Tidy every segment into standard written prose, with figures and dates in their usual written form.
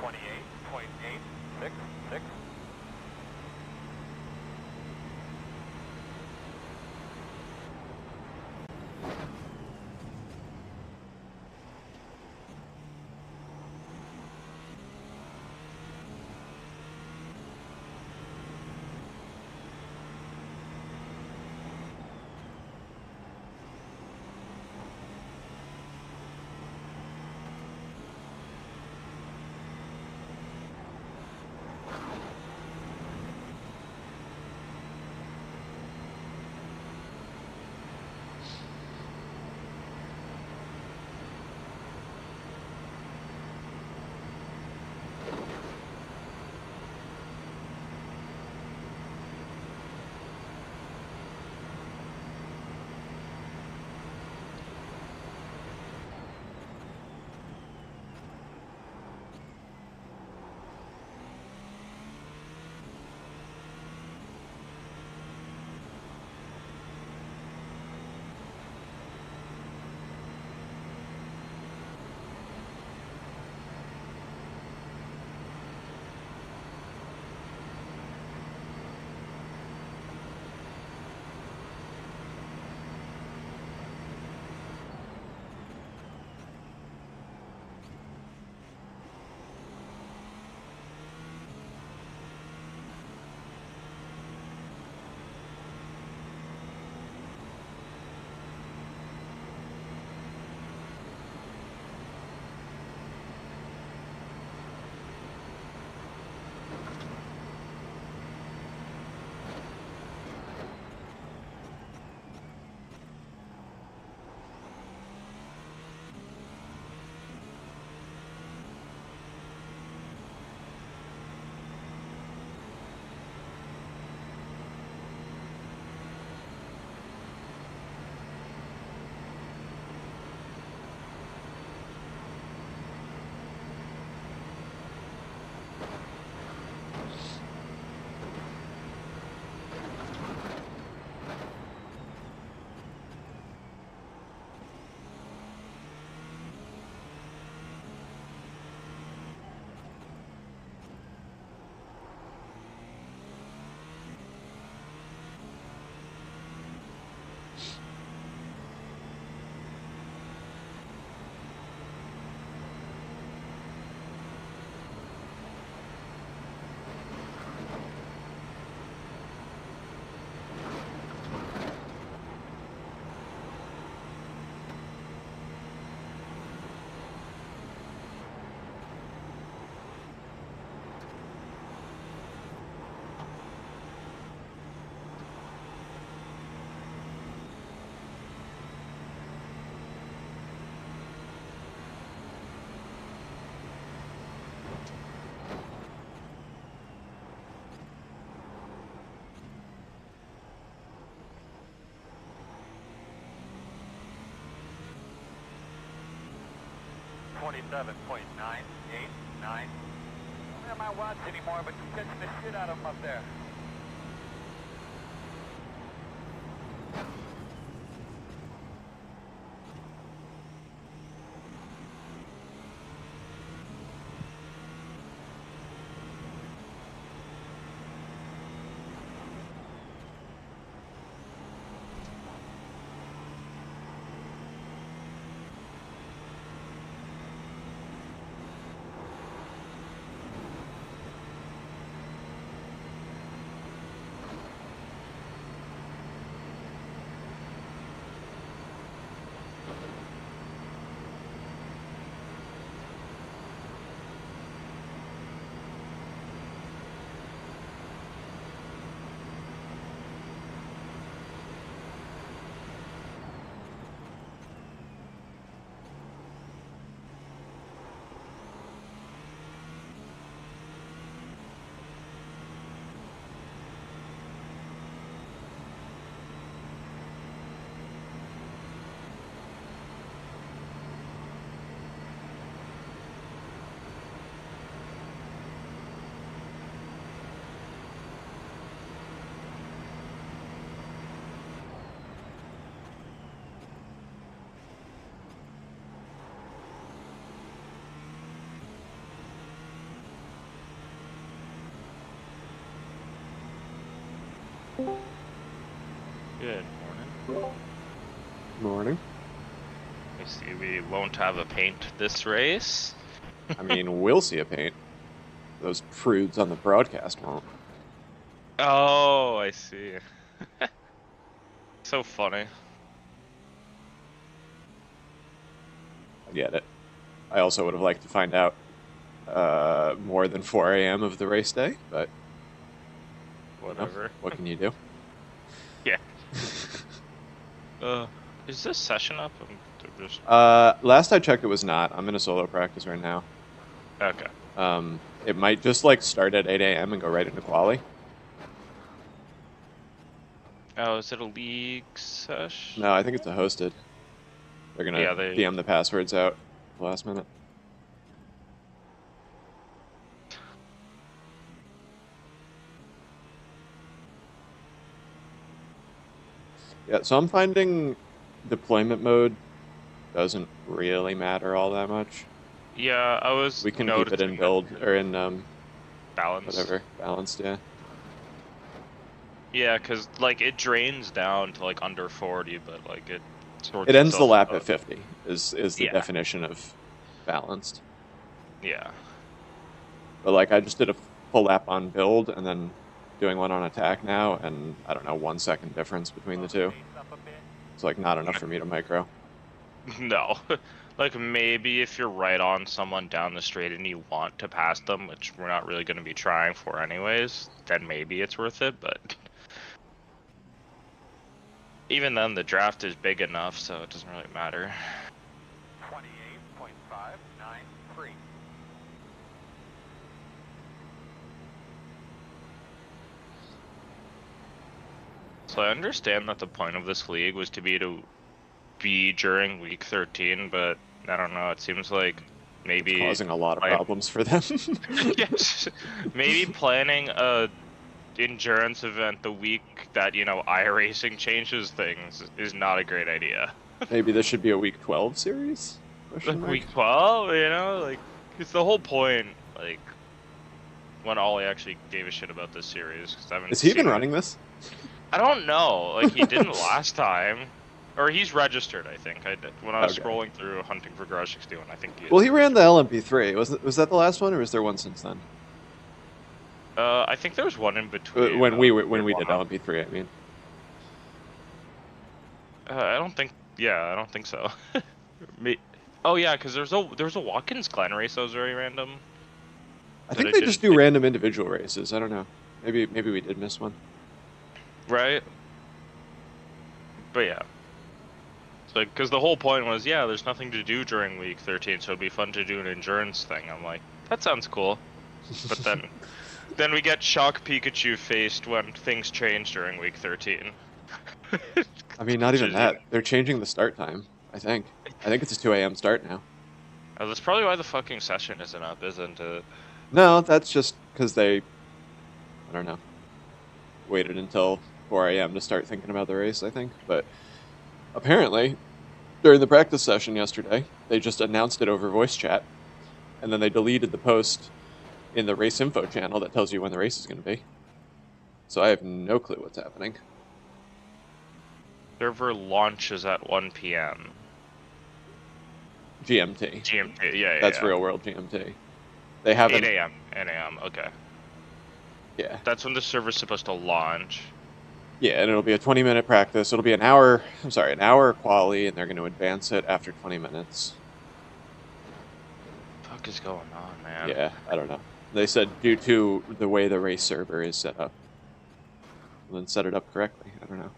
28.866. Twenty-seven point 989. I don't have my watch anymore, but you're catching the shit out of them up there. Good morning. Morning. I see we won't have a paint this race. I mean, we'll see a paint. Those prudes on the broadcast won't. Oh, I see. So funny. I get it. I also would have liked to find out more than 4 a.m. of the race day, but Whatever. what can you do? Yeah. Is this session up? Just... Last I checked, it was not. I'm in a solo practice right now. Okay. It might just like start at 8 a.m. and go right into quali. Oh, is it a league session? No, I think it's a hosted. They're gonna DM the passwords out last minute. Yeah, so I'm finding deployment mode doesn't really matter all that much. Yeah, I was. We can keep it in build or in balanced. whatever, balanced. Yeah. Yeah, because like it drains down to like under 40, but like it sorts It ends the itself lap out. at 50. Is the definition of balanced. Yeah. But like I just did a full lap on build and then doing one on attack now, and I don't know, 1 second difference between the two. It's like not enough for me to micro. No. Like maybe if you're right on someone down the straight and you want to pass them, which we're not really going to be trying for anyways, then maybe it's worth it, but even then the draft is big enough, so it doesn't really matter. 28.593. So I understand that the point of this league was to be during week 13, but I don't know, it seems like maybe it's causing a lot of problems for them. Yes. Maybe planning a endurance event the week that, iRacing changes things is not a great idea. Maybe this should be a week 12 series? Week 12, like, it's the whole point, like, when Ollie actually gave a shit about this series, because I haven't Is he seen even running this? I don't know, like, he didn't last time. Or he's registered, I think. When I was scrolling through Hunting for Garage 61, I think he is. Well, he ran the LMP3. Was that the last one, or was there one since then? I think there was one in between. When we did LMP3, I mean. I don't think. Yeah, I don't think so. Oh yeah, because there was a Watkins Glen race that was very random. I think they just do random individual races. I don't know. Maybe we did miss one. Right. But yeah. So, because the whole point was, yeah, there's nothing to do during week 13, so it'd be fun to do an endurance thing. I'm like, that sounds cool. But then we get Shock Pikachu faced when things change during week 13. I mean, not even that. They're changing the start time, I think. I think it's a 2 a.m. start now. Oh, that's probably why the fucking session isn't up, isn't it? No, that's just because they, I don't know, waited until 4 a.m. to start thinking about the race, I think. But apparently, during the practice session yesterday, they just announced it over voice chat, and then they deleted the post in the race info channel that tells you when the race is going to be. So I have no clue what's happening. Server launches at 1 p.m. GMT. GMT, yeah. That's real world GMT. They haven't. 8 a.m. 8 a.m. Okay. Yeah. That's when the server's supposed to launch. Yeah, and it'll be a 20-minute practice. It'll be an hour quali, and they're going to advance it after 20 minutes. What the fuck is going on, man? Yeah, I don't know. They said due to the way the race server is set up. And then set it up correctly. I don't know.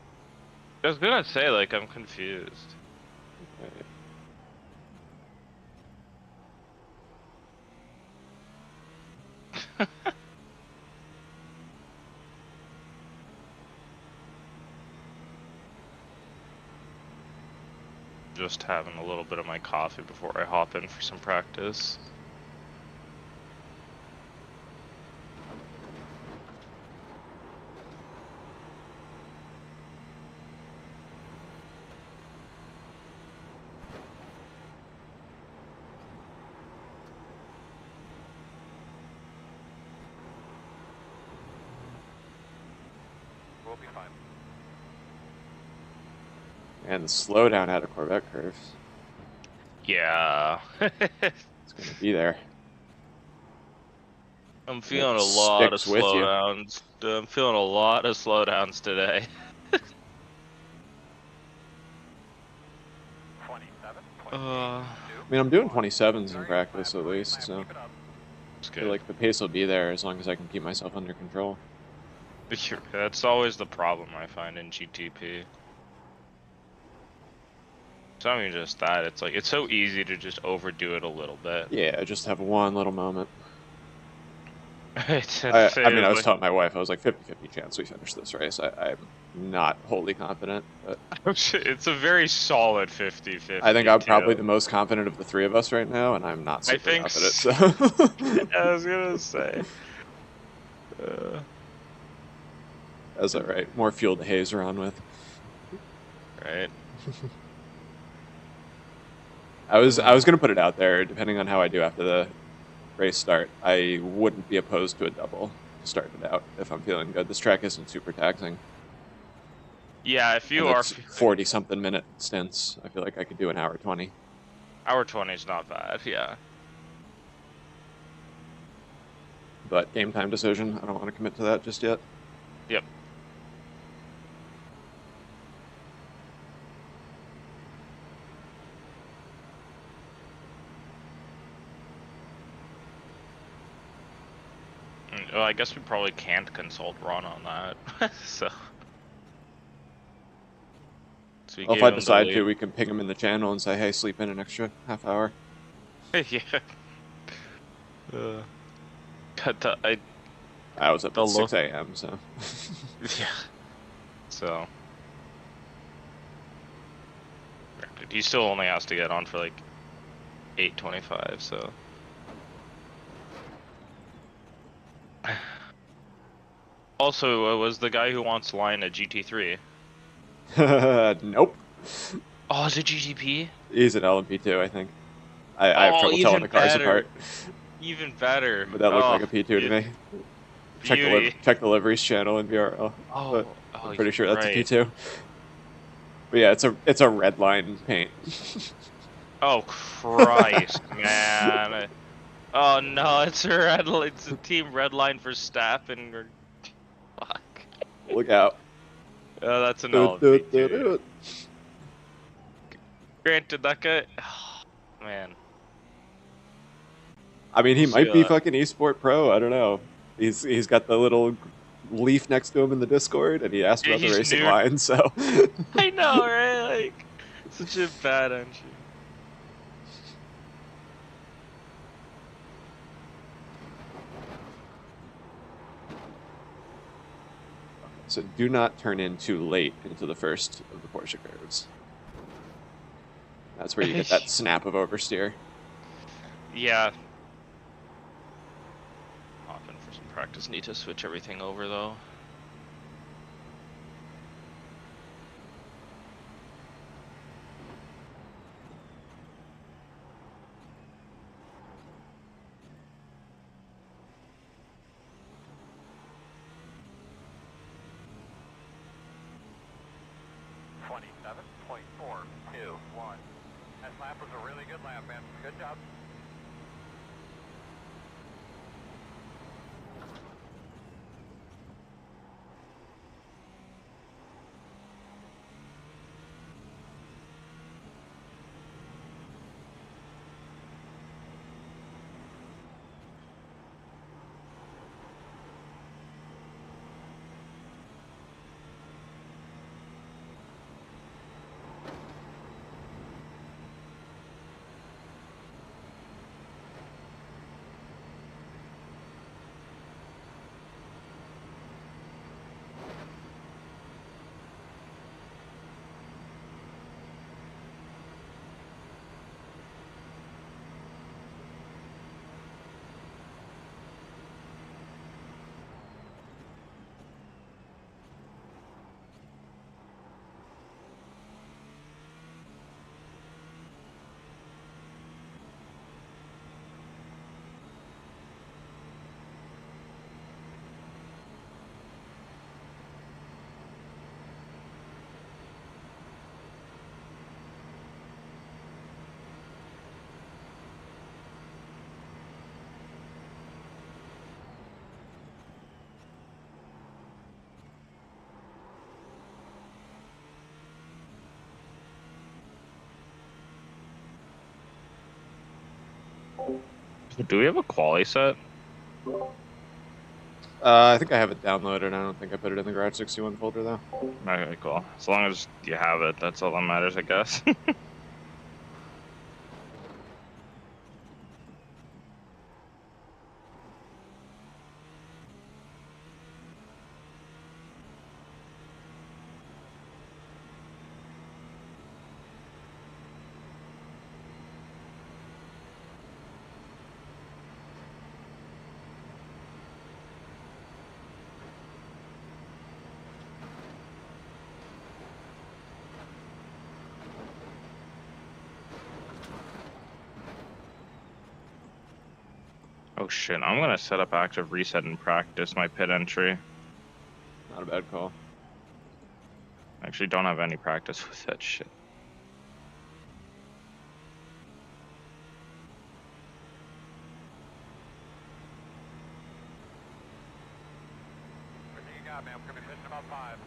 I was gonna say, like, I'm confused. Okay. Just having a little bit of my coffee before I hop in for some practice. be fine. And the slowdown out of Corvette curves. Yeah. It's going to be there. I'm feeling a It lot of sticks with you. slowdowns. I'm feeling a lot of slowdowns today. 27.82. I mean, I'm doing 27s in practice at least, so Keep it up. It's I feel good. like the pace will be there as long as I can keep myself under control. That's always the problem I find in GTP. It's not even just that, it's like, it's so easy to just overdo it a little bit. Yeah, just have one little moment. It's I mean, I was like, telling my wife, I was like 50-50 chance we finish this race. I'm not wholly confident, but it's a very solid 50-50. I think I'm probably too. the most confident of the three of us right now, and I'm not I super think confident, so. so... I was gonna say. That's alright. More fuel to haze around with. Right. I was gonna put it out there, depending on how I do after the race start, I wouldn't be opposed to a double to start it out if I'm feeling good. This track isn't super taxing. Yeah, if you And are it's 40-something minute stints. I feel like I could do an hour 20. hour 20 is not bad, yeah. But game time decision, I don't want to commit to that just yet. Yep. Well, I guess we probably can't consult Ron on that. So we Well, if gave I him the decide to, lead. we can ping him in the channel and say, hey, sleep in an extra half hour. Yeah. I was up The at look. 6 a.m., so... Yeah. So. He still only has to get on for like 8:25, so. Also, was the guy who wants line a GT3? Nope. Oh, is it GTP? He's an LMP2, I think. I have trouble telling Even the cars better. apart. Even better. But that looked like Oh, a P2 to me. beauty. Check the liveries channel in BRL. But I'm pretty sure that's a P2. But yeah, it's a red line paint. Oh Christ, man. Oh no, it's it's a team red line for Stappen. Fuck. Look out. Oh, that's an Do, do, do, LMP2. do. Granted, that guy. Oh, man. I mean, he We'll see might be that. fucking eSport Pro. I don't know. He's got the little leaf next to him in the Discord, and he asked Yeah, about the he's racing new. line. So I know, right? Like, such a bad entry. so do not turn in too late into the first of the Porsche curves. That's where you get that snap of oversteer. Yeah. Often for some practice, need to switch everything over though. That lap was a really good lap, man. Good job. Do we have a quali set? I think I have it downloaded. I don't think I put it in the Garage 61 folder though. Okay, cool. As long as you have it, that's all that matters, I guess. Oh shit, I'm gonna set up active reset and practice my pit entry. Not a bad call. I actually don't have any practice with that shit. Everything you got, man. We're gonna be finishing about 5.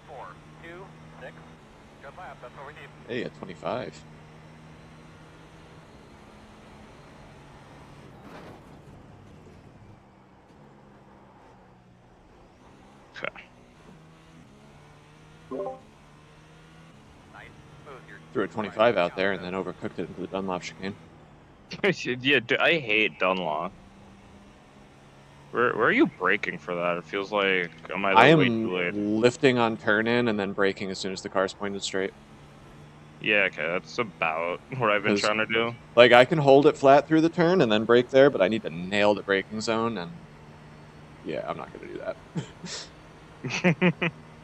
.426. Good lap. That's what we need. Hey, at 25. Okay. Nice. Smooth. You're Threw a 25 out there and then overcooked it into the Dunlop chicane. Yeah, I hate Dunlop. Where are you braking for that? It feels like I'm I either way too late. am lifting on turn in and then braking as soon as the car's pointed straight. Yeah, okay, that's about what I've been 'Cause, trying to do. like, I can hold it flat through the turn and then brake there, but I need to nail the braking zone, and yeah, I'm not going to do that.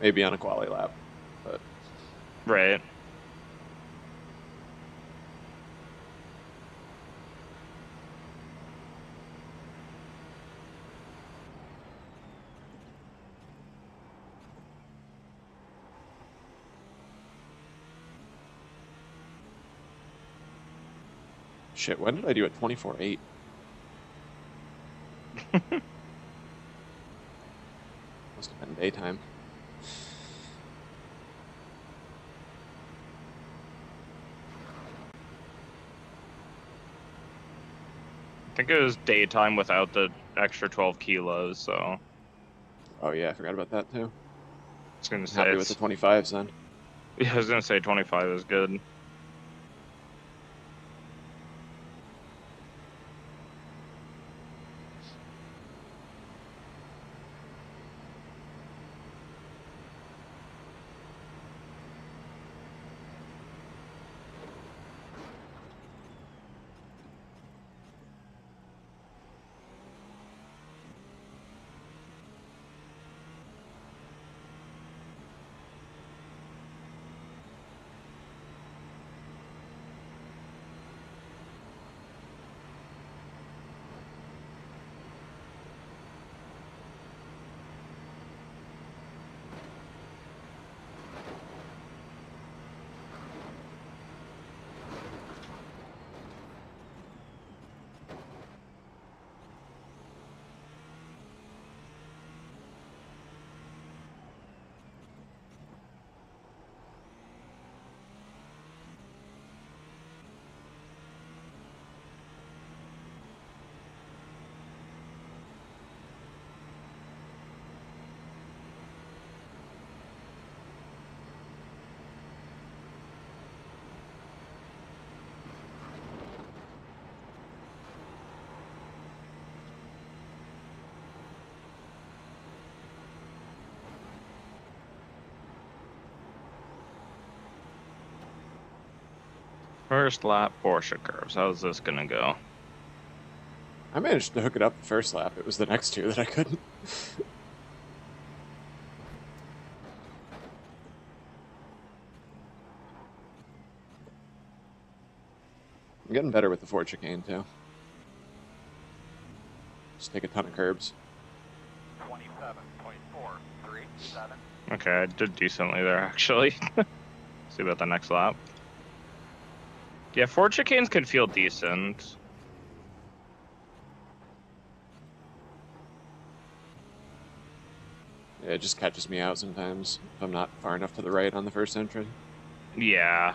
Maybe on a quali lap, but Right. shit, when did I do a 24.8? Must have been daytime. I think it was daytime without the extra 12 kilos, so I Oh yeah, I forgot about that too. was gonna say Happy with the 25s then. yeah, I was gonna say 25 is good. First lap Porsche curves. How's this gonna go? I managed to hook it up the first lap. It was the next two that I couldn't. I'm getting better with the Ford chicane, too. Just take a ton of curbs. 27.437. Okay, I did decently there, actually. See about the next lap. Yeah, Ford chicanes can feel decent. Yeah, it just catches me out sometimes if I'm not far enough to the right on the first entry. Yeah.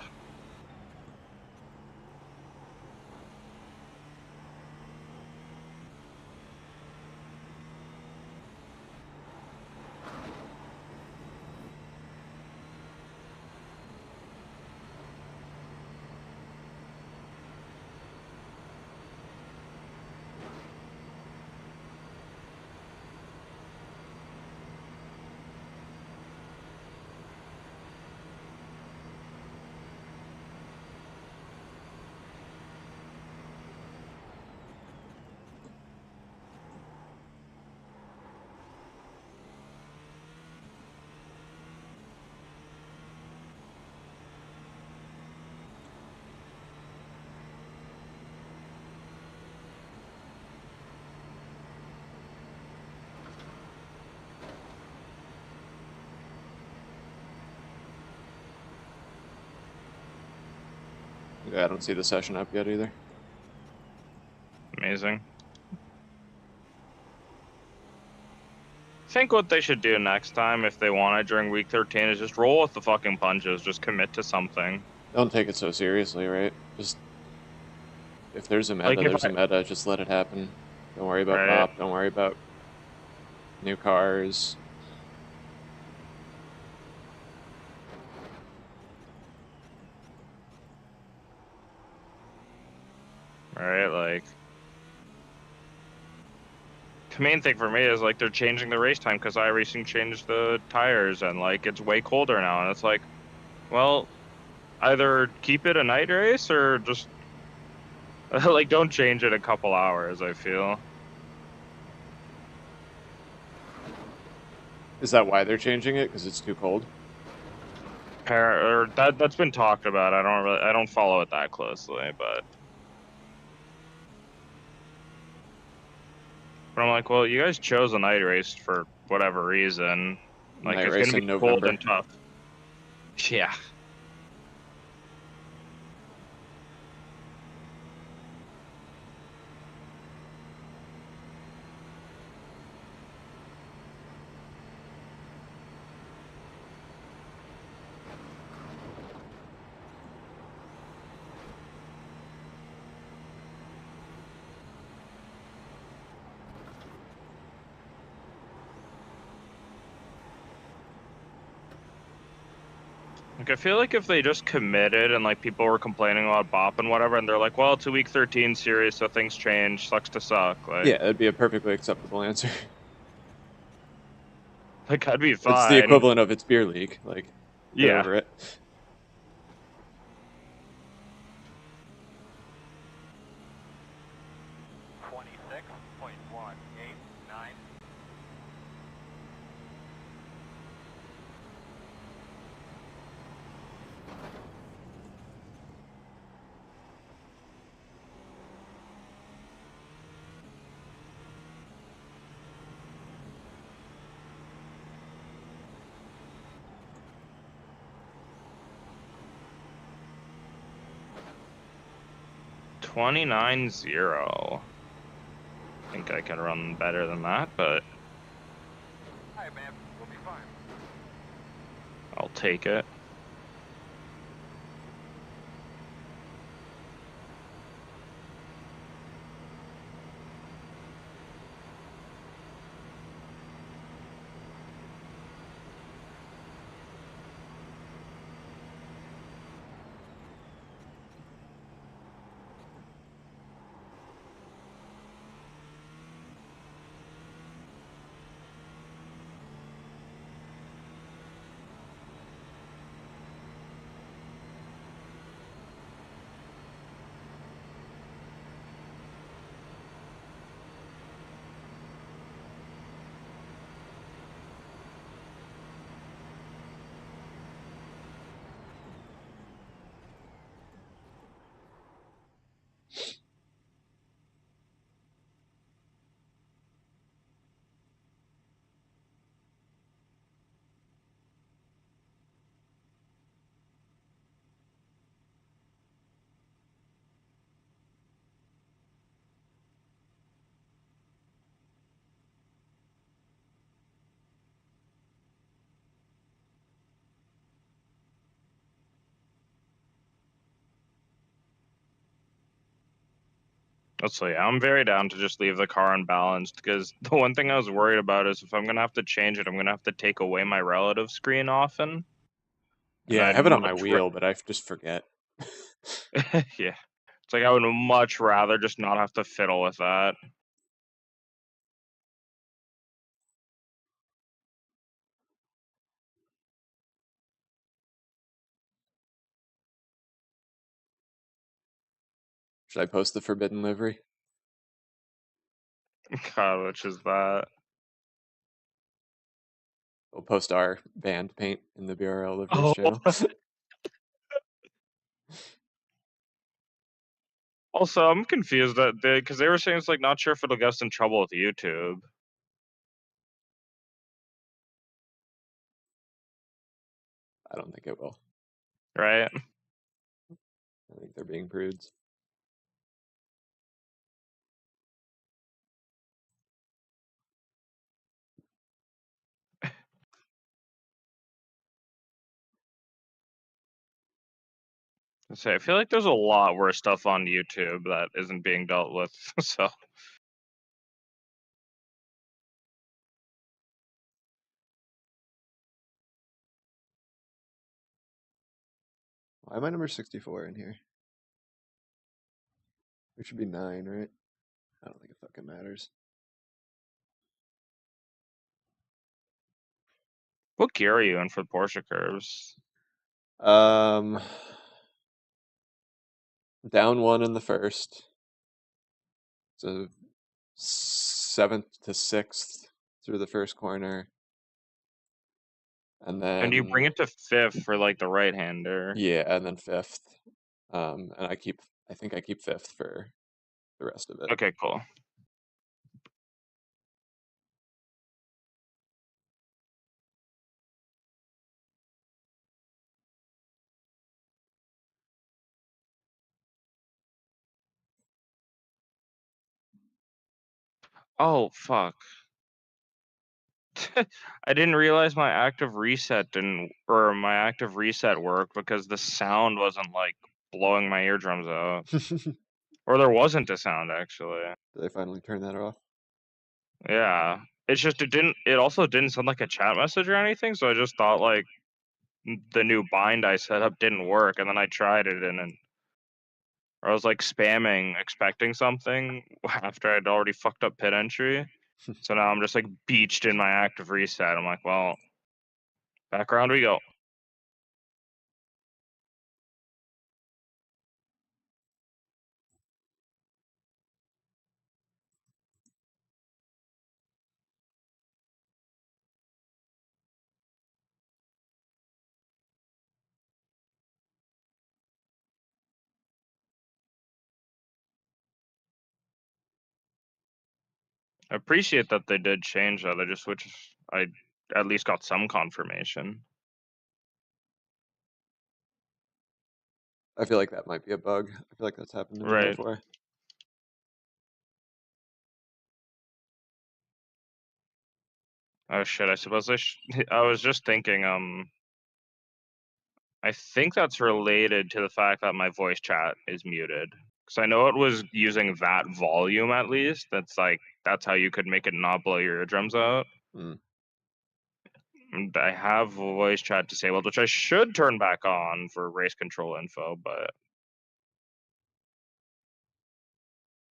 Yeah, I don't see the session up yet either. Amazing. I think what they should do next time, if they want it during week 13, is just roll with the fucking punches. Just commit to something. Don't take it so seriously, right? Just if there's a meta, Like, if there's I, a meta. Just let it happen. Don't worry about right? pop. Don't worry about new cars. Right, like... The main thing for me is, like, they're changing the race time because iRacing changed the tires, and, like, it's way colder now, and it's like, well, either keep it a night race or just, like, don't change it a couple hours, I feel. Is that why they're changing it? Because it's too cold? Or that's been talked about. I don't follow it that closely, but I'm like, well, you guys chose a night race for whatever reason. Like, Night it's race gonna be in cold November. and tough. Yeah. Like, I feel like if they just committed and, like, people were complaining about BOP and whatever, and they're like, well, it's a week 13 series, so things change. Sucks to suck. Yeah, that'd be a perfectly acceptable answer. Like, I'd be It's the fine. equivalent of it's beer league. Like, get Yeah. over it. Twenty-six point one eight nine. $29.0. I think I can run better than that, but All right, man. We'll be fine. I'll take it. So yeah, I'm very down to just leave the car unbalanced because the one thing I was worried about is if I'm gonna have to change it, I'm gonna have to take away my relative screen often. And Yeah, I I'd have it on my much wheel, but I just forget. yeah. It's like I would much rather just not have to fiddle with that. Should I post the forbidden livery? God, which is that. We'll post our band paint in the BRL liveries Oh, channel. also, I'm confused that because they were saying it's like not sure if it'll get us in trouble with YouTube, I don't think it will. right? I think they're being prudes. I feel like there's a lot worse stuff on YouTube that isn't being dealt with. So Why am I number 64 in here? We should be 9, right? I don't think it fucking matters. what gear are you in for the Porsche curves? Down 1 in the first. So 7th to 6th through the first corner. And And do you bring then it to 5th for like the right-hander? yeah, and then 5th. And I think I keep 5th for the rest of it. Okay, cool. Oh, fuck. I didn't realize my active reset worked because the sound wasn't like blowing my eardrums out. Did Or there wasn't a sound actually. I finally turn that off? Yeah. It's just it also didn't sound like a chat message or anything, so I just thought like the new bind I set up didn't work, and then I tried it and I was like spamming expecting something after I'd already fucked up pit entry. So now I'm just like beached in my active reset. I'm like, well, back around we go. I appreciate that they did change that. I just wish I at least got some confirmation. I feel like that might be a bug. I feel like that's happened to me Right. before. Oh shit, I suppose I was just thinking, I think that's related to the fact that my voice chat is muted. Because I know it was using that volume at least. That's how you could make it not blow your eardrums out. Mm. And I have voice chat disabled, which I should turn back on for race control info, but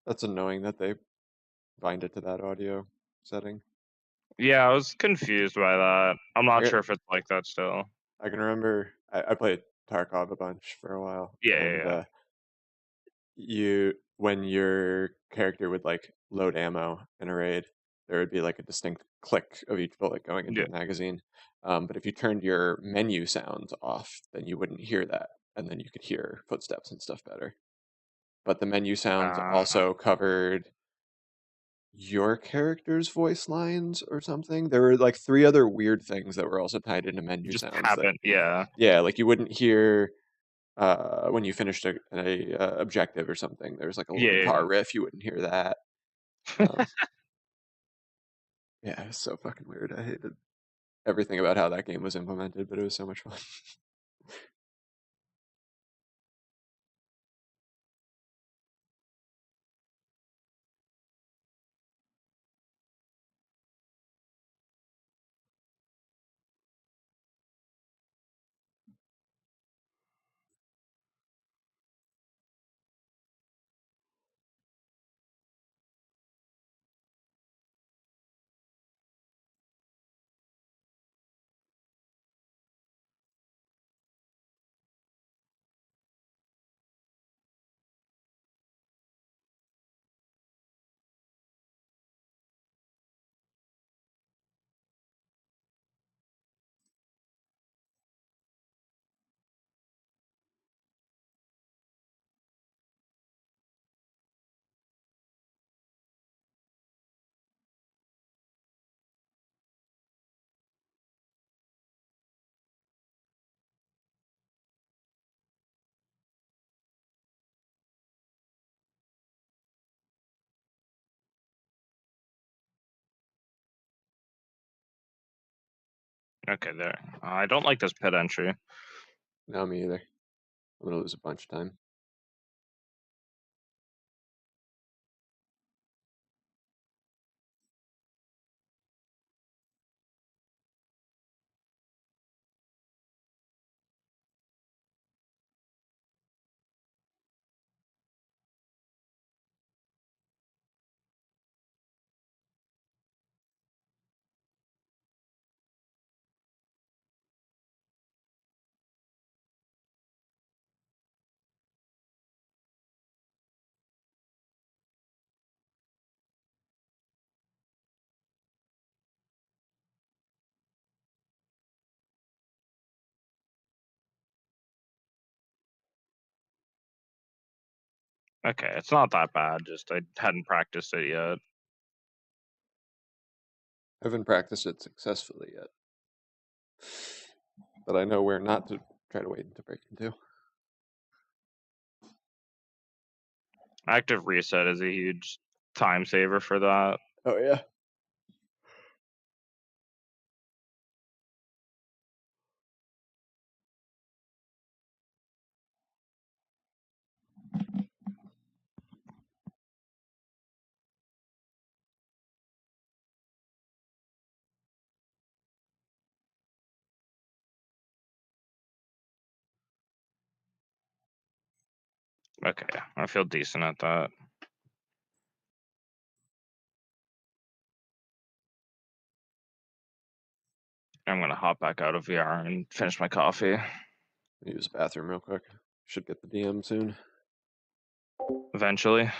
That's annoying that they bind it to that audio setting. yeah, I was confused by that. I'm not I, sure if it's like that still. I can remember I played Tarkov a bunch for a while, Yeah, yeah, and yeah. when your character would like load ammo in a raid, there would be like a distinct click of each bullet going into Yeah. the magazine. But if you turned your menu sounds off, then you wouldn't hear that, and then you could hear footsteps and stuff better. But the menu sounds Uh, also covered your character's voice lines or something. There were like 3 other weird things that were also tied into menu just sounds that, haven't. Yeah. yeah, like you wouldn't hear when you finished a objective or something. There was like a little Yeah, yeah, guitar riff. You wouldn't hear that. yeah. Um, yeah, it was so fucking weird. I hated everything about how that game was implemented, but it was so much fun. Okay, there. I don't like this pit entry. No, me either. I'm gonna lose a bunch of time. Okay, it's not that bad. Just I hadn't practiced it yet. I haven't practiced it successfully yet, but I know where not to try to wait to break into. Active reset is a huge time saver for that. Oh yeah. Okay, I feel decent at that. I'm gonna hop back out of VR and finish my coffee. Use the bathroom real quick. Should get the DM soon. Eventually.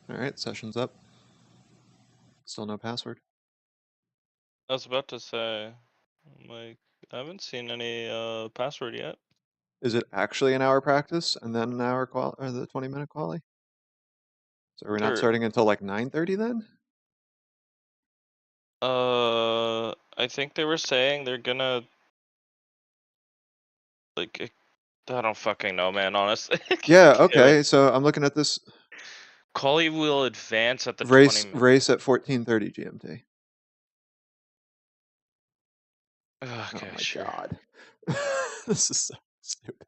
All right, session's up. Still no password. I was about to say, like, I haven't seen any password yet. Is it actually an hour practice and then an hour or the 20-minute quali? So are we not Sure. starting until like 9:30 then? I think they were saying they're gonna like, I don't fucking know, man. Honestly. Yeah. Anyway, Okay. So I'm looking at this quali will advance at the race 20. race at 14:30 GMT. Okay, Oh my sure. god. This is so stupid.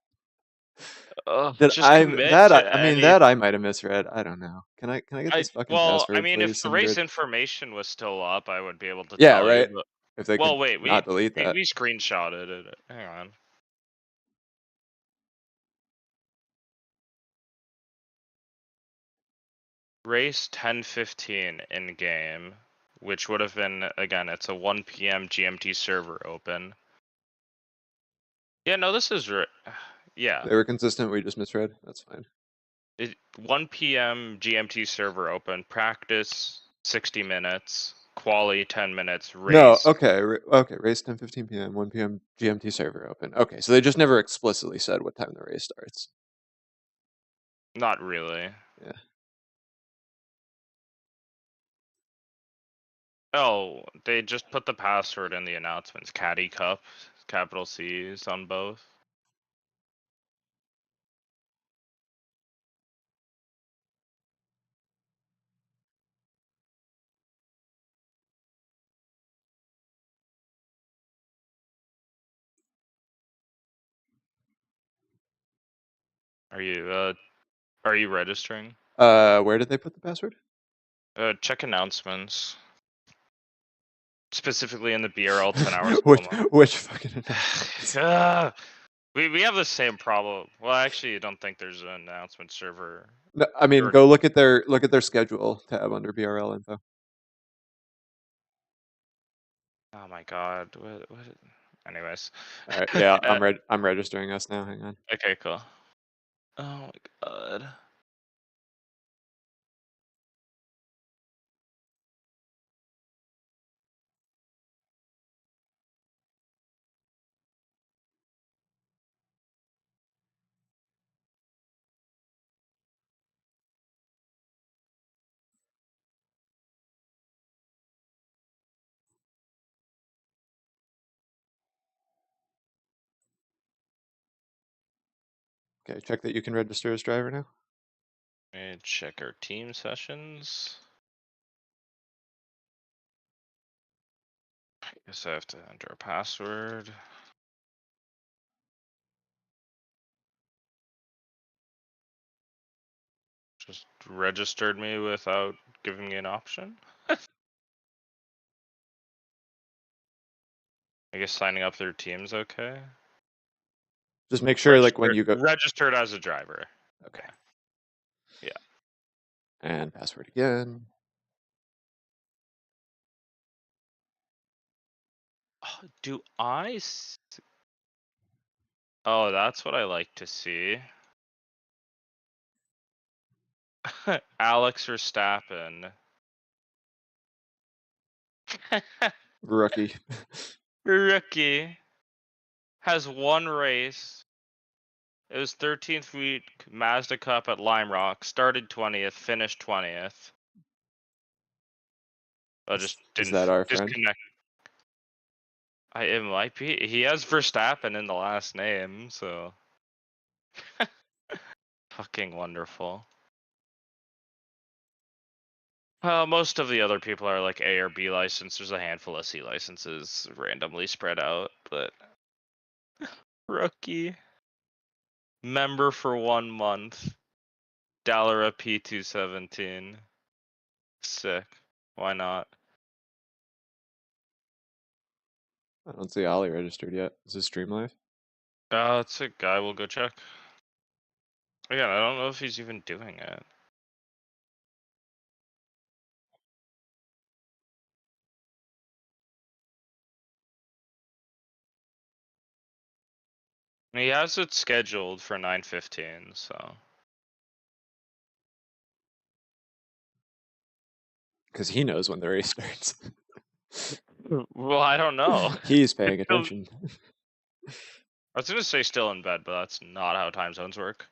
Just commit to I mean any. that I might have misread. I don't know. Can I get this fucking I password mean, if please, the race Singrid? information was still up, I would be able to Yeah, tell you. right. But If they well, could wait, not delete that. we screenshotted it. Hang on. Race 10:15 in game, which would have been, again, it's a 1 p.m. GMT server open. Yeah, no, this is yeah. They were consistent, we just misread. That's fine. 1 p.m. GMT server open. Practice 60 minutes. Quali 10 minutes. No, Race. okay, okay. Race 10:15 p.m., 1 p.m. GMT server open. Okay, so they just never explicitly said what time the race starts. Not really. Yeah. Oh, they just put the password in the announcements. Caddy Cup, capital C's on both. Are you registering? Where did they put the password? Check announcements. Specifically in the BRL 10-hour which slow-mo. which fucking announcements? We have the same problem. Well, actually, I don't think there's an announcement server. No, I mean, go look at their schedule tab under BRL info. Oh my god. What? Anyways. All right, yeah, I'm registering us now. Hang on. Okay, cool. Oh my god. Okay, check that you can register as driver now. Let me check our team sessions. I guess I have to enter a password. Just registered me without giving me an option. I guess signing up their team's okay. Just make sure, like, when you go. Registered as a driver. Okay. Yeah. And password again. Do I? Oh, that's what I like to see. Alex Verstappen. Rookie. Rookie has one race. It was 13th week Mazda Cup at Lime Rock. Started 20th, finished 20th. I just Is didn't that our friend? disconnect. It might be. He has Verstappen in the last name, so fucking wonderful. Most of the other people are like A or B license. There's a handful of C licenses randomly spread out, but rookie member for 1 month. Dollar a P217. Sick. Why not? I don't see Ollie registered yet. Is this stream live? It's a guy. We'll go check. Again, I don't know if he's even doing it. He has it scheduled for 9:15, so. Because he knows when the race starts. Well, I don't know. He's paying attention. I was gonna say still in bed, but that's not how time zones work.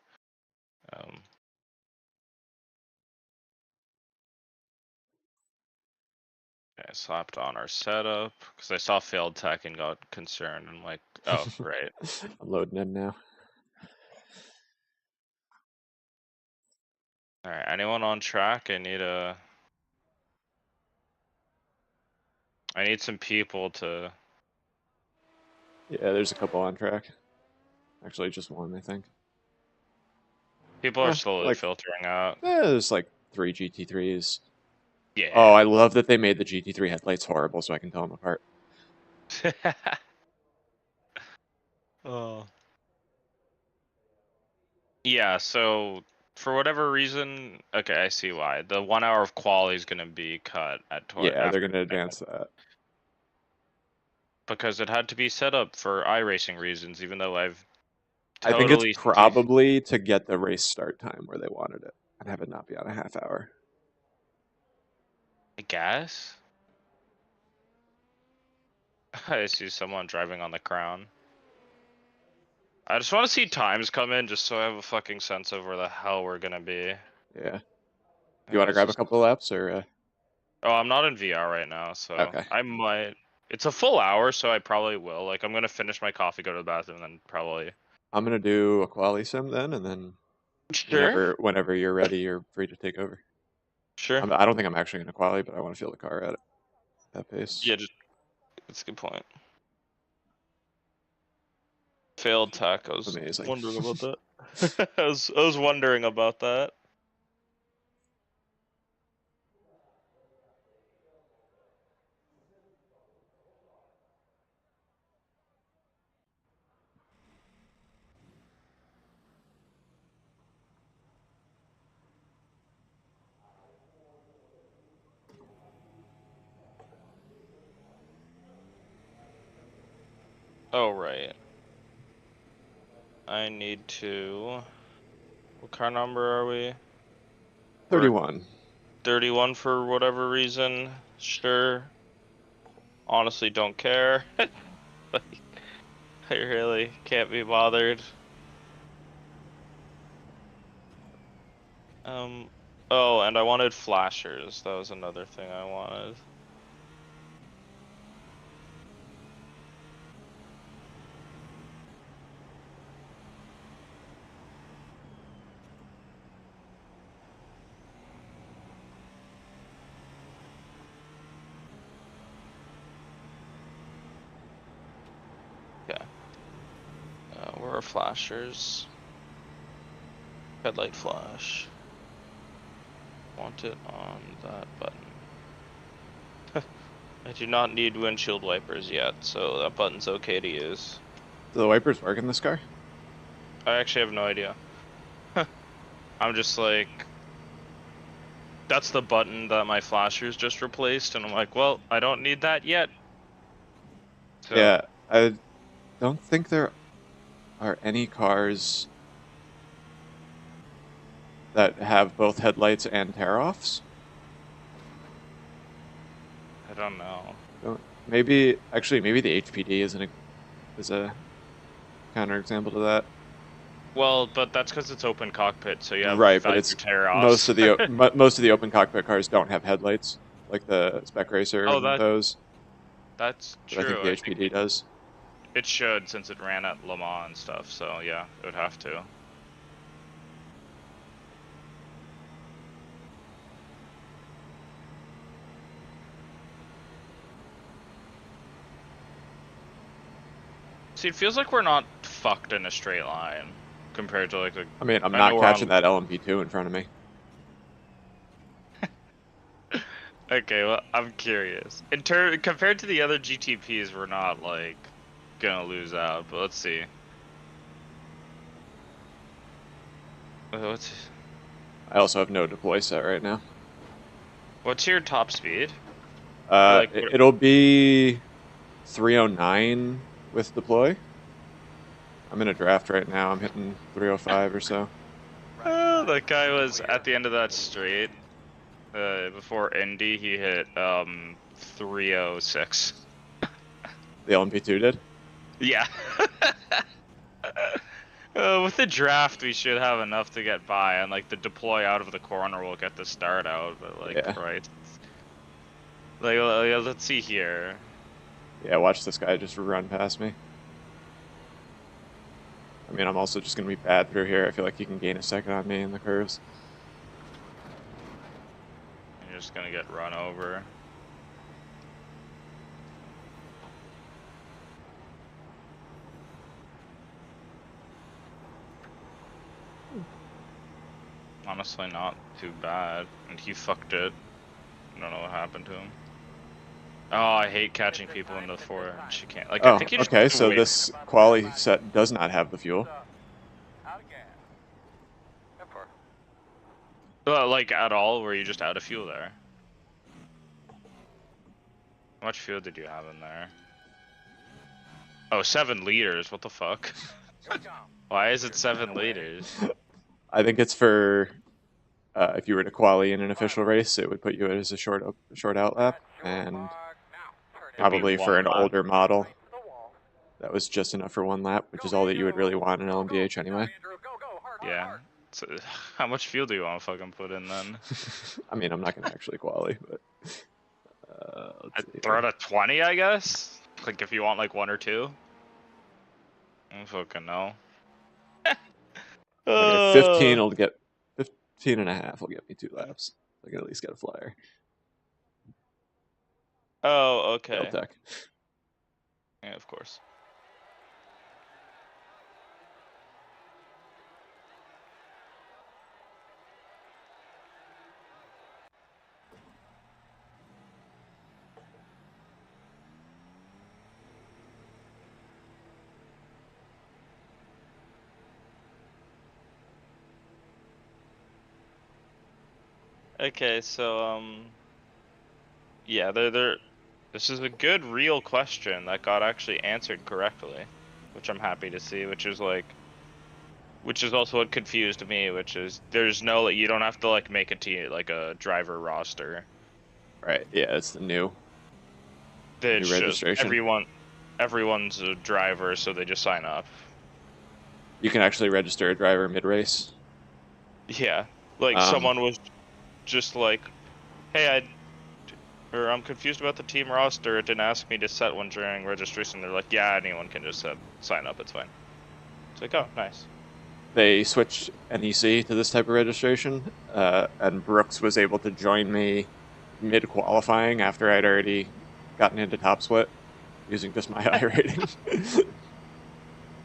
I slapped on our setup because I saw failed tech and got concerned. I'm like, oh, right. I'm loading in now. All right, anyone on track? I need some people to. Yeah, there's a couple on track. Actually, just one, I think. People are Eh, slowly like, filtering out. there's like 3 GT3s. Yeah. Oh, I love that they made the GT3 headlights horrible so I can tell them apart. Oh. Yeah, so for whatever reason, okay, I see why. The 1 hour of quali is gonna be cut at Yeah, they're after going to advance that. because it had to be set up for iRacing reasons, even though I've I think it's totally probably to get the race start time where they wanted it and have it not be on a half hour. I guess. I see someone driving on the crown. I just want to see times come in just so I have a fucking sense of where the hell we're gonna be. Yeah. You want to grab a couple of laps or? Oh, I'm not in VR right now, so Okay. I might. It's a full hour, so I probably will. Like, I'm gonna finish my coffee, go to the bathroom, and then probably. I'm going to do a quali sim then, and then Sure. whenever you're ready, you're free to take over. Sure. I don't think I'm actually going to quali, but I want to feel the car at that pace. Yeah, that's a good point. Failed tech. I was Amazing. wondering about that. I was wondering about that. Oh, right. I need to. What car number are we? 31. 31 for whatever reason. Sure. Honestly, don't care. Like, I really can't be bothered. Oh, and I wanted flashers. That was another thing I wanted. Okay. Where are flashers? Headlight flash. Want it on that button. I do not need windshield wipers yet, so that button's okay to use. Do the wipers work in this car? I actually have no idea. I'm just like, that's the button that my flashers just replaced, and I'm like, well, I don't need that yet. So. Yeah, I don't think there are any cars that have both headlights and tear-offs. I don't know. Maybe the HPD is a counterexample to that. Well, but that's because it's open cockpit, so you have Right, but it's tear-offs. most of the open cockpit cars don't have headlights, like the Spec Racer and those. That's But true. I think the HPD does. It should, since it ran at Le Mans and stuff. So yeah, it would have to. See, it feels like we're not fucked in a straight line compared to like. I mean, I'm not catching that LMP2 in front of me. Okay, well, I'm curious. Compared to the other GTPs, we're not like gonna lose out, but let's see. I also have no deploy set right now. What's your top speed? It'll be 309 with deploy. I'm in a draft right now. I'm hitting 305 or so. That guy was at the end of that straight. Before Indy, he hit 306. The LMP2 did? Yeah. With the draft, we should have enough to get by, and like the deploy out of the corner will get the start out. But like, Yeah. right? Like, let's see here. Yeah, watch this guy just run past me. I mean, I'm also just going to be bad through here. I feel like he can gain a second on me in the curves. You're just gonna get run over. Honestly, not too bad. And he fucked it. I don't know what happened to him. Oh, I hate catching people in the four chicane. Like, I Oh, think you just okay, have to so wait. this quali set does not have the fuel. Out of gas. Temper. Like, at all, were you just out of fuel there? How much fuel did you have in there? Oh, 7 liters, what the fuck? Why is it 7 liters? I think it's for if you were to quali in an official race, it would put you as a short out lap, and probably for an older model, that was just enough for 1 lap, which is all that you would really want in LMDH anyway. Yeah. So, how much fuel do you want to fucking put in then? I mean, I'm not going to actually quali, but let's see. Throw it at 20, I guess? Like, if you want like 1 or 2? I don't fucking know. Okay, 15 will get 15 and a half will get me 2 laps. I can at least get a flyer. Oh, okay. Tech. Yeah, of course. Okay, so yeah, this is a good real question that got actually answered correctly, which I'm happy to see, which is also what confused me, which is there's no, you don't have to like make a team like a driver roster. Right, yeah, it's the new It's just registration. everyone's a driver, so they just sign up. You can actually register a driver mid-race. Yeah, like someone was just like, hey, I'm confused about the team roster. It didn't ask me to set one during registration. They're like, yeah, anyone can just sign up. It's fine. It's like, oh, nice. They switched NEC to this type of registration, and Brooks was able to join me mid-qualifying after I'd already gotten into top split using just my I rating.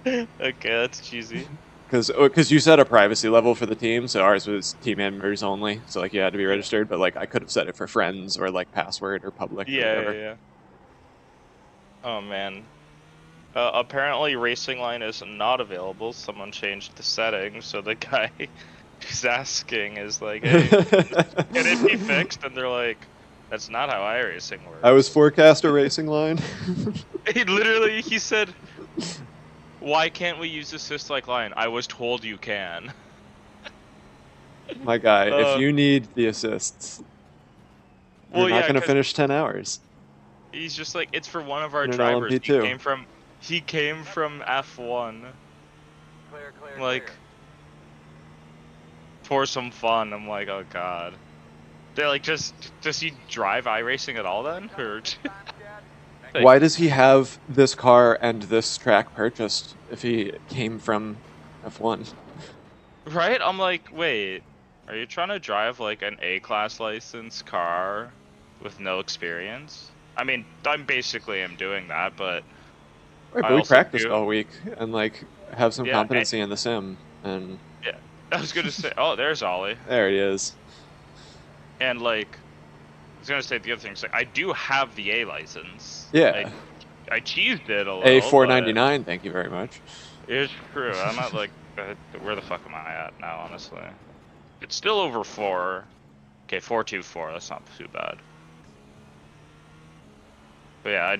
Okay, that's cheesy. Because you set a privacy level for the team, so ours was team members only, so like you had to be registered, but like I could have set it for friends or like password or public or whatever. Yeah. Oh man. Apparently Racing Line is not available. Someone changed the settings, so the guy who's asking is like, hey, can it be fixed? And they're like, that's not how iRacing works. I was forecaster Racing Line. He said, why can't we use assist like line? I was told you can. My guy, if you need the assists, you're not going to finish 10 hours. He's just like, it's for one of our drivers. He came from F1. Clear, like, for some fun. I'm like, oh god. They're like, does he drive iRacing at all then? Or like, why does he have this car and this track purchased if he came from F1? Right? I'm like, wait, are you trying to drive like an A-class license car with no experience? I mean, I'm doing that, but right, but we practiced all week and like have some competency in the sim. And yeah, I was gonna say, oh, there's Ollie. There he is. And like, I was gonna say the other thing is like, I do have the A license. Yeah. I cheesed it a little. A499, thank you very much. It's true. I'm not like, where the fuck am I at now, honestly? It's still over 4. Okay, 424. That's not too bad. But yeah,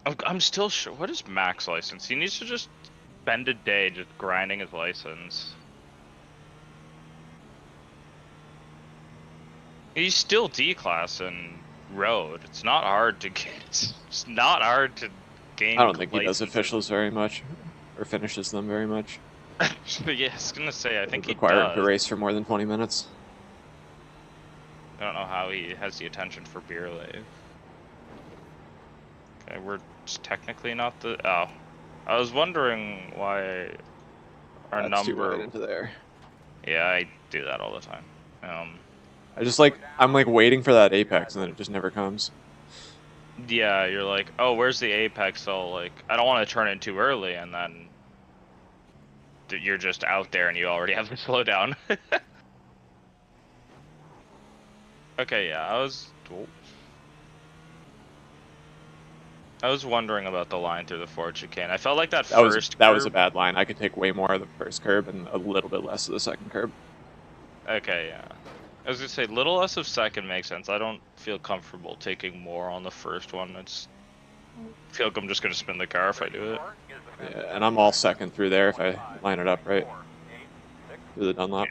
I'm still sure. What is Mac's license? He needs to just spend a day just grinding his license. He's still D-class in road. It's not hard to get. It's not hard to gain. I don't think he does licenses. officials very much, or finishes them very much. But yeah, I was gonna say I think he Require him to does. race for more than 20 minutes. I don't know how he has the attention for BRL. Okay, we're technically not the. Oh, I was wondering why our That's too number. wide into there. Yeah, I do that all the time. I just like, I'm like waiting for that apex and then it just never comes. Yeah, you're like, oh, where's the apex? So like, I don't want to turn in too early, and then you're just out there and you already have to slow down. Okay, yeah, I was wondering about the line through the Ford chicane. I felt like that first that was a curb- bad line. I could take way more of the first curb and a little bit less of the second curb. Okay, yeah. I was gonna say little less of second makes sense. I don't feel comfortable taking more on the first one. I feel like I'm just gonna spin the car if I do it. Yeah, and I'm all second through there if I line it up right. Through the Dunlop.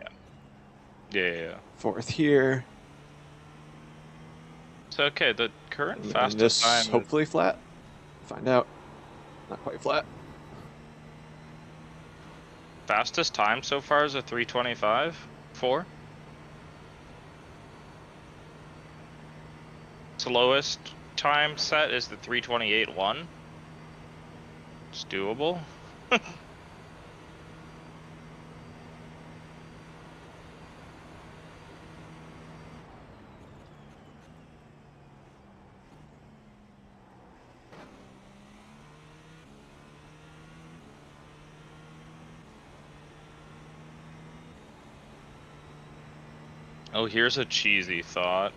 Yeah. Fourth here. So okay, the current And fastest this time. hopefully flat. Find out. Not quite flat. Fastest time so far is a 3:25.4. Slowest time set is the 3:28.1. It's doable. Oh, here's a cheesy thought.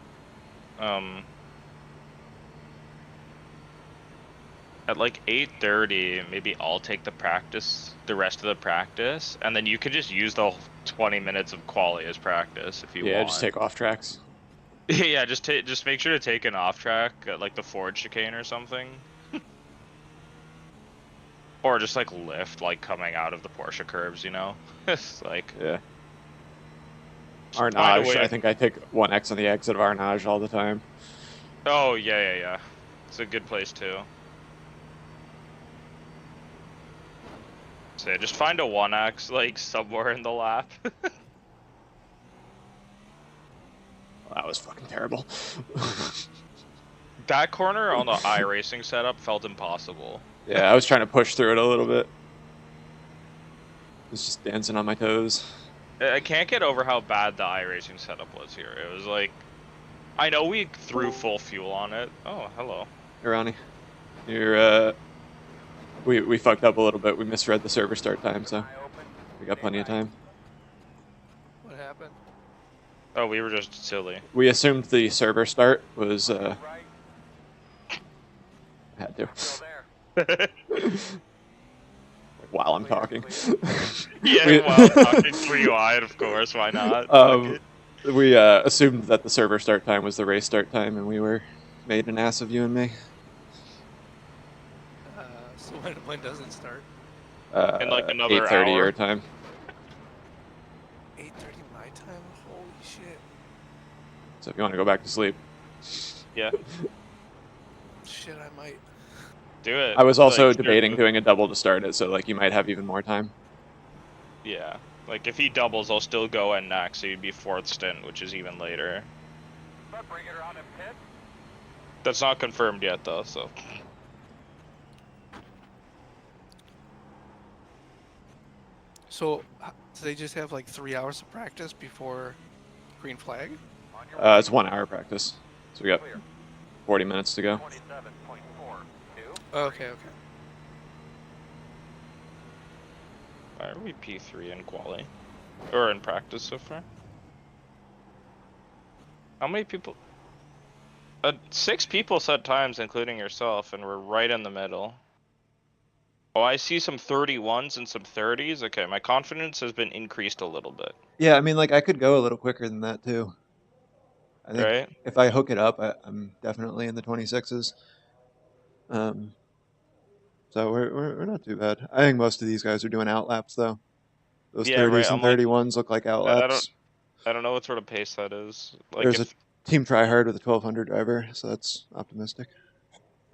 At like 8:30, maybe I'll take the rest of the practice, and then you could just use the 20 minutes of quali as practice if you want. Yeah, just take off tracks. Yeah, just make sure to take an off track at like the Ford chicane or something. Or just like lift, like coming out of the Porsche curves, you know? It's like, Yeah. find a Arnage, way I to- think I take 1x on the exit of Arnage all the time. Oh, yeah. It's a good place too. So yeah, just find a 1x like somewhere in the lap. That was fucking terrible. That corner on the iRacing setup felt impossible. Yeah, I was trying to push through it a little bit. It was just dancing on my toes. I can't get over how bad the iRacing setup was here. It was like, I know we threw full fuel on it. Oh, hello. Hey, Ronnie. You're, we fucked up a little bit. We misread the server start time, so we got plenty of time. What happened? Oh, we were just silly. We assumed the server start was, had to. While I'm talking. Yeah, while talking to you, of course, why not? We assumed that the server start time was the race start time, and we were made an ass of you and me. So when does it start? In like another 8:30 hour. your time. 8:30 my time? Holy shit. So if you want to go back to sleep. Yeah, Shit, I might. do it. I was also Like, debating doing a double to start it, so like you might have even more time. Yeah, like if he doubles, I'll still go in next, so you'd be fourth stint, which is even later. Bring it around in pit. That's not confirmed yet, though, so. So, do they just have like 3 hours of practice before green flag? On your It's 1 hour practice, so we got 40 minutes to go. 27.42. Okay. Why are we P3 in quali? Or in practice so far? How many people? 6 people set times, including yourself, and we're right in the middle. Oh, I see some 31s and some 30s. Okay, my confidence has been increased a little bit. Yeah, I mean, like I could go a little quicker than that too. I think Right? if I hook it up, I'm definitely in the 26s. So we're not too bad. I think most of these guys are doing out laps though. Those Yeah, 30s right. and I'm like, 31s look like out I laps. don't know what sort of pace that is. Like There's a if team try hard with a 1200 driver, so that's optimistic.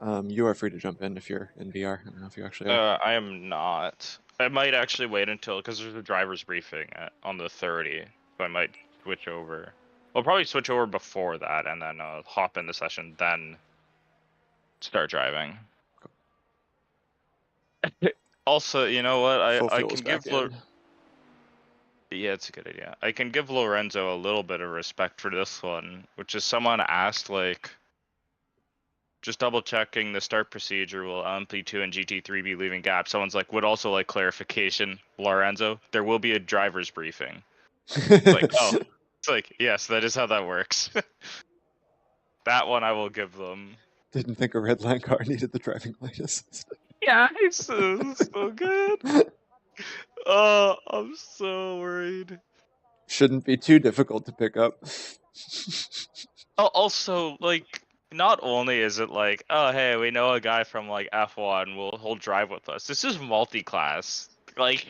You are free to jump in if you're in VR. I don't know if you actually are. I am not. I might actually wait until because there's a driver's briefing on the 30, so I might switch over. I'll probably switch over before that and then hop in the session, then start driving. Also, you know what? Full I fuel's can back give in. yeah, it's a good idea. I can give Lorenzo a little bit of respect for this one, which is someone asked like, just double checking the start procedure. Will LMP2 and GT3 be leaving gaps? Someone's like, would also like clarification, Lorenzo. There will be a driver's briefing. It's like, oh, it's like, yes, that is how that works. That one I will give them. Didn't think a red line car needed the driving license. Yeah, it's so good. Oh, I'm so worried. Shouldn't be too difficult to pick up. Also, like, not only is it like, oh, hey, we know a guy from like F1, he'll drive with us. This is multi-class. Like,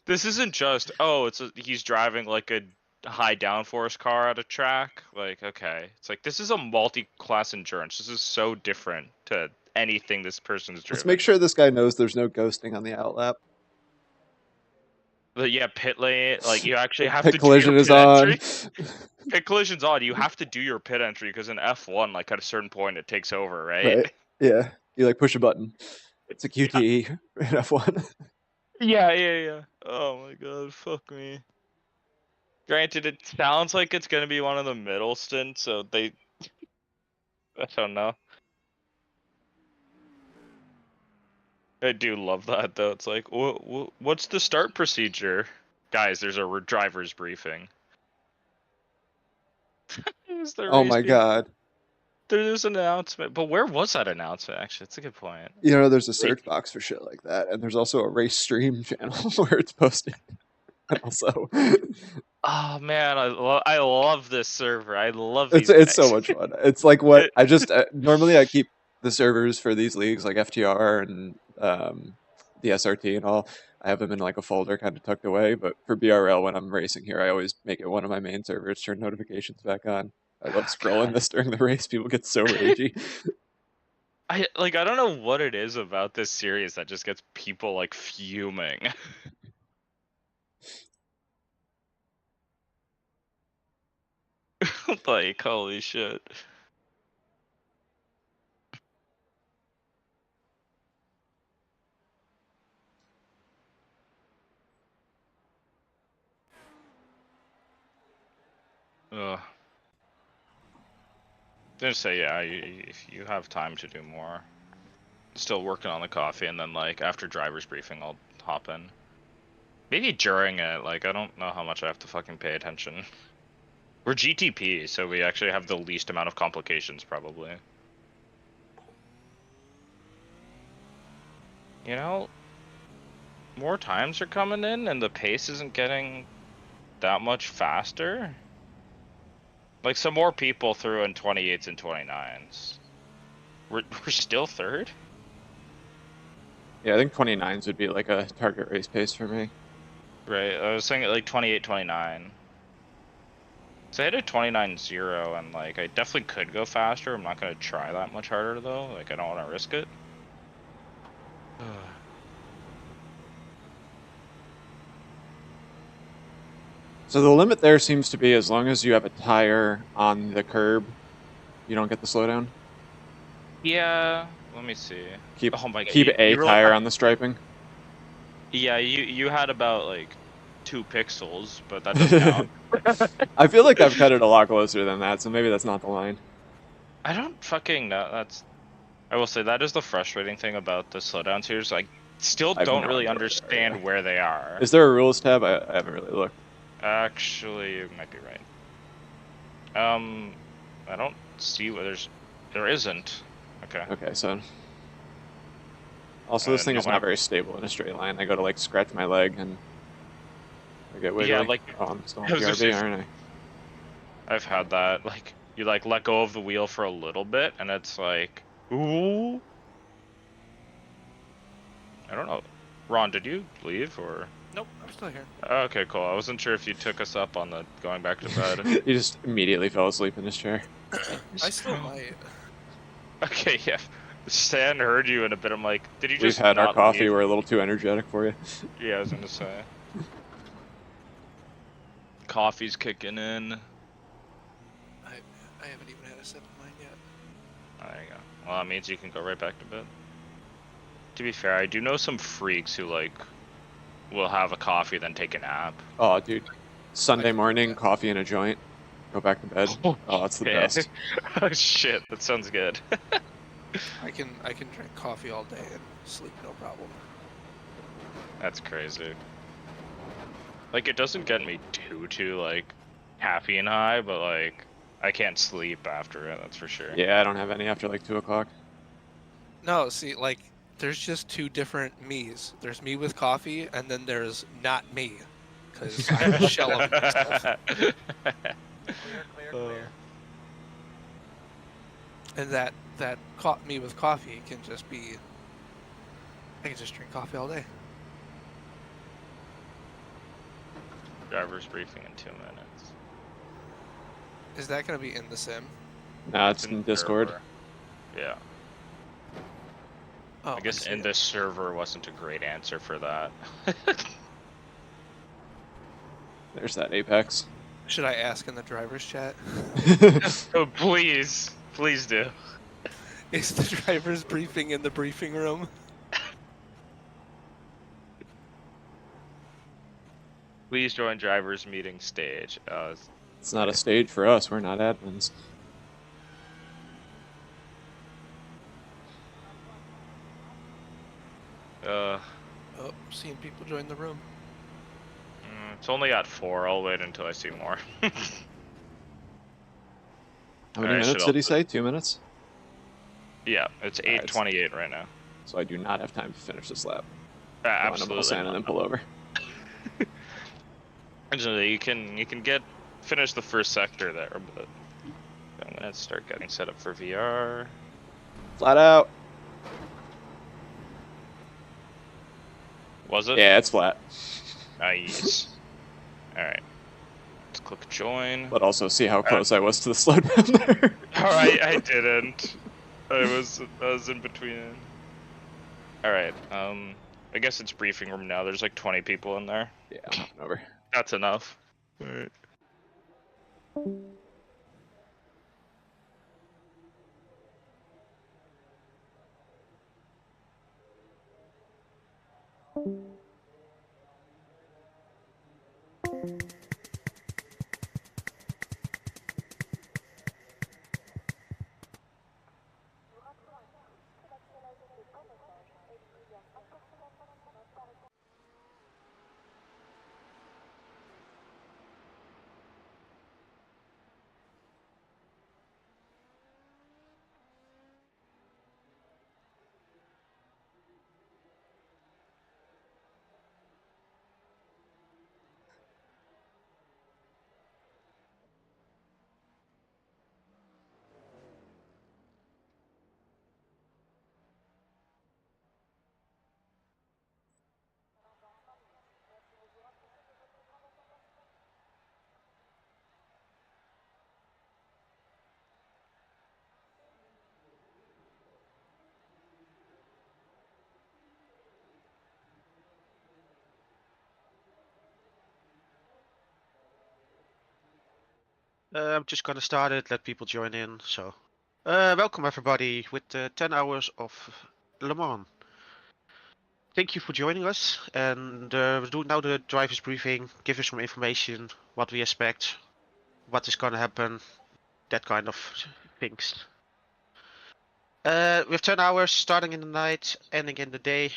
this isn't just, oh, he's driving like a high downforce car at a track. Like, okay, it's like this is a multi-class endurance. This is so different to anything this person's driven. Let's make sure this guy knows there's no ghosting on the outlap. But yeah, pit lane, like you actually have Pit to collision do your is pit on. entry. Pit collision's on. You have to do your pit entry because in F1, like at a certain point, it takes over, right? Right. Yeah. You like push a button. It's a QTE in F1. Yeah. Oh my god, fuck me. Granted, it sounds like it's gonna be one of the middle stints, so I don't know. I do love that though. It's like, what's the start procedure? Guys, there's a driver's briefing. Is the Oh race my being... god. There's an announcement, but where was that announcement? Actually, that's a good point. You know, there's a search box for shit like that, and there's also a race stream channel where it's posted. And also, oh man, I love this server. I love it's these it's so guys. much fun. It's like what I just normally I keep the servers for these leagues like FTR and the SRT and all. I have them in like a folder kind of tucked away, but for BRL when I'm racing here, I always make it one of my main servers. Turn notifications back on. I love scrolling this during the race. People get so ragey. I don't know what it is about this series that just gets people like fuming. Like, holy shit. Ugh. Just say, yeah, if you have time to do more. Still working on the coffee, and then, like, after driver's briefing, I'll hop in. Maybe during it, like, I don't know how much I have to fucking pay attention. We're GTP, so we actually have the least amount of complications, probably. You know, more times are coming in, and the pace isn't getting that much faster. Like, some more people threw in 28s and 29s. We're still third? Yeah, I think 29s would be like a target race pace for me. Right, I was saying like 28, 29. So I hit a 29.0 and like I definitely could go faster. I'm not gonna try that much harder though. Like I don't want to risk it. So the limit there seems to be as long as you have a tire on the curb, you don't get the slowdown. Yeah, let me see. Keep oh my God, keep a you really tire on the striping. Yeah, you had about like 2 pixels, but that doesn't count. I feel like I've cut it a lot closer than that, so maybe that's not the line. I don't fucking know. I will say that is the frustrating thing about the slowdowns here. Is I still I have don't no really idea understand where they are. Is there a rules tab? I haven't really looked. Actually, you might be right. I don't see where there isn't. Okay. Okay, so also this thing is not very stable in a straight line. I go to like scratch my leg and I get wiggly. Yeah, like oh, I'm still on BRB, aren't I? I've had that. Like you like let go of the wheel for a little bit, and it's like, ooh. I don't know. Ron, did you leave or? Nope, I'm still here. Okay, cool. I wasn't sure if you took us up on the going back to bed. He just immediately fell asleep in his chair. I still might. Okay, yeah. Stan heard you in a bit. I'm like, did you We've just had our not coffee. leave? We're a little too energetic for you. Yeah, I was gonna say. Coffee's kicking in. I haven't even had a sip of mine yet. There you go. Well, that means you can go right back to bed. To be fair, I do know some freaks who like will have a coffee then take a nap. Oh, dude. Sunday can do morning, that. coffee and a joint. Go back to bed. Oh, it's the Yeah. best. Oh shit, that sounds good. I can drink coffee all day and sleep no problem. That's crazy. Like, it doesn't get me too like caffeine high, but like I can't sleep after it. That's for sure. Yeah, I don't have any after like 2 o'clock. No, see, like, there's just two different me's. There's me with coffee, and then there's not me, because I'm a shell of myself. Clear, clear. And that me with coffee can just be. I can just drink coffee all day. Driver's briefing in 2 minutes. Is that gonna be in the sim? Nah, it's in Discord. server. Yeah. Oh, I guess see in it. this server wasn't a great answer for that. There's that Apex. Should I ask in the driver's chat? Oh, please. Please do. Is the driver's briefing in the briefing room? Please join driver's meeting stage. It's not a stage for us. We're not admins. Oh, seeing people join the room. It's only at 4. I'll wait until I see more. How many I minutes should did he also- say? 2 minutes? Yeah, it's Alright, 8:28 right now. So I do not have time to finish this lap. Absolutely. Sand and then not. pull over. Actually, you can finish the first sector there, but I'm gonna start getting set up for VR. Flat out. Was it? Yeah, it's flat. Nice. Alright. Let's click join. But also see how close I was to the slowdown there. Alright, I didn't. I was in between. Alright, I guess it's briefing room now. There's like 20 people in there. Yeah, I'm hopping over. That's enough. Alright. I'm just gonna start it, let people join in. So, welcome everybody with 10 hours of Le Mans. Thank you for joining us, and we'll do now the driver's briefing, give you some information, what we expect, what is gonna happen, that kind of things. We have 10 hours, starting in the night, ending in the day.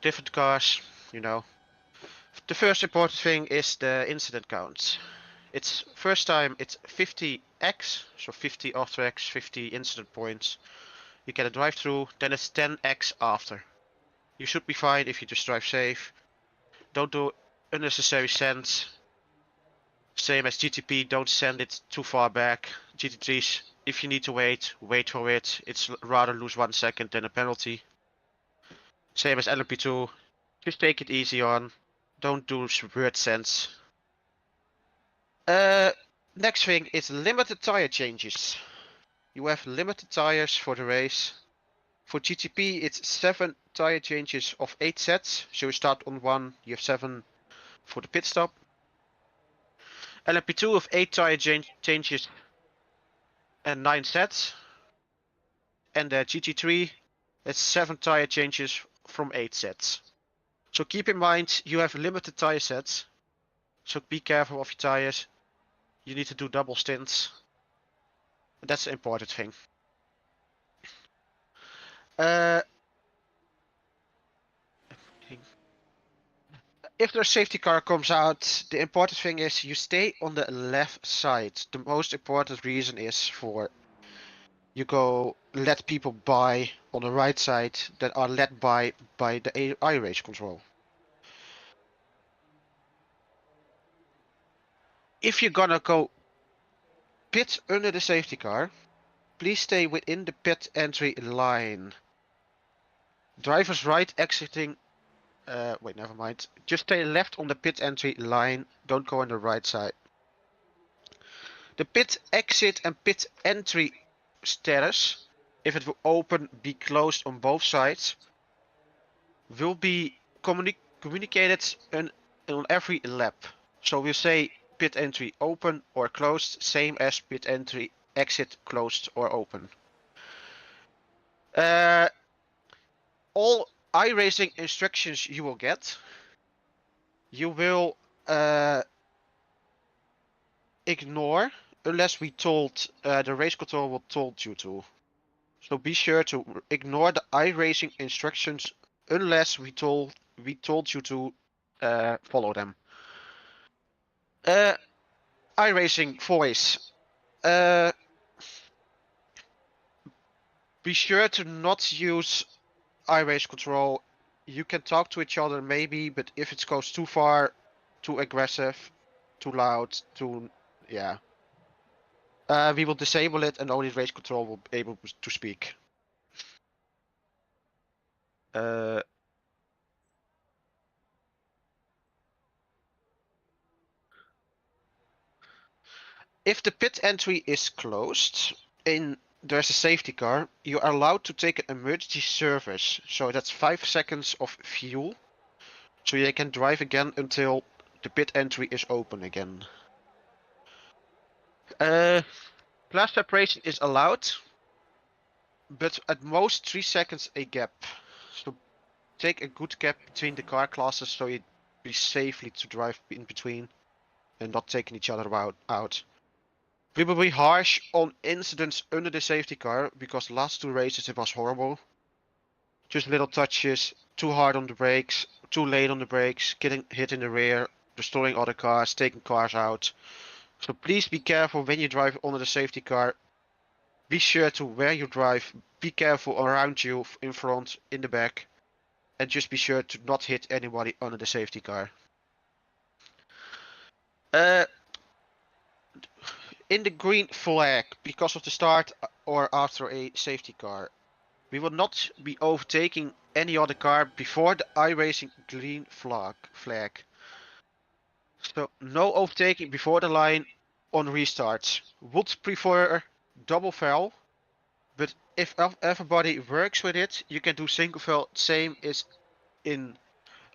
Different cars, you know. The first important thing is the incident count. It's first time it's 50x, so 50 after X, 50 incident points. You get a drive through, then it's 10x after. You should be fine if you just drive safe. Don't do unnecessary sends. Same as GTP, don't send it too far back. GT3s, if you need to wait, wait for it. It's rather lose 1 second than a penalty. Same as LMP2. Just take it easy on. Don't do weird sense. Next thing is limited tire changes. You have limited tires for the race. For GTP, it's 7 tire changes of 8 sets. So you start on 1, you have 7 for the pit stop. LMP2 of 8 tire changes and 9 sets. And GT3, it's 7 tire changes from 8 sets. So keep in mind, you have limited tire sets. So be careful of your tires. You need to do double stints. That's the important thing. If the safety car comes out, the important thing is you stay on the left side. The most important reason is for you go let people by on the right side that are led by the AI race control. If you're gonna go pit under the safety car, please stay within the pit entry line. Drivers right exiting. Wait, never mind. Just stay left on the pit entry line. Don't go on the right side. The pit exit and pit entry stairs, if it will open, be closed on both sides, will be communicated on every lap. So we'll say pit entry open or closed, same as pit entry exit closed or open. All iRacing instructions you will get, you will ignore unless we told the race control will told you to. So be sure to ignore the iRacing instructions unless we told you to follow them. iRacing voice. Be sure to not use iRace control. You can talk to each other maybe, but if it goes too far, too aggressive, too loud, yeah. We will disable it and only race control will be able to speak. If the pit entry is closed and there's a safety car, you are allowed to take an emergency service. So that's 5 seconds of fuel. So you can drive again until the pit entry is open again. Class separation is allowed, but at most 3 seconds a gap. So take a good gap between the car classes so you be safely to drive in between and not taking each other out. We will be harsh on incidents under the safety car because last 2 races it was horrible. Just little touches, too hard on the brakes, too late on the brakes, getting hit in the rear, destroying other cars, taking cars out. So please be careful when you drive under the safety car. Be sure to where you drive, be careful around you, in front, in the back, and just be sure to not hit anybody under the safety car. In the green flag, because of the start or after a safety car, we will not be overtaking any other car before the iRacing green flag. So no overtaking before the line on restarts. Would prefer double foul, but if everybody works with it, you can do single foul, same as in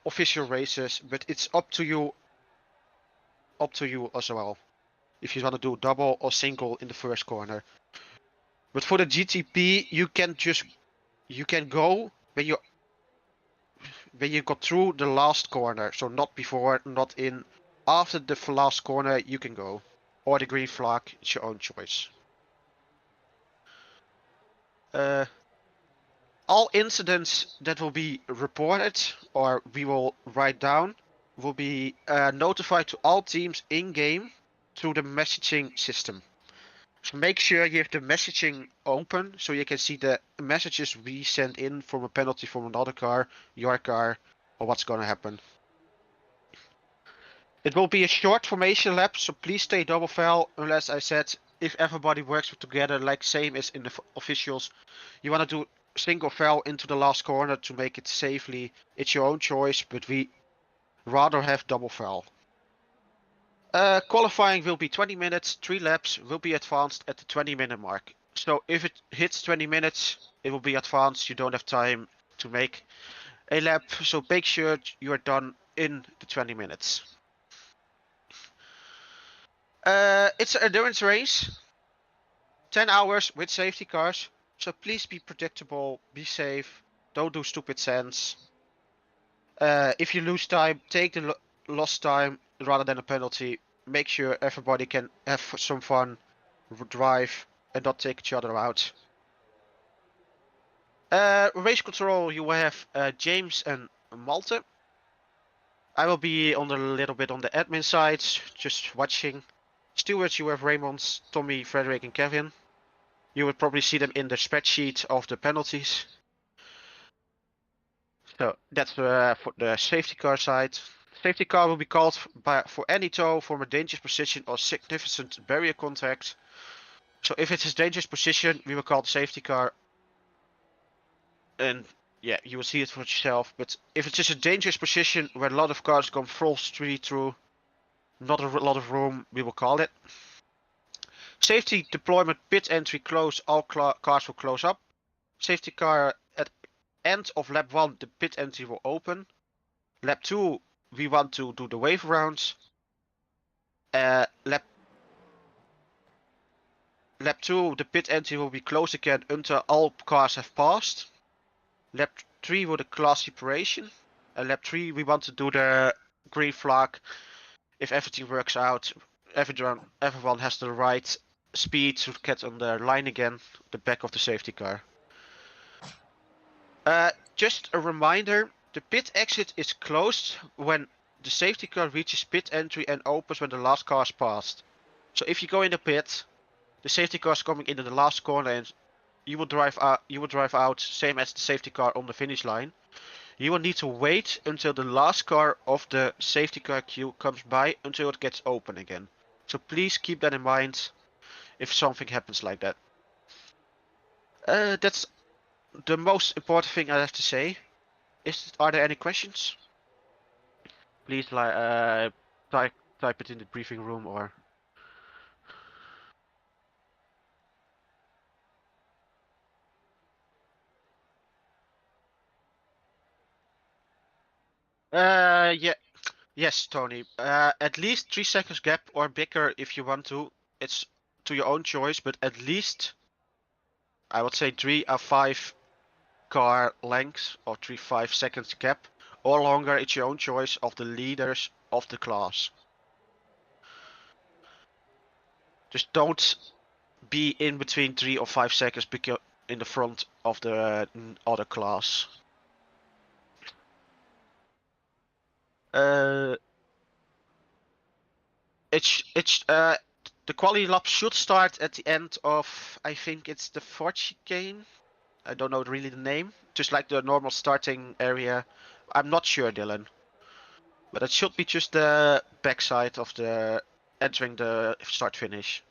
official races, but it's up to you as well. If you want to do double or single in the first corner. But for the GTP, you can go when you got through the last corner. So not before, not in. After the last corner, you can go. Or the green flag, it's your own choice. All incidents that will be reported or we will write down will be notified to all teams in-game through the messaging system. So make sure you have the messaging open so you can see the messages we send in from a penalty from another car, your car, or what's going to happen. It will be a short formation lap, so please stay double foul unless I said if everybody works together like same as in the officials. You want to do single file into the last corner to make it safely. It's your own choice, but we rather have double file. Qualifying will be 20 minutes, 3 laps will be advanced at the 20-minute mark. So if it hits 20 minutes, it will be advanced. You don't have time to make a lap, so make sure you are done in the 20 minutes. It's an endurance race, 10 hours with safety cars, so please be predictable, be safe, don't do stupid sends. If you lose time, take the lost time rather than a penalty. Make sure everybody can have some fun, drive, and not take each other out. Race control, you will have James and Malte. I will be on a little bit on the admin side, just watching. Stewards, you have Raymond, Tommy, Frederick, and Kevin. You will probably see them in the spreadsheet of the penalties. So that's for the safety car side. Safety car will be called for any tow from a dangerous position or significant barrier contact. So if it's a dangerous position, we will call the safety car. And yeah, you will see it for yourself. But if it's just a dangerous position where a lot of cars come full street through, not a lot of room, we will call it. Safety deployment pit entry close, all cars will close up. Safety car at end of lap 1, the pit entry will open. Lap 2, we want to do the wave rounds. Lap 2, the pit entry will be closed again until all cars have passed. Lap 3 will the class separation. Lap 3, we want to do the green flag. If everything works out, everyone has the right speed to get on the line again, the back of the safety car. Just a reminder, the pit exit is closed when the safety car reaches pit entry and opens when the last car is passed. So if you go in the pit, the safety car is coming into the last corner and you will drive out same as the safety car on the finish line. You will need to wait until the last car of the safety car queue comes by until it gets open again. So please keep that in mind if something happens like that. That's the most important thing I have to say. Are there any questions? Please type it in the briefing room or. Yeah. Yes, Tony. At least 3 seconds gap or bigger if you want to. It's to your own choice, but at least I would say 3 or 5 car lengths or 3-5 seconds gap or longer. It's your own choice of the leaders of the class. Just don't be in between 3 or 5 seconds because in the front of the other class. The quality lap should start at the end of, I think it's the fourth chicane. I don't know really the name. Just like the normal starting area. I'm not sure, Dylan. But it should be just the backside of the entering the start finish.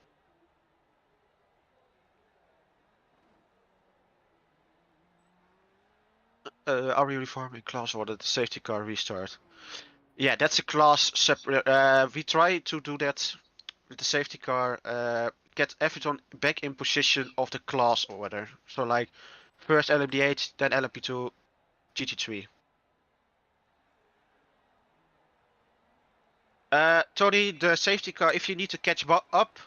Are we reforming class order the safety car restart? Yeah, that's a class separate. We try to do that with the safety car. Get everyone back in position of the class order. So like first LMD8, then LMP2, GT3. Tony, the safety car, if you need to catch up,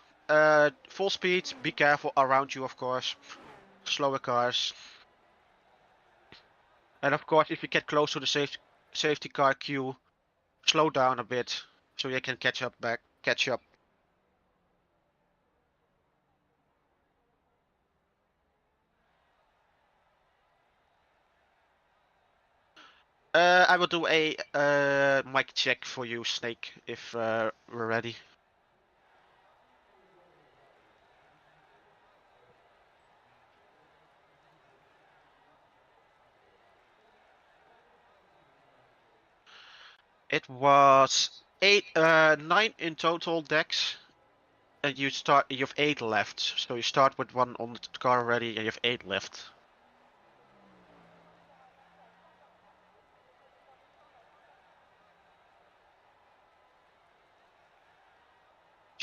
full speed, be careful around you, of course. Slower cars. And of course, if you get close to the safety car queue, slow down a bit so you can catch up. I will do a mic check for you, Snake, if we're ready. It was 9 in total decks, and you have 8 left. So you start with 1 on the car already, and you have 8 left.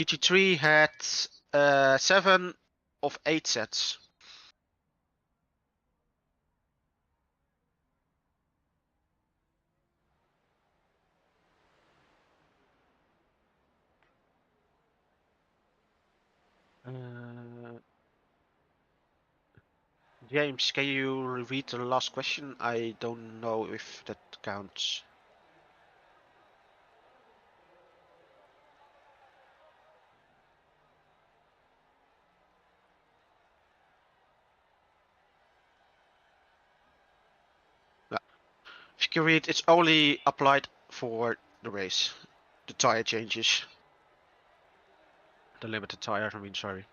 TT3 had 7 of 8 sets. James, can you read the last question? I don't know if that counts. No. If you can read, it's only applied for the race. The tire changes. The limited tire, I mean, sorry.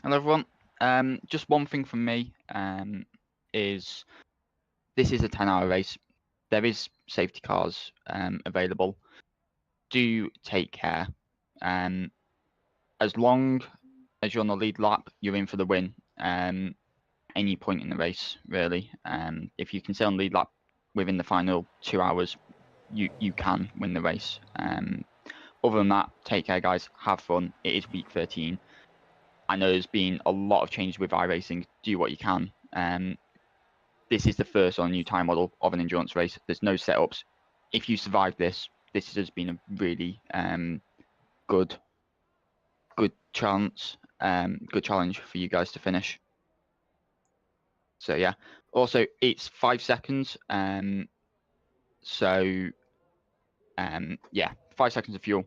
Hello everyone. Just one thing from me is this is a 10-hour race. There is safety cars available. Do take care. As long as you're on the lead lap, you're in for the win. Any point in the race, really. If you can stay on lead lap within the final 2 hours, you can win the race. Other than that, take care, guys. Have fun. It is week 13. I know there's been a lot of changes with iRacing. Do what you can. This is the first on a new time model of an endurance race. There's no setups. If you survive this has been a really good chance, good challenge for you guys to finish. So yeah. Also, it's 5 seconds. So yeah, 5 seconds of fuel.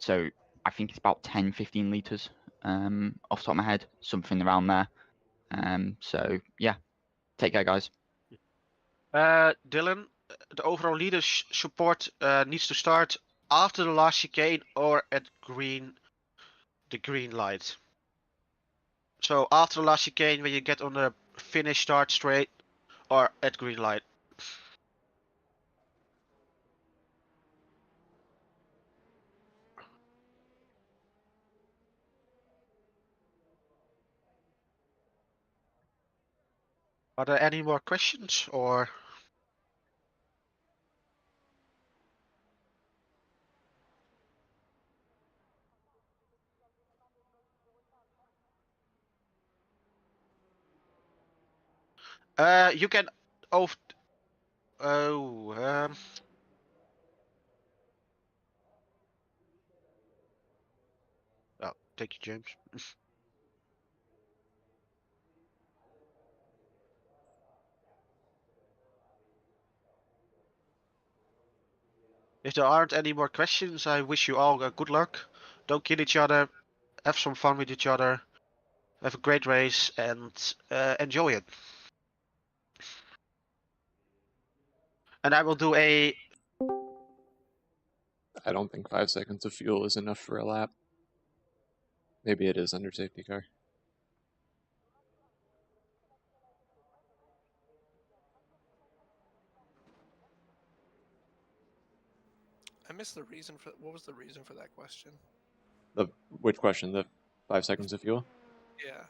So I think it's about 10-15 liters off the top of my head, something around there. So yeah, take care, guys. Dylan, the overall leader support needs to start after the last chicane or at the green light. So after the last chicane, when you get on the finish start straight, or at green light. Are there any more questions, or? You can oh thank you, James. If there aren't any more questions, I wish you all good luck. Don't kill each other. Have some fun with each other. Have a great race and enjoy it. And I will do a. I don't think 5 seconds of fuel is enough for a lap. Maybe it is under safety car. I missed the reason for what was the reason for that question? Which question? The 5 seconds of fuel? Yeah.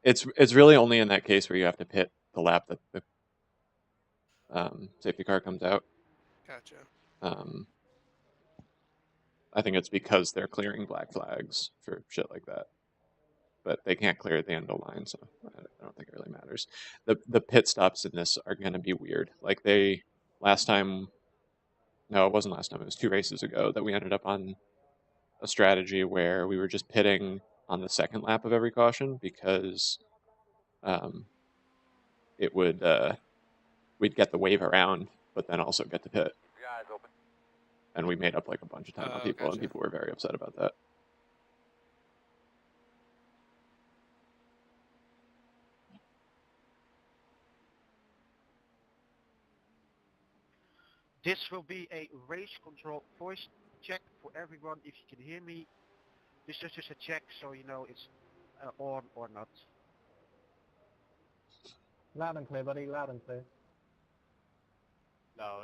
It's really only in that case where you have to pit the lap that the safety car comes out. Gotcha. I think it's because they're clearing black flags for shit like that, but they can't clear at the end of the line, so I don't think it really matters. The pit stops in this are going to be weird. Like last time, no, it wasn't last time. It was 2 races ago that we ended up on a strategy where we were just pitting on the second lap of every caution because it would we'd get the wave around, but then also get to pit. Your eyes open. And we made up like a bunch of time on people, and Gotcha. people were very upset about that. This will be a race control voice check for everyone. If you can hear me, this is just a check so you know it's on or not. Loud and clear, buddy. Loud and clear. No,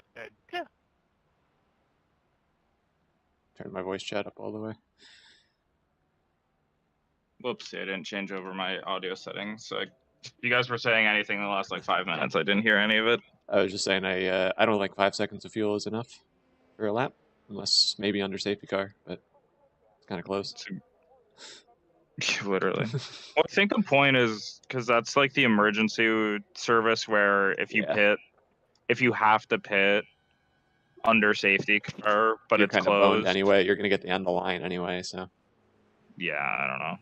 yeah. Turn my voice chat up all the way. Whoops, I didn't change over my audio settings. So if you guys were saying anything in the last like 5 minutes, I didn't hear any of it. I was just saying I don't think 5 seconds of fuel is enough for a lap, unless maybe under safety car, but it's kind of close. Literally. Well, I think the point is because that's like the emergency service where if you Yeah. pit, if you have to pit under safety car, but You're it's kind of boned closed. anyway. You're gonna get the end of the line anyway, so. Yeah, I don't know.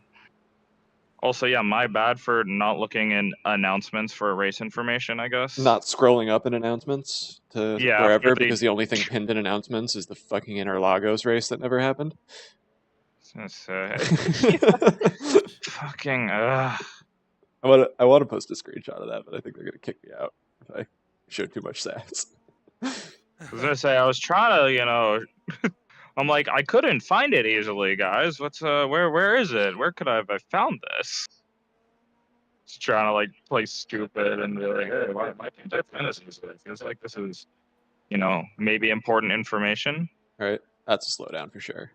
Also, yeah, my bad for not looking in announcements for race information, I guess. Not scrolling up in announcements to Yeah, wherever for the- because the only thing pinned in announcements is the fucking Interlagos race that never happened. Fucking. I want to post a screenshot of that, but I think they're gonna kick me out if I show too much stats. I was gonna say I was trying to, you know, I'm like I couldn't find it easily, guys. What's where is it? Where could I have found this? Just trying to like play stupid and be like, hey, why can't I find this easily? It feels like this is, you know, maybe important information. Right, that's a slowdown for sure.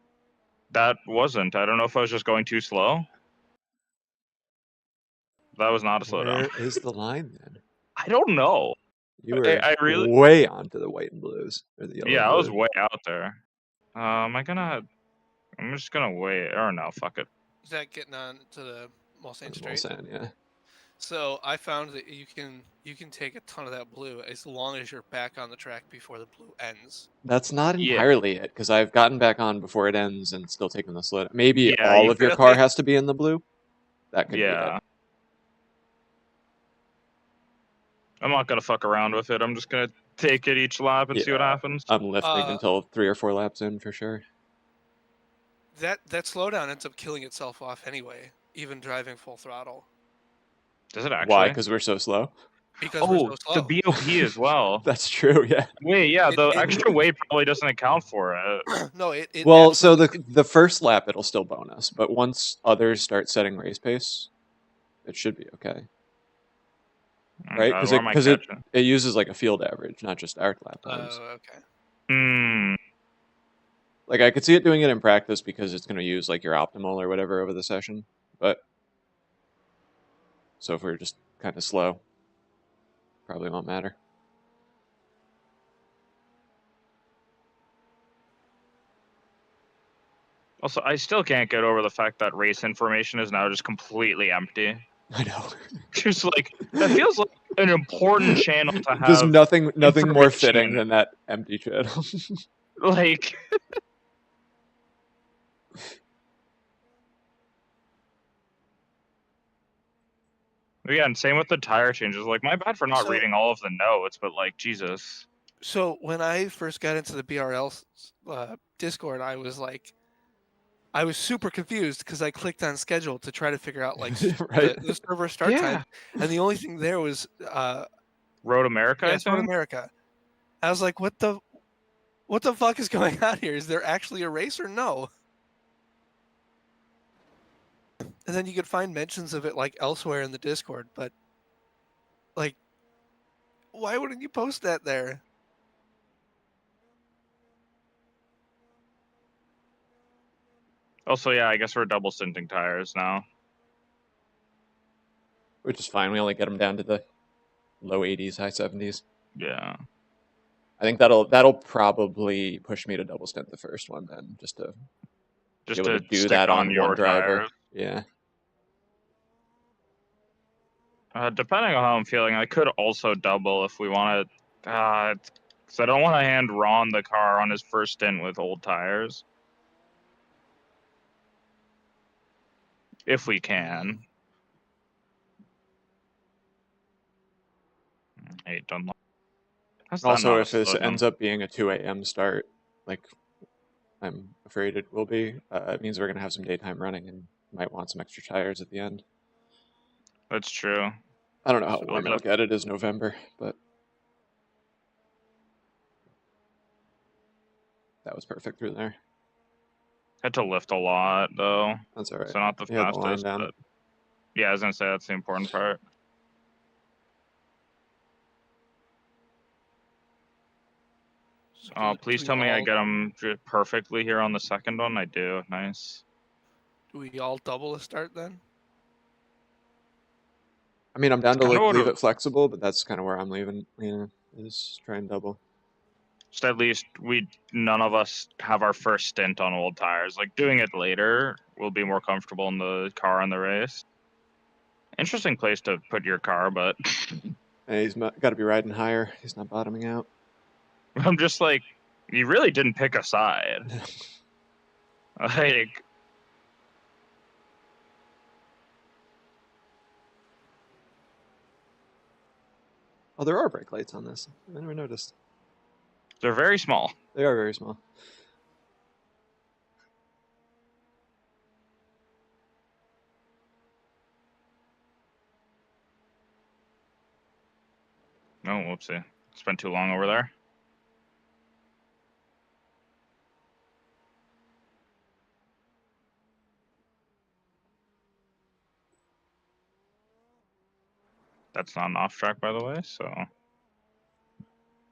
That wasn't. I don't know if I was just going too slow. That was not a slowdown. Where is the line then? I don't know. You were I really way onto the white and blues or the yellow. Yeah, and I was blue. way out there. I'm just gonna wait. Or no, fuck it. Is that getting on to the Mulsanne Straight? Mulsanne, yeah. So I found that you can take a ton of that blue as long as you're back on the track before the blue ends. That's not Yeah. entirely it, because I've gotten back on before it ends and still taking the slowdown. Maybe Yeah, all you of your really- car has to be in the blue. That could be Yeah. it. I'm not gonna fuck around with it. I'm just gonna take it each lap and see what Yeah. happens. I'm lifting until 3 or 4 laps in for sure. That slowdown ends up killing itself off anyway, even driving full throttle. Does it actually? Why? Because we're so slow? Because we're so slow. the BOP as well. That's true, yeah. Wait, yeah, the It- extra weight probably doesn't account for it. No, it Well, so absolutely- the first lap it'll still bonus, but once others start setting race pace, it should be okay. Right? God, Because where am I it catching? uses like a field average, not just arc lap times. okay. Hmm. Like I could see it doing it in practice because it's going to use like your optimal or whatever over the session, but so if we're just kind of slow, probably won't matter. Also, I still can't get over the fact that race information is now just completely empty. I know. Just like that feels like an important channel to have. There's nothing more information fitting in it. than that empty channel. Like. Yeah, and same with the tire changes. Like, my bad for not So- reading all of the notes, but like, Jesus. So when I first got into the BRL Discord, I was super confused because I clicked on schedule to try to figure out like Right. the server start Yeah. time, and the only thing there was Road America, I North think? America. I was like, what the fuck is going on here? Is there actually a race or no? And then you could find mentions of it like elsewhere in the Discord, but like, why wouldn't you post that there? Also, yeah, I guess we're double stinting tires now. Which is fine. We only get them down to the low 80s, high 70s. Yeah. I think that'll probably push me to double stint the first one then, just to Just be able to to do stick that on your one driver. tires. Yeah. Depending on how I'm feeling, I could also double if we want to. Because I don't want to hand Ron the car on his first stint with old tires. If we can. Hey, done. Also, if this ends up being a 2 a.m. start, like I'm afraid it will be, it means we're going to have some daytime running and might want some extra tires at the end. That's true. I don't know how So warm is it'll get. It is November, but that was perfect through there. Had to lift a lot though. That's all right. So not the You had the line fastest, down. but yeah, I was gonna say that's the important part. So Please do tell we me I all- get them perfectly here on the second one. I do. Nice. Do we all double a start then? I mean, I'm down to kinda what leave it- it flexible, but that's kind of where I'm leaving. Is try and double. Just at least none of us have our first stint on old tires. Like doing it later, we'll be more comfortable in the car in the race. Interesting place to put your car, but And he's got to be riding higher. He's not bottoming out. I'm just like, you really didn't pick a side. Like, Oh, there are brake lights on this. I never noticed. they're very small. They are very small. Oh, whoopsie. Spent too long over there. That's not an off track, by the way, so.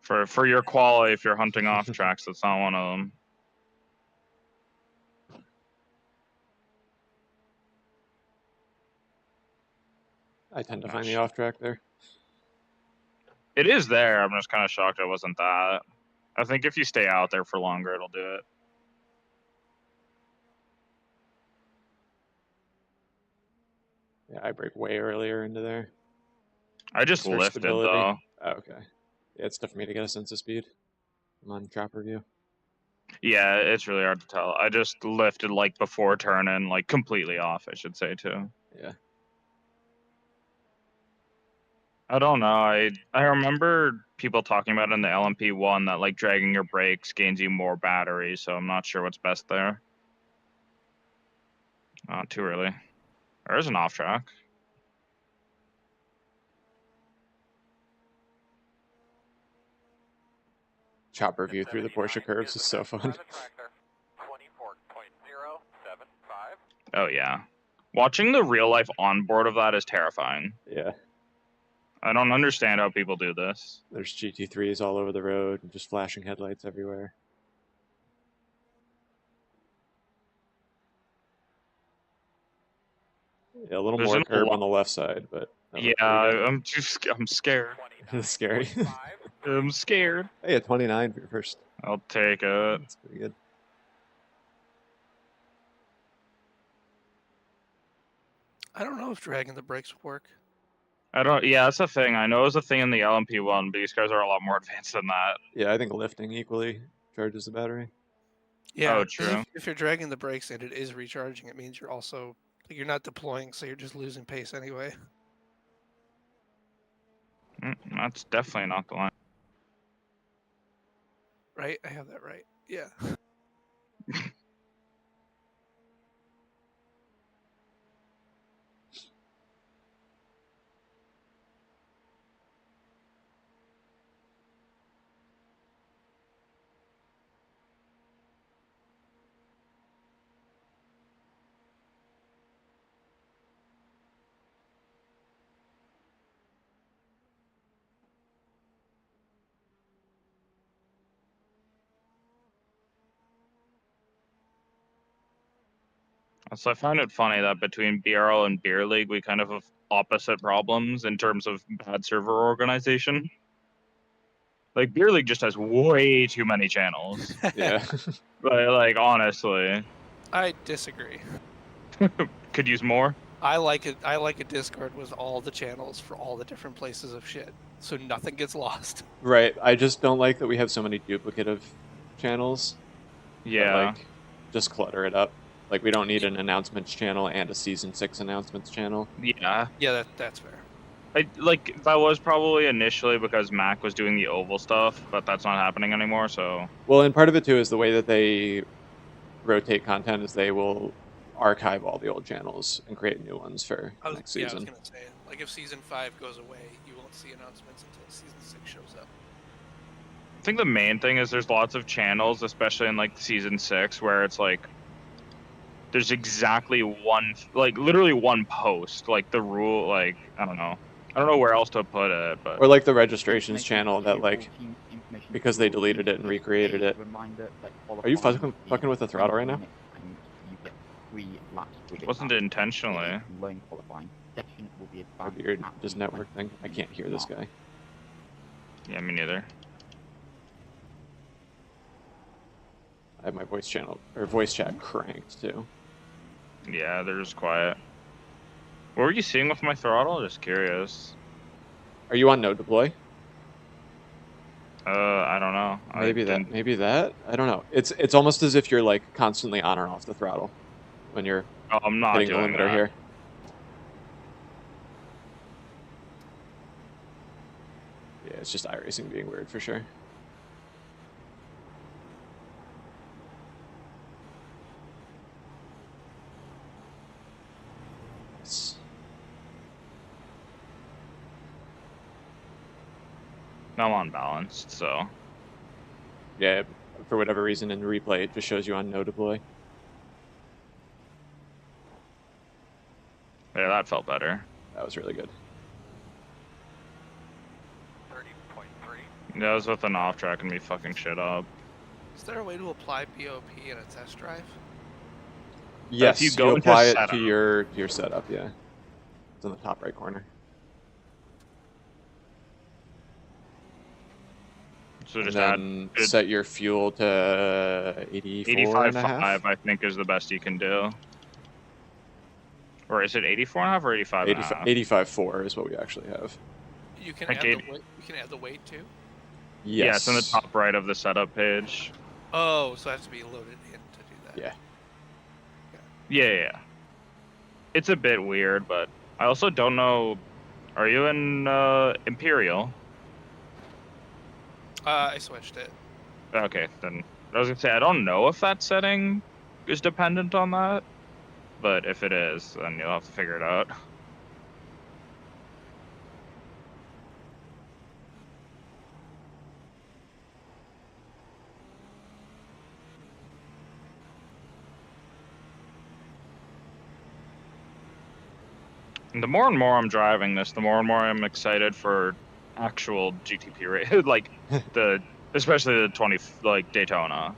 For your quality, if you're hunting off tracks, that's not one of them. I tend to find Gosh. the off track there. It is there. I'm just kind of shocked it wasn't that. I think if you stay out there for longer, it'll do it. Yeah, I brake way earlier into there. I just For lifted stability. though. Oh, okay. Yeah, it's tough for me to get a sense of speed. I'm on chopper view. Yeah, it's really hard to tell. I just lifted like before turning, like completely off, I should say too. Yeah. I don't know. I remember people talking about in the LMP1 that like dragging your brakes gains you more battery, so I'm not sure what's best there. Too early. There's an off track. Chopper view through the Porsche curves is so fun. 24.075. Oh yeah. Watching the real life onboard of that is terrifying. Yeah. I don't understand how people do this. There's GT3s all over the road and just flashing headlights everywhere. Yeah, a little There's more an curb lo- on the left side, but that Yeah, looked pretty good. I'm scared. It's scary. I'm scared. Hey, a 29 for your first. I'll take it. That's pretty good. I don't know if dragging the brakes will work. I don't. Yeah, that's a thing. I know it was a thing in the LMP1, but these guys are a lot more advanced than that. Yeah, I think lifting equally charges the battery. Yeah, Oh, 'cause true. If you're dragging the brakes and it is recharging, it means you're also like, you're not deploying, so you're just losing pace anyway. That's definitely not the line. Right? I have that right. Yeah. So I find it funny that between BRL and Beer League, we kind of have opposite problems in terms of bad server organization. Like Beer League just has way too many channels. Yeah. Like honestly, I disagree. could use more. I like it. I like a Discord with all the channels for all the different places of shit, so nothing gets lost. Right. I just don't like that we have so many duplicative channels. that, Yeah. like, just clutter it up. Like, we don't need an announcements channel and a Season 6 announcements channel. Yeah. Yeah, that's fair. That was probably initially because Mac was doing the oval stuff, but that's not happening anymore. So Well, and part of it, too, is the way that they rotate content is they will archive all the old channels and create new ones for I was next season. gonna say, like, if season 5 goes away, you won't see announcements until season 6 shows up. I think the main thing is there's lots of channels, especially in like season 6, where it's like there's exactly one, like literally one post, like the rule, like I don't know where else to put it, but Or like the registrations channel that, like, because they deleted it and recreated it. Are you fucking with the throttle right now? Wasn't intentionally. Maybe you're just network thing. I can't hear this guy. Yeah, me neither. I have my voice channel or voice chat cranked too. Yeah, they're just quiet. What were you seeing with my throttle? Just curious. Are you on no deploy? I don't know. Maybe that. I don't know. It's almost as if you're like constantly on or off the throttle when you're Oh, I'm not hitting the doing limiter that. here. Yeah, it's just iRacing being weird for sure. I'm unbalanced, so. Yeah, for whatever reason in replay it just shows you on no deploy. Yeah, that felt better. That was really good. 30.3. That was with an off track and me fucking shit up. Is there a way to apply BOP in a test drive? Yes, you you, go into apply it setup. to your setup, yeah. It's in the top right corner. So And just then add set your fuel to 84 and a half. 85.5, I think, is the best you can do. Or is it 84.5 or 85.5? 85.4 is what we actually have. You can I add gave- the weight. You can add the weight too. Yes. Yeah, it's in the top right of the setup page. Oh, so it has to be loaded in to do that. Yeah. Yeah. It's a bit weird, but I also don't know. Are you in Imperial? I switched it. Okay, then I was gonna say I don't know if that setting is dependent on that, but if it is, then you'll have to figure it out. And the more and more I'm driving this, the more and more I'm excited for actual GTP race, like especially the 20 like Daytona.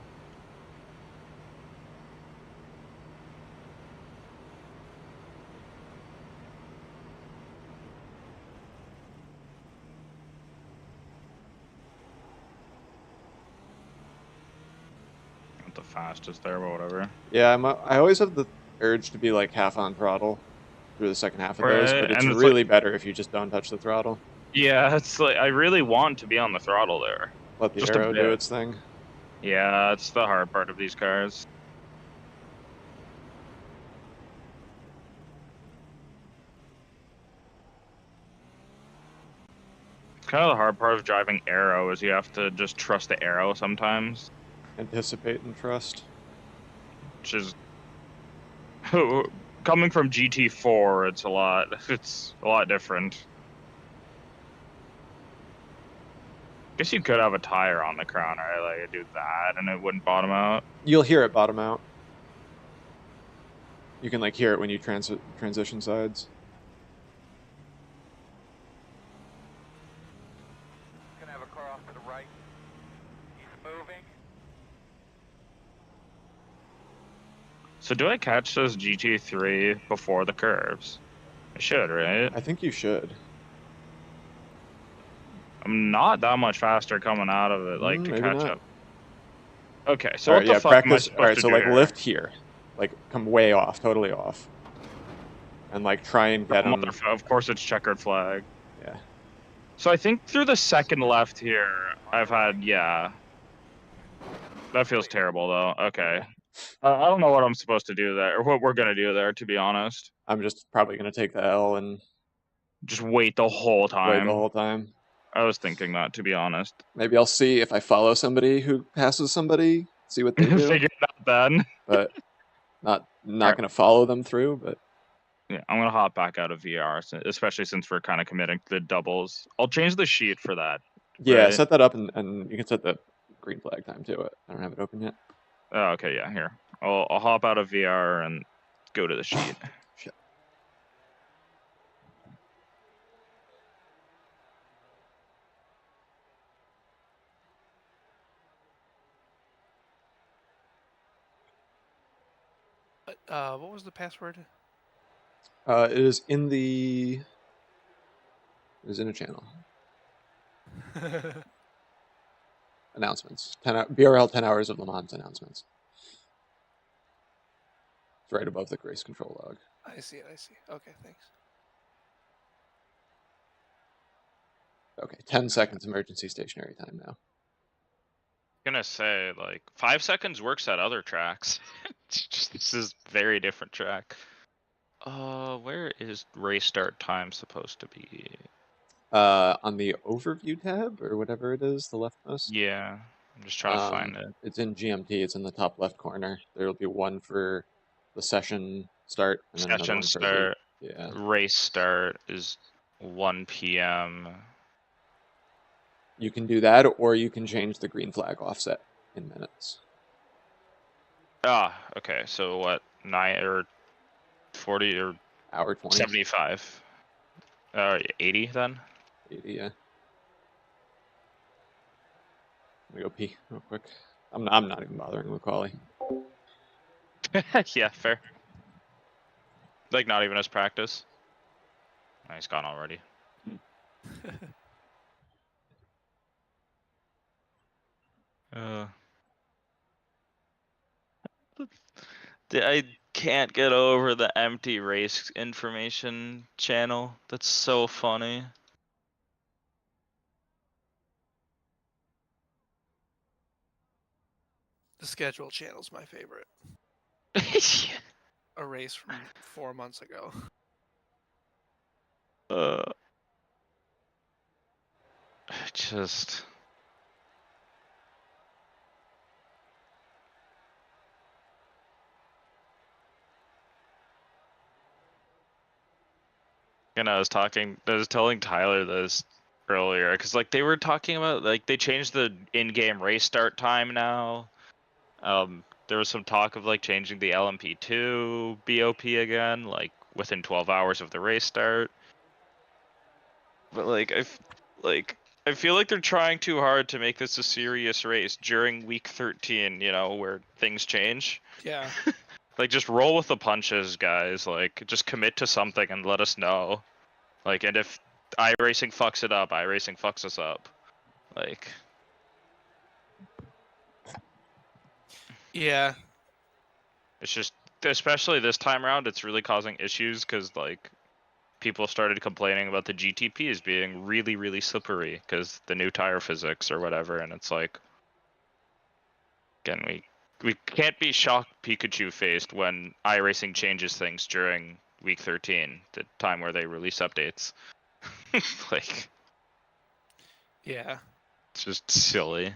Not the fastest there, but whatever. Yeah, I always have the urge to be like half on throttle through the second half of those, Right, but it's and it's really better if you just don't touch the throttle. Yeah, it's like I really want to be on the throttle there. Let the Just a arrow do bit. its thing. Yeah, it's the hard part of these cars. It's kind of the hard part of driving aero is you have to just trust the arrow sometimes, Anticipate and trust. which is coming from GT4. It's a lot different. Guess you could have a tire on the crown, right? Like do that, and it wouldn't bottom out. You'll hear it bottom out. You can like hear it when you transition sides. Gonna have a car off to the right. He's moving. So do I catch this GT3 before the curves? I should, right? I think you should. I'm not that much faster coming out of it, like to Maybe catch not. up. Okay, so All what right, the yeah, fuck am I practice. supposed All right, to so do like here? lift here, like come way off, totally off, and like try and get them. Of course, it's checkered flag. Yeah. So I think through the second left here, I've had That feels terrible though. Okay, I don't know what I'm supposed to do there, or what we're gonna do there. To be honest, I'm just probably gonna take the L and just wait the whole time. wait the whole time. I was thinking that, to be honest. Maybe I'll see if I follow somebody who passes somebody, see what they do. Figure it out then. But not Alright. gonna follow them through. But Yeah, I'm gonna hop back out of VR, especially since we're kind of committing to the doubles. I'll change the sheet for that. yeah, Right. set that up and you can set the green flag time to it. I don't have it open yet. Oh, okay, yeah, here. I'll hop out of VR and go to the sheet. Shit. What was the password? It is in the. It is in a channel. Announcements. BRL 10 hours of Le Mans announcements. It's right above the race control log. I see it. I see. Okay, thanks. Okay, 10 seconds emergency stationary time now. Gonna say like 5 seconds works at other tracks. This is very different track. Where is race start time supposed to be? On the overview tab or whatever it is, the leftmost. Yeah, I'm just trying to find it. It's in GMT. It's in the top left corner. There will be one for the session start and then another Session one for start. the yeah. Race start is 1 p.m. You can do that, or you can change the green flag offset in minutes. Ah, okay. So what? 9 or 40 or Hour 20. 75? 80 then? 80, yeah. Let me go pee real quick. I'm not even bothering with Quali. Yeah, fair. Like not even as practice. Oh, he's gone already. I can't get over the empty race information channel. That's so funny. The schedule channel's my favorite. A race from 4 months ago. Just. And I was telling Tyler this earlier, because like they were talking about like they changed the in-game race start time now. There was some talk of like changing the LMP2 BOP again, like within 12 hours of the race start. But I feel like they're trying too hard to make this a serious race during week 13, you know, where things change. Yeah. Like just roll with the punches, guys. Like just commit to something and let us know. Like, and if iRacing fucks it up, iRacing fucks us up. Like, Yeah. it's just, especially this time around, it's really causing issues because, like, people started complaining about the GTPs being really, really slippery because the new tire physics or whatever, and it's like, again, we can't be shocked Pikachu faced when iRacing changes things during week 13, the time where they release updates. Like, Yeah. it's just silly.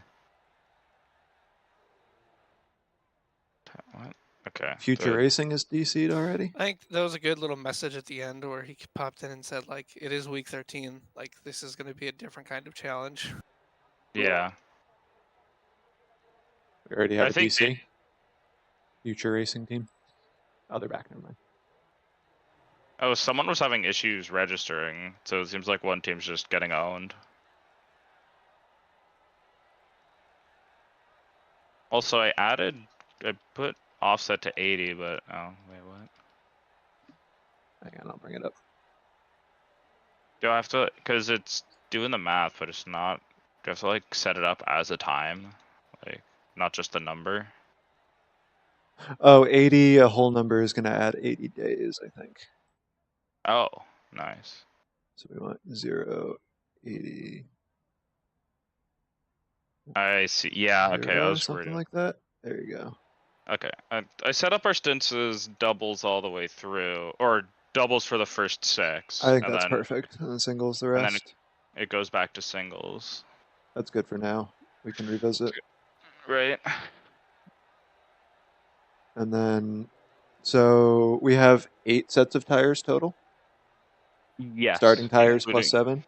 What? Okay. Future Racing is DC'd already? I think there was a good little message at the end where he popped in and said, like, it is week 13. Like, this is going to be a different kind of challenge. Yeah. We already have I a think DC? Future Racing team? Oh, they're back. Never mind. Oh, someone was having issues registering, so it seems like one team's just getting owned. Also, I put offset to 80, but oh, wait, what? Hang on, I'll bring it up. Do I have to, because it's doing the math, but it's not, do I have to like set it up as a time? Like, not just the number? Oh, 80, a whole number is going to add 80 days, I think. Oh, nice. So we want 0, 80. I see, yeah, okay, 0, I was something worried. like that. There you go. Okay, I set up our stints as doubles all the way through, or doubles for the first 6. I think and that's then, perfect. And then singles the And then rest. it goes back to singles. That's good for now. We can revisit. Right. And then, so we have 8 sets of tires total? Yes. Starting tires including- plus 7?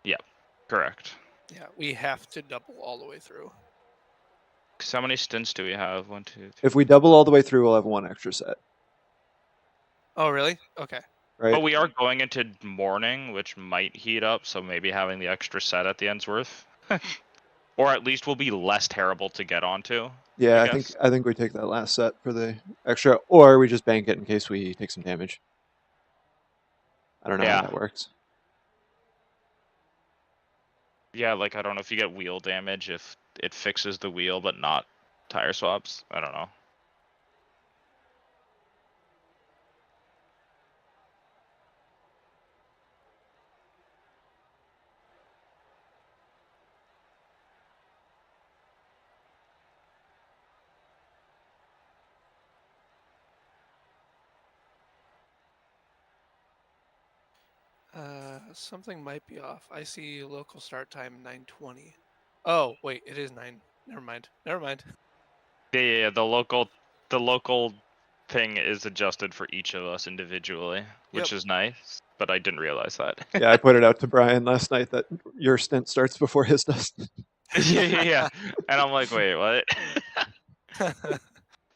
Yep, correct. Yeah, we have to double all the way through. So how many stints do we have? 1, 2, 3. If we double all the way through, we'll have 1 extra set. Oh, really? Okay. Right? But we are going into morning, which might heat up, so maybe having the extra set at the end's worth. or at least will be less terrible to get onto. Yeah, I I think guess. we take that last set for the extra, or we just bank it in case we take some damage. I don't know how Yeah. that works. Yeah, like I don't know if you get wheel damage if it fixes the wheel but not tire swaps. I don't know. Something might be off. I see local start time 9:20. Oh, wait, it is 9. Never mind. Never mind. Yeah, the local thing is adjusted for each of us individually, which Yep. is nice, but I didn't realize that. Yeah, I put it out to Brian last night that your stint starts before his does. Yeah. And I'm like, wait, what?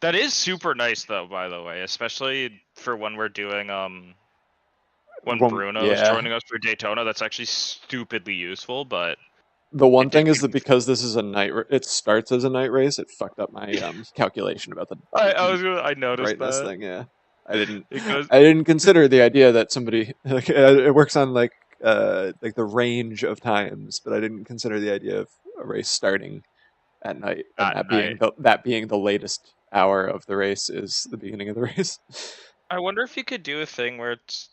That is super nice though, by the way, especially for when we're doing when Bruno's Yeah. joining us for Daytona. That's actually stupidly useful, but The one it did thing is make that me because this is a it starts as a night race, it fucked up my calculation about the I noticed brightness that thing. Yeah, I didn't because I didn't consider the idea that somebody like it works on like the range of times, but I didn't consider the idea of a race starting at night and at night. that being the latest hour of the race is the beginning of the race. I wonder if you could do a thing where it's.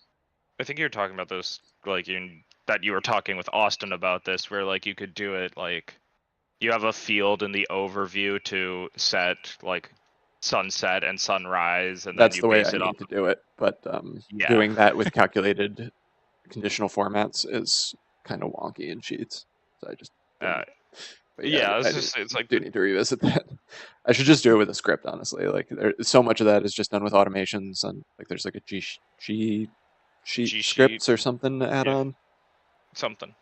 I think you were talking about this, like that you were talking with Austin about this, where like you could do it like you have a field in the overview to set like sunset and sunrise, and then That's you the way base I it off. need to do it, but Yeah, doing that with calculated conditional formats is kind of wonky in Sheets, so I just uh, didn't. But yeah, yeah. I It's just it's like do need to revisit that. I should just do it with a script, honestly. Like, so much of that is just done with automations, and like there's like a G sheet G sheet, scripts or something to add yeah, on. something.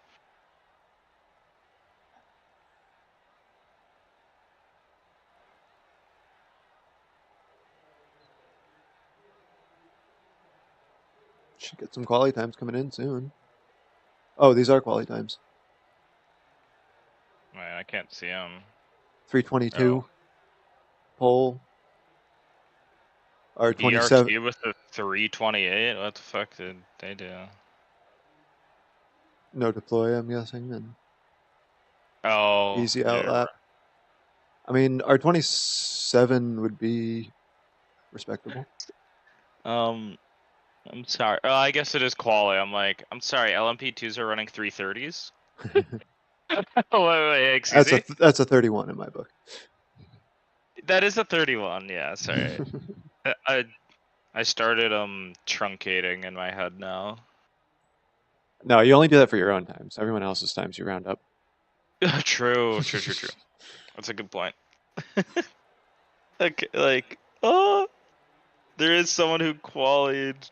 Should get some quality times coming in soon. Oh, these are quality times. Man, I can't see him. 322 Oh, pole. R27. BRT with the 328. What the fuck did they do? No deploy, I'm guessing, and Oh, easy yeah. outlap. I mean, R27 would be respectable. I'm sorry. Oh, I guess it is quali. I'm like, I'm sorry. LMP2s are running 330s. Wait, excuse me. That's a 31 in my book. That is a 31. Yeah, sorry. I I started truncating in my head now. No, you only do that for your own times. Everyone else's times you round up. True. That's a good point. Like, oh, there is someone who qualied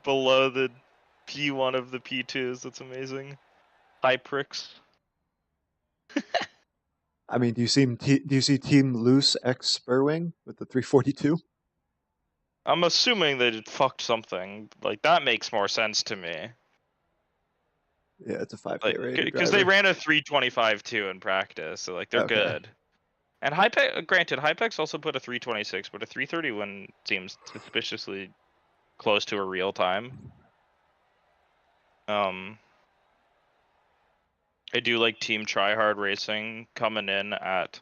below the P1 of the P2s. That's amazing. Hyprix. I mean, do you see Team Loose X Spurwing with the 342? I'm assuming they fucked something. Like that makes more sense to me. Yeah, it's a 5K Like, rated because they driver. ran a 325 too in practice, so like they're Okay. good. And granted, Hypex also put a 326, but a 331 seems suspiciously close to a real time. I do like Team Tryhard Racing coming in at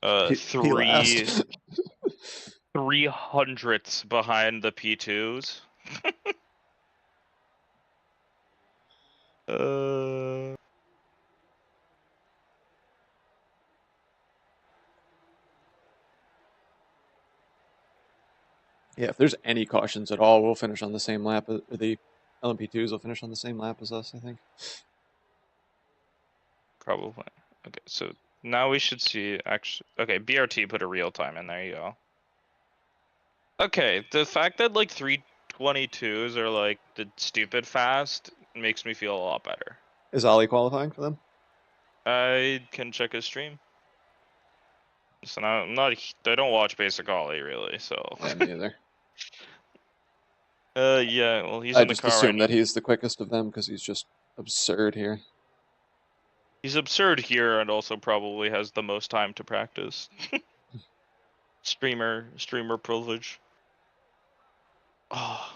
P last. 300ths behind the P2s. Yeah, if there's any cautions at all, we'll finish on the same lap. The LMP2s will finish on the same lap as us, I think. Probably. Okay, so now we should see actually. Okay, BRT put a real time in there. You go. Okay, the fact that like 322s are like the stupid fast makes me feel a lot better. Is Ollie qualifying for them? I can check his stream. So now I'm not. I don't watch Basic Ollie really, so. Yeah, me either. Yeah. Well, he's I in the just car right assume now. that he's the quickest of them because he's just absurd here. He's absurd here and also probably has the most time to practice. streamer privilege. Oh.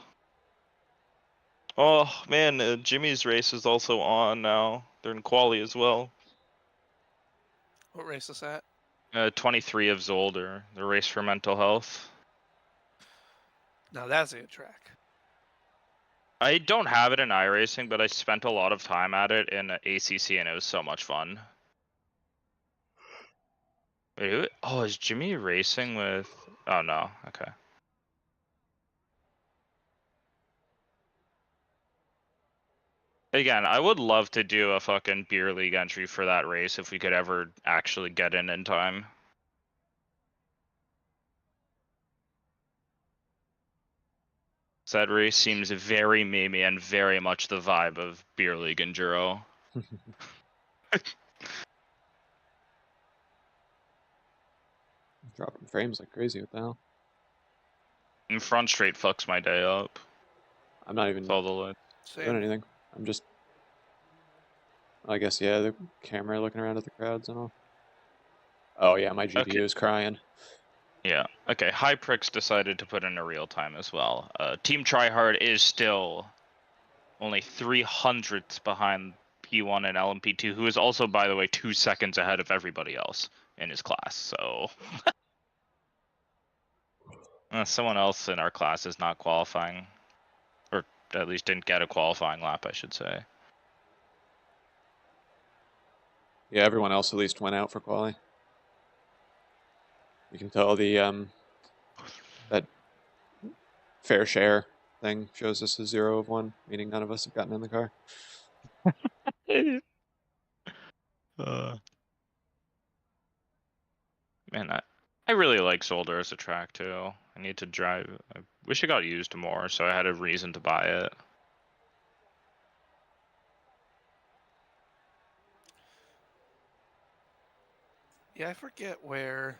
Oh man, Jimmy's race is also on now. They're in quali as well. What race is that? 23 of Zolder, the race for mental health. Now that's a good track. I don't have it in iRacing, but I spent a lot of time at it in ACC, and it was so much fun. Wait, oh, is Jimmy racing with? Oh no, okay. Again, I would love to do a fucking beer league entry for that race if we could ever actually get in time. That race seems very memey and very much the vibe of beer league enduro. Dropping frames like crazy. What the hell? And front straight fucks my day up. I'm not even With all the lights. doing Same. anything. I'm just. I guess yeah. The camera looking around at the crowds and all. Oh yeah, my GPU Okay. is crying. Yeah. Okay. Hyprix decided to put in a real time as well. Team Tryhard is still only 300ths behind P1 and LMP2, who is also, by the way, 2 seconds ahead of everybody else in his class. So someone else in our class is not qualifying, or at least didn't get a qualifying lap, I should say. Yeah, everyone else at least went out for quali. You can tell the that fair share thing shows us a 0 of 1, meaning none of us have gotten in the car. Man, I really like Zolder as a track too. I need to drive. I wish it got used more, so I had a reason to buy it. Yeah, I forget where.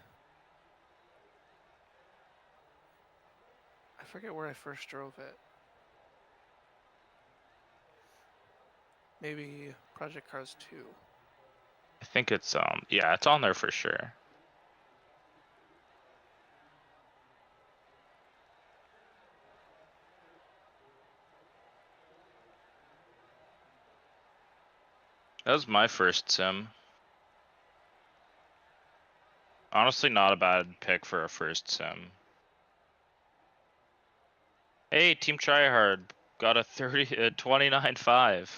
I forget where I first drove it. Maybe Project Cars 2. I think it's yeah, it's on there for sure. That was my first sim. Honestly, not a bad pick for a first sim. Hey, Team Tryhard got a 29.5.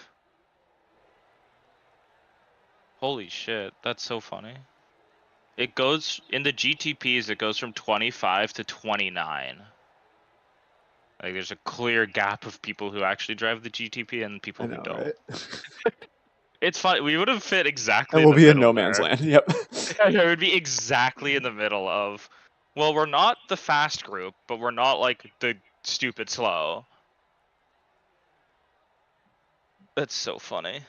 Holy shit, that's so funny. It goes in the GTPs. It goes from 25 to 29. Like, there's a clear gap of people who actually drive the GTP and people I who know, don't. right? It's fun. We would have fit exactly. And we'll in the be in middle no man's there. land. Yep. It would be exactly in the middle of, well, we're not the fast group, but we're not like the stupid slow. That's so funny.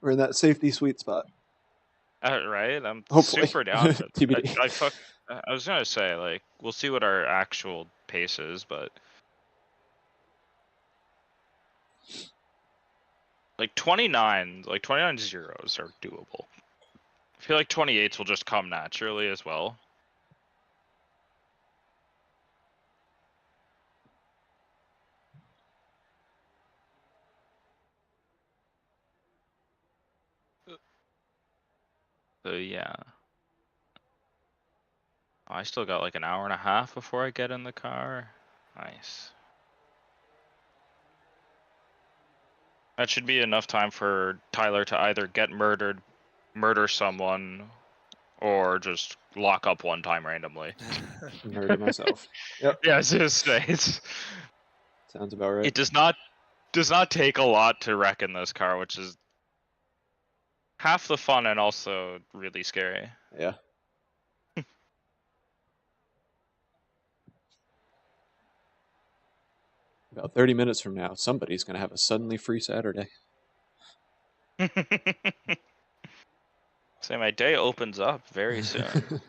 We're in that safety sweet spot. Right? I'm Hopefully. super down. TBD. I was gonna say, like, we'll see what our actual pace is, but like 29 zeros are doable. I feel like 28s will just come naturally as well. So yeah. I still got like an hour and a half before I get in the car. Nice. That should be enough time for Tyler to either get murdered, murder someone, or just lock up one time randomly. Murder myself. Yep. Yeah, I was gonna say, Sounds about right. it does not take a lot to wreck in this car, which is half the fun and also really scary. Yeah. About 30 minutes from now, somebody's going to have a suddenly free Saturday. So my day opens up very soon.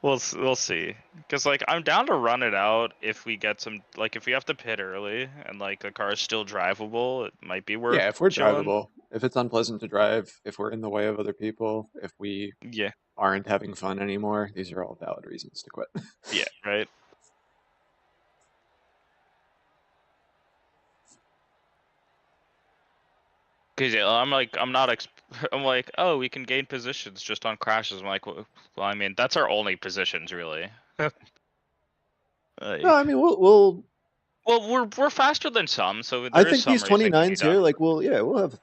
We'll see. Because like I'm down to run it out if we get some like if we have to pit early and like the car is still drivable, it might be worth. Yeah, if we're chilling. drivable, if it's unpleasant to drive, if we're in the way of other people, if we Yeah. aren't having fun anymore, these are all valid reasons to quit. Yeah. Right. Because yeah, I'm like I'm not I'm like oh we can gain positions just on crashes. I'm like well I mean that's our only positions really. No, I mean we'll. Well, we're faster than some, so I there is think some these racing to be 29s here, done. like we'll have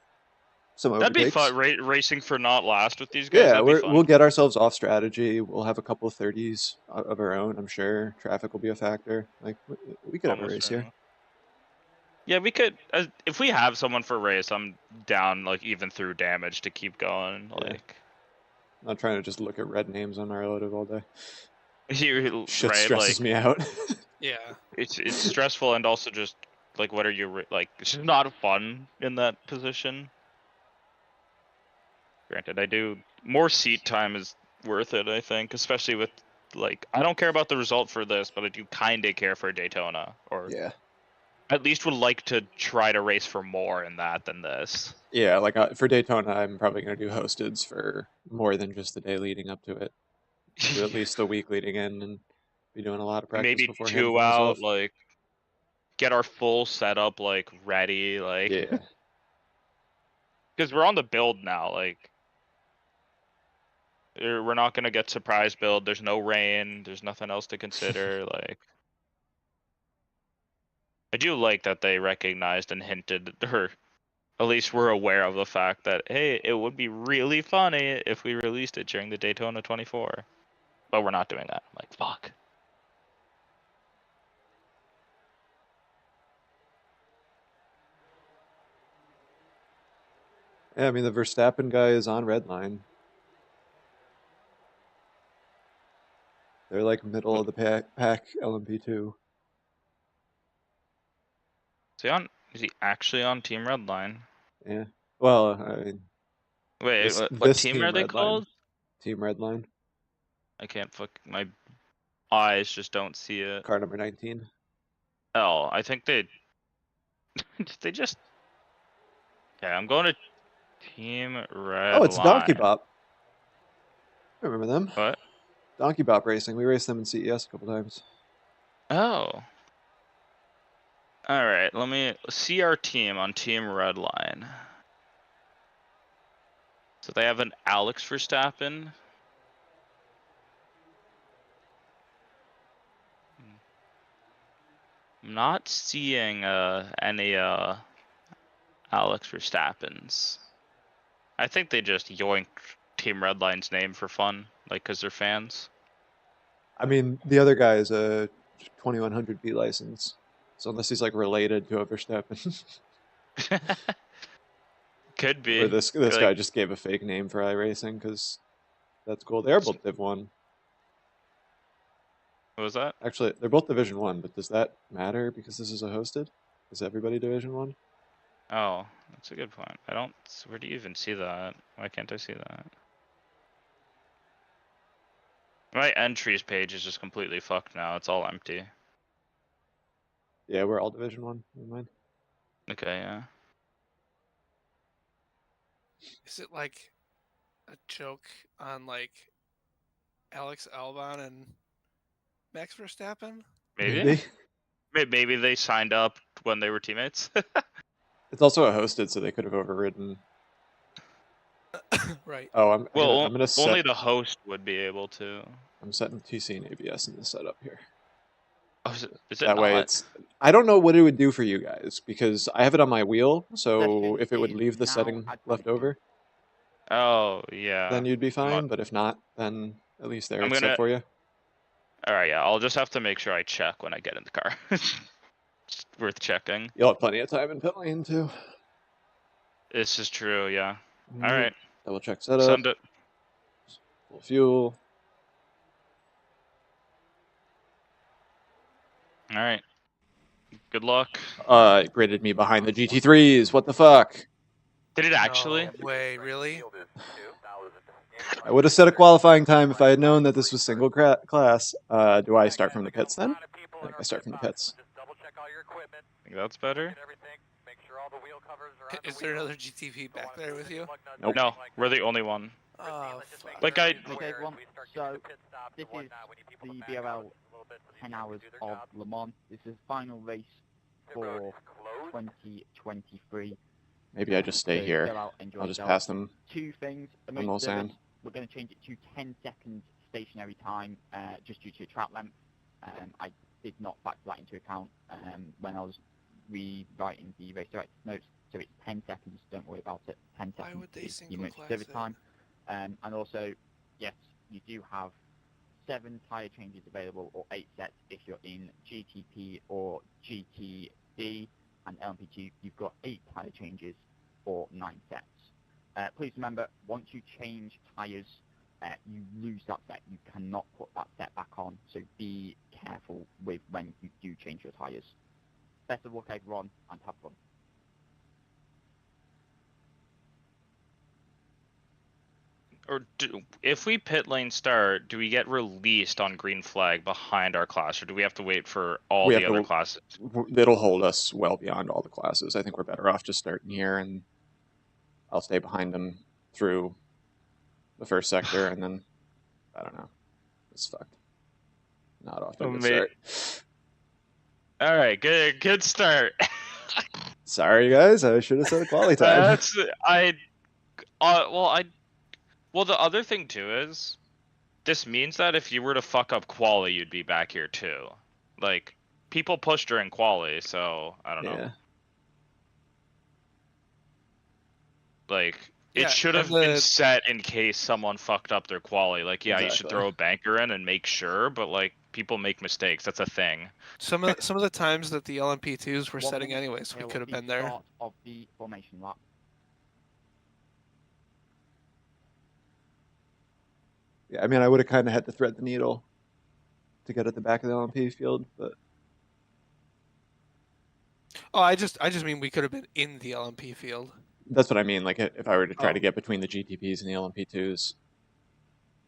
some That'd be overtakes. fun. Racing for not last with these guys. Yeah, That'd be fun. we'll get ourselves off strategy. We'll have a couple of 30s of our own. I'm sure traffic will be a factor. Like we could have a Almost race certainly. here. Yeah, we could. If we have someone for a race, I'm down. Like even through damage to keep going. Yeah. Like I'm not trying to just look at red names on our loaded all day. you Shit right? stresses Like me out. Yeah. it's stressful and also just like what are you like? It's just not fun in that position. Granted, I do more seat time is worth it. I think, especially with like I don't care about the result for this, but I do kind of care for Daytona, or Yeah. at least would like to try to race for more in that than this. Yeah, like for Daytona, I'm probably going to do hosteds for more than just the day leading up to it. Do at least the week leading in and be doing a lot of practice Maybe beforehand 2 for myself. out, like get our full setup like ready, like Yeah. because we're on the build now, like we're not gonna get surprise build. There's no rain. There's nothing else to consider. Like I do like that they recognized and hinted, or at least we're aware of the fact that hey, it would be really funny if we released it during the Daytona 24, but we're not doing that. I'm like fuck. Yeah, I mean the Verstappen guy is on red line. They're like middle of the pack LMP2. Is he actually on Team Redline? Yeah. Well, I mean, Wait, what this team are they called? Team Redline. I can't my eyes just don't see it. Car number 19. Oh, I think they just okay. I'm going to Team Red. Oh, it's Donkey Bop. I remember them. What? Donkey Bop Racing. We raced them in CES a couple times. Oh. All right. Let me see our team on Team Redline. So they have an Alex Verstappen. I'm not seeing any Alex Verstappens. I think they just yoinked Team Redline's name for fun, like because they're fans. I mean, the other guy is a 2100B license. So unless he's like related to a Verstappen. Could be. Or this like, guy just gave a fake name for iRacing because that's cool. They're both Div 1. What was that? Actually, they're both Division 1, but does that matter because this is a hosted? Is everybody Division 1? Oh, that's a good point. I don't. Where do you even see that? Why can't I see that? My entries page is just completely fucked now. It's all empty. Yeah, we're all Division 1. Never mind. Okay, yeah. Is it like a joke on like Alex Albon and Max Verstappen? Maybe. Maybe they signed up when they were teammates. It's also a hosted, so they could have overridden. Right. Oh, I'm well, gonna set, only the host would be able to. I'm setting TC and ABS in the setup here. Oh, is it That not? way it's. I don't know what it would do for you guys because I have it on my wheel. So if it would leave the setting left over, Oh yeah. then you'd be fine. But if not, then at least there it's set for you. All right, yeah. I'll just have to make sure I check when I get in the car. It's worth checking. You'll have plenty of time in pit lane too. This is true, yeah. All right. Double check setup. Send it. Full fuel. All right. Good luck. It graded me behind the GT3s. What the fuck? Did it actually? No way, really? I would have set a qualifying time if I had known that this was single class. Do I start from the pits then? I think I start from the pits. Think that's better? Is there another GTP back there with you? Nope. No, we're the only one. Oh, fuck. Like I, Okay, everyone. So this is the BRL 10 hours of Le Mans. This is the final race for 2023. Maybe I just stay So here. go out, enjoy I'll just yourself. pass them. Two things. On Emergency Old service, Sand. we're going to change it to 10 seconds stationary time just due to track length. I did not factor that into account when I was rewriting the race director's notes. So it's 10 seconds. Don't worry about it. 10 Why seconds would they is the single emergency class service it? time. And also, yes, you do have 7 tyre changes available, or 8 sets if you're in GTP or GTD, and LMP2 you've got 8 tyre changes or 9 sets. Please remember, once you change tyres, you lose that set. You cannot put that set back on, so be careful with when you do change your tyres. Best of luck everyone, and have fun. or if we pit lane start, do we get released on green flag behind our class, or do we have to wait for all We the have to- other classes? It'll hold us well beyond all the classes. I think we're better off just starting here, and I'll stay behind them through the first sector, and then I don't know. It's fucked. Not off to a good start. All right, good start. Sorry, guys. I should have said a quality time. Well, the other thing too is, this means that if you were to fuck up quali, you'd be back here too. Like, people push during quali, so I don't know. Yeah. Like, Yeah, it should have and been set in case someone fucked up their quali. Like, yeah, you should Exactly. throw a banker in and make sure, but like, people make mistakes. That's a thing. Some of the times that the LMP2s were 1 setting minute anyways, we till could have the been there. start of the formation lap. Yeah, I mean, I would have kind of had to thread the needle to get at the back of the LMP field, but Oh, I just mean we could have been in the LMP field. that's what I mean. Like, if I were to try Oh. to get between the GTPs and the LMP2s,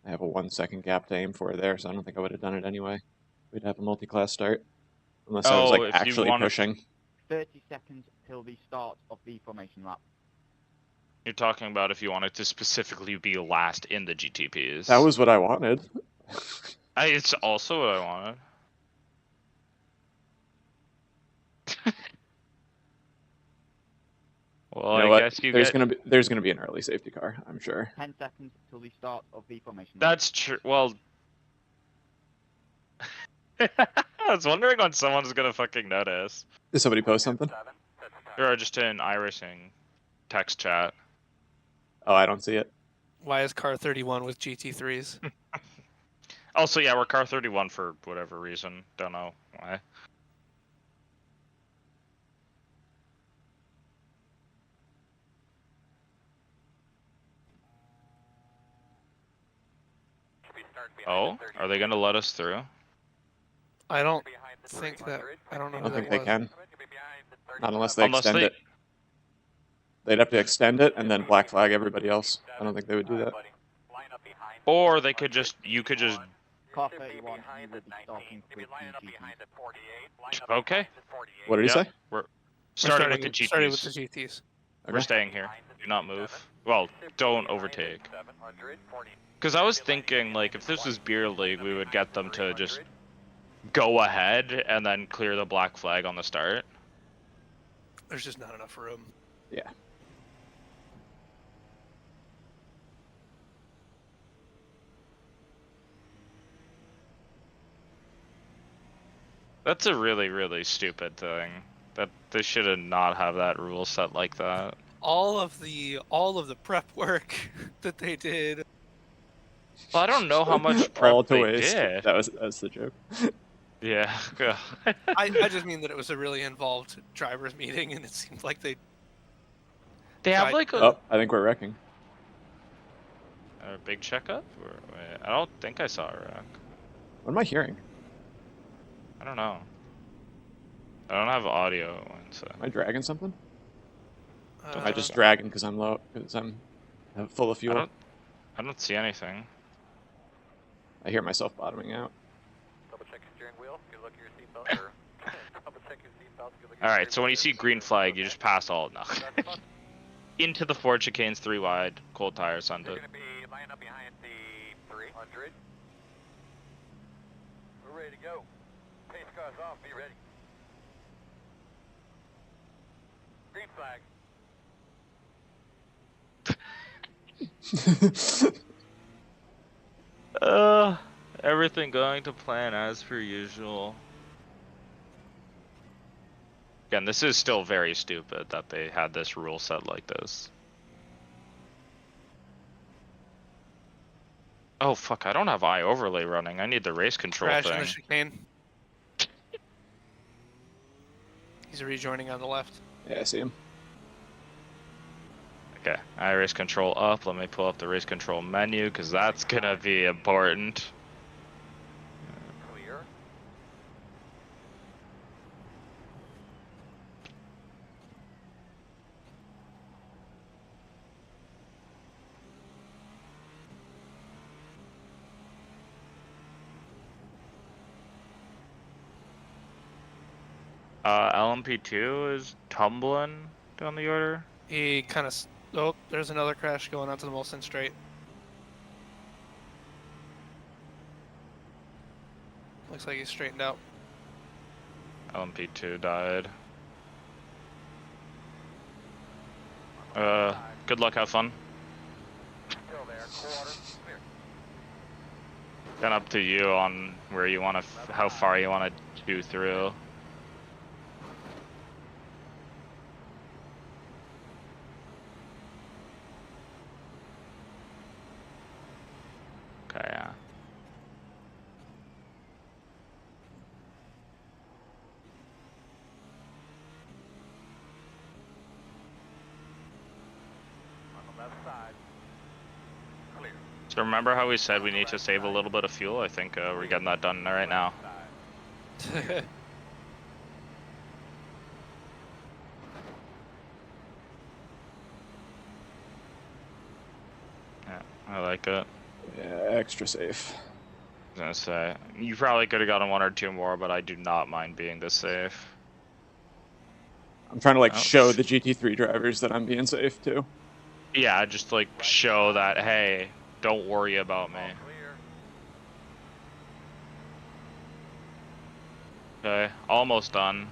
I have a 1 second gap to aim for there, so I don't think I would have done it anyway. We'd have a multi-class start, unless I was Oh, like if you actually wanna- pushing. 30 seconds till the start of the formation lap. You're talking about if you wanted to specifically be last in the GTPs. That was what I wanted. It's also what I wanted. Well, You know I what? guess you there's get. there's gonna be an early safety car, I'm sure. 10 seconds till the start of the formation lap. That's true. Well, I was wondering when someone's gonna fucking notice. Did somebody post something? Or just in iRacing text chat. Oh, I don't see it. Why is car 31 with GT3s? Also, yeah, we're car 31 for whatever reason. Don't know why. Oh, are they gonna let us through? I don't think that. I don't know I who don't that think they was. can. Not unless they Unless extend they- it. They'd have to extend it and then black flag everybody else. I don't think they would do that. Or they could just, you could just. Car 31, you will be starting with the GT. Okay. What did he Yeah, say? we're We're starting with the GTs. Starting with the GTs. We're staying here. Do not move. Well, don't overtake. Because I was thinking, like, if this was beer league, we would get them to just go ahead and then clear the black flag on the start. There's just not enough room. Yeah. That's a really, really stupid thing. That they should have not have that rule set like that. All of the prep work that they did. Well, I don't know how much All prep to they waste. did. That's the joke. Yeah. I just mean that it was a really involved drivers meeting, and it seemed like they. They have Right. like a, Oh, I think we're wrecking. a big checkup. Or, wait, I don't think I saw a wreck. What am I hearing? I don't know. I don't have audio. So. Am I dragging something? Am I just Uh, dragging because I'm low? Because I'm full of I fuel? don't. I don't see anything. I hear myself bottoming out. Double check your steering wheel. Good look at your seatbelt. Or double check your seatbelt. Good look at your Alright, so steering when you wheel. see green flag, you just pass all. No. Into the Ford chicanes 3 wide, cold tires on You're it. going to be lining up behind the 300. We're ready to go. Pace car's off. Be ready. Green flag. Everything going to plan as per usual. Again, this is still very stupid that they had this rule set like this. Oh fuck, I don't have eye overlay running. I need the race control Crash in thing. the chicane. He's rejoining on the left. Yeah, I see him. Okay, eye race control up. Let me pull up the race control menu because that's gonna be important. Clear. LMP2 is tumbling down the order. He kind of. Oh, there's another crash going onto the Molson straight. Looks like he's straightened out. LMP2 died. Good luck, have fun. Still there. Quarter. Clear. Then up to you on where you want to, how far you want to do through. Okay, yeah. On the left side. Clear. So remember how we said we need to save a little bit of fuel? I think we're getting that done right now. Yeah, I like it. Yeah, extra safe. I was gonna say, you probably could have gotten 1 or 2 more, but I do not mind being this safe. I'm trying to like Oh. show the GT3 drivers that I'm being safe too. Yeah, just like show that, hey, don't worry about me. All clear. Okay, almost done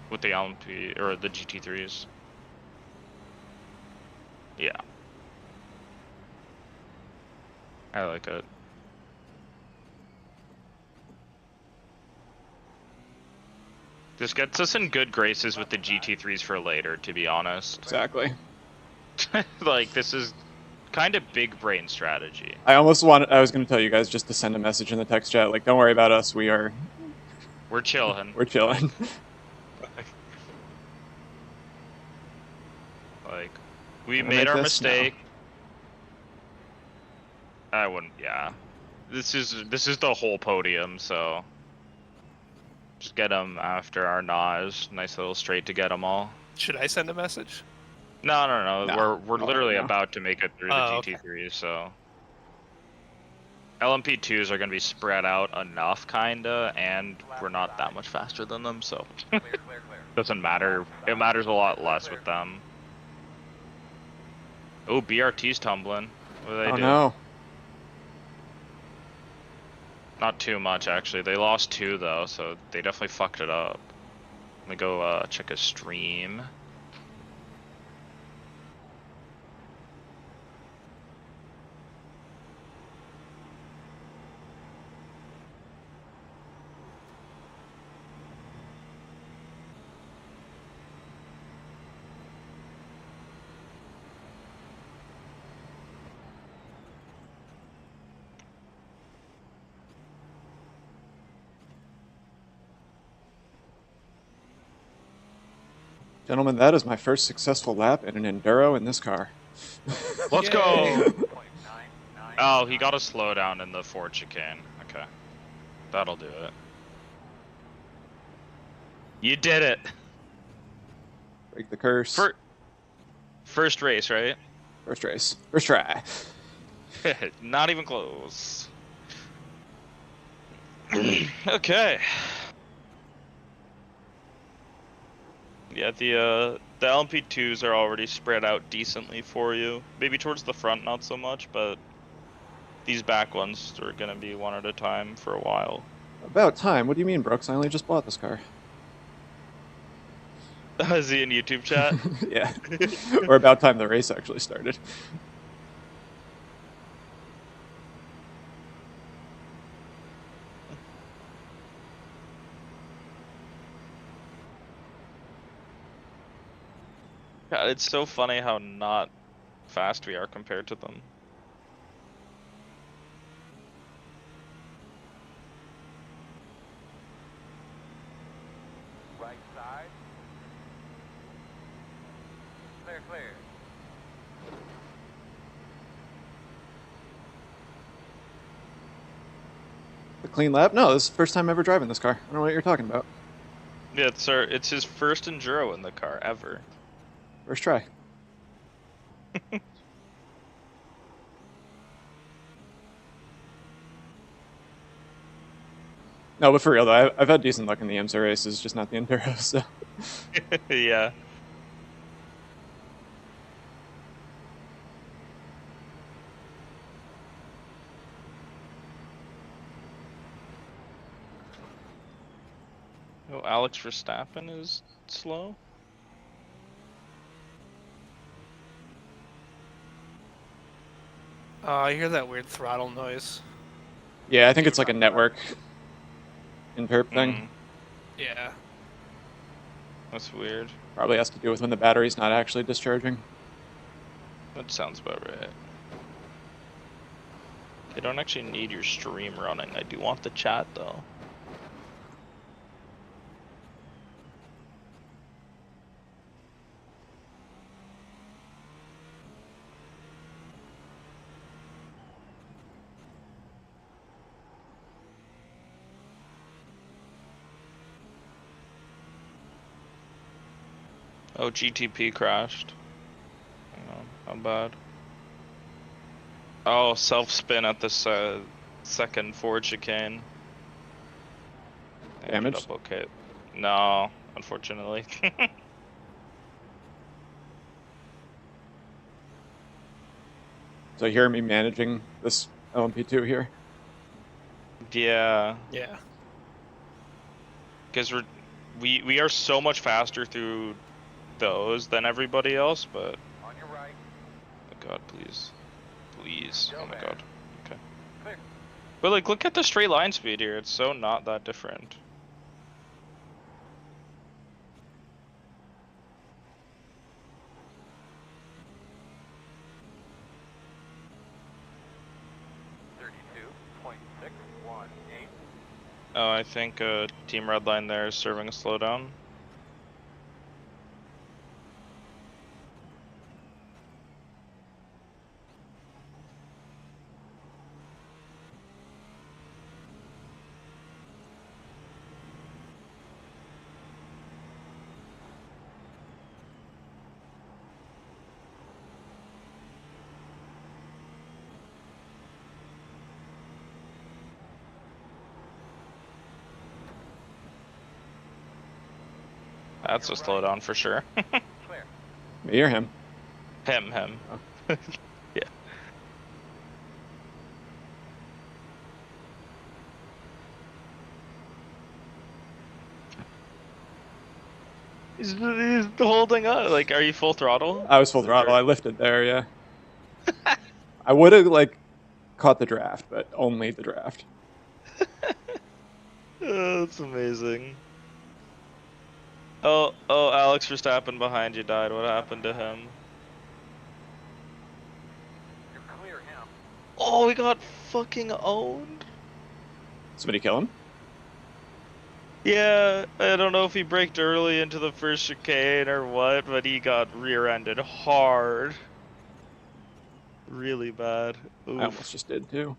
with the LMP or the GT3s. Yeah. I like it. This gets us in good graces with the GT3s for later, to be honest. Exactly. Like, this is kind of big brain strategy. I was going to tell you guys just to send a message in the text chat, like, don't worry about us, We're chilling. we're chilling. Like, we Gonna made make our this? mistake. I wouldn't, yeah. This is the whole podium, so just get them after our NAS. Nice little straight to get them all. Should I send a message? No. No, We're no, literally no. about to make it through the Oh, okay. GT3s, so LMP2s are gonna be spread out enough, kinda, and we're not that much faster than them, so Clear, clear, clear. doesn't matter. It matters a lot less with them. Oh, BRT's tumbling. What do they Oh do? no. Not too much, actually. They lost 2, though, so they definitely fucked it up. Let me go check a stream. Gentlemen, that is my first successful lap in an Enduro in this car. Let's Yay. go! Oh, he got a slowdown in the Ford chicane. Okay. That'll do it. You did it! Break the curse. First race, right? First race. First try. Not even close. Okay. Yeah, the LMP2s are already spread out decently for you. Maybe towards the front, not so much, but these back ones are gonna be one at a time for a while. About time. What do you mean, Brooks? I only just bought this car. Is he in YouTube chat? Yeah. Or about time the race actually started. God, it's so funny how not fast we are compared to them. Right side. Clear, clear. A clean lap? No, this is the first time ever driving this car. I don't know what you're talking about. Yeah, it's his first enduro in the car ever. First try. No, but for real though, I've had decent luck in the IMSA races, just not the enduro. So Yeah. Oh, Alex Verstappen is slow. I hear that weird throttle noise. yeah, I think it's like a network interp thing. Mm, Yeah. that's weird. Probably has to do with when the battery's not actually discharging. That sounds about right. You don't actually need your stream running. I do want the chat though. Oh, GTP crashed. Hang on, how bad? Oh, self-spin at this second forward chicane. Ended Damaged? up okay. No, unfortunately. So you hear me managing this LMP2 here? Yeah, Yeah. because we are so much faster through those than everybody else, but On your right. oh god, please, please, oh my Go god, okay. Clear. But like, look at the straight line speed here. It's so not that different. Oh, I think Team Redline there is serving a slowdown. That's a slowdown for sure. Clear. Me or him? him. Oh. Yeah. He's holding up. Like, are you full throttle? I was full throttle. I lifted there, yeah. I would have like caught the draft, but only the draft. Oh, that's amazing. Oh, Alex Verstappen behind you died. What happened to him? You're clear him. Oh, we got fucking owned. Somebody kill him? Yeah, I don't know if he braked early into the first chicane or what, but he got rear-ended hard. Really bad. Oof. I almost just did too.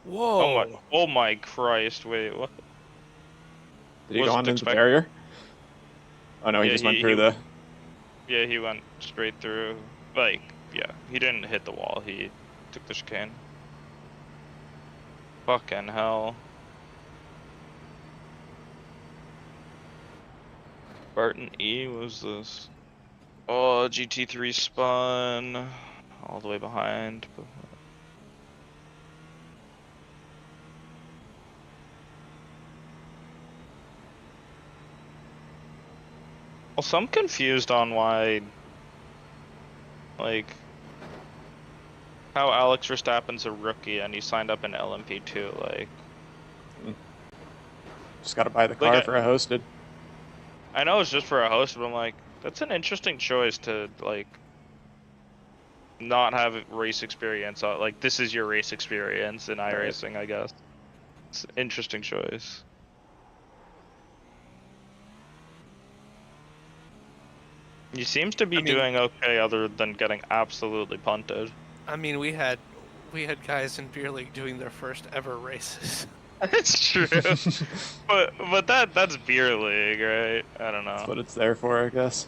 Whoa. Oh my Christ, wait, what? Did he go Wasn't on into the expect- barrier? Oh no, he Yeah, just went he- through he- the... Yeah, he went straight through. Like, yeah, he didn't hit the wall, he took the chicane. Fucking hell. Barton E was this. Oh, GT3 spun all the way behind. Also, I'm confused on why, like, how Alex Verstappen's a rookie and he signed up in LMP2, like. Just gotta buy the car Like, for a hosted. I know it's just for a host, but I'm like, that's an interesting choice to, like, not have race experience. Like, this is your race experience in iRacing, I guess. It's an interesting choice. He seems to be doing okay other than getting absolutely punted. I mean, we had guys in beer league doing their first ever races. It's true. but that's beer league, right? I don't know. That's what it's there for, I guess.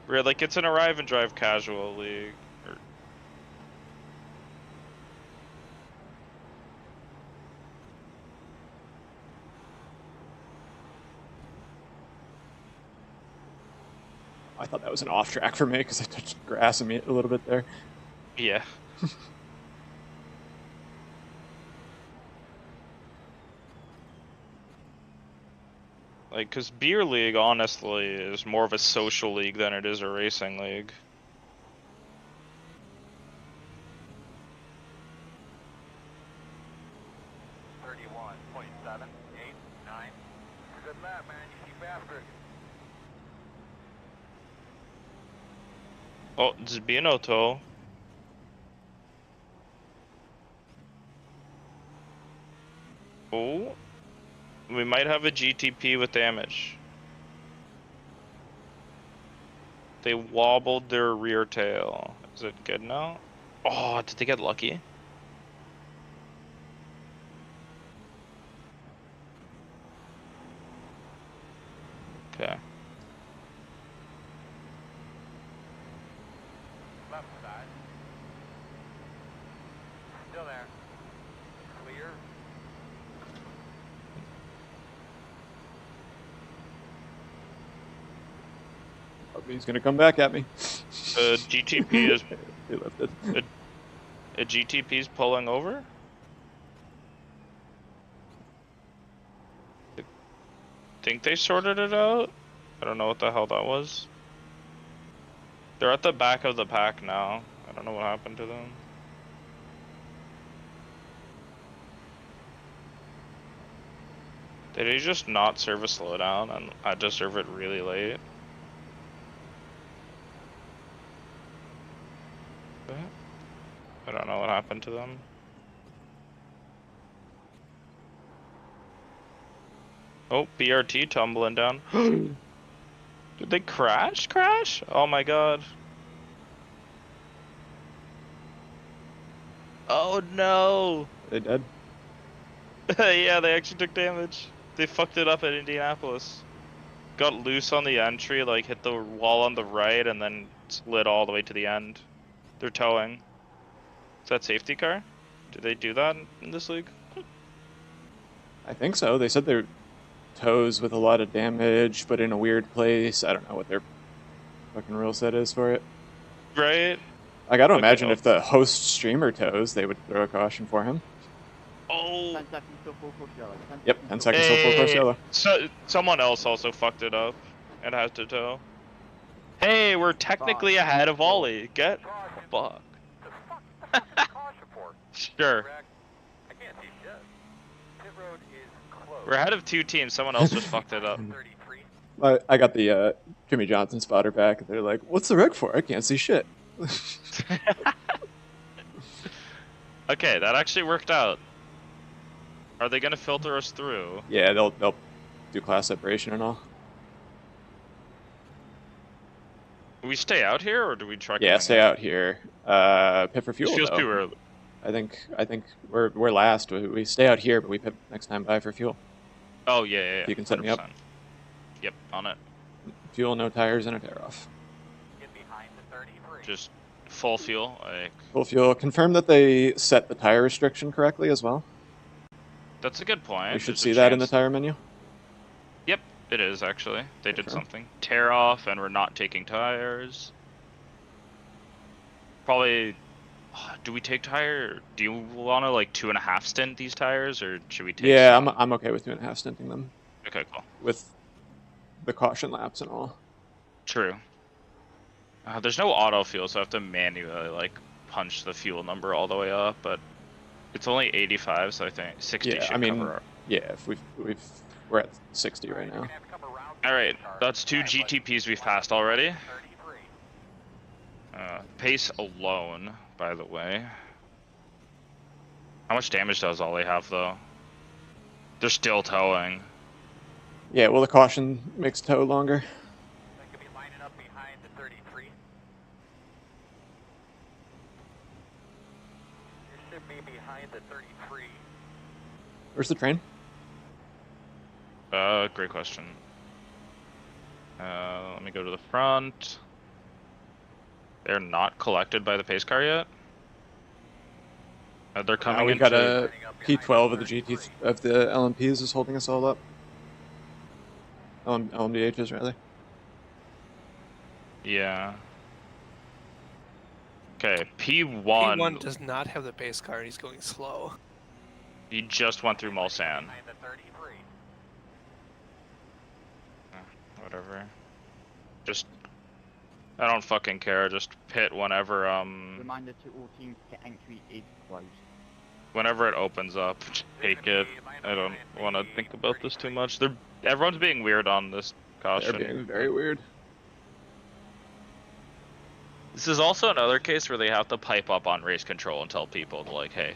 We're like, it's an arrive and drive casual league. I thought that was an off track for me because I touched grass a little bit there. Yeah. Like, cause beer league honestly is more of a social league than it is a racing league. Good lap, man. You keep after it. Oh, it's Binotto. Oh, we might have a GTP with damage. They wobbled their rear tail. Is it good now? Oh, did they get lucky? Okay. Left side. Still there. Clear. Oh, he's gonna come back at me. GTP is He lifted. a GTP's pulling over. Think they sorted it out? I don't know what the hell that was. They're at the back of the pack now. I don't know what happened to them. Did he just not serve a slowdown and I just serve it really late? I don't know what happened to them. Oh, BRT tumbling down. Did they crash? Oh my god. Oh no! They dead? Yeah, they actually took damage. They fucked it up at Indianapolis. Got loose on the entry, like hit the wall on the right, and then slid all the way to the end. They're towing. Is that safety car? Do they do that in this league? I think so. They said they're toes with a lot of damage, but in a weird place. I don't know what their fucking rule set is for it. Right? I gotta Okay, imagine if the host streamer toes, they would throw a caution for him. Oh! 10 seconds till full course yellow. 10 Yep, 10 seconds till full course Hey! yellow. So, someone else also fucked it up and has to tow. Hey, we're technically ahead of Ollie. Get fucked. The fuck caution for? Sure. I can't see shit. Pit road is closed. We're ahead of two teams. Someone else just fucked it up. 33. I got the Jimmy Johnson spotter back. They're like, "What's the reg for? I can't see shit." Okay, that actually worked out. Are they gonna filter us through? Yeah, they'll do class separation and all. Do we stay out here or do we try? Yeah, stay out here. Pit for fuel. It feels though. too early. I think we're last. We stay out here, but we pit next time by for fuel. Oh yeah. You can set me up. 100%. Yep, on it. Fuel, no tires, and a tear off. Get behind the 33. Just full fuel. Like, Full fuel. Confirm that they set the tire restriction correctly as well. that's a good point. We should There's a see that in the chance- tire menu. Yep, it is actually. They did Confirm. something. Tear off, and we're not taking tires. Probably. Do we take tire? Do you want to like 2.5 stint these tires, or should we take? Yeah, some? I'm okay with 2.5 stinting them Okay, cool. with the caution laps and all. True. There's no auto fuel, so I have to manually like punch the fuel number all the way up, but it's only 85, so I think 60 Yeah, should I mean, cover. yeah, if we're at 60 right now. All right, that's 2 GTPs we've passed already. Pace alone, by the way. How much damage does Ollie have, though? They're still towing. Yeah, well, the caution makes tow longer. That could be lining up behind the 33. You should be behind the 33. Where's the train? Great question. Let me go to the front. They're not collected by the pace car yet. They're coming we into... got a P12 of the GT of the LMPs is holding us all up. LMDHs rather. Yeah. Okay, P1. P1 does not have the pace car, and he's going slow. He just went through Mulsanne. Behind the 33. Whatever. Just... I don't fucking care, just pit whenever, Reminder to all teams, pit entry is closed. whenever it opens up, take it. I don't want to think about this too much. Everyone's being weird on this caution. They're being very weird. This is also another case where they have to pipe up on race control and tell people to like, hey,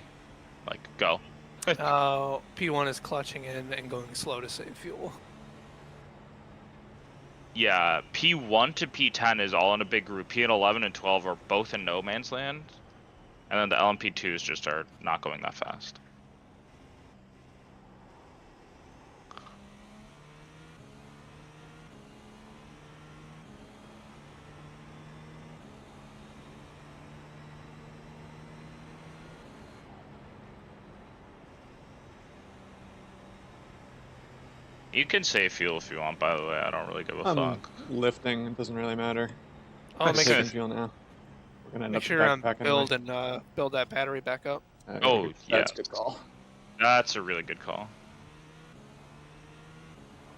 like, go. P1 is clutching in and going slow to save fuel. Yeah, P1 to P10 is all in a big group. P11 and 12 are both in no man's land. And then the LMP2s just are not going that fast. You can save fuel if you want, by the way. I don't really give a fuck. Lifting, it doesn't really matter. Oh, I'm make saving sure, fuel now. We're gonna end make up sure back build and build that battery back up. Oh, that's yes. a good call. That's a really good call.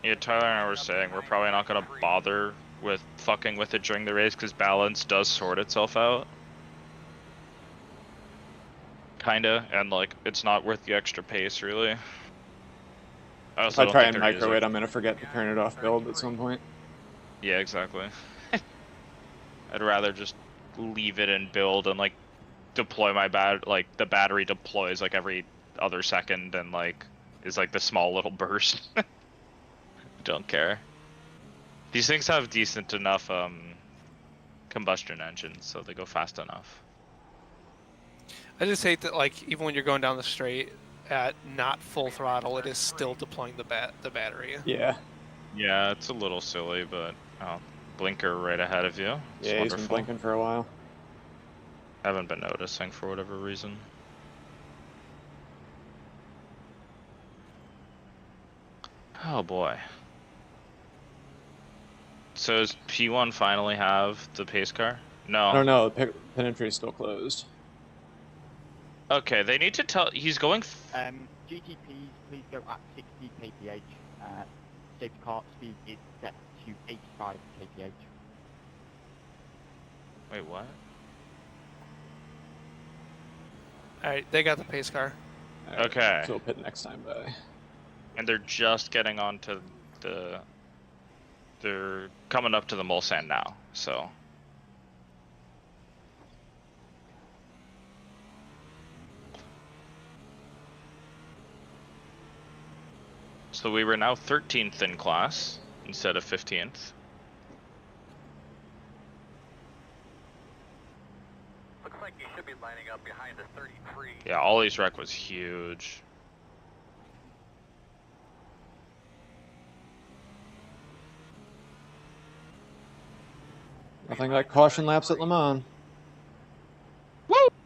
Yeah, Tyler and I were saying we're probably not gonna bother with fucking with it during the race because balance does sort itself out. Kinda, and like it's not worth the extra pace really. I If also I don't try think and there is micro a- it, I'm gonna forget to turn it off build at some point. Yeah, exactly. I'd rather just leave it in build and like deploy my the battery deploys like every other second and like is like the small little burst. Don't care. These things have decent enough combustion engines, so they go fast enough. I just hate that, like, even when you're going down the straight at not full throttle, it is still deploying the battery. Yeah. Yeah, it's a little silly, but blinker right ahead of you. It's Yeah, he's wonderful. been blinking for a while. Haven't been noticing for whatever reason. Oh boy. So does P1 finally have the pace car? No. I don't know, the pit entry is still closed. Okay, they need to tell. He's going. GTPs, please go at 60 kph. Safety car speed is set to 85 kph. Wait, what? Alright, they got the pace car. Alright, Okay. So we'll pit next time by. And they're just getting onto the. They're coming up to the Mulsanne now, so. So we were now 13th in class instead of 15th. Looks like you should be lining up behind the 33. Yeah, Ollie's wreck was huge. Nothing like caution laps at Le Mans.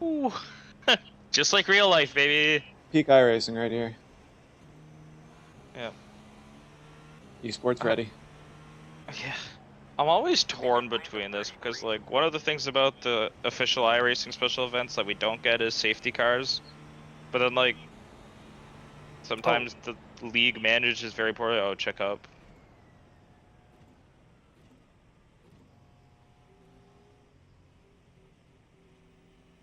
Ooh. Just like real life, baby. Peak iRacing right here. Yeah. Esports ready. Yeah. I'm always torn between this because, like, one of the things about the official iRacing special events that we don't get is safety cars. But then, like, sometimes the league manages very poorly. Oh, check up.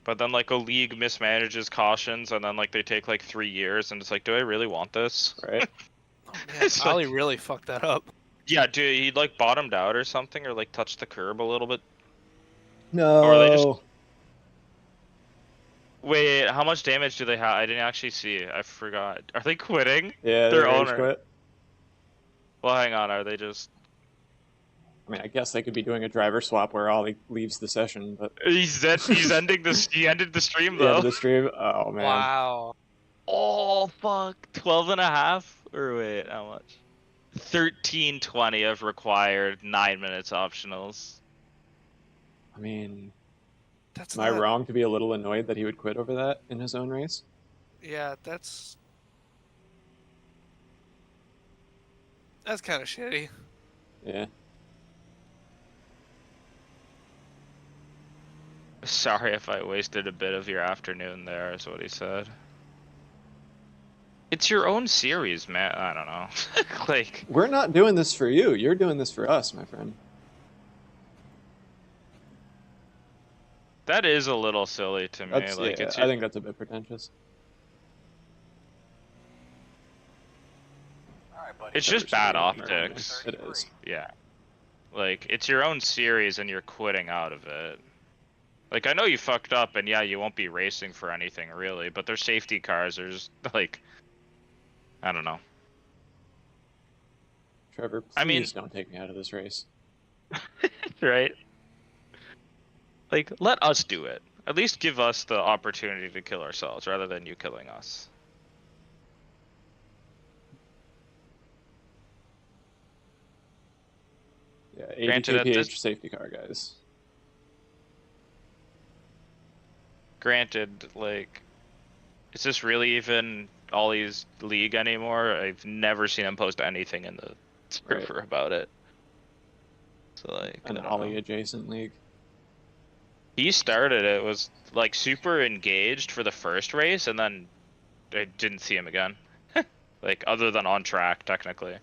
But then, like, a league mismanages cautions, and then, like, they take, like, 3 years, and it's like, do I really want this? Right. Oh man, It's Ollie like- really fucked that up. Yeah, dude, he, like, bottomed out or something, or, like, touched the curb a little bit. No. Or they just... Wait, how much damage do they have? I didn't actually see. I forgot. Are they quitting? Yeah, Their they rage owner. quit. Well, hang on. Are they just... I mean, I guess they could be doing a driver swap where Ollie leaves the session, but He's ending this. He ended the stream, the end though. of the stream. Oh man. Wow. Oh, fuck. 12 and a half? Or wait, how much? 1320 of required, 9 minutes optionals. I mean, That's am I not... wrong to be a little annoyed that he would quit over that in his own race? Yeah, that's kind of shitty. Yeah. Sorry if I wasted a bit of your afternoon there, is what he said. It's your own series, man. I don't know. Like, We're not doing this for you. You're doing this for us, my friend. that is a little silly to me. That's, Like, yeah, it's I think that's a bit pretentious. All right, buddy. it's just bad Understand what you're optics. It is. Yeah. Like, it's your own series and you're quitting out of it. Like, I know you fucked up and yeah, you won't be racing for anything really, but their safety cars are just, like, I don't know. Trevor, please I mean- don't take me out of this race. Right? Like, let us do it. At least give us the opportunity to kill ourselves rather than you killing us. Yeah, 80 Granted, at kph this- safety car, guys. Granted, like, is this really even Ollie's league anymore? I've never seen him post anything in the server about it. So, like, I An don't Ollie know. adjacent league. He started it, was like super engaged for the first race, and then I didn't see him again. Like, other than on track, technically.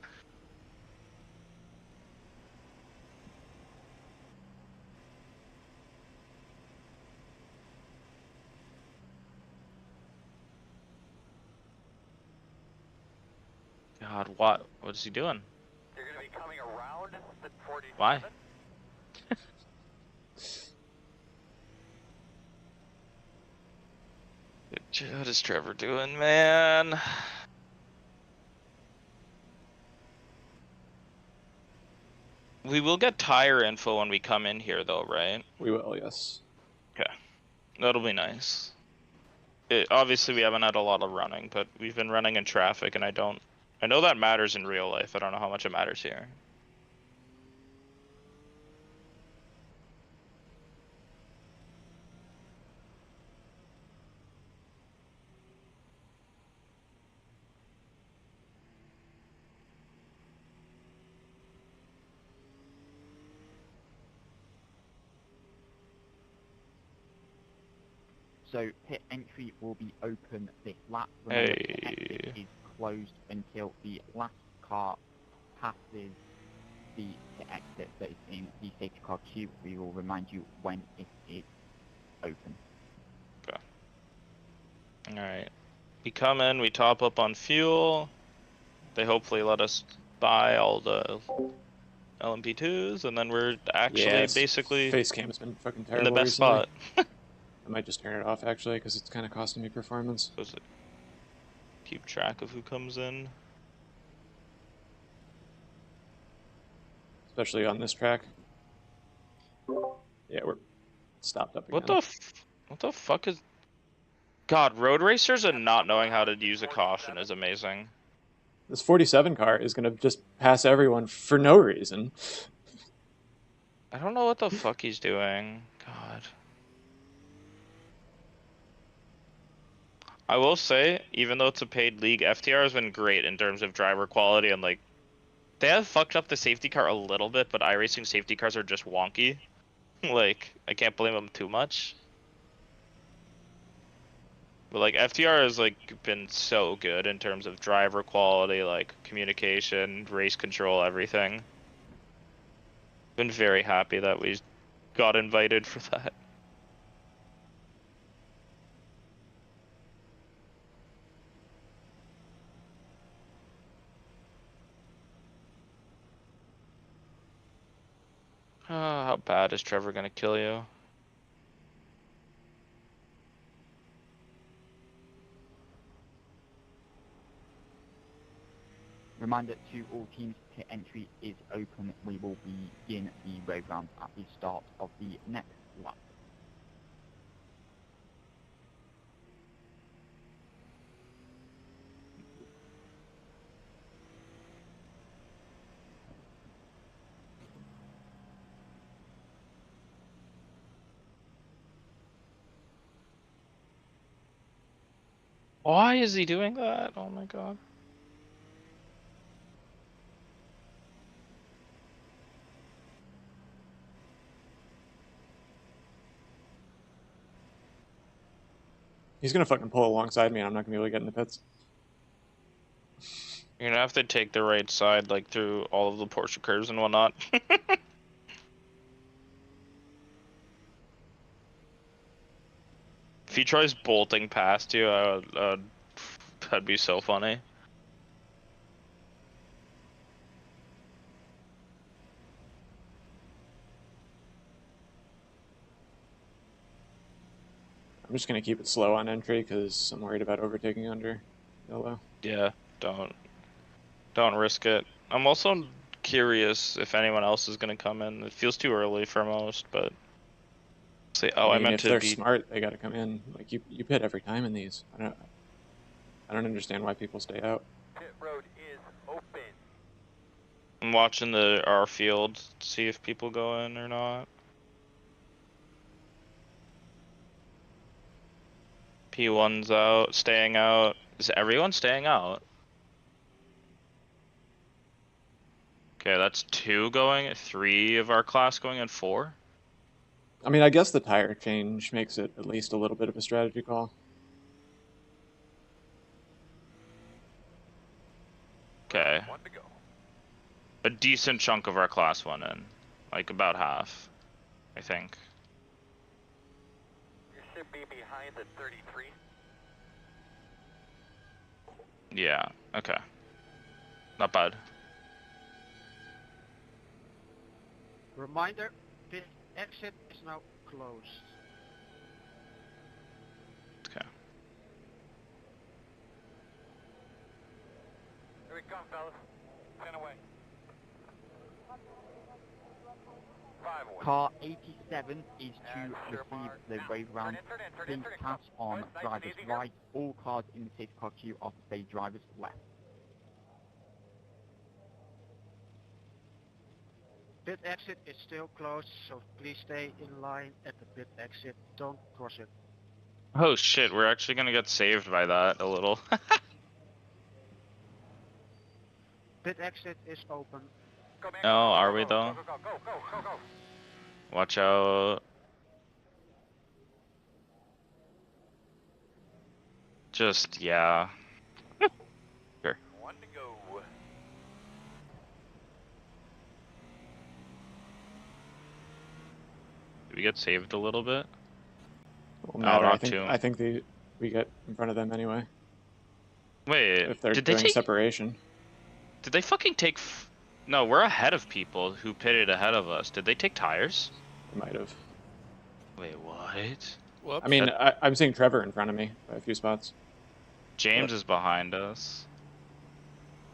God, what is he doing? You're going to be coming around the 47. Why? What is Trevor doing, man? We will get tire info when we come in here, though, right? We will, yes. That'll be nice. Obviously, we haven't had a lot of running, but we've been running in traffic, and I know that matters in real life. I don't know how much it matters here. So pit entry will be open this lap. Remember, pit exit Hey. is closed until the last car passes the pit exit that is in the safety car queue. We will remind you when it is open. Alright. We come in, we top up on fuel. They hopefully let us buy all the LMP2s, and then we're actually Yes, basically face cam's been fucking in terrible the best recently. spot. I might just turn it off actually because it's kind of costing me performance. Supposed to keep track of who comes in. Especially on this track. Yeah, we're stopped up again. What the fuck is... God, road racers and not knowing how to use a caution is amazing. This 47 car is going to just pass everyone for no reason. I don't know what the fuck he's doing. God. I will say, even though it's a paid league, FTR has been great in terms of driver quality and like they have fucked up the safety car a little bit, but iRacing safety cars are just wonky. Like I can't blame them too much. But like FTR has like been so good in terms of driver quality, like communication, race control, everything. Been very happy that we got invited for that. How bad is Trevor gonna kill you? Reminder to all teams, pit entry is open. We will begin the road round at the start of the next lap. Why is he doing that? Oh my god. He's gonna fucking pull alongside me, and I'm not gonna be able to get in the pits. You're gonna have to take the right side, like through all of the Porsche curves and whatnot. If he tries bolting past you, that'd be so funny. I'm just gonna keep it slow on entry because I'm worried about overtaking under yellow. Yeah, don't risk it. I'm also curious if anyone else is gonna come in. It feels too early for most, but say, oh, I I mean, meant if to they're be. smart, they gotta come in. Like you pit every time in these. I don't understand why people stay out. Pit road is open. I'm watching our field, see if people go in or not. P1's out, staying out. Is everyone staying out? Okay, that's 2 going, 3 of our class going, and 4. I mean, I guess the tire change makes it at least a little bit of a strategy call. Okay. 1 to go. A decent chunk of our class went in. Like about half, I think. You should be behind the 33. Yeah, okay. Not bad. Reminder, pit exit is now closed. Okay. Here we come, fellas. 10 away. 5 away. Car 87 is to And receive Shermar the now. road round. Turn in, Please turn in. pass on Nice and driver's easy here. right. All cars in the safety car queue are to stay driver's left. Pit exit is still closed, so please stay in line at the pit exit. Don't cross it. Oh shit, we're actually gonna get saved by that a little. Pit exit is open. Go, man. Oh, Go, go, are go, we go, though? go, go, go, go, go, go. Watch out. Just, yeah. 1 to go. Did we get saved a little bit? Won't matter. not too. I think we get in front of them anyway Wait, if they're did they doing take? separation. Did they fucking take? No, we're ahead of people who pitted ahead of us. Did they take tires? They might have. Wait, what? Whoops. I mean, I'm seeing Trevor in front of me by a few spots. James is behind us.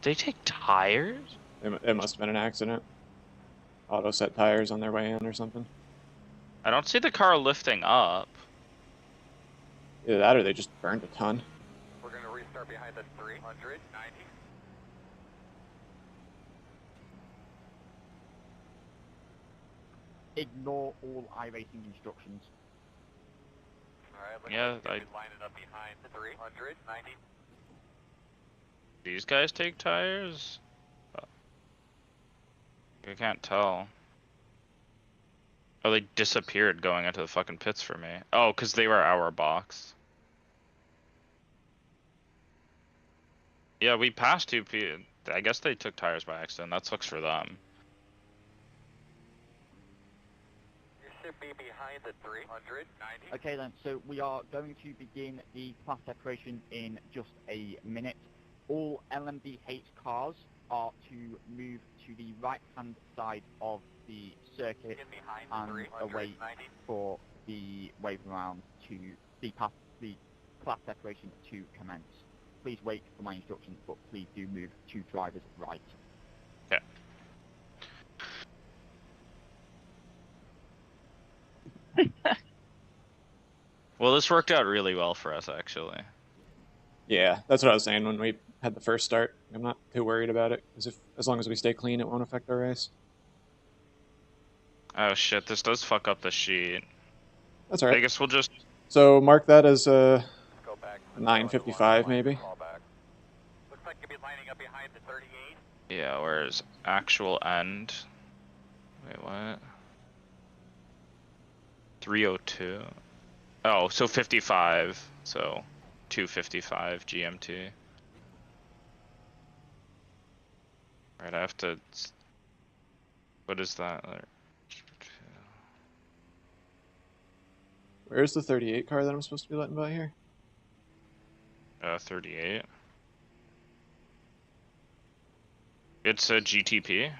Did they take tires? It must have been an accident. Auto set tires on their way in or something. I don't see the car lifting up. Either that or they just burned a ton. We're going to restart behind the 390. Ignore all iRacing instructions. Alright, looks Yeah, like you're gonna be lining up behind the 390. These guys take tires? I can't tell. Oh, they disappeared going into the fucking pits for me. Oh, because they were our box. Yeah, we passed two people. I guess they took tires by accident. That sucks for them. You should be behind the 390. Okay then, so we are going to begin the class separation in just a minute. All LMDH cars are to move to the right-hand side of the circuit Get behind and the await 390. for the wave around to the class separation to commence. Please wait for my instructions, but please do move to driver's right. Okay. Well, this worked out really well for us, actually. Yeah, that's what I was saying when we had the first start. I'm not too worried about it, because as long as we stay clean, it won't affect our race. Oh shit, this does fuck up the sheet. That's all I right. guess we'll just... So mark that as a Go back to the 9:55 maybe. callback. Looks like you'll be lining up behind the 38. Yeah, where's actual end? Wait, what? 302. Oh, so 55. So 2:55 GMT. Right, I have to... What is that? Where's the 38 car that I'm supposed to be letting by here? 38. It's a GTP.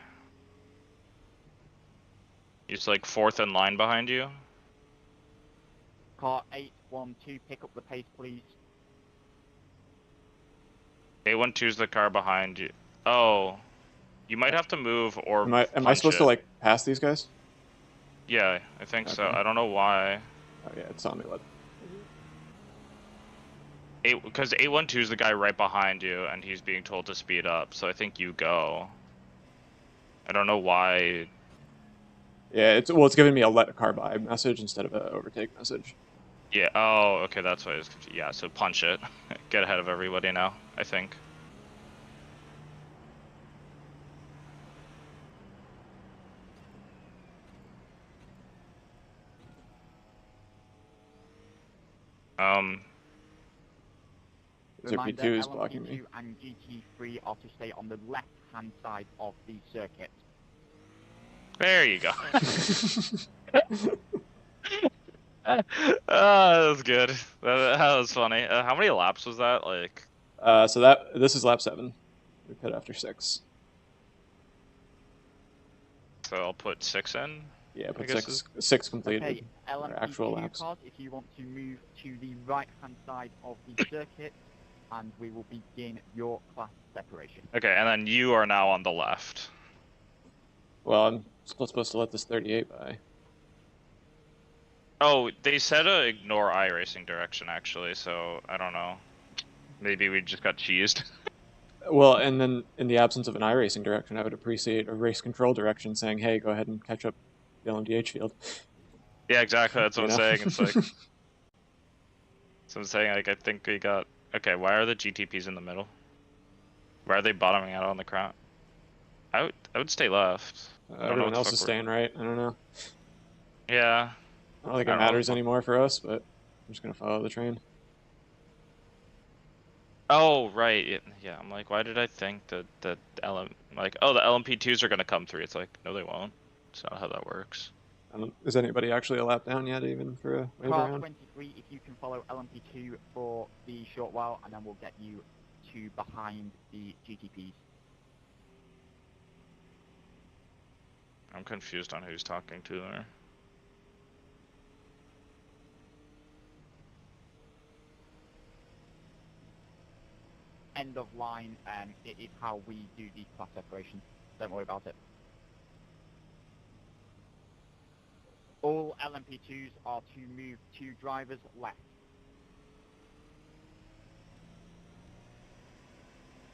He's like fourth in line behind you. Car 812, pick up the pace, please. 812's the car behind you. Oh, you might have to move or Am I punch supposed it. to like pass these guys? Yeah, I think so. Okay. I don't know why. Oh yeah, it's on me. Let. Because 812 is the guy right behind you, and he's being told to speed up. So I think you go. I don't know why. Yeah, it's giving me a let a car by message instead of a overtake message. Yeah. Oh, okay. That's why it's confused. Yeah. So punch it. Get ahead of everybody now. I think. Reminder, ZP2 is blocking me. LMP2 and GT3 are to stay on the left-hand side of the circuit. There you go. That was good. That was funny. How many laps was that? Like. So this is lap 7. We pit after 6. So I'll put 6 in. Yeah, put I guess 6 completed. Okay, our actual LMP2 laps. cars, if you want to move to the right-hand side of the circuit, and we will begin your class separation. Okay, and then you are now on the left. Well, I'm still supposed to let this 38 by. Oh, they said ignore iRacing direction actually, so I don't know. Maybe we just got cheesed. Well, and then in the absence of an iRacing direction, I would appreciate a race control direction saying, "Hey, go ahead and catch up the LMDH field." Yeah, exactly. That's what You I'm know? saying. It's like, so I'm saying like I think we got. Okay, why are the GTPs in the middle? Why are they bottoming out on the crowd? I would stay left. I don't know Everyone what the else fuck is we're- staying right. I don't know. Yeah. I don't think I it don't know. matters anymore for us, but I'm just gonna follow the train. Oh right. Yeah. I'm like, why did I think that the LMP2s are gonna come through? It's like, no, they won't. It's not how that works. Is anybody actually a lap down yet, even for a wave Car around? 23, if you can follow LMP2 for the short while, and then we'll get you to behind the GTPs. I'm confused on who's talking to there. End of line, and it is how we do the class separation. Don't worry about it. All LMP2s are to move to driver's left.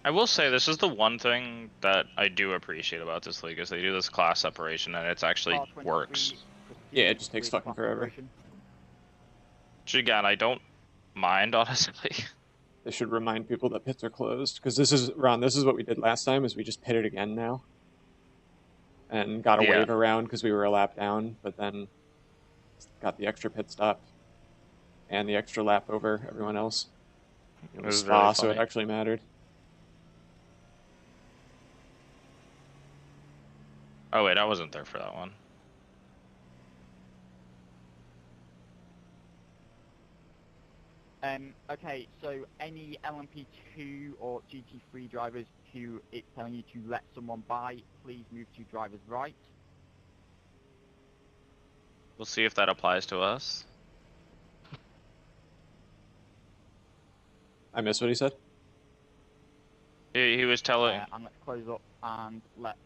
I will say this is the one thing that I do appreciate about this league is they do this class separation and it's actually Car 23, works. proceed Yeah, it just takes with fucking class forever. separation. Which again, I don't mind honestly. They should remind people that pits are closed because this is Ron. This is what we did last time. Is we just pitted again now, and got a Yeah. wave around because we were a lap down, but then got the extra pit stop and the extra lap over everyone else. It was was really Spa, so it funny. actually mattered. Oh wait, I wasn't there for that one. Okay, so any LMP2 or GT3 drivers who it's telling you to let someone by, please move to driver's right. We'll see if that applies to us. I missed what he said. He was telling. And let's close up and let's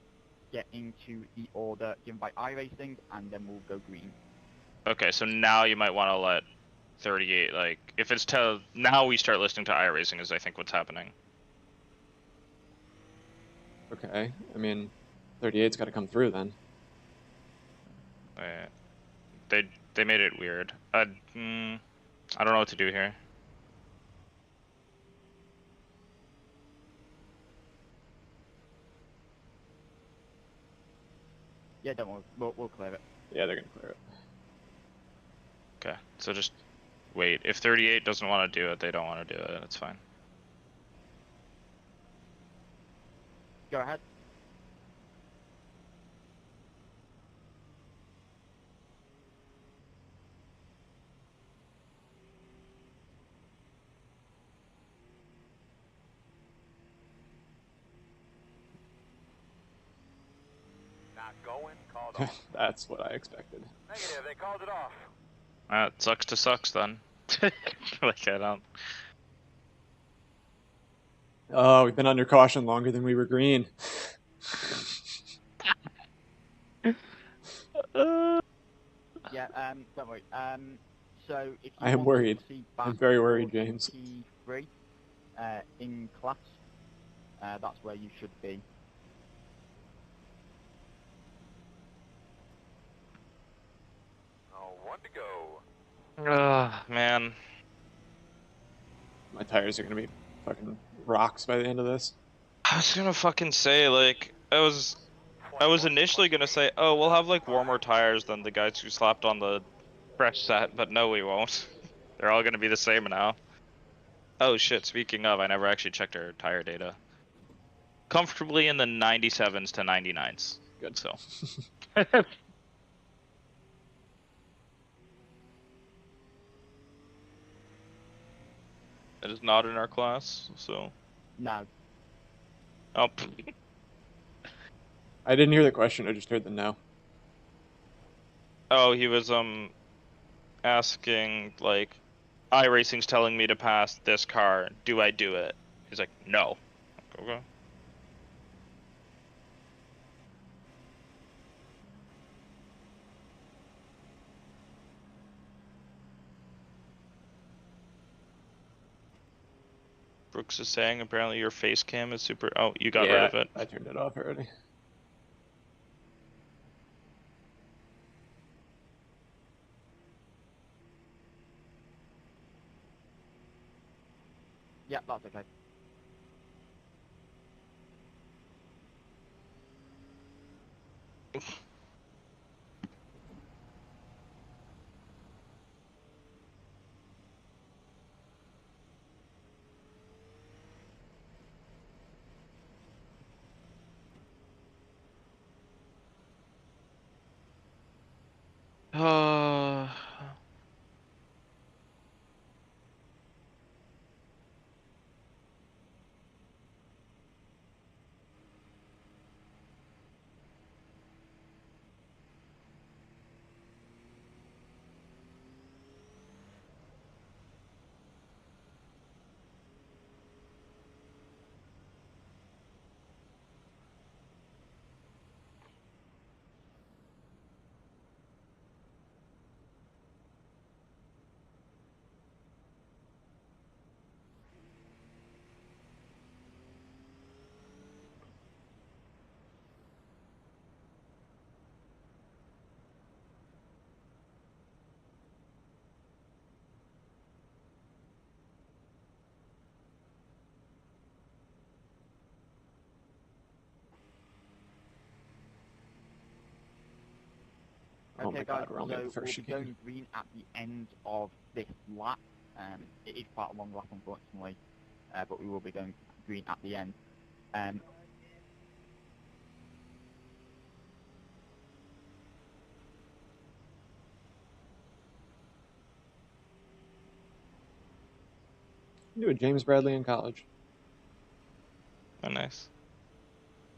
get into the order given by iRacing, and then we'll go green. Okay, so now you might want to let 38, like, if it's now we start listening to iRacing is I think what's happening. Okay, I mean, 38's got to come through then. They made it weird. I don't know what to do here. Yeah, don't worry, we'll clear it. Yeah, they're gonna clear it. Okay, so just wait. If 38 doesn't want to do it, they don't want to do it. It's fine. Go ahead. Not going, called off. That's what I expected. Negative, they called it off. It sucks to sucks then. Like I don't. Oh, we've been under caution longer than we were green. Yeah, don't worry. So if you I am want worried. to see I'm back very worried, your James. T3 in class, that's where you should be. Oh, one to go. Man. My tires are gonna be fucking rocks by the end of this. I was gonna fucking say, like, I was initially gonna say, oh, we'll have like warmer tires than the guys who slapped on the fresh set, but no, we won't. They're all gonna be the same now. Oh shit, speaking of, I never actually checked our tire data. Comfortably in the 97s to 99s. Good. So. It is not in our class, so. No. Oh. I didn't hear the question. I just heard the no. Oh, he was asking like, iRacing's telling me to pass this car. Do I do it? He's like, no. Okay. Brooks is saying apparently your face cam is super. Oh, you got rid of it. I turned it off already. Yeah, that's okay. Uh, Oh Okay, my guys, god, we're only so at the first we'll be chicane. going green at the end of this lap. It is quite a long lap, unfortunately, but we will be going green at the end. I knew a James Bradley in college. Oh, nice.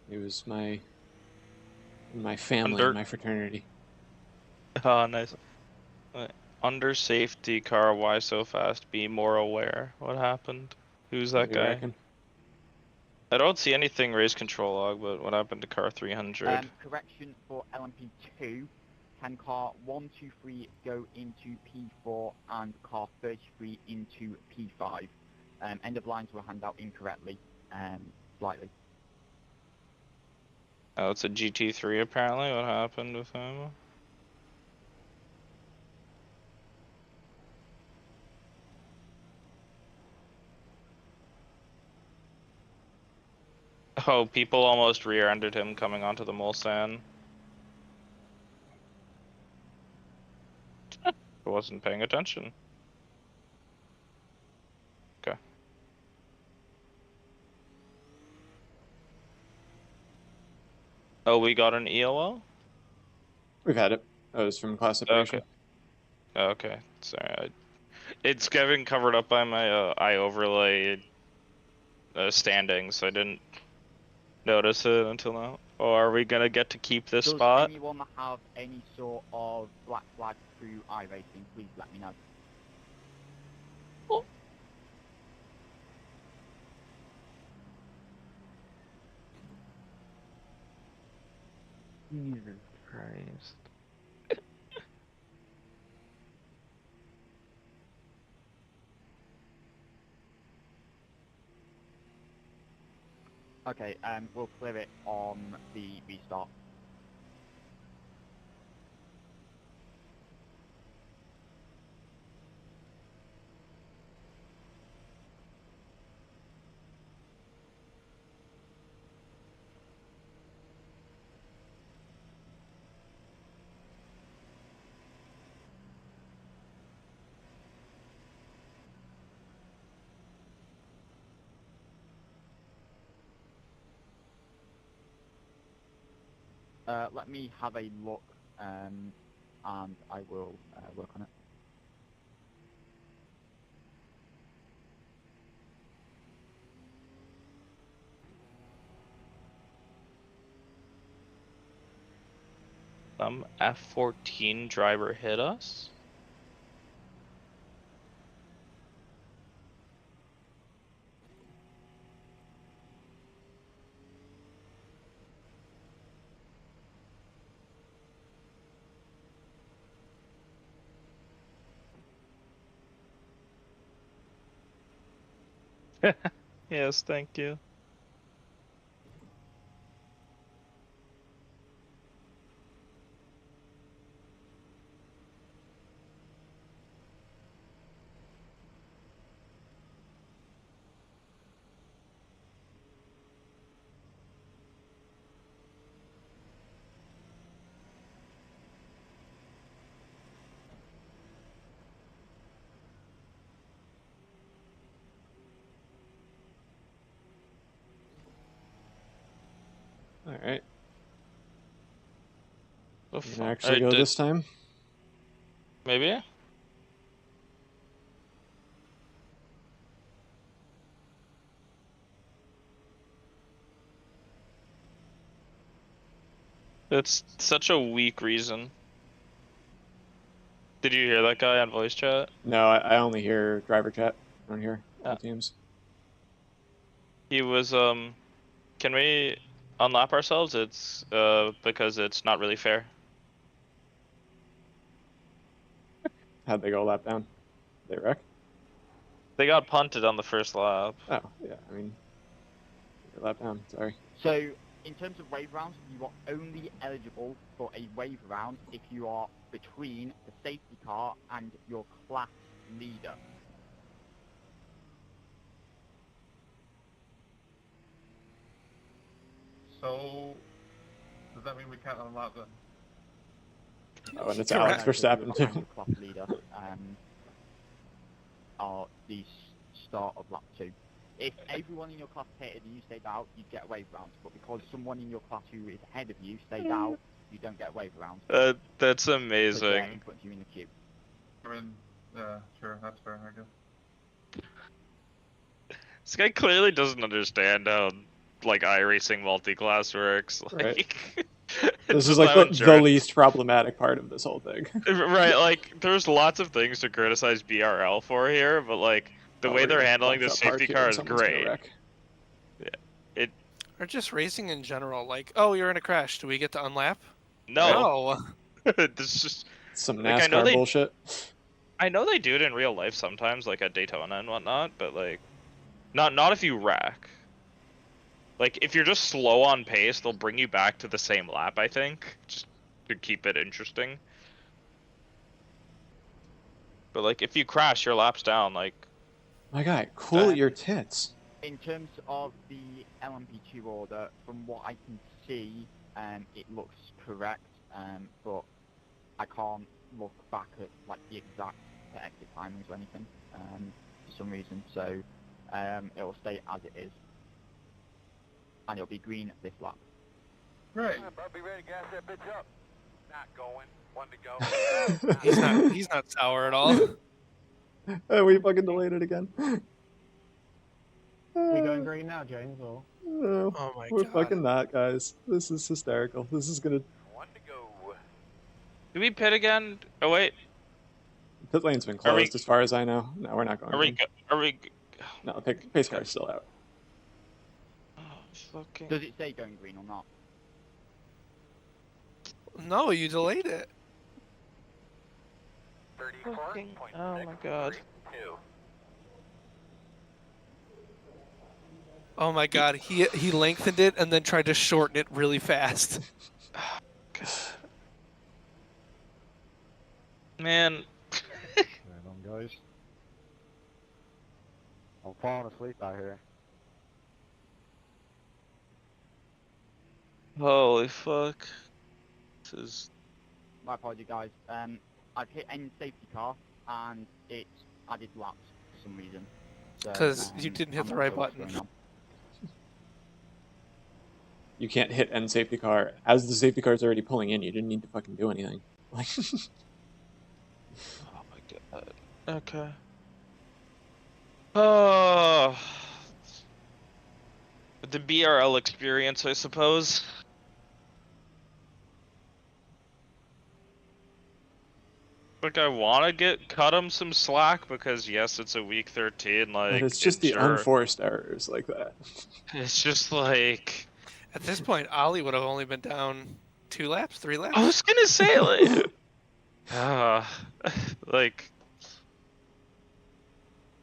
He was in my family, Under- in my fraternity. Oh, nice. Under safety car, why so fast? Be more aware. What happened? Who's What that do you guy? reckon? I don't see anything race control log, but what happened to car 300? Correction for LMP2. Can car 123 go into P4 and car 33 into P5? End of lines were handed out incorrectly, slightly. Oh, it's a GT3 apparently. What happened with him? Oh, people almost rear-ended him coming onto the Mulsanne. I wasn't paying attention. Okay. Oh, we got an ELL? We've had it. That was from class separation. Okay. Sorry. It's getting covered up by my eye overlay standings, so I didn't notice it until now. Oh, are we gonna get to keep this Does spot? anyone have any sort of black flag through iRacing? Please let me know. Jesus Christ. Okay, we'll clear it on the restart. Let me have a look, and I will work on it. Some F14 driver hit us? Yes, thank you. Alright. The Can fuck? actually go this time? Maybe? It's such a weak reason. Did you hear that guy on voice chat? No, I only hear driver chat. I don't hear all teams. He was, can we unlap ourselves? It's, because it's not really fair. How'd they go lap down? They wreck? They got punted on the first lap. Oh, yeah, I mean, lap down, sorry. So, in terms of wave rounds, you are only eligible for a wave round if you are between the safety car and your class leader. So, does that mean we can't unlock them? Oh, and it's Correct. Alex Verstappen Behind too. the class leader, are the start of lap 2. If everyone in your class pitted and you stayed out, you'd get a wave round. But because someone in your class who is ahead of you stayed out, you don't get a wave round. That's Because they're amazing. in front of you in the queue. I mean, yeah, sure, that's fair, I guess. This guy clearly doesn't understand how like iRacing multi-class works. Like, This it's is like how the least problematic part of this whole thing. Right, like there's lots of things to criticize BRL for here, but like the way We're they're gonna handling bunch the up hard safety here car and is someone's gonna great. wreck. Or just racing in general. Like, oh, you're in a crash. Do we get to unlap? No, No. this is Some Like, NASCAR bullshit. I know they do it in real life sometimes, like at Daytona and whatnot, but like not if you wreck. Like if you're just slow on pace, they'll bring you back to the same lap, I think, just to keep it interesting. But like if you crash, your lap's down. Like My guy, cool your tits. In terms of the LMP2 order, from what I can see, it looks correct, but I can't look back at like the exact exit timings or anything for some reason. So it will stay as it is, and it'll be green this lap. Right. Come on, bud, be ready to gas that bitch up. Not going. One to go. He's not sour at all. We fucking delayed it again. We going green now, James, or? No, Oh my we're god. fucking not, guys. This is hysterical. This is gonna. One to go. do we pit again? Oh wait, Pit lane's been Are we- closed as far as I know. No, we're not going. are we? in. Are we? No, pace car's still out. Oh, fucking. Does it say going green or not? No, you delayed it. 34.632. Oh my god. Oh my god, he lengthened it and then tried to shorten it really fast. Man, Right on, guys. I'm falling asleep out here. holy fuck. This is. My apology, guys. I've hit end safety car and it added laps for some reason. So, 'Cause you didn't hit I'm the not right sure what's button. going on. You can't hit end safety car as the safety car's already pulling in. You didn't need to fucking do anything. Like, Oh my god. Okay. Oh. The BRL experience, I suppose. Like, I want to cut him some slack because, yes, it's a week 13. Like, but it's just the sure, unforced errors like that. It's just like. At this point, Ollie would have only been down 2 laps, 3 laps. I was gonna say, like. Like.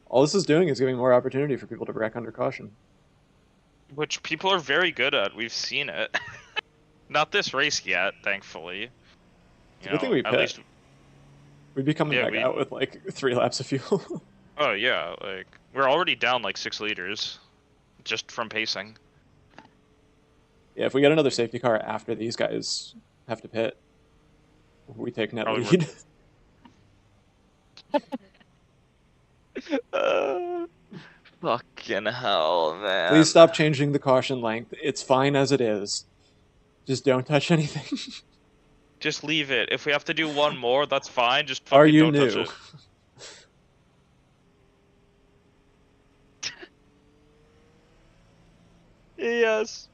All this is doing is giving more opportunity for people to wreck under caution. Which people are very good at. We've seen it. Not this race yet, thankfully. It's a good thing we at pit. least. We'd be coming Yeah, back out with like 3 laps of fuel. Oh yeah, like we're already down like 6 liters, just from pacing. Yeah, if we get another safety car after these guys have to pit, we take net Probably lead. Fucking hell, man. Please stop changing the caution length. It's fine as it is. Just don't touch anything. Just leave it. If we have to do one more, that's fine. Just Are fucking you don't new? touch it. Yes.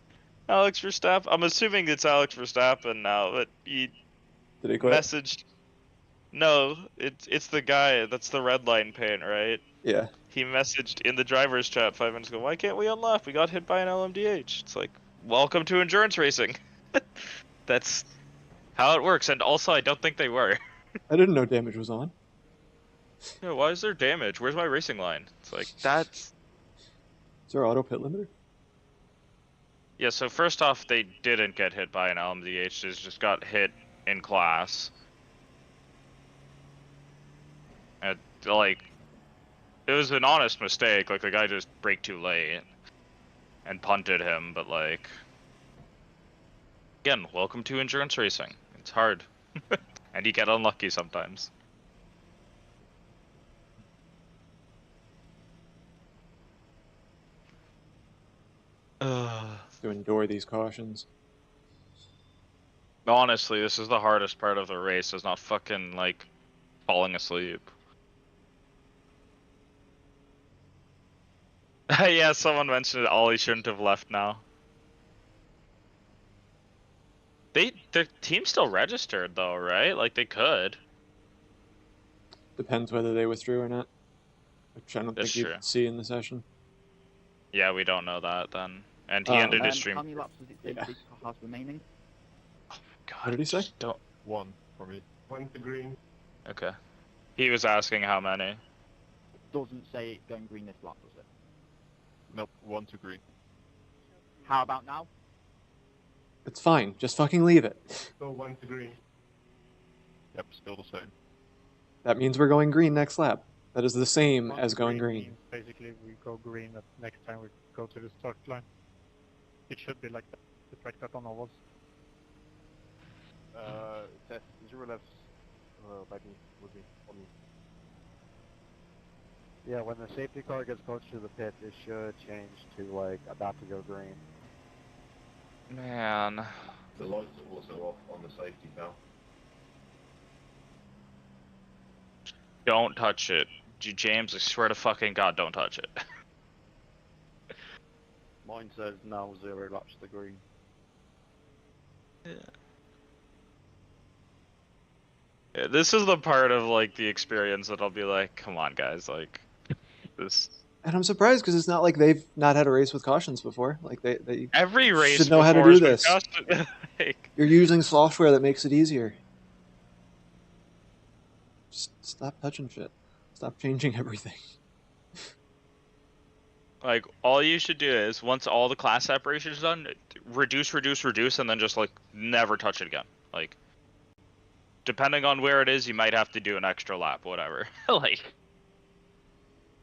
Alex Verstappen. I'm assuming it's Alex Verstappen now, but he Did he quit? messaged. No, it's the guy. That's the red line paint, right? Yeah. He messaged in the driver's chat 5 minutes ago, why can't we unlap? We got hit by an LMDH. It's like, welcome to endurance racing. That's how it works. And also, I don't think they were. I didn't know damage was on. Yeah, why is there damage? Where's my racing line? It's like, that's... Is there auto pit limiter? Yeah, so first off, they didn't get hit by an LMDH. They just got hit in class. And, like... It was an honest mistake, like the guy just braked too late and punted him, but like again, welcome to endurance racing. It's hard. and you get unlucky sometimes. To endure these cautions. Honestly, this is the hardest part of the race, is not fucking, like, falling asleep. Yeah, someone mentioned Ollie shouldn't have left now. Their team's still registered though, right? Like, they could. Depends whether they withdrew or not, which I don't That's think you true. can see in the session. Yeah, we don't know that then. And he ended his stream. How many laps does it say Yeah. Big has remaining? God, What did he say? just don't. 1 for me. 1 to green. Okay. He was asking how many. Doesn't say it going green this lap, does it? Nope, 1 to green. How about now? It's fine. Just fucking leave it. Go 1 to green. Yep, still the same. That means we're going green next lap. That is the same 1 as to going green. means basically we go green at next time we go to the start line. It should be like that. It's like that on ovals. It says 0 laps by me, would be on me. Yeah, when the safety car gets close to the pit, it should change to like about to go green. Man. The lights are also off on the safety car. Don't touch it. James, I swear to fucking God, don't touch it. Mine says now 0 laps to green. Yeah, this is the part of, like, the experience that I'll be like, come on, guys, like, this... And I'm surprised because it's not like they've not had a race with cautions before. Like they Every race should know how to before do has been this. custom- like, You're using software that makes it easier. Just stop touching shit. Stop changing everything. Like, all you should do is, once all the class separation is done, reduce, and then just, like, never touch it again. Like, depending on where it is, you might have to do an extra lap, whatever. Like,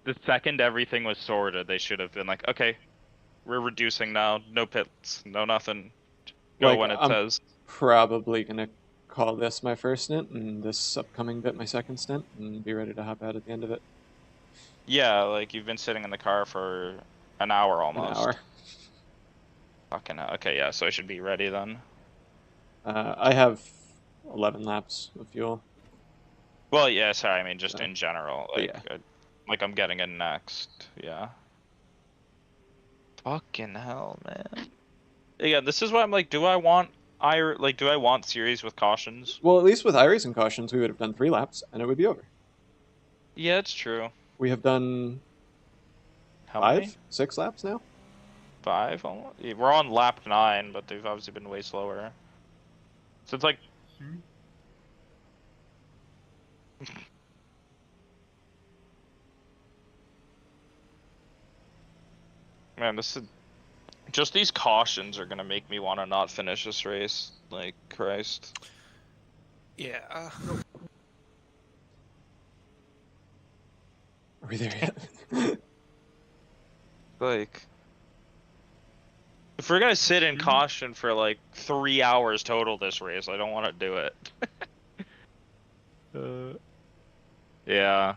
the second everything was sorted, they should have been like, okay, we're reducing now, no pits, no nothing, go Like, when it I'm says. probably gonna call this my first stint and this upcoming bit my second stint and be ready to hop out at the end of it. Yeah, like, you've been sitting in the car for an hour almost. An hour. Fucking hell. Okay, yeah, so I should be ready then. I have 11 laps of fuel. Well, yeah, sorry, I mean, just Yeah. in general. But Like, yeah. like, I'm getting in next, yeah. Fucking hell, man. Yeah, this is why I'm like, do I want series with cautions? Well, at least with iRacing cautions, we would have done 3 laps and it would be over. Yeah, it's true. We have done How 5, many? 6 laps now. 5 almost? Yeah, we're on lap 9, but they've obviously been way slower. So it's like... Man, this is... Just these cautions are gonna make me want to not finish this race. Like, Christ. Yeah. Are we there yet? Like... If we're gonna sit in caution for like 3 hours total this race, I don't want to do it. Yeah.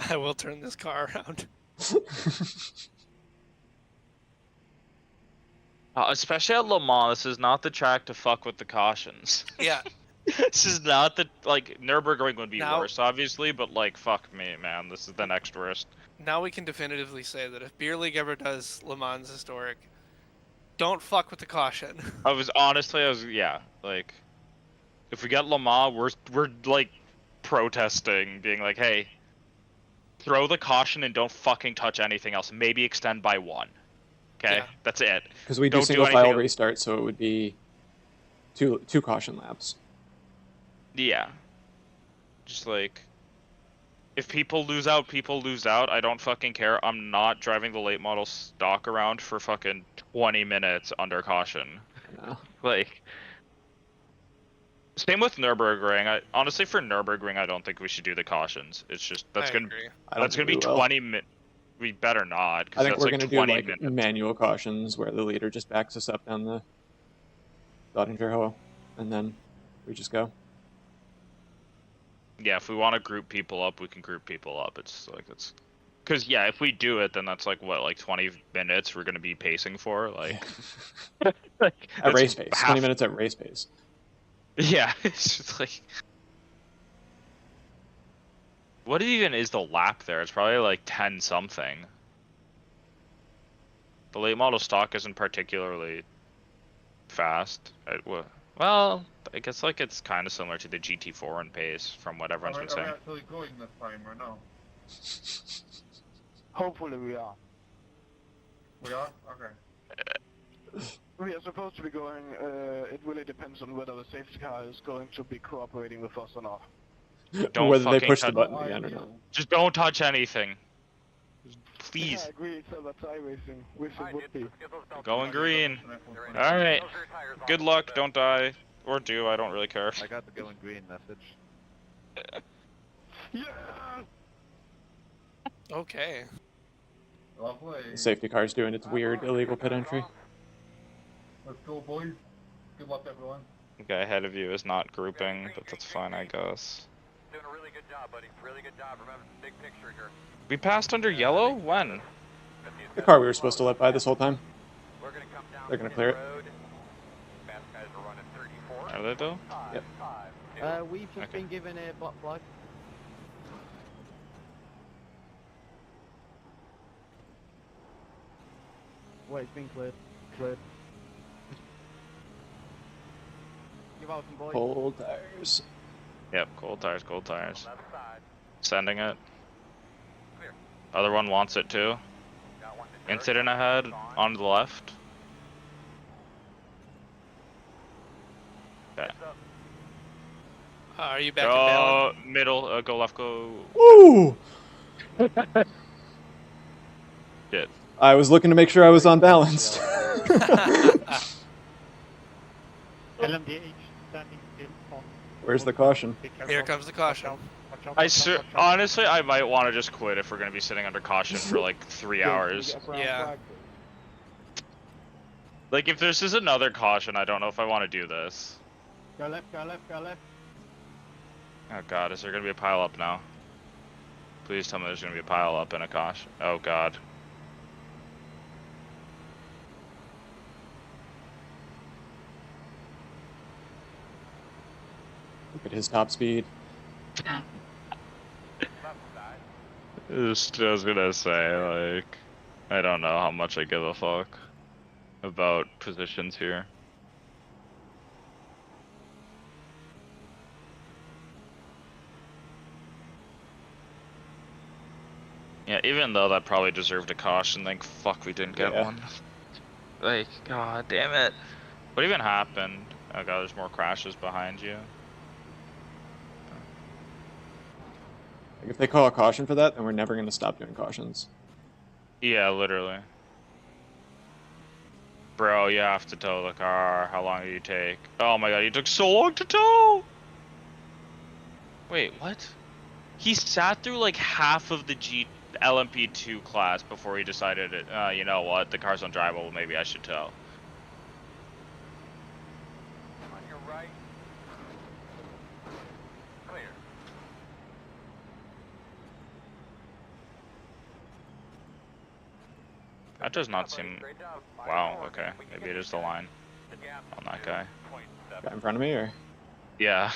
I will turn this car around. Especially at Le Mans, this is not the track to fuck with the cautions. Yeah. This is not the, like, Nürburgring would be Now- worse, obviously, but, like, fuck me, man, this is the next worst. Now we can definitively say that if Beer League ever does Le Mans Historic, don't fuck with the caution. Yeah, like, if we get Le Mans, we're like, protesting, being like, hey, throw the caution and don't fucking touch anything else, maybe extend by 1. Okay, Yeah. That's it. Because we do Don't do single file anything- restart, so it would be two caution laps. Yeah. Just like, if people lose out, people lose out. I don't fucking care. I'm not driving the late model stock around for fucking 20 minutes under caution. No. Like, Same with Nürburgring. Honestly, for Nürburgring, I don't think we should do the cautions. It's just that's I gonna agree. I don't that's gonna think be we will. 20 minutes. We better not, I because think that's we're like gonna do 20 like minutes. manual cautions where the leader just backs us up down the Dottinger hole, and then we just go. Yeah, if we want to group people up, we can group people up. It's like it's because yeah, if we do it, then that's like what, like 20 minutes we're gonna be pacing for, like like At that's race pace, 20 half. minutes at race pace. Yeah, it's just like. What even is the lap there? It's probably like 10 something. The late model stock isn't particularly fast. Well, I guess like it's kind of similar to the GT4 in pace from what everyone's been saying. actually going this time or no? Hopefully we are. We are? Okay. We are supposed to be going, it really depends on whether the safety car is going to be cooperating with us or not. Don't Whether they fucking push the touch- button again or not. Just don't touch anything. Yeah, Please. I agree, so that's iRacing. Wish it would be. Going green. Alright. Good luck, don't die. Or do, I don't really care. I got the going green message. Yeah! Okay. Lovely. The safety car's doing its weird illegal pit entry. Let's go, boys. Good luck, everyone. The guy ahead of you is not grouping, but that's fine, I guess. Doing a really good job, buddy. Really good job. Remember the big picture here. We passed under yellow? When? The car we were supposed to let by this whole time. We're gonna come down They're gonna the clear it. road. Fast guys are running 34. Are they though? Yep. We've just Okay. been given a black flag. Wait, it's been cleared. Cleared. You're welcome, boys. Cold tires. Yep, cold tires, cold tires. Left side. Sending it. Clear. Other one wants it too. Got one to dirt. Incident ahead, on the left. Okay. Heads up. Are you back in balance? Go middle, go left, go. Woo! Shit. I was looking to make sure I was unbalanced. LMDH standing still on. Where's the caution? Be careful. Here comes the caution. Watch out, I watch out, watch out. honestly, I might want to just quit if we're gonna be sitting under caution for like 3 hours. Yeah. Like if this is another caution, I don't know if I want to do this. Go left, go left, go left. Oh god, is there gonna be a pile up now? Please tell me there's gonna be a pile up and a caution. Oh god. Look at his top speed. Left side. Just, I was gonna say, like, I don't know how much I give a fuck about positions here. Yeah, even though that probably deserved a caution, like, fuck, we didn't get Yeah. one. Like, god damn it. What even happened? Oh god, there's more crashes behind you. Like if they call a caution for that, then we're never going to stop doing cautions. Yeah, literally. Bro, you have to tow the car. How long did you take? Oh my god, you took so long to tow! Wait, what? He sat through like half of the LMP2 class before he decided, you know what, the car's undrivable, maybe I should tow. On your right. Clear. That does not seem... Great job. Wow, okay. Maybe it is the line The gap on that guy. 0.7. Guy in front of me, or? Yeah.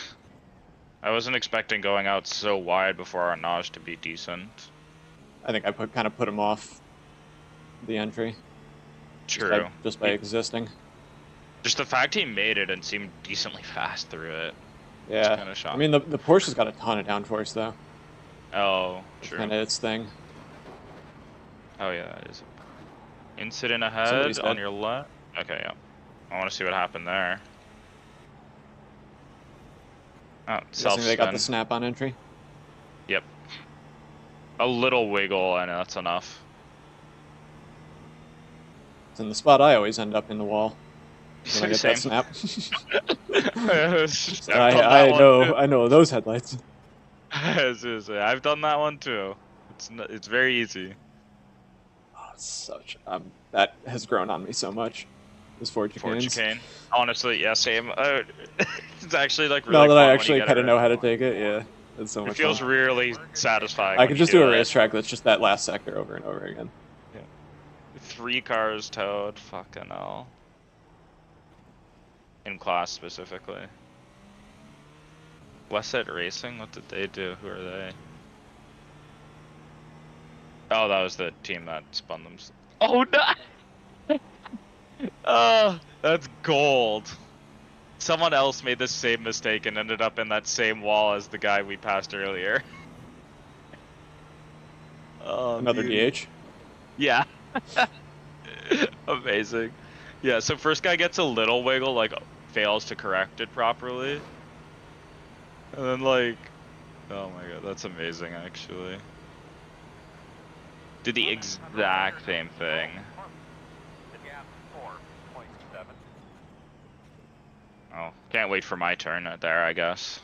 I wasn't expecting going out so wide before our notch to be decent. I think I kind of put him off the entry. True. Just by existing. Just the fact he made it and seemed decently fast through it. Yeah. Kinda I shocking. mean, the Porsche's got a ton of downforce, though. Oh, It's true. kind of its thing. Oh yeah, that is. Incident ahead Somebody's on dead. your left. Okay, yeah. I want to see what happened there. Oh, Guessing they got the self-stun. snap on entry. Yep. A little wiggle and that's enough. It's in the spot I always end up in the wall when I get Same. that snap. I've So done that I one know too. I know those headlights. I've done that one too. It's very easy. Oh, it's such that has grown on me so much. Those Ford Ford chicanes. chicane. Honestly, yeah, same. It's actually like Now really that I fun when you actually get it kind of right. know how to take it, yeah, it's so It much feels fun. really satisfying I when could you just do a it. racetrack that's just that last sector over and over again. 3 cars towed. Fucking hell. In class specifically. Westside Racing? What did they do? Who are they? Oh, that was the team that spun them. Oh no! Oh, that's gold. Someone else made the same mistake and ended up in that same wall as the guy we passed earlier. Oh, Another beauty. DH. Yeah. Amazing. Yeah, so first guy gets a little wiggle, like fails to correct it properly. And then like, oh my god, that's amazing actually. Did the exact same thing. Oh, can't wait for my turn there, I guess.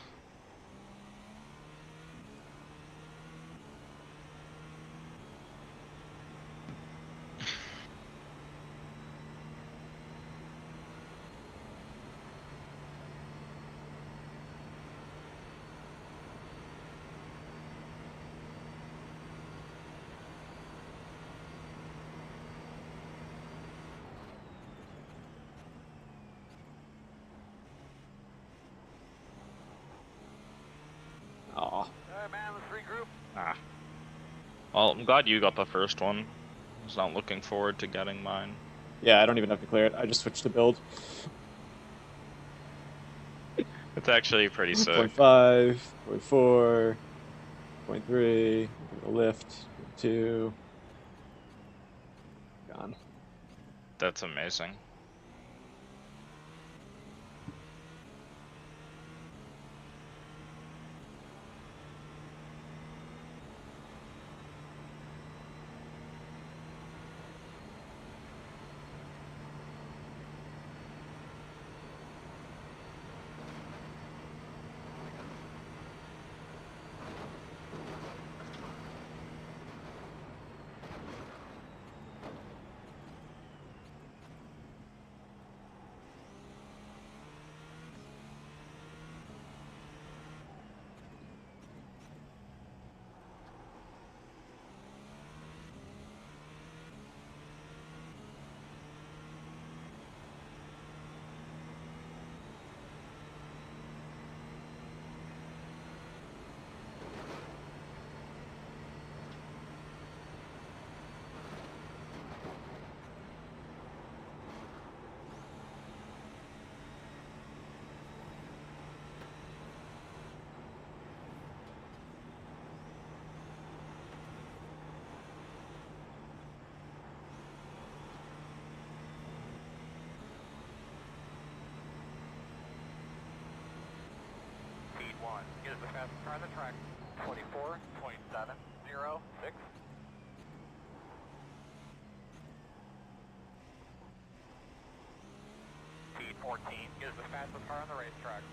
Aw. Ah. Well, I'm glad you got the first one. I was not looking forward to getting mine. Yeah, I don't even have to clear it. I just switched to build. It's actually pretty sick. 0.5, 0.4, 0.3, lift, 2. Gone. That's amazing. Is the fastest car on the track, 24.706. Speed 14 is the fastest car on the racetrack,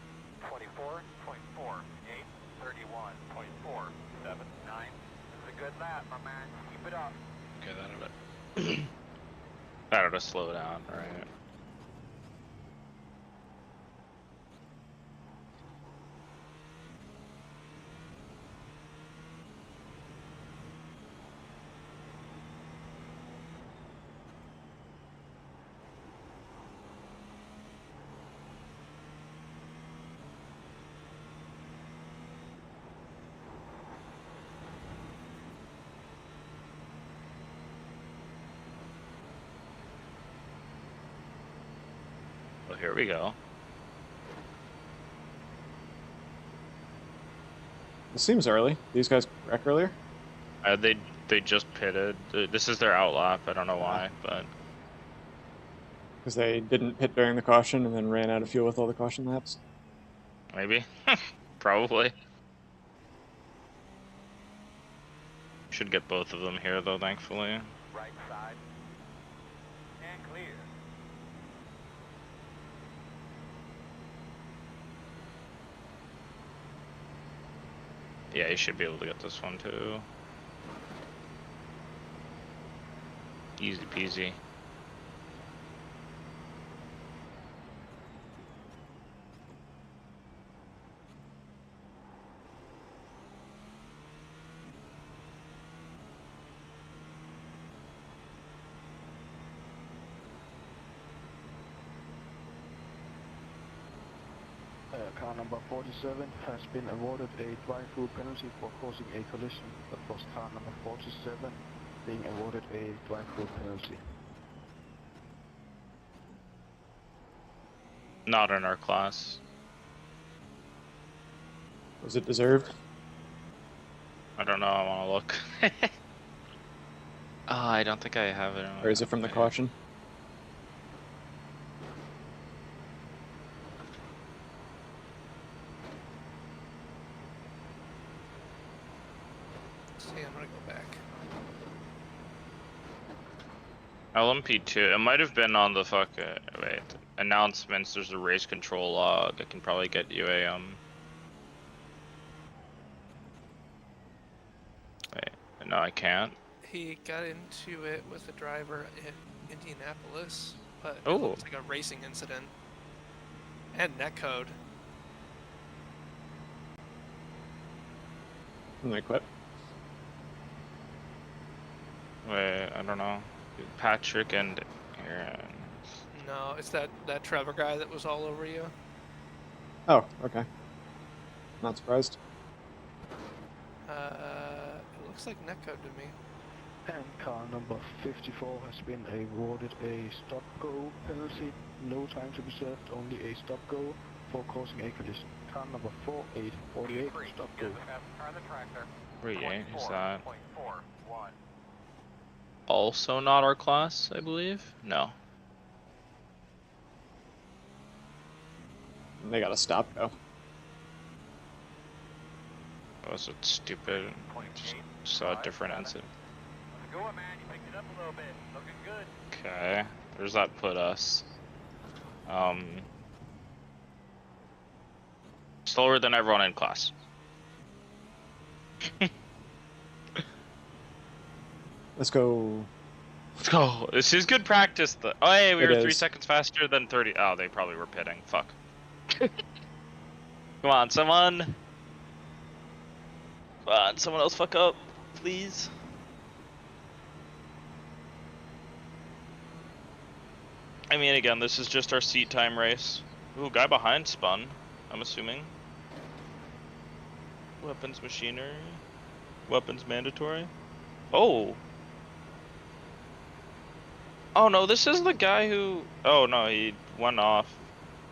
24.48, 31.479. This is a good lap, my man. Keep it up. Okay, that ought to slow down, right? Well, here we go. This seems early. These guys wreck earlier? They just pitted. This is their outlap. I don't know why, but Because they didn't pit during the caution and then ran out of fuel with all the caution laps? maybe. Probably. Should get both of them here though, thankfully. Right side. And clear. Yeah, you should be able to get this one too. Easy peasy. Car number 47 has been awarded a drive-through penalty for causing a collision. That was car number 47 being awarded a drive-through penalty. Not in our class. Was it deserved? I don't know, I wanna look. I don't think I have it. Or is it from the caution? See, I'm gonna go back. LMP2, it might have been on the wait, announcements, there's a race control log. I can probably get you a, wait, no I can't. He got into it with a driver in Indianapolis, but it Oh. looks like a racing incident. And netcode. Can I quit? Wait, I don't know. Patrick and Aaron. No, it's that Trevor guy that was all over you. Oh, okay. Not surprised. It looks like netcode to me. And car number 54 has been awarded a stop-go penalty. No time to be served, only a stop-go for causing a collision. Car number 4848, stop-go. Wait, is that also not our class, I believe? No. They got to stop though. Was it stupid? Just saw a different incident. Go on, man. You picked it up a little bit. Looking good. Okay, where's that put us? Slower than everyone in class. Let's go. Let's go. This is good practice. Oh, hey, we It were 3 is. seconds faster than 30. Oh, they probably were pitting. Fuck. Come on, someone. Come on, someone else fuck up, please. I mean, again, this is just our seat time race. Ooh, guy behind spun, I'm assuming. Weapons machinery. Weapons mandatory. Oh. Oh no, this is the guy who... Oh no, he went off.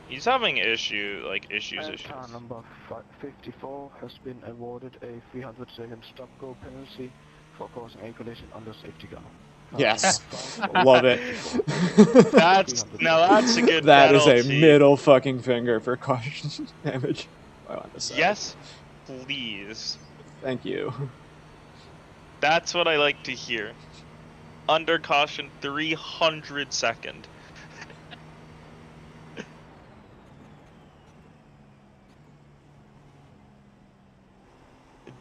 He's having issues. And car number 54 has been awarded a 300-second stop-go penalty for causing a collision under safety car. Yes. Love it. That's a good That is a penalty. middle fucking finger for caution damage. While on the side. Yes, please. Thank you. That's what I like to hear. Under caution, 300-second.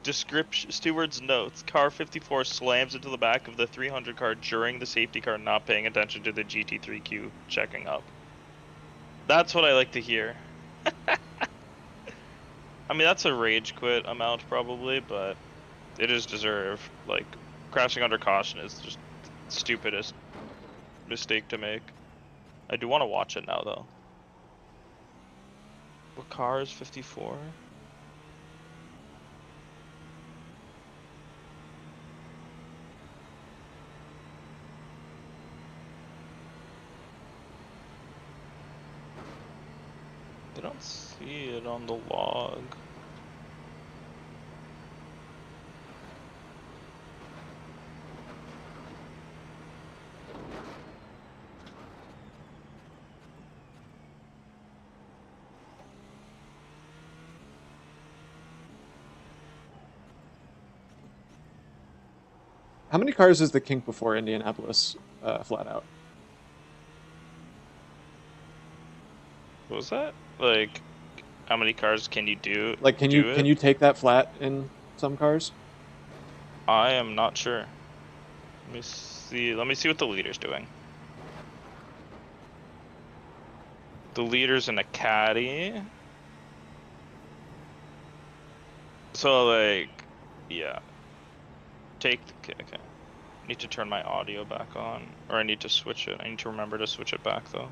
Description, steward's notes. Car 54 slams into the back of the 300 car during the safety car, not paying attention to the GT3Q checking up. That's what I like to hear. I mean, that's a rage quit amount probably, but it is deserved. Like, crashing under caution is just the stupidest mistake to make. I do want to watch it now, though. What car is 54? I don't see it on the log. How many cars is the kink before Indianapolis flat out? What was that? Like, how many cars can you do? Like, can you take that flat in some cars? I am not sure. Let me see. Let me see what the leader's doing. The leader's in a caddy. So like, yeah. Okay. I need to turn my audio back on, or I need to switch it. I need to remember to switch it back though.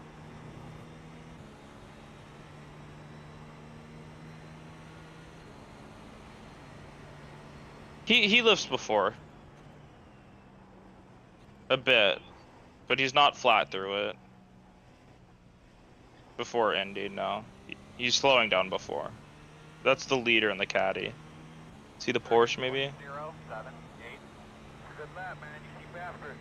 He lifts before. A bit. But he's not flat through it. Before Indy, no. He's slowing down before. That's the leader in the caddy. See the Porsche maybe? 0, 7, 8. Good lap, man. You keep after it.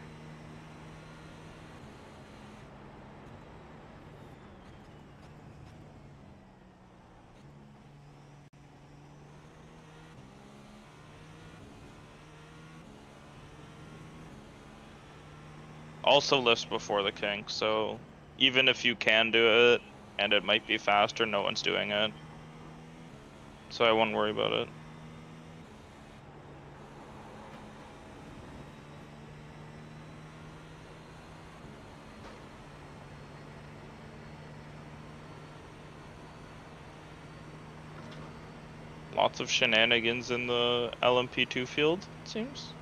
Also lifts before the kink, so even if you can do it, and it might be faster, no one's doing it. So I won't worry about it. Lots of shenanigans in the LMP2 field, it seems.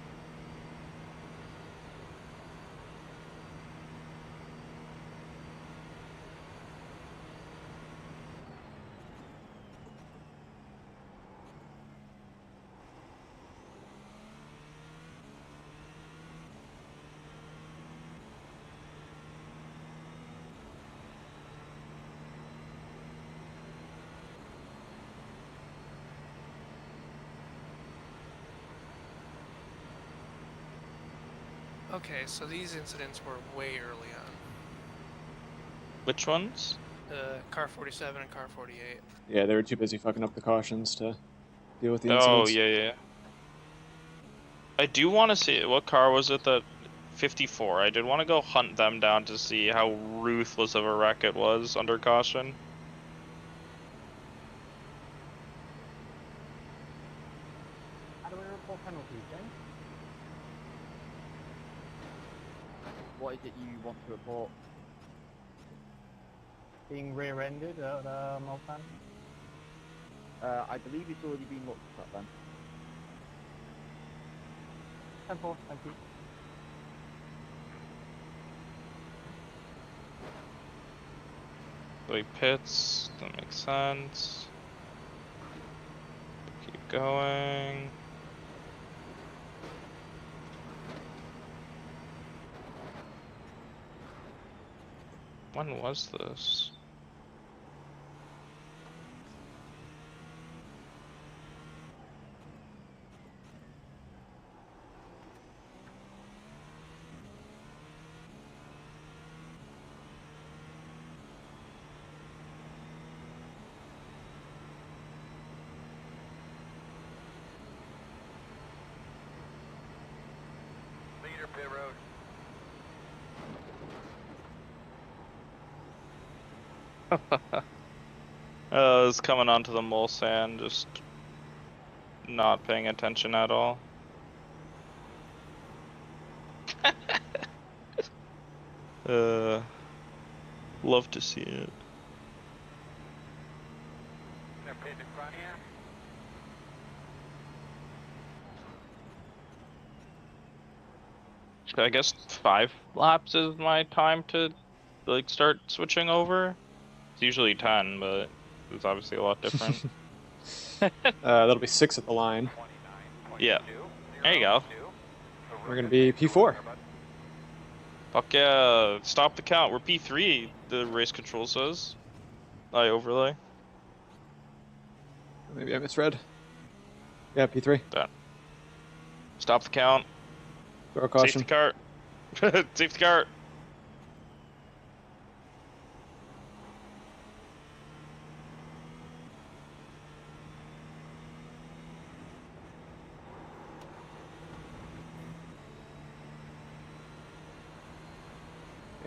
Okay, so these incidents were way early on. Which ones? Car 47 and car 48. Yeah, they were too busy fucking up the cautions to deal with the Oh, incidents. yeah. I do want to see, what car was it that 54? I did want to go hunt them down to see how ruthless of a wreck it was under caution. How do we report penalties, James? What is it you want to report? Being rear-ended at Malpan? I believe it's already been looked at then. 10-4, thank you. So he pits, that makes sense. Keep going. When was this? Leader, pit road. I was coming onto the Mulsanne, just not paying attention at all. Love to see it. They're pit in front of you. So I guess 5 laps is my time to like start switching over. It's usually 10, but it's obviously a lot different. That'll be 6 at the line. 29.2. Yeah. There you go. We're gonna be P4. Fuck yeah, stop the count. We're P3, the race control says. I overlay. Maybe I misread. Yeah, P3. Done. Stop the count. Throw a caution. Safety car. Safety car.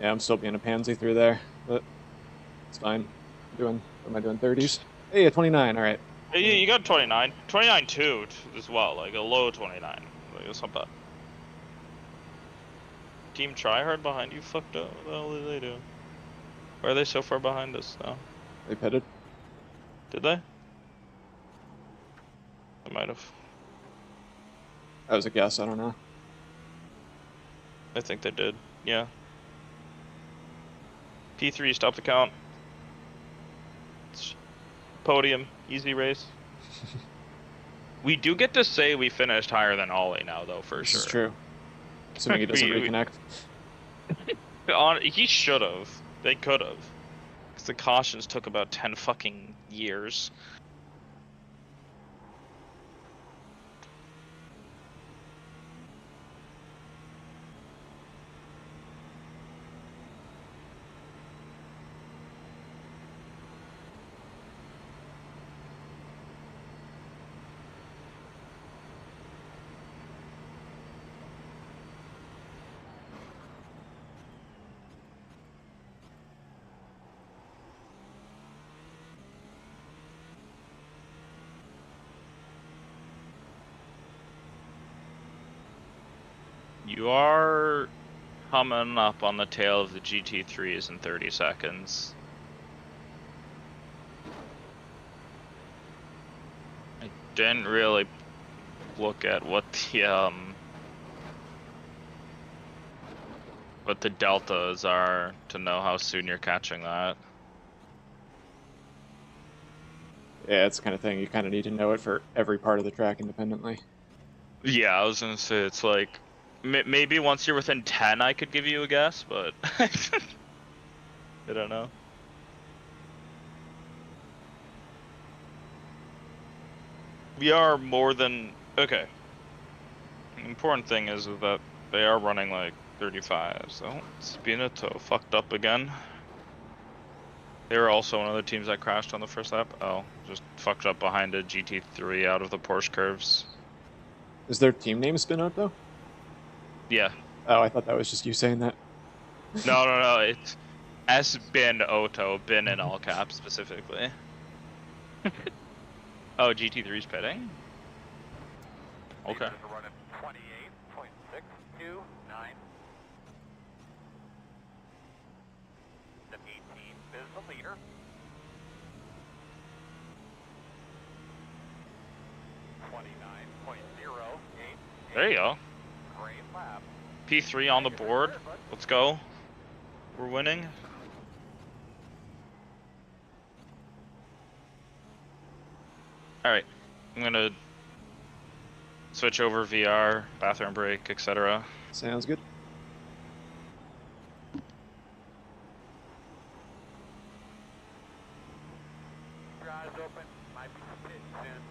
Yeah, I'm still being a pansy through there, but it's fine. What am I doing 30s? Hey, a 29, alright. You got 29. 29-2 as well, like a low 29. Like, it's not bad. Team Tryhard behind you fucked up. What the hell did they do? Why are they so far behind us now? They pitted. Did they? They might have. That was a guess, I don't know. I think they did. Yeah. P3 stop the count. Podium, easy race. We do get to say we finished higher than Ollie now, though, for This sure. is true. Assuming he doesn't reconnect. He should have. They could have. Because the cautions took about 10 fucking years. You are coming up on the tail of the GT3s in 30 seconds. I didn't really look at what the deltas are to know how soon you're catching that. Yeah, it's the kind of thing you kind of need to know it for every part of the track independently. Yeah, I was gonna say it's like maybe once you're within 10, I could give you a guess, but I don't know. We are more than okay. The important thing is that they are running like 35, so Spinato fucked up again. They were also one of the teams that crashed on the first lap. Oh, just fucked up behind a GT3 out of the Porsche curves. Is their team name Spin Out, though? Yeah. Oh, I thought that was just you saying that. No, it's S-Bin Oto, bin in all caps specifically. Oh, GT3's pitting? Okay. Running 28.629. The 18 is the leader. 29.088. There you go. Great lap. P3 on the board. Let's go. We're winning. Alright. I'm gonna switch over VR, bathroom break, etc. Sounds good. Your eyes open. Might be pitting soon.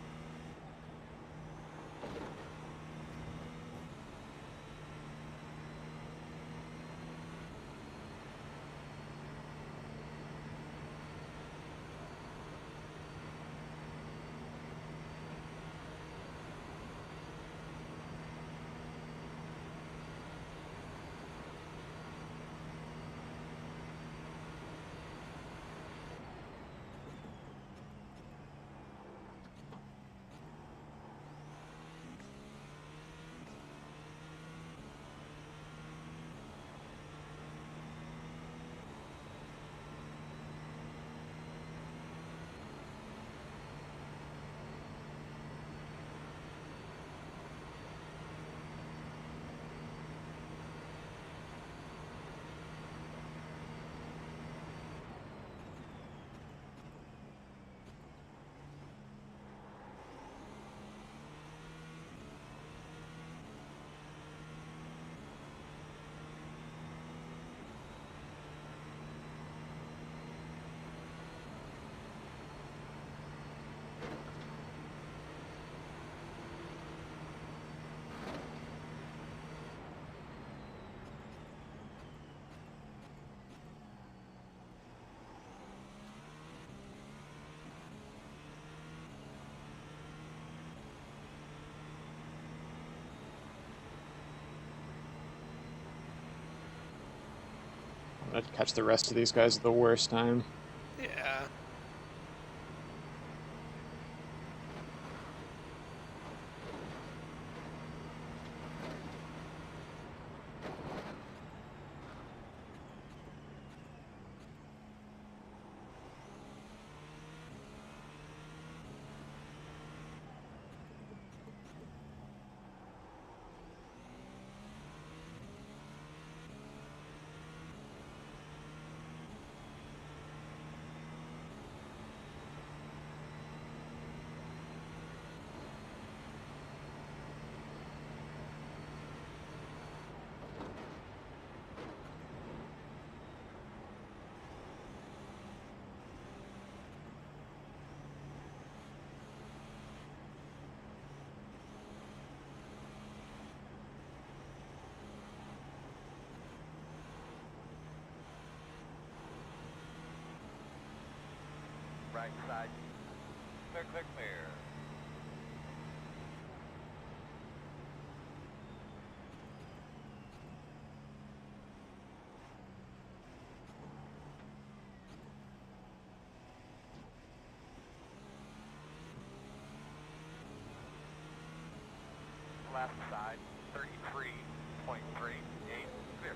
I'm gonna catch the rest of these guys at the worst time. Yeah. Right side. Clear, clear, clear. Left side, 33.38, clear.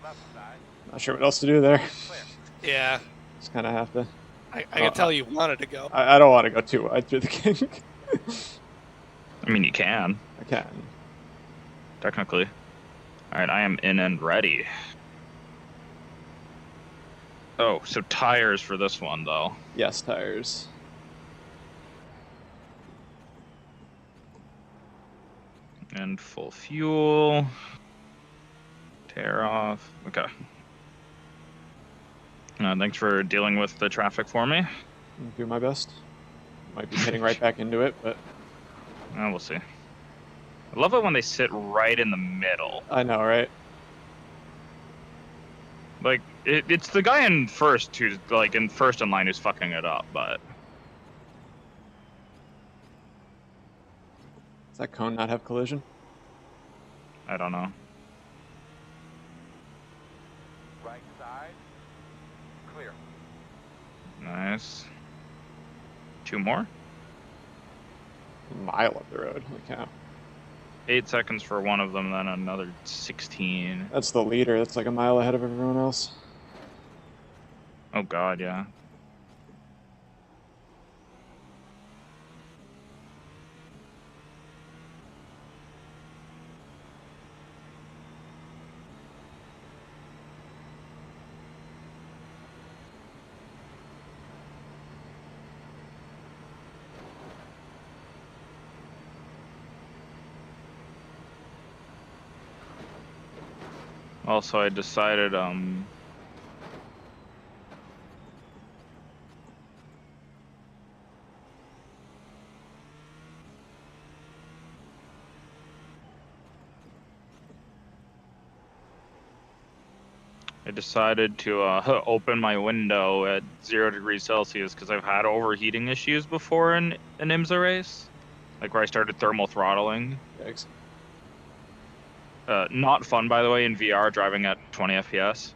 Left side, Not sure what else to do there. clear. Yeah, Just kind of have to. I can tell you wanted to go. I don't want to go too wide through the kink. I mean, you can, I can. technically. Alright, I am in and ready. Oh, so tires for this one, though. Yes, tires. And full fuel. Tear off. Okay. Thanks for dealing with the traffic for me. I'll do my best. Might be heading right back into it, but We'll see. I love it when they sit right in the middle. I know, right? Like, it's the guy in first who's, like, in first in line who's fucking it up, but... Does that cone not have collision? I don't know. Right side, clear. Nice. 2 more? A mile up the road. Holy cow. 8 seconds for one of them, then another 16. That's the leader. That's like a mile ahead of everyone else. Oh god, yeah. Also, I decided, to open my window at 0 degrees Celsius because I've had overheating issues before in an IMSA race, like where I started thermal throttling. Yikes. Not fun, by the way, in VR driving at 20 FPS.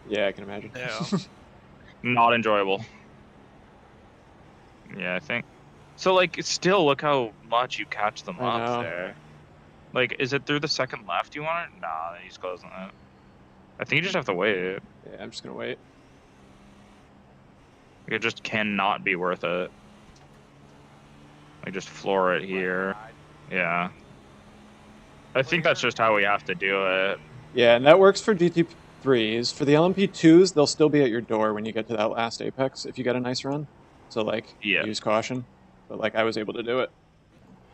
Yeah, I can imagine. Yeah. Not enjoyable. Yeah, I think. So, like, still look how much you catch them I up know. there. Like, is it through the second left you want it? Nah, he's closing it. I think you just have to wait. Yeah, I'm just gonna wait. It just cannot be worth it. Like, just floor it here. Yeah. I think that's just how we have to do it. Yeah, and that works for GT3s. For the LMP2s, they'll still be at your door when you get to that last apex if you get a nice run. So, like, Yeah. use caution. But, like, I was able to do it.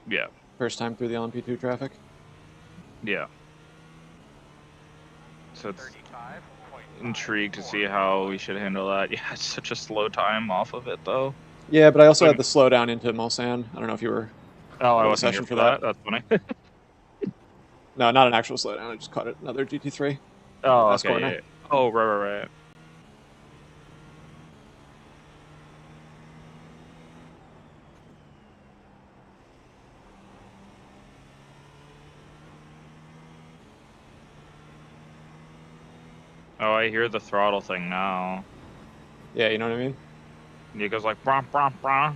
Yeah. First time through the LMP2 traffic. Yeah. So it's intrigued to see how we should handle that. Yeah, it's such a slow time off of it, though. Yeah, but I also had the slowdown into Mulsanne. I don't know if you were Oh, I in wasn't session here for that. That's funny. No, not an actual slowdown. I just caught it. Another GT3. Oh, Last okay. corner. Yeah. Oh, right. Oh, I hear the throttle thing now. Yeah, you know what I mean? It goes like brah, brah, brah.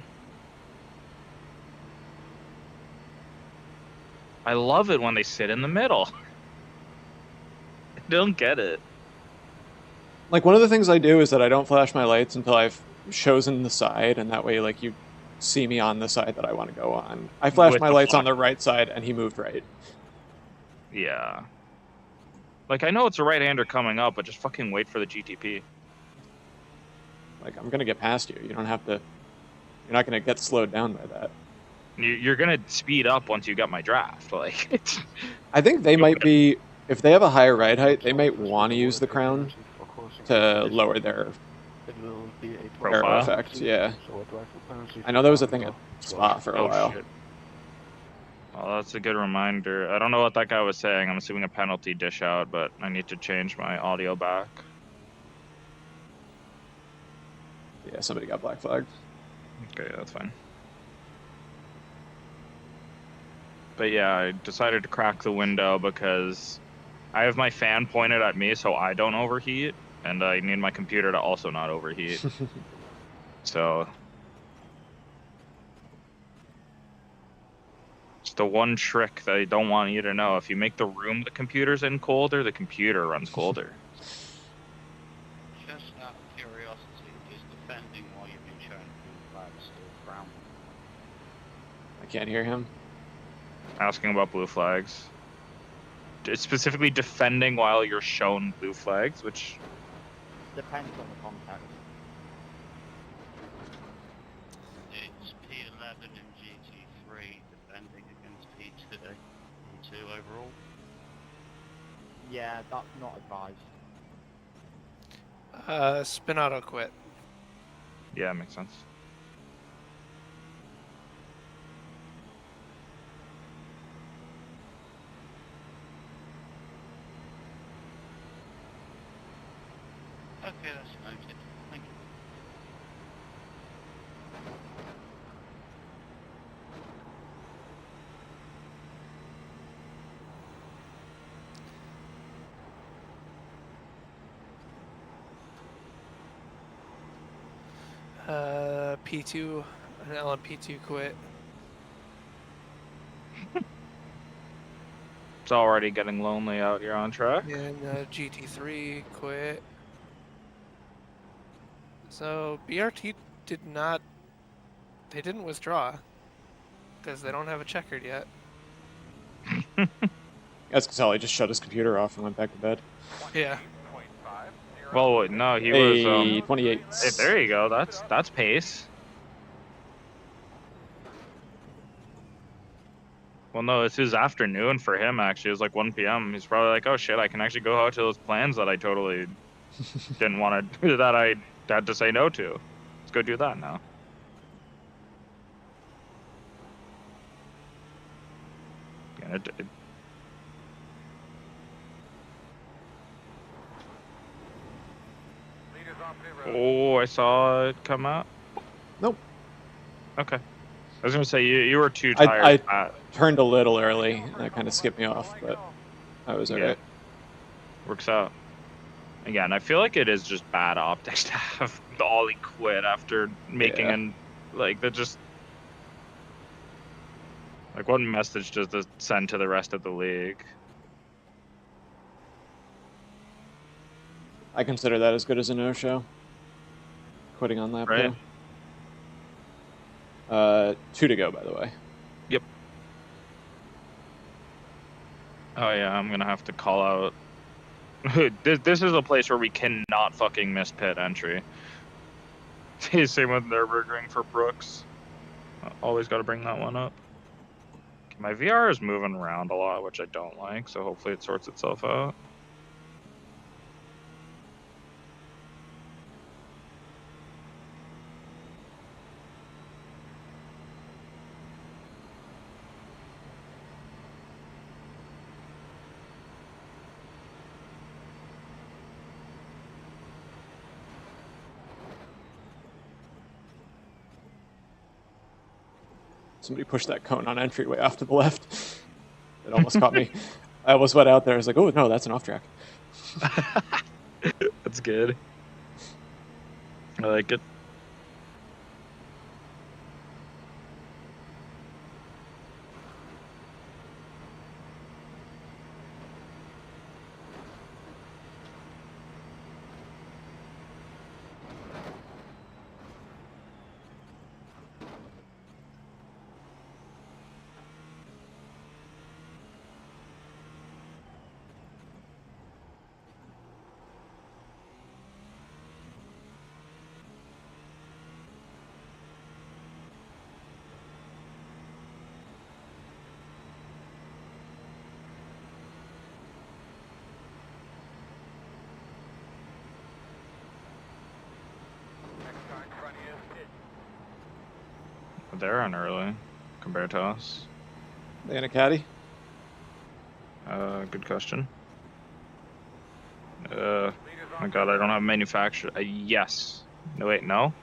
I love it when they sit in the middle. I don't get it. Like, one of the things I do is that I don't flash my lights until I've chosen the side, and that way, like, you see me on the side that I want to go on. I flashed With my the lights on flash. the right side, and he moved right. Yeah. Like, I know it's a right-hander coming up, but just fucking wait for the GTP. Like, I'm gonna get past you. You don't have to. You're not gonna get slowed down by that. You're gonna speed up once you get my draft. Like, it's, I think they might be, if they have a higher ride height, they might want to use the crown to lower their It will be a Profile? aero effect. Yeah, So a drive-through penalty I know that was a thing at Spa Spa for a oh while. shit. Well, that's a good reminder. I don't know what that guy was saying. I'm assuming a penalty dish out, but I need to change my audio back. Yeah, somebody got black flagged. Okay, that's fine. But yeah, I decided to crack the window because I have my fan pointed at me so I don't overheat, and I need my computer to also not overheat. So it's the one trick that I don't want you to know. If you make the room the computer's in colder, the computer runs colder. Just out of curiosity, is defending while you've been showing blue flags still brown? I can't hear him. Asking about blue flags. It's specifically defending while you're shown blue flags, which Depends on the context. It's P11 in GT3 defending against P2, P2 overall. Yeah, that's not advised. Spin auto quit. yeah, makes sense. Okay, that's noted. Thank you. P2, an LMP2 quit. It's already getting lonely out here on track. And GT3 quit. So BRT did not. They didn't withdraw because they don't have a checkered yet. As can tell, he just shut his computer off and went back to bed. Yeah. Well, no, he Hey, was 28. Hey, there you go. That's pace. Well, no, it's his afternoon for him. Actually, it was like 1 p.m. He's probably like, "Oh shit, I can actually go out to those plans that I totally didn't want to, that I had to say no to. Let's go do that now." Yeah, oh, I saw it come out. Nope. Okay. I was gonna say you were too tired. I turned a little early, and that kind of skipped me off, but I was alright. Works out. Again, I feel like it is just bad optics to have the Ollie quit after making an like that. Just like, what message does this send to the rest of the league? I consider that as good as a no-show. Quitting on lap Right. there. 2 to go, by the way. Yep. Oh yeah, I'm gonna have to call out. This is a place where we cannot fucking miss pit entry. Same with Nürburgring for Brooks. Always got to bring that one up. Okay, my VR is moving around a lot, which I don't like, so hopefully it sorts itself out. Somebody pushed that cone on entryway off to the left. It almost caught me. I almost went out there. I was like, oh, no, that's an off track. That's good. I like it. They're on early compared to us. They in a caddy? Good question. Oh my god, I don't have manufacturer. Yes. No, wait, no?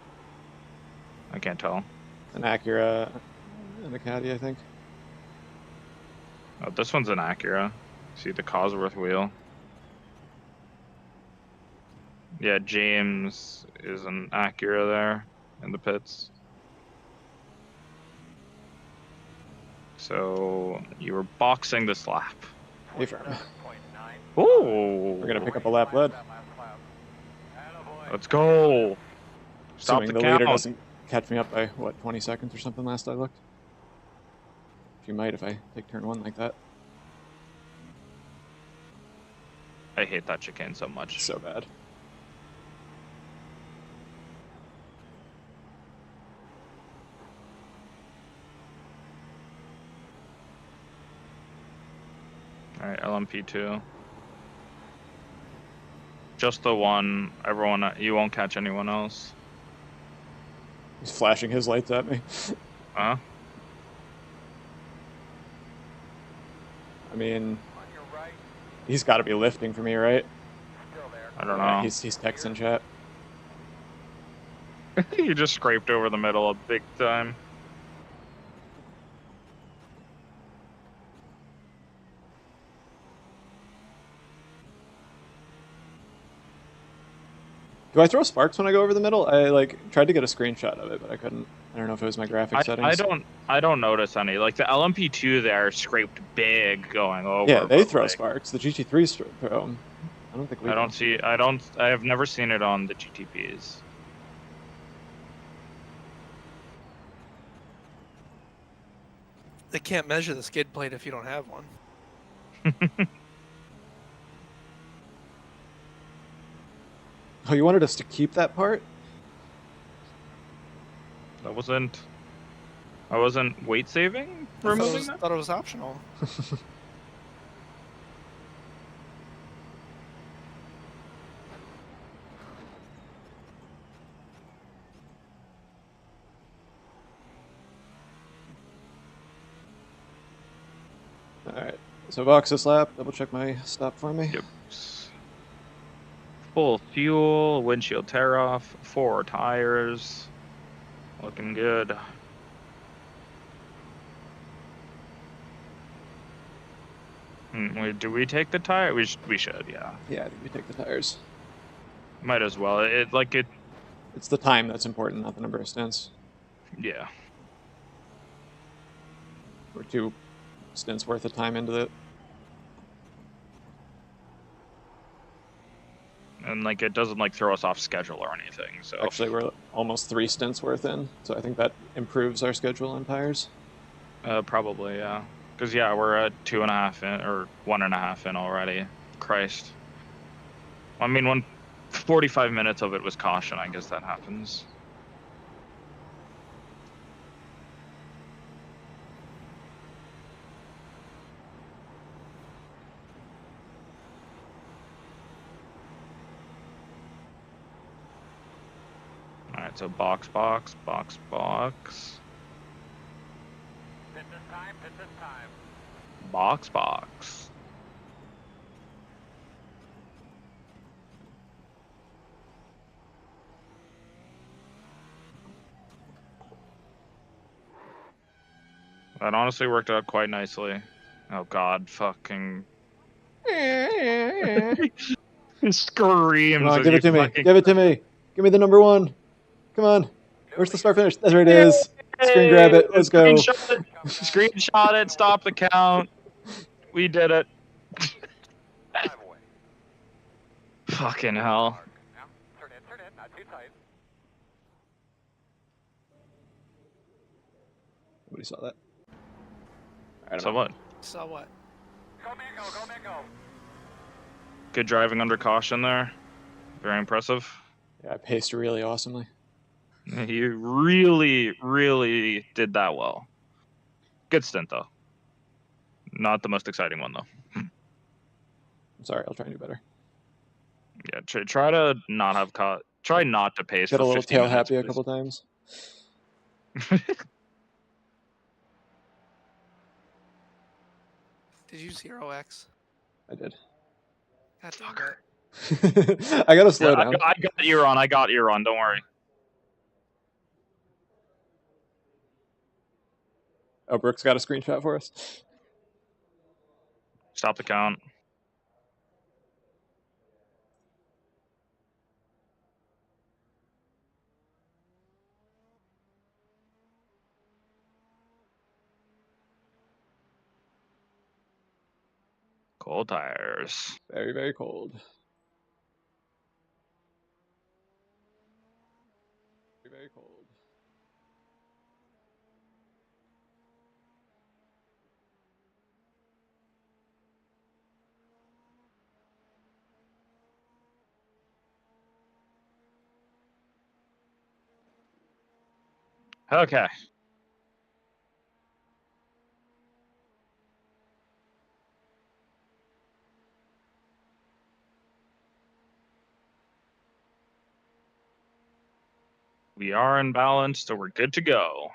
I can't tell. An Acura and a caddy, I think. Oh, this one's an Acura. See the Cosworth wheel. Yeah, James is an Acura there in the pits. So you were boxing this lap. Hey, firm. Ooh. We're gonna pick up a lap lead. Let's go. Stop Assuming the the count. leader doesn't catch me up by, what, 20 seconds or something last I looked? She might if I take turn 1 like that. I hate that chicane so much. So bad. Alright, LMP2. Just the one. Everyone, you won't catch anyone else. He's flashing his lights at me. Huh? I mean, he's got to be lifting for me, right? I don't Yeah, know. he's texting chat. You just scraped over the middle a big time. Do I throw sparks when I go over the middle? I tried to get a screenshot of it, but I couldn't. I don't know if it was my graphic settings. I don't notice any. Like the LMP2 there scraped big going over. Yeah, they but, throw like, sparks. The GT3s throw them. I don't think we. I have never seen it on the GTPs. They can't measure the skid plate if you don't have one. Oh, you wanted us to keep that part? I wasn't weight saving removing that. Thought it was optional. Alright, so box this lap, double check my stop for me. Yep. Full fuel, windshield tear off, 4 tires. Looking good. Wait, do we take the tire? We should, yeah. Yeah, I think we take the tires. Might as well. It's the time that's important, not the number of stints. Yeah. We're 2 stints worth of time into it. And it doesn't throw us off schedule or anything. So Actually, we're almost 3 stints worth in, so I think that improves our schedule on tires. probably, yeah. Because yeah, we're at 2.5 in or 1.5 in already. Christ. I mean, when 45 minutes of it was caution, I guess that happens. Alright, so box. Hit this time. Box. That honestly worked out quite nicely. Oh god, fucking... He screams. Come on, as give you it to me. fucking- Give it to me. Give me the number 1. Come on. Where's the start finish? There it is. Screen grab it. Let's go. Screenshot it. Stop the count. We did it. Fucking hell. Turn in, not too tight. Nobody saw that. Right, So what? So what? Go Mango. Good driving under caution there. Very impressive. Yeah, I paced really awesomely. You really, really did that well. Good stint, though. Not the most exciting one, though. I'm sorry, I'll try and do better. Yeah, try to not have caught. Try not to pace Get for a little 15 tail minutes, happy a please. couple times. Did you 0x? I did. God damn it. I gotta slow Yeah, down. I got Eron. I got Eron. Don't worry. Oh, Brooks got a screenshot for us. Stop the count. Cold tires. Very, very cold. Very, very cold. Okay. We are in balance, so we're good to go.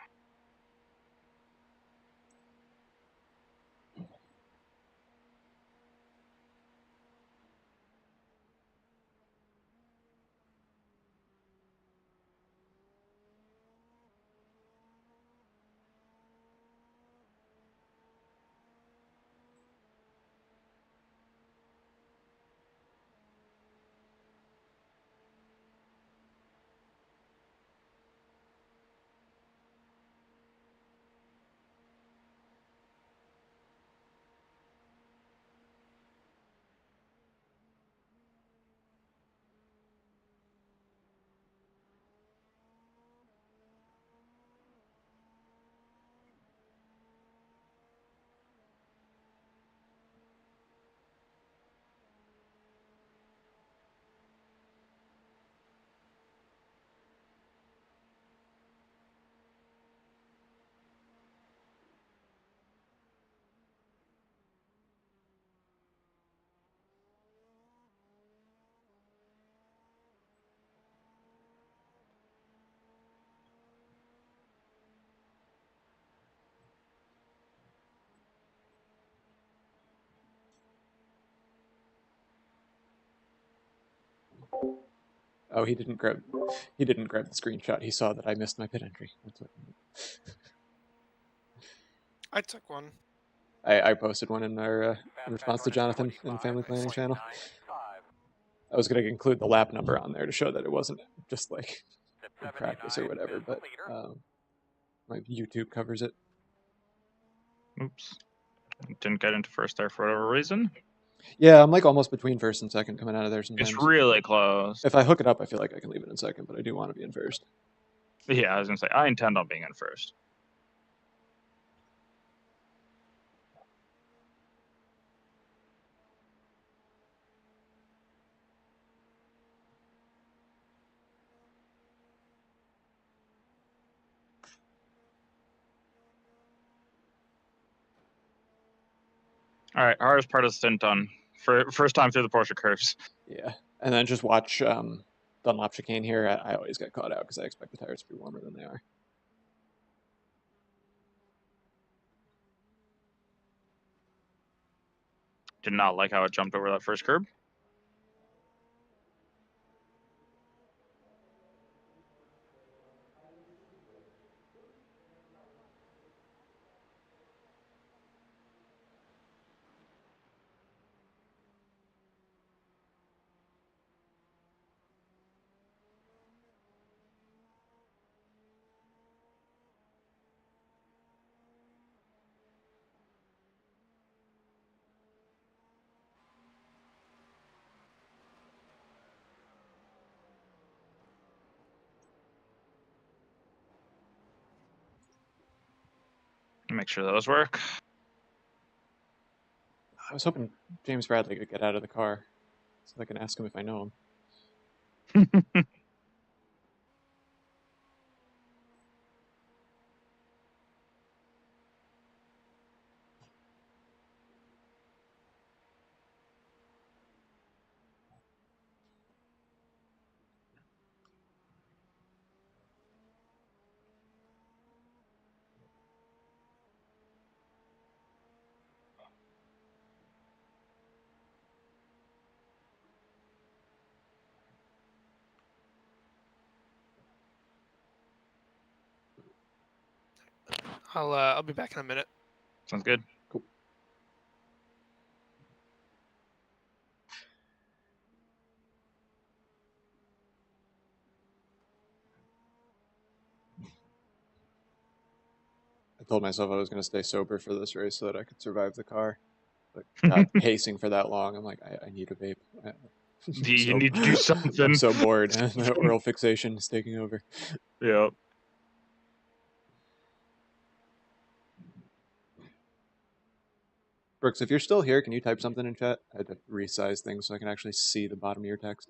Oh, he didn't grab the screenshot. He saw that I missed my pit entry. That's what. I took one. I posted one in our in response to Jonathan in the family planning channel. I was going to include the lap number on there to show that it wasn't just like in practice or whatever, but my YouTube covers it. Oops. Didn't get into first there for whatever reason. Yeah, I'm like almost between first and second coming out of there sometimes. It's really close. If I hook it up, I feel like I can leave it in second, but I do want to be in first. Yeah, I was gonna say I intend on being in first. All right, hardest part of the stint done. For first time through the Porsche curves. Yeah, and then just watch Dunlop chicane here. I always get caught out because I expect the tires to be warmer than they are. Did not like how it jumped over that first curb. Make sure those work. I was hoping James Bradley could get out of the car so I can ask him if I know him. I'll be back in a minute. Sounds good. Cool. I told myself I was going to stay sober for this race so that I could survive the car. But God, pacing for that long, I'm like, I need a vape. You need to do something. I'm so bored. The oral fixation is taking over. Yeah. Brooks, if you're still here, can you type something in chat? I had to resize things so I can actually see the bottom of your text.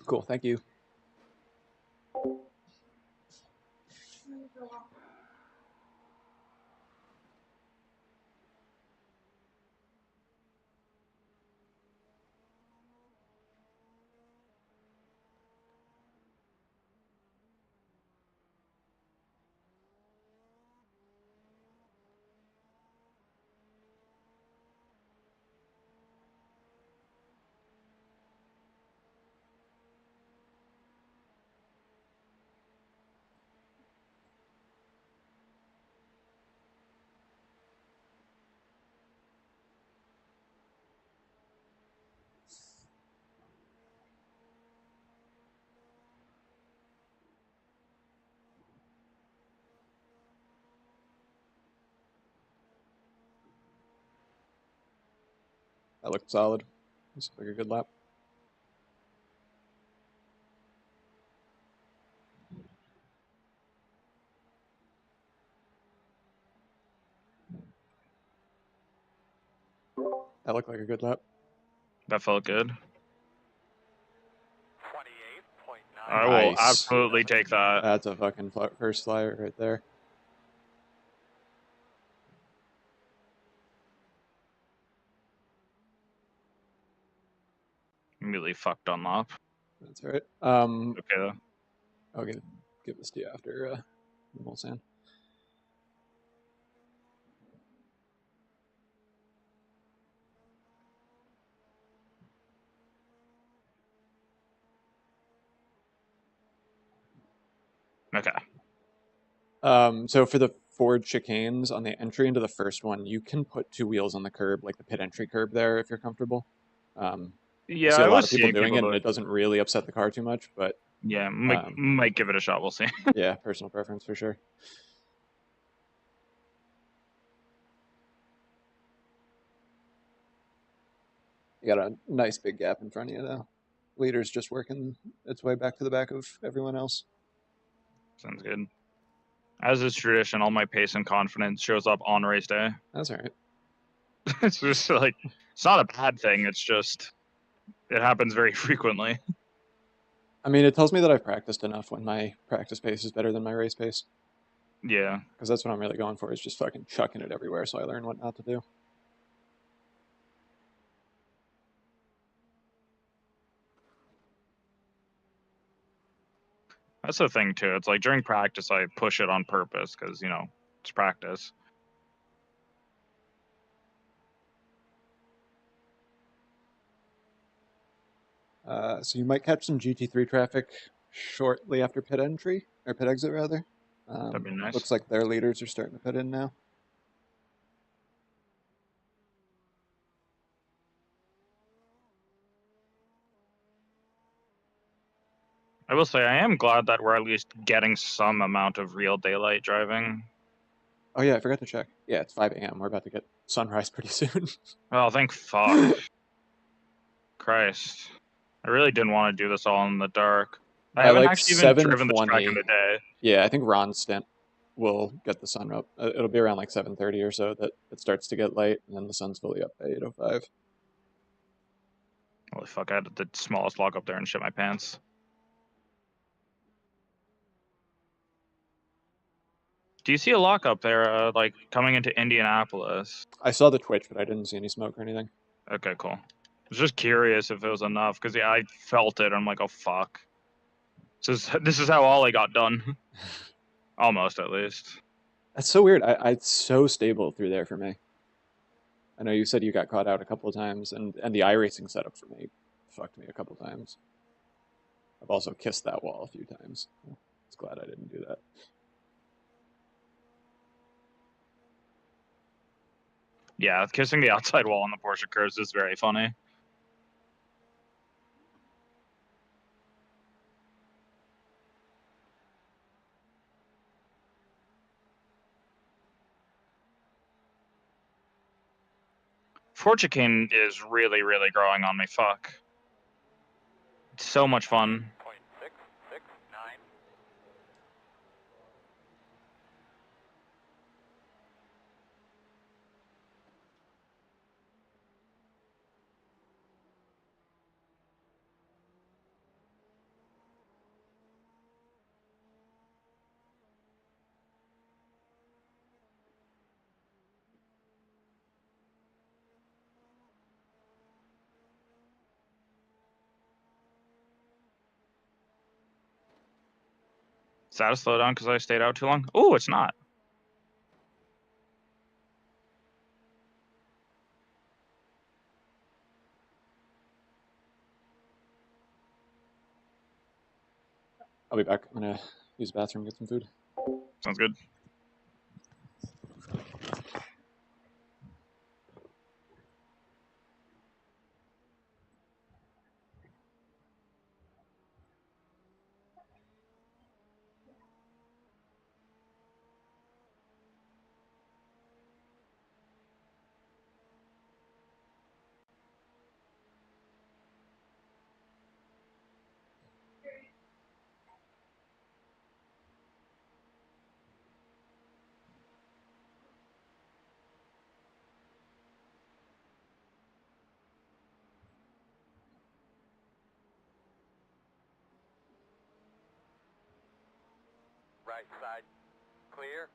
Cool, thank you. That looked solid. This looked like a good lap. That looked like a good lap. That felt good. 28.9. I will absolutely take that. That's a fucking first flyer right there. Immediately fucked on lap. That's all right. Okay though. I'll give this to you after the Mulsanne. Okay. So for the Ford chicanes on the entry into the first one, you can put two wheels on the curb, like the pit entry curb there, if you're comfortable. Yeah, I see a I lot was of people seeing doing people it, and it doesn't really upset the car too much. But yeah, might give it a shot. We'll see. yeah, personal preference for sure. You got a nice big gap in front of you, though. Leader's just working its way back to the back of everyone else. Sounds good. As is tradition, all my pace and confidence shows up on race day. That's all right. It's just like, it's not a bad thing. It's just, it happens very frequently. I mean, it tells me that I've practiced enough when my practice pace is better than my race pace. Yeah. Because that's what I'm really going for, is just fucking chucking it everywhere so I learn what not to do. That's the thing, too. It's like during practice, I push it on purpose because, you know, it's practice. So you might catch some GT3 traffic shortly after pit entry, or pit exit rather. That'd be nice. Looks like their leaders are starting to pit in now. I will say I am glad that we're at least getting some amount of real daylight driving. Oh yeah, I forgot to check. Yeah, it's 5 a.m. We're about to get sunrise pretty soon. Oh, thank fuck. Christ. I really didn't want to do this all in the dark. I haven't like actually even driven this track in the day. Yeah, I think Ron's stint will get the sun up. It'll be around like 7:30 or so that it starts to get light, and then the sun's fully up by 8:05. Holy fuck, I had the smallest log up there and shit my pants. Do you see a lock up there, like, coming into Indianapolis? I saw the twitch, but I didn't see any smoke or anything. Okay, cool. I was just curious if it was enough, because yeah, I felt it. I'm like, oh fuck. This is how Ollie got done. Almost, at least. That's so weird. It's so stable through there for me. I know you said you got caught out a couple of times, and the iRacing setup for me fucked me a couple of times. I've also kissed that wall a few times. I was glad I didn't do that. Yeah, kissing the outside wall on the Porsche curves is very funny. Fortune is really, really growing on me. Fuck. It's so much fun. 0.669. Is that a slowdown because I stayed out too long? Oh, it's not. I'll be back. I'm gonna use the bathroom, get some food. Sounds good. Right side clear.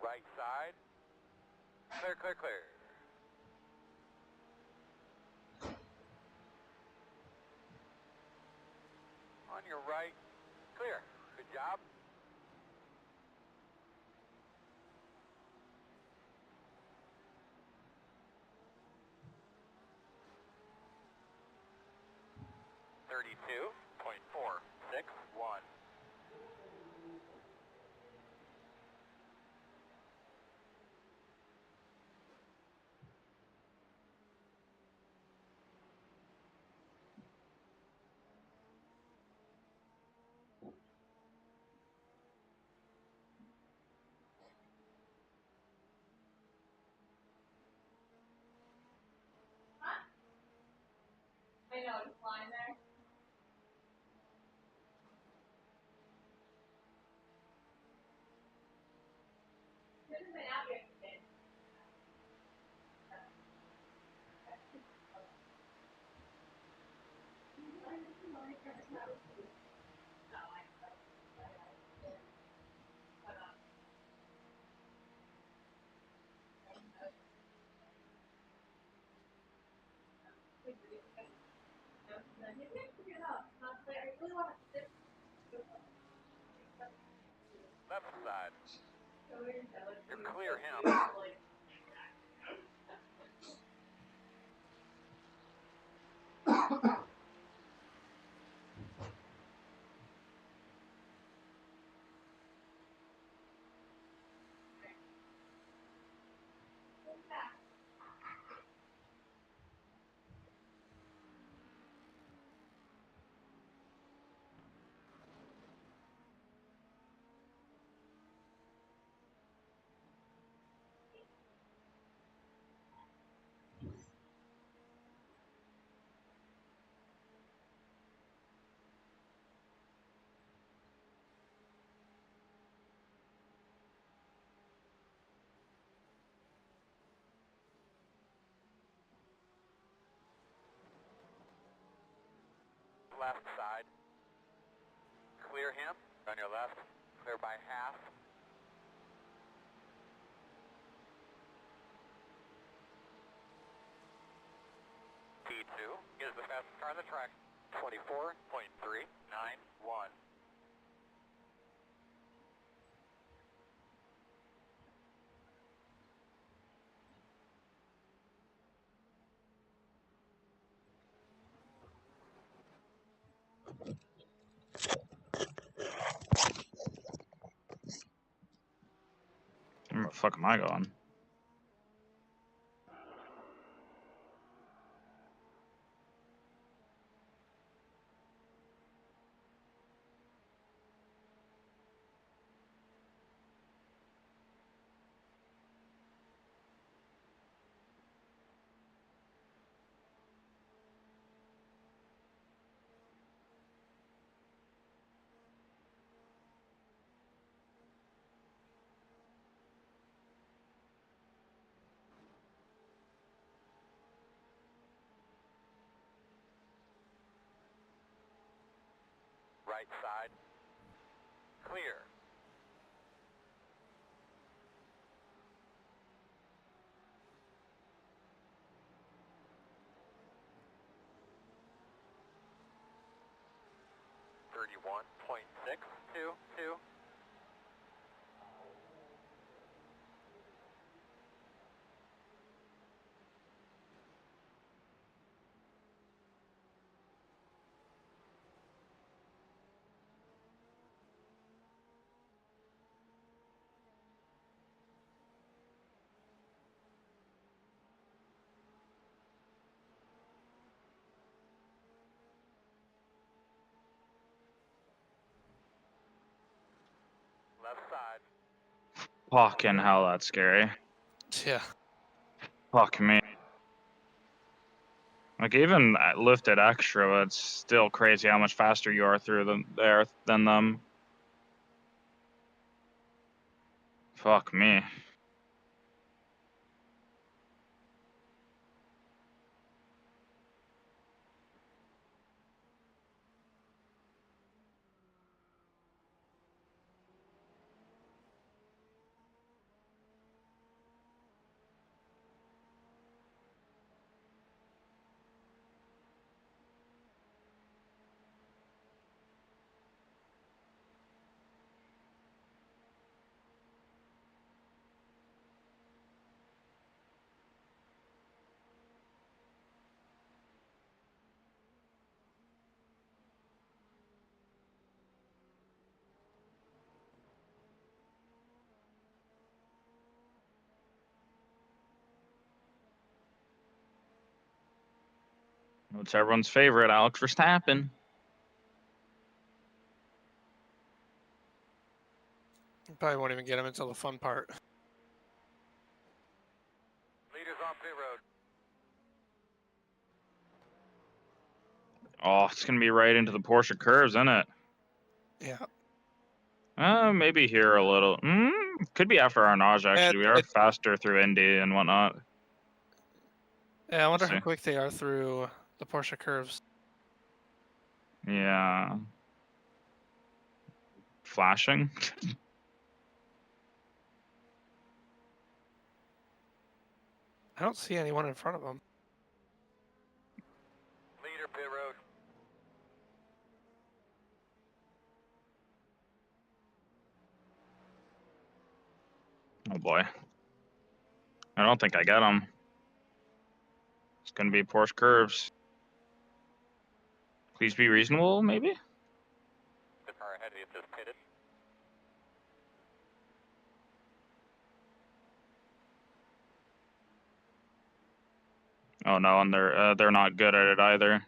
Right side. Clear, clear, clear. On your right. Clear. Good job. .32.461. Left side. You're clear him. Left side. Clear him. On your left. Clear by half. T2 is the fastest car on the track. 24.391. Where the fuck am I going? Right side. Clear. .622. Left side. Fucking hell, that's scary. Yeah. Fuck me. Like, even lifted extra, it's still crazy how much faster you are through there than them. Fuck me. It's everyone's favorite, Alex Verstappen. Probably won't even get him until the fun part. Leaders on pit road. Oh, it's gonna be right into the Porsche curves, isn't it? Yeah. Maybe here a little. Could be after Arnage, actually. We are faster through Indy and whatnot. Yeah, I wonder See. how quick they are through the Porsche curves. Yeah. Flashing. I don't see anyone in front of them. Leader pit road. Oh boy. I don't think I got him. It's gonna be Porsche curves. Please be reasonable, maybe? The car ahead of you just pitted. Oh no, and they're not good at it either.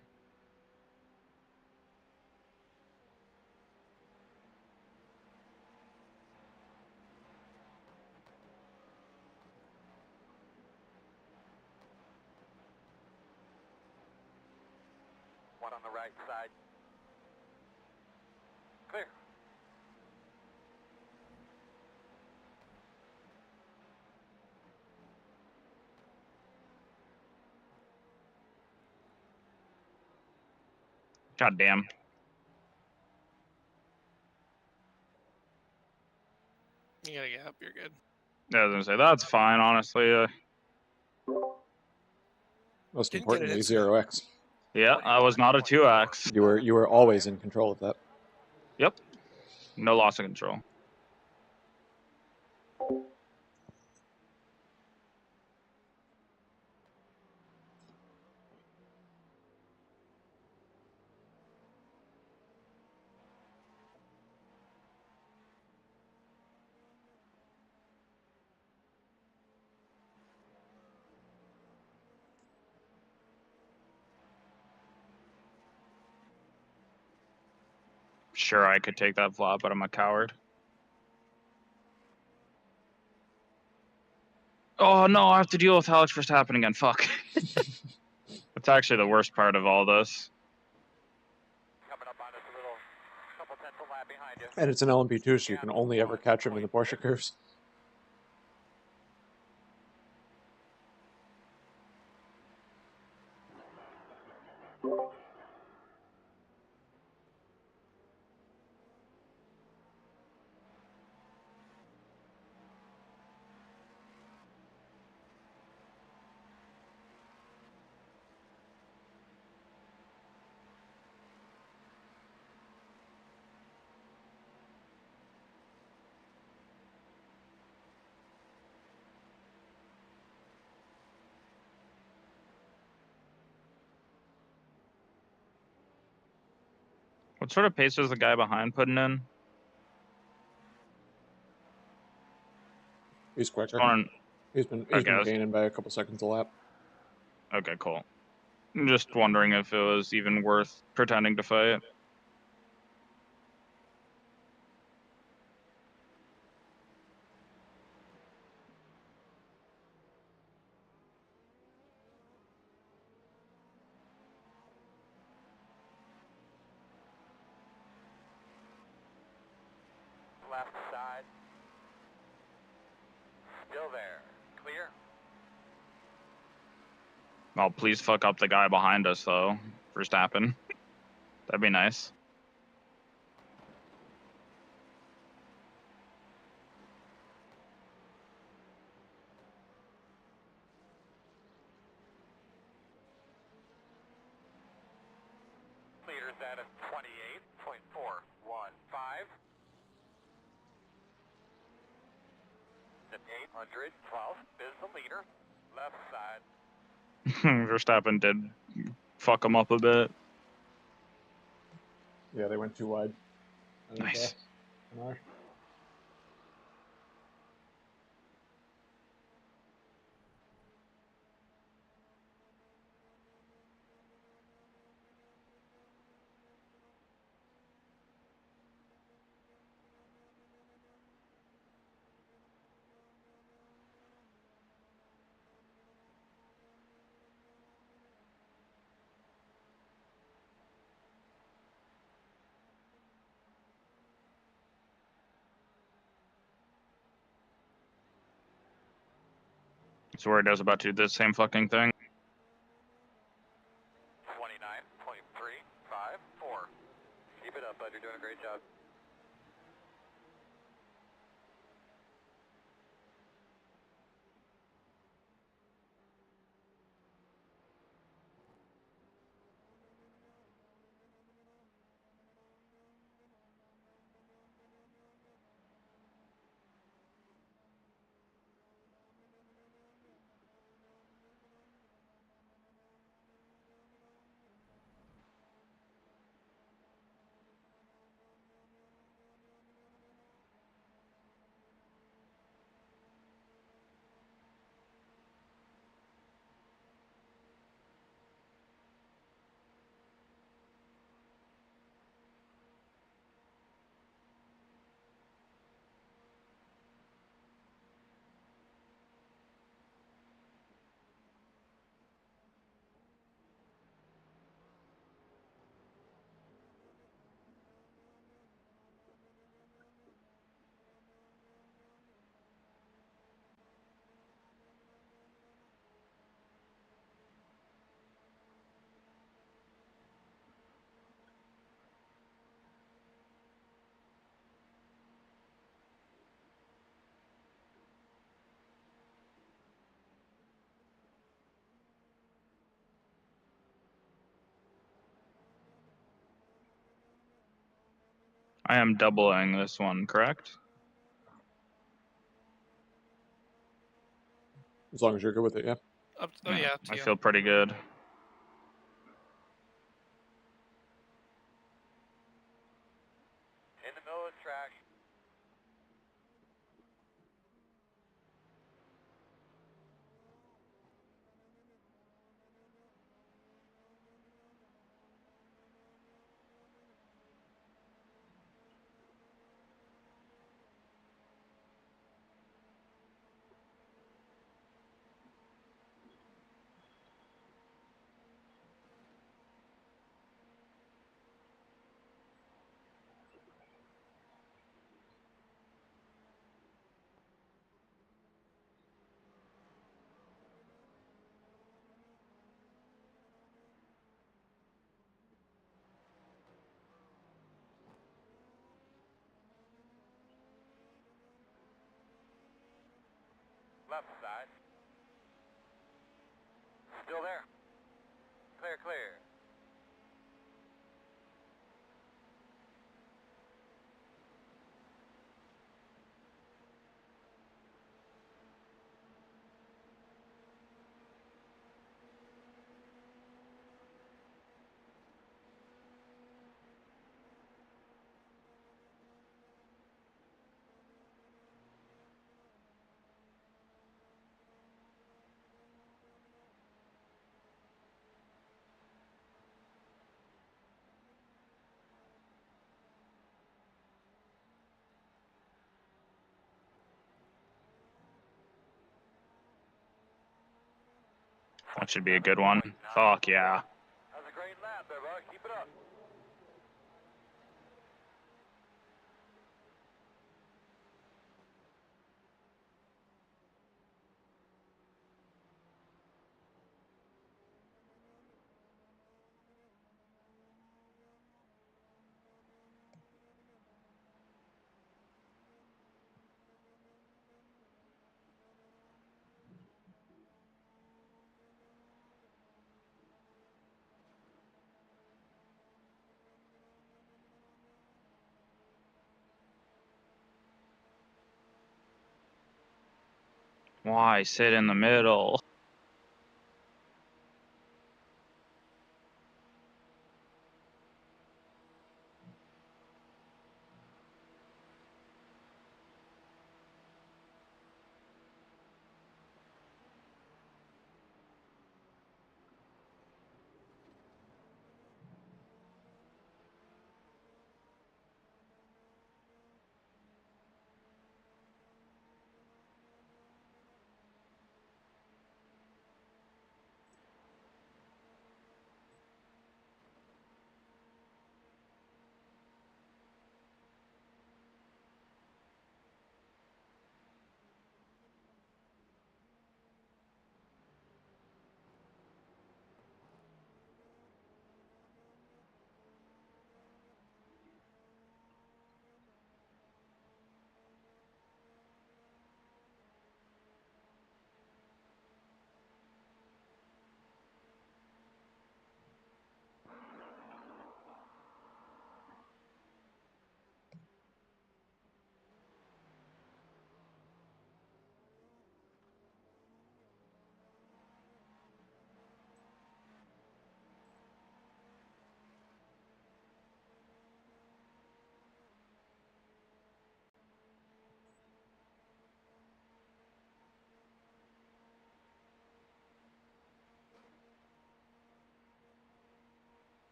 One on the right side. Clear. God damn. You gotta get up. You're good. I was gonna say that's fine, honestly. Most Didn't get it importantly, instant. 0x. Yeah, I was not a 2x. You were always in control of that. Yep. No loss of control. Sure, I could take that flop, but I'm a coward. Oh no, I have to deal with Alex Verstappen again. Fuck. That's actually the worst part of all this. Coming up on us a little, couple tenths a lap behind you. And it's an LMP2, so you can only ever catch him in the Porsche curves. What sort of pace is the guy behind putting in? He's quicker. On, He's been okay, gaining by a couple seconds a lap. okay, cool. I'm just wondering if it was even worth pretending to fight. Left side. Still there. Clear. Oh, please fuck up the guy behind us, though. Verstappen. That'd be nice. Leader's at a 28.415. At 812 is the leader. Left side. Verstappen did fuck him up a bit. Yeah, they went too wide. Nice. So where it is about to do the same fucking thing. 29.354. Keep it up, bud. You're doing a great job. I am doubling this one, correct? As long as you're good with it, yeah. Oh yeah, up to I you. feel pretty good. In the middle of the track. Left side. Still there. Clear, clear. That should be a good one. Fuck yeah. That was a great lap there, bud. Keep it up. Why sit in the middle?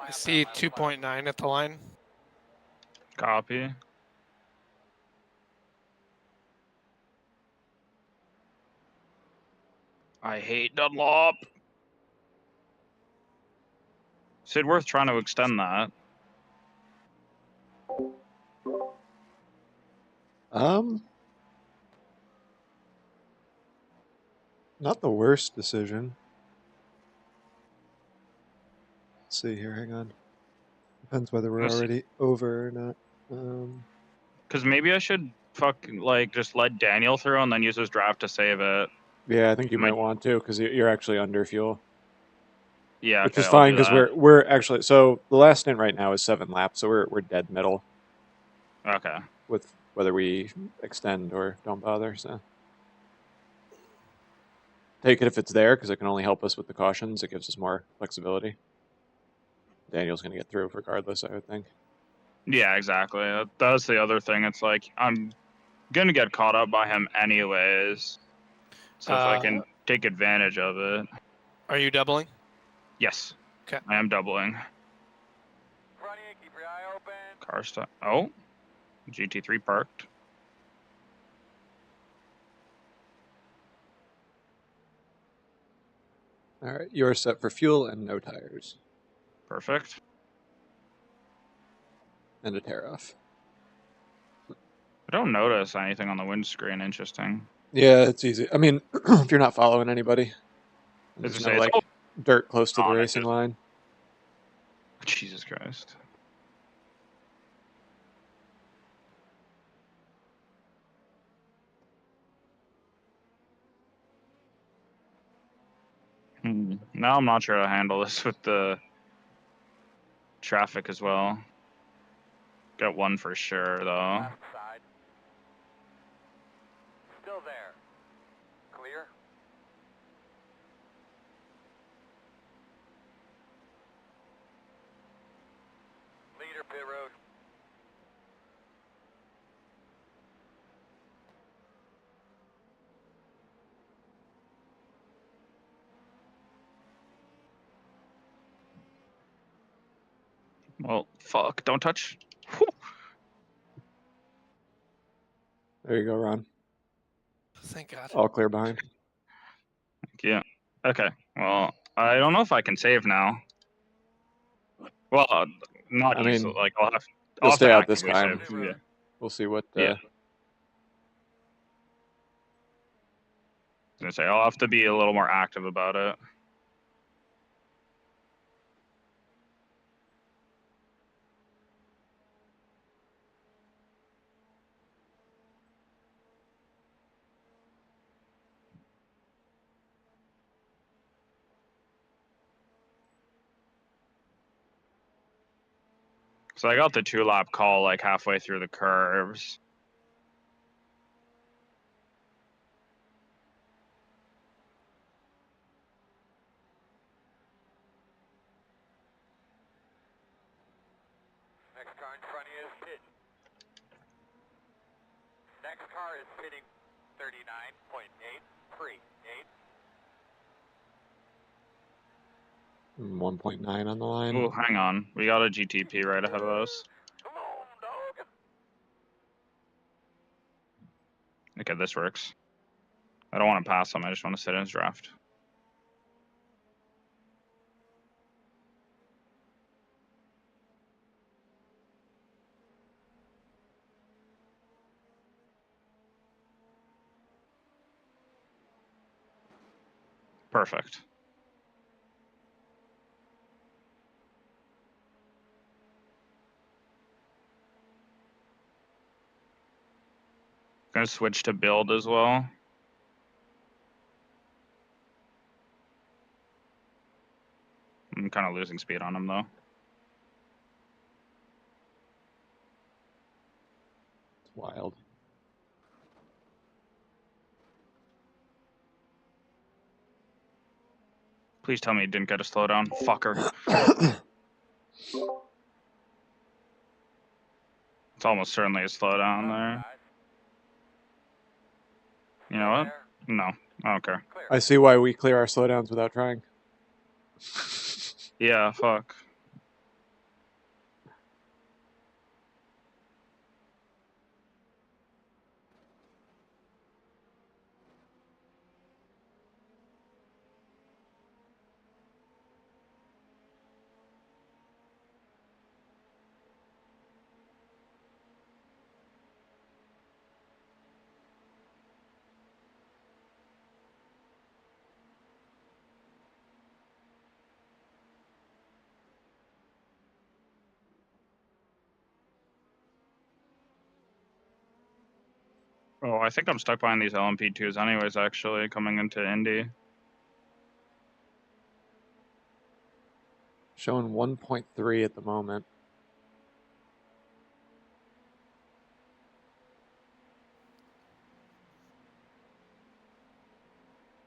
I see 2.9 at the line. Copy. I hate Dunlop. Sid worth trying to extend that. Not the worst decision. Let's see here, hang on. Depends whether we're already over or not. Because maybe I should just let Daniel through and then use his draft to save it. Yeah, I think you might want to, because you're actually under fuel. Yeah, which okay, is fine I'll do because that. we're actually, so the last stint right now is 7 laps, so we're dead middle. Okay. With whether we extend or don't bother, so take it if it's there because it can only help us with the cautions. It gives us more flexibility. Daniel's going to get through regardless, I would think. Yeah, exactly. That's the other thing. It's like I'm gonna get caught up by him anyways, so if I can take advantage of it. Are you doubling? Yes. Okay. I am doubling. Car stop. Oh, GT3 parked. All right, you're set for fuel and no tires. Perfect. And a tear off. I don't notice anything on the windscreen. Interesting. Yeah, it's easy. I mean, if you're not following anybody, there's no like dirt close to the racing line. Jesus Christ. Now I'm not sure how to handle this with the traffic as well. Got one for sure though. Still there. Clear. Leader pit road. Well, fuck, don't touch. There you go, Ron. Thank God. All clear behind. Yeah. Okay. Well, I don't know if I can save now. Well, not I mean, easily. Like I'll you'll have stay to out this actively time. save. Yeah. We'll see what. Yeah. I was gonna say I'll have to be a little more active about it. So I got the 2-lap call like halfway through the curves. Next car in front of you is pitting. Next car is pitting 39.838. 1.9 on the line. Oh, hang on. We got a GTP right ahead of us. Come on, dog. Okay, this works. I don't want to pass him. I just want to sit in his draft. Perfect. Gonna switch to build as well. I'm kind of losing speed on him though. It's wild. Please tell me he didn't get a slowdown. Fucker. It's almost certainly a slowdown there. You know what? No, I don't care. I see why we clear our slowdowns without trying. Yeah, fuck. Oh, I think I'm stuck behind these LMP2s anyways, actually, coming into Indy. Showing 1.3 at the moment.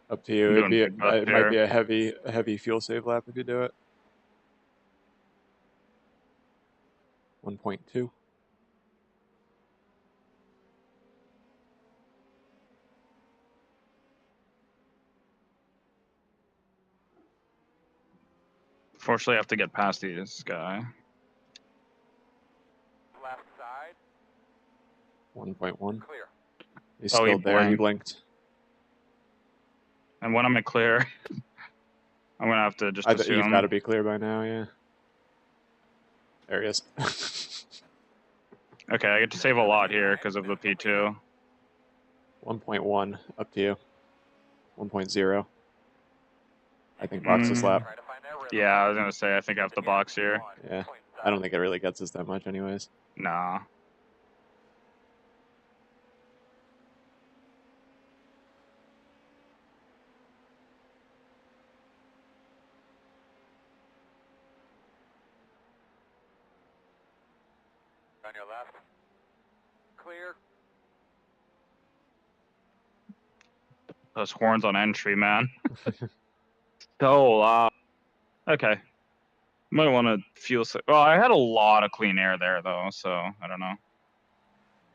Up to you. I'm It'd doing be big bust it might be here. a heavy fuel save lap if you do it. 1.2. Fortunately, I have to get past this guy. Left side. 1.1. Clear. He's Oh, he still there. He blinked. blinked. And when I'm in clear, I'm gonna have to just You've got to assume. be clear by now. Yeah. There he is. Okay, I get to save a lot here because of the P2. 1.1. Up to you. 1.0. I think boxes lap. Yeah, I was gonna say I think I have the box here. Yeah. I don't think it really gets us that much, anyways. Nah. On your left. Clear. Those horns on entry, man. So loud. Okay. Might want to fuel. Well, I had a lot of clean air there, though, so I don't know.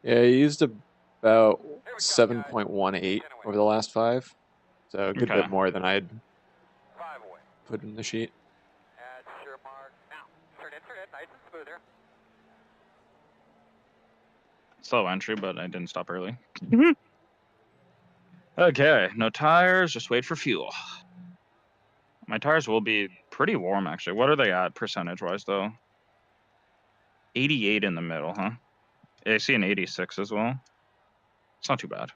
Yeah, he used about 7.18 over the last 5. So a good Okay. bit more than I'd put in the sheet. Add sure mark. Now, turn in, nice and smooth here. Slow entry, but I didn't stop early. Okay, no tires, just wait for fuel. My tires will be pretty warm, actually. What are they at percentage-wise, though? 88 in the middle, huh? Yeah, I see an 86 as well. It's not too bad.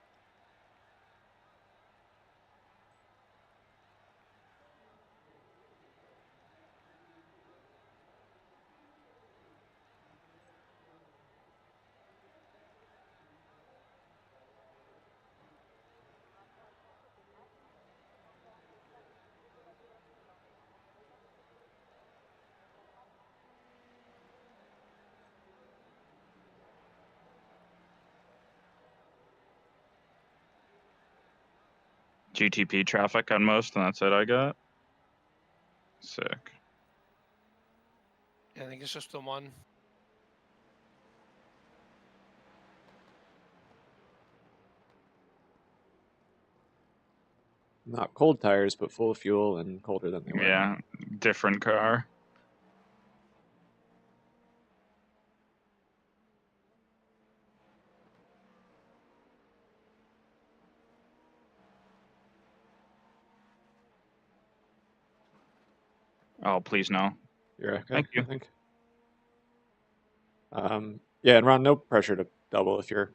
GTP traffic on most, and that's it I got. Sick. I think it's just the one. Not cold tires, but full of fuel and colder than they were. Yeah, different car. Oh, please no. You're okay, Thank you. I think. Yeah, and Ron, no pressure to double if you're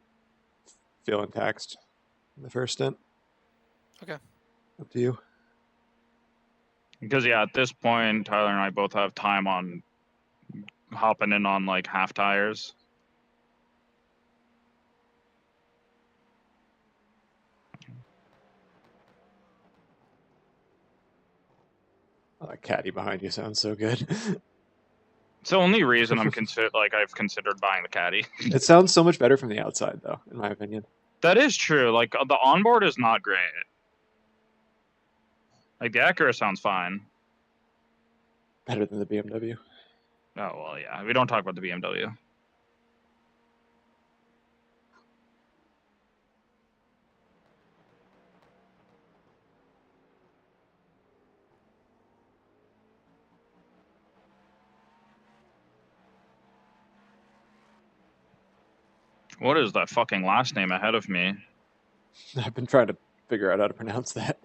feeling taxed in the first stint. Okay. Up to you. Because, yeah, at this point, Tyler and I both have time on hopping in on, like, half tires. Oh, that caddy behind you sounds so good. It's the only reason I've considered buying the caddy. It sounds so much better from the outside, though, in my opinion. That is true. Like, the onboard is not great. Like, the Acura sounds fine. Better than the BMW. Oh, well, yeah. We don't talk about the BMW. What is that fucking last name ahead of me? I've been trying to figure out how to pronounce that.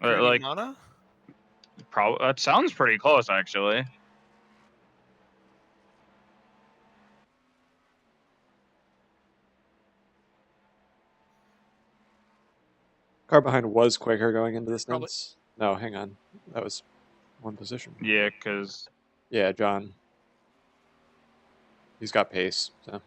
Like, Mana? probably that sounds pretty close, actually. Car behind was quicker going into this Probably. dance. No, hang on. That was one position. Yeah, because Yeah, John. He's got pace, so.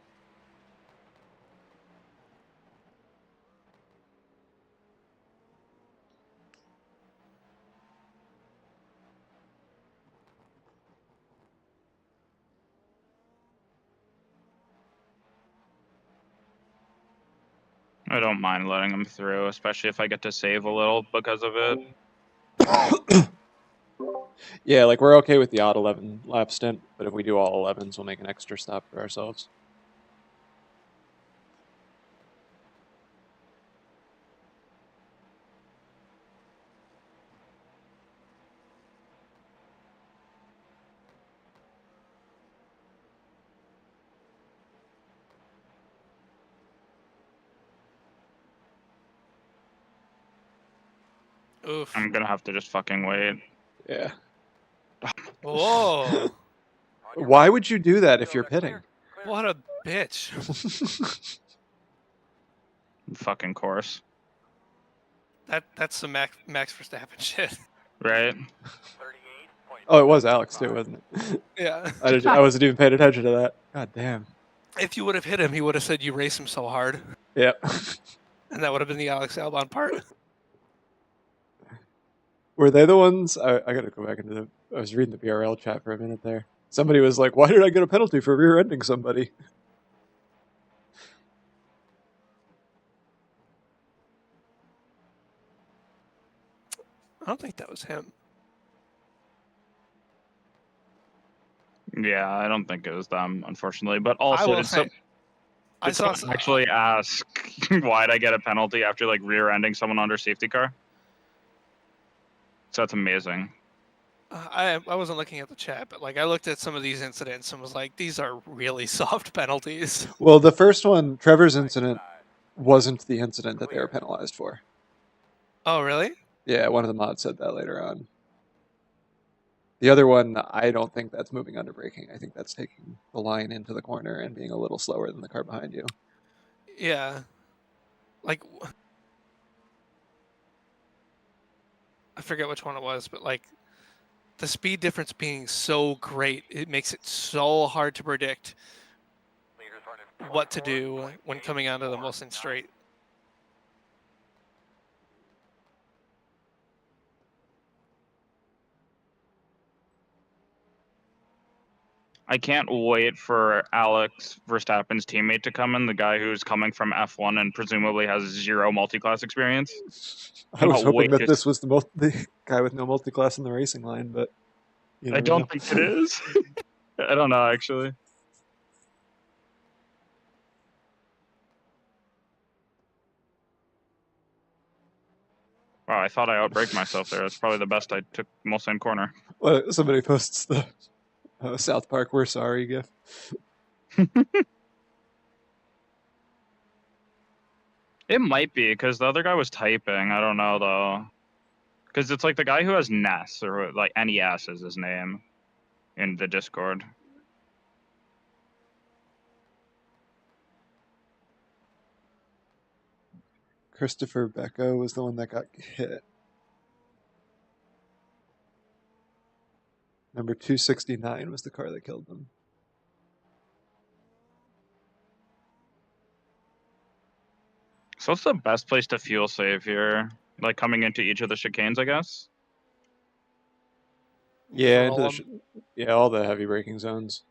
I don't mind letting him through, especially if I get to save a little because of it. Yeah, like we're okay with the odd 11 lap stint, but if we do all 11s, we'll make an extra stop for ourselves. Oof. I'm gonna have to just fucking wait. Yeah. Whoa. Why would you do that if you're pitting? What a bitch. Fucking course. That's some Max Verstappen shit. Right? Oh, it was Alex too, wasn't it? Yeah. I wasn't even paying attention to that. God damn. If you would have hit him, he would have said you race him so hard. Yeah. And that would have been the Alex Albon part. Were they the ones? I gotta go back into the. I was reading the BRL chat for a minute there. Somebody was like, "Why did I get a penalty for rear-ending somebody?" I don't think that was him. Yeah, I don't think it was them, unfortunately. But also, I did saw someone actually ask why'd I get a penalty after like rear-ending someone under safety car? So that's amazing. I wasn't looking at the chat, but like I looked at some of these incidents and was like, these are really soft penalties. Well, the first one, Trevor's incident, wasn't the incident that they were penalized for. Oh, really? Yeah, one of the mods said that later on. The other one, I don't think that's moving under braking. I think that's taking the line into the corner and being a little slower than the car behind you. Yeah. Like, I forget which one it was, but like the speed difference being so great, it makes it so hard to predict what to do when coming onto the Wilson straight. I can't wait for Alex Verstappen's teammate to come in, the guy who's coming from F1 and presumably has zero multi-class experience. I was hoping that this was the guy with no multi-class in the racing line, but I don't think it is. I don't know, actually. Wow, I thought I outbraked myself there. That's probably the best I took Mulsanne corner. Well, somebody posts the South Park "We're Sorry" gif. It might be, because the other guy was typing. I don't know, though. Because it's like the guy who has Ness, or like NES is his name, in the Discord. Christopher Becco was the one that got hit. Number 269 was the car that killed them. So what's the best place to fuel save here? Like coming into each of the chicanes, I guess? Yeah, into the all the heavy braking zones.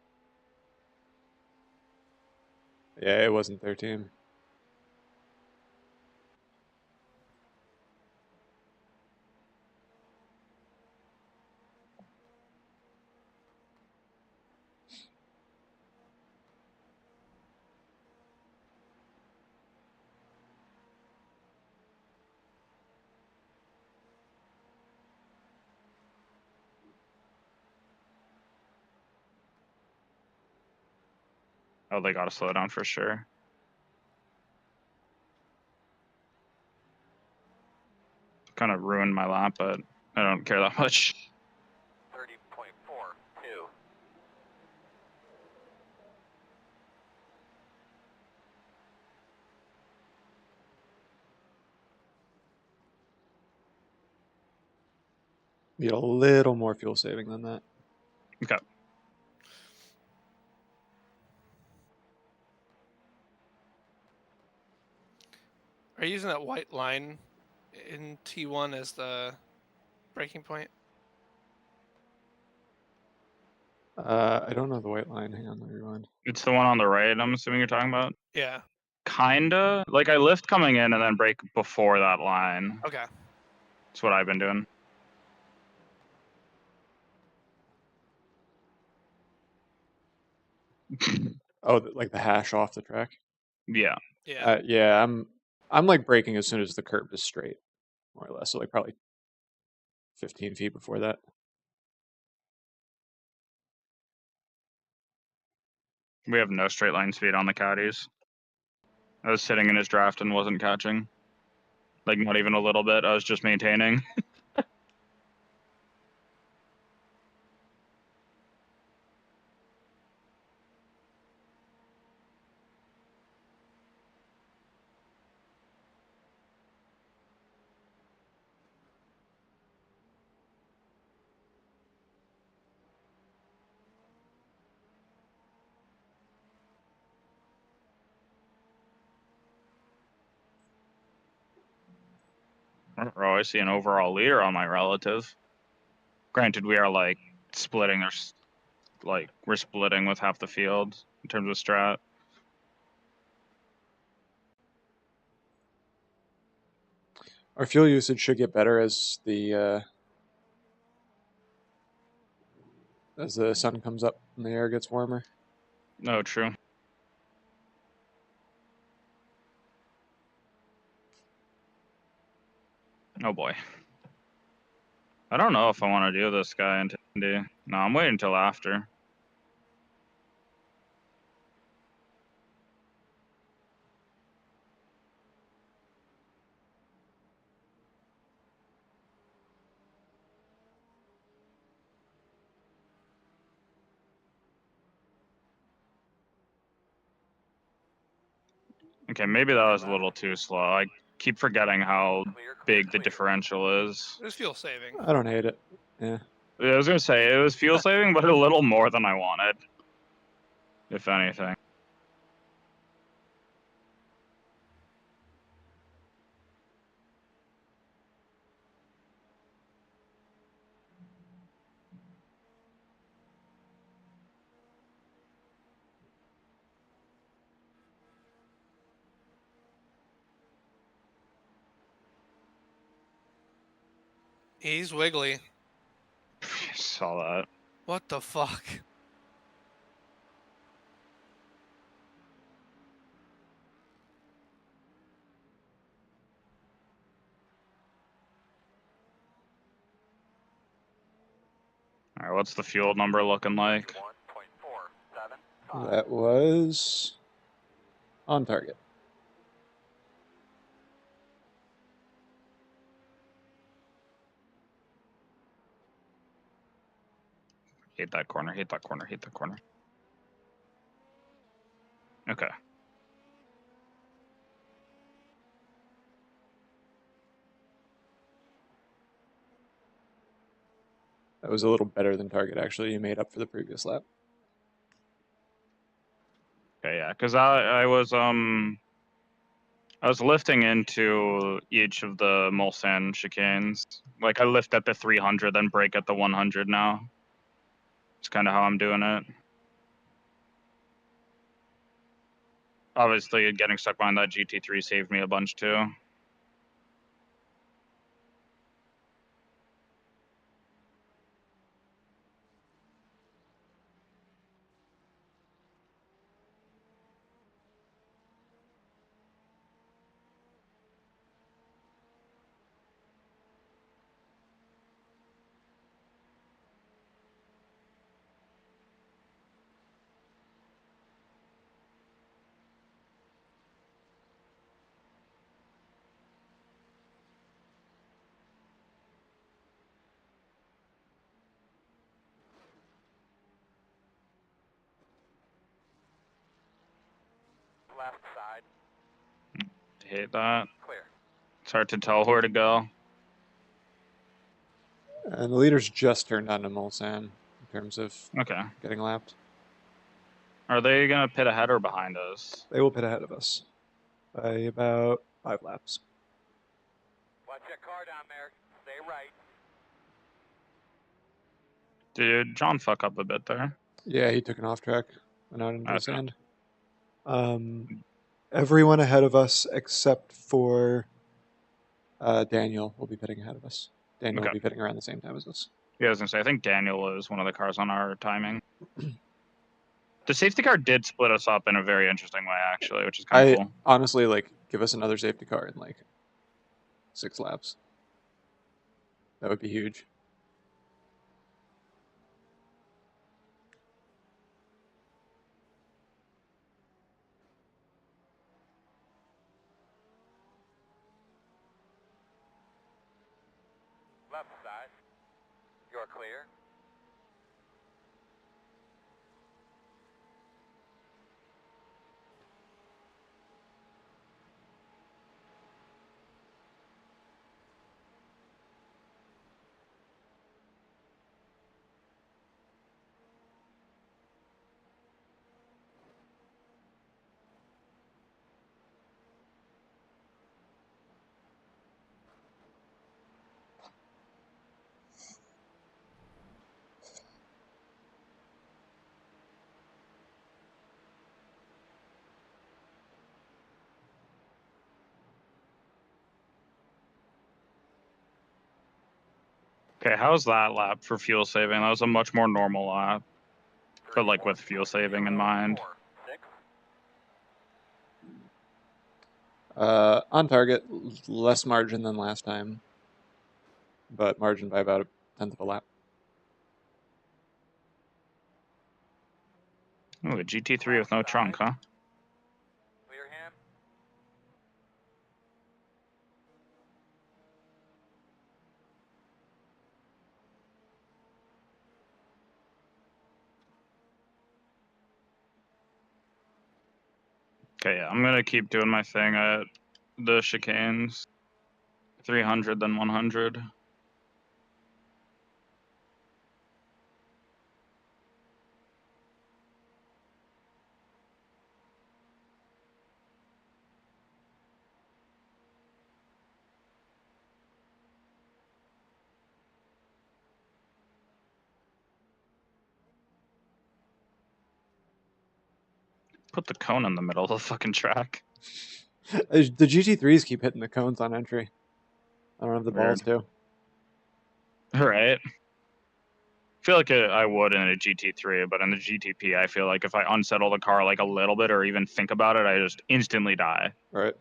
Yeah, it wasn't their team. Oh, they gotta slow down for sure. Kind of ruined my lap, but I don't care that much. 30.42. Need a little more fuel saving than that. Okay. Are you using that white line in T1 as the breaking point? I don't know the white line. Hang on, let me rewind. It's the one on the right, I'm assuming you're talking about? Yeah. Kinda. Like, I lift coming in and then brake before that line. Okay. That's what I've been doing. Oh, like the hash off the track. Yeah. Yeah. Yeah, I'm like braking as soon as the curb is straight, more or less. So like probably 15 feet before that. We have no straight line speed on the caddies. I was sitting in his draft and wasn't catching. Like, not even a little bit. I was just maintaining. I don't always see an overall leader on my relative. Granted, we are like splitting. There's like we're splitting with half the field in terms of strat. Our fuel usage should get better as the sun comes up and the air gets warmer. No, true. Oh boy. I don't know if I want to do this guy in Indy. No, I'm waiting until after. Okay, maybe that was a little too slow. I keep forgetting how big the differential is. There's fuel saving. I don't hate it. Yeah. I was gonna say it was fuel saving, but a little more than I wanted, if anything. He's wiggly. Saw that. What the fuck? All right, what's the fuel number looking like? That was on target. Hate that corner, hate that corner, hate that corner. Okay. That was a little better than target, actually. You made up for the previous lap. Okay, yeah, because I was lifting into each of the Mulsanne chicanes. Like I lift at the 300, then brake at the 100 now. It's kind of how I'm doing it. Obviously, getting stuck behind that GT3 saved me a bunch too. left side. Hate that. Clear. It's hard to tell where to go. And the leaders just turned on to Mulsanne in terms of Okay. getting lapped. Are they gonna pit ahead or behind us? They will pit ahead of us by about 5 laps. Watch that car down there. Stay right. Did John fuck up a bit there? Yeah, he took an off track, went out into the Okay. sand. Everyone ahead of us except for Daniel will be pitting ahead of us. Daniel will Okay. be pitting around the same time as us. Yeah, I was gonna say, I think Daniel is one of the cars on our timing. The safety car did split us up in a very interesting way, actually, which is kind of cool. Honestly, like, give us another safety car in like 6 laps. That would be huge. Left side. You're clear. Okay, how's that lap for fuel saving? That was a much more normal lap, but like with fuel saving in mind. 4, 6. On target, less margin than last time, but margin by about 1/10 of a lap. Ooh, a GT3 with no trunk, huh? Clear him. Okay, yeah, I'm gonna keep doing my thing at the chicanes. 300, then 100. Put the cone in the middle of the fucking track. The GT3s keep hitting the cones on entry. I don't have the balls to. Right. I feel like I would in a GT3, but in the GTP, I feel like if I unsettle the car like a little bit or even think about it, I just instantly die. Right.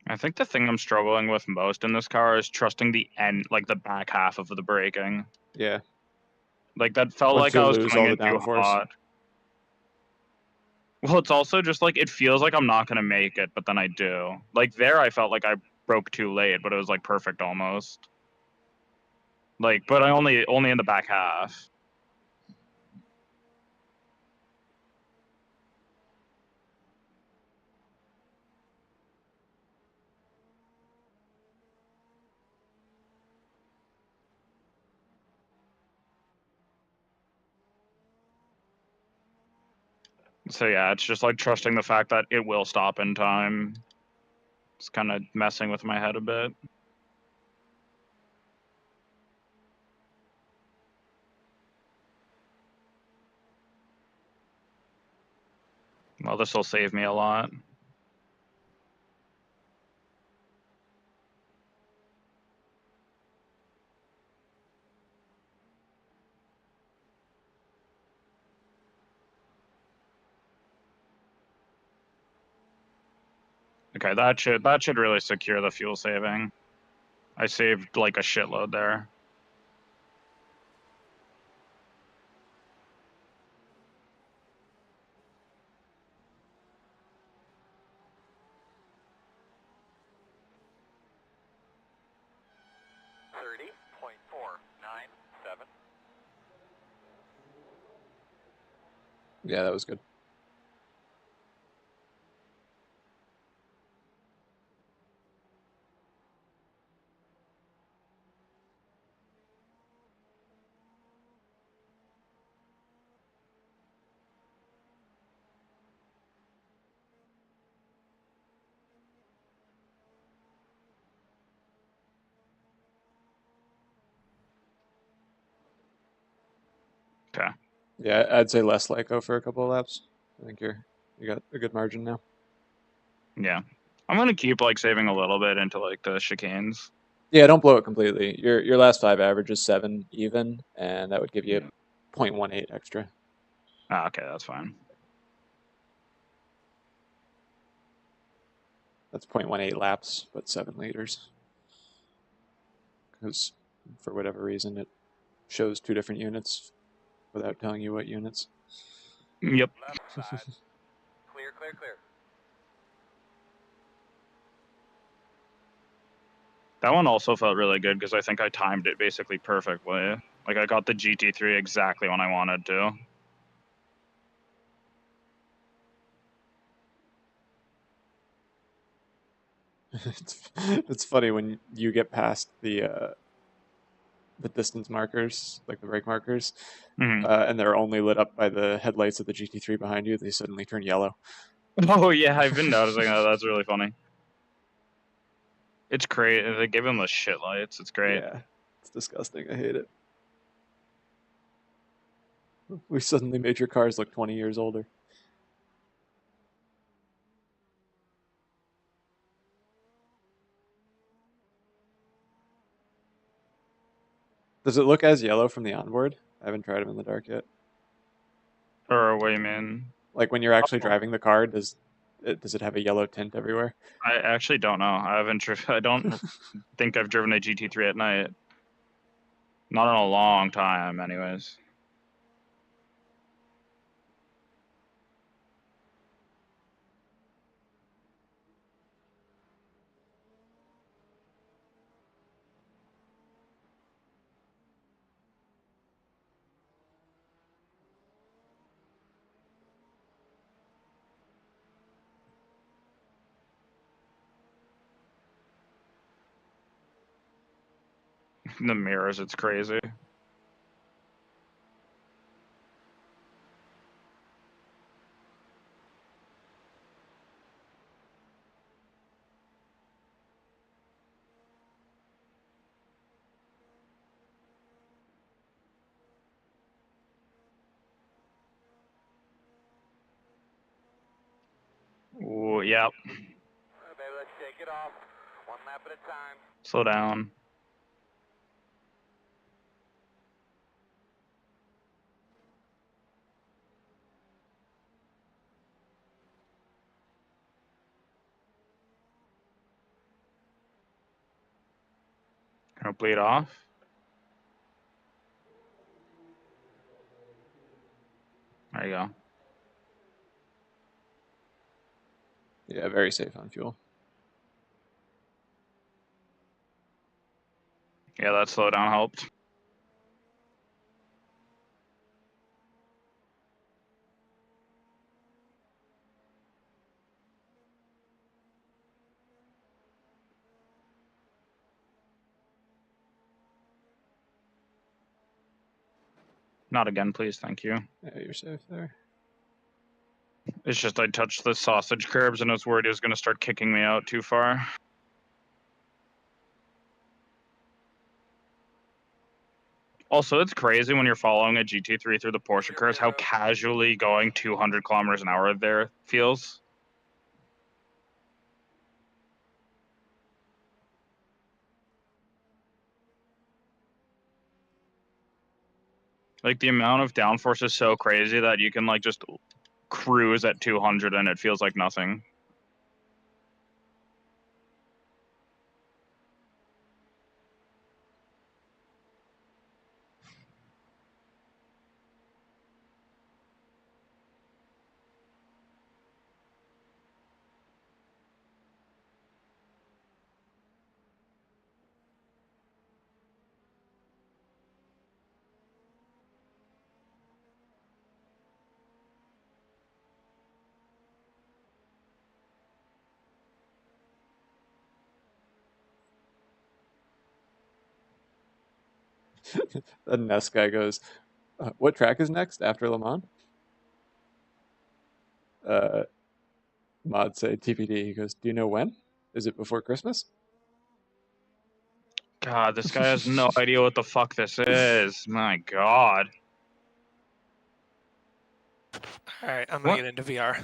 I think the thing I'm struggling with most in this car is trusting the end, like the back half of the braking. Yeah. Like that felt Once like you I was lose coming all in the too downforce. hot. Well, it's also just like it feels like I'm not gonna make it, but then I do. Like there, I felt like I broke too late, but it was like perfect almost. Like, but I only in the back half. So yeah, it's just like trusting the fact that it will stop in time. It's kind of messing with my head a bit. Well, this will save me a lot. Okay, that should really secure the fuel saving. I saved like a shitload there. Yeah, that was good. Okay. Yeah, I'd say less Lyco for a couple of laps. I think you got a good margin now. Yeah. I'm gonna keep like saving a little bit into like the chicanes. Yeah, don't blow it completely. Your last 5 average is 7 even, and that would give you 0.18 extra. Ah, okay, that's fine. That's 0.18 laps, but 7 liters. Because for whatever reason, it shows 2 different units without telling you what units. Yep. Left side. Clear, clear, clear. That one also felt really good because I think I timed it basically perfectly. Like I got the GT3 exactly when I wanted to. It's funny when you get past the distance markers, like the brake markers, Mhm. and they're only lit up by the headlights of the GT3 behind you. They suddenly turn yellow. Oh yeah, I've been noticing that. That's really funny. It's great. They give him the shit lights. It's great. Yeah, it's disgusting. I hate it. We suddenly made your cars look 20 years older. Does it look as yellow from the onboard? I haven't tried them in the dark yet. Or what do you mean? Like when you're actually driving the car, does it have a yellow tint everywhere? I actually don't know. I haven't. I don't think I've driven a GT3 at night. Not in a long time, anyways. The mirrors, it's crazy. Ooh, yep. Well, baby, let's shake it off. One lap at a time. Slow down. Gonna bleed off. There you go. Yeah, very safe on fuel. Yeah, that slowdown helped. Not again, please. Thank you. Yeah, you're safe there. It's just I touched the sausage curbs and I was worried it was going to start kicking me out too far. Also, it's crazy when you're following a GT3 through the Porsche curves how casually going 200 kilometers an hour there feels. Like the amount of downforce is so crazy that you can like just cruise at 200 and it feels like nothing. The Ness guy goes, "What track is next after Le Mans?" Mod say TPD. He goes, "Do you know when? Is it before Christmas?" God, this guy has no idea what the fuck this is. My God. All right, I'm gonna What? get into VR.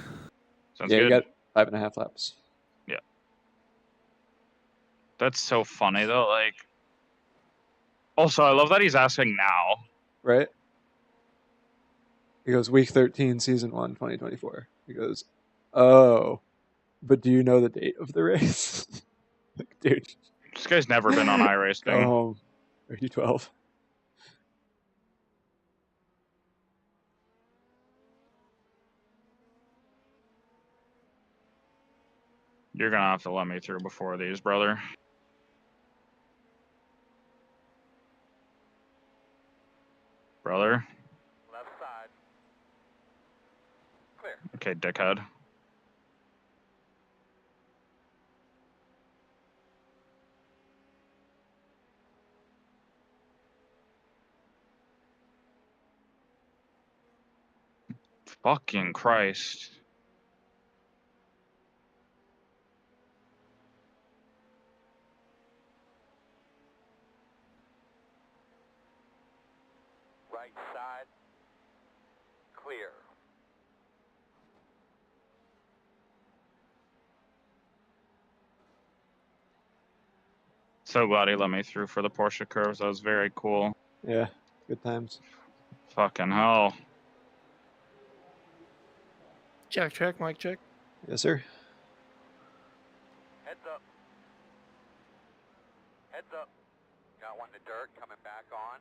Sounds Yeah, you good. got 5.5 laps. Yeah. That's so funny though. Like, also, I love that he's asking now. Right? He goes, week 13, season 1, 2024. He goes, "Oh, but do you know the date of the race?" Like, dude, This guy's never been on go iRacing. home. Are you 12? You're gonna have to let me through before these, brother. Brother. Left side. Clear. Okay, dickhead. Fucking Christ. Right side. Clear. So glad he let me through for the Porsche curves. That was very cool. Yeah, good times. Fucking hell. Check, mic check. Yes, sir. Heads up. Heads up. Got one to dirt coming back on.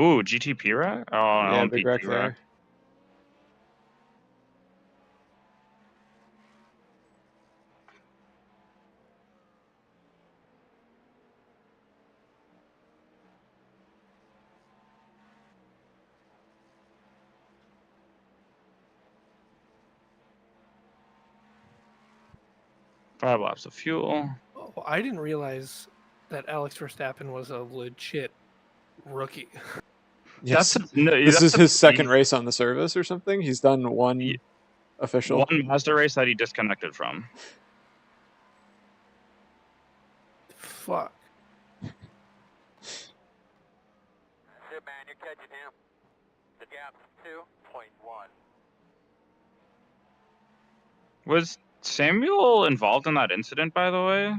Ooh, GTP rack? Oh, Yeah, no, big PT wreck rack. there. Five laps of fuel. Oh, I didn't realize that Alex Verstappen was a legit rookie. Yes. This is his second race on the service or something. He's done one official. One Mazda race that he disconnected from. Fuck. That's it, man. You're catching him. The gap's 2.1. Was Samuel involved in that incident, by the way?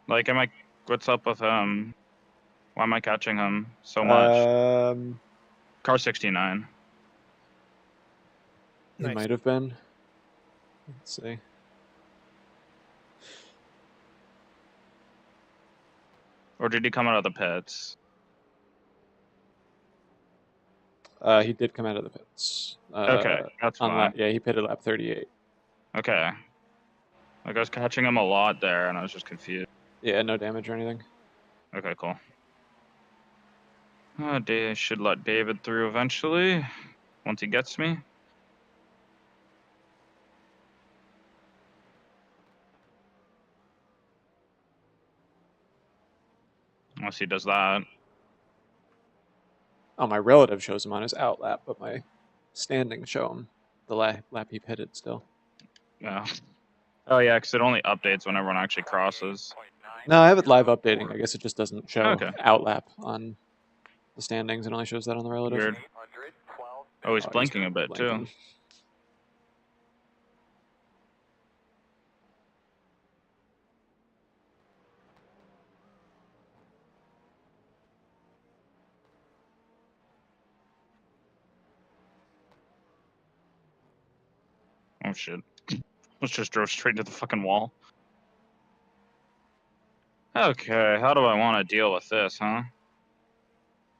Like, what's up with him? Why am I catching him so much? Car 69. He Nice. might have been. Let's see. Or did he come out of the pits? He did come out of the pits. Okay, that's on fine. lap, yeah, he pitted lap 38. Okay. Like, I was catching him a lot there, and I was just confused. Yeah, no damage or anything. Okay, cool. I should let David through eventually, once he gets me. Unless he does that. Oh, my relative shows him on his out lap, but my standings show him the lap he pitted still. Yeah. Oh, yeah, because it only updates when everyone actually crosses. No, I have it live updating. I guess it just doesn't show Okay. out lap on the standings. It only shows that on the relative. Weird. Oh, he's blinking a bit, blinking. too. Oh, shit. Let's just drove straight to the fucking wall. Okay, how do I want to deal with this, huh?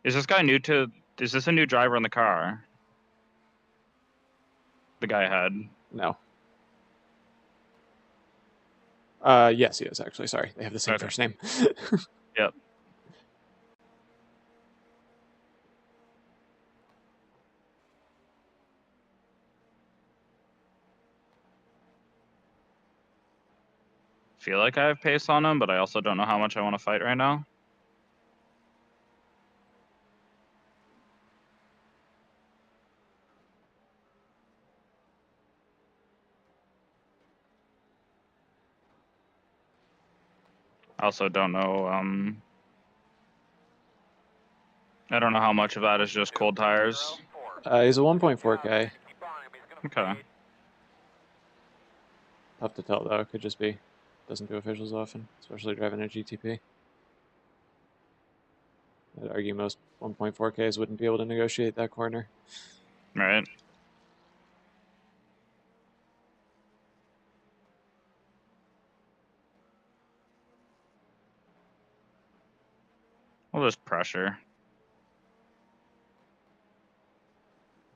Is this guy new to... Is this a new driver in the car? The guy ahead. No. Yes, he is actually. Sorry, they have the same Okay. first name. Yep. Feel like I have pace on him, but I also don't know how much I want to fight right now. I also don't know. I don't know how much of that is just cold tires. He's a 1.4K. Okay. Tough to tell though. Could just be doesn't do officials often, especially driving a GTP. I'd argue most 1.4Ks wouldn't be able to negotiate that corner. Right. We'll just pressure.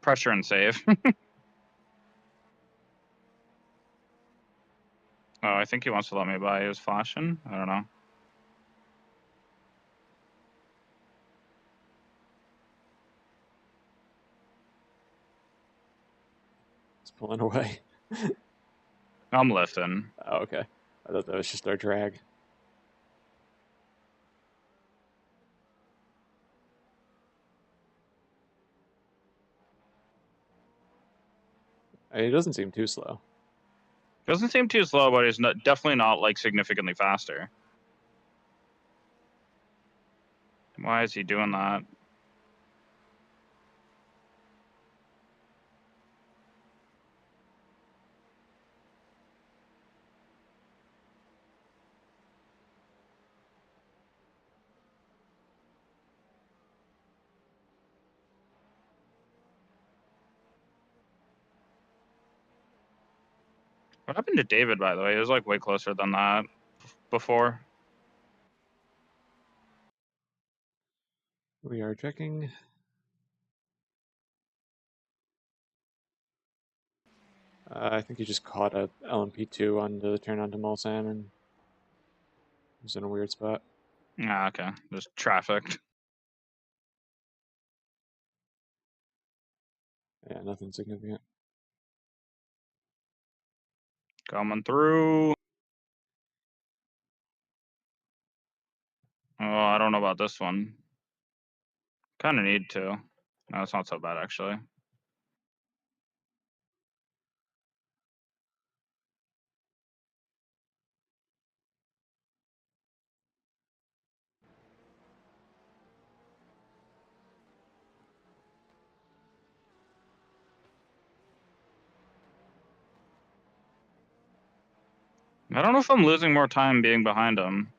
Pressure and save. Oh, I think he wants to let me by. He was flashing. I don't know. He's pulling away. I'm lifting. Oh, okay. I thought that was just our drag. He doesn't seem too slow. Doesn't seem too slow, but he's not, definitely not like significantly faster. Why is he doing that? What happened to David, by the way? He was like way closer than that before. We are checking. I think he just caught a LMP2 on the turn onto Mulsanne and was in a weird spot. Ah, okay. Just trafficked. Yeah, nothing significant. Coming through. Oh, I don't know about this one. Kind of need to. No, it's not so bad, actually. I don't know if I'm losing more time being behind him.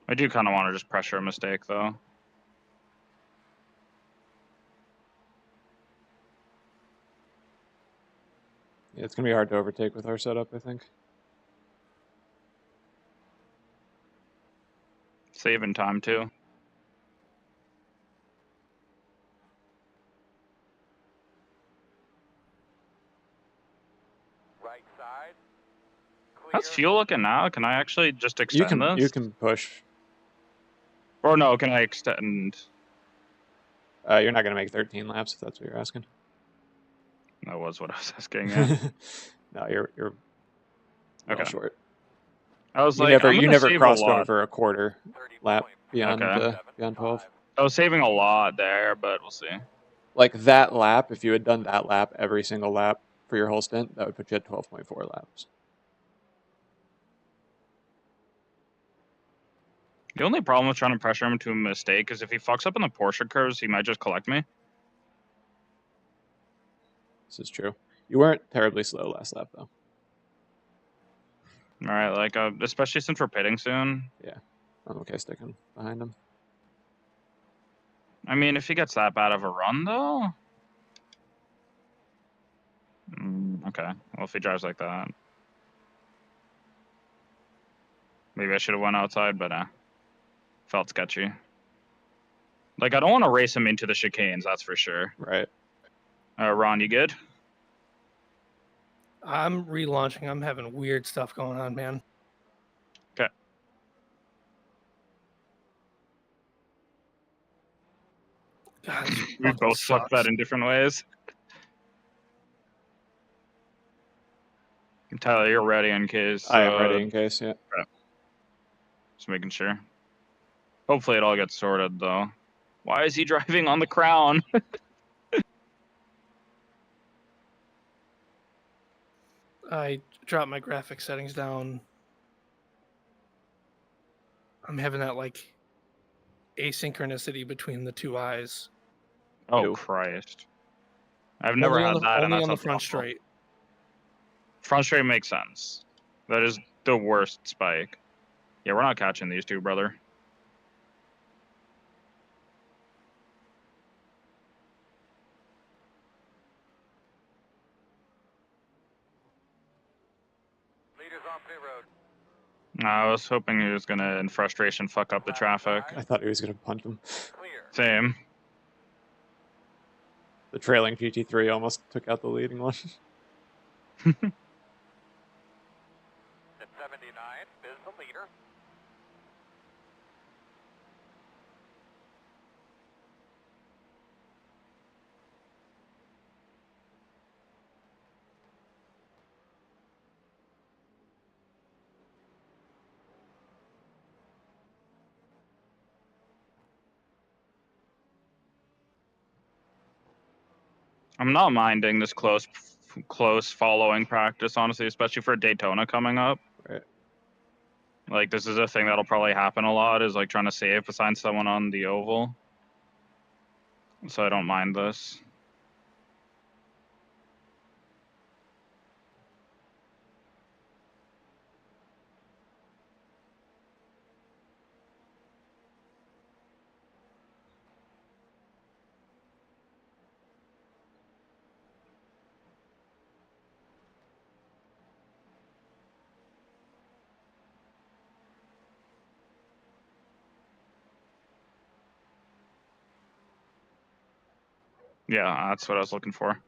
I do kind of want to just pressure a mistake, though. Yeah, it's going to be hard to overtake with our setup, I think. Saving time, too. Right side. How's fuel looking now? Can I actually just extend this? You can push. Or no, can I extend? You're not going to make 13 laps if that's what you're asking. That was what I was asking, yeah. No, you're well Okay. short. I was You like, never I'm you gonna never save crossed a lot. over a quarter lap beyond Okay. beyond 12. I was saving a lot there, but we'll see. Like that lap, if you had done that lap every single lap for your whole stint, that would put you at 12.4 laps. The only problem with trying to pressure him to a mistake is if he fucks up in the Porsche curves, he might just collect me. This is true. You weren't terribly slow last lap, though. All right, like especially since we're pitting soon. Yeah, I'm okay sticking behind him. I mean, if he gets that bad of a run, though. Okay. Well, if he drives like that, maybe I should have went outside, but felt sketchy. Like, I don't want to race him into the chicanes, that's for sure. Right. Ron, you good? I'm relaunching. I'm having weird stuff going on, man. Okay. God, this We fucking both fucked that sucks. in different ways. Tyler, you're ready in case. I am ready in case, yeah. Just making sure. Hopefully it all gets sorted, though. Why is he driving on the crown? I dropped my graphic settings down. I'm having that like asynchronicity between the two eyes. Oh Ew. Christ! I've never had that, and Only that on the sounds front awful. straight. Front straight makes sense. That is the worst spike. Yeah, we're not catching these two, brother. Leaders on pit road. I was hoping he was gonna, in frustration, fuck up the traffic. I thought he was going to punt him. Clear. Same. The trailing GT3 almost took out the leading one. At 79 is the leader. I'm not minding this close following practice, honestly, especially for Daytona coming up. Right. Like, this is a thing that'll probably happen a lot, is like trying to save behind someone on the oval. So I don't mind this. Yeah, that's what I was looking for.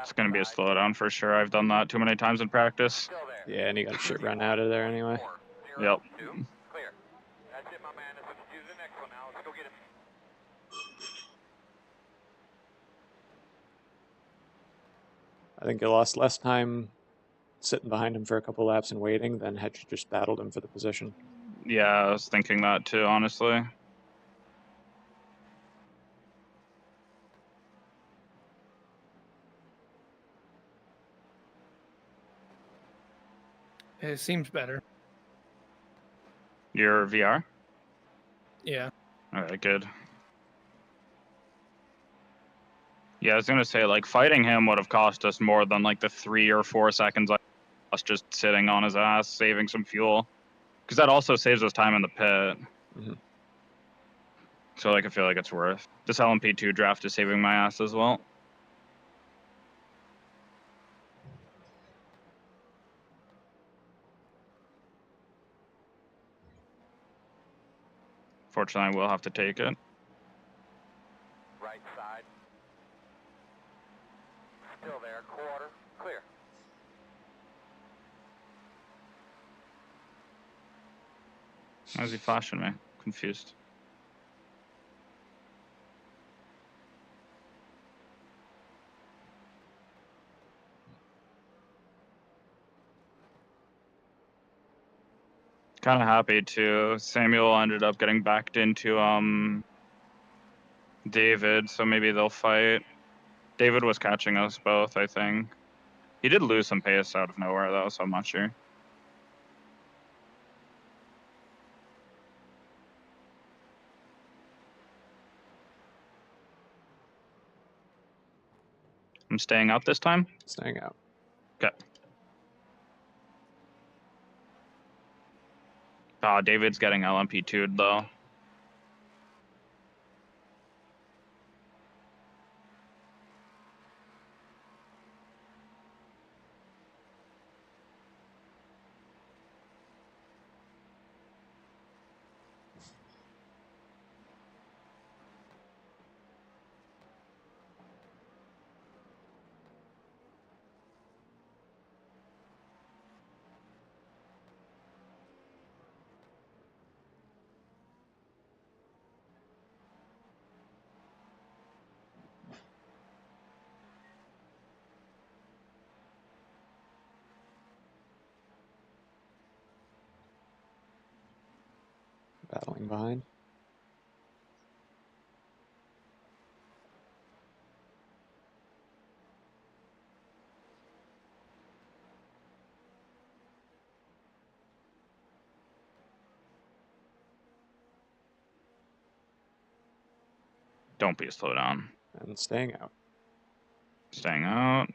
It's going to be a slowdown for sure. I've done that too many times in practice. Yeah, and he got shit run out of there anyway. Yep. Clear. That's it, my man. Let's do the next one now. Let's go get him. I think he lost less time sitting behind him for a couple laps and waiting than had you just battled him for the position. Yeah, I was thinking that too, honestly. It seems better. Your VR? Yeah. Alright, good. Yeah, I was gonna say, like, fighting him would have cost us more than, like, the 3 or 4 seconds us just sitting on his ass, saving some fuel. Because that also saves us time in the pit. Mm-hmm. So, like, I feel like it's worth. This LMP2 draft is saving my ass as well. Fortunately, we'll have to take it. Right side. Still there. Quarter. Clear. Why is he flashing me? Confused. Kind of happy too. Samuel ended up getting backed into David, so maybe they'll fight. David was catching us both, I think. He did lose some pace out of nowhere though, so I'm not sure. I'm staying out this time? Staying out. Okay. Ah, David's getting LMP2'd though. Battling behind. Don't be a slowdown. And staying out. Staying out.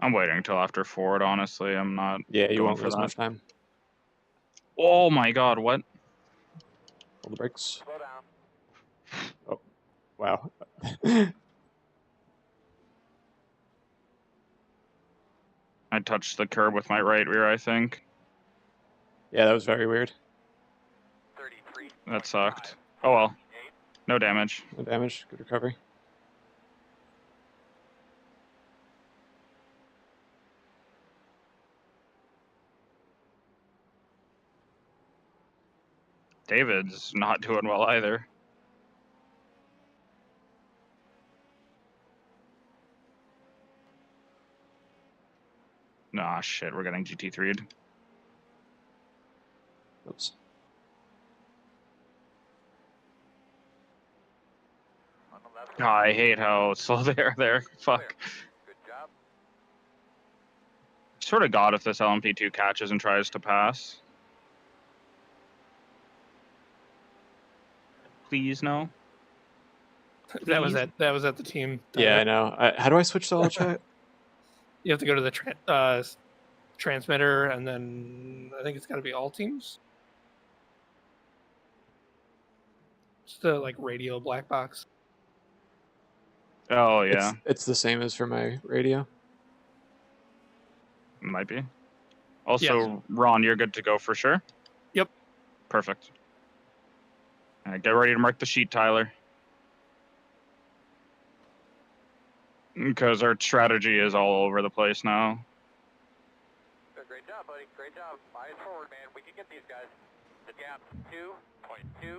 I'm waiting until after forward, honestly. I'm not Yeah, you going won't for lose that. much time. Oh my god, what? Hold the brakes. Slow down. Oh, wow. I touched the curb with my right rear, I think. Yeah, that was very weird. 33. That sucked. Oh well. No damage. No damage. Good recovery. David's not doing well either. Nah, shit, we're getting GT3'd. Oops. On the left. Oh, I hate how slow they are there. Fuck. Good job. Swear to God if this LMP2 catches and tries to pass. Please, no. That was Please? at the team. Yeah, I Tyler. know. How do I switch to all chat? You have to go to the transmitter, and then I think it's got to be all teams. It's the like radio black box. Oh, yeah. It's the same as for my radio. Might be. Also, Ron, you're good to go for sure? Yep. Perfect. All right, get ready to mark the sheet, Tyler. Because our strategy is all over the place now. Great job, buddy. Great job. Eyes forward, man. We can get these guys. The gap's 2.2.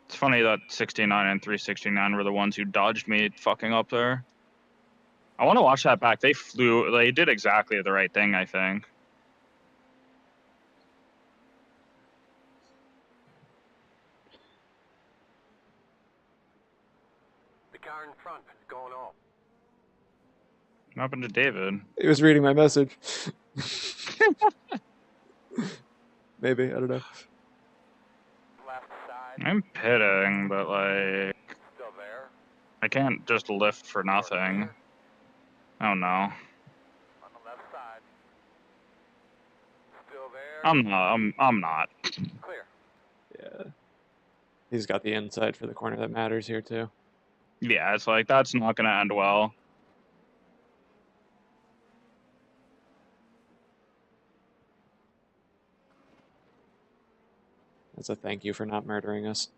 It's funny that 69 and 369 were the ones who dodged me fucking up there. I want to watch that back. They did exactly the right thing, I think. The car in front is going off. What happened to David? He was reading my message. Maybe, I don't know. Left side. I'm pitting, but like... Still there. I can't just lift for nothing. Oh no. On the left side. Still there. I'm not. Clear. Yeah. He's got the inside for the corner that matters here, too. Yeah, it's like, that's not gonna end well. That's a thank you for not murdering us.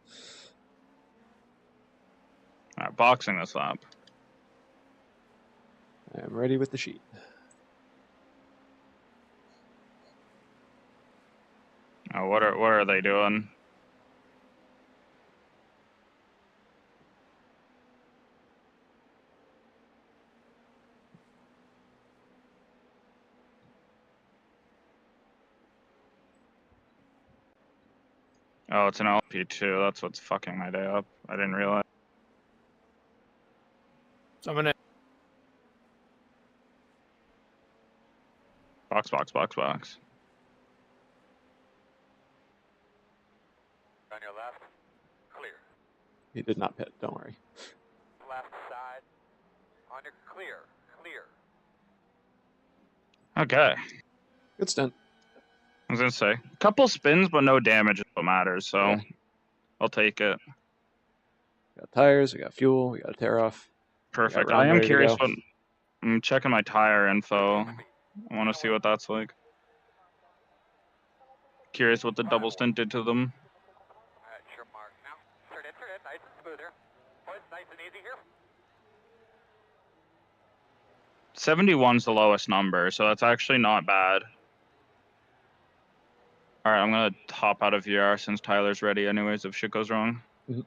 Alright, boxing this lap. I am ready with the sheet. Oh, what are they doing? Oh, it's an LP2. That's what's fucking my day up. I didn't realize. So I'm gonna. Box. On your left. Clear. He did not pit, don't worry. Left side. On your clear. Clear. Okay. Good stint. I was gonna say, couple spins, but no damage is what matters, so Yeah. I'll take it. We got tires, we got fuel, we got a tear off. Perfect. Ron I am ready to curious go. what... I'm checking my tire info. I want to see what that's like. Curious what the double stint did to them. Alright, your mark now. Turn in. Nice and smooth here. Boys, nice and easy here. 71's the lowest number, so that's actually not bad. Alright, I'm gonna hop out of VR since Tyler's ready anyways if shit goes wrong. Mhm.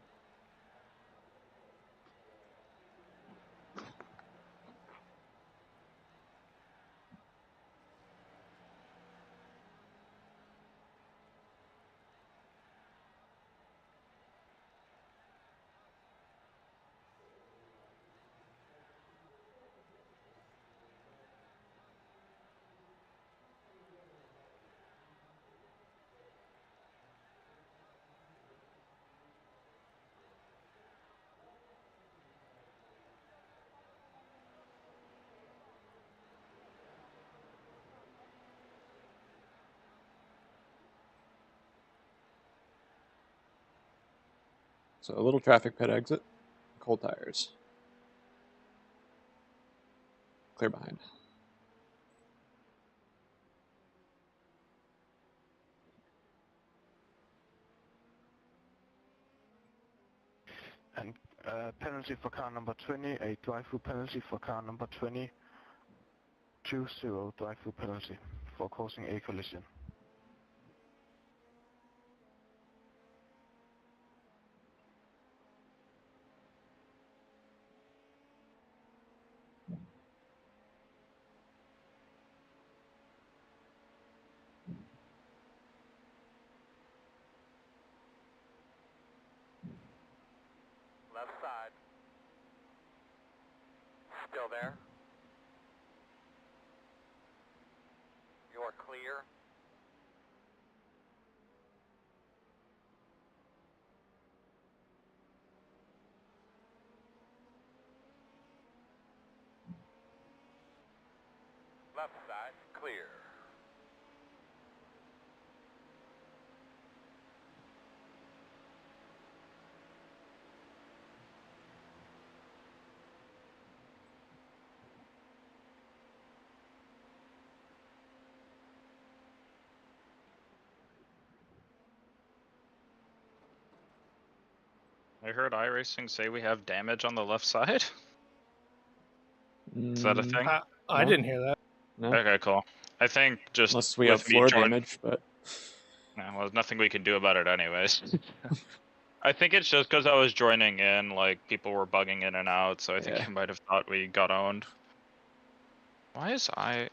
So a little traffic pit exit, cold tires. Clear behind. And penalty for car number 20, a drive-through penalty for car number 20, 2-0 drive-through penalty for causing a collision. Left side. Still there. You're clear. Left side, clear. I heard iRacing say we have damage on the left side. Is that a thing? I No. didn't hear that. No, Okay, cool. I think just unless we with have me floor join- damage, but Yeah, well, there's nothing we can do about it anyways. I think it's just because I was joining in, like, people were bugging in and out, so I think Yeah. I might have thought we got owned. Why is my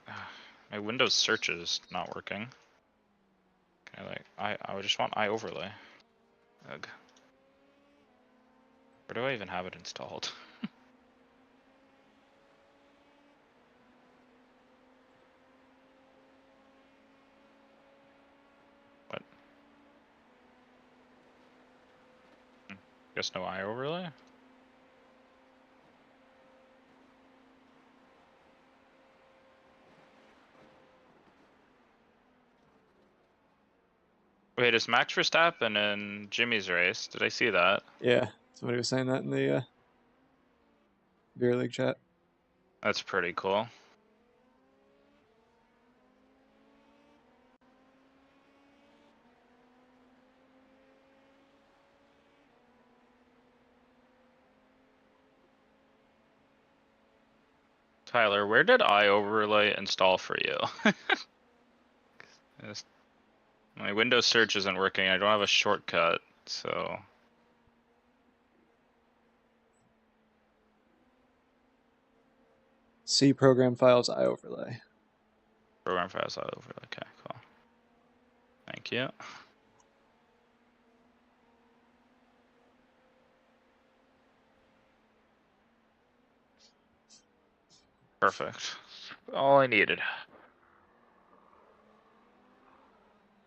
Windows search is not working? Can I, like, I would just want iOverlay. Ugh. Where do I even have it installed? What? Guess no iOverlay? Wait, is Max Verstappen in Jimmy's race? Did I see that? yeah, somebody was saying that in the beer league chat. That's pretty cool. Tyler, where did iOverlay install for you? My Windows search isn't working. I don't have a shortcut, so. C program files iOverlay. Program files iOverlay. Okay, cool. Thank you. Perfect. All I needed.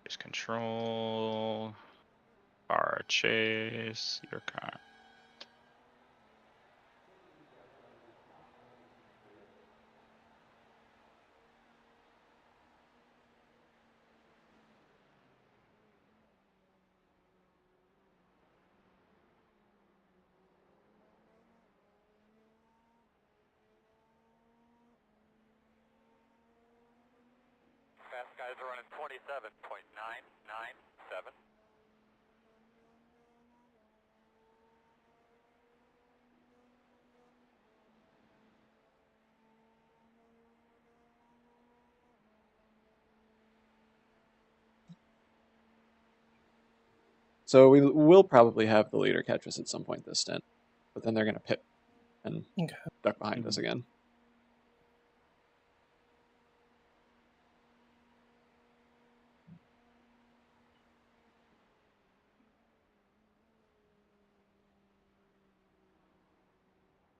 Just control. Bar chase. Your car. Fast guys are running 27.997. So we will probably have the leader catch us at some point this stint, but then they're going to pit and Okay. duck behind us again.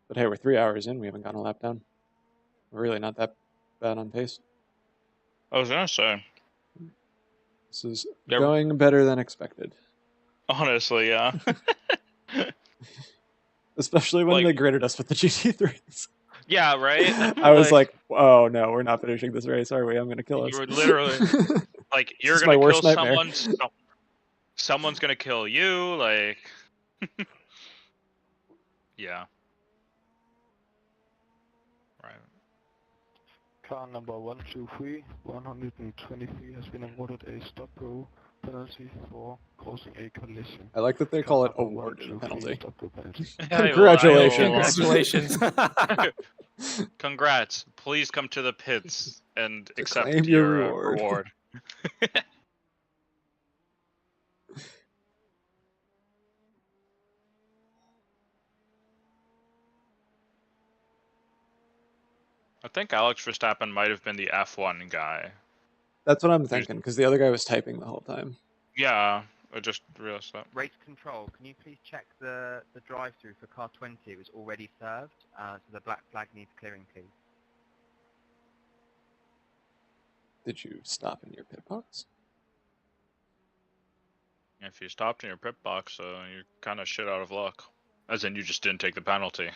But hey, we're 3 hours in. We haven't gone a lap down. We're really not that bad on pace. I was gonna say. This is Yeah. going better than expected. Honestly, yeah. Especially when Like- they graded us with the GT3s. Yeah, right? I was like, oh no, we're not finishing this race, are we? I'm going to kill us. You were literally like, you're is my gonna worst kill nightmare. someone. Someone's gonna kill you. Like, Yeah. Right. Car number 123, 123 has been awarded a stop-go penalty for causing a collision. I like that they Car call it number awarded a 123 penalty. stop-go penalty. Congratulations. Congratulations. Congrats. Please come to the pits and To accept claim your your reward. reward. I think Alex Verstappen might have been the F1 guy. That's what I'm thinking, because the other guy was typing the whole time. Yeah, I just realized that. Race control, can you please check the drive-through for car 20? It was already served, so the black flag needs clearing, please. Did you stop in your pit box? If you stopped in your pit box, you're kind of shit out of luck. As in, you just didn't take the penalty.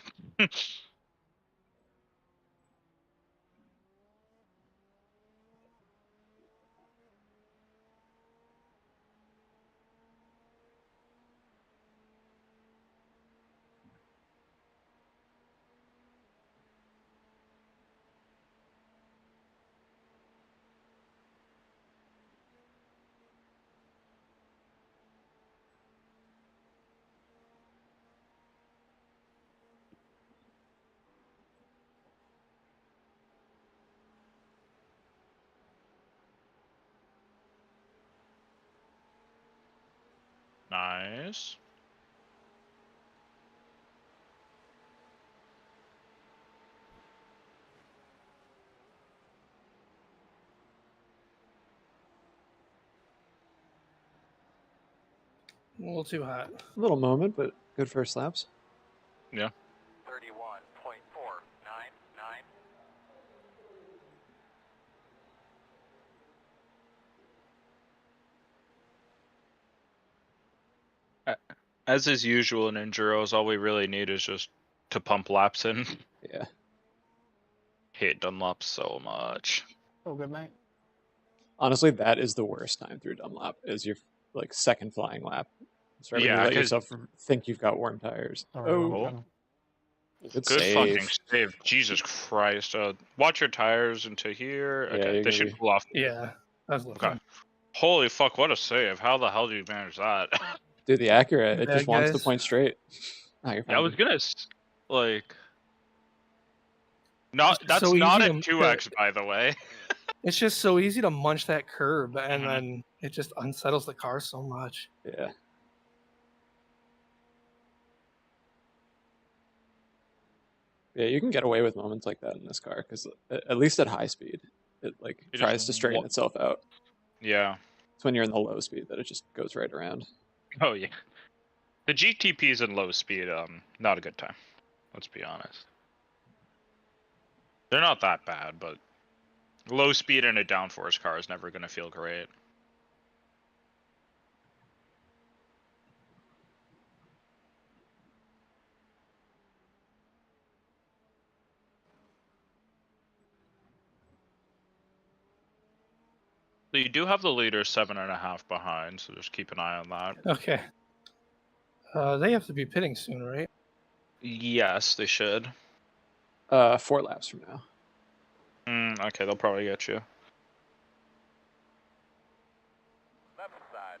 Nice. A little too hot. A little moment, but good first laps. Yeah. 31.499. As is usual in Enduros, all we really need is just to pump laps in. Yeah. Hate Dunlop so much. Oh, good, mate. Honestly, that is the worst time through Dunlop, is your like second flying lap. It's right when you Yeah, let 'cause- yourself think you've got warm tires. Sorry, Oh, wrong good Good save. fucking save. Jesus Christ. Watch your tires into here. Yeah, Okay, you're they gonna should be- pull off. Yeah, I was looking. Okay. Holy fuck, what a save. How the hell do you manage that? Dude, the Acura, it Bad just wants to guys. point straight. Oh, you're fine. I was dude. gonna, like... Not, It's that's so not easy a to- 2x, by the way. It's just so easy to munch that curb, and Mhm. then it just unsettles the car so much. Yeah. Yeah, you can get away with moments like that in this car, because at least at high speed, it like It tries just to straighten wa- itself out. Yeah. It's when you're in the low speed that it just goes right around. Oh, yeah. The GTPs in low speed, not a good time. Let's be honest. They're not that bad, but low speed in a downforce car is never gonna feel great. So you do have the leader 7.5 behind, so just keep an eye on that. Okay. They have to be pitting soon, right? Yes, they should. 4 laps from now. Okay, they'll probably get you. Left side.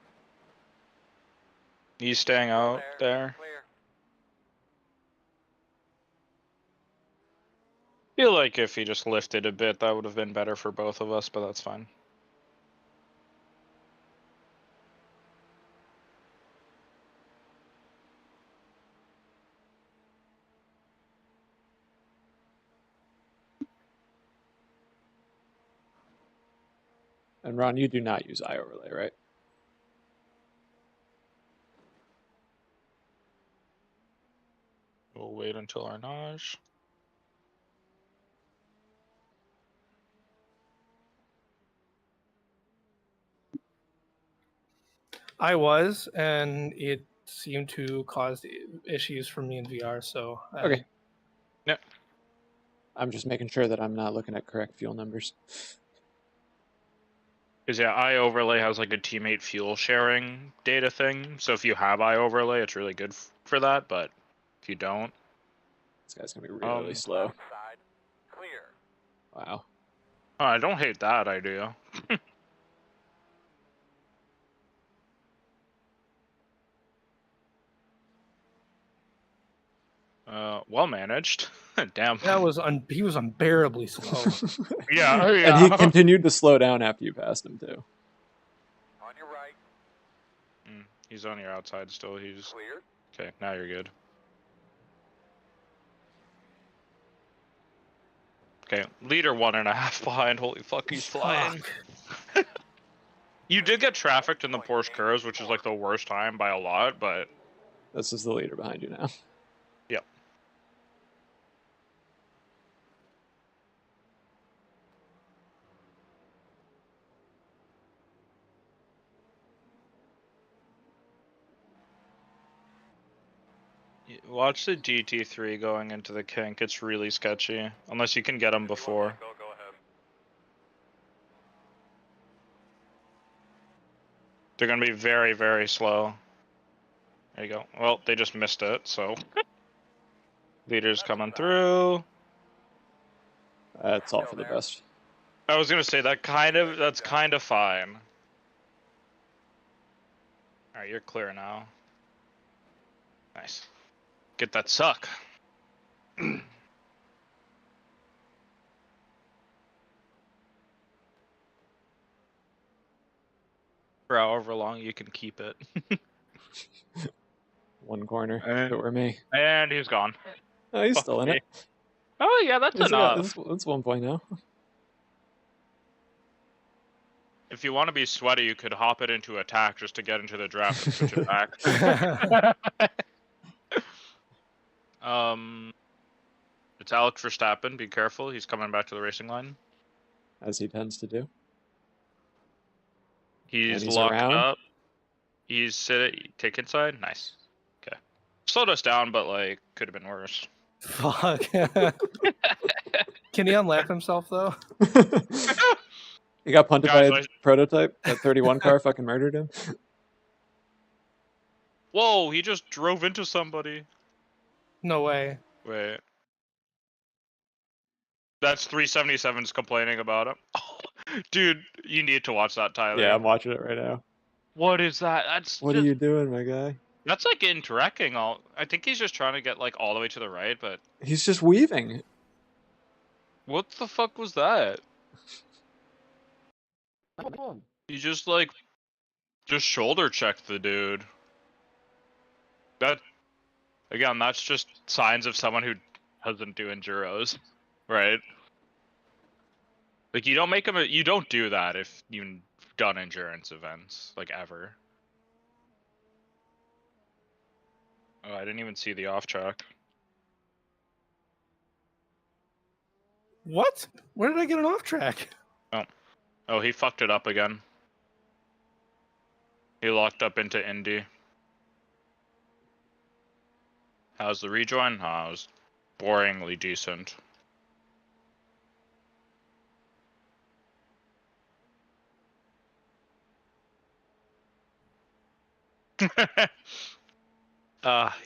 He's staying out there. Clear. Feel like if he just lifted a bit, that would have been better for both of us, but that's fine. And Ron, you do not use iOverlay, right? We'll wait until Arnage. I was, and it seemed to cause issues for me in VR. So Okay. Yep. I'm just making sure that I'm not looking at correct fuel numbers. Because yeah, iOverlay has like a teammate fuel sharing data thing. So if you have iOverlay, it's really good for that, but if you don't, This guy's gonna be really slow. Side, clear. Wow. oh, I don't hate that idea. Well managed. Damn. That was he was unbearably slow. Yeah, oh, And he yeah. continued to slow down after you passed him too. On your right, He's on your outside still. He's clear. okay. Now you're good. Okay, leader 1.5 behind. Holy fuck, he's flying. You did get trafficked in the Porsche curves, which is like the worst time by a lot, but This is the leader behind you now. yep. Watch the GT3 going into the kink. It's really sketchy. Unless you can get him before. Go ahead. They're going to be very, very slow. There you go. Well, they just missed it, so. Leader's coming through. That's all for the best. I was going to say, that's kind of fine. Alright, you're clear now. Nice. Get that suck. For however long you can keep it. One corner. If it were me. And he's gone. Oh, he's Fuck still in me. it. Oh yeah, that's enough. That's 1 point now. If you want to be sweaty, you could hop it into attack just to get into the draft and switch it back. It's Alex Verstappen. Be careful. He's coming back to the racing line. As he tends to do. He's And he's locked around. up. He's take inside. Nice. Okay. Slowed us down, but like could have been worse. Fuck. Can he unlap himself though? He got punted by a Guys, prototype. That 31 car fucking murdered him. Whoa! He just drove into somebody. No way. Wait. That's 377's complaining about him. Oh, dude, you need to watch that, Tyler. Yeah, I'm watching it right now. What is that? That's What are you doing, my guy? That's like interacting all. I think he's just trying to get like all the way to the right, but He's just weaving. what the fuck was that? He just like shoulder checked the dude. That again, that's just signs of someone who doesn't do enduros, right? Like you don't make him. You don't do that if you've done endurance events, like ever. Oh, I didn't even see the off track. What? Where did I get an off track? Oh, he fucked it up again. He locked up into Indy. How's the rejoin? Oh, it was boringly decent.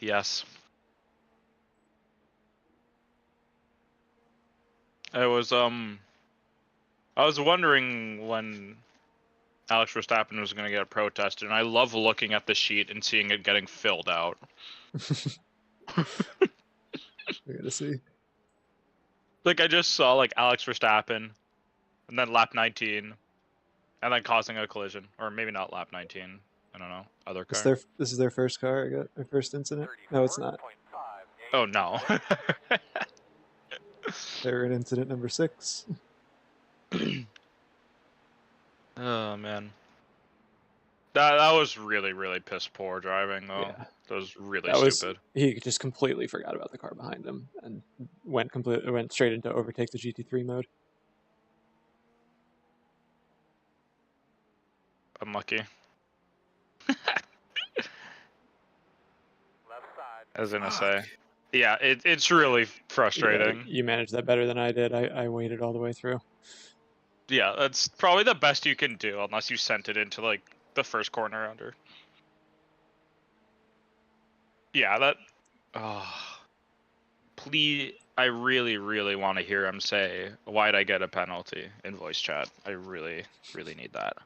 Yes. I was wondering when Alex Verstappen was going to get protested, and I love looking at the sheet and seeing it getting filled out. We're gonna see. Like I just saw like Alex Verstappen, and then lap 19, and then causing a collision, or maybe not lap 19. I don't know. Other car. This is their first car. I got their first incident. No, it's not. Oh no. They're in incident number 6. Oh man. That was really piss poor driving though. Yeah. That was really That stupid. He just completely forgot about the car behind him and went straight into overtake the GT3 mode. Unlucky. Left side. I was gonna say. Yeah, it's really frustrating. Yeah, you managed that better than I did. I waited all the way through. Yeah, that's probably the best you can do unless you sent it into like the first corner under. Yeah, that. Please, I really, really want to hear him say, "Why'd I get a penalty?" in voice chat. I really, really need that.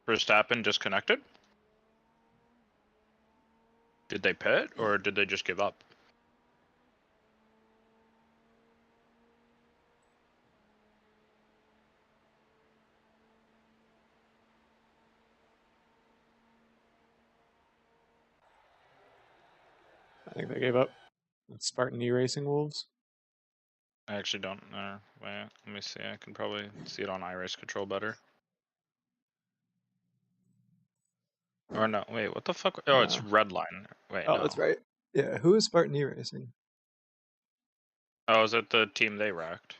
Verstappen disconnected? Did they pit, or did they just give up? I think they gave up. Spartan E Racing Wolves. I actually don't know. Wait, let me see. I can probably see it on iRace Control better. Or no, wait, what the fuck? Oh, it's Redline. Wait, Oh, no. that's right. Yeah, who is Spartan E Racing? Oh, is it the team they wrecked?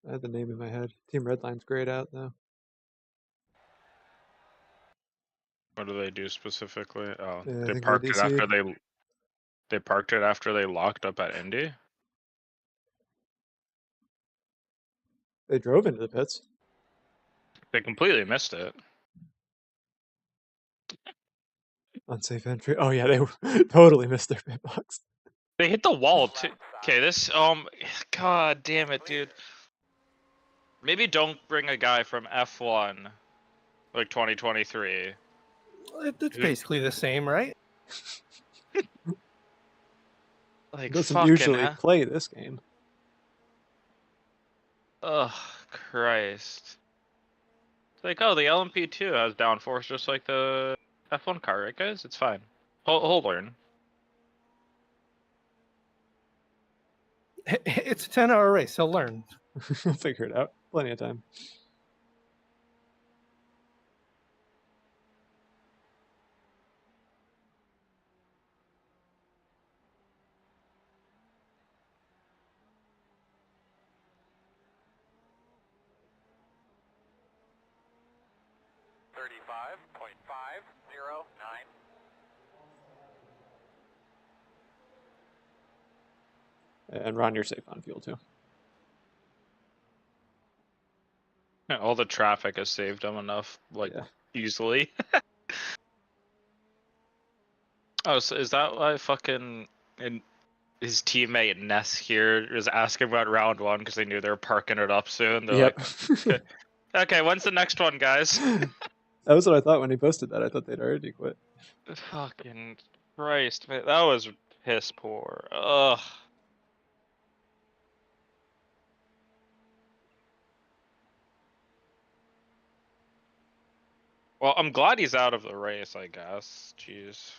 I had the name in my head. Team Redline's grayed out though. What do they do specifically? Oh, Yeah, I they think parked it after DC'd. they parked it after they locked up at Indy. They drove into the pits. They completely missed it. Unsafe entry. Oh yeah, they totally missed their pit box. They hit the wall too. Okay, this god damn it, dude. Maybe don't bring a guy from F1 like 2023. It's basically the same, right? He Like doesn't fucking usually play this game. Ugh, Christ. It's like, oh, the LMP2 has downforce just like the F1 car, right, guys? It's fine. Hold learn. It's a 10-hour race. He'll learn. We'll figure it out. Plenty of time. And Ron, you're safe on fuel too. All the traffic has saved him enough, like, easily. Oh, so is that why fucking his teammate Ness here was asking about round one because they knew they were parking it up soon? They're Yep. like, okay, when's the next one, guys? That was what I thought when he posted that. I thought they'd already quit. Fucking Christ, man, that was piss poor. Ugh. Well, I'm glad he's out of the race, I guess. Jeez.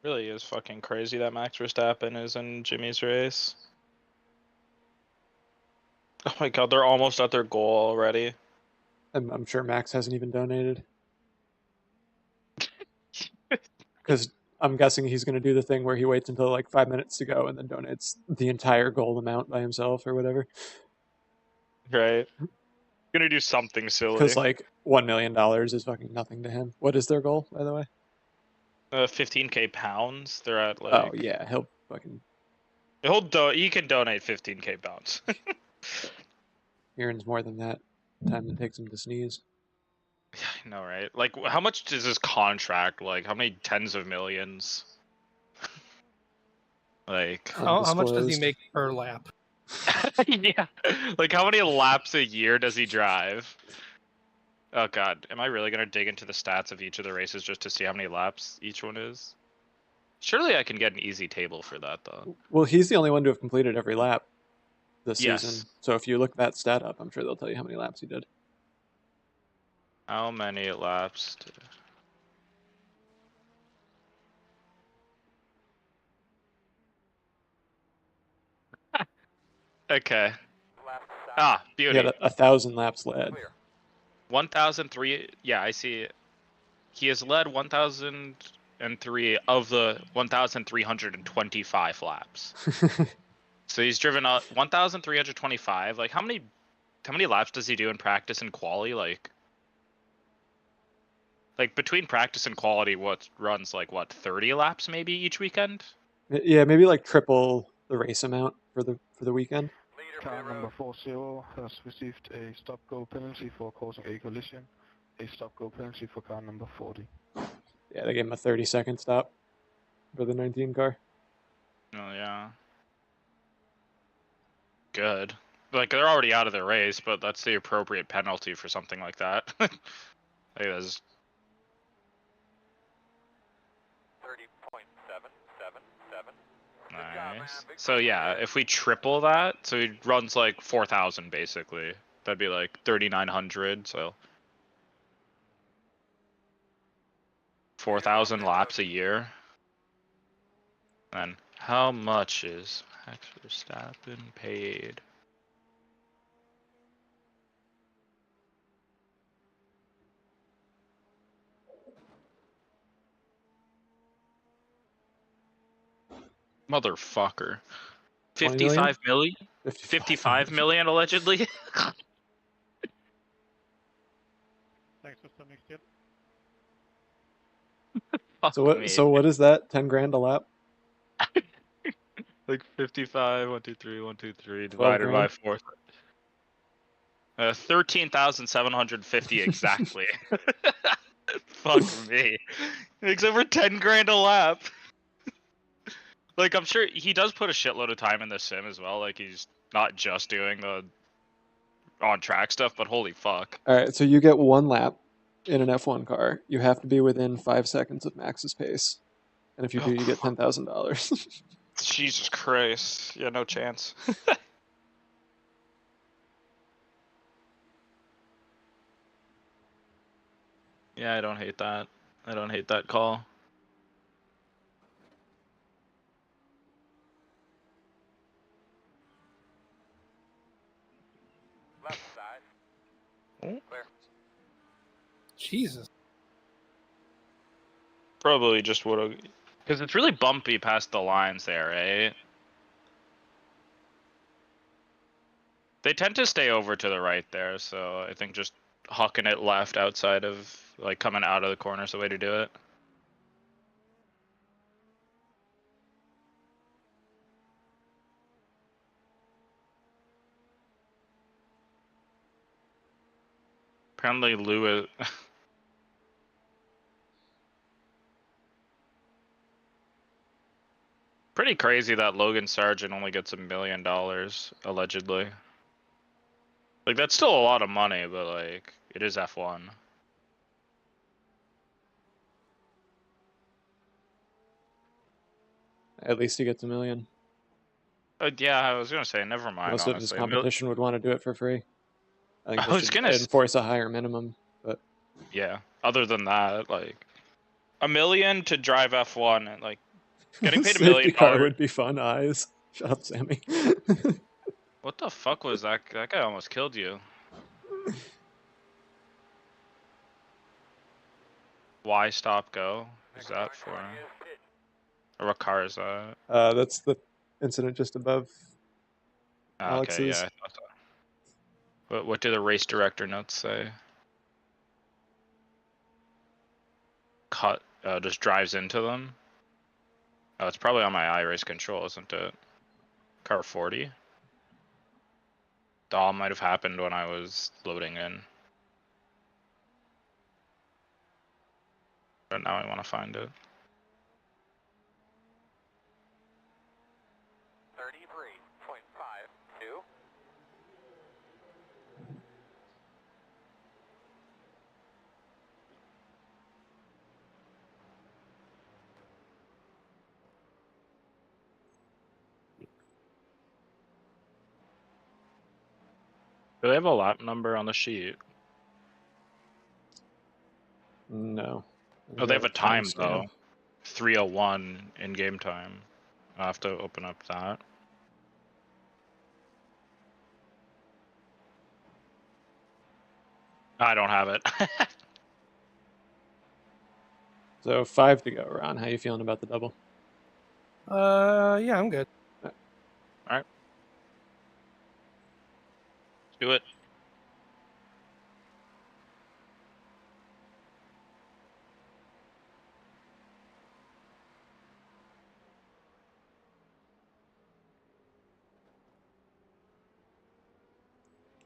Really is fucking crazy that Max Verstappen is in Jimmy's race. Oh my god, they're almost at their goal already. I'm sure Max hasn't even donated. Because I'm guessing he's going to do the thing where he waits until like 5 minutes to go and then donates the entire goal amount by himself or whatever. Right. Gonna do something silly. Because like $1 million is fucking nothing to him. What is their goal, by the way? 15k pounds. They're at like. Oh yeah, he'll fucking. He can donate 15k pounds. He earns more than that. Time it takes him to sneeze. Yeah, I know, right? Like, how much is his contract? Like, how many tens of millions? Like, how much does he make per lap? Yeah. Like, how many laps a year does he drive? Oh god, am I really gonna dig into the stats of each of the races just to see how many laps each one is? Surely I can get an easy table for that, though. Well, he's the only one to have completed every lap this Yes. season. So if you look that stat up, I'm sure they'll tell you how many laps he did. How many laps? Okay. Ah, He beauty. had 1,000 laps led. 1,003. Yeah, I see it. He has led 1,003 of the 1,325 laps. So he's driven 1,325. Like, how many laps does he do in practice and quali? Like between practice and quality, what runs like what 30 laps maybe each weekend? Yeah, maybe like triple the race amount for the weekend. Car number 40 has received a stop-go penalty for causing a collision. A stop-go penalty for car number 40. Yeah, they gave him a 30-second stop for the 19 car. Oh yeah. Good. Like they're already out of the race, but that's the appropriate penalty for something like that. Like that's 30.777. nice. So yeah, if we triple that, so he runs like 4,000 basically. That'd be like 3,900. So 4,000 laps a year. And how much is Max Verstappen paid? Motherfucker. 55 million? 55 million allegedly? Thanks for sending still. Fuck So what? me. So what is that? 10 grand a lap? Like 55, 1, 2, 3, 1, 2, 3 12 divided by grand? 4. 13,750 exactly. Fuck me. Makes over 10 grand a lap. Like, I'm sure he does put a shitload of time in the sim as well. Like, he's not just doing the on-track stuff, but holy fuck. All right, so you get 1 lap in an F1 car. You have to be within 5 seconds of Max's pace, and if you do, you get $10,000. Jesus Christ. Yeah, no chance. Yeah, I don't hate that. I don't hate that call. Left side. Clear. Jesus. Probably just would have... Because it's really bumpy past the lines there, right? They tend to stay over to the right there, so I think just hucking it left outside of, like, coming out of the corner is the way to do it. Apparently Lewis... Pretty crazy that Logan Sargent only gets $1 million, allegedly. Like, that's still a lot of money, but, like, it is F1. At least he gets $1 million. Yeah, I was gonna say, never mind, Most of his honestly. competition would want to do it for free. I think I they was should gonna enforce a higher minimum, but yeah. Other than that, like, $1 million to drive F1, and, like, getting paid $1 million. safety car would be fun. Eyes. Shut up, Sammy. What the fuck was that? That guy almost killed you. Why stop go? Is that for? Or what car is that? That's the incident just above Ah, Alex's. okay, yeah, I thought so. What do the race director notes say? Just drives into them? Oh, it's probably on my iRace control, isn't it? Car 40? The all might have happened when I was loading in. But now I want to find it. 33.5 2. Do they have a lap number on the sheet? No. Oh, they have a time timestamp. though. 3:01 in game time. I'll have to open up that. I don't have it. So 5 to go, Ron. How you feeling about the double? Yeah, I'm good. All right. Do it.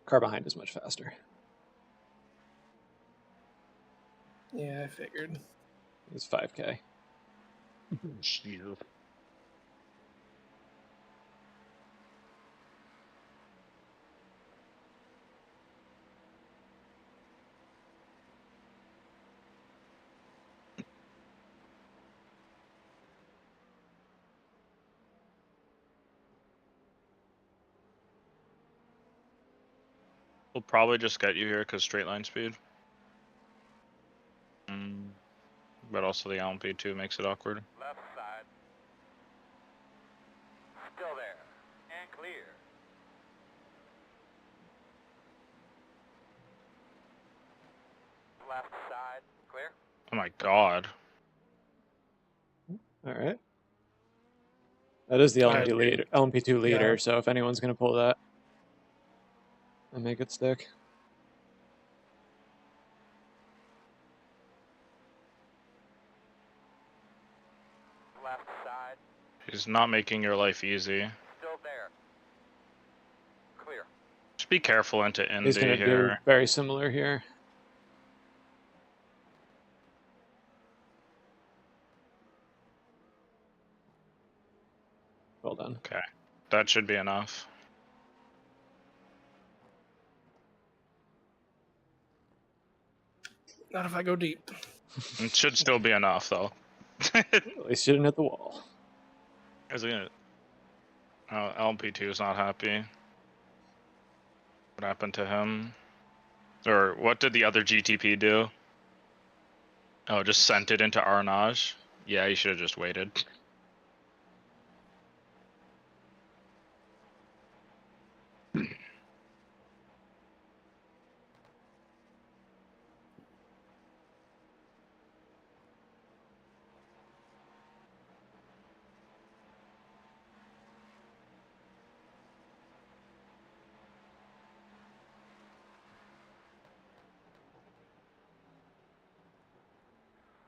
Car behind is much faster. Yeah, I figured. It's 5K. Jesus. We'll probably just get you here because straight line speed. But also the LMP2 makes it awkward. Left side. Still there. And clear. Left side. Clear. Oh my god. All right. That is the Okay. LMP2 leader, Yeah. so if anyone's going to pull that and make it stick. Left side. He's not making your life easy. Still there. Clear. Just be careful into He's Indy going to do here. very similar here. Well done. Okay. That should be enough. Not if I go deep. It should still be enough though. At least you didn't hit the wall. Isn't it? Oh, LMP2 is not happy. What happened to him? Or what did the other GTP do? Oh, just sent it into Arnage? Yeah, you should have just waited.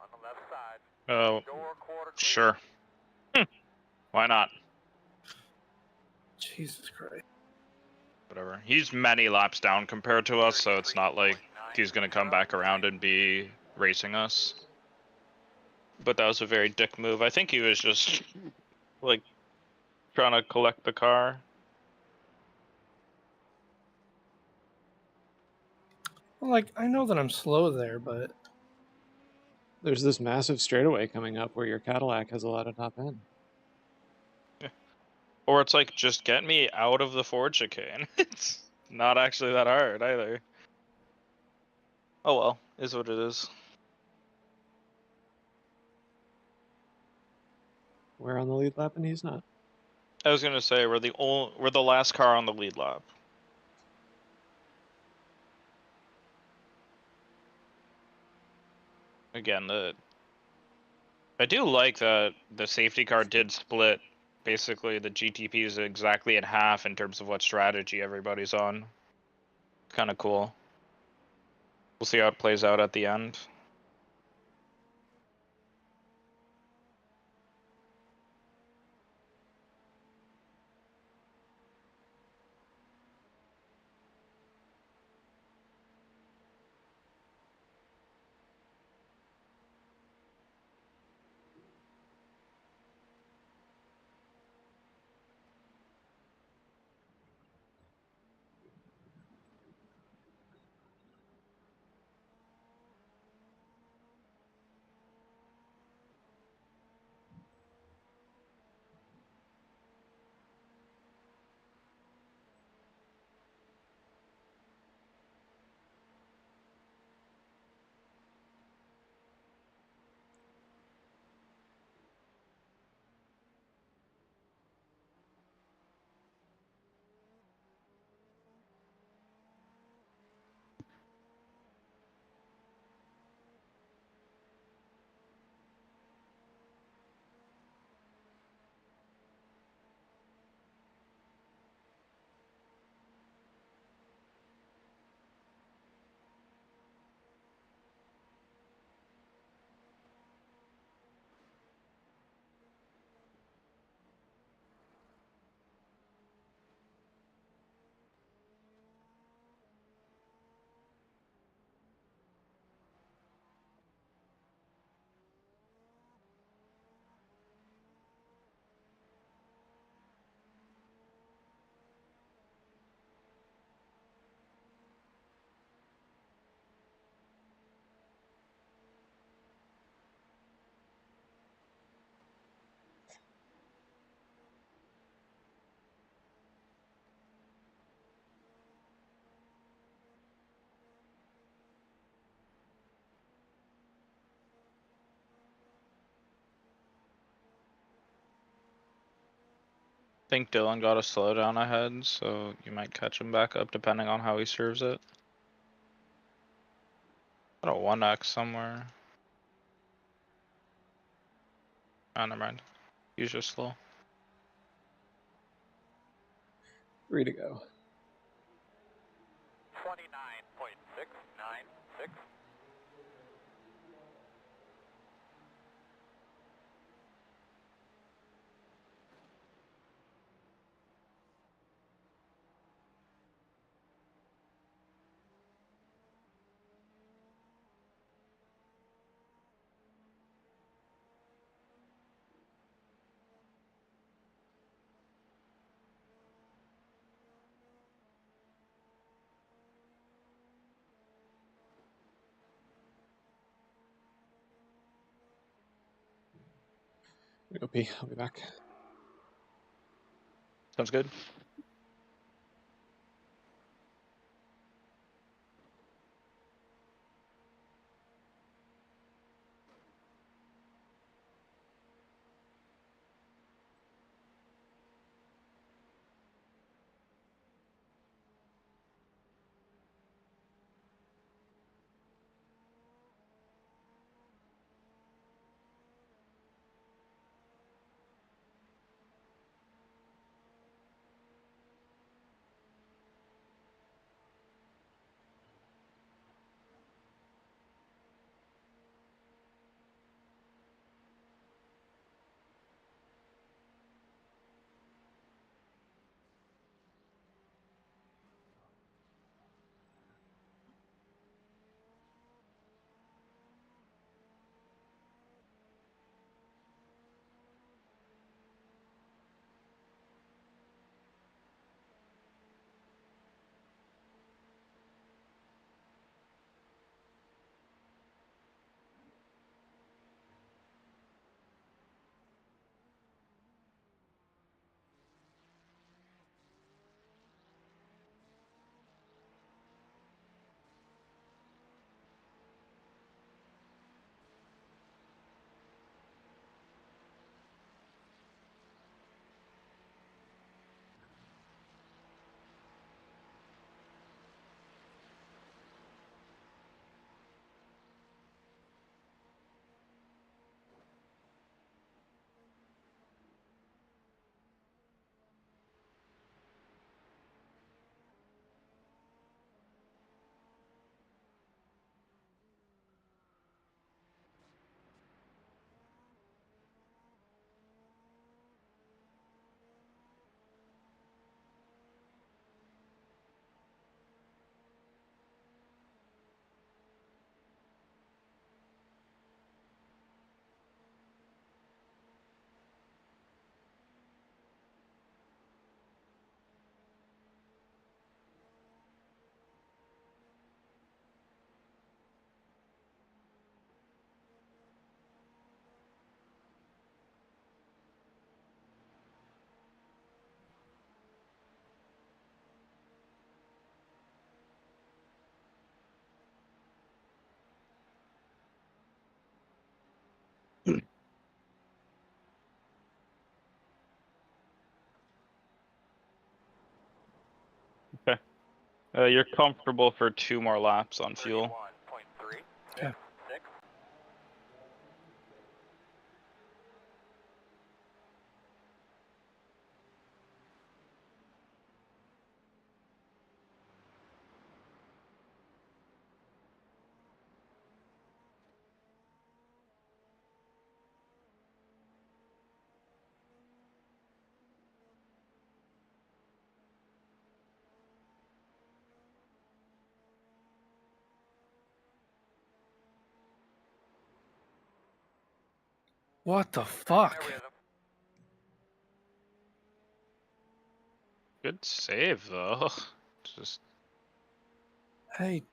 On the left side. Oh, Door quarter clear. sure. Why not? Jesus Christ. Whatever. He's many laps down compared to us, so it's not like he's gonna come back around and be racing us. But that was a very dick move. I think he was just like trying to collect the car. Well, like, I know that I'm slow there, but There's this massive straightaway coming up where your Cadillac has a lot of top end. Or it's like, just get me out of the Ford chicane. It's not actually that hard either. Oh well, is what it is. We're on the lead lap and he's not. I was gonna say we're the last car on the lead lap. Again, I do like that the safety car did split basically the GTPs exactly in half in terms of what strategy everybody's on. Kind of cool. We'll see how it plays out at the end. think Dylan got a slowdown ahead, so you might catch him back up depending on how he serves it. Got a 1x somewhere. Oh, never mind. He's just slow. 3 to go. 29.696. Go pee. I'll be back. Sounds good. Okay. You're comfortable for 2 more laps on fuel. 31.3. Okay. 6. What the fuck? Good save though. Just I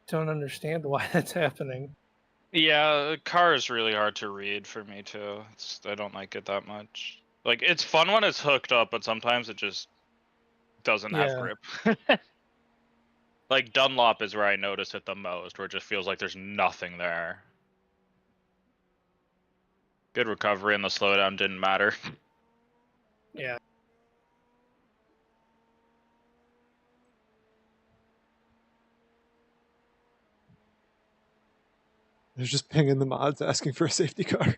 don't understand why that's happening. yeah, the car is really hard to read for me too. I don't like it that much. Like it's fun when it's hooked up, but sometimes it just doesn't have Yeah. grip. Like Dunlop is where I notice it the most, where it just feels like there's nothing there. Good recovery and the slowdown didn't matter. Yeah. They're just pinging the mods asking for a safety car.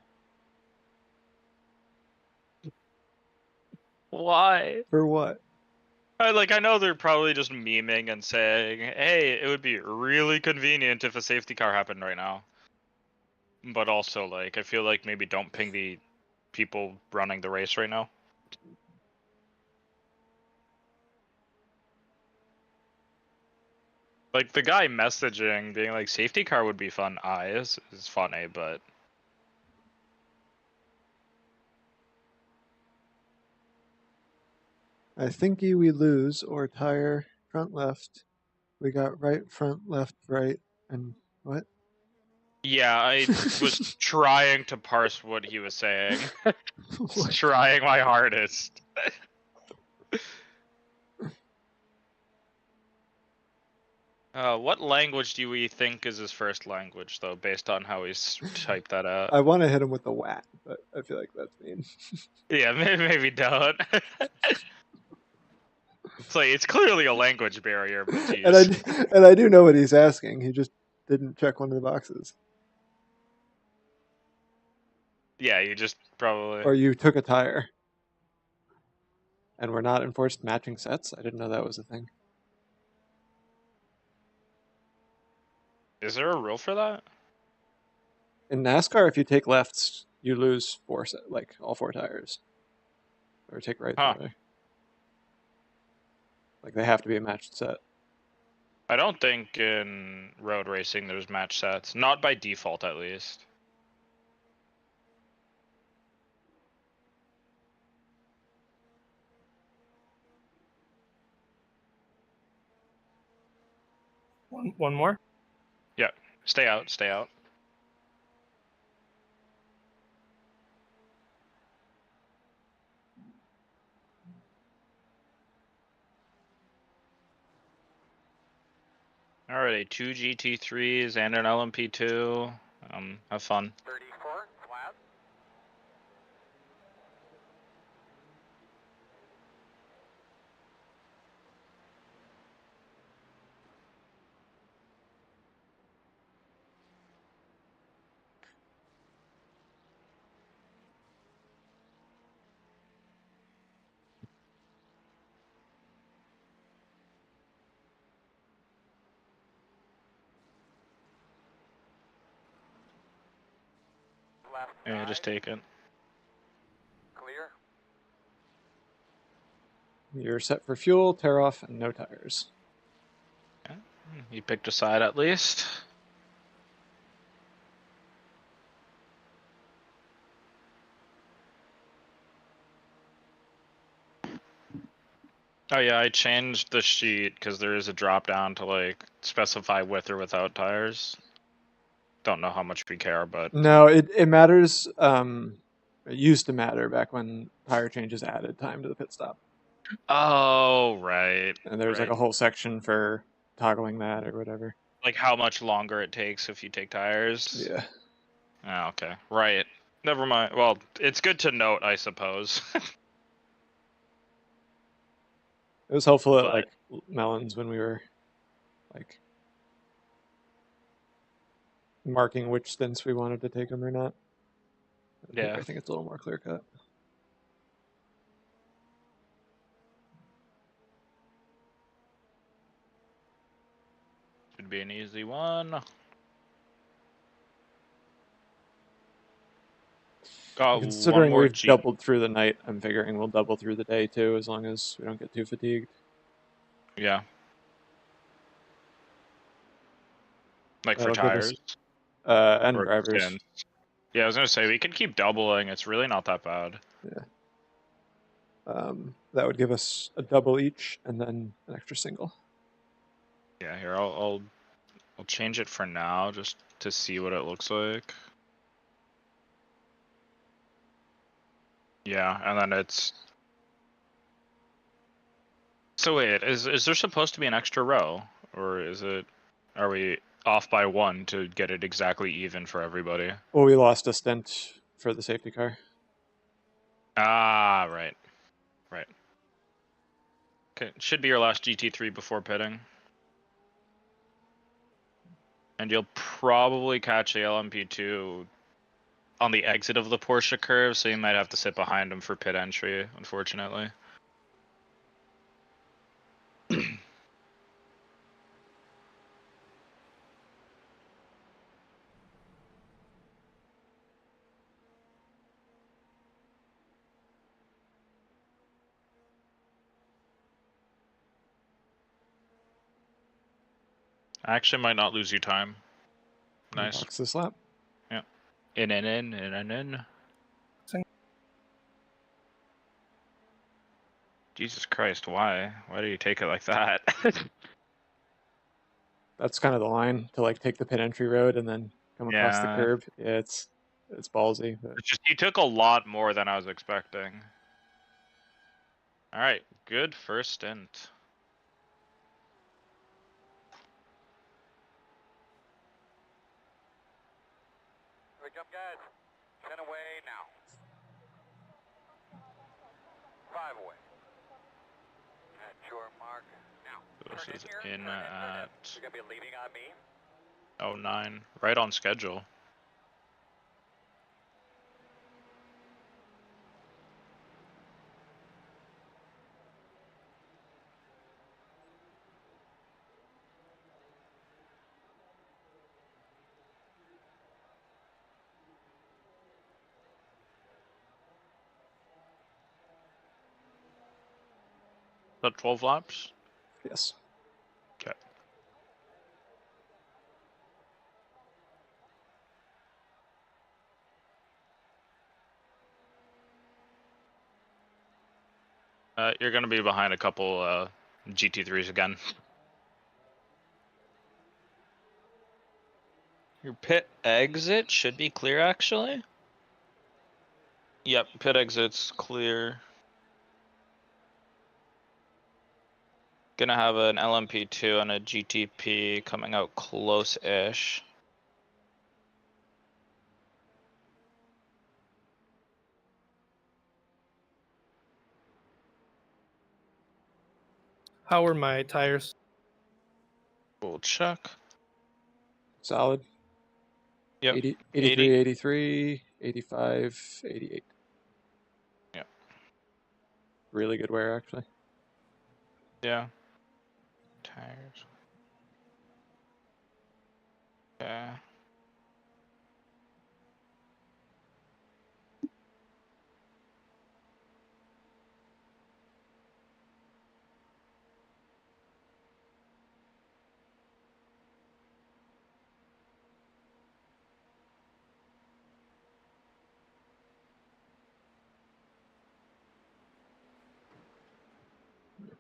Why? For what? I know they're probably just memeing and saying, hey, it would be really convenient if a safety car happened right now. But also, like, I feel like maybe don't ping the people running the race right now. Like, the guy messaging, being like, safety car would be fun, is funny, but... I think we lose or tire front left. We got right, front, left, right, and what? Yeah, I was trying to parse what he was saying. What? Trying my hardest. What language do we think is his first language, though, based on how he's typed that out? I want to hit him with the whack, but I feel like that's mean. Yeah, maybe don't. It's like, it's clearly a language barrier, but geez. and I do know what he's asking. He just didn't check one of the boxes. Yeah, you just probably... Or you took a tire. And we're not enforced matching sets? I didn't know that was a thing. Is there a rule for that? In NASCAR, if you take lefts, you lose all four tires. Or take rights, rather. Like, they have to be a matched set. I don't think in road racing there's match sets. Not by default, at least. One more? Yeah. Stay out, stay out. Alrighty, 2 GT3s and an LMP2. Have fun. 34, flat. Left Yeah, side. just take it. Clear. You're set for fuel, tear off, and no tires. Yeah. You picked a side at least. Oh yeah, I changed the sheet because there is a drop down to like specify with or without tires. Don't know how much we care, but No, it matters. It used to matter back when tire changes added time to the pit stop. oh right. And there's like a whole section for toggling that or whatever. Like how much longer it takes if you take tires. Yeah. Oh, okay. Right. Never mind. Well, it's good to note, I suppose. It was helpful at But- like Melons when we were like marking which stints we wanted to take them or not. Yeah. I think it's a little more clear cut. Should be an easy one. Got Considering one more we've doubled through the night, I'm figuring we'll double through the day too, as long as we don't get too fatigued. Yeah. Like That'll for give us- tires? and Or drivers. skins. Yeah, I was gonna say we can keep doubling. It's really not that bad. Yeah. That would give us a double each, and then an extra single. Yeah, here I'll change it for now just to see what it looks like. Yeah, and then it's. So wait, is there supposed to be an extra row, or is it? Are we off by one to get it exactly even for everybody? Well, we lost a stint for the safety car. Ah, right. Right. Okay, should be your last GT3 before pitting. And you'll probably catch the LMP2 on the exit of the Porsche curve, so you might have to sit behind him for pit entry, unfortunately. I actually might not lose you time. Nice. Box this lap. Yeah. In. Jesus Christ, why? Why do you take it like that? That's kind of the line to like take the pit entry road and then come across the Yeah. curb. Yeah, it's ballsy. But... It's just he took a lot more than I was expecting. Alright, good first stint. Here we come, guys. 10 away now. 5 away. At your mark now. This Turn is in here. in Turn in. at You're going to be leading on me. 09. Right on schedule. Is that 12 laps? Yes. Okay. You're going to be behind a couple GT3s again. Your pit exit should be clear, actually. Yep, pit exit's clear. Gonna have an LMP2 and a GTP coming out close-ish. How are my tires? We'll check. Solid. Yep. 80, 83, 83, 85, 88. Yep. Really good wear, actually. Yeah. Tires. Okay.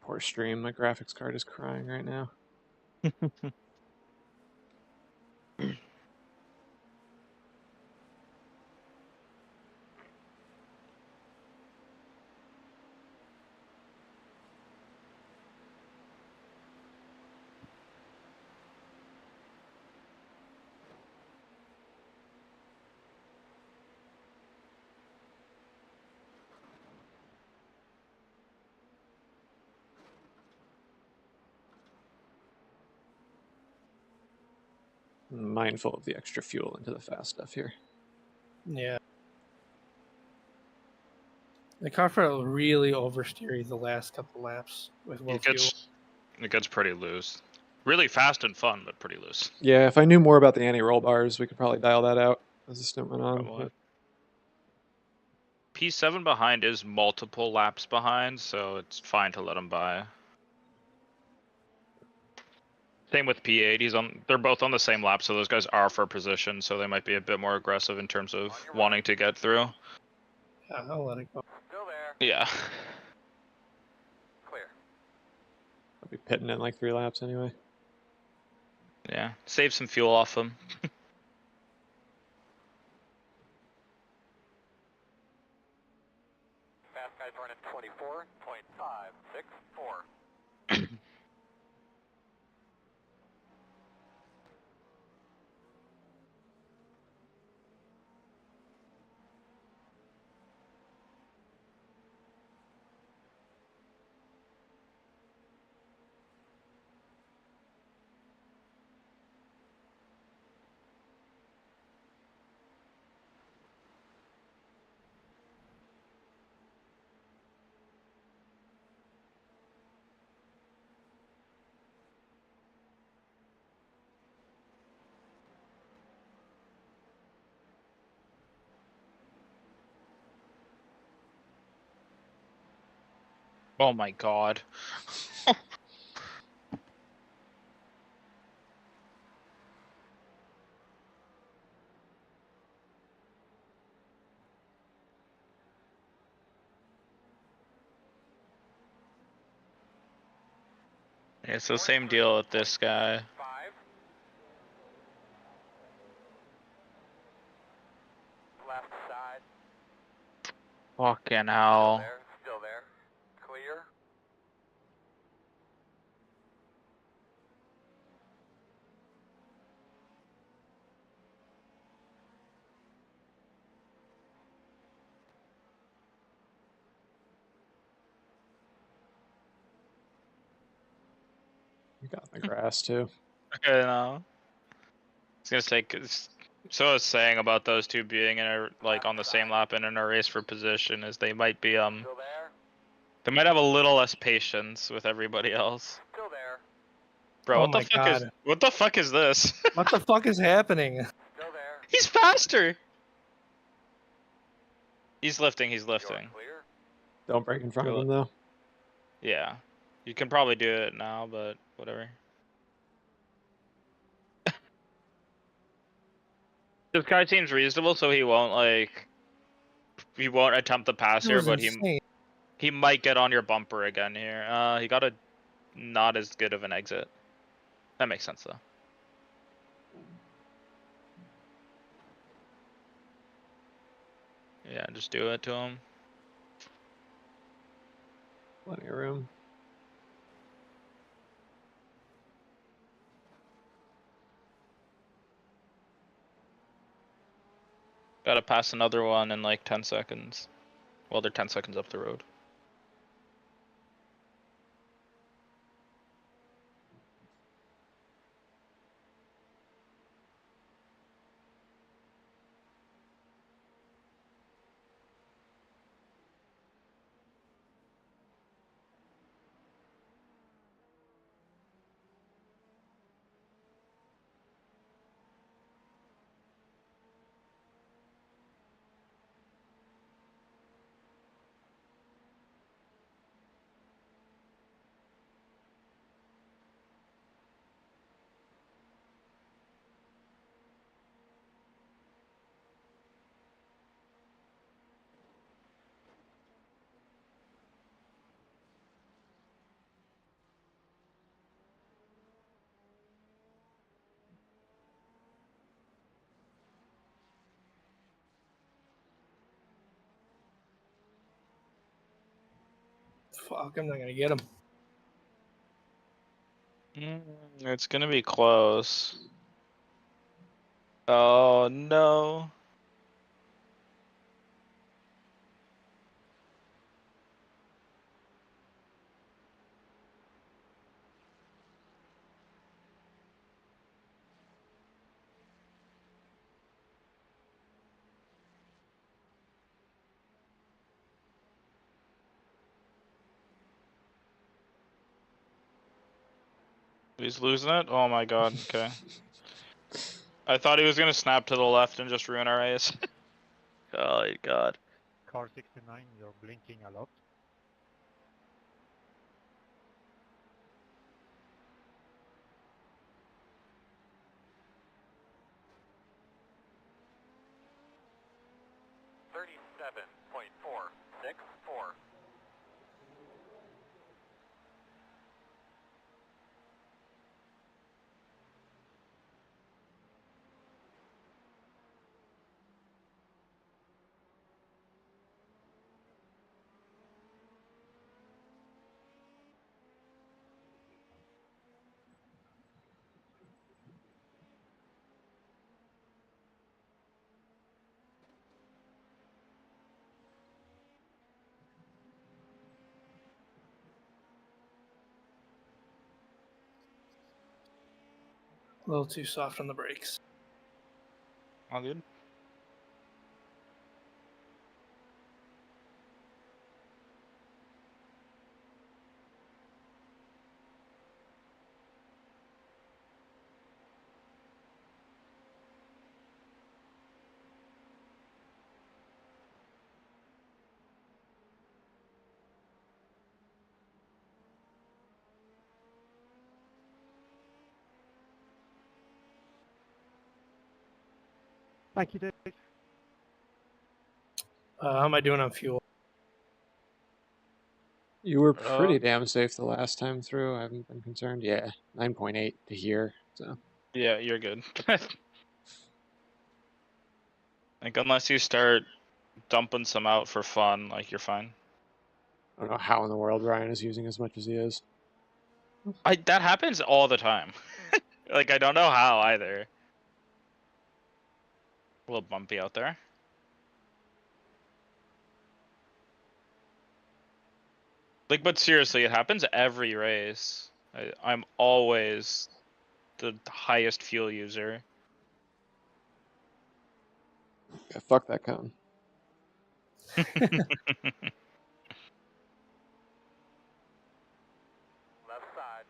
Poor stream. My graphics card is crying right now. Mindful of the extra fuel into the fast stuff here. Yeah. The car felt really oversteery the last couple laps with low fuel. It gets pretty loose. Really fast and fun, but pretty loose. Yeah, if I knew more about the anti-roll bars, we could probably dial that out as the stint went on. Probably. P7 behind is multiple laps behind, so it's fine to let him by. Same with P8. They're both on the same lap, so those guys are for position, so they might be a bit more aggressive in terms of wanting to get through. Yeah, I'll let it go. Still there. Yeah. Clear. I'll be pitting in like 3 laps anyway. Yeah. Save some fuel off them. Fast guys running 24.564. Oh my god. It's the same deal with this guy. Left side. Fucking hell. Still there. Clear. You got in the grass too. Okay, no. I was gonna say, 'cause so I was saying about those two being in a, like on the same lap and in a race for position is they might be Still there. they might have a little less patience with everybody else. Still there. Bro, Oh what the my fuck is God. what the fuck is this? What the fuck is happening? Still there. He's faster. He's lifting. He's lifting. Clear. Don't break in front of him though. Yeah, you can probably do it now, but whatever. This guy seems reasonable, so he won't attempt the pass That here, was but insane. he might get on your bumper again here. He got a not as good of an exit. That makes sense though. Yeah, just do it to him. Plenty of room. Gotta pass another one in like 10 seconds. Well, they're 10 seconds up the road. Fuck, I'm not gonna get him. It's gonna be close. Oh no. He's losing it? Oh my god, okay. I thought he was gonna snap to the left and just ruin our race. Oh my god. Car 69, you're blinking a lot. $37.464. A little too soft on the brakes. All good. Thank you, Dave. How am I doing on fuel? You were pretty damn safe the last time through. I haven't been concerned. Yeah, 9.8 to here. So Yeah, you're good. Like, unless you start dumping some out for fun, like, you're fine. I don't know how in the world Ryan is using as much as he is. That happens all the time. Like, I don't know how either. A little bumpy out there. Like, but seriously, it happens every race. I'm always the highest fuel user. Yeah, fuck that cone. Left side.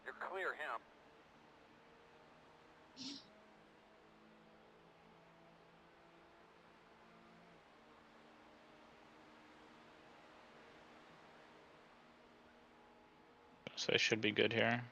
You're clear him. So I should be good here.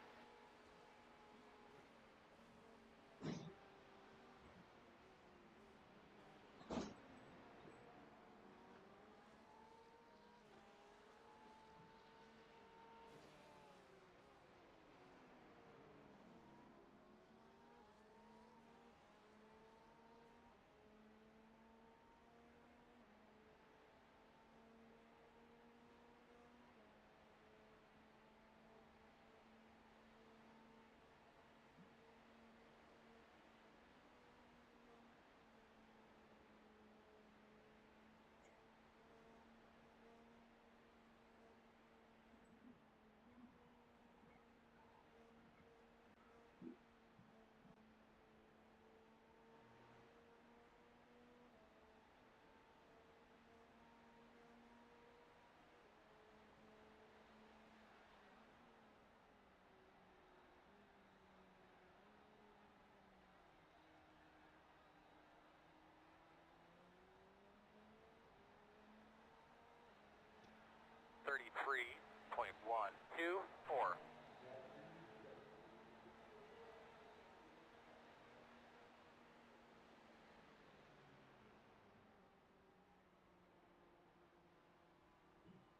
.124.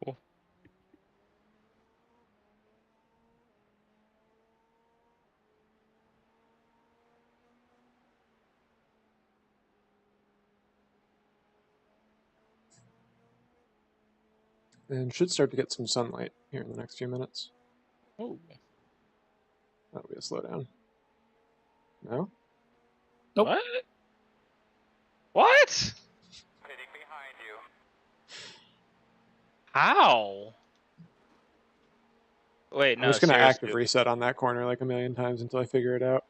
Cool. And should start to get some sunlight here in the next few minutes. Oh. That'll be a slowdown. No? Nope. What? What? Pitting behind you. How? Wait, I'm no, just gonna active seriously. reset on that corner like a million times until I figure it out.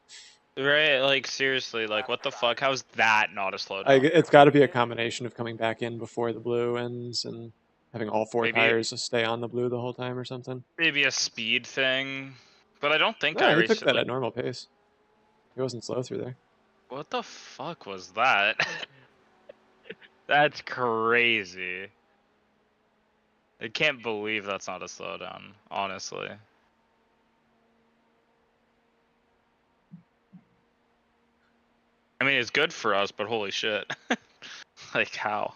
Right, like, seriously, like, what the fuck? How's that not a slowdown? It's got to be a combination of coming back in before the blue ends and having all four tires stay on the blue the whole time or something. Maybe a speed thing. But I don't think No, I he took raced it, that like, at normal pace. He wasn't slow through there. what the fuck was that? That's crazy. I can't believe that's not a slowdown, honestly. I mean, it's good for us, but holy shit. Like, how?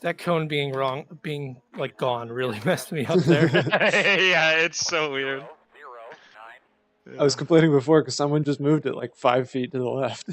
That cone being like gone really messed me up there. Yeah, it's so weird. I was complaining before because someone just moved it like 5 feet to the left.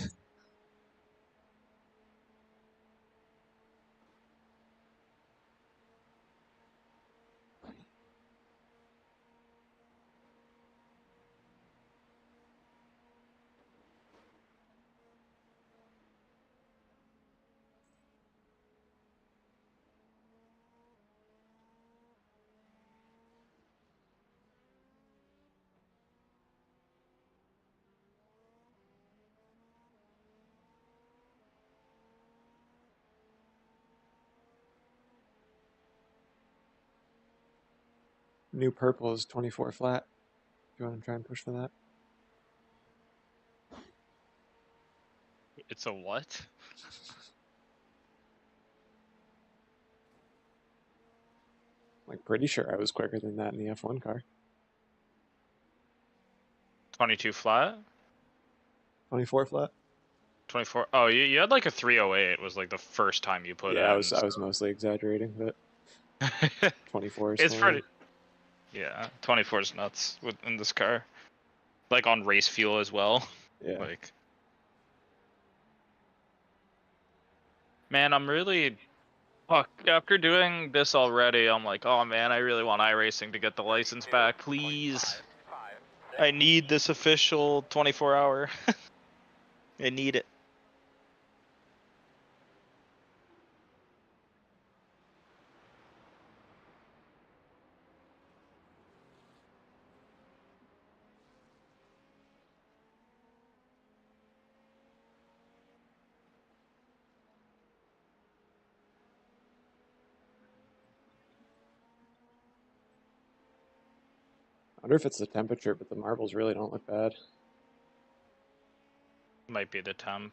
New purple is 24 flat. Do you want to try and push for that? It's a what? Like, pretty sure I was quicker than that in the F1 car. 22 flat? 24 flat? 24. Oh, you had like a 308 was like the first time you put Yeah, in. I was mostly exaggerating, but 24 is It's fine. pretty. Yeah, 24 is nuts in this car. Like on race fuel as well. Yeah. Like, man, I'm really. Fuck, after doing this already, I'm like, oh man, I really want iRacing to get the license back, please. I need this official 24-hour. I need it. I wonder if it's the temperature, but the marbles really don't look bad. Might be the temp.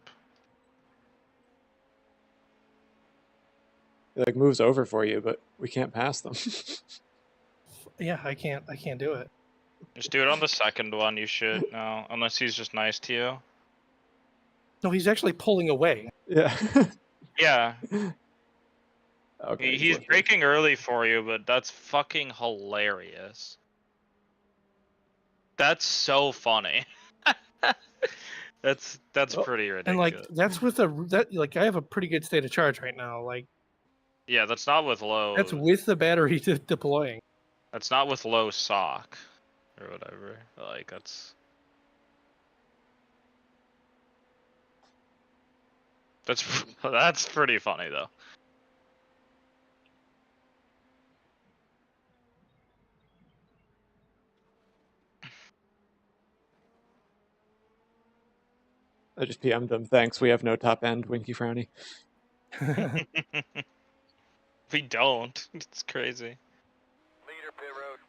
It like moves over for you, but we can't pass them. Yeah, I can't do it. Just do it on the second one, you should. No, unless he's just nice to you. No, he's actually pulling away. Yeah. Yeah. Okay. He's braking early for you, but that's fucking hilarious. That's so funny. That's pretty ridiculous. And like that's with like I have a pretty good state of charge right now. Like yeah, that's not with low. that's with the battery deploying. That's not with low sock or whatever. Like that's pretty funny though. I just PM'd them. Thanks, we have no top end, Winky Frowny. We don't. It's crazy. Leader pit road.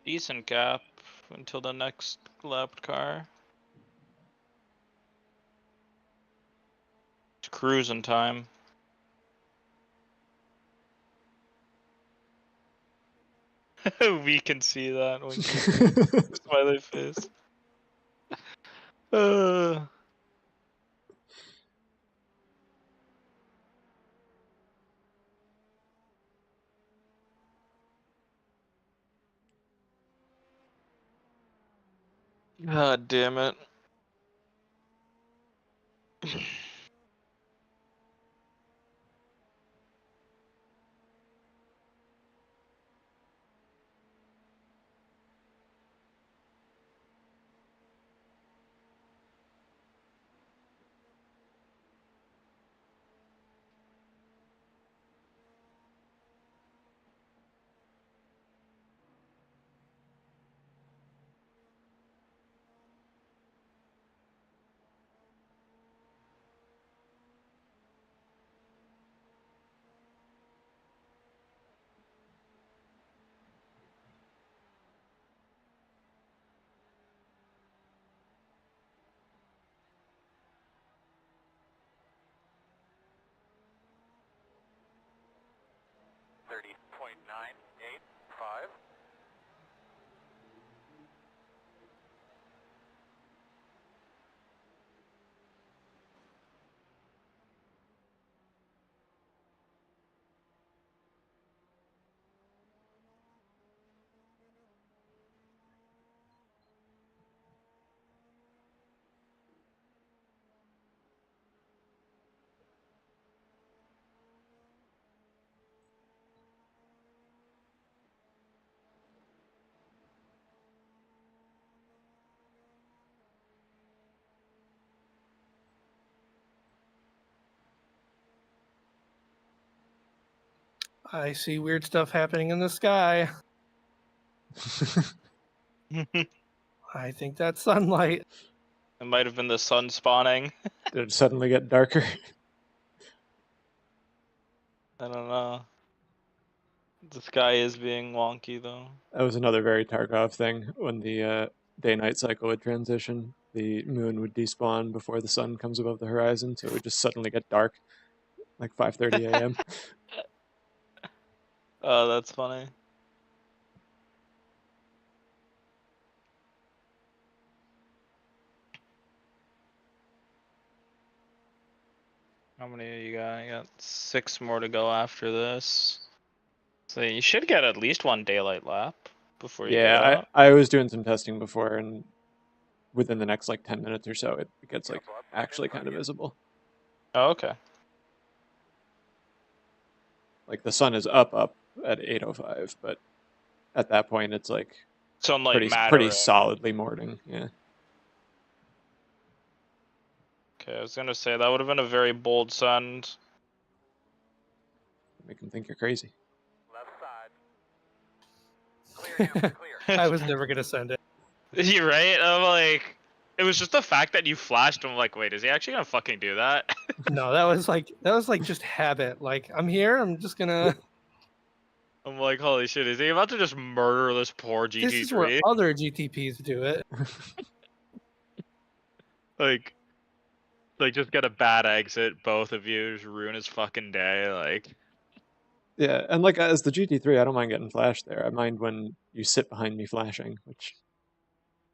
Decent gap until the next lapped car. It's cruising time. We can see that when smiley face. God damn it. I see weird stuff happening in the sky. I think that's sunlight. It might have been the sun spawning. Did it suddenly get darker? I don't know. The sky is being wonky though. That was another very Tarkov thing. When the day-night cycle would transition, the moon would despawn before the sun comes above the horizon, so it would just suddenly get dark, like 5:30 a.m. Oh, that's funny. How many you got? You got 6 more to go after this. So you should get at least 1 daylight lap before you get Yeah, out. I was doing some testing before, and within the next like 10 minutes or so, it gets like actually kind of visible. Oh, okay. Like the sun is up at 8:05, but at that point it's like Sunlight pretty mattering. solidly morning. Yeah. Okay, I was gonna say that would have been a very bold send. Make them think you're crazy. I was never gonna send it. You're right. I'm like, it was just the fact that you flashed. I'm like, wait, is he actually gonna fucking do that? No, that was like just habit. Like, I'm here. I'm just gonna. I'm like, holy shit, is he about to just murder this poor GT3? This is where other GTPs do it. like just get a bad exit, both of you, just ruin his fucking day. Like, Yeah, and like as the GT3, I don't mind getting flashed there. I mind when you sit behind me flashing, which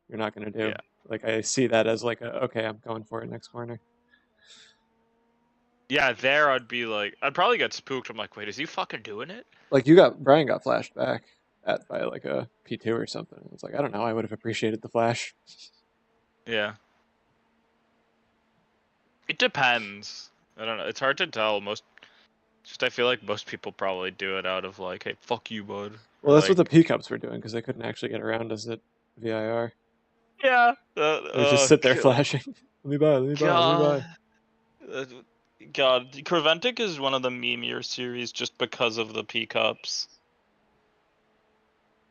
you're not gonna do. Yeah. Like I see that as like okay, I'm going for it next corner. yeah, there I'd be like, I'd probably get spooked. I'm like, wait, is he fucking doing it? Like Brian got flashed back by like a P2 or something. It's like I don't know. I would have appreciated the flash. Yeah. It depends. I don't know. It's hard to tell. I feel like most people probably do it out of like, hey, fuck you, bud. Well, Or that's what like, the P cups were doing because they couldn't actually get around us at VIR. yeah. They just sit there flashing. Let me buy. Let me buy. Let me buy. God, Creventic is one of the memeier series just because of the P cups.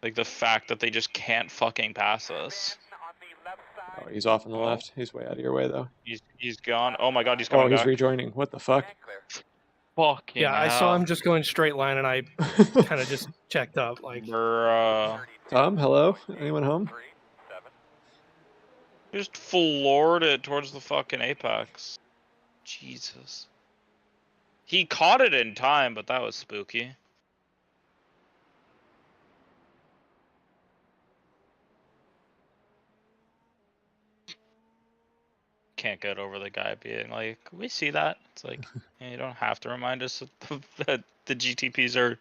Like the fact that they just can't fucking pass us. Oh, he's off on the left. He's way out of your way though. He's gone. Oh my god, he's coming Oh, he's back. rejoining. What the fuck? Fucking Yeah, I saw him just going straight line, and I kind of just checked up. Like, Bruh. Tom, hello? Anyone home? Just floored it towards the fucking apex. Jesus. He caught it in time, but that was spooky. Can't get over the guy being like, we see that. It's like, you don't have to remind us that the GTPs are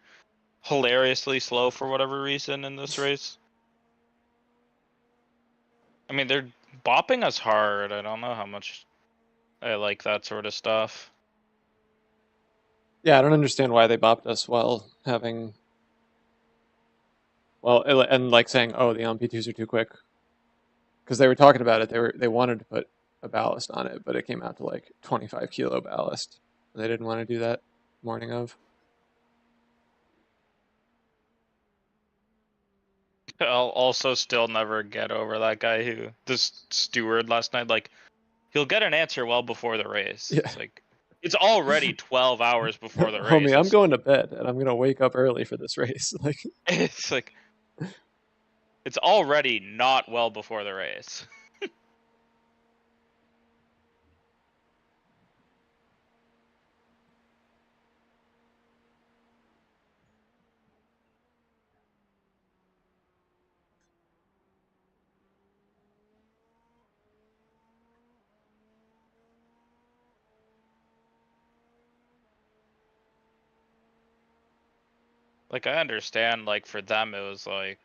hilariously slow for whatever reason in this race. I mean, they're bopping us hard. I don't know how much I like that sort of stuff. Yeah, I don't understand why they bopped us while having. Well, and like saying, "Oh, the MP2s are too quick," because they were talking about it. They wanted to put a ballast on it, but it came out to like 25 kilo ballast. And they didn't want to do that morning of. I'll also still never get over that guy this steward last night. Like, he'll get an answer well before the race. Yeah. It's like, it's already 12 hours before the race. Homie, I'm going to bed and I'm gonna wake up early for this race. Like, it's like, it's already not well before the race. Like, I understand, like, for them, it was like,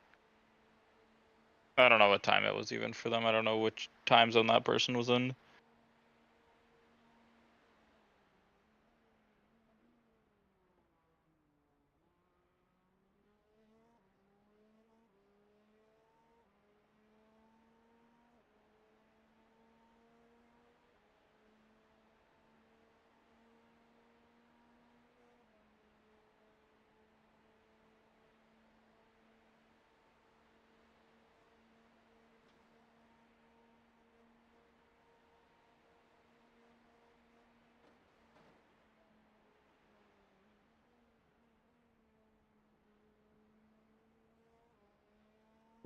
I don't know what time it was even for them. I don't know which time zone that person was in.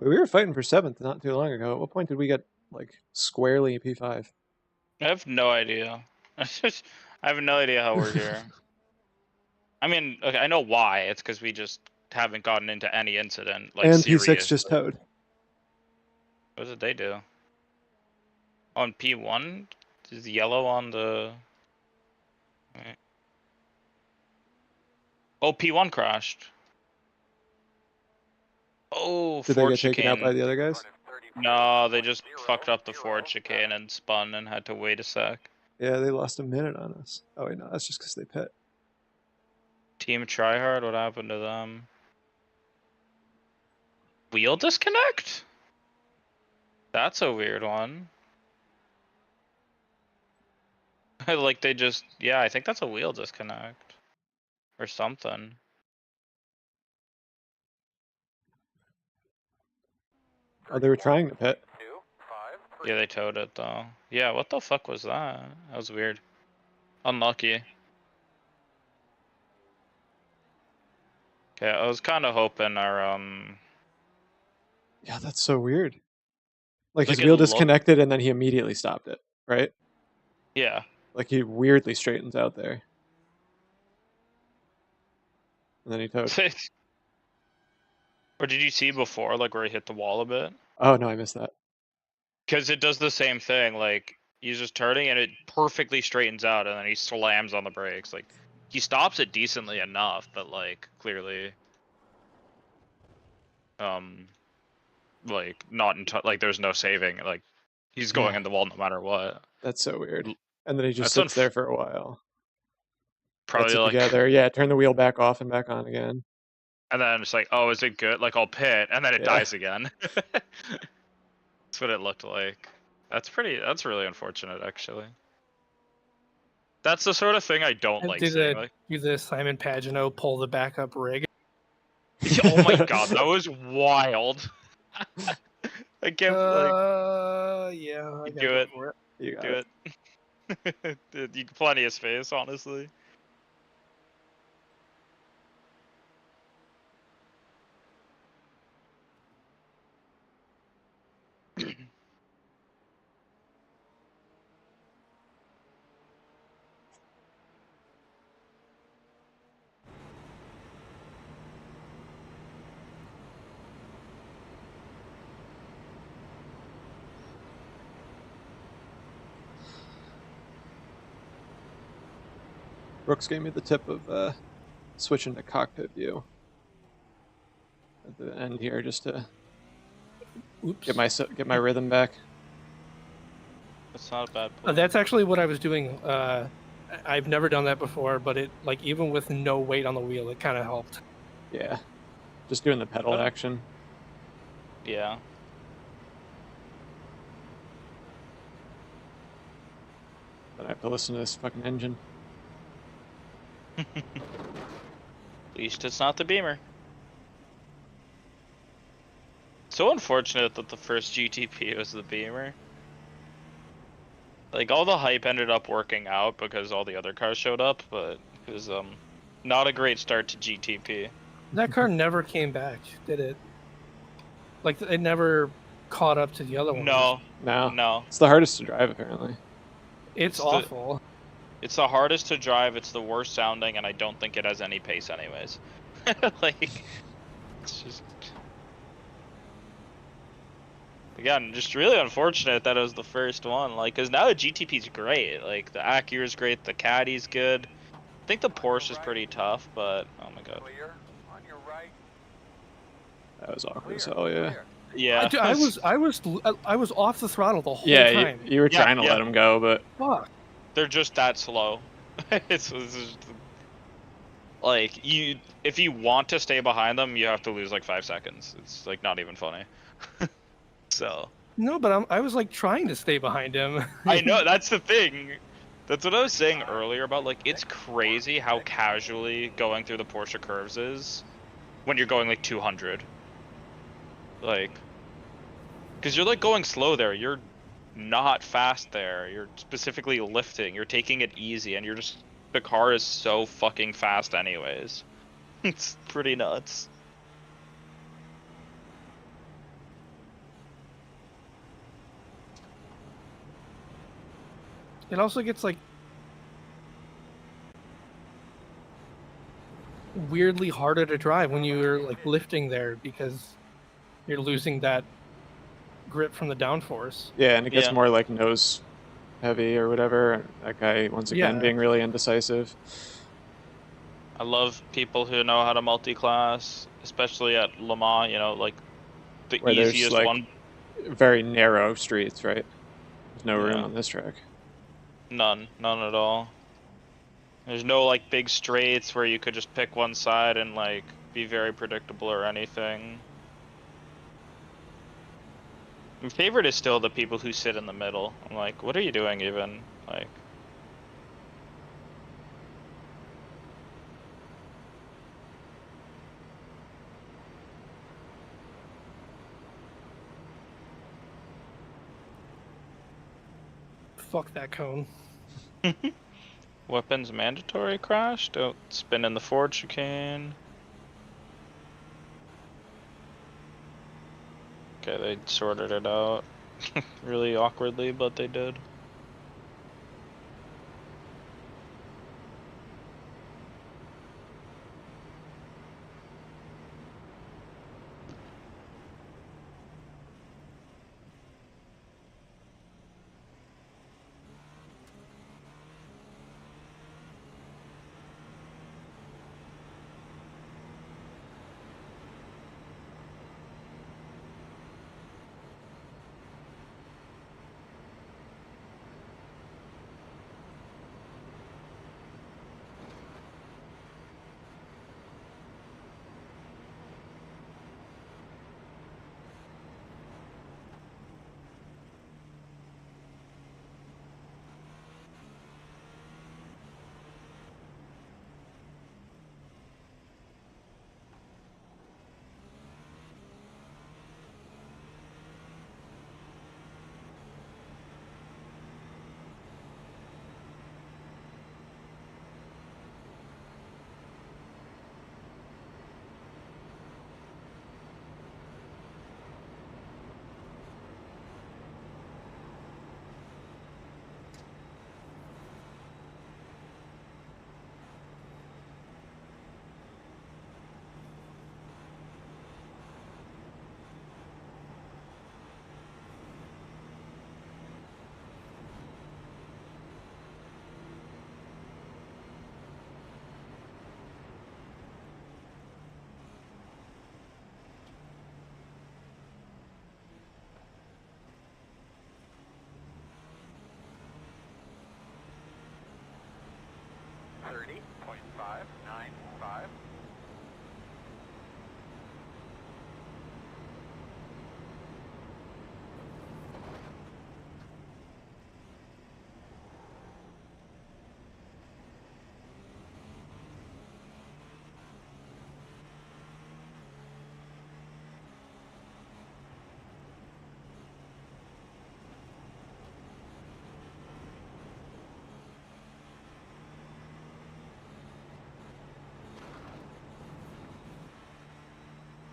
We were fighting for 7th not too long ago. At what point did we get, like, squarely P5? I have no idea. I have no idea how we're here. I mean, okay, I know why. It's because we just haven't gotten into any incident, like, And serious. P6 just towed. What did they do? On P1? Is yellow on the... Right. Oh, P1 crashed. Oh, Did they Ford get taken out chicane. by the other guys? No, they just fucked up the Ford chicane and spun and had to wait a sec. Yeah, they lost a minute on us. Oh wait, no, that's just because they pit. Team Tryhard, what happened to them? Wheel disconnect? That's a weird one. Like they just, yeah, I think that's a wheel disconnect. Or something. Oh, they were trying to pit. Yeah, they towed it though. Yeah, what the fuck was that? That was weird. Unlucky. Okay, I was kind of hoping our, Yeah, that's so weird. Like his Like, it wheel looked- disconnected and then he immediately stopped it, right? Yeah. Like he weirdly straightens out there. And then he towed. Or did you see before, like, where he hit the wall a bit? Oh no, I missed that. Because it does the same thing, like, he's just turning and it perfectly straightens out and then he slams on the brakes. Like, he stops it decently enough, but, like, clearly, like, not in like, there's no saving. Like, he's going Yeah. in the wall no matter what. That's so weird. And then he just That's sits there for a while. Probably, Gets it like, together. Yeah, turn the wheel back off and back on again. and then it's like, oh, is it good? Like, I'll pit, and then it Yeah. dies again. That's what it looked like. That's really unfortunate, actually. That's the sort of thing I don't like seeing. Like, Do the Simon Pagino pull the backup rig? oh my god, that was wild. I can't, like... Yeah, I do it. for it. You got Do it. Dude, you plenty of space, honestly. Brooks gave me the tip of switching to cockpit view at the end here just to get my rhythm back. That's not a bad point. That's actually what I was doing. I've never done that before, but it, like, even with no weight on the wheel, it kind of helped. Yeah, just doing the pedal action. Yeah. Then I have to listen to this fucking engine. At least it's not the Beamer. So unfortunate that the first GTP was the Beamer. Like, all the hype ended up working out because all the other cars showed up, but it was not a great start to GTP. That car never came back, did it? Like, it never caught up to the other one. No. No. It's the hardest to drive, apparently. It's awful. It's the hardest to drive, it's the worst sounding, and I don't think it has any pace anyways. Like, it's just... Again, just really unfortunate that it was the first one, like, because now the GTP's great, like, the Acura's great, the Caddy's good. I think the Porsche is pretty tough, but, oh my god. That was awkward as hell, yeah. Yeah. I was off the throttle the whole Yeah, time. you were trying to let him go, but... Fuck. They're just that slow. it's just, like, if you want to stay behind them, you have to lose like 5 seconds. It's like not even funny. So. No, but I was like trying to stay behind him. I know, that's the thing. That's what I was saying earlier about, like, it's crazy how casually going through the Porsche curves is when you're going like 200. Like, because you're like going slow there. You're not fast there. You're specifically lifting. You're taking it easy, and you're just, the car is so fucking fast anyways. It's pretty nuts. It also gets like weirdly harder to drive when you're like lifting there because you're losing that grip from the downforce. Yeah, and it gets Yeah. more like nose heavy or whatever. That guy once again Yeah. being really indecisive. I love people who know how to multi-class, especially at Le Mans. You know, like the Where there's easiest like one. very narrow streets, right? There's no room Yeah. on this track. None at all. There's no like big straights where you could just pick one side and like be very predictable or anything. My favorite is still the people who sit in the middle. I'm like, what are you doing even? Like, Fuck that cone. weapons mandatory crash? Don't spin in the forward chicane. Okay, they sorted it out. Really awkwardly, but they did.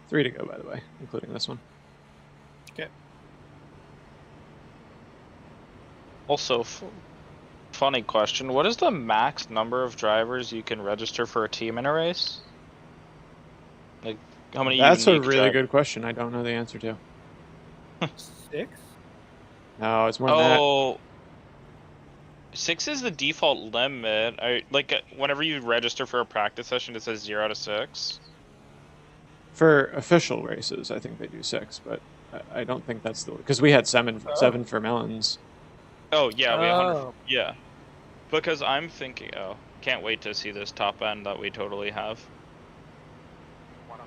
Three to go, by the way, including this one. Okay. Also, funny question. What is the max number of drivers you can register for a team in a race? Like, how many That's a unique really good question. I don't know the answer to. 6? No, it's more than that. Oh, 6 is the default limit. Whenever you register for a practice session, it says 0 to 6. For official races, I think they do 6, but I don't think that's the because we had seven for melons. Oh yeah, we 100. Oh. Yeah, because I'm thinking. Oh, can't wait to see this top end that we totally have.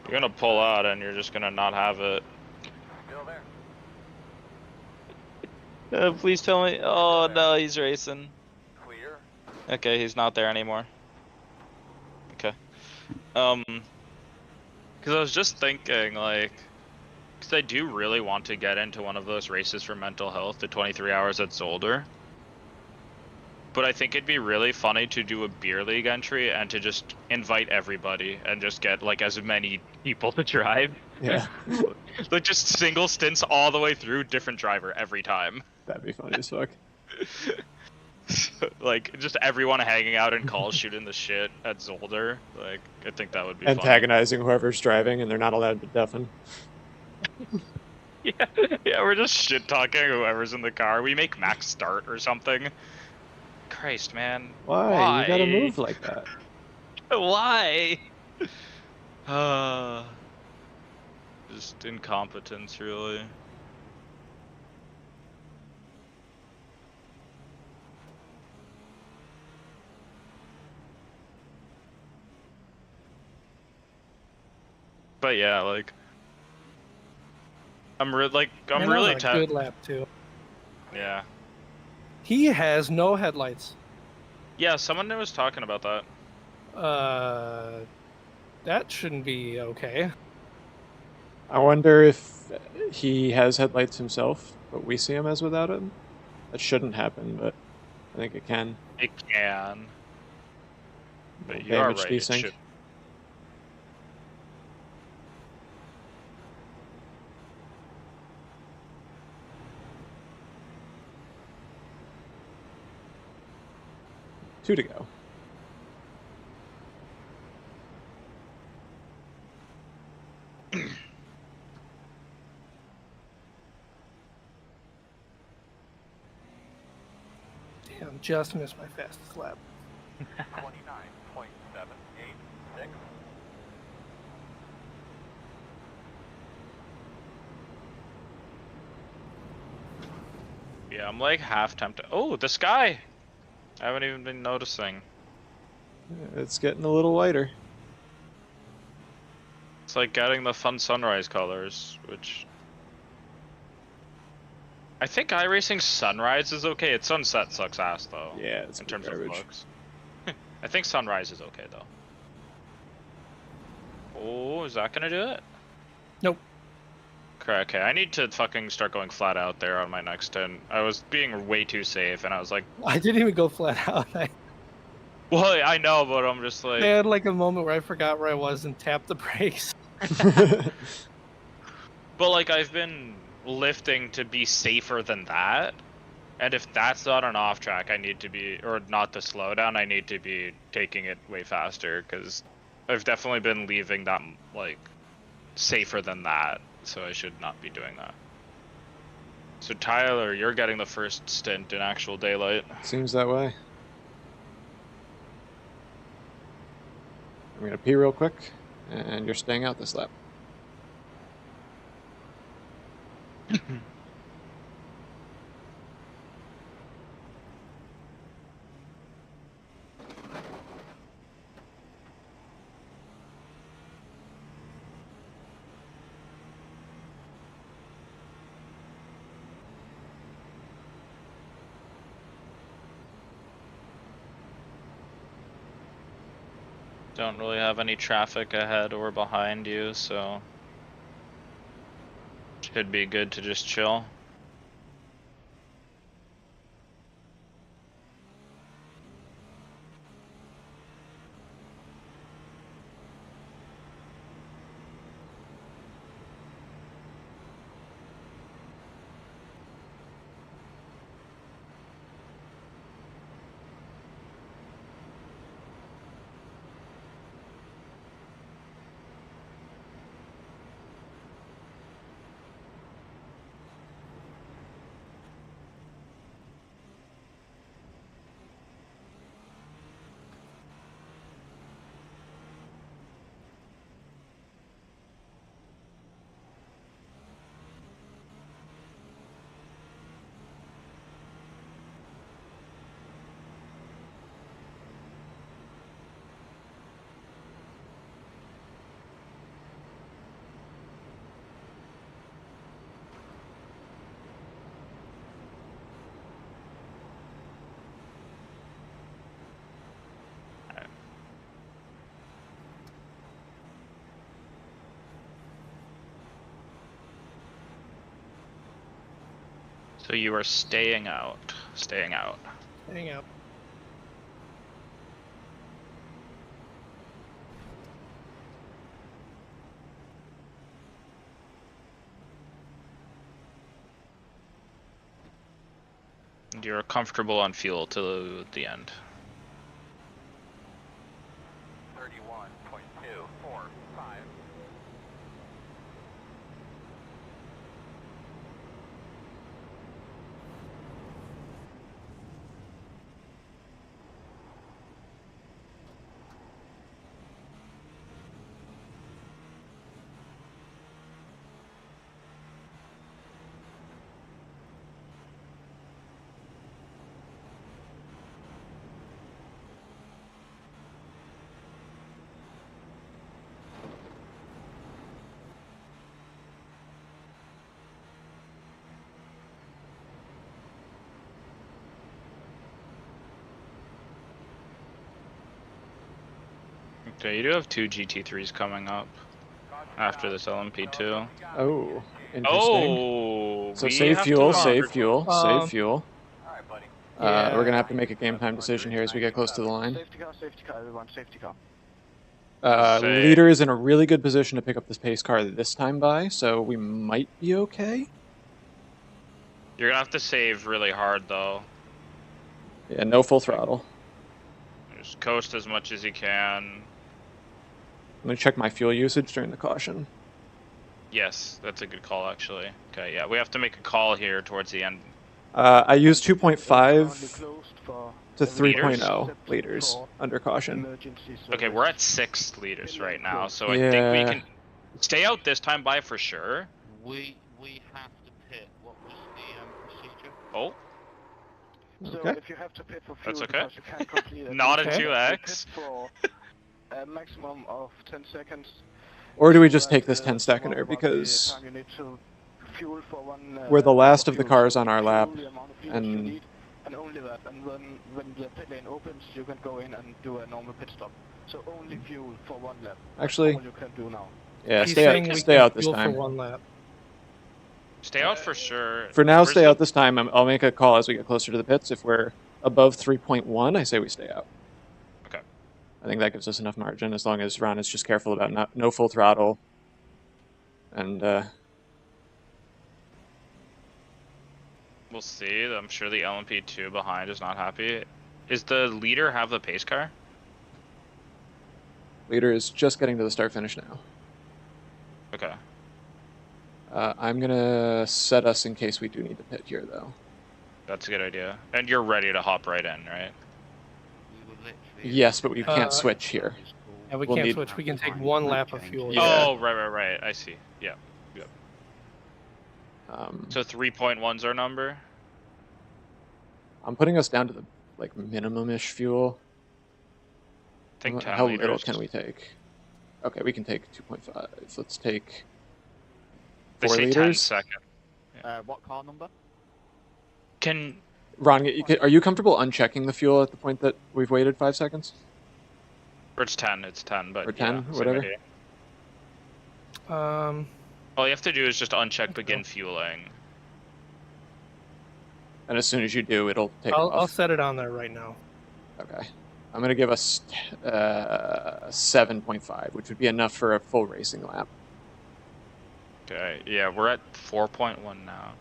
You're gonna pull out and you're just gonna not have it. Still there. Please tell me. Oh no, he's racing. Clear. Okay, he's not there anymore. Okay. Because I was just thinking, like, because I do really want to get into one of those races for mental health, the 23 hours at Zolder. But I think it'd be really funny to do a beer league entry and to just invite everybody and just get like as many people to drive. Yeah. Like just single stints all the way through, different driver every time. That'd be funny as fuck. Like, just everyone hanging out in calls shooting the shit at Zolder. Like, I think that would be funny. Antagonizing whoever's driving, and they're not allowed to deafen. Yeah, yeah, we're just shit talking whoever's in the car. We make Max start or something. Christ, man. Why? You gotta move like that. Why? Just incompetence, really. But yeah, like, I'm really And on a good lap too. Yeah. He has no headlights. Yeah, someone was talking about that. That shouldn't be okay. I wonder if he has headlights himself, but we see him as without him. That shouldn't happen, but I think it can. It can. But Little you are damage right, it desync. should. Two to go. Damn, just missed my fastest lap. 29.786. Yeah, I'm like half tempted. Oh, the sky! I haven't even been noticing. It's getting a little lighter. It's like getting the fun sunrise colors, which... I think iRacing sunrise is okay. Its sunset sucks ass, though. Yeah, it's in terms of garbage. looks. I think sunrise is okay, though. Oh, is that gonna do it? Nope. Okay, I need to fucking start going flat out there on my next turn. I was being way too safe, and I was like... I didn't even go flat out. Well, I know, but I'm just like... I had like a moment where I forgot where I was and tapped the brakes. But like, I've been lifting to be safer than that. And if that's not an off track, I need to be, or not the slowdown, I need to be taking it way faster, because I've definitely been leaving that, like, safer than that, so I should not be doing that. So Tyler, you're getting the first stint in actual daylight. Seems that way. I'm gonna pee real quick, and you're staying out this lap. Don't really have any traffic ahead or behind you, so should be good to just chill. So you are staying out. Staying out. Hang out. And you're comfortable on fuel to the end. 31.245. Okay, you do have 2 GT3s coming up after this LMP2. Oh, interesting. Oh, So we save have fuel, to save fuel, save fuel. Alright, buddy. We're gonna have to make a game time decision here as we get close to the line. Safety car, everyone, safety car. Leader is in a really good position to pick up this pace car this time by, so we might be okay. You're gonna have to save really hard though. Yeah, no full throttle. Just coast as much as you can. I'm gonna check my fuel usage during the caution. Yes, that's a good call actually. Okay, yeah, we have to make a call here towards the end. I use 2.5 to Liters? 3.0 liters under caution. Okay, we're at 6 liters right now, so I Yeah. think we can stay out this time by for sure. We have to pit. What was the procedure? Oh, So Okay. if you have to pit for fuel That's okay. because you can't complete it, Not a you have to 2X. pit for a maximum of 10 seconds. Or do we just So take this that, 10 seconder round about because the time you need to fuel for one, we're the last of the fuel. cars So on our fuel lap, the amount of liters you and need, and only that. And when the pit lane opens, you can go in and do a normal pit stop. So only fuel for one lap. That's Actually- all you can do now. yeah, He's stay saying out, we stay can out this fuel time. for 1 lap. stay out for sure. For now, Where's stay the- out this time. I'll make a call as we get closer to the pits. If we're above 3.1, I say we stay out. Okay. I think that gives us enough margin as long as Ron is just careful about no full throttle. And We'll see. I'm sure the LMP2 behind is not happy. Is the leader have the pace car? leader is just getting to the start finish now. Okay. I'm gonna set us in case we do need to pit here, though. That's a good idea. And you're ready to hop right in, right? We were literally. Yes, but we can't switch here. Yeah, we We'll can't need- switch. We can take 1 lap of fuel. Yeah. Oh, right. I see. Yeah. Yep. So 3.1's our number? I'm putting us down to the minimum-ish fuel. I think 10 How liters. little can we take? Okay, we can take 2.5. Let's take They 4 say 10 liters. seconds. What car number? Can Ron, are you comfortable unchecking the fuel at the point that we've waited 5 seconds? or it's 10, but Or 10, yeah, same whatever. idea. Um, All you have to do is just uncheck begin fueling. And as soon as you do, it'll take I'll off. set it on there right now. Okay. I'm going to give us 7.5, which would be enough for a full racing lap. Okay, yeah, we're at 4.1 now.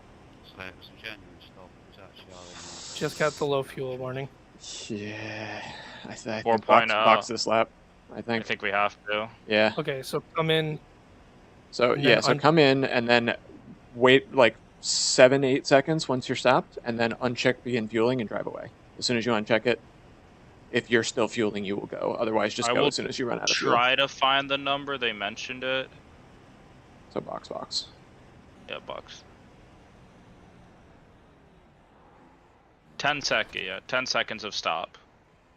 So it was a genuine stop. It was actually our Just got the low fuel warning. Yeah. I think 4.0. box this lap, I I think. think we have to. Yeah. Okay, so come in. So, And yeah, then so come in and then wait 7-8 seconds once you're stopped, and then uncheck begin fueling and drive away. As soon as you uncheck it, if you're still fueling, you will go. Otherwise, just I go will as soon as you run out of fuel. Try to find the number, they mentioned it. So box. Yeah, box. 10 seconds of stop.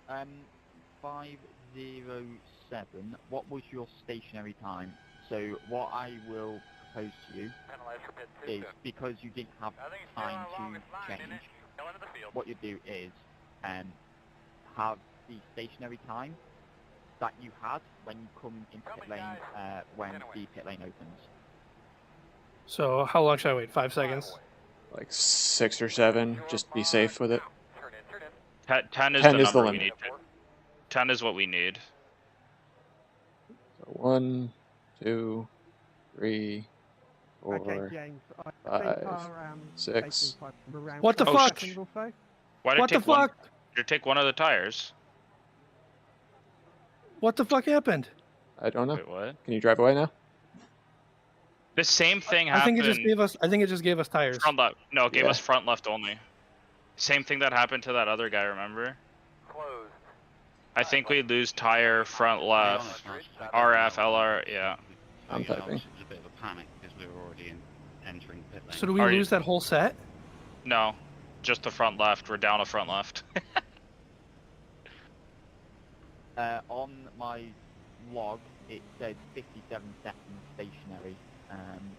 507. What was your stationary time? So what I will propose to you is because you didn't have time to change, what you do is have the stationary time that you had when you come into pit lane when the pit lane opens. So how long should I wait? 5 seconds? 6 or 7. Just be safe with it. 10 is 10 the is the number we limit. need. 10 is what we need. So 1, 2, 3, 4, Okay, James. I 5, think our 6. around What the for fuck? seconds or so. Why did What it the take one? fuck? Did it take one of the tires? What the fuck happened? I don't know. Wait, what? Can you drive away now? The same thing I think happened. it just gave us. I think it just gave us tires. Front left. No, it gave Yeah. us front left only. Same thing that happened to that other guy. Remember? Closed. I think we lose tire front left. RF, LR. Yeah. I'm typing. It was a bit of a panic because we were already entering pit lane. So do we lose that whole set? No, just the front left. We're down a front left. On my log, it said 57 seconds stationary.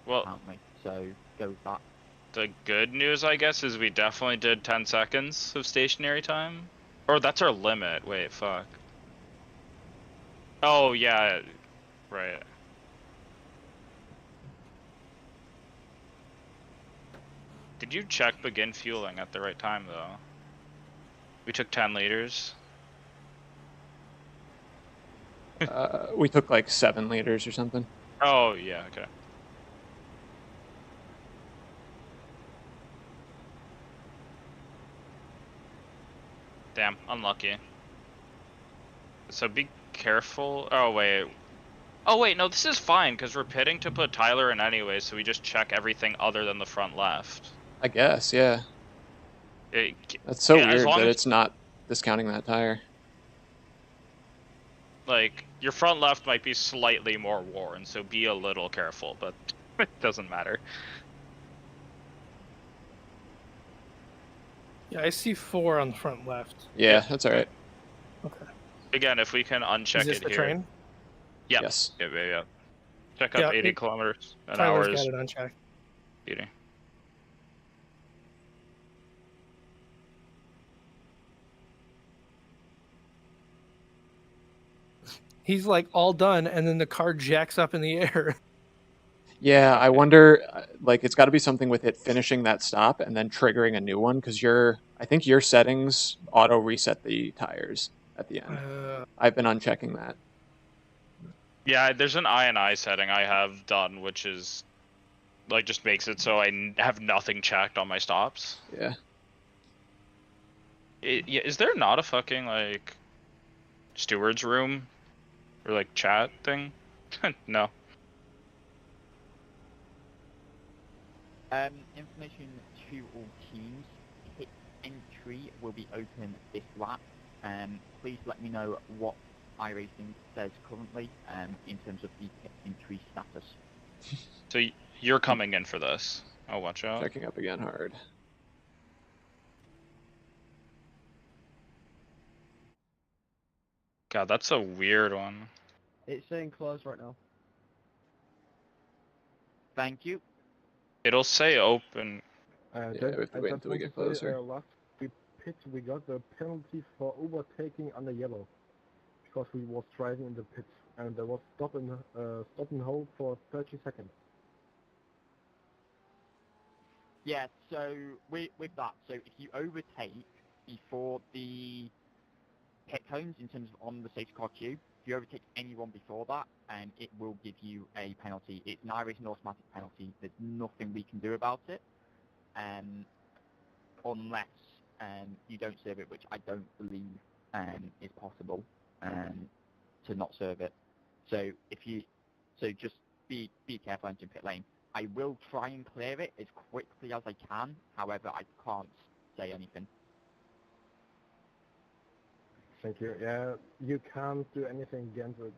Well, apparently. So go with that. The good news, I guess, is we definitely did 10 seconds of stationary time. Or that's our limit. Wait, fuck. Oh, yeah. Right. Did you check begin fueling at the right time, though? We took 10 liters. We took like 7 liters or something. Oh, yeah, okay. Damn, unlucky. So be careful. Oh, wait. Oh, wait, no, this is fine, because we're pitting to put Tyler in anyway, so we just check everything other than the front left. I guess, yeah. That's so yeah, weird that it's not discounting that tire. Like, your front left might be slightly more worn, so be a little careful, but it doesn't matter. Yeah, I see 4 on the front left. Yeah, that's alright. Okay. Again, if we can uncheck Is this it the here. train? Yep. Yes. Yeah. Check up 80 kilometers an Tyler's hour. got it unchecked. Beauty. He's like all done, and then the car jacks up in the air. Yeah, I wonder, like, it's got to be something with it finishing that stop and then triggering a new one, because I think your settings auto reset the tires at the end. I've been unchecking that. Yeah, there's an I setting I have done, which is, like, just makes it so I have nothing checked on my stops. Yeah. Yeah, is there not a fucking, like, steward's room? Or, like, chat thing? No. Information to all teams. Pit entry will be open this lap. Please let me know what iRacing says currently in terms of the pit entry status. So you're coming in for this. Oh, watch out. Checking up again hard. God, that's a weird one. It's saying closed right now. Thank you. It'll say open. Yeah, we have to wait until we get closer. Last we got the penalty for overtaking under yellow because we was driving in the pits and there was stop and hold for 30 seconds. Yeah, so with that, so if you overtake before the pit cones in terms of on the safety car queue, if you overtake anyone before that, it will give you a penalty. It's an iRacing automatic penalty. There's nothing we can do about it, unless you don't serve it, which I don't believe is possible to not serve it. So just be careful entering pit lane. I will try and clear it as quickly as I can. However, I can't say anything. Thank you. Yeah, you can't do anything against it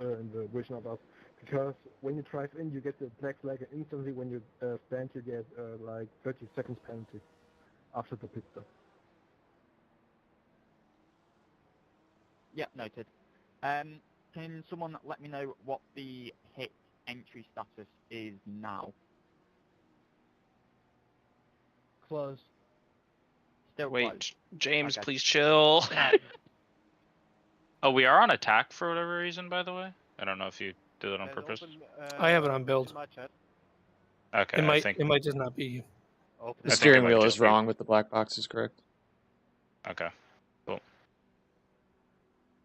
in the vision of us because when you drive in, you get the black flag, and instantly when you stand, you get like 30 seconds penalty after the pit stop. Yep, noted. Can someone let me know what the pit entry status is now? Closed. Still Wait, closed. James, Okay. please chill. Oh, we are on attack for whatever reason, by the way. I don't know if you did it on purpose. I have it on build. Okay, It might just not be. The steering wheel is wrong, but the black box is correct. Okay, cool.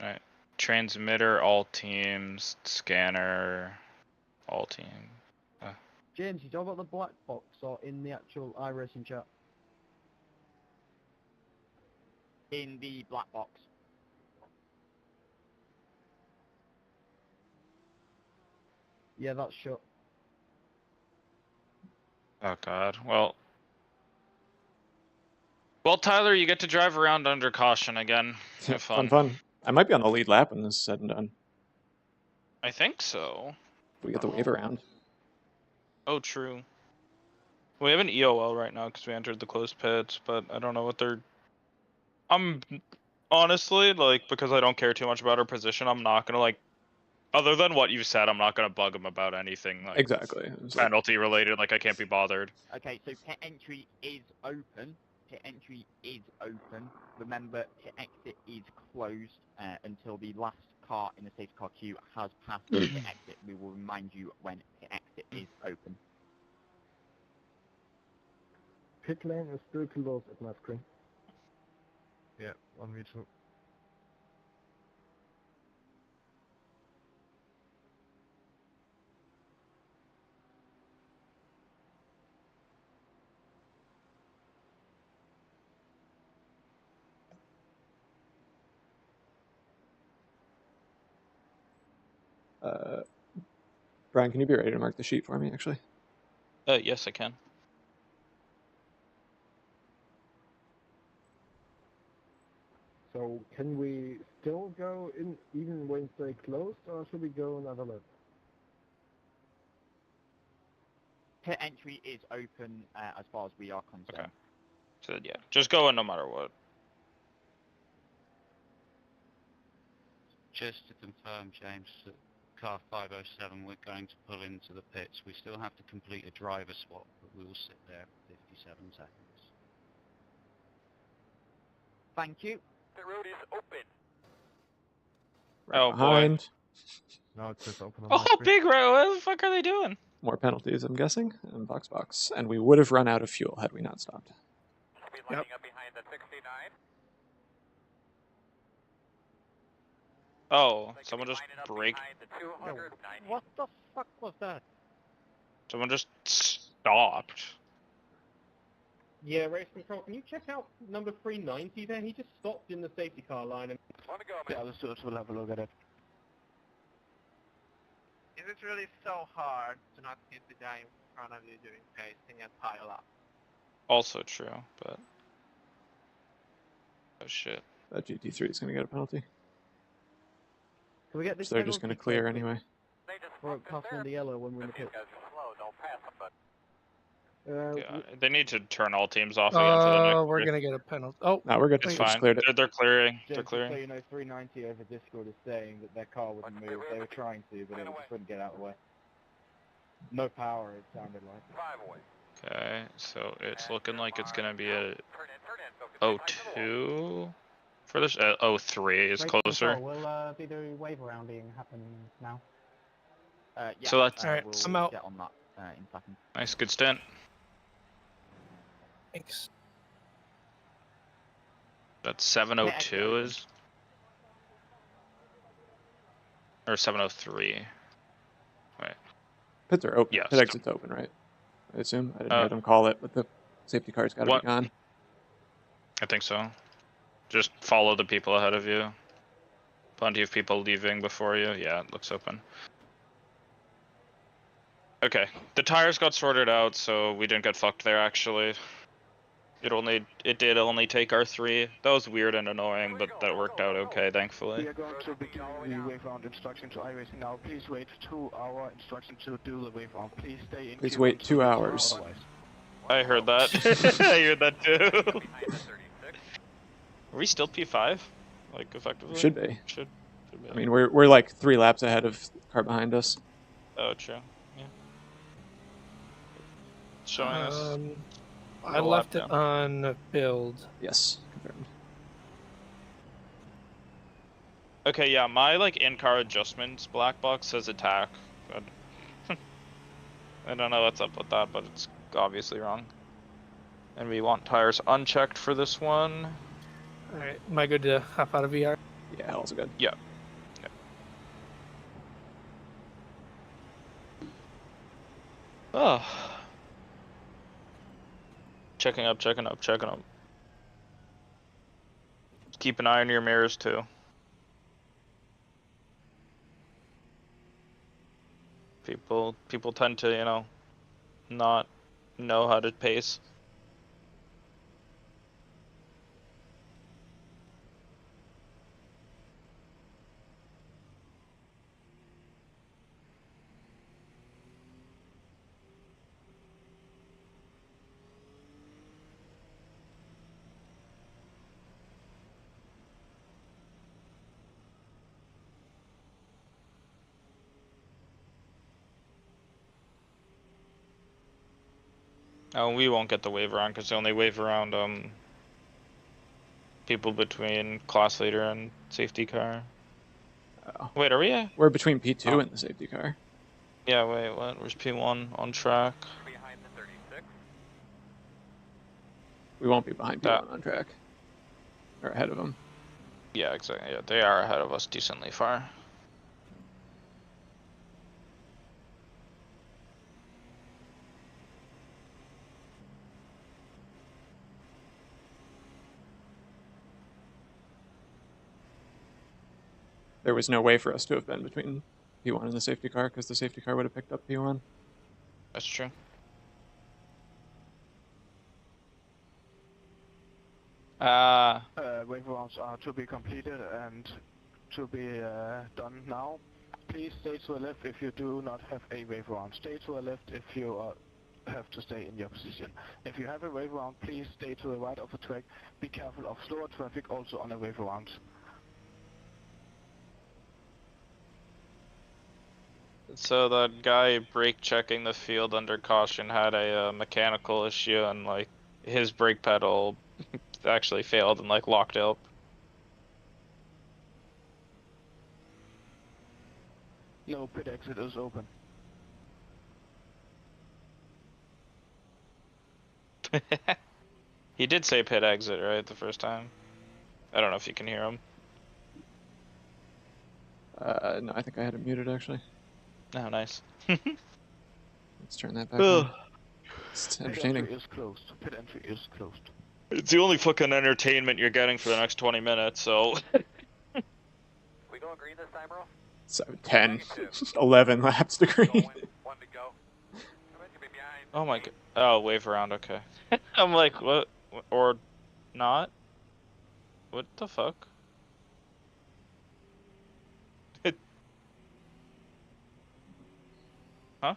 Alright. Transmitter, all teams, scanner, all team. James, you talk about the black box or in the actual iRacing chat? in the black box. Yeah, that's shot. Oh god. Well, Tyler, you get to drive around under caution again. Have fun. Fun. I might be on the lead lap when this is said and done. I think so. If we get the wave around. Oh, true. We have an EOL right now because we entered the closed pits, but I don't know what they're... I'm honestly, like, because I don't care too much about our position, I'm not gonna, like, other than what you said, I'm not gonna bug them about anything, like, Exactly. penalty related, like, I can't be bothered. Okay, so pit entry is open. Pit entry is open. Remember, pit exit is closed until the last car in the safety car queue has passed the pit exit. We will remind you when pit exit is open. Pit lane is still closed at my screen. Yeah, on me too. Brian, can you be ready to mark the sheet for me, actually? Yes, I can. So can we still go in even when they closed, or should we go another lap? Pit entry is open as far as we are concerned. Okay. So, yeah, just go in no matter what. Just to confirm, James, that car 507, we're going to pull into the pits. We still have to complete a driver swap, but we will sit there for 57 seconds. Thank you. The road is open. Right behind. Boy. No, it's just open on Oh, my screen. big row! What the fuck are they doing? More penalties, I'm guessing. And box. And we would have run out of fuel had we not stopped. Speed lining up behind the 69. Oh, someone just braked. No, what the fuck was that? Someone just stopped. Yeah, race control, can you check out number 390 there? He just stopped in the safety car line and... The other stewards will have a look at it. Is it really so hard to not hit the guy in front of you doing pacing and pile up? Also true, but... Oh shit. That GT3 is going to get a penalty. Can we get this? They're just going to clear anyway. Or passing the yellow when we're in the pit. Yeah, they need to turn all teams off again for the next We're race. gonna get a penalty. Oh, no, we're good. It's We fine. just cleared it. They're clearing. James, They're clearing. So you know, 390 over Discord is saying that their car wouldn't move. They were trying to, but it just wouldn't get out of the way. No power, it sounded like. Okay, so it's looking like it's gonna be a 02 for this. 03 is closer. Will be the wave rounding happen now? Yeah, So that's- Alright, we'll I'm out. get on that in a second. Nice, good stint. thanks. That's 702 is, or 703. Wait. Pits are open. Yes. Pit exit's open, right? I assume. I didn't hear them call it, but the safety car's got to what- be gone. I think so. Just follow the people ahead of you. Plenty of people leaving before you. Yeah, it looks open. Okay, the tires got sorted out, so we didn't get fucked there. Actually, it did only take our 3. That was weird and annoying, but that worked out okay, thankfully. We are going to begin the wave round instruction to iRacing now. Please wait 2-hour instruction to do the wave round. Please stay in. Please queue wait until 2 it's hours. otherwise. I heard that. I heard that too. Are we still P5? Like effectively? Should be. Should be. I mean, we're like 3 laps ahead of the car behind us. Oh, true. Yeah. Showing us. I left it on build. Yes, confirmed. Okay, yeah, my like in-car adjustments black box says attack. But I don't know what's up with that, but it's obviously wrong. And we want tires unchecked for this one. Alright, am I good to hop out of VR? Yeah, also good. Yeah. Oh. Checking up. keep an eye on your mirrors too. People tend to, you know, not know how to pace. Oh, we won't get the wave around because they only wave around people between class leader and safety car. Oh. Wait, are we? We're between P2 and the safety car. Yeah, wait, what? Where's P1 on track? Behind the 36. We won't be behind P1 on track. Or ahead of them. Yeah, exactly. Yeah, they are ahead of us decently far. There was no way for us to have been between P1 and the safety car because the safety car would have picked up P1. That's true. Wave rounds are to be completed and to be done now. Please stay to the left if you do not have a wave round. Stay to the left if you have to stay in your position. If you have a wave round, please stay to the right of the track. Be careful of slower traffic also on a wave round. So that guy brake checking the field under caution had a mechanical issue and like his brake pedal actually failed and like locked up. No, pit exit is open. He did say pit exit, right, the first time? I don't know if you can hear him. No, I think I had it muted actually. Oh, nice. Let's turn that back on. It's entertaining. Pit entry is closed. Pit entry is closed. It's the only fucking entertainment you're getting for the next 20 minutes, so... We going green this time, bro? 7, 10, 11 laps to green. One to go. Oh my god. Oh, wave around, okay. I'm like, what? Or not? What the fuck? Huh?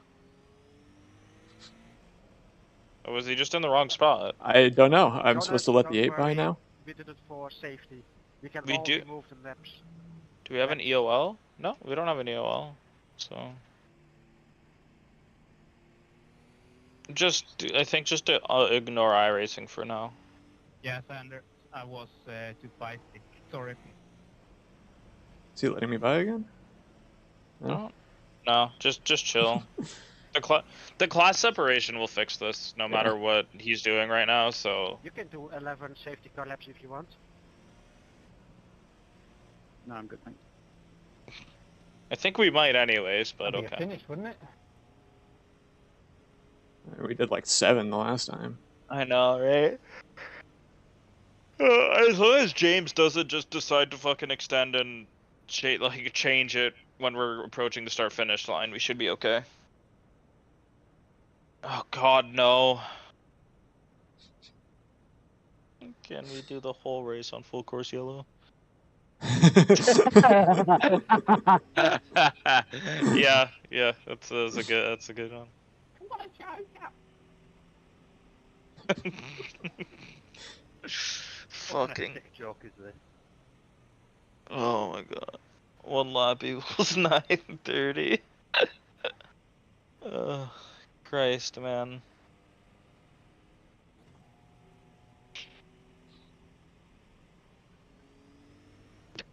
Or was he just in the wrong spot? I don't know. I'm supposed to let the 8 by now? We did it for safety. We can We all do- remove the laps. Do we have an EOL? No, we don't have an EOL. So... I think just to ignore iRacing for now. Yes, I was too feisty. Sorry. Is he letting me by again? No, no, just chill. The class separation will fix this, no matter what he's doing right now. So You can do 11 safety car laps if you want. No, I'm good, thanks. I think we might anyways, but That'd be okay. a finish, wouldn't it? We did like 7 the last time. I know, right? As long as James doesn't just decide to fucking extend and change it when we're approaching the start-finish line, we should be okay. Oh god, no. Can we do the whole race on full course yellow? yeah, that's a good one. Fucking What joke is this? oh my god. One lap equals 9:30. Christ, man.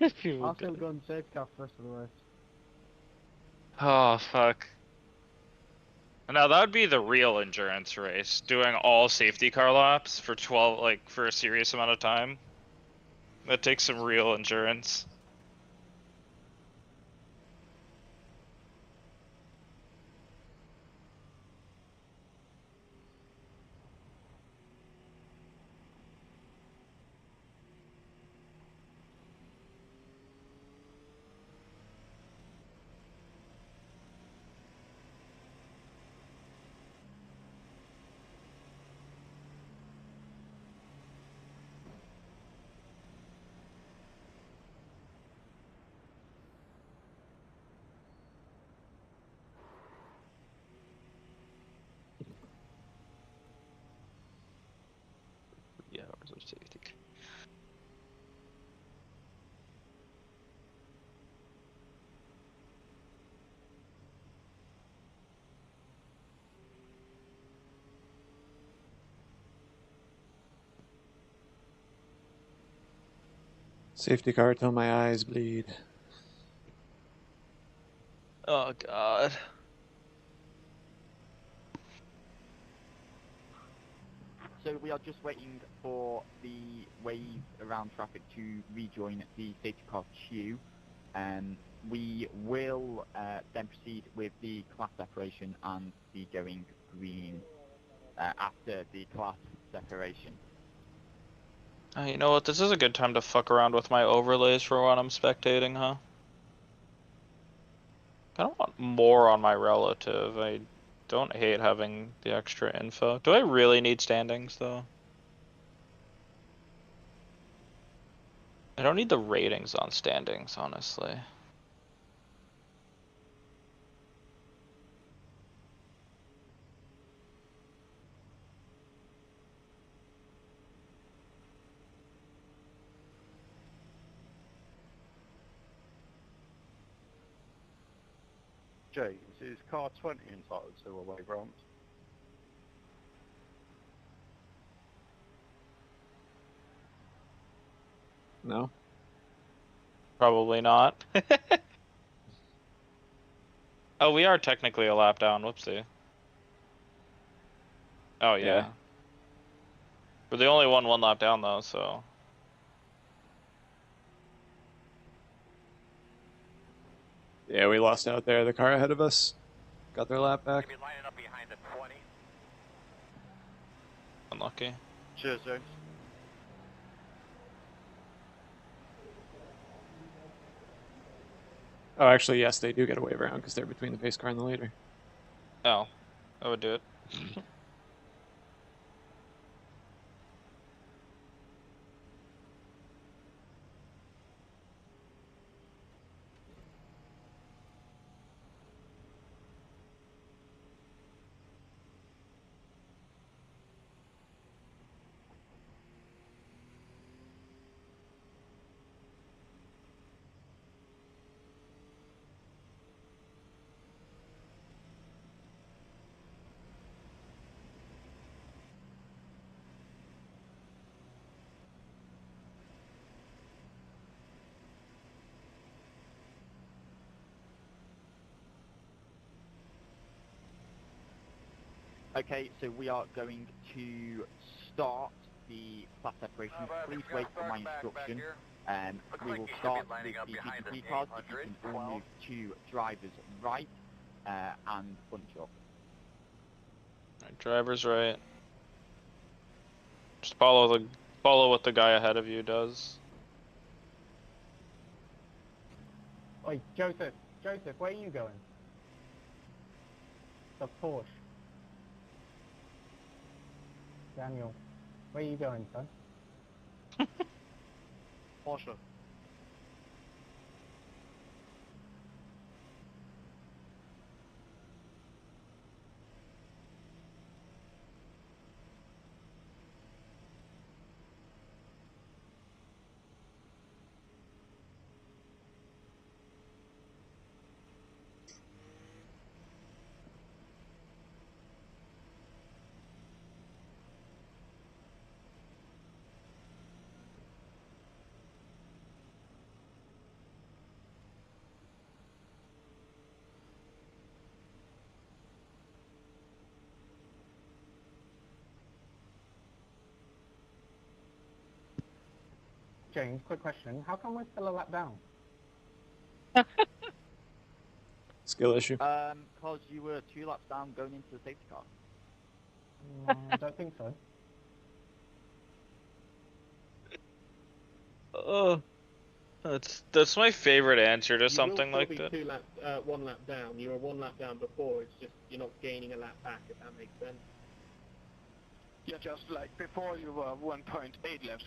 I'll still go and safe car first of the race. Oh fuck. Now that would be the real endurance race, doing all safety car laps for 12, like for a serious amount of time. That takes some real endurance. Safety car till my eyes bleed. Oh God. So we are just waiting for the wave around traffic to rejoin the safety car queue. We will then proceed with the class separation and be going green after the class separation. You know what? This is a good time to fuck around with my overlays for when I'm spectating, huh? I don't want more on my relative. I don't hate having the extra info. Do I really need standings, though? I don't need the ratings on standings, honestly. James, is car 20 entitled to a wave round? No? Probably not. Oh, we are technically a lap down. Whoopsie. Oh, yeah. Yeah. We're the only one lap down, though, so... Yeah, we lost out there. The car ahead of us got their lap back. Maybe lining up behind the 20. Unlucky. Cheers, James. Oh, actually, yes, they do get a wave around because they're between the pace car and the leader. Oh, I would do it. Okay, so we are going to start the class separation. Please wait for my instruction. We will start with the GTP cars. If you can all move to drivers right and bunch up. Right, driver's right. Just follow what the guy ahead of you does. Oi, Joseph, where are you going? The Porsche. Daniel, where are you going, son? Porsche. James, quick question. How come we're still a lap down? Skill issue. Because you were 2 laps down going into the safety car. No, I don't think so. Oh, that's my favorite answer to something like You will that. still be 1 lap down. You were 1 lap down before. It's just you're not gaining a lap back, if that makes sense. Yeah, just like before you were 1.8 laps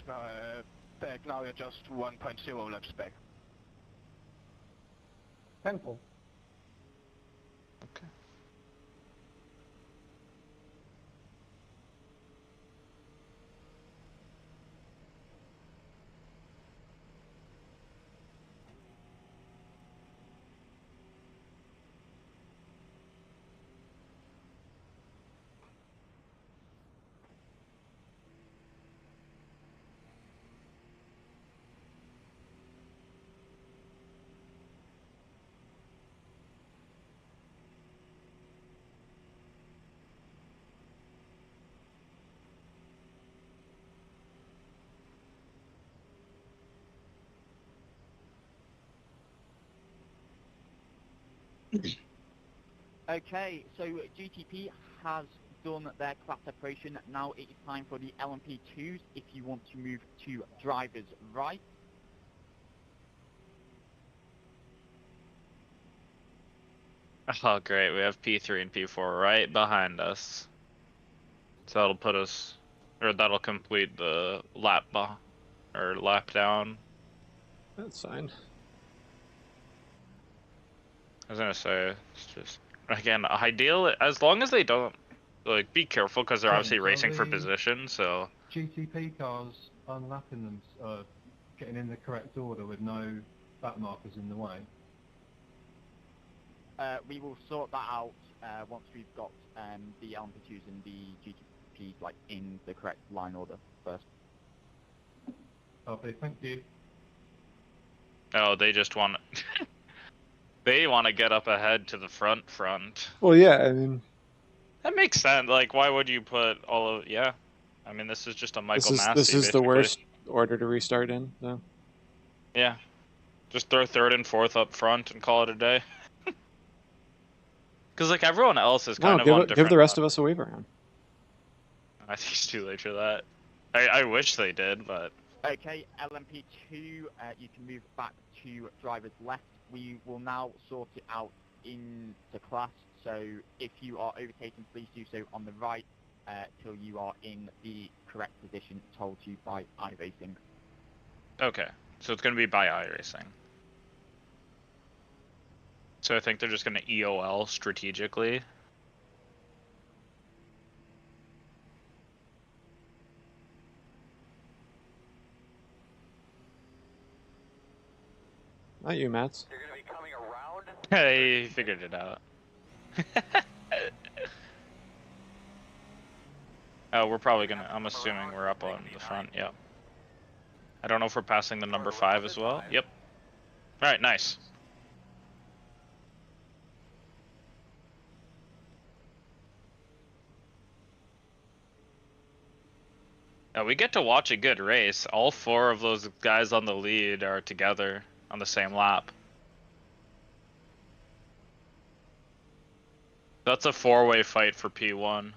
back, now you're just 1.0 laps back. Simple. Okay. Okay, so GTP has done their class separation. Now it is time for the LMP2s if you want to move to driver's right. Oh, great. We have P3 and P4 right behind us. So that'll put us, or that'll complete the lap down. That's fine. I was gonna say, it's just, again, ideal, as long as they don't, like, be careful, because they're obviously racing for position, so. GTP cars unlapping them, getting in the correct order with no back markers in the way. We will sort that out once we've got the LMP2s and the GTPs like in the correct line order first. Okay, thank you. Oh, they just want, they want to get up ahead to the front. Well, yeah, I mean, that makes sense. Like, why would you put all of, yeah. I mean, this is just a Michael Massey, this is the basically. worst order to restart in, so. Yeah. Just throw third and fourth up front and call it a day. Because, like, everyone else is kind of on different... give the rest of us a wave around. I think it's too late for that. I wish they did, but... Okay, LMP2, you can move back to driver's left. We will now sort it out in the class, so if you are overtaking, please do so on the right till you are in the correct position told to you by iRacing. Okay, so it's going to be by iRacing. So I think they're just going to EOL strategically. Not you, Mats. You're going to be coming around? Hey, figured it out. Oh, we're probably going to... I'm assuming we're up on the front, yep. I don't know if we're passing the number 5 as well. Yep. Alright, nice. Now we get to watch a good race. All 4 of those guys on the lead are together on the same lap. That's a 4-way fight for P1.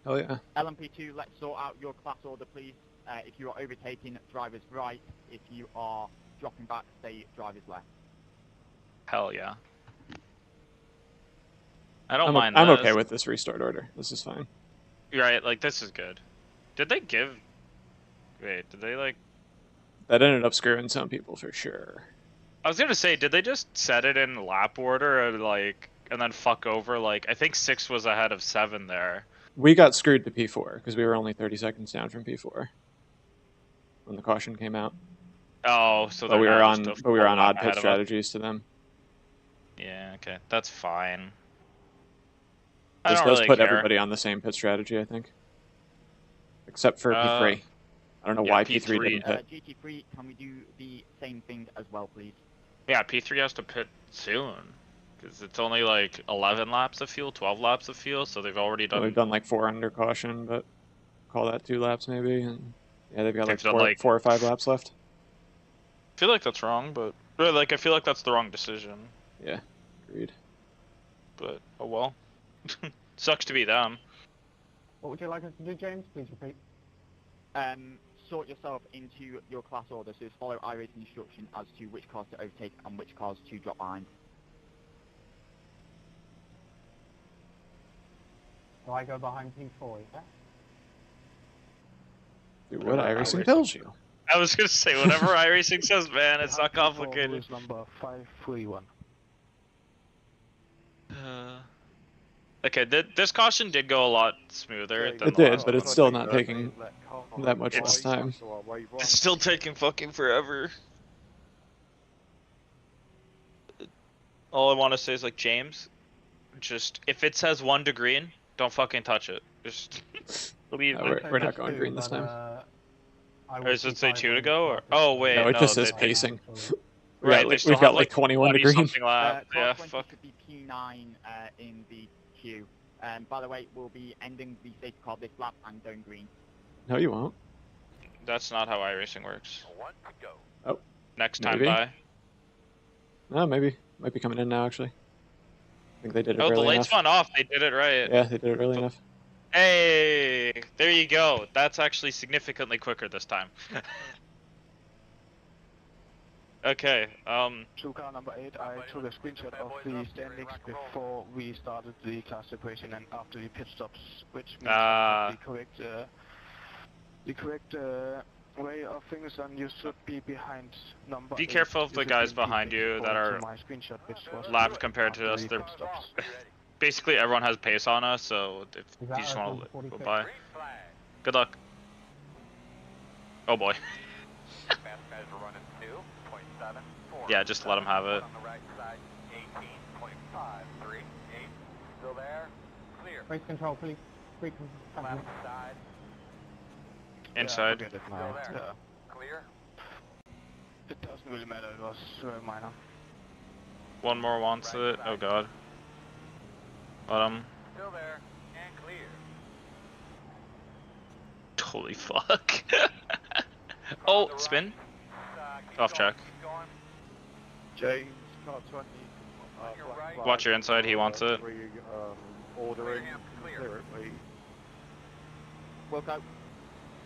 Hell yeah. LMP2, let's sort out your class order, please. If you are overtaking, driver's right. If you are dropping back, stay driver's left. Hell yeah. I don't mind I'm this. okay with this restart order. This is fine. Right, like, this is good. Did they give... Wait, did they, like... That ended up screwing some people for sure. I was gonna say, did they just set it in lap order, or, like, and then fuck over, like... I think 6 was ahead of 7 there. We got screwed to P4, because we were only 30 seconds down from P4. When the caution came out. Oh, so but we were on odd ahead pit strategies to them. Yeah, okay. That's fine. This I don't does really put care. everybody on the same pit strategy, I think. Except for P3. I don't know why P3 didn't pit. GT3, can we do the same thing as well, please? Yeah, P3 has to pit soon. Because it's only like 11 laps of fuel, 12 laps of fuel, so they've already done... Well, they've done like 4 under caution, but call that 2 laps maybe. And yeah, they've got They've like 4 or 5 laps left. I feel like that's wrong, but... Or, like, I feel like that's the wrong decision. Yeah, agreed. But, oh well. Sucks to be them. What would you like us to do, James? Please repeat. Sort yourself into your class order, so just follow iRacing instruction as to which cars to overtake and which cars to drop behind. So I go behind P4, yeah? Do what iRacing tells you. I was gonna say, whatever iRacing says, man, it's not complicated. Is number 531. Okay, this caution did go a lot smoother than It did, but it's still not taking that much less time. It's still taking fucking forever. All I want to say is, like, James, just, if it says 1 to green, don't fucking touch it. Just leave it. We're not going green this time. Or does it say 2 to go? Or oh wait, no, it just says pacing. Right, we've got like 21 to green. Yeah, fuck. Should be P9 in the queue. By the way, we'll be ending the safety car this lap and going green. No, you won't. That's not how iRacing works. 1 to go. Oh. Next time maybe. by. No, maybe. Might be coming in now, actually. think they did it Oh, the early lights enough. went off. They did it right. Yeah, they did it early enough. Hey, there you go. That's actually significantly quicker this time. Okay. To car number 8, I took a screenshot of the standings before we started the class separation and after the pit stops, which means the correct way of things, and you should be behind number 8. Be careful of the guys behind you that are my screenshot, which was lapped compared to us. They're basically everyone has pace on us, so if you just want to go by. Good luck. Oh boy. Yeah, just let them have it. Still there. Clear. Race control, please. Inside. Yeah, Clear. It doesn't really matter, it was minor. One more wants it. Oh god. Let him. Still there. And clear. Holy fuck. Oh, spin. Off track. James, car 20. Watch your inside, he wants it. Ordering, clear it, please. Work out.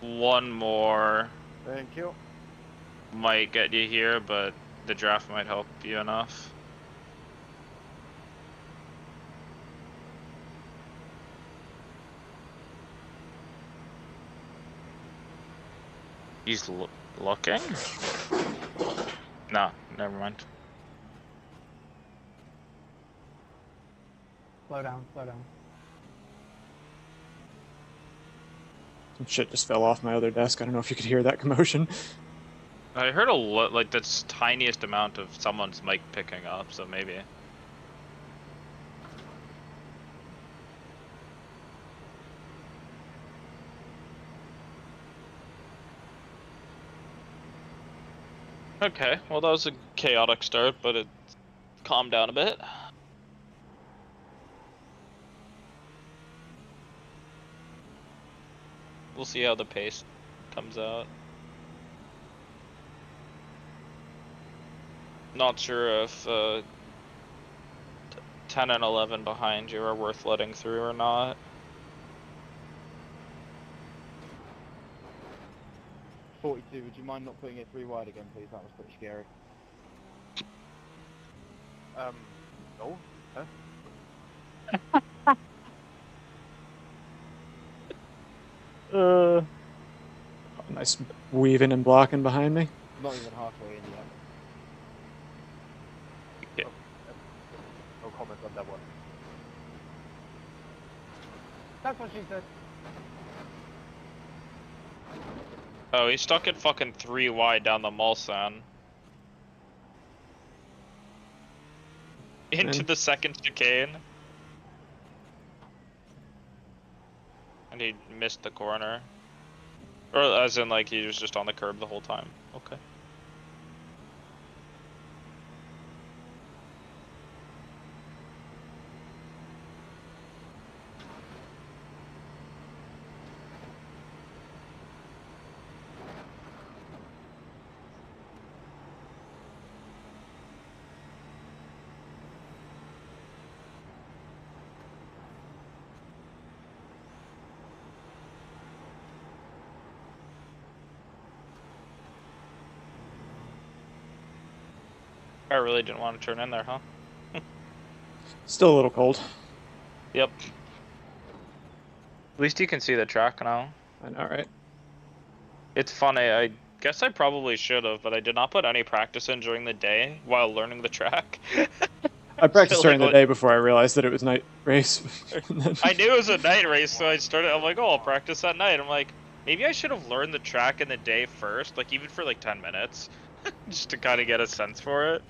One more Thank you. might get you here, but the draft might help you enough. He's looking? No, never mind. Slow down, slow down. Some shit just fell off my other desk. I don't know if you could hear that commotion. I heard a lot, like the tiniest amount of someone's mic picking up, so maybe. Okay, well that was a chaotic start, but it calmed down a bit. We'll see how the pace comes out. Not sure if 10 and 11 behind you are worth letting through or not. Would you mind not putting it 3 wide again, please? That was pretty scary. No. Huh? Nice weaving and blocking behind me. Not even halfway in yet. No comment on that one. That's what she said. Oh, he's stuck at fucking 3 wide down the Mulsanne. Into the second chicane. And he missed the corner. Or as in like he was just on the curb the whole time. Okay. I really didn't want to turn in there, huh? Still a little cold. Yep. At least you can see the track now. I know, right? It's funny, I guess I probably should have, but I did not put any practice in during the day while learning the track. I practiced So, during like, the day before I realized that it was night race. I knew it was a night race, so I started, I'm like, oh, I'll practice at night. I'm like, maybe I should have learned the track in the day first, like even for like 10 minutes, just to kind of get a sense for it.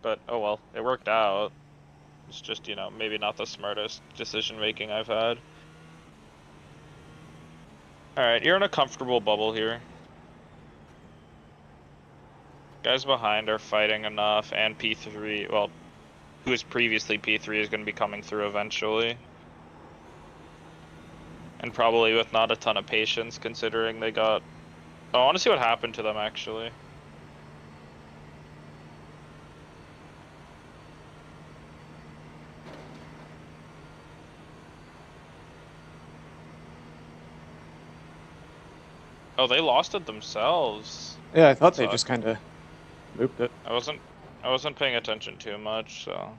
But, oh well, it worked out. It's just, you know, maybe not the smartest decision making I've had. Alright, you're in a comfortable bubble here. Guys behind are fighting enough, and P3, well, who was previously P3 is going to be coming through eventually. And probably with not a ton of patience, considering they got... Oh, I want to see what happened to them, actually. Oh, they lost it themselves. Yeah, I thought they Suck. just kind of looped it. I wasn't paying attention too much, so.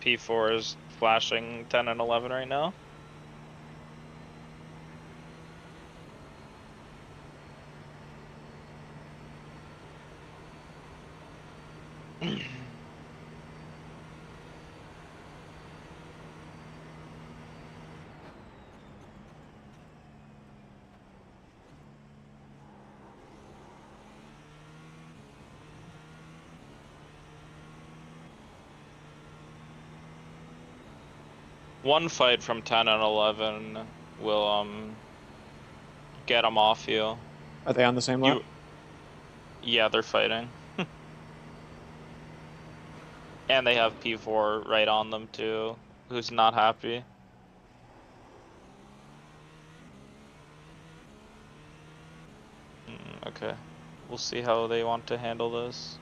P4 is flashing 10 and 11 right now. One fight from 10 and 11 will get them off you. Are they on the same lap? Yeah, they're fighting. And they have P4 right on them too, who's not happy. Okay, we'll see how they want to handle this.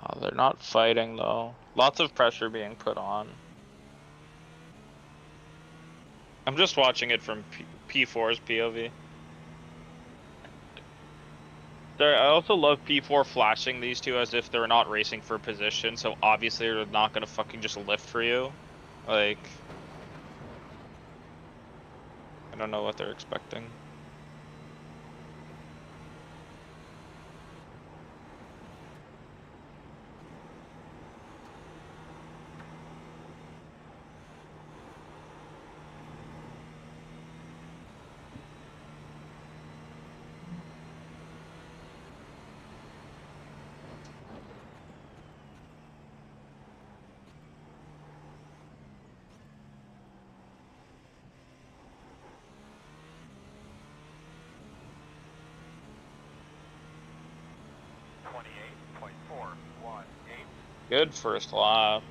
Oh, they're not fighting though. Lots of pressure being put on. I'm just watching it from P4's POV. I also love P4 flashing these two as if they're not racing for position, so obviously they're not gonna fucking just lift for you. Like, I don't know what they're expecting. Good first lap.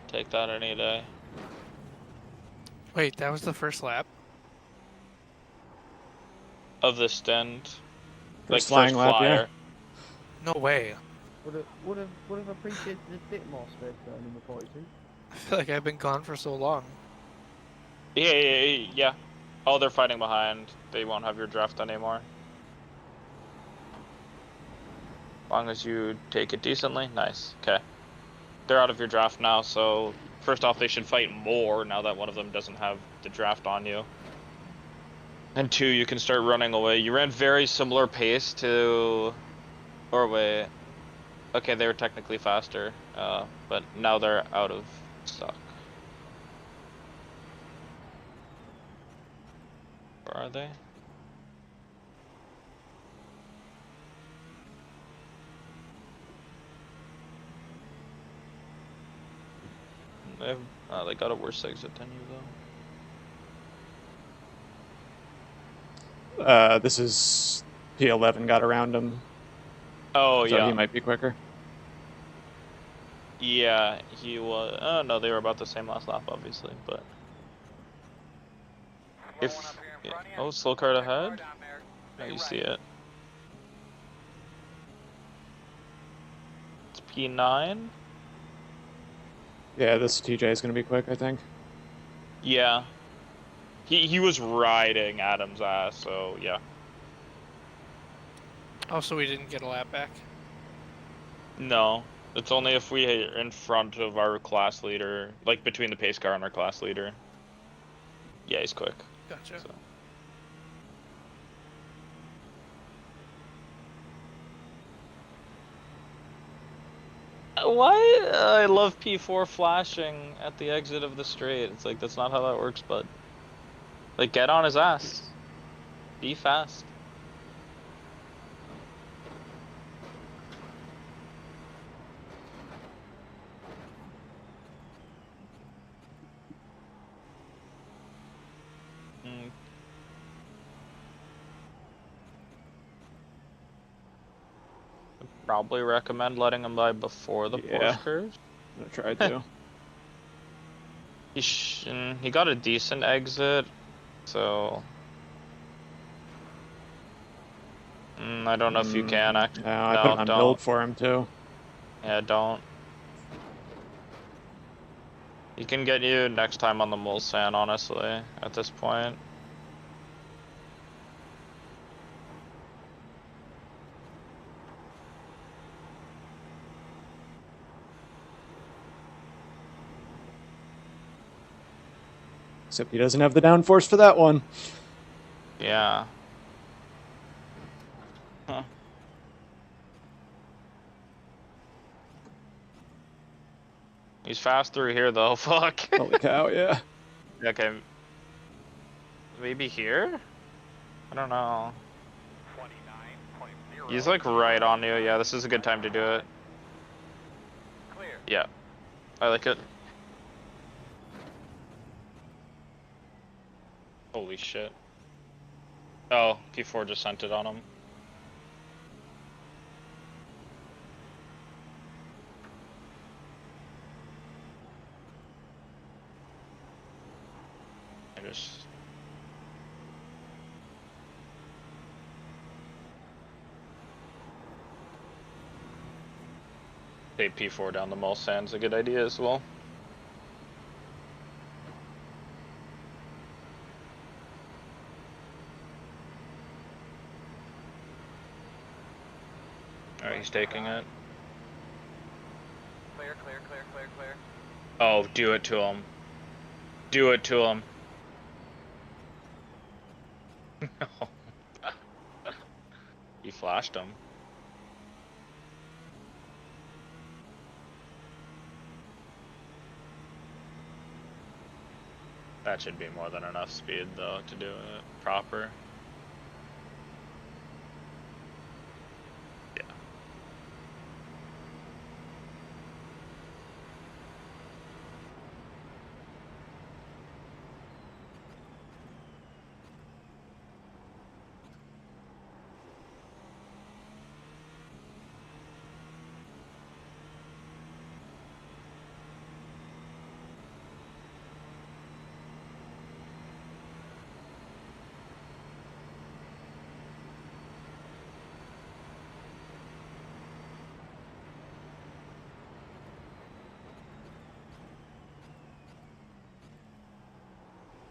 Take that any day. Wait, that was the first lap? Of the stint. First flying lap, flyer. No way. Would have appreciated a bit more space there, number 42. I feel like I've been gone for so long. Yeah. Oh, they're fighting behind. They won't have your draft anymore. As long as you take it decently. Nice. Okay. They're out of your draft now, so first off, they should fight more now that one of them doesn't have the draft on you. And two, you can start running away. You ran very similar pace to... Or wait. Okay, they were technically faster, but now they're out of stock. Where are they? They got a worse exit than you, though. This is P11 got around him. Oh, so yeah. he might be quicker. Yeah, he was. Oh, no, they were about the same last lap, obviously, but. If. Yeah. Oh, slow card ahead? No, you see it. It's P9? Yeah, this TJ is going to be quick, I think. Yeah. He was riding Adam's ass, so yeah. Oh, so we didn't get a lap back? No. It's only if we are in front of our class leader, like between the pace car and our class leader. Yeah, he's quick. Gotcha. So. Why? I love P4 flashing at the exit of the straight. It's like, that's not how that works, bud. Like, get on his ass. Be fast. Probably recommend letting him by before the Porsche curves. I'm gonna try to. He got a decent exit, so I don't know if you can actually. No, I put it on build for him too. Yeah, don't. He can get you next time on the Mulsanne, honestly, at this point. Except he doesn't have the downforce for that one. Yeah. Huh. He's fast through here though, fuck. Holy cow, yeah. Okay. Maybe here? I don't know. He's like right on you. Yeah, this is a good time to do it. Yeah. I like it. Holy shit. Oh, P4 just sent it on him. I just... Take P4 down the Mulsann's a good idea as well. Alright, he's taking it. Clear, clear, clear, clear, clear. Oh, do it to him. Do it to him. No. You flashed him. That should be more than enough speed, though, to do it proper. Yeah.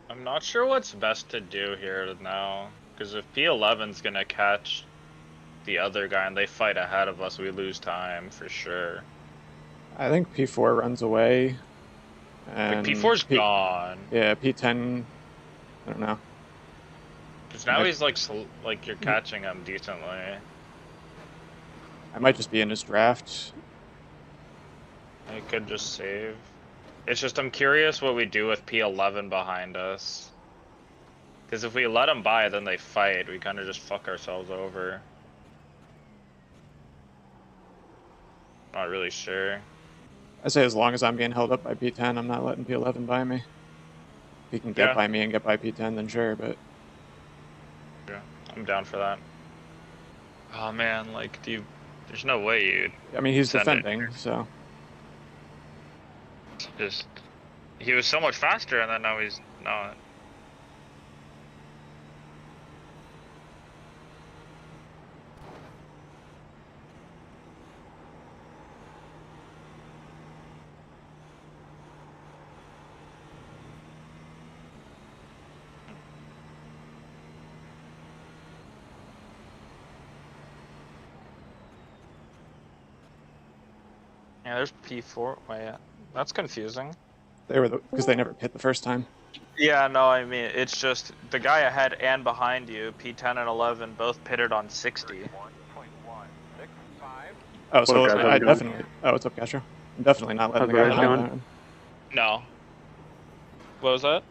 I'm not sure what's best to do here now, because if P11's gonna catch the other guy and they fight ahead of us, we lose time for sure. I think P4 runs away. And like P4's gone. Yeah, P10, I don't know. Because now he's like you're catching him decently. I might just be in his draft. He could just save. It's just I'm curious what we do with P11 behind us. Because if we let them by, then they fight. We kind of just fuck ourselves over. Not really sure. I say as long as I'm getting held up by P10, I'm not letting P11 by me. If he can get by me and get by P10, then sure, but... Yeah, I'm down for that. Oh man, like, there's no way you'd... I mean, he's defending, so... Just... He was so much faster, and then now he's not. Yeah, there's P4. Wait, yeah. That's confusing. They were because they never pit the first time. Yeah, no, I mean, it's just the guy ahead and behind you, P10 and 11, both pitted on 60. Oh, so I definitely... Oh, what's up, Castro? I'm definitely not letting the guy behind him. No. What was that?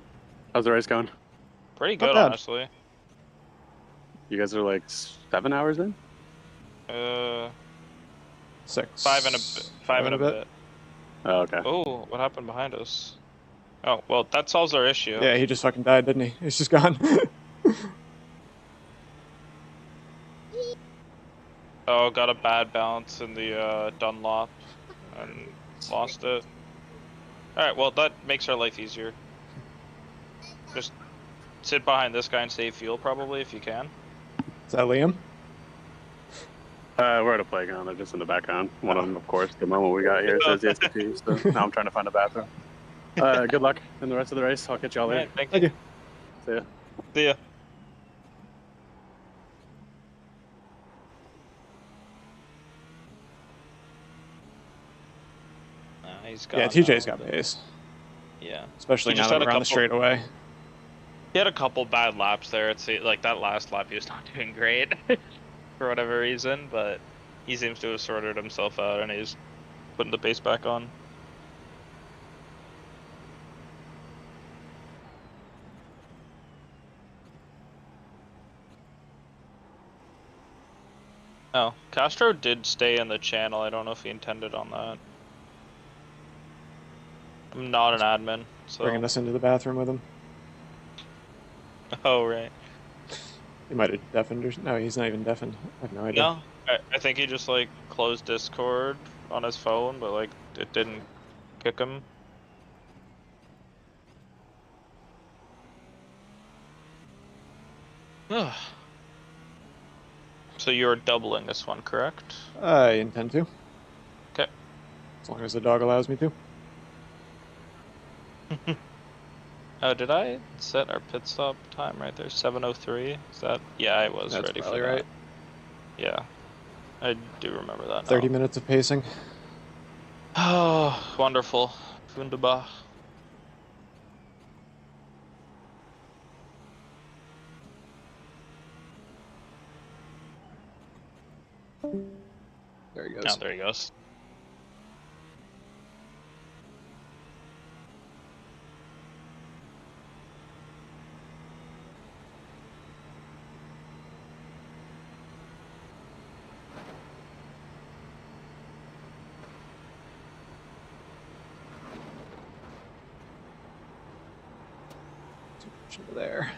How's the race going? Pretty good, honestly. You guys are like 7 hours in? 6. 5 and a bit. 5 and a bit. Oh, okay. Oh, what happened behind us? Oh, well, that solves our issue. Yeah, he just fucking died, didn't he? He's just gone. Oh, got a bad bounce in the Dunlop and lost it. Alright, well that makes our life easier. Just sit behind this guy and save fuel probably if you can. Is that Liam? We're at a playground. They're just in the background. One of them, of course, the moment we got here says yes to tea. So now I'm trying to find a bathroom. Good luck in the rest of the race. I'll catch y'all later. Right, thank you. See ya. See ya. He's got TJ's got pace. Yeah. Especially He now just that had a we're on the couple- straightaway. He had a couple bad laps there. It's like that last lap he was not doing great for whatever reason, but he seems to have sorted himself out and he's putting the pace back on. Oh, Castro did stay in the channel. I don't know if he intended on that. I'm not an admin, so. Bringing us into the bathroom with him. Oh, right. He might have deafened or no, he's not even deafened. I have no idea. No, I think he just like closed Discord on his phone, but like it didn't kick him. So you're doubling this one, correct? I intend to. Okay. As long as the dog allows me to. Oh, did I set our pit stop time right there? 7:03? Is that? Yeah, I was That's ready for probably that. right. Yeah, I do remember that now. 30 minutes of pacing. Oh, wonderful. Wunderbar. There he goes. Oh, there he goes. Over there.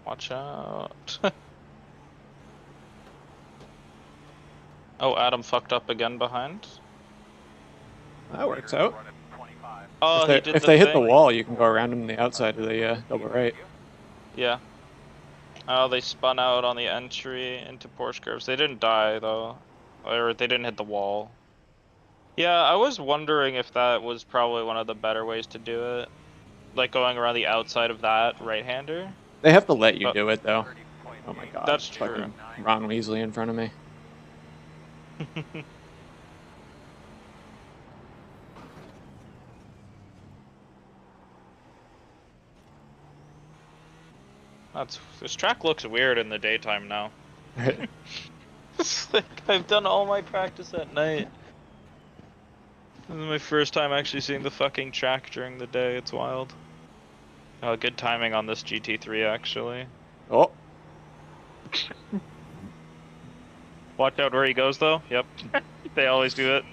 Watch out. Oh, Adam fucked up again behind. That works out. Oh, if they hit the wall, you can go around them on the outside of the double right. Yeah. Oh, they spun out on the entry into Porsche curves. They didn't die though, or they didn't hit the wall. Yeah, I was wondering if that was probably one of the better ways to do it, like going around the outside of that right-hander. They have to let you do it though. Oh my god. That's Fucking true. Ron Weasley in front of me. This track looks weird in the daytime now. It's like I've done all my practice at night. This is my first time actually seeing the fucking track during the day. It's wild. Oh, good timing on this GT3 actually. Oh. Watch out where he goes though. Yep. They always do it.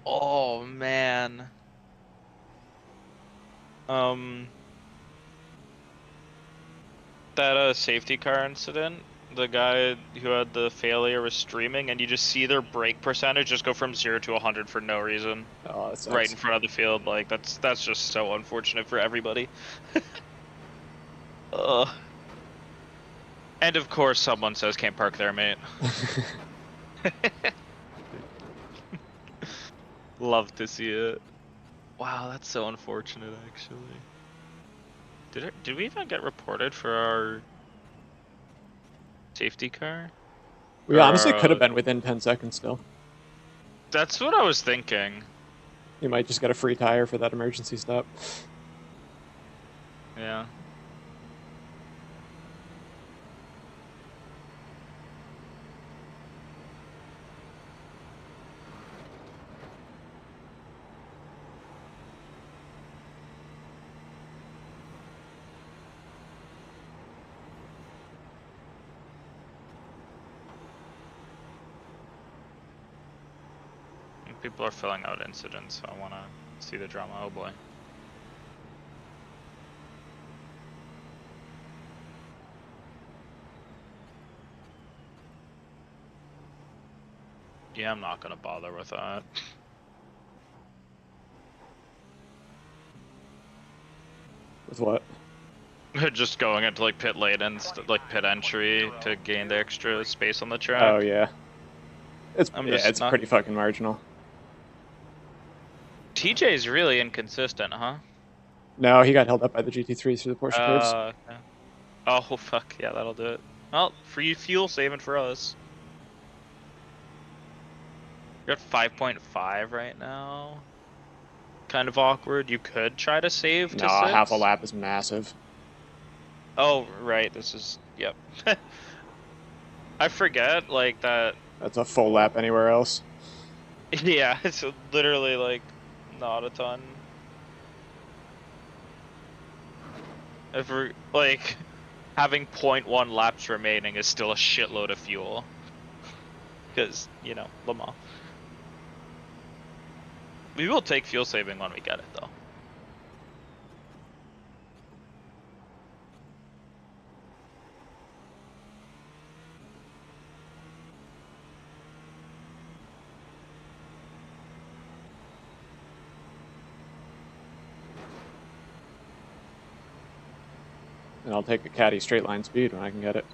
Oh man. that safety car incident, the guy who had the failure was streaming, and you just see their brake percentage just go from 0 to 100 for no reason. Oh, that sucks. Right in front of the field. Like, that's just so unfortunate for everybody. And of course someone says can't park there, mate. Love to see it. Wow, that's so unfortunate, actually. Did we even get reported for our safety car? We honestly could have been within 10 seconds still. That's what I was thinking. You might just get a free tire for that emergency stop. Yeah. People are filling out incidents, so I want to see the drama. Oh boy. Yeah, I'm not gonna bother with that. With what? Just going into like pit lane and like pit entry to gain the extra space on the track. Oh yeah. It's pretty fucking marginal. TJ's really inconsistent, huh? No, he got held up by the GT3 through the Porsche curves. Okay. Oh fuck, yeah, that'll do it. Well, free fuel saving for us. You're at 5.5 right now. Kind of awkward. You could try to save to 6. Half a lap is massive. Oh, right, this is... Yep. I forget, like, that... That's a full lap anywhere else. Yeah, it's literally, like, not a ton. If we're, like, having 0.1 laps remaining is still a shitload of fuel. Because, you know, Le Mans. We will take fuel saving when we get it, though. And I'll take a caddy straight line speed when I can get it.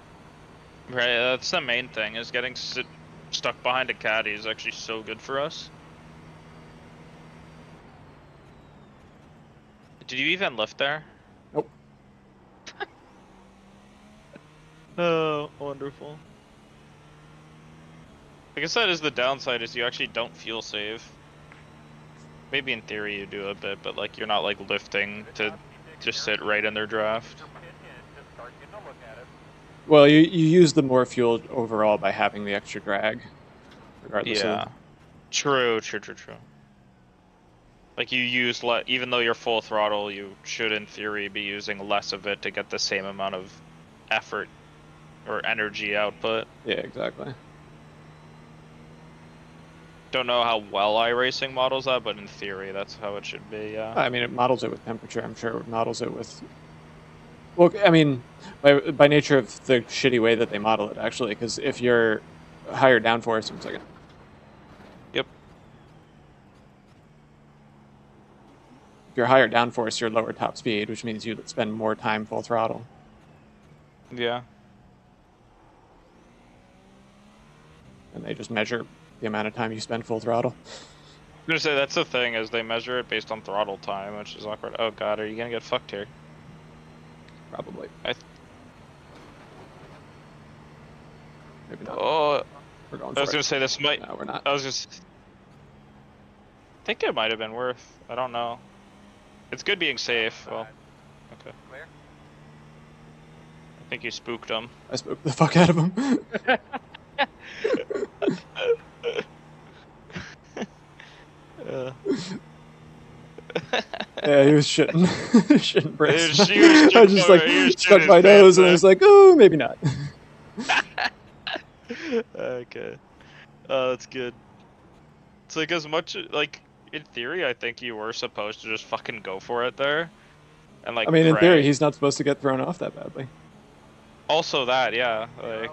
Right, that's the main thing, is getting stuck behind a caddy is actually so good for us. Did you even lift there? Nope. Oh, wonderful. I guess that is the downside, is you actually don't fuel save. Maybe in theory you do a bit, but like you're not like lifting to just sit right in their draft. Well, you use the more fuel overall by having the extra drag, regardless of... True. Like you use even though you're full throttle, you should in theory be using less of it to get the same amount of effort or energy output. Yeah, exactly. Don't know how well iRacing models that, but in theory that's how it should be, yeah. I mean, it models it with temperature, I'm sure it models it with... Well, I mean, by nature of the shitty way that they model it, actually, because if you're higher downforce... One second. Yep. If you're higher downforce, you're lower top speed, which means you spend more time full throttle. Yeah. And they just measure the amount of time you spend full throttle. I'm gonna say that's the thing, is they measure it based on throttle time, which is awkward. Oh god, are you gonna get fucked here? Probably. Maybe not. Oh, we're going I was gonna say this might. No, we're not. I think it might have been worth. I don't know. It's good being safe. Well, okay. Clear? I think you spooked him. I spooked the fuck out of him. Yeah, he was shitting. Shitting bricks. I just like stuck my nose and I was like, oh, maybe not. Okay. That's good. It's like as much like in theory, I think you were supposed to just fucking go for it there, and like. I mean, in pray. theory, he's not supposed to get thrown off that badly. Also that, yeah, like.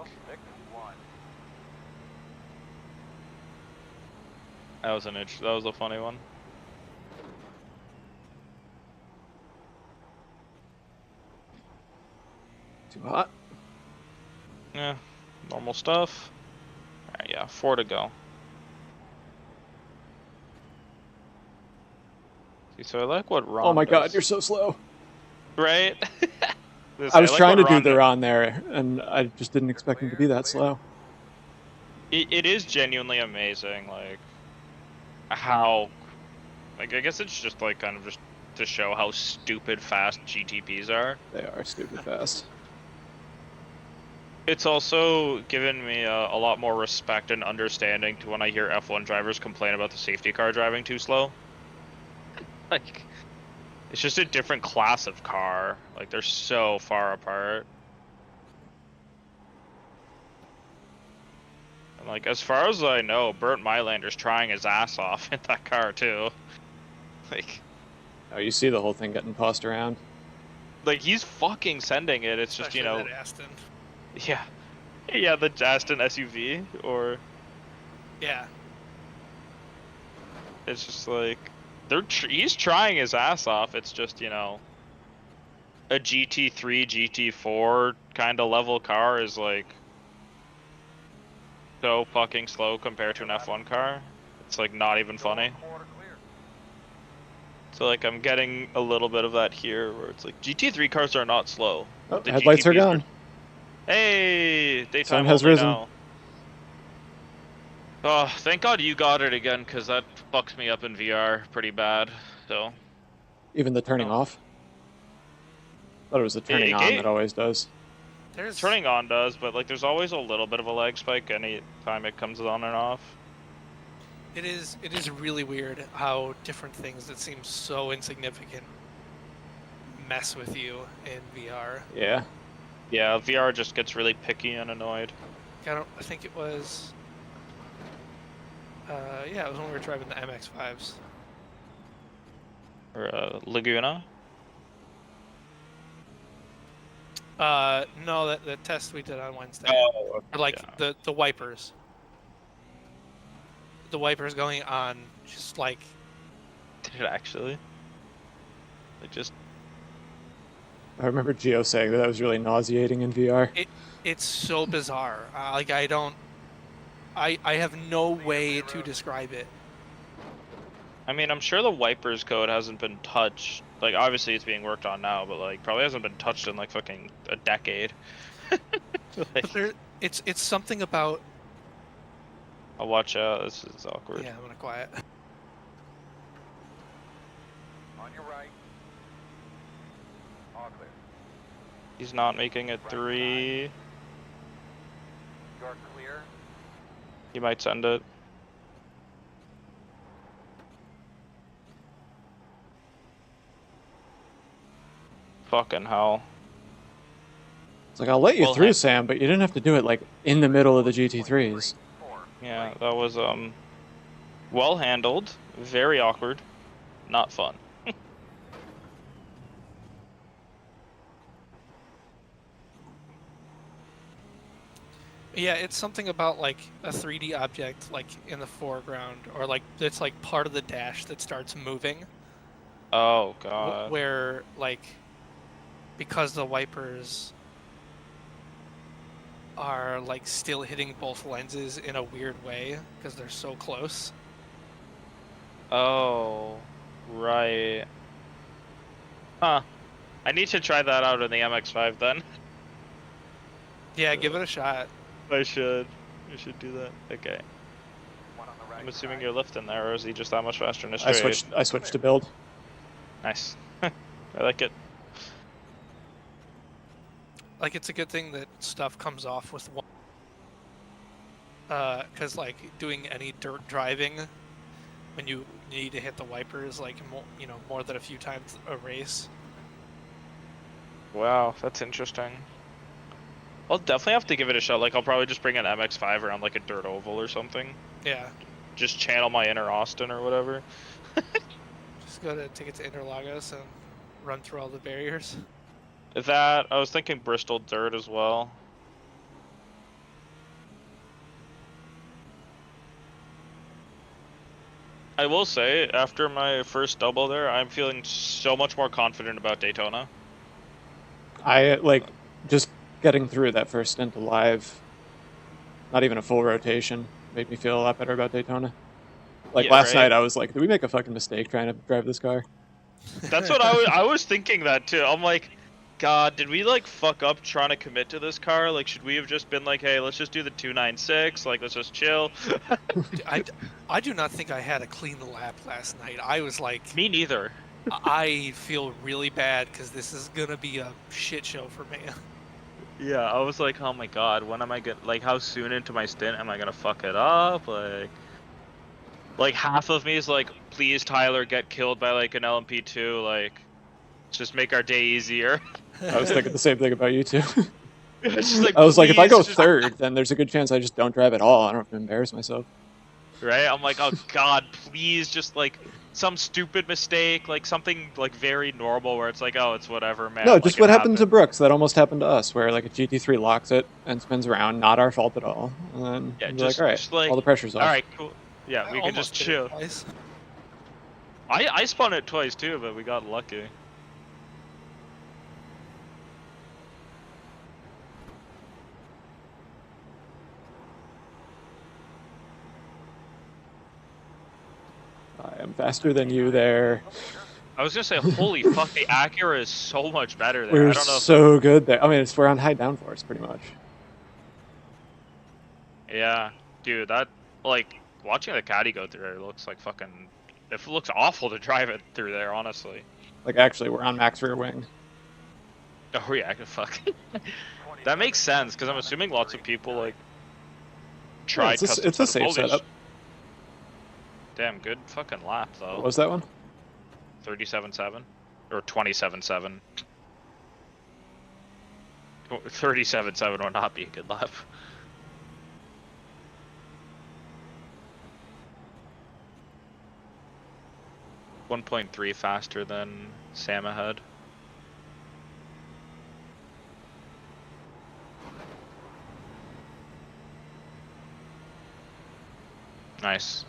That was that was a funny one. Too hot. Yeah, normal stuff. Alright, yeah, 4 to go. See, so I like what Ron Oh my god, does. you're so slow. Right? I was like trying to what do Ron the does. Ron there, and I just didn't expect him to be that slow. It is genuinely amazing, like, how, like, I guess it's just, like, kind of just to show how stupid fast GTPs are. They are stupid fast. It's also given me a lot more respect and understanding to when I hear F1 drivers complain about the safety car driving too slow. Like, it's just a different class of car. Like, they're so far apart. And, like, as far as I know, Burt Mylander's trying his ass off in that car, too. Like... Oh, you see the whole thing getting tossed around? Like, he's fucking sending it. It's just, you know... that Aston. Yeah. Yeah, the Aston SUV, or... Yeah. It's just like... he's trying his ass off. It's just, you know... A GT3, GT4 kind of level car is, like... so fucking slow compared to an F1 car. It's, like, not even funny. So, like, I'm getting a little bit of that here, where it's like, GT3 cars are not slow. Oh, The headlights are GTPs gone. Hey! Sun Daytime has only risen. now. Oh, thank God you got it again, because that fucks me up in VR pretty bad, so... Even the turning off? Thought it was the turning on that always does. Turning on does, but, like, there's always a little bit of a lag spike any time it comes on and off. It is really weird how different things that seem so insignificant mess with you in VR. Yeah. Yeah, VR just gets really picky and annoyed. I think it was... yeah, it was when we were driving the MX-5s. Or, Laguna? No, the test we did on Wednesday. Oh, okay, Or, like, the wipers. The wipers going on, just like... Did it actually? Like, just... I remember Gio saying that was really nauseating in VR. It's so bizarre. Like, I have no way to describe it. I mean, I'm sure the wipers code hasn't been touched. Like, obviously it's being worked on now, but, like, probably hasn't been touched in, like, fucking a decade. But it's something about... I'll watch out, this is awkward. Yeah, I'm gonna quiet. On your right. All clear. He's not making it 3. You're clear. He might send it. Fucking hell. It's like, I'll let you Well, through, Sam, but you didn't have to do it, like, in the middle of the GT3s. Yeah, that was, well handled, very awkward, not fun. Yeah, it's something about, like, a 3D object, like, in the foreground, or, like, it's, like, part of the dash that starts moving. Oh, God. Where, like, because the wipers are, like, still hitting both lenses in a weird way, because they're so close. Oh, right. Huh. I need to try that out in the MX-5 then. Yeah, give it a shot. I should. I should do that. Okay. I'm assuming you're lifting there, or is he just that much faster in a straight? I switched to build. Nice. I like it. Like, it's a good thing that stuff comes off with one. Because, like, doing any dirt driving, when you need to hit the wipers, like, more than a few times a race. Wow, that's interesting. I'll definitely have to give it a shot. Like, I'll probably just bring an MX-5 around, like, a dirt oval or something. Yeah. Just channel my inner Austin or whatever. Just go to take it to Interlagos and run through all the barriers. That, I was thinking Bristol Dirt as well. I will say, after my first double there, I'm feeling so much more confident about Daytona. I, like, just getting through that first stint alive, not even a full rotation, made me feel a lot better about Daytona. Like, Yeah, last right? night I was like, did we make a fucking mistake trying to drive this car? That's what I was thinking that too. I'm like, God, did we like fuck up trying to commit to this car? Like, should we have just been like, hey, let's just do the 296, like, let's just chill? I do not think I had a clean lap last night. I was like, Me neither. I feel really bad because this is gonna be a shit show for me. Yeah, I was like, oh my God, when am I gonna, like, how soon into my stint am I gonna fuck it up? Like half of me is like, please Tyler, get killed by like an LMP2, like, just make our day easier. I was thinking the same thing about you too. It's just like, I was like, if I go please, third, then there's a good chance I just don't drive at all. I don't have to embarrass myself. right? I'm like, oh God, please, just like some stupid mistake, like something like very normal where it's like, oh, it's whatever, man. No, like, just it what happened to happened. Brooks. That almost happened to us, where like a GT3 locks it and spins around. Not our fault at all. And then Yeah, you're like, all right, just like, all the pressure's off. all right, cool. Yeah, I we can just almost did it chill. twice. I spun it twice too, but we got lucky. I am faster than you there. I was gonna say, holy fuck, the Acura is so much better there. We're I don't know if so good there. I mean, we're on high downforce pretty much. Yeah, dude, that, like, watching the caddy go through there looks like fucking, it looks awful to drive it through there, honestly. Like, actually, we're on max rear wing. Oh yeah, fuck. That makes sense, because I'm assuming lots of people, like, tried it's a safe setup. Damn, good fucking lap, though. What was that one? 37.7? Or 27.7. 37.7 would not be a good lap. .3 faster than Sam ahead. Nice.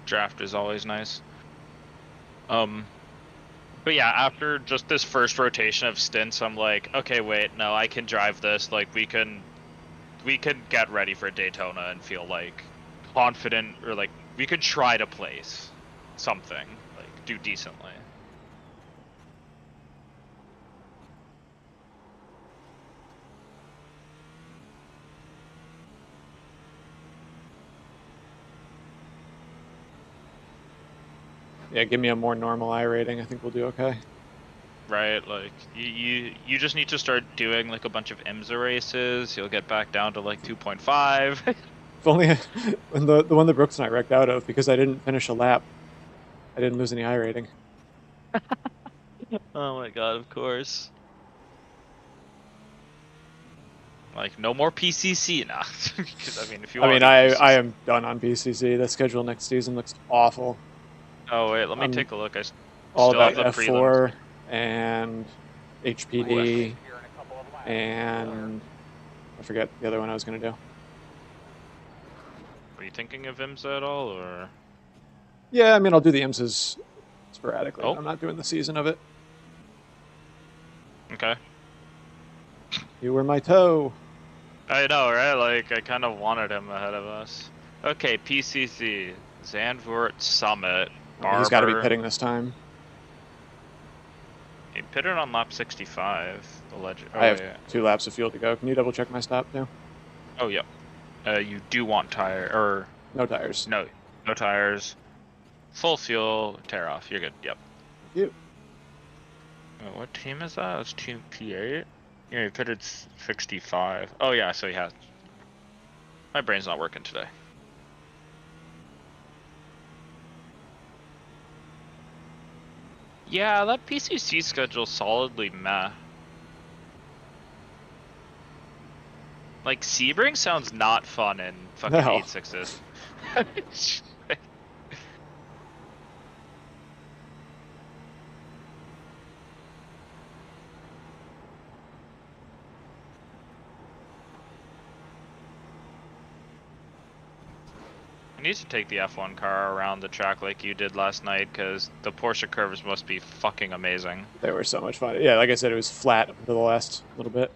Draft is always nice. But yeah, after just this first rotation of stints, I'm like, okay, wait, no, I can drive this. Like, we can get ready for Daytona and feel like confident, or like we could try to place something, like do decently. Yeah, give me a more normal I rating. I think we'll do okay. Right, like you just need to start doing like a bunch of IMSA races. You'll get back down to like 2.5. If only when the one that Brooks and I wrecked out of, because I didn't finish a lap, I didn't lose any I rating. Oh my God, of course. Like, no more PCC now. I mean, if you want. I am done on PCC. The schedule next season looks awful. Oh wait, let me take a look. I all still about have the F4 prelims. and HPD and I forget the other one I was gonna do. Are you thinking of IMSA at all, or? Yeah, I mean I'll do the IMSAs sporadically. Oh. But I'm not doing the season of it. Okay. You were my toe. I know, right? Like, I kind of wanted him ahead of us. Okay, PCC, Zandvoort Summit, Barber. He's got to be pitting this time. He pitted on lap 65. The legend. Oh, I have yeah. 2 laps of fuel to go. Can you double check my stop too? Oh yeah. You do want tire or no tires? No tires. Full fuel. Tear off. You're good. Yep. Thank you. What team is that? It's Team P8. Yeah, he pitted 65. Oh yeah, so he has. My brain's not working today. Yeah, that PCC schedule's solidly meh. Like, Sebring sounds not fun in fucking No. 8.6s. I need to take the F1 car around the track like you did last night, because the Porsche curves must be fucking amazing. They were so much fun. Yeah, like I said, it was flat up until the last little bit.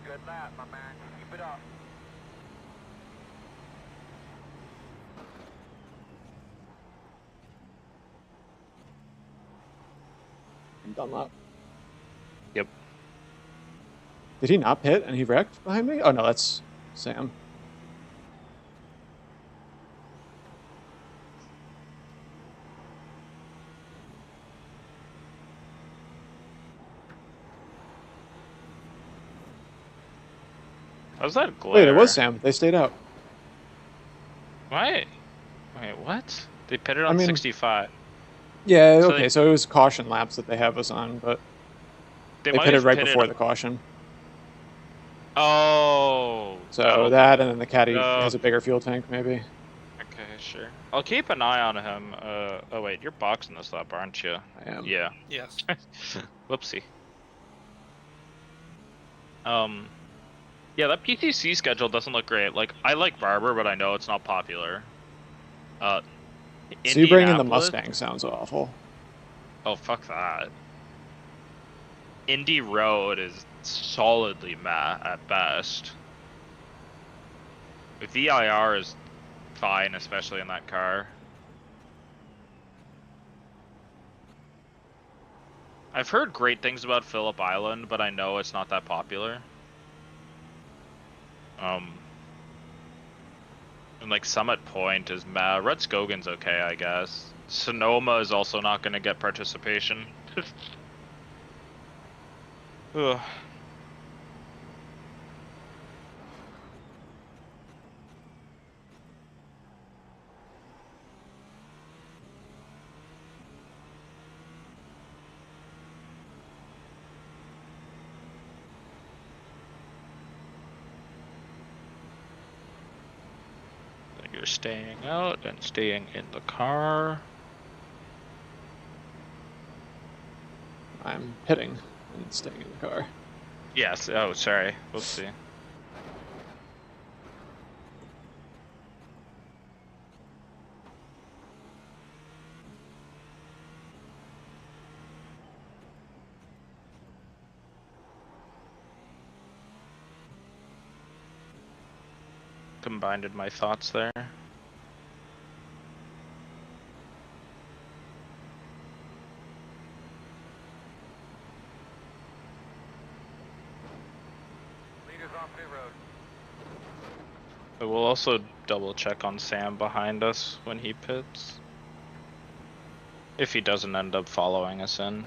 Good lap, my man. Keep it up. Dunlop. Yep. Did he not pit and he wrecked behind me? Oh no, that's Sam. How's that glare? Wait, it was Sam. They stayed out. Why? Wait, what? They pitted on 65. Yeah, So okay, so it was caution laps that they have us on, but they might pitted have right pitted- before the caution. Oh. So that, and then the caddy has a bigger fuel tank, maybe. Okay, sure. I'll keep an eye on him. Oh wait, you're boxing this lap, aren't you? I am. Yeah. Yes. Whoopsie. Yeah, that PTC schedule doesn't look great. Like, I like Barber, but I know it's not popular. So you bring in the Indianapolis- Mustang sounds awful. Oh, fuck that. Indy Road is solidly meh at best. VIR is fine, especially in that car. I've heard great things about Phillip Island, but I know it's not that popular. And like Summit Point is meh. Red Skogan's okay, I guess. Sonoma is also not going to get participation. Ugh. You're staying out and staying in the car. I'm pitting and staying in the car. Yes. Oh, sorry. Whoopsie. Combined my thoughts there. I will also double check on Sam behind us when he pits. If he doesn't end up following us in.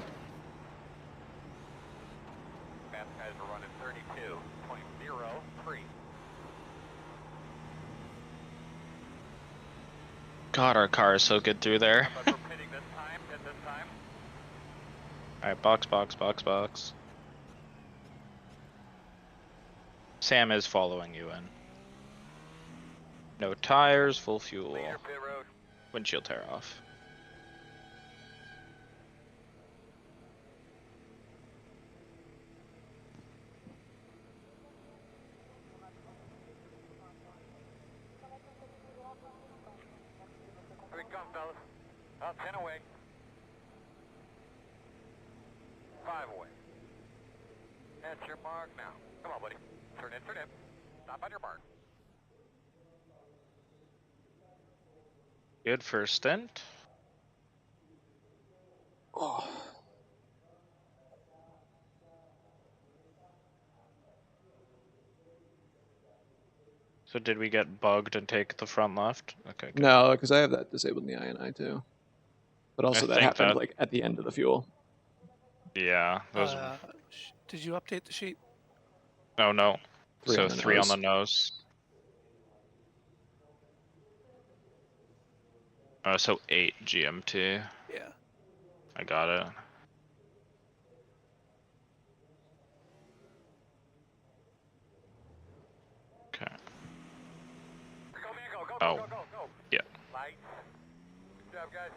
Fast guys are running 32.03. God, our car is so good through there. Alright, box. Sam is following you in. No tires, full fuel. Windshield tear off. Here we come, fellas. About 10 away. 5 away. That's your mark now. Come on, buddy. Turn in. Stop on your mark. Good first stint. Oh. So did we get bugged and take the front left? Okay, good. No, because I have that disabled in the INI too. But also I that think happened that- like at the end of the fuel. Yeah, those. Did you update the sheet? Oh no. 3 So on the 3 nose. on the nose. So 8 GMT. Yeah. I got it. Okay. Oh. job, guys.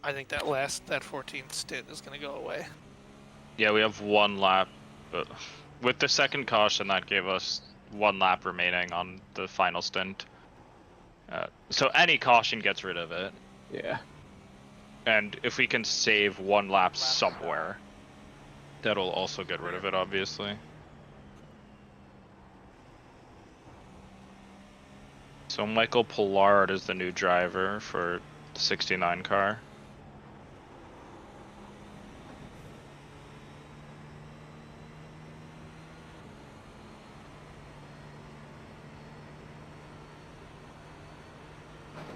I think that 14th stint is going to go away. Yeah, we have 1 lap, but with the second caution, that gave us 1 lap remaining on the final stint. So any caution gets rid of it. Yeah. And if we can save 1 lap somewhere, that'll also get rid of it, obviously. So Michael Pollard is the new driver for the 69 car.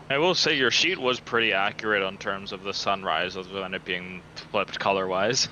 I will say your sheet was pretty accurate on terms of the sunrise, other than it being flipped color-wise.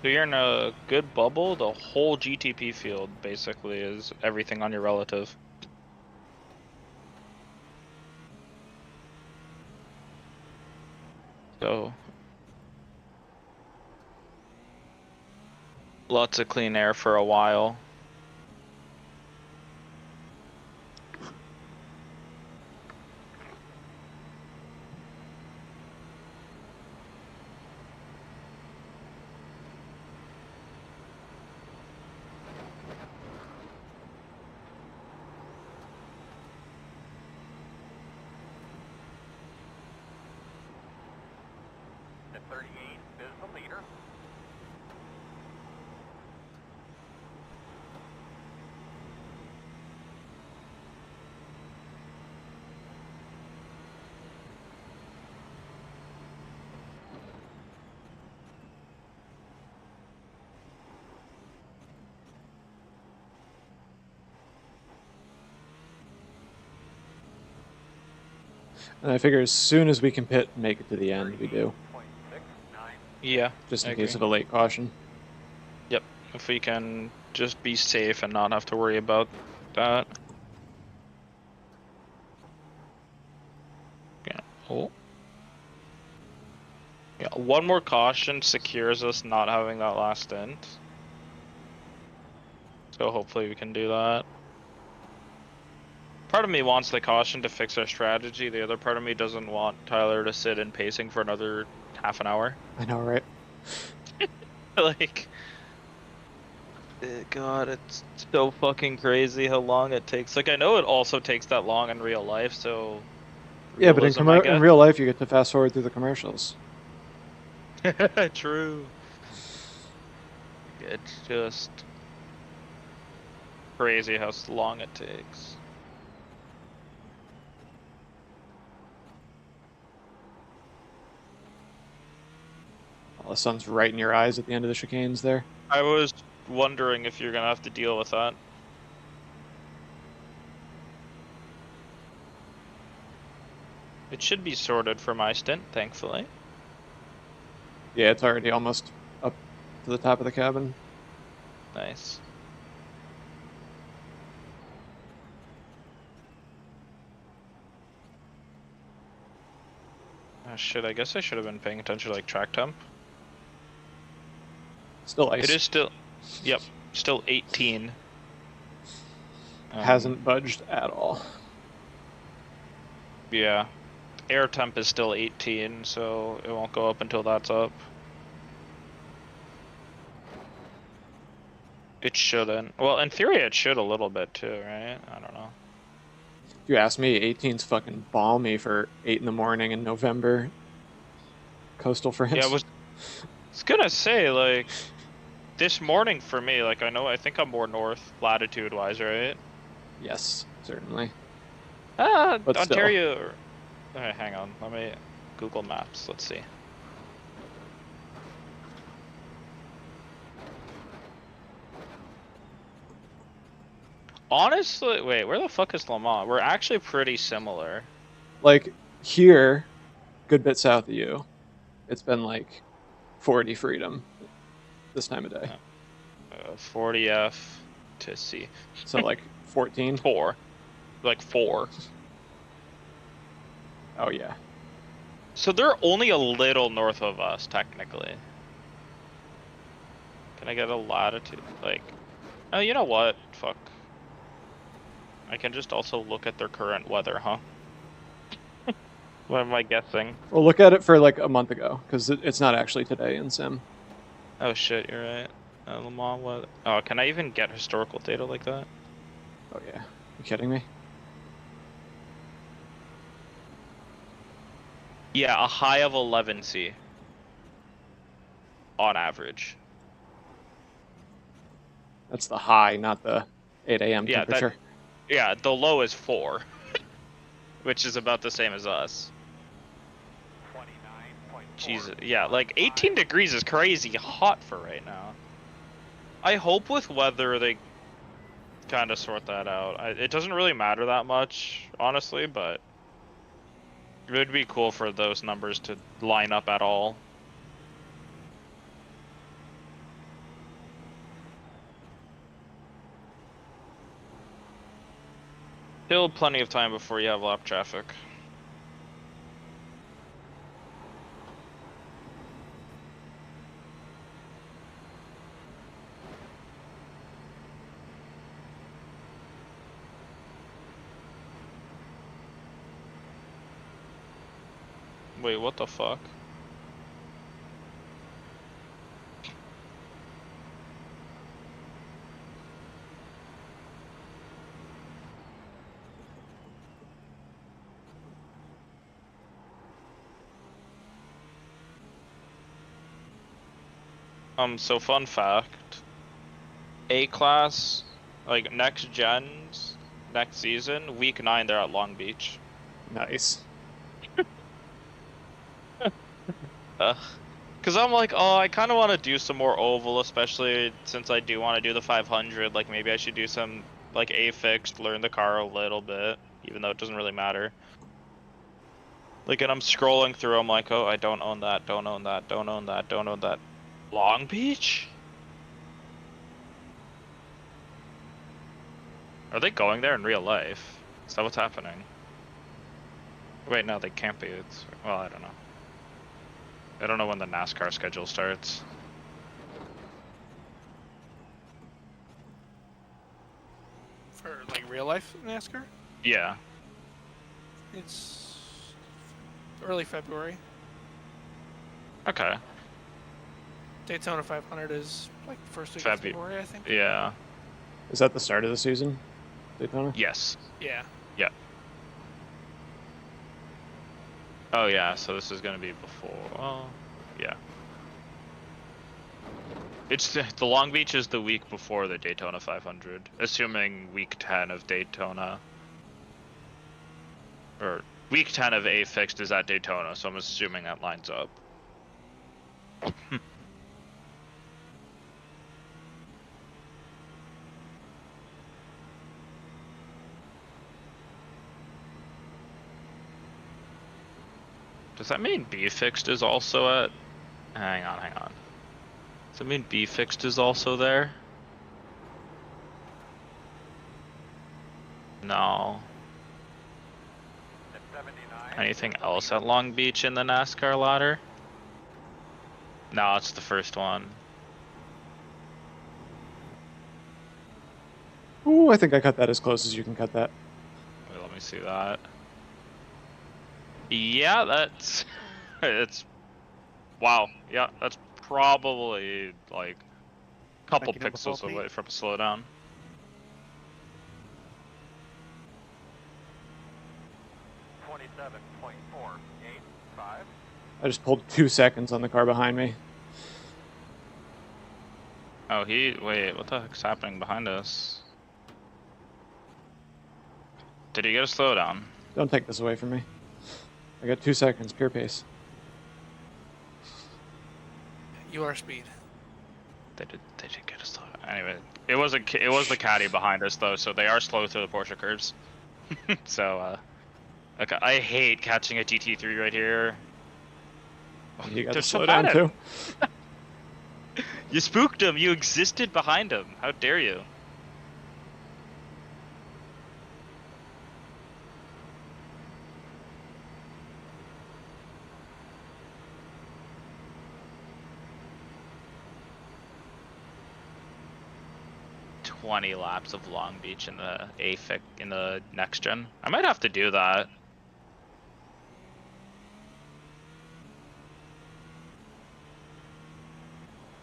So you're in a good bubble. The whole GTP field basically is everything on your relative. So lots of clean air for a while. At 38 is the leader. And I figure as soon as we can pit and make it to the end, we do. Yeah. Just in I case agree. of a late caution. Yep. If we can just be safe and not have to worry about that. Yeah. Oh. Yeah. 1 more caution secures us not having that last stint. So hopefully we can do that. Part of me wants the caution to fix our strategy. The other part of me doesn't want Tyler to sit in pacing for another half an hour. I know, right? Like, God, it's so fucking crazy how long it takes. Like, I know it also takes that long in real life, so Yeah, but realism, in real life, you get to fast forward through the commercials. True. It's just crazy how long it takes. Well, the sun's right in your eyes at the end of the chicanes there. I was wondering if you're gonna have to deal with that. It should be sorted for my stint, thankfully. Yeah, it's already almost up to the top of the cabin. Nice. shit, I guess I should have been paying attention to like track temp. Still ice. It is still, yep, still 18. Hasn't budged at all. Yeah. Air temp is still 18, so it won't go up until that's up. It shouldn't. Well, in theory it should a little bit too, right? I don't know. If you ask me, 18's fucking balmy for 8 in the morning in November. Coastal France. Yeah, I was gonna say, like, this morning for me, like, I think I'm more north latitude-wise, right? Yes, certainly. But still. Ontario... Alright, hang on, let me Google Maps, let's see. Honestly, wait, where the fuck is Le Mans? We're actually pretty similar. Like, here, good bit south of you, it's been like 40 freedom this time of day. 40F to C. So, like, 14? 4. Like 4. Oh, yeah. So they're only a little north of us, technically. Can I get a latitude? Like, oh, you know what? Fuck. I can just also look at their current weather, huh? What am I guessing? Well, look at it for like a month ago, because it's not actually today in Sim. Oh shit, you're right. Le Mans, what? Oh, can I even get historical data like that? Oh yeah. You kidding me? Yeah, a high of 11C. On average. That's the high, not the 8 a.m. Yeah, temperature. Yeah, the low is 4. Which is about the same as us. Jesus, yeah, like 18 degrees is crazy hot for right now. I hope with weather they kind of sort that out. It doesn't really matter that much, honestly, but it would be cool for those numbers to line up at all. Still plenty of time before you have lap traffic. Wait, what the fuck? So fun fact, A-Class, like next gens, next season, week 9 they're at Long Beach. Nice. Cause I'm like, oh, I kind of want to do some more oval, especially since I do want to do the 500. Like maybe I should do some like A-fixed, learn the car a little bit, even though it doesn't really matter. Like, and I'm scrolling through, I'm like, oh, I don't own that, don't own that, don't own that, don't own that. Long Beach? Are they going there in real life? Is that what's happening? Wait, no, they can't be. It's, well, I don't know. I don't know when the NASCAR schedule starts. For like real life NASCAR? Yeah. It's early February. Okay. Daytona 500 is like first week of February, I think. Yeah. Is that the start of the season, Daytona? Yes. Yeah. Yeah. Oh yeah, so this is gonna be before. Well, yeah. It's the Long Beach is the week before the Daytona 500, assuming week 10 of Daytona. Or week 10 of A fixed is at Daytona, so I'm assuming that lines up. Does that mean B fixed is also at? Hang on, hang on. Does that mean B fixed is also there? No. Anything else at Long Beach in the NASCAR ladder? No, it's the first one. Ooh, I think I cut that as close as you can cut that. Wait, let me see that. Yeah, that's... it's... Wow, yeah, that's probably, like, a couple pixels away from a slowdown. I just pulled 2 seconds on the car behind me. Oh, wait, what the heck's happening behind us? Did he get a slowdown? Don't take this away from me. I got 2 seconds, pure pace. You are speed. They did get a slowdown. Anyway, it was the caddy behind us though, so they are slow through the Porsche curves. So, okay, I hate catching a GT3 right here. You got to slow down too. You spooked him. You existed behind him. How dare you? "20 laps of Long Beach in the AFIC in the next gen." I might have to do that.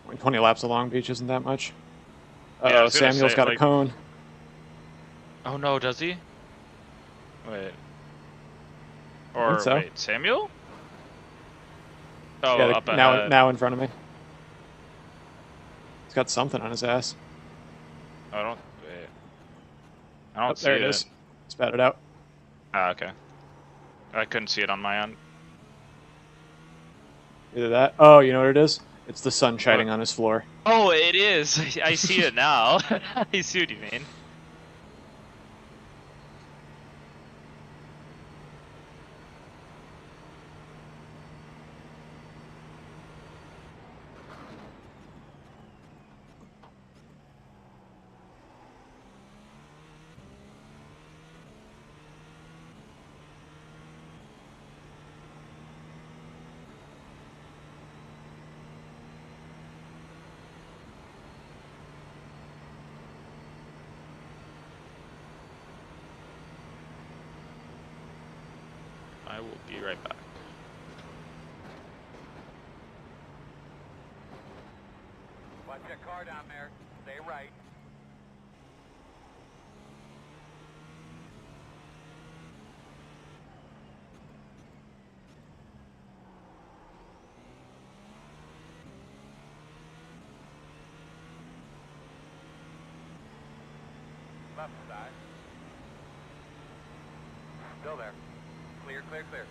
I mean, 20 laps of Long Beach isn't that much. Yeah, Uh-oh, Samuel's got a cone. Oh no, does he? Wait. Or so. wait, Samuel? Oh, Yeah, up ahead. now in front of me. He's got something on his ass. I don't. Wait. I don't see there it is. Spat it out. Ah, okay. I couldn't see it on my end. Either that. Oh, you know what it is? It's the sun shining on his floor. Oh, it is. I see it now. I see what you mean. I will be right back. Watch that car down there. Stay right. Left side. Still there. Clear, clear, clear.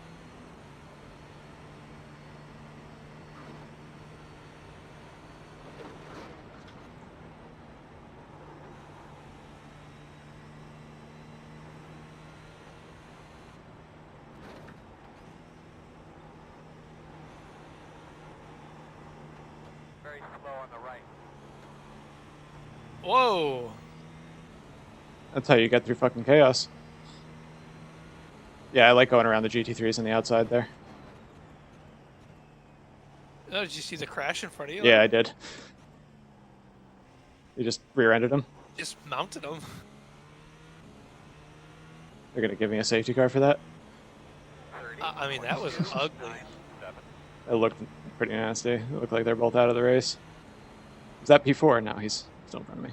Very slow on the right. Whoa! That's how you get through fucking chaos. Yeah, I like going around the GT3s on the outside there. Oh, did you see the crash in front of you? Yeah, I did. You just rear-ended him. Just mounted him. They're gonna give me a safety car for that. I mean, that was ugly. It looked pretty nasty. It looked like they're both out of the race. Is that P4? No, he's still in front of me.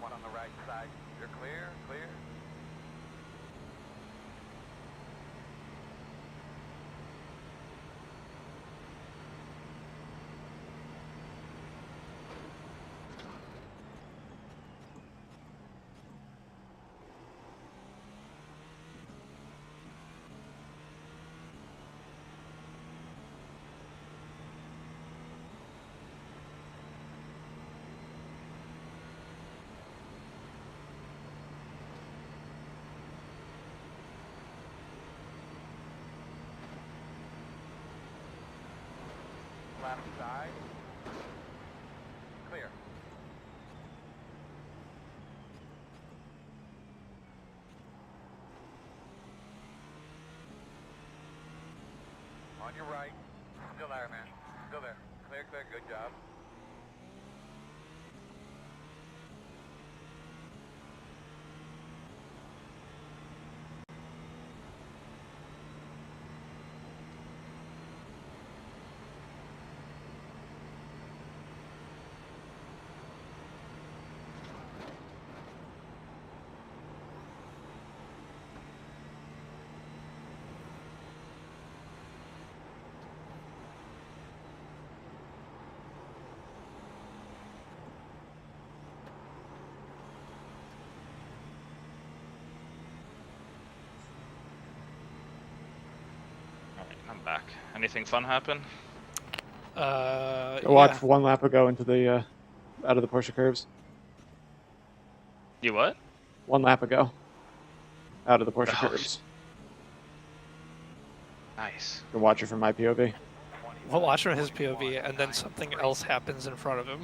one on the right side. You're clear, clear. Left side. Clear. On your right. Still there, man. Still there. Clear, clear. Good job. Alright, I'm back. Anything fun happen? I watched one lap ago into the out of the Porsche curves. You what? One lap ago. Out of the Porsche Oh, curves. Nice. You can watch it from my POV. We'll watch from his POV, and then something else happens in front of him.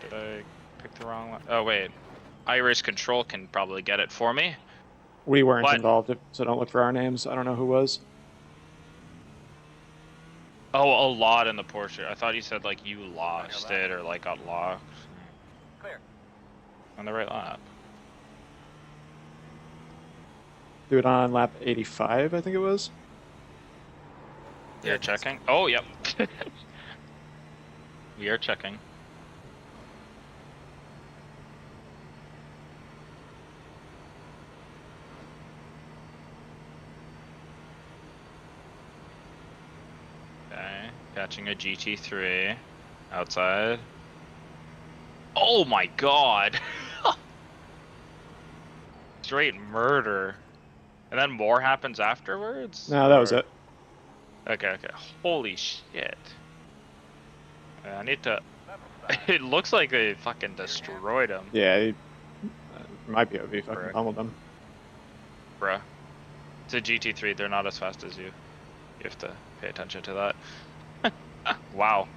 Did I pick the wrong one? Oh, wait. Iris Control can probably get it for me. We weren't What? involved, so don't look for our names. I don't know who was. Oh, a lot in the Porsche. I thought you said, like, you lost it or, like, got locked. Clear. On the right lap. Do it on lap 85, I think it was. You're checking? Oh, yep. We are checking. Okay, catching a GT3 outside. Oh my god! Straight murder. And then more happens afterwards? No, that was it. Okay, okay. Holy shit. I need to... It looks like they fucking destroyed him. Yeah, my POV fucking pummeled them. Bruh. It's a GT3, they're not as fast as you. You have to pay attention to that. Wow.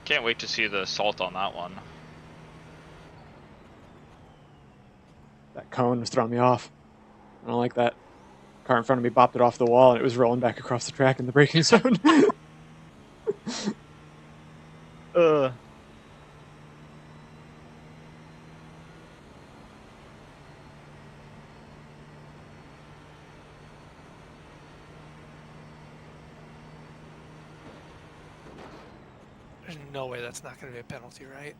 Can't wait to see the assault on that one. That cone was throwing me off. I don't like that. Car in front of me bopped it off the wall, and it was rolling back across the track in the braking zone. There's no way that's not going to be a penalty, right?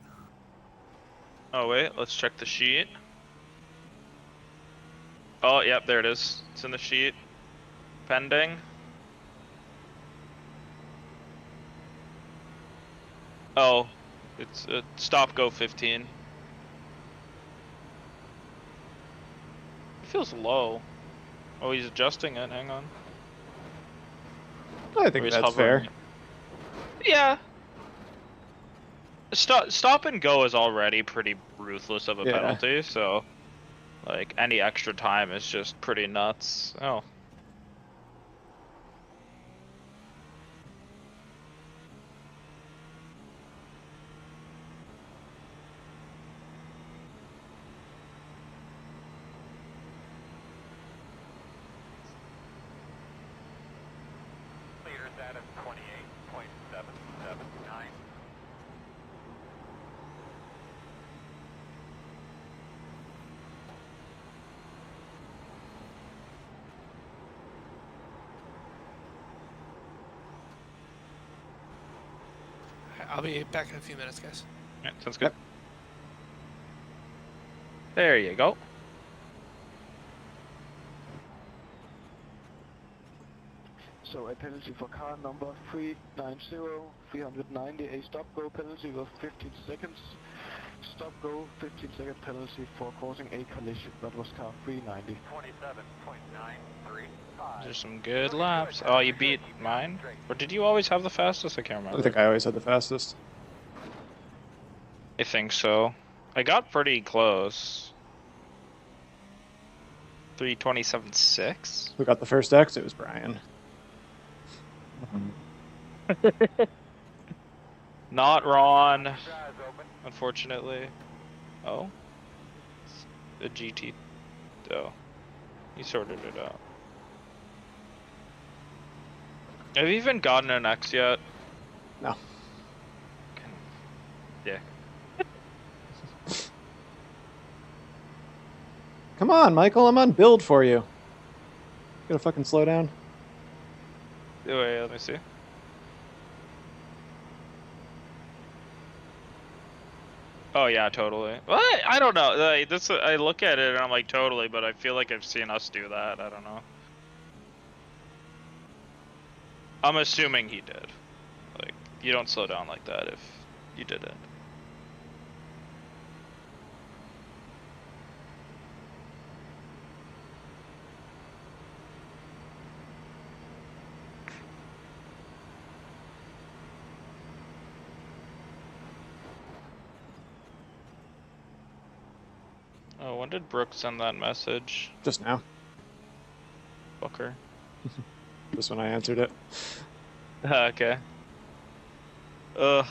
Oh wait, let's check the sheet. Oh, yep, there it is. It's in the sheet. Pending. Oh, it's a stop go 15. It feels low. Oh, he's adjusting it. Hang on. I think that's fair. Yeah. Stop and go is already pretty ruthless of a penalty, so like any extra time is just pretty nuts. Oh. Leaders out of 28.779. I'll be back in a few minutes, guys. Yeah, sounds good. There you go. So a penalty for car number 390, a stop-go penalty of 15 seconds. Stop-go, 15-second penalty for causing a collision. That was car 390. 27.935. There's some good laps. Oh, you beat mine? Or did you always have the fastest? I can't remember. I think I always had the fastest. I think so. I got pretty close. 327.6? Who got the first X? It was Brian. Not Ron, unfortunately. Oh? The GT. Oh. He sorted it out. Have you even gotten an X yet? No. Yeah. Come on, Michael, I'm on build for you. Gotta fucking slow down. Wait, let me see. Oh yeah, totally. What? I don't know. Like, this, I look at it and I'm like, totally, but I feel like I've seen us do that. I don't know. I'm assuming he did. Like, you don't slow down like that if you did it. Oh, when did Brooke send that message? Just now. Fucker. Just when I answered it. Okay. Ugh.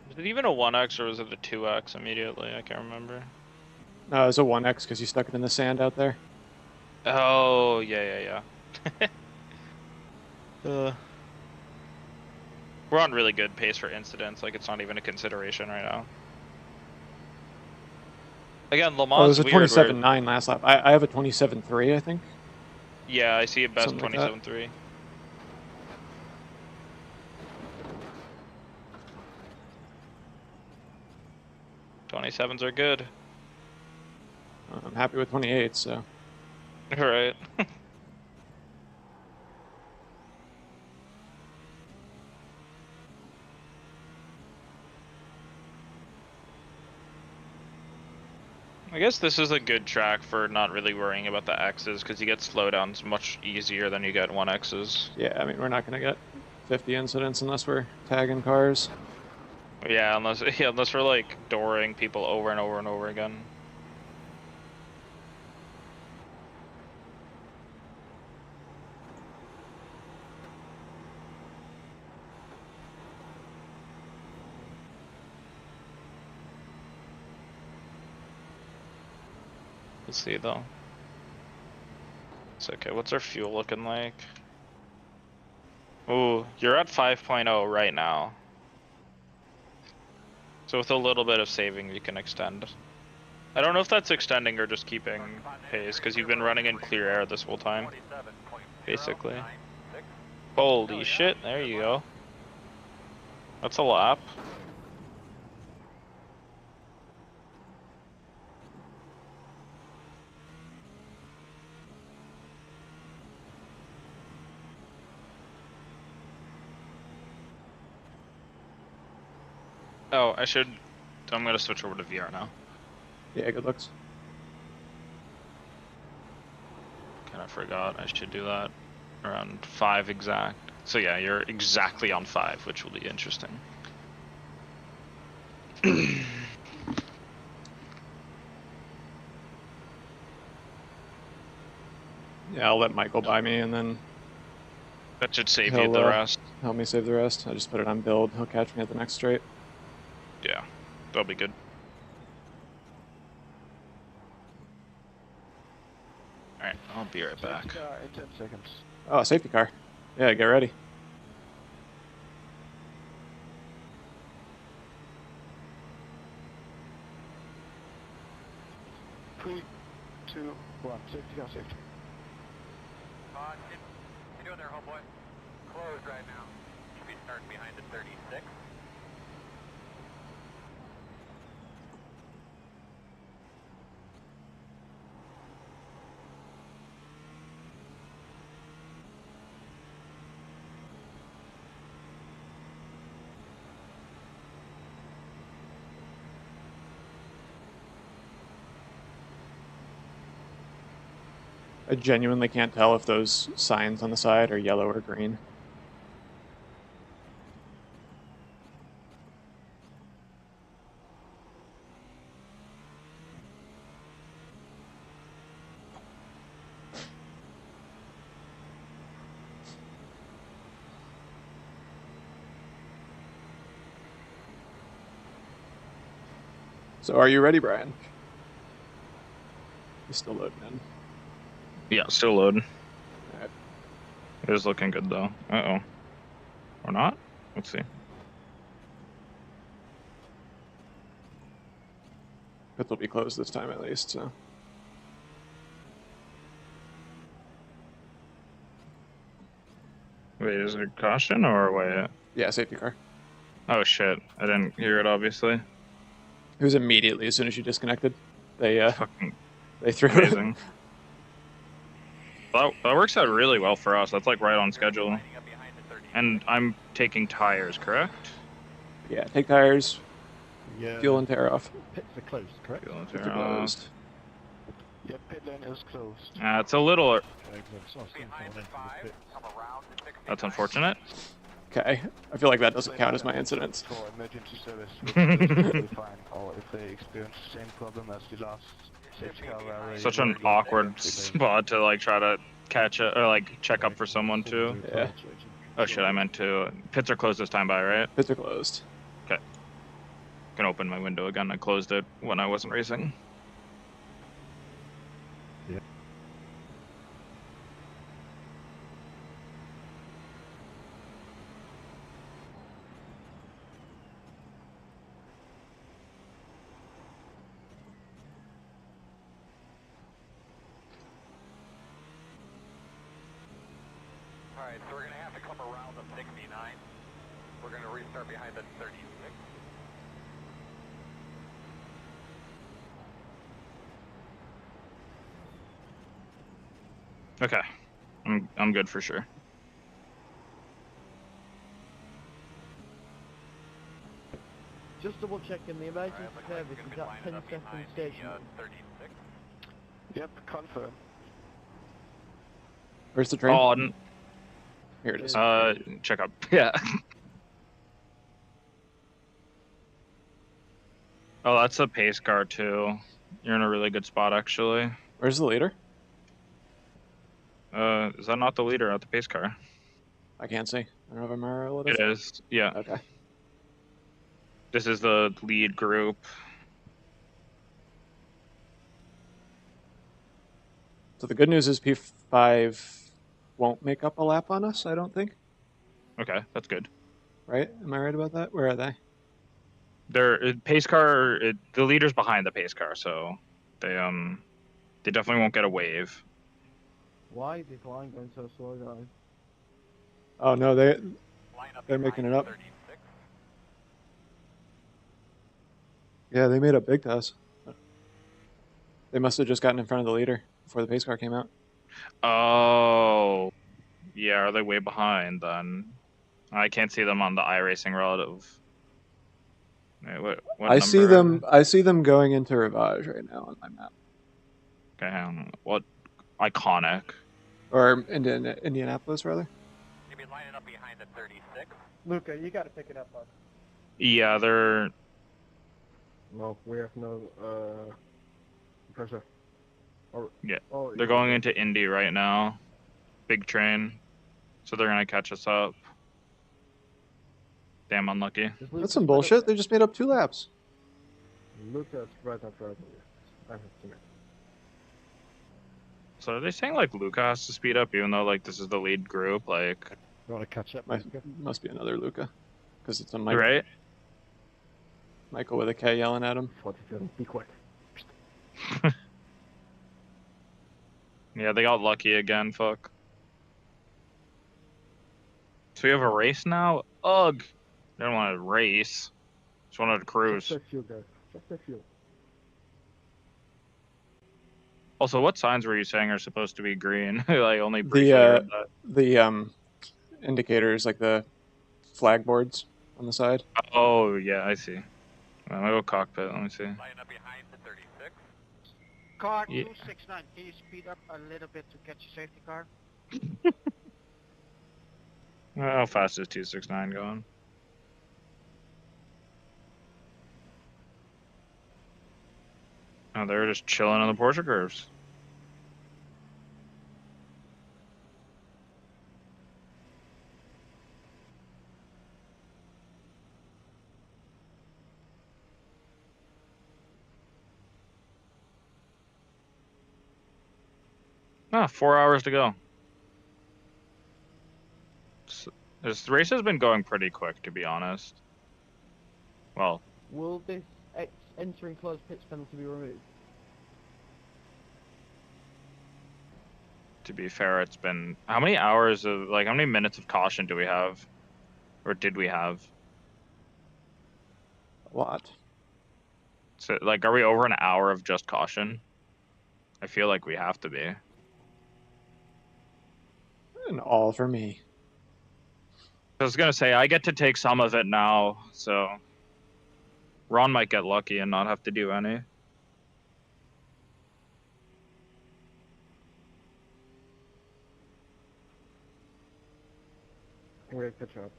Was it even a 1x or was it a 2x immediately? I can't remember. No, it was a 1X because you stuck it in the sand out there. Oh, yeah. We're on really good pace for incidents, like it's not even a consideration right now. Again, Le Mans it was a 27.9 last lap. I have a 27.3, I think. Yeah, I see a best Something like 27.3. .27s are good. I'm happy with 28, so. Right. I guess this is a good track for not really worrying about the X's because you get slowdowns much easier than you get 1X's. Yeah, I mean, we're not going to get 50 incidents unless we're tagging cars. Yeah, unless we're like dooring people over and over and over again. We'll see though. It's okay. What's our fuel looking like? Ooh, you're at 5.0 right now. So with a little bit of saving, you can extend. I don't know if that's extending or just keeping pace, because you've been running in clear air this whole time. Basically. Holy shit, there you go. That's a lap. Oh, I'm gonna switch over to VR now. Yeah, good looks. Kinda forgot I should do that around 5 exact. So yeah, you're exactly on 5, which will be interesting. Yeah, I'll let Michael buy me, and then that should save you the rest. Help me save the rest. I just put it on build. He'll catch me at the next straight. Yeah, that'll be good. Alright, I'll be right back. Safety car in 10 seconds. Oh, safety car. Yeah, get ready. One, safety car, safety. What you doing there, homeboy? Closed right now. Should be starting behind the 36. I genuinely can't tell if those signs on the side are yellow or green. So are you ready, Brian? He's still loading in. Yeah, still loading. Alright. It is looking good though. Uh-oh. Or not? Let's see. Pits will be closed this time at least, so. Wait, is it caution or wait? Yeah, safety car. Oh shit, I didn't hear it obviously. It was immediately as soon as you disconnected. They Fucking they threw amazing. That works out really well for us. That's like right on schedule. And I'm taking tires, correct? Yeah, take tires, Yeah. fuel and tear off. Pits are closed, correct? Fuel and Pits tear are closed. off. Yeah, pit lane is closed. It's a little. Okay, good. So I've seen someone into the pits. That's unfortunate. Okay, I feel like that doesn't count as my incidents. For emergency service, which is perfectly fine. Or if they experience the same problem as the last safety car where Such an awkward spot to like try to catch it or like check up for someone too. Yeah. Oh shit, I meant to. Pits are closed this time by, right? Pits are closed. Okay. Can open my window again. I closed it when I wasn't racing. Yeah. Alright, so we're going to have to come around the 69. We're going to restart behind the 36. Okay. I'm good for sure. Just double checking the emergency service is at 10 second station. 36. Yep, confirm. Where's the train? Oh, Here it is. check up. Yeah. Oh, that's a pace car too. You're in a really good spot actually. Where's the leader? Is that not the leader at the pace car? I can't see. I don't know if I'm RL it is. It is. Yeah. Okay. This is the lead group. So the good news is P5 won't make up a lap on us, I don't think. Okay, that's good. Right? Am I right about that? Where are they? They're pace car. The leader's behind the pace car, so they definitely won't get a wave. Why is this line going so slow, guys? Oh no, they're making it up. 36. Yeah, they made up big to us. They must have just gotten in front of the leader before the pace car came out. Oh, yeah. Are they way behind then? I can't see them on the iRacing relative. Wait, what I see number? them. I see them going into Rivage right now on my map. Okay, hang on. What iconic? Or Indianapolis, rather. You'll be lining up behind the 36. Luca, you got to pick it up, bud. Yeah, they're. No, we have no pressure. Yeah, Oh, they're going into Indy right now. Big train. So they're gonna catch us up. Damn unlucky. That's some bullshit. They just made up 2 laps. Luca's right in front of you. I have seen it. So are they saying like Luca has to speed up, even though like this is the lead group? Like, You want to catch up? Must be another Luca, because it's a Michael. right? Michael with a K yelling at him. 47. Be quick. Yeah, they got lucky again, fuck. So we have a race now? Ugh! I don't want to race. Just wanted to cruise. Just a few, guys. Just a few. Also, what signs were you saying are supposed to be green? I only briefly heard that. The indicators, like the flag boards on the side. Oh, yeah, I see. I'm gonna go cockpit, let me see. Line up behind the 36. Car Yeah. 269, can you speed up a little bit to catch your safety car? How fast is 269 going? Oh, they're just chilling on the Porsche curves. Ah, 4 hours to go. This race has been going pretty quick, to be honest. Well, Will this entering closed pits penalty be removed? to be fair, it's been... How many hours of... Like, how many minutes of caution do we have? Or did we have? A lot. So, like, are we over an hour of just caution? I feel like we have to be. And all for me. I was gonna say, I get to take some of it now, so... Ron might get lucky and not have to do any. We'll catch up.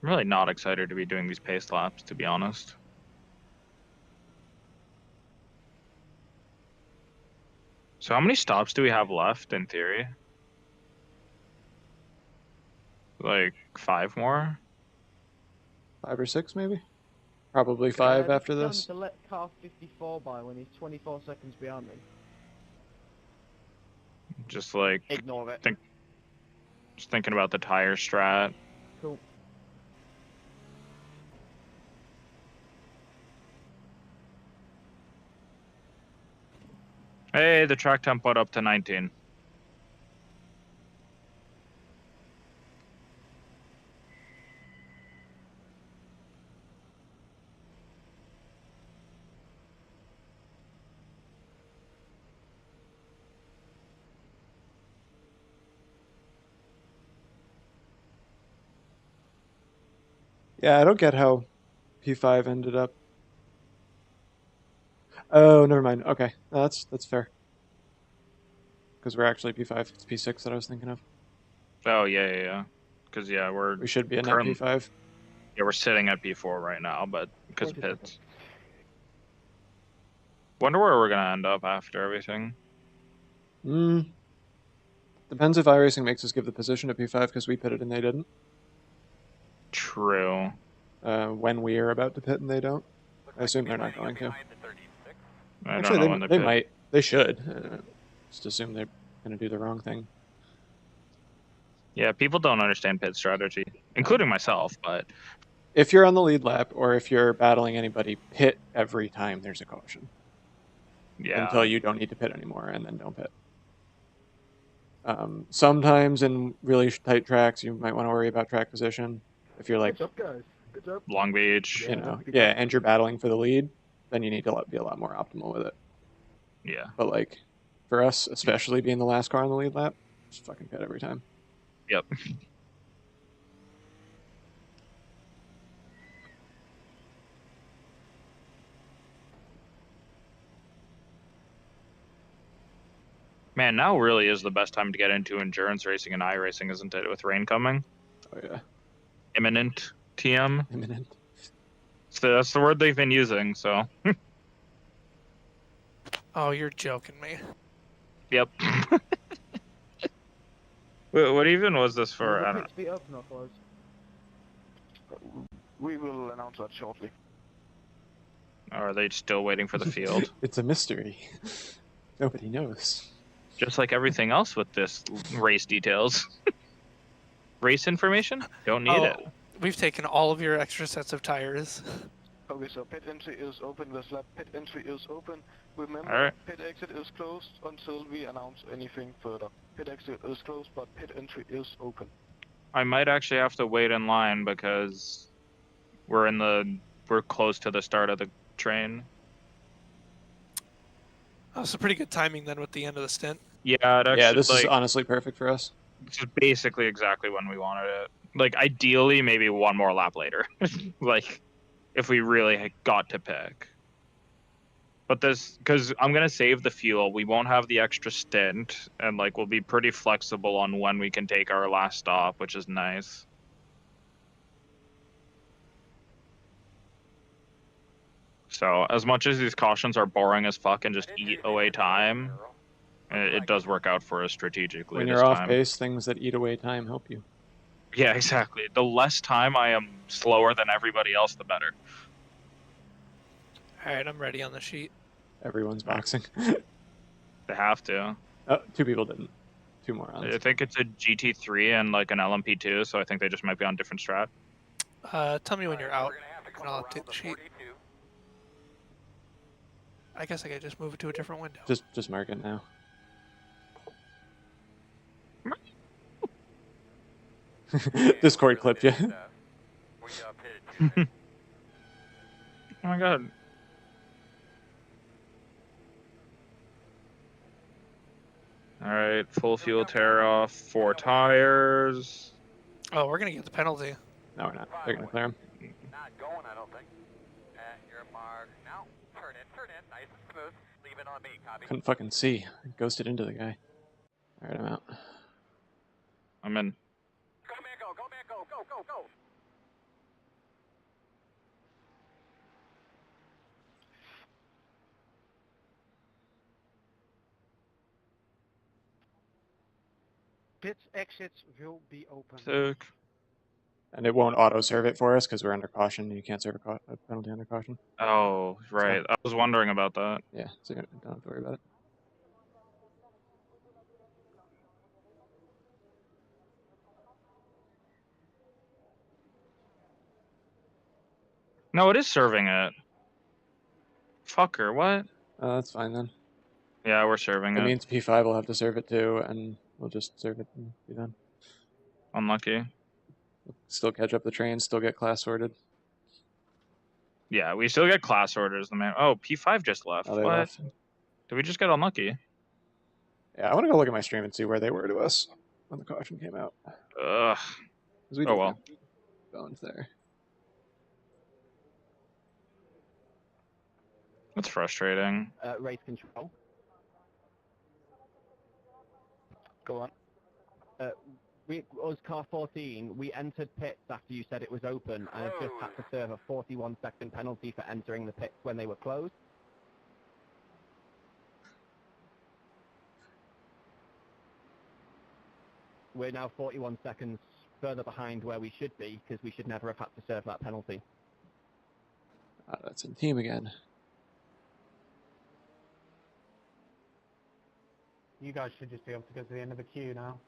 I'm really not excited to be doing these pace laps, to be honest. So how many stops do we have left, in theory? Like, 5 more? 5 or 6, maybe? Probably 5 after this. To let car 54 by when he's 24 seconds behind me. Just like... Ignore it. Just thinking about the tire strat. Cool. Hey, the track temp put up to 19. Yeah, I don't get how P5 ended up. Oh, never mind. Okay, no, that's fair. Because we're actually P5. It's P6 that I was thinking of. Oh, yeah. Because, yeah, we should be in that current- P5. Yeah, we're sitting at P4 right now, but because of pits. Wonder where we're going to end up after everything. Depends if iRacing makes us give the position to P5 because we pitted and they didn't. True. When we are about to pit and they don't. I assume they're not going to. I don't know when they might. They should. Just assume they're going to do the wrong thing. Yeah, people don't understand pit strategy, including myself, but... If you're on the lead lap, or if you're battling anybody, pit every time there's a caution. Yeah. Until you don't need to pit anymore, and then don't pit. Sometimes in really tight tracks, you might want to worry about track position. If you're like... Good job, guys. Good job. Long Beach. You know, yeah, and you're battling for the lead, then you need to be a lot more optimal with it. Yeah. But like, for us, especially being the last car on the lead lap, just fucking pit every time. Yep. Man, now really is the best time to get into endurance racing and iRacing, isn't it? With rain coming. Oh yeah. Imminent TM. Imminent. So that's the word they've been using. So. Oh, you're joking me. Yep. What even was this for? I don't know. Be open or closed? We will announce that shortly. Or are they still waiting for the field? It's a mystery. Nobody knows. Just like everything else with this race details. Race information? Don't need it. We've taken all of your extra sets of tires. Okay, so pit entry is open, this lap pit entry is open. Remember, Alright. pit exit is closed until we announce anything further. Pit exit is closed, but pit entry is open. I might actually have to wait in line because we're close to the start of the train. Oh, so pretty good timing then with the end of the stint. Yeah, it actually, Yeah, this is like, honestly perfect for us. this is basically exactly when we wanted it. Like, ideally, maybe one more lap later. Like, if we really got to pick. But this, because I'm going to save the fuel, we won't have the extra stint, and, like, we'll be pretty flexible on when we can take our last stop, which is nice. So, as much as these cautions are boring as fuck and just eat away time, it does work out for us strategically When this you're off time. pace, things that eat away time help you. Yeah, exactly. The less time I am slower than everybody else, the better. Alright, I'm ready on the sheet. Everyone's boxing. They have to. Oh, 2 people didn't. 2 morons. I think it's a GT3 and like an LMP2, so I think they just might be on different strat. Tell me when you're out, and I'll update the sheet. I guess I could just move it to a different window. Just mark it now. Discord clipped you. Oh my god. Alright, full fuel tear off, 4 tires. Oh, we're gonna get the penalty. No, we're not. They're gonna clear him. Not going, I don't think. At your mark. Now, turn in, nice and smooth. Leave it on me, copy. Couldn't fucking see. Ghosted into the guy. Alright, I'm out. I'm in. Go, man, go, go, man, go, go, go, go. Pit exits will be open. Sick. And it won't auto-serve it for us because we're under caution. You can't serve a penalty under caution. Oh, right. I was wondering about that. Yeah, so you don't have to worry about it. No, it is serving it. Fucker, what? That's fine then. Yeah, we're serving That it. means P5 will have to serve it too, and we'll just serve it and be done. Unlucky. Still catch up the train, still get class sorted. Yeah, we still get class orders. The man. Oh, P5 just left. Oh, they What? left. Did we just get unlucky? Yeah, I want to go look at my stream and see where they were to us when the caution came out. Ugh. We Oh well. Bones there. That's frustrating. Race control. Go on. Us car 14, we entered pits after you said it was open, and have just had to serve a 41-second penalty for entering the pits when they were closed. We're now 41 seconds further behind where we should be, because we should never have had to serve that penalty. That's in team again. You guys should just be able to go to the end of the queue now.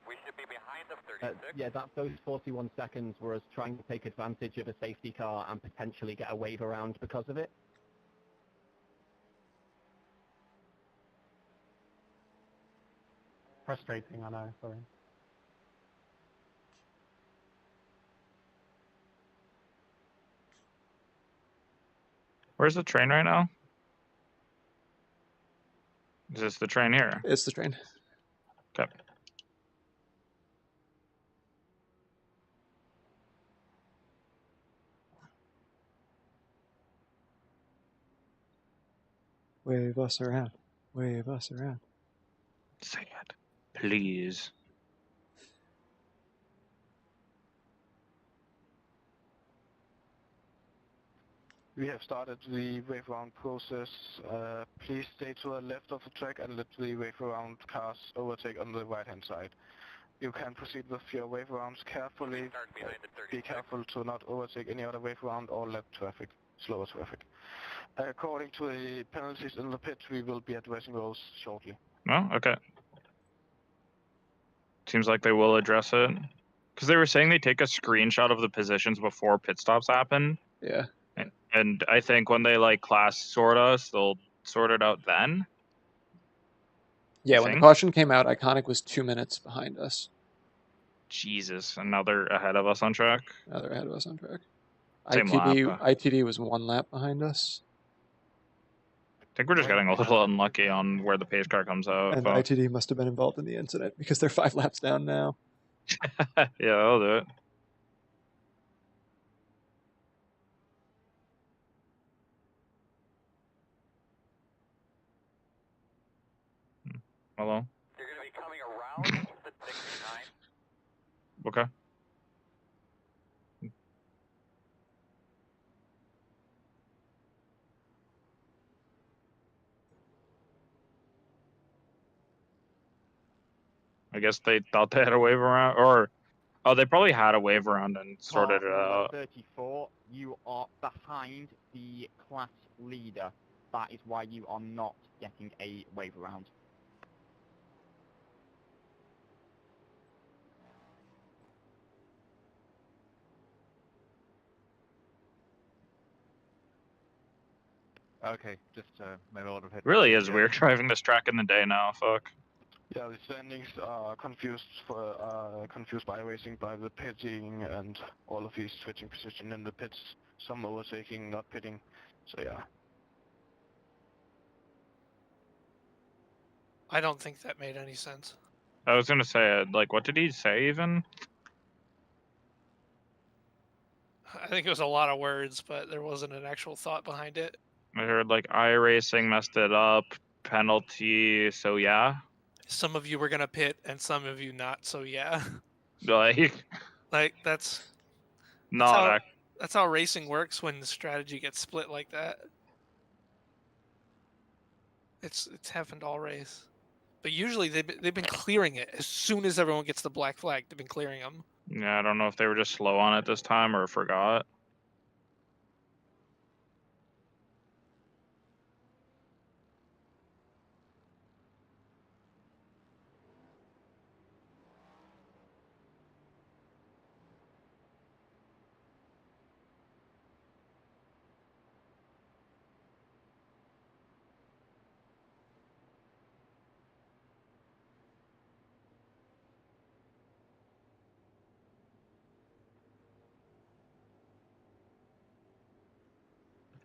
We should be behind the 36. Yeah, those 41 seconds were us trying to take advantage of a safety car and potentially get a wave around because of it. Frustrating, I know, sorry. Where's the train right now? Is this the train here? It's the train. Okay. Wave us around. Wave us around. Say it. Please. We have started the wave around process. Please stay to the left of the track and let the wave around cars overtake on the right hand side. You can proceed with your wave arounds carefully. Be careful to not overtake any other wave around or lap traffic, slower traffic. According to the penalties in the pit, we will be addressing those shortly. No? Okay. Seems like they will address it. Because they were saying they take a screenshot of the positions before pit stops happen. Yeah. And I think when they like class sort us, they'll sort it out then. Yeah, when the caution came out, Iconic was 2 minutes behind us. Jesus, and now they're ahead of us on track. Now they're ahead of us on track. Same lap. ITD was 1 lap behind us. I think we're just getting a little unlucky on where the pace car comes out. And ITD must have been involved in the incident because they're 5 laps down now. Yeah, I'll do it. Hello? You're going to be coming around the 69. Okay. I guess they thought they had a wave around, or they probably had a wave around and sorted it out. 34, you are behind the class leader. That is why you are not getting a wave around. Okay, just maybe a lot of hit. Really is weird driving this track in the day now. Fuck. Yeah, the standings are confused by racing, by the pitting, and all of these switching position in the pits. Some overtaking, not pitting. So yeah. I don't think that made any sense. I was gonna say, like, what did he say even? I think it was a lot of words, but there wasn't an actual thought behind it. I heard like iRacing messed it up, penalty. So yeah. Some of you were gonna pit, and some of you not. So yeah. Like that's not. That's how racing works when the strategy gets split like that. It's happened all race, but usually they've been clearing it as soon as everyone gets the black flag. They've been clearing them. Yeah, I don't know if they were just slow on it this time or forgot.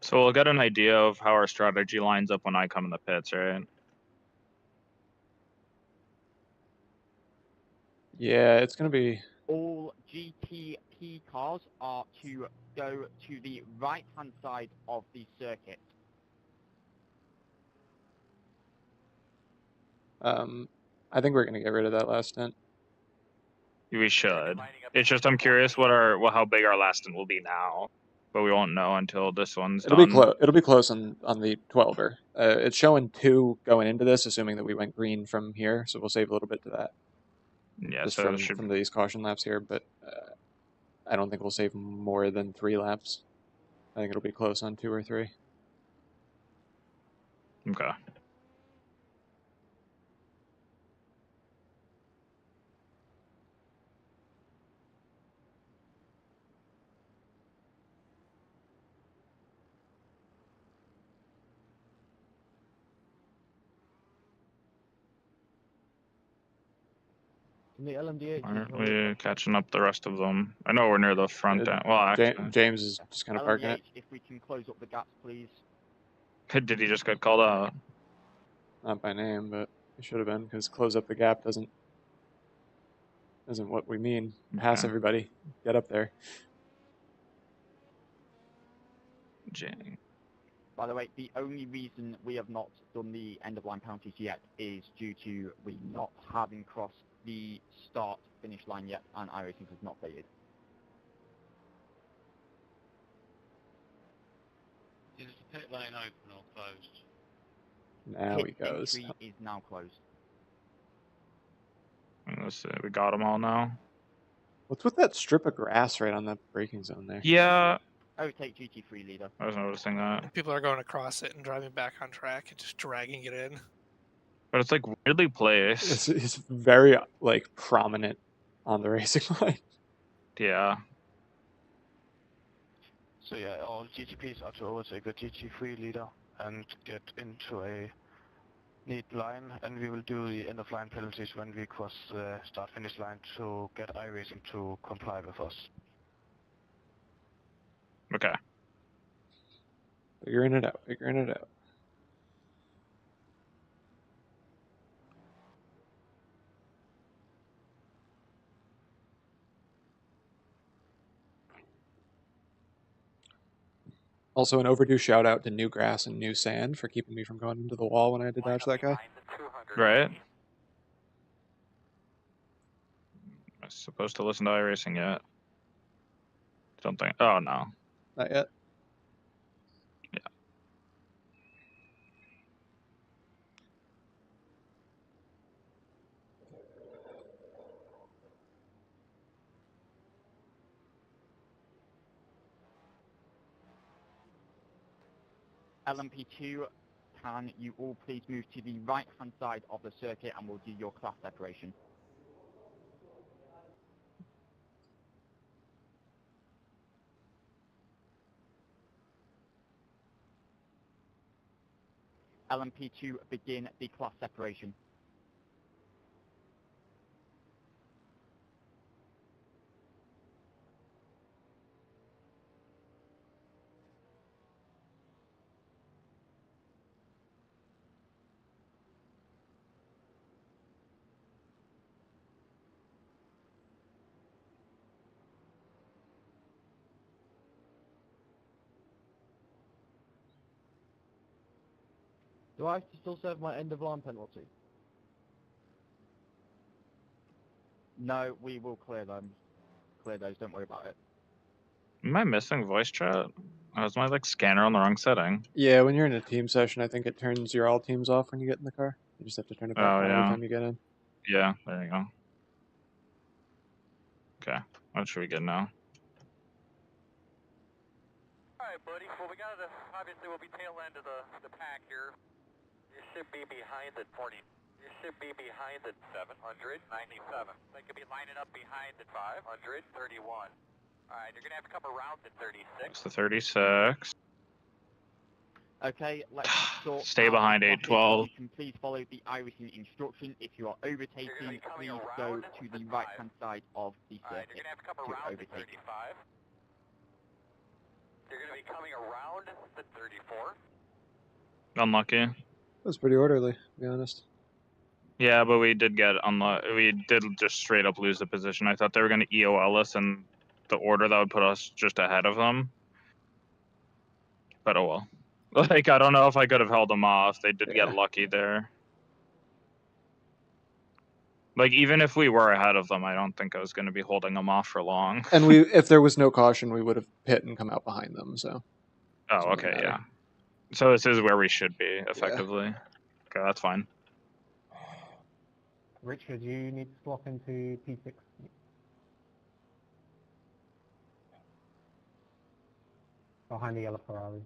So we'll get an idea of how our strategy lines up when I come in the pits, right? Yeah, it's going to be... All GTP cars are to go to the right-hand side of the circuit. I think we're going to get rid of that last stint. We should. It's just I'm curious how big our last stint will be now, but we won't know until this one's done. It'll be close on the 12er. It's showing 2 going into this, assuming that we went green from here, so we'll save a little bit to that. Yeah, just so from these caution laps here, but I don't think we'll save more than 3 laps. I think it'll be close on 2 or 3. Okay. The LMDH. Aren't we catching up the rest of them? I know we're near the front end. Well, actually, James is just kind of parking it. If we can close up the gaps, please. Did he just get called out? Not by name, but it should have been, because close up the gap isn't what we mean. Pass everybody. Get up there. Jang. By the way, the only reason we have not done the end-of-line penalties yet is due to we not having crossed the start-finish line yet, and iRacing has not faded. Is the pit lane open or closed? Now Pit he goes. entry is now closed. Let's see, we got them all now. What's with that strip of grass right on the braking zone there? Yeah. Overtake GT3 leader. I was noticing that. People are going across it and driving back on track and just dragging it in. But it's like weirdly placed. It's very like prominent on the racing line. Yeah. So yeah, all GTPs are to overtake the GT3 leader and get into a neat line, and we will do the end of line penalties when we cross the start finish line to get iRacing to comply with us. Okay. Figuring it out. Figuring it out. Also, an overdue shout out to New Grass and New Sand for keeping me from going into the wall when I had to dodge that guy. Right. I'm supposed to listen to iRacing yet? Don't think. Oh no. Not yet. Yeah. LMP2, can you all please move to the right-hand side of the circuit and we'll do your class separation. LMP2, begin the class separation. Do I have to still serve my end of line penalty? No, we will clear them. Clear those, don't worry about it. Am I missing voice chat? Oh, is my like scanner on the wrong setting? Yeah, when you're in a team session, I think it turns your all teams off when you get in the car. You just have to turn it back Oh on every yeah. time you get in. Yeah. There you go. Okay. What should we get now? Alright, buddy. Well, we got obviously we'll be tail end of the pack here. You should be behind the 40. You should be behind the 797. They could be lining up behind the 531. Alright, you're going to have to come around the 36. It's the 36. Okay, let's sort Stay out behind the traffic. 812. If you can please follow the iRacing instruction. If you are overtaking, please go to the right-hand side of the circuit You're going to have to come to around the overtake. 35. You're going to be coming around the 34. Unlucky. That was pretty orderly, to be honest. Yeah, but we did get we did just straight up lose the position. I thought they were going to EOL us in the order that would put us just ahead of them. But oh well. Like, I don't know if I could have held them off. They did get lucky there. Like, even if we were ahead of them, I don't think I was going to be holding them off for long. And if there was no caution, we would have pit and come out behind them. So. Oh, okay, yeah. So this is where we should be, effectively. Yeah. Okay, that's fine. Richard, you need to swap into P6. Behind the yellow Ferrari.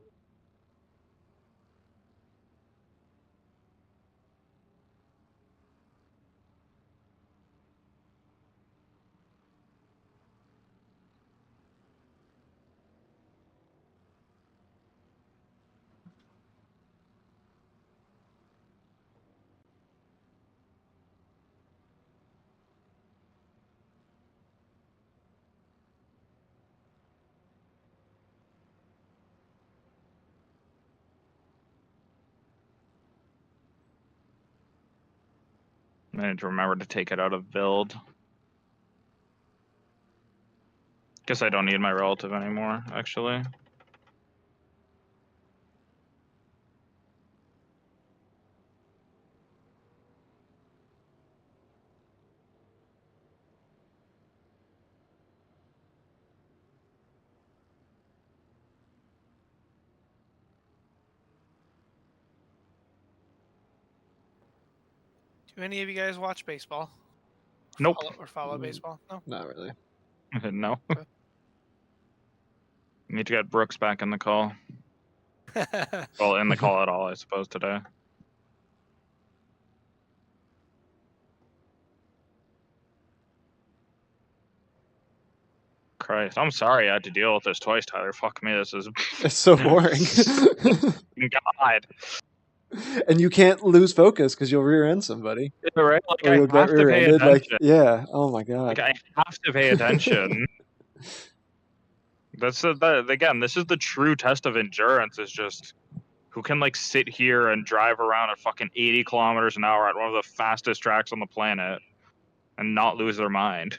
I need to remember to take it out of build. Guess I don't need my relative anymore, actually. Do any of you guys watch baseball? Nope. Follow baseball? No. Not really. No. Need to get Brooks back in the call. Well, in the call at all, I suppose, today. Christ. I'm sorry I had to deal with this twice, Tyler. Fuck me, this is... It's so boring. God. And you can't lose focus because you'll rear end somebody. Right? Like, Or you'll I get have to pay rear-ended. Like, attention. yeah. Oh my god. Like, I have to pay attention. Again, this is the true test of endurance, is just who can, like, sit here and drive around at fucking 80 kilometers an hour at one of the fastest tracks on the planet and not lose their mind.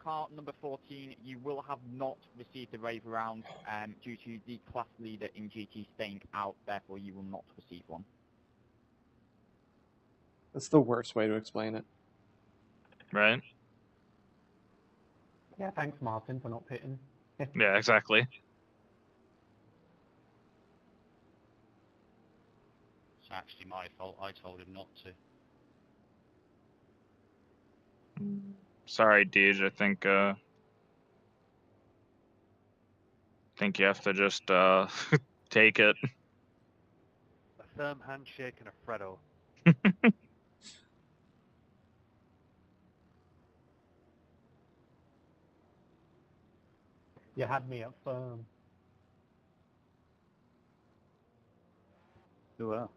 Car number 14, you will have not received a rave around due to the class leader in GT staying out, therefore you will not receive one. That's the worst way to explain it. Right? Yeah, thanks, Martin, for not pitting. Yeah, exactly. It's actually my fault. I told him not to. Sorry, Deej. I think you have to just take it. A firm handshake and a Freddo. You had me at firm. Well.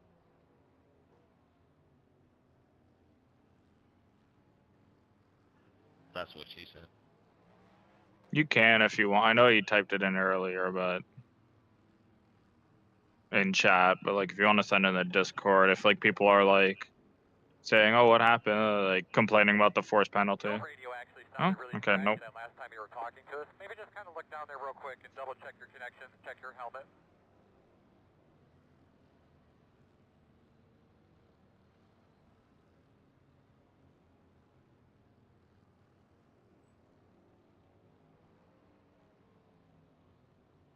That's what she said. You can if you want. I know you typed it in earlier, but in chat. But like, if you want to send in the Discord, if like people are like saying, "Oh, what happened?" Like complaining about the force penalty. Oh, okay, nope. That last time you were talking to us. Maybe just kind of look down there real quick and double check your connection, check your helmet.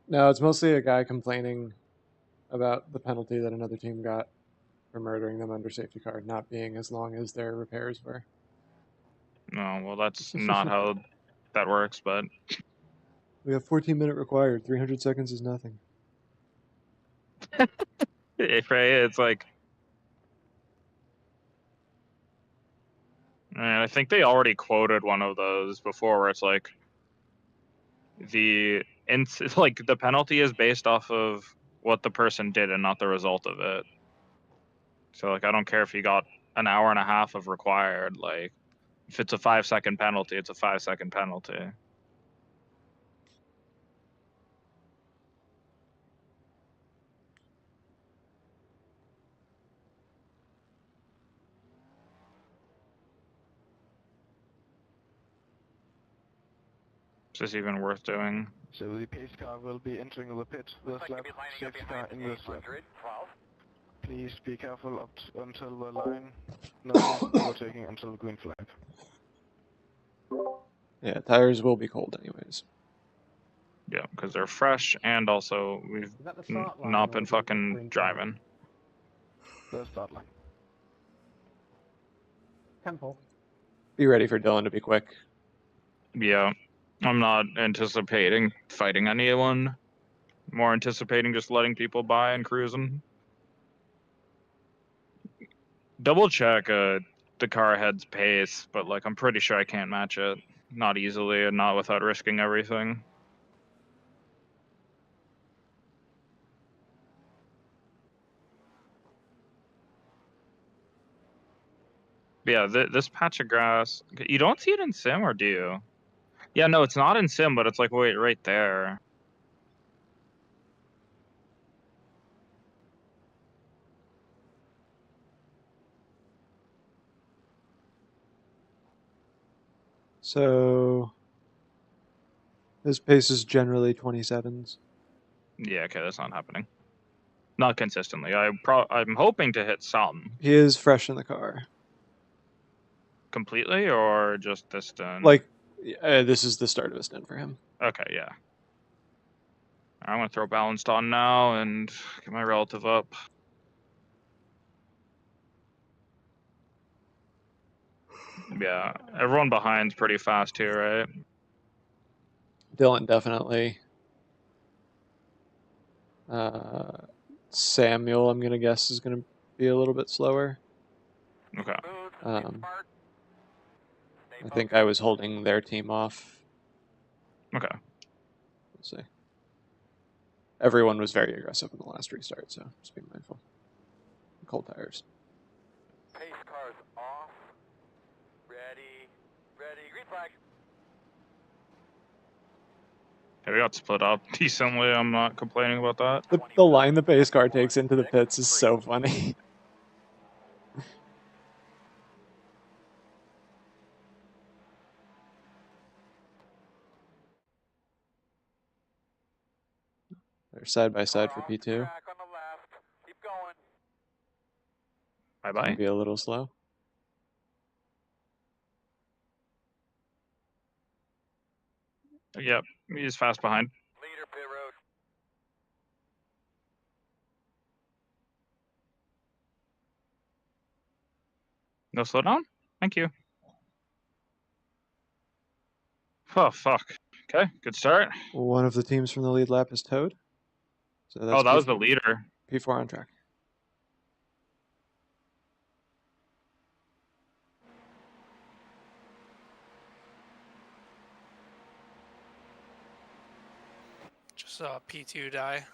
No, it's mostly a guy complaining about the penalty that another team got for murdering them under safety car not being as long as their repairs were. No, well, that's not how that works, but... We have 14-minute required. 300 seconds is nothing. Right, it's like... And I think they already quoted one of those before where it's like... the penalty is based off of what the person did and not the result of it. So, like, I don't care if you got an hour and a half of required, like... If it's a 5-second penalty, it's a 5-second penalty. Is this even worth doing? So the pace car will be entering the pit this lap, safety car in this lap. Please be careful up until the line. No overtaking until the green flag. Yeah, tires will be cold anyways. Yeah, because they're fresh, and also we've not been fucking driving. The start line. Temple. Be ready for Dylan to be quick. Yeah, I'm not anticipating fighting anyone. More anticipating just letting people by and cruising. Double check the car ahead's pace, but like I'm pretty sure I can't match it. Not easily and not without risking everything. Yeah, this patch of grass, you don't see it in Sim, or do you? Yeah, no, it's not in Sim, but it's like, wait, right there. So his pace is generally 27s. Yeah, okay, that's not happening. Not consistently. I'm hoping to hit some. He is fresh in the car. Completely, or just this stint? Like, this is the start of a stint for him. Okay, yeah. I'm gonna throw balanced on now and get my relative up. Yeah, everyone behind's pretty fast here, right? Dylan definitely Samuel, I'm gonna guess, is gonna be a little bit slower. Okay. I think I was holding their team off. Okay. We'll see. Everyone was very aggressive in the last restart, so just be mindful. Cold tires. Pace cars off. Ready. Green flag. Okay, we got split up decently. I'm not complaining about that. The line the pace car takes into the pits is so funny. They're side by side for P2. Bye Gonna bye. be a little slow. Yep, he's fast behind. Leader pit road. No slowdown? Thank you. Oh, fuck. Okay, good start. One of the teams from the lead lap is towed. So that's Oh, that was the leader. P4 on track. Just saw P2 die.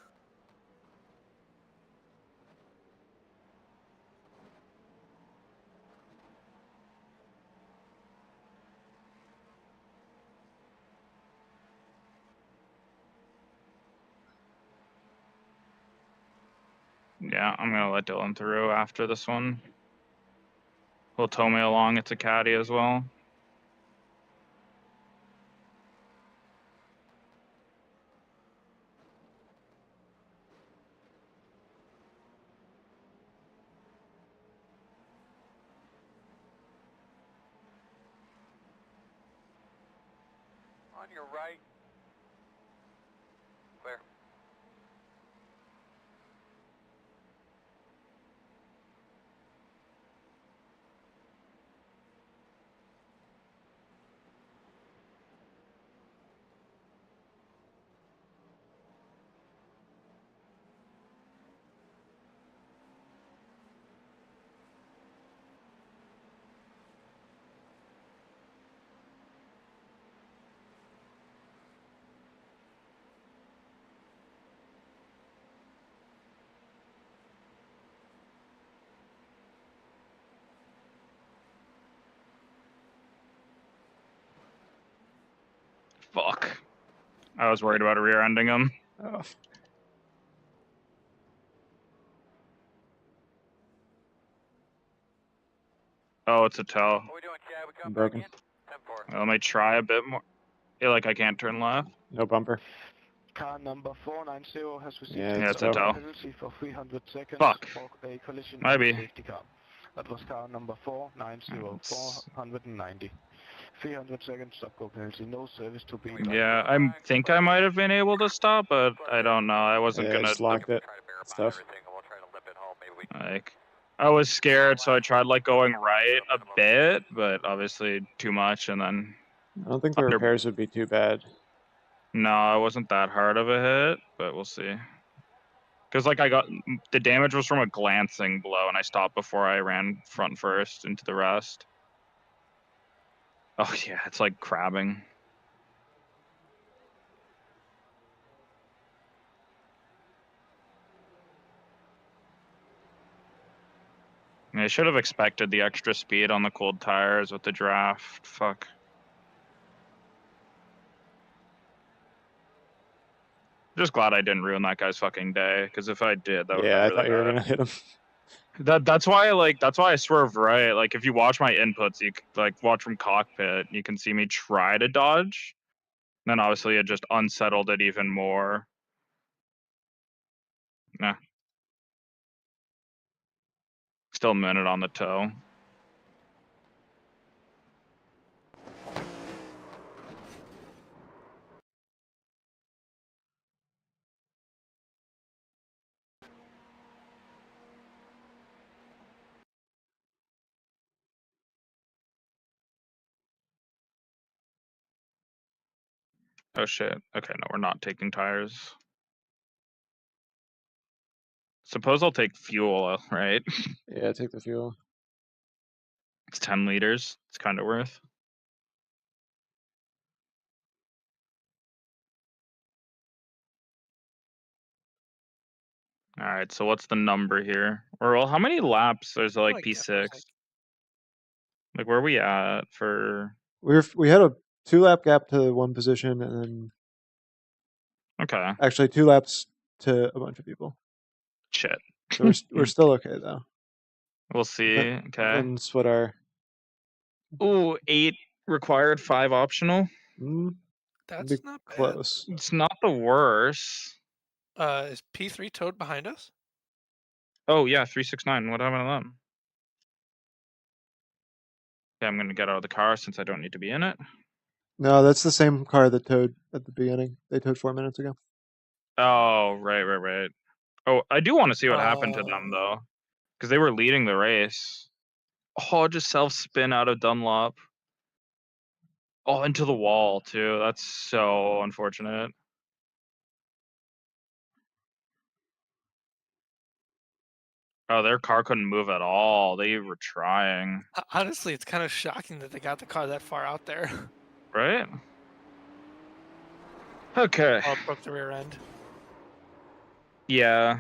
Yeah, I'm gonna let Dylan through after this one. He'll tow me along. It's a caddy as well. On your right. Clear. Fuck. I was worried about rear-ending him. Oh. Oh, it's a tow. What are we doing, Chad? We come Broken. back in? 10-4. Let me try a bit more. Feel like I can't turn left. No bumper. Car number 490 has received Yeah, Yeah, it's it's a tow. penalty for 300 seconds Fuck. for a collision Maybe. in the safety car. That was car number 490, 490. 300 seconds stop go penalty, no service to be done. Yeah, I think I might have been able to stop, but I don't know. I wasn't Yeah, I gonna just locked it. It's tough. like. I was scared, so I tried like going right a bit, but obviously too much, and then I don't think the under. repairs would be too bad. No, it wasn't that hard of a hit, but we'll see. Because like the damage was from a glancing blow, and I stopped before I ran front first into the rest. Oh yeah, it's like crabbing. I should have expected the extra speed on the cold tires with the draft. Fuck. Just glad I didn't ruin that guy's fucking day, because if I did, that would Yeah, I have been thought really you were bad. gonna hit him. That's why I swerved right. Like if you watch my inputs, you like watch from cockpit, you can see me try to dodge. Then obviously it just unsettled it even more. Nah. Still a minute on the toe. Oh shit. Okay, no, we're not taking tires. Suppose I'll take fuel, right? Yeah, take the fuel. It's 10 liters. It's kind of worth. All right, so what's the number here? Or well, how many laps? There's like P6. Like where are we at for? We had a 2-lap gap to one position, and then Okay. actually 2 laps to a bunch of people. Shit. So we're still okay though. We'll see. Okay. Depends what our. Ooh, 8 required, 5 optional. That's not bad. Close. It's not the worst. Is P3 towed behind us? Oh yeah, 369. What happened to them? Yeah, I'm gonna get out of the car since I don't need to be in it. No, that's the same car that towed at the beginning. They towed 4 minutes ago. Oh, right. Oh, I do want to see what happened to them though, because they were leading the race. Oh, just self spin out of Dunlop. Oh, into the wall too. That's so unfortunate. Oh, their car couldn't move at all. They were trying. Honestly, it's kind of shocking that they got the car that far out there. Right? Okay. Oh, broke the rear end. Yeah.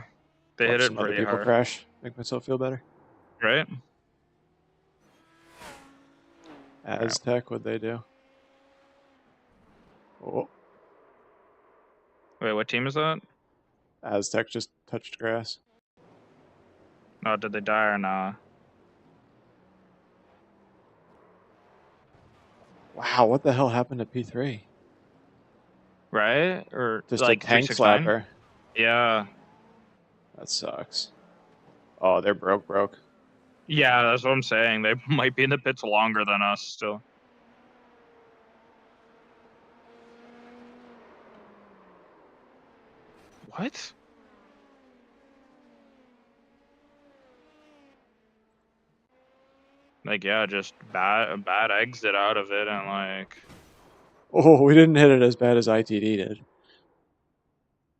They Watch hit it some other pretty people hard. crash. Make myself feel better. Right? Aztec, what'd they do? Oh, Wait, what team is that? Aztec just touched grass. Oh, did they die or not? Wow, what the hell happened to P3? Right? Or Just like a tank 369? slapper. Yeah. That sucks. Oh, they're broke. Yeah, that's what I'm saying. They might be in the pits longer than us still. What? Like, yeah, just a bad exit out of it, and like. Oh, we didn't hit it as bad as ITD did.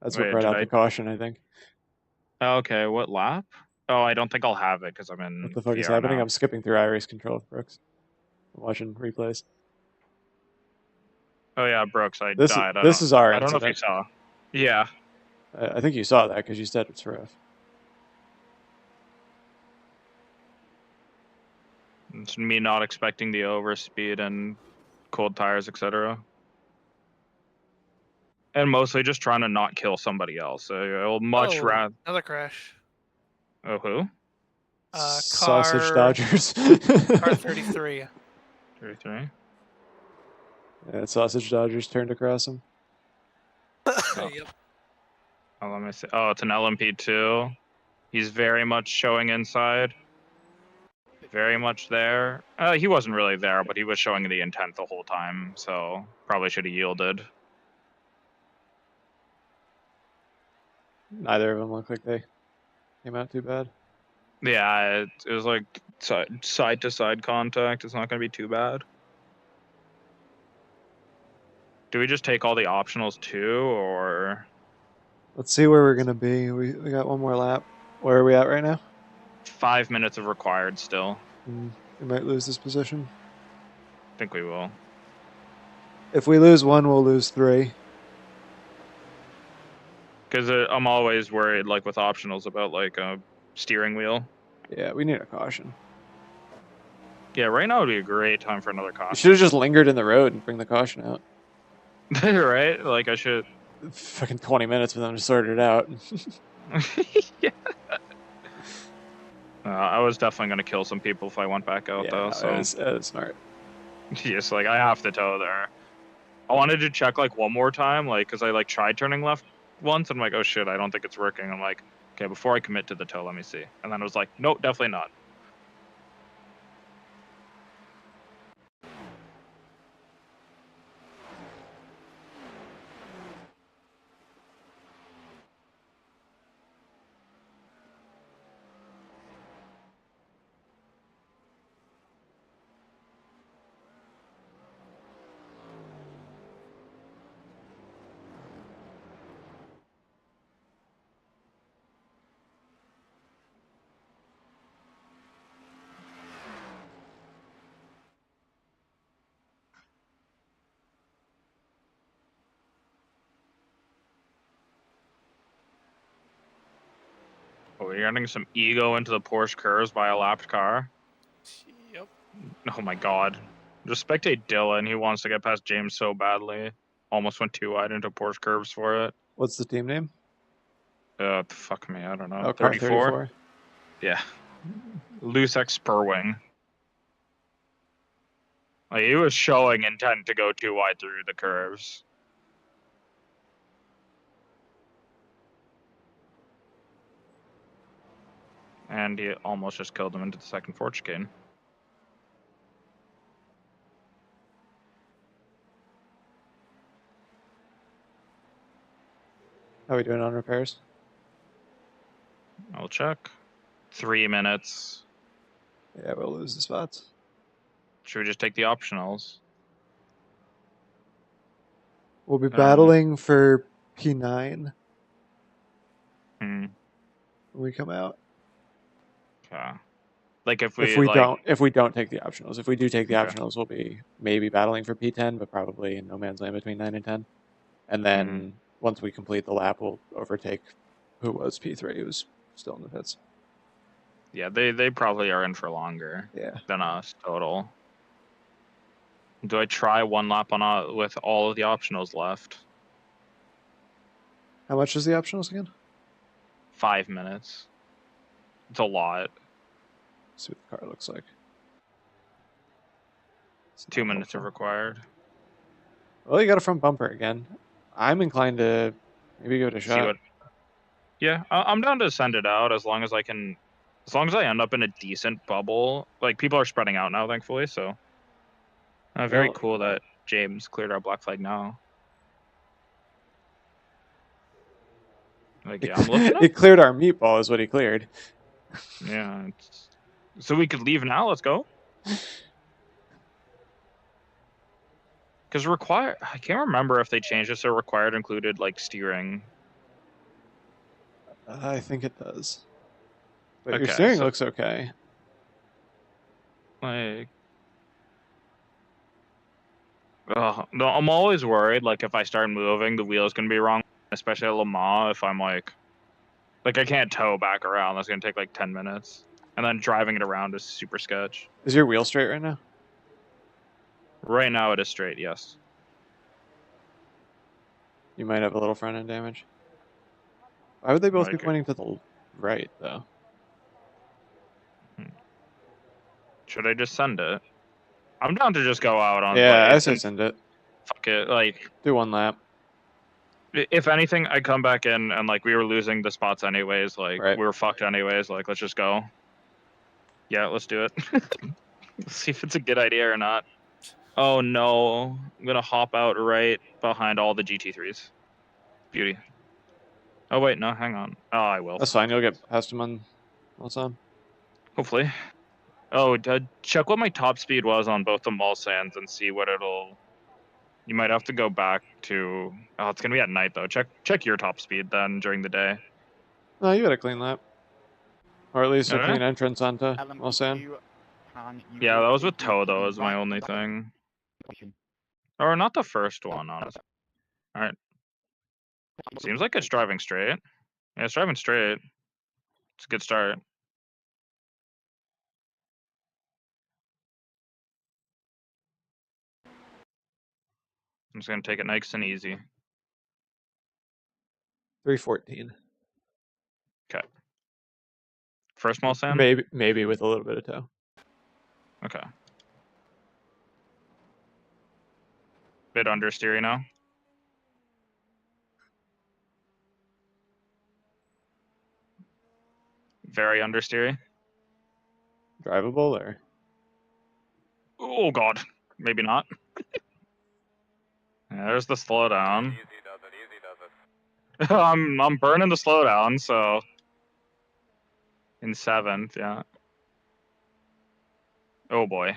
That's what Wait, brought did out the caution, I think. Okay, what lap? Oh, I don't think I'll have it because I'm in. What the fuck is VR happening? now. I'm skipping through iRace control, Brooks. I'm watching replays. Oh yeah, Brooks, I This died. is our I don't know if you incident. saw. Yeah. I think you saw that because you said it's rough. It's me not expecting the overspeed and cold tires, etc. And mostly just trying to not kill somebody else. So I'll much rather. Another crash. Oh, who? Sausage Dodgers. Car 33. 33. Yeah, Sausage Dodgers turned across him. Yep. Oh, let me see. Oh, it's an LMP2. He's very much showing inside. Very much there. He wasn't really there, but he was showing the intent the whole time, so probably should have yielded. Neither of them looked like they came out too bad. Yeah, it was like side to side contact. It's not going to be too bad. Do we just take all the optionals too, or? Let's see where we're gonna be. We got one more lap. Where are we at right now? 5 minutes of required still. We might lose this position. I think we will. If we lose one, we'll lose 3. Because I'm always worried, like with optionals, about like a steering wheel. Yeah, we need a caution. Yeah, right now would be a great time for another You caution. should have just lingered in the road and bring the caution out. Right? Like I should. Fucking 20 minutes for them to sort it out. Yeah. I was definitely going to kill some people if I went back out, though. So that was smart. Yes, like I have to tow there. I wanted to check like one more time, like because I like tried turning left once. And I'm like, oh shit, I don't think it's working. I'm like, okay, before I commit to the tow, let me see. And then I was like, nope, definitely not. Oh, we're getting some ego into the Porsche curves by a lapped car. Yep. Oh my god. Just spectate Dylan. He wants to get past James so badly. Almost went too wide into Porsche curves for it. What's the team name? Fuck me, I don't know. Oh, car 34? Yeah. Loose X Spurwing. Like, he was showing intent to go too wide through the curves. And he almost just killed him into the second forge chicane. How are we doing on repairs? I'll check. 3 minutes. Yeah, we'll lose the spots. Should we just take the optionals? We'll be battling for P9 Hmm. when we come out. Okay. Like if we if we don't take the optionals. If we do take the Okay. optionals, we'll be maybe battling for P10, but probably in no man's land between 9 and 10. And then once we complete the lap, we'll overtake who was P3, who's still in the pits. Yeah, they probably are in for longer than us total. Do I try one lap on with all of the optionals left? How much is the optionals again? 5 minutes. It's a lot. Let's see what the car looks like. 2 minutes are required. Well, you got a front bumper again. I'm inclined to maybe give it a shot. Yeah, I'm down to send it out as long as I can. As long as I end up in a decent bubble. Like, people are spreading out now, thankfully, so. Very cool that James cleared our black flag now. Like, yeah, I'm looking up. He cleared our meatball is what he cleared. Yeah. So we could leave now? Let's go? Because I can't remember if they changed this or required included, like, steering. I think it does. But Okay, your steering looks okay. Like, no, I'm always worried, like, if I start moving, the wheel's going to be wrong, especially at Le Mans, if I'm, like, I can't tow back around. That's going to take, like, 10 minutes. And then driving it around is super sketch. Is your wheel straight right now? Right now it is straight, yes. You might have a little front end damage. Why would they both be pointing to the right, though? Should I just send it? I'm down to just go out on. Yeah, I say send it. Fuck it, like. Do one lap. If anything, I come back in and like we were losing the spots anyways. Like we were fucked anyways. Like let's just go. Yeah, let's do it. Let's see if it's a good idea or not. Oh no, I'm gonna hop out right behind all the GT3s. Beauty. Oh wait, no, hang on. Oh, I will. That's fine. You'll get past him on what's on. Hopefully. Oh, check what my top speed was on both the Mulsands and see what it'll. You might have to go back to. Oh, it's gonna be at night though. Check your top speed then during the day. No, you got a clean lap, or at least a clean entrance onto Mulsanne. Yeah, that was with tow though. Is my only thing. Or not the first one, honestly. All right. Seems like it's driving straight. Yeah, it's driving straight. It's a good start. I'm just gonna take it nice and easy. 314. Okay. First Mulsanne? Maybe with a little bit of tow. Okay. Bit understeery now. Very understeery. Drivable or? Oh god, maybe not. Yeah, there's the slowdown. Easy does it. I'm burning the slowdown, so in 7th, yeah. Oh boy.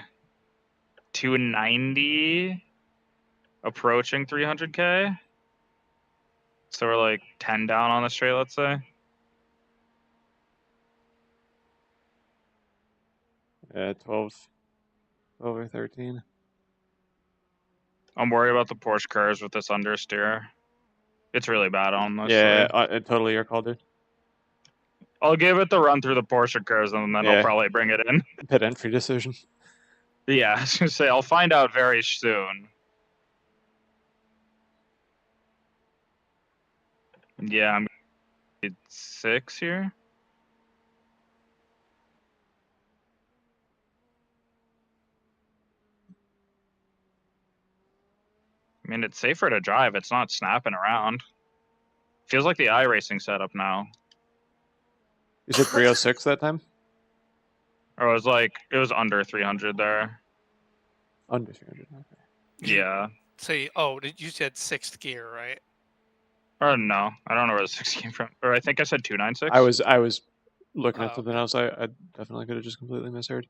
290 approaching 300k. So we're like 10 down on the straight, let's say. Yeah, 12 or 13. I'm worried about the Porsche curves with this understeer. It's really bad on this. Yeah, totally your call, dude. I'll give it the run through the Porsche curves, and then I'll probably bring it in. Pit entry decision. Yeah, I was gonna say I'll find out very soon. Yeah, I'm gonna 6 here. I mean, it's safer to drive. It's not snapping around. Feels like the iRacing setup now. You said 306 that time? Or it was under 300 there. Under 300, okay. Yeah. Say, you said 6th gear, right? Or no, I don't know where the 6 came from. Or I think I said 296. I was looking at something else. I definitely could have just completely misheard.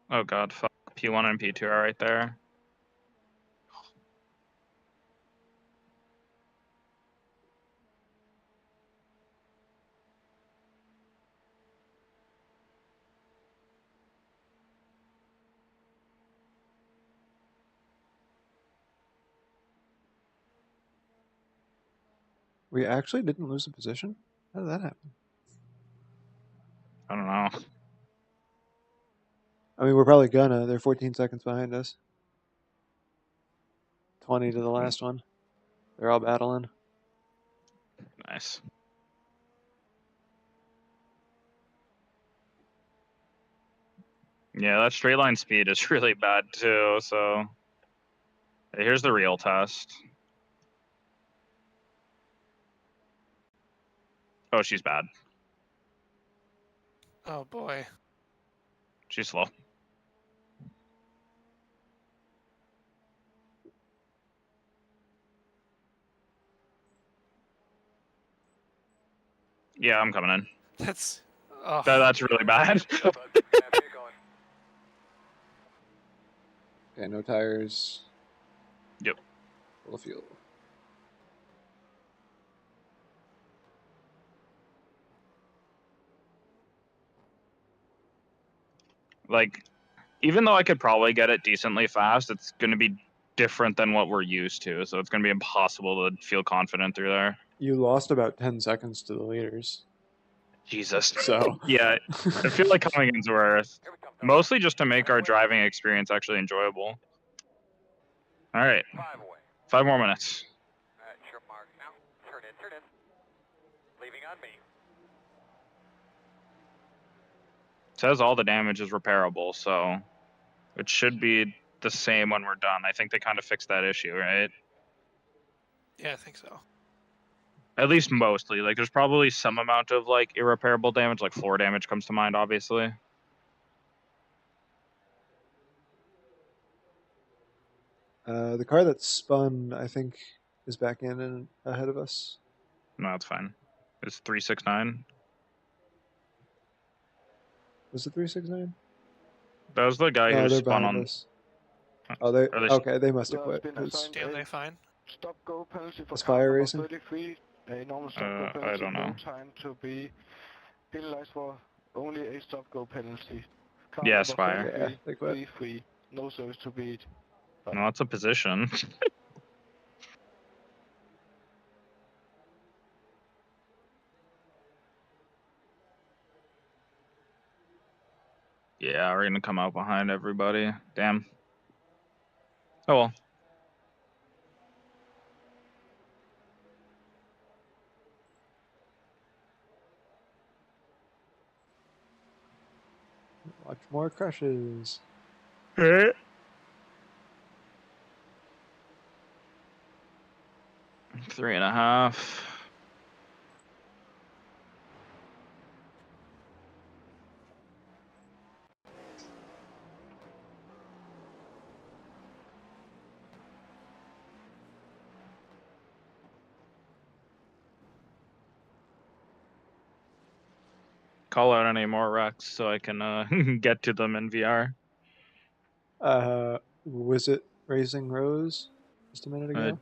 Oh god, fuck. P1 and P2 are right there. We actually didn't lose a position? How did that happen? I don't know. I mean, we're probably gonna. They're 14 seconds behind us. 20 to the last one. They're all battling. Nice. Yeah, that straight line speed is really bad too, so here's the real test. Oh, she's bad. Oh boy. She's slow. Yeah, I'm coming in. That's that's really bad. Okay, no tires. Yep. Full of fuel. Even though I could probably get it decently fast, it's going to be different than what we're used to, so it's going to be impossible to feel confident through there. You lost about 10 seconds to the leaders. Jesus. So yeah, I feel like coming in's worth. Mostly just to make our driving experience actually enjoyable. All right. 5 more minutes. Alright, sure mark now. Turn in. Leaving on me. It says all the damage is repairable, so it should be the same when we're done. I think they kind of fixed that issue, right? Yeah, I think so. At least mostly. There's probably some amount of irreparable damage, like floor damage comes to mind, obviously. The car that spun, I think, is back in and ahead of us. No, that's fine. It's 369. Was it 369? That was the guy who they're spun behind on. us. Oh, they okay. They must have quit. Stand they fine? Stop go penalty for Aspire car Racing? 33. A normal stop go penalty. I don't know. No time to be penalized for only a stop go penalty. Car Yeah, number Aspire. 33, Yeah, they quit. 33. No service to beat. No, that's a position. Yeah, we're gonna come out behind everybody. Damn. Oh well. Watch more crashes. 3.5. Call out any more wrecks so I can get to them in VR. Was it Racing Rose just a minute ago?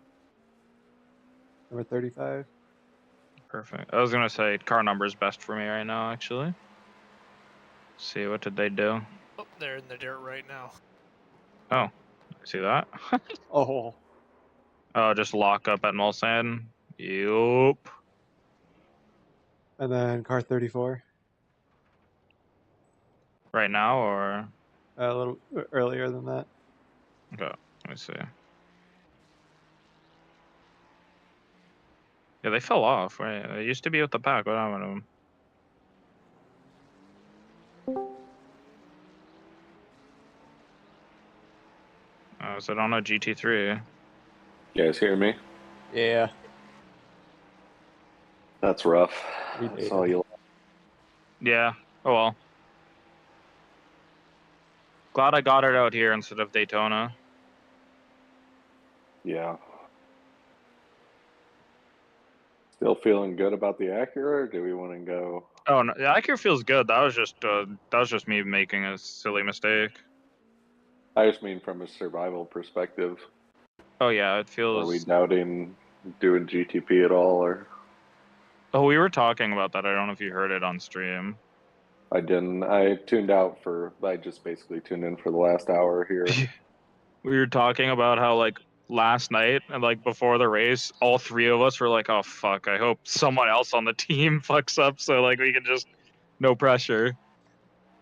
Number 35. Perfect. I was gonna say car number is best for me right now, actually. See, what did they do? Oh, they're in the dirt right now. Oh, see that? Oh. Oh, just lock up at Mulsanne. Yup. And then car 34. Right now, or A little earlier than that. okay, let me see. Yeah, they fell off. Right, they used to be with the pack. What happened to them? Is it on a GT3? You guys hear me? Yeah. That's rough. We That's all you. Yeah. Oh well. Glad I got it out here instead of Daytona. Yeah. Still feeling good about the Acura, or do we want to go? Oh no, the Acura feels good. That was just me making a silly mistake. I just mean from a survival perspective. Oh yeah, it feels. Are we doubting doing GTP at all, or? Oh, we were talking about that. I don't know if you heard it on stream. I didn't. I tuned out for. I just basically tuned in for the last hour here. We were talking about how like last night and like before the race, all three of us were like, "Oh fuck! I hope someone else on the team fucks up so like we can just no pressure."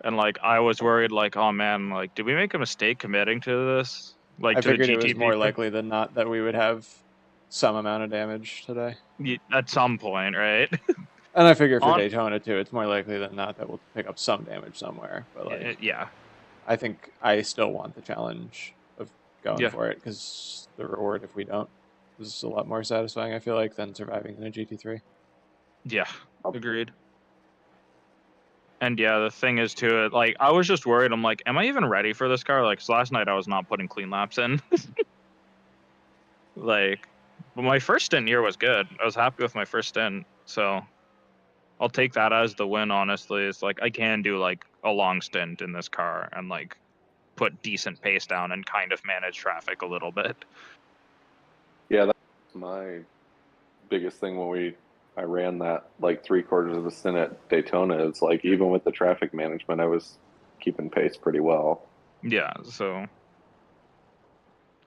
And like I was worried, like, "Oh man, like did we make a mistake committing to this?" Like I to the figured it was GTP more likely than not that we would have some amount of damage today. at some point, right? And I figure for Daytona too, it's more likely than not that we'll pick up some damage somewhere. But like, yeah, I think I still want the challenge of going Yeah. for it because the reward if we don't is a lot more satisfying. I feel like than surviving in a GT3. Yeah, agreed. And yeah, the thing is too, like I was just worried. I'm like, am I even ready for this car? Like, 'cause last night I was not putting clean laps in. Like, but my first stint here was good. I was happy with my first stint, so I'll take that as the win. Honestly, it's like I can do like a long stint in this car and like put decent pace down and kind of manage traffic a little bit. Yeah, that's my biggest thing when I ran that like 3/4 of a stint at Daytona. It's like even with the traffic management, I was keeping pace pretty well. Yeah, so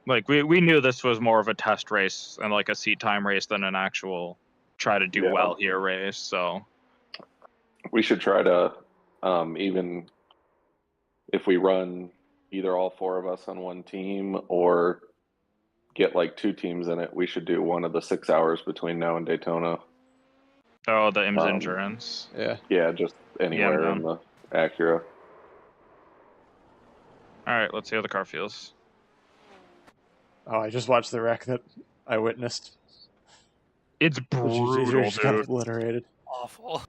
like we knew this was more of a test race and like a seat time race than an actual try to do well here race. So we should try to even if we run either all four of us on one team or get like two teams in it, we should do one of the 6 hours between now and Daytona. Oh, the IMS endurance. Yeah, just anywhere in the Acura. All right, let's see how the car feels. Oh, I just watched the wreck that I witnessed. It's brutal, just got dude. obliterated. Awful.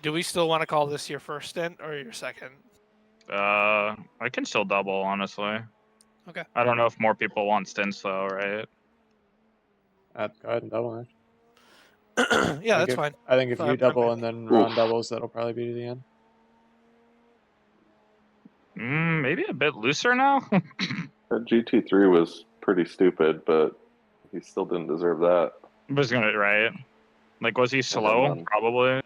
Do we still want to call this your first stint or your second? I can still double, honestly. Okay. I don't know if more people want stints though, right? Go ahead and double it. Yeah, that's fine. I think if you double and then Ron Oof. doubles, that'll probably be to the end. Maybe a bit looser now. That GT3 was pretty stupid, but he still didn't deserve that. Was gonna right? Like, was he slow? Probably.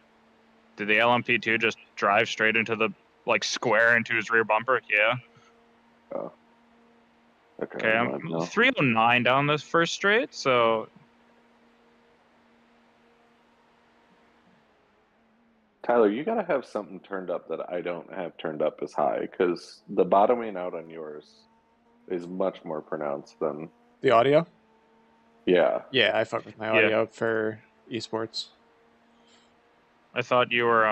Did the LMP2 just drive straight into the like square into his rear bumper? Yeah. Oh. Okay, I'm 309 down this first straight, so. Tyler, you gotta have something turned up that I don't have turned up as high, because the bottoming out on yours is much more pronounced than The audio? Yeah. Yeah, I fuck with my audio for esports. I thought you were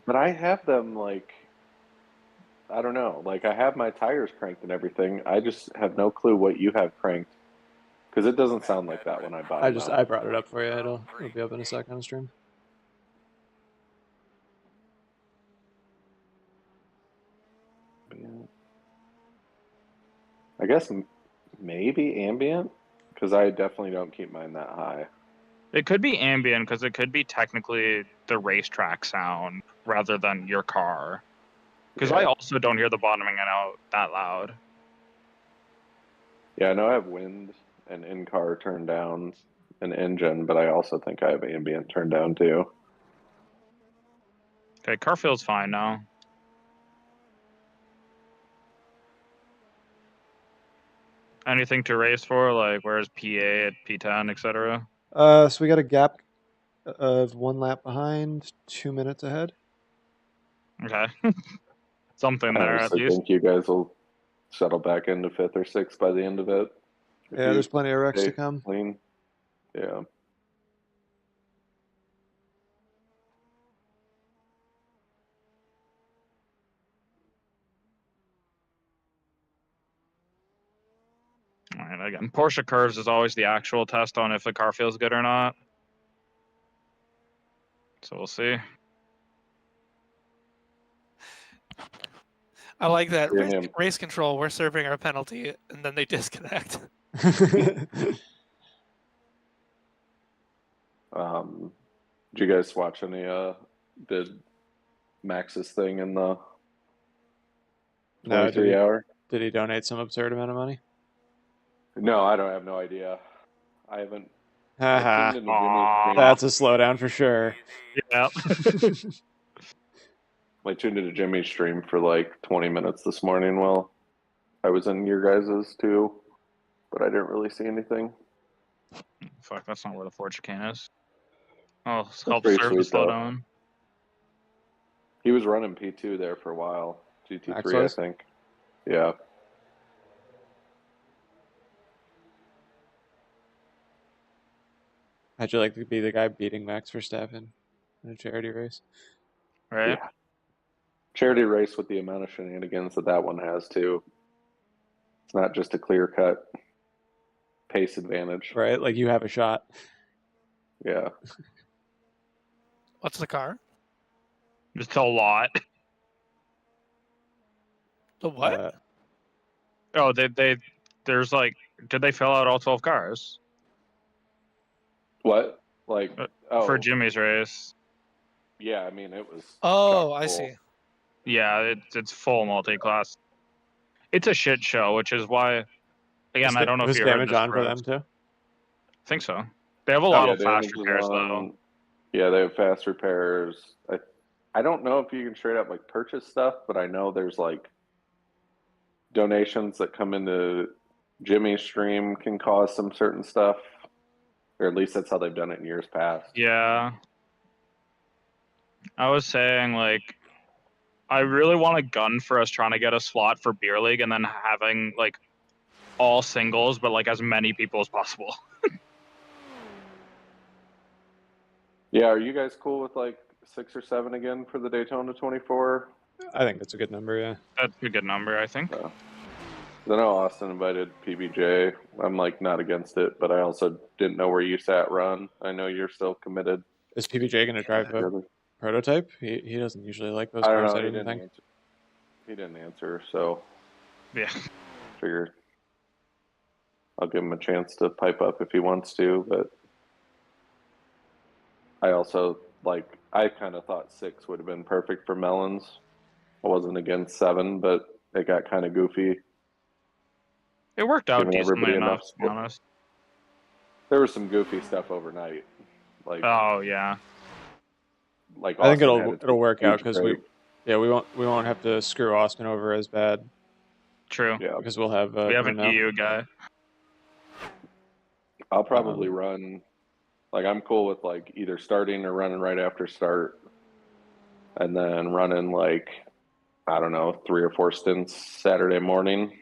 But I have them like I don't know. Like I have my tires cranked and everything. I just have no clue what you have cranked. Because it doesn't sound like that when I bottom out. I brought it up for you. It'll be up in a second on stream. I guess maybe ambient, because I definitely don't keep mine that high. It could be ambient because it could be technically the racetrack sound rather than your car. Because I also don't hear the bottoming out that loud. Yeah, I know I have wind and in-car turned down and engine, but I also think I have ambient turned down too. Okay, car feels fine now. Anything to race for? Like, where's PA at P10, etc.? So we got a gap of 1 lap behind, 2 minutes ahead. Okay. Something I there at honestly least. think you guys will settle back into 5th or 6th by the end of it. If Yeah, you there's plenty of wrecks stay to come. Clean. Yeah. All right, again, Porsche curves is always the actual test on if the car feels good or not. So we'll see. I like that. Yeah. Race control, we're serving our penalty, and then they disconnect. Did you guys watch any did Max's thing in the 23 hour? Did he donate some absurd amount of money? No, I have no idea. I haven't. Haha. I tuned into Jimmy's stream. That's a slowdown for sure. Yeah. I tuned into Jimmy's stream for like 20 minutes this morning while I was in your guys's too, but I didn't really see anything. Fuck, that's not where the Ford chicane is. Oh, That's help pretty serve the sweet, though. slowdown. He was running P2 there for a while. GT3, Max I was? think. Yeah. How'd you like to be the guy beating Max Verstappen in a charity race? Right. Yeah. Charity race with the amount of shenanigans that one has, too. It's not just a clear-cut pace advantage. Right? Like you have a shot. Yeah. What's the car? Just a lot. The what? Oh, there's like, did they fill out all 12 cars? What? Like, For Jimmy's race. Yeah, I mean, it was. Oh, chock I full. see. Yeah, it's full multi-class. It's a shit show, which is why, again, I don't know if was you heard damage this, on for Rose. them too? I think so. They have a lot of fast damage is repairs, though. on. Yeah, they have fast repairs. I don't know if you can straight up like purchase stuff, but I know there's like donations that come into Jimmy's stream can cause some certain stuff, or at least that's how they've done it in years past. Yeah. I was saying, like, I really want a gun for us trying to get a slot for Beer League and then having, like, all singles, but, like, as many people as possible. Yeah, are you guys cool with like 6 or 7 again for the Daytona 24? I think that's a good number, yeah. That's a good number, I think. I know Austin invited PBJ. I'm like not against it, but I also didn't know where you sat, Ron. I know you're still committed. Is PBJ going to drive a prototype? He doesn't usually like those I don't cars, know. I didn't think. He didn't answer, so yeah. Figured I'll give him a chance to pipe up if he wants to, but I also I kind of thought 6 would have been perfect for Melons. I wasn't against 7, but it got kind of goofy. It worked out Giving decently everybody enough, to be honest. There was some goofy stuff overnight. Oh yeah. Like I think Austin it'll work out because break. we won't have to screw Austin over as bad. True. Yeah. Because we'll have we have an Bruno. EU guy. I'll probably run. I'm cool with either starting or running right after start, and then running I don't know 3 or 4 stints Saturday morning.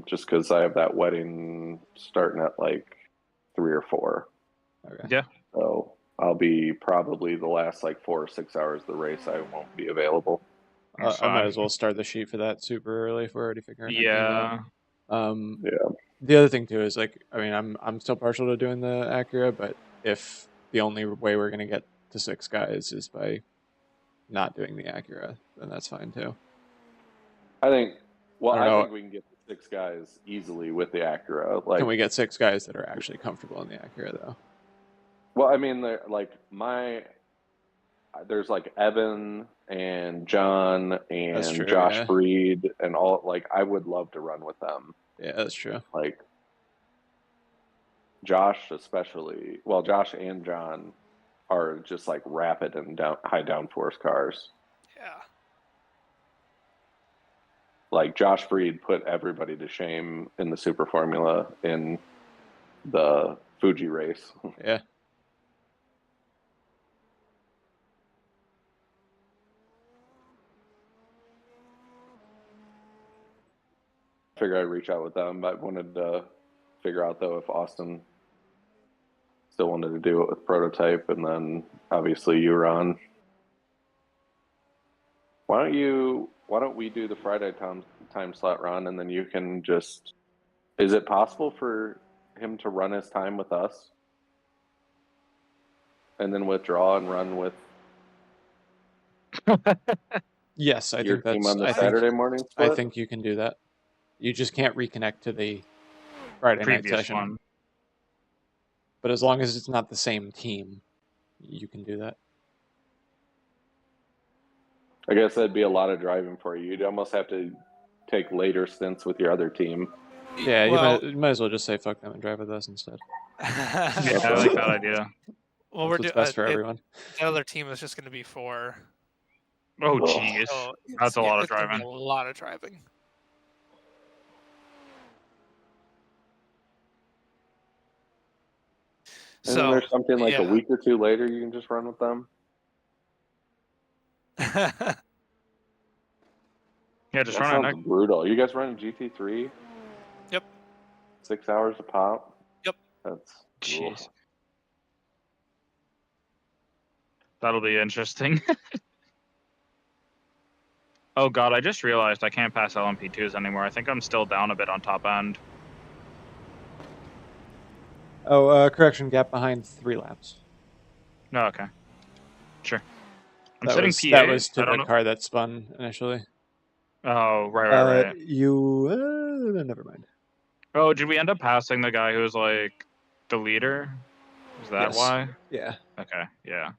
Just because I have that wedding starting at 3 or 4. Okay. Yeah. So I'll be probably the last 4 or 6 hours of the race. I won't be available. I might as well start the sheet for that super early if we're already figuring everything out. Yeah. The other thing too is I'm still partial to doing the Acura, but if the only way we're gonna get to 6 guys is by not doing the Acura, then that's fine too. I think. Well, I don't I know. think we can get 6 guys easily with the Acura. Can we get 6 guys that are actually comfortable in the Acura though? Well, I mean, there's Evan and John and true, Josh yeah. Breed and all. I would love to run with them. Yeah, that's true. Josh especially. Well, Josh and John are just like rapid and high downforce cars. Yeah. Like Josh Freed put everybody to shame in the Super Formula in the Fuji race. Yeah. I figured I'd reach out with them, but I wanted to figure out though if Austin still wanted to do it with Prototype, and then obviously you, Ron. Why don't we do the Friday time slot, Ron, and then you can just. Is it possible for him to run his time with us, and then withdraw and run with? Yes, I your think that's team on the Saturday morning split? I think you can do that. You just can't reconnect to the Friday night Previous session. one. But as long as it's not the same team, you can do that. I guess that'd be a lot of driving for you. You'd almost have to take later stints with your other team. Yeah, you might as well just say fuck them and drive with us instead. Yeah, I like that idea. Well, That's what's best for everyone. The other team is just going to be 4. Oh, jeez. So That's a lot of it's gonna be driving. a lot of driving. Isn't there something like a week or two later you can just run with them? Yeah, just that run it sounds next. brutal. You guys running GT3? Yep. 6 hours a pop? Yep. That's jeez. That'll be interesting. Oh god, I just realized I can't pass LMP2s anymore. I think I'm still down a bit on top end. Oh, correction, gap behind 3 laps. No, okay. Sure. I'm That sitting was, P8. that was to I don't the know. car that spun initially. Oh, right. Never mind. Oh, did we end up passing the guy who was like the leader? Is that Yes. why? Yeah. Okay, yeah.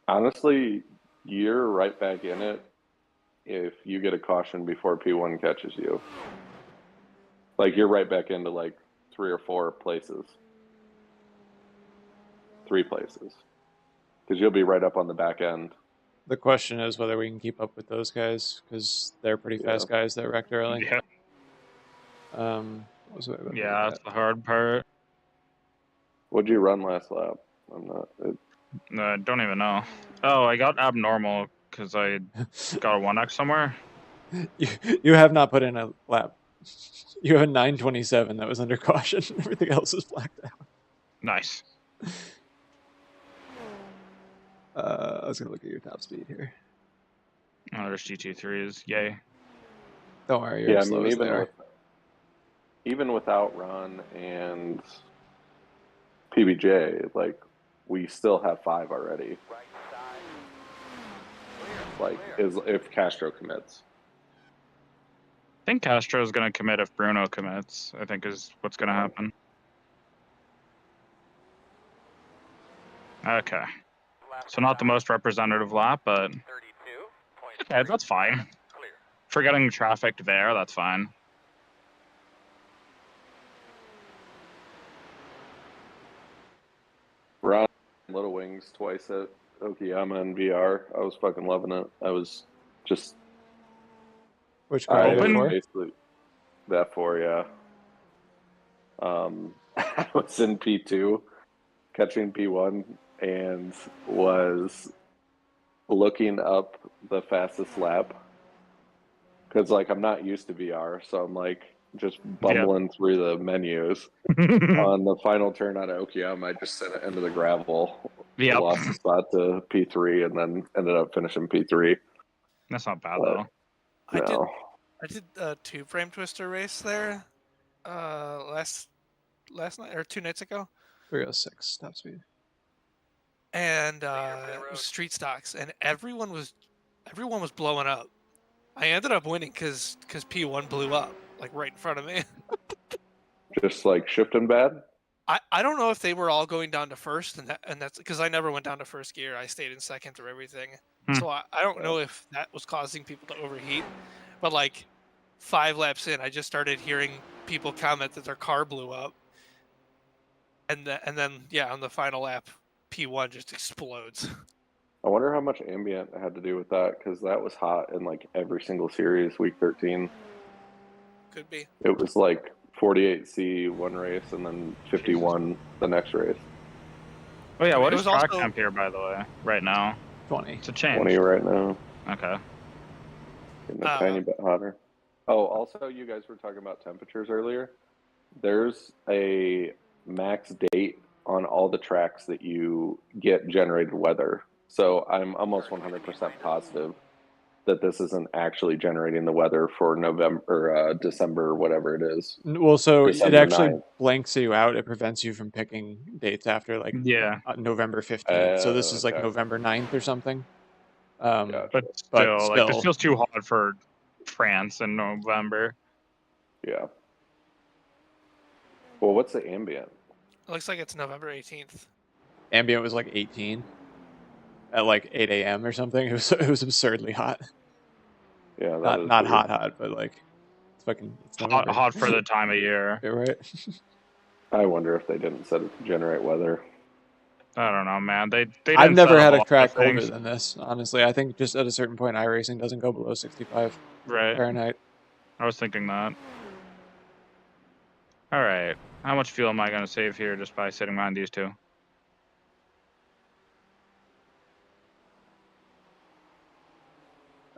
Honestly, you're right back in it if you get a caution before P1 catches you. Like, you're right back into like 3 or 4 places. 3 places. Because you'll be right up on the back end. The question is whether we can keep up with those guys, because they're pretty fast guys that wrecked early. Yeah. What was I about to Yeah, look that's the hard part. What'd you run last lap? I'm not. I don't even know. Oh, I got abnormal because I got a 1x somewhere. You have not put in a lap. You have a 927 that was under caution. Everything else is blacked out. Nice. I was going to look at your top speed here. Oh, there's GT3s. Yay. Don't worry, you're as slow as they are. Even without Ron and PBJ, like, we still have 5 already. Like, if Castro commits. I think Castro's going to commit if Bruno commits, I think is what's going to happen. Okay. So not the most representative lap, but okay, that's fine. Forgetting traffic there, that's fine. Ron Little Wings twice at Okayama and VR. I was fucking loving it. I was just. Which car? Basically, that 4, yeah. I was in P2, catching P1, and was looking up the fastest lap. Because, like, I'm not used to VR, so I'm, like, just bumbling through the menus. On the final turn out of Okayama, I just sent it into the gravel. Yep. Lost the spot to P3 and then ended up finishing P3. That's not bad, though. I did a 2-frame twister race there last night or 2 nights ago. 306 top speed. And it was street stocks, and everyone was blowing up. I ended up winning because P1 blew up like right in front of me. Just like shifting bad. I don't know if they were all going down to first, and that's because I never went down to first gear. I stayed in second through everything. So I don't know if that was causing people to overheat. But like 5 laps in, I just started hearing people comment that their car blew up. And then yeah, on the final lap, P1 just explodes. I wonder how much ambient had to do with that, because that was hot in like every single series, week 13. Could be. It was like 48C one race and then 51 the next race. Oh yeah, what it is was track also- temp here, by the way, right now? 20. It's a change. 20 right now. Okay. Getting a tiny bit hotter. Oh, also, you guys were talking about temperatures earlier. There's a max date on all the tracks that you get generated weather. So I'm almost 100% positive that this isn't actually generating the weather for November or December, whatever it is. Well, so December it actually 9th. blanks you out. It prevents you from picking dates after like November 15th. So this is like Okay. November 9th or something. But still, like this feels too hot for France in November. Yeah. Well, what's the ambient? It looks like it's November 18th. Ambient was like 18 at like 8 a.m. or something. It was absurdly hot. Yeah, that is not weird. hot, but like it's fucking it's Hot for the time of year. You're right. I wonder if they didn't set it to generate weather. I don't know, man. They I've didn't never set had up a lot track of colder things. than this. Honestly, I think just at a certain point, iRacing doesn't go below 65 Right. Fahrenheit. I was thinking that. All right. How much fuel am I going to save here just by sitting behind these two?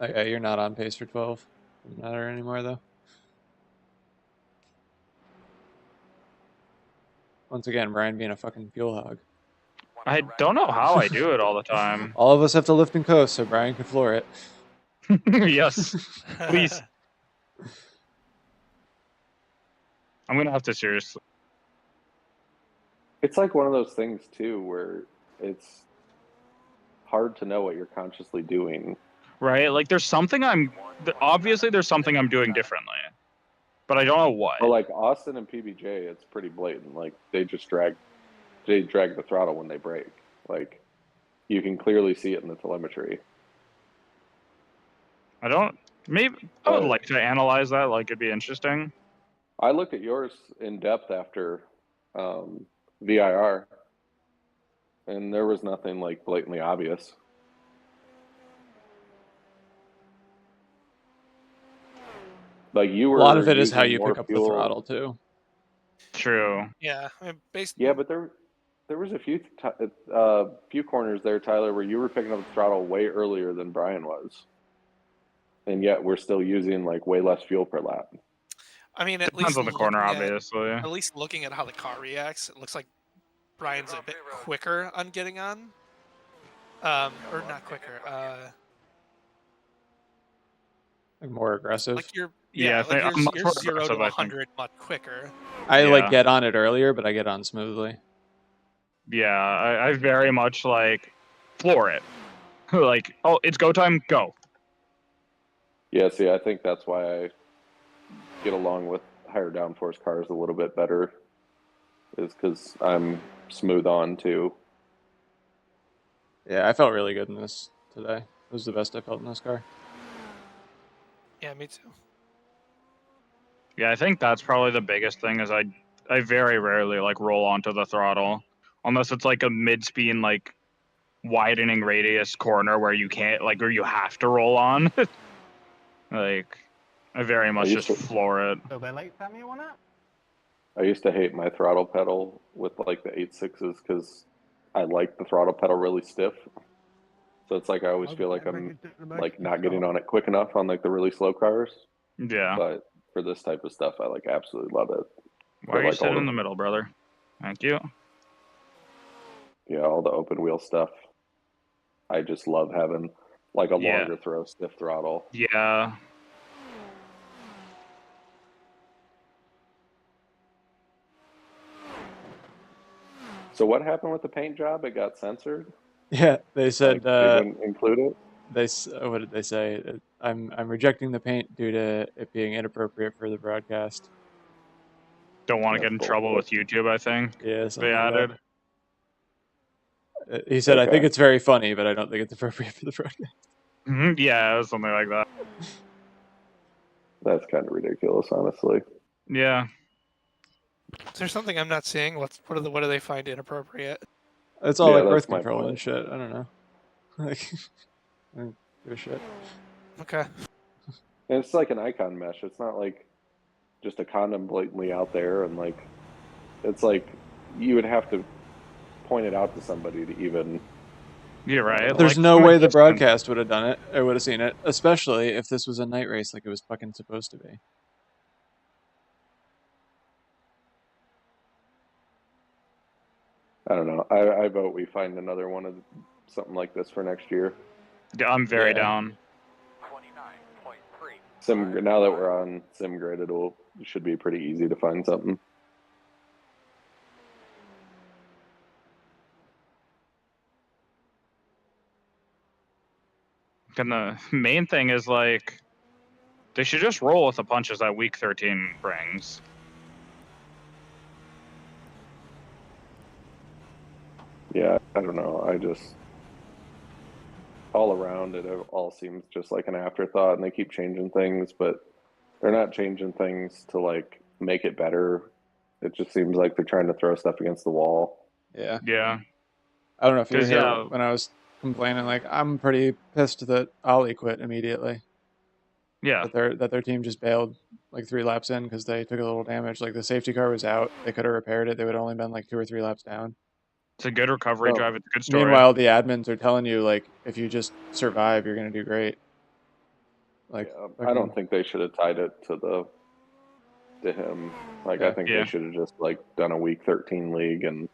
Okay, you're not on pace for 12. Doesn't matter anymore though. Once again, Brian being a fucking fuel hog. I don't know how I do it all the time. All of us have to lift and coast, so Brian can floor it. Yes, please. I'm gonna have to seriously. It's like one of those things too, where it's hard to know what you're consciously doing. Right, like there's something obviously there's something I'm doing differently, but I don't know what. Well, like Austin and PBJ, it's pretty blatant. Like they drag the throttle when they brake. Like you can clearly see it in the telemetry. Maybe I would like to analyze that. Like it'd be interesting. I looked at yours in depth after VIR, and there was nothing like blatantly obvious. Like you were. A lot of it is how using you more pick up fuel. the throttle too. True. Yeah, I mean, Yeah, but there was a few corners there, Tyler, where you were picking up the throttle way earlier than Brian was, and yet we're still using like way less fuel per lap. I mean, at Depends least on the corner, looking obviously. At least looking at how the car reacts, it looks like Brian's a bit quicker on getting on. Or not quicker. Like more aggressive. Like you're Yeah, like I'm much you're more 0 to aggressive, I think. 100 much quicker. I like Yeah. get on it earlier, but I get on smoothly. Yeah, I very much like floor it. Like, oh, it's go time, go. Yeah, see, I think that's why I get along with higher downforce cars a little bit better, is because I'm smooth on too. Yeah, I felt really good in this today. It was the best I felt in this car. Yeah, me too. Yeah, I think that's probably the biggest thing is I very rarely like roll onto the throttle unless it's like a mid-speed like widening radius corner where you can't like where you have to roll on. Like I very much just floor it. So they're late, Sammy, on that? I used to hate my throttle pedal with like the 8.6s because I like the throttle pedal really stiff. So it's like I always feel like I'm like not getting on it quick enough on like the really slow cars. Yeah. But for this type of stuff, I like absolutely love it. Why are you like sitting in the middle, brother? Thank you. Yeah, all the open wheel stuff. I just love having like a longer throw stiff throttle. Yeah. So what happened with the paint job? It got censored? Yeah, they said they didn't include it. What did they say? I'm rejecting the paint due to it being inappropriate for the broadcast. Don't want to get in trouble with YouTube, I think. Yeah, they something like added. that. He said, "I think it's very funny, but I don't think it's appropriate for the broadcast." Yeah, it was something like that. That's kind of ridiculous, honestly. Yeah. Is there something I'm not seeing? What do they find inappropriate? It's all Yeah, like that's birth my control and point. shit. I don't know. Like, I don't give a shit. Okay. And it's like an icon mesh. It's not like just a condom blatantly out there, and like it's like you would have to point it out to somebody to even. You're right. There's Like, no from a way the distance. broadcast would have done it or would have seen it, especially if this was a night race like it was fucking supposed to be. I don't know. I vote we find another one of something like this for next year. Yeah, I'm very down. Now that we're on SimGrid, it should be pretty easy to find something. And the main thing is, like, they should just roll with the punches that week 13 brings. Yeah, I don't know. I just all around it all seems just like an afterthought, and they keep changing things, but they're not changing things to like make it better. It just seems like they're trying to throw stuff against the wall. Yeah. Yeah. I don't know if you were 'Cause, here yeah. when I was complaining. Like, I'm pretty pissed that Ollie quit immediately. Yeah. That their team just bailed like 3 laps in because they took a little damage. Like, the safety car was out. They could have repaired it. They would have only been like 2 or 3 laps down. It's a good recovery drive. It's a good story. Meanwhile, the admins are telling you, like, if you just survive, you're going to do great. Like, I don't think they should have tied it to him. Like, I think they should have just like done a week 13 league and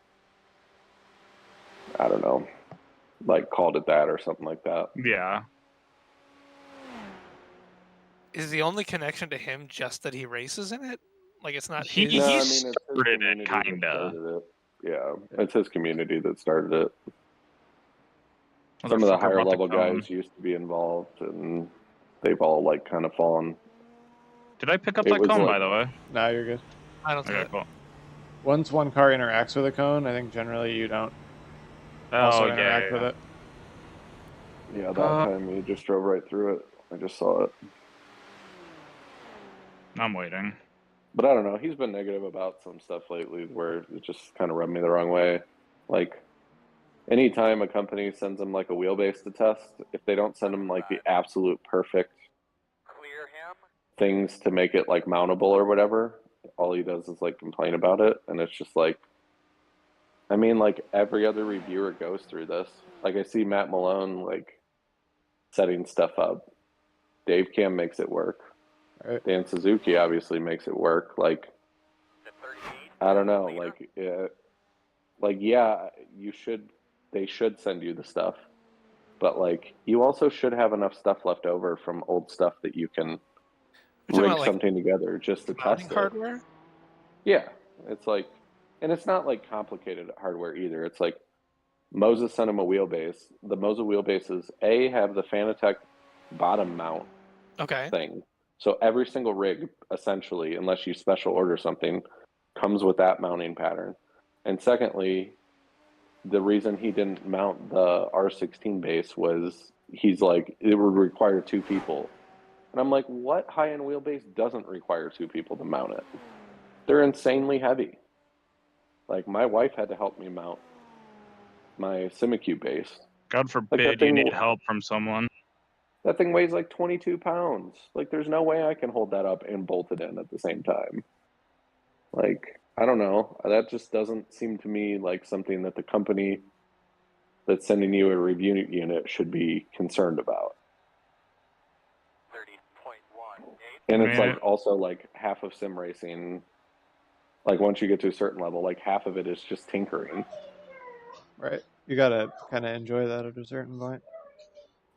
I don't know, like called it that or something like that. Yeah. Is the only connection to him just that he races in it? Like, it's not He his... No, I mean, it's his community that started it. Yeah, it's his community that started it. Some of the higher level guys used to be involved, and they've all like kind of fallen. Did I pick up that cone, by the way? No, you're good. I don't see Okay, it. cool. Once one car interacts with a cone, I think generally you don't also interact with it. Yeah, that time he just drove right through it. I just saw it. I'm waiting. But I don't know. He's been negative about some stuff lately where it just kind of rubbed me the wrong way. Like, anytime a company sends him like a wheelbase to test, if they don't send him like the absolute perfect things to make it like mountable or whatever, all he does is like complain about it. And it's just like, I mean, like every other reviewer goes through this. Like, I see Matt Malone like setting stuff up. Dave Cam makes it work. Right. Dan Suzuki obviously makes it work. Like, I don't know. Like, yeah, they should send you the stuff, but like, you also should have enough stuff left over from old stuff that you can rig something together just to test it. Hardware? Yeah, it's like, and it's not like complicated hardware either. It's like Moses sent him a wheelbase. The Moses wheelbases have the Fanatec bottom mount thing. So every single rig, essentially, unless you special order something, comes with that mounting pattern. And secondly, the reason he didn't mount the R16 base was he's like, it would require 2 people. And I'm like, what high-end wheelbase doesn't require 2 people to mount it? They're insanely heavy. Like, my wife had to help me mount my Simicube base. God forbid you need help from someone. That thing weighs like 22 pounds. Like, there's no way I can hold that up and bolt it in at the same time. Like, I don't know. That just doesn't seem to me like something that the company that's sending you a review unit should be concerned about. 30.18. And it's like also like half of sim racing, like once you get to a certain level, like half of it is just tinkering. Right. You gotta kind of enjoy that at a certain point.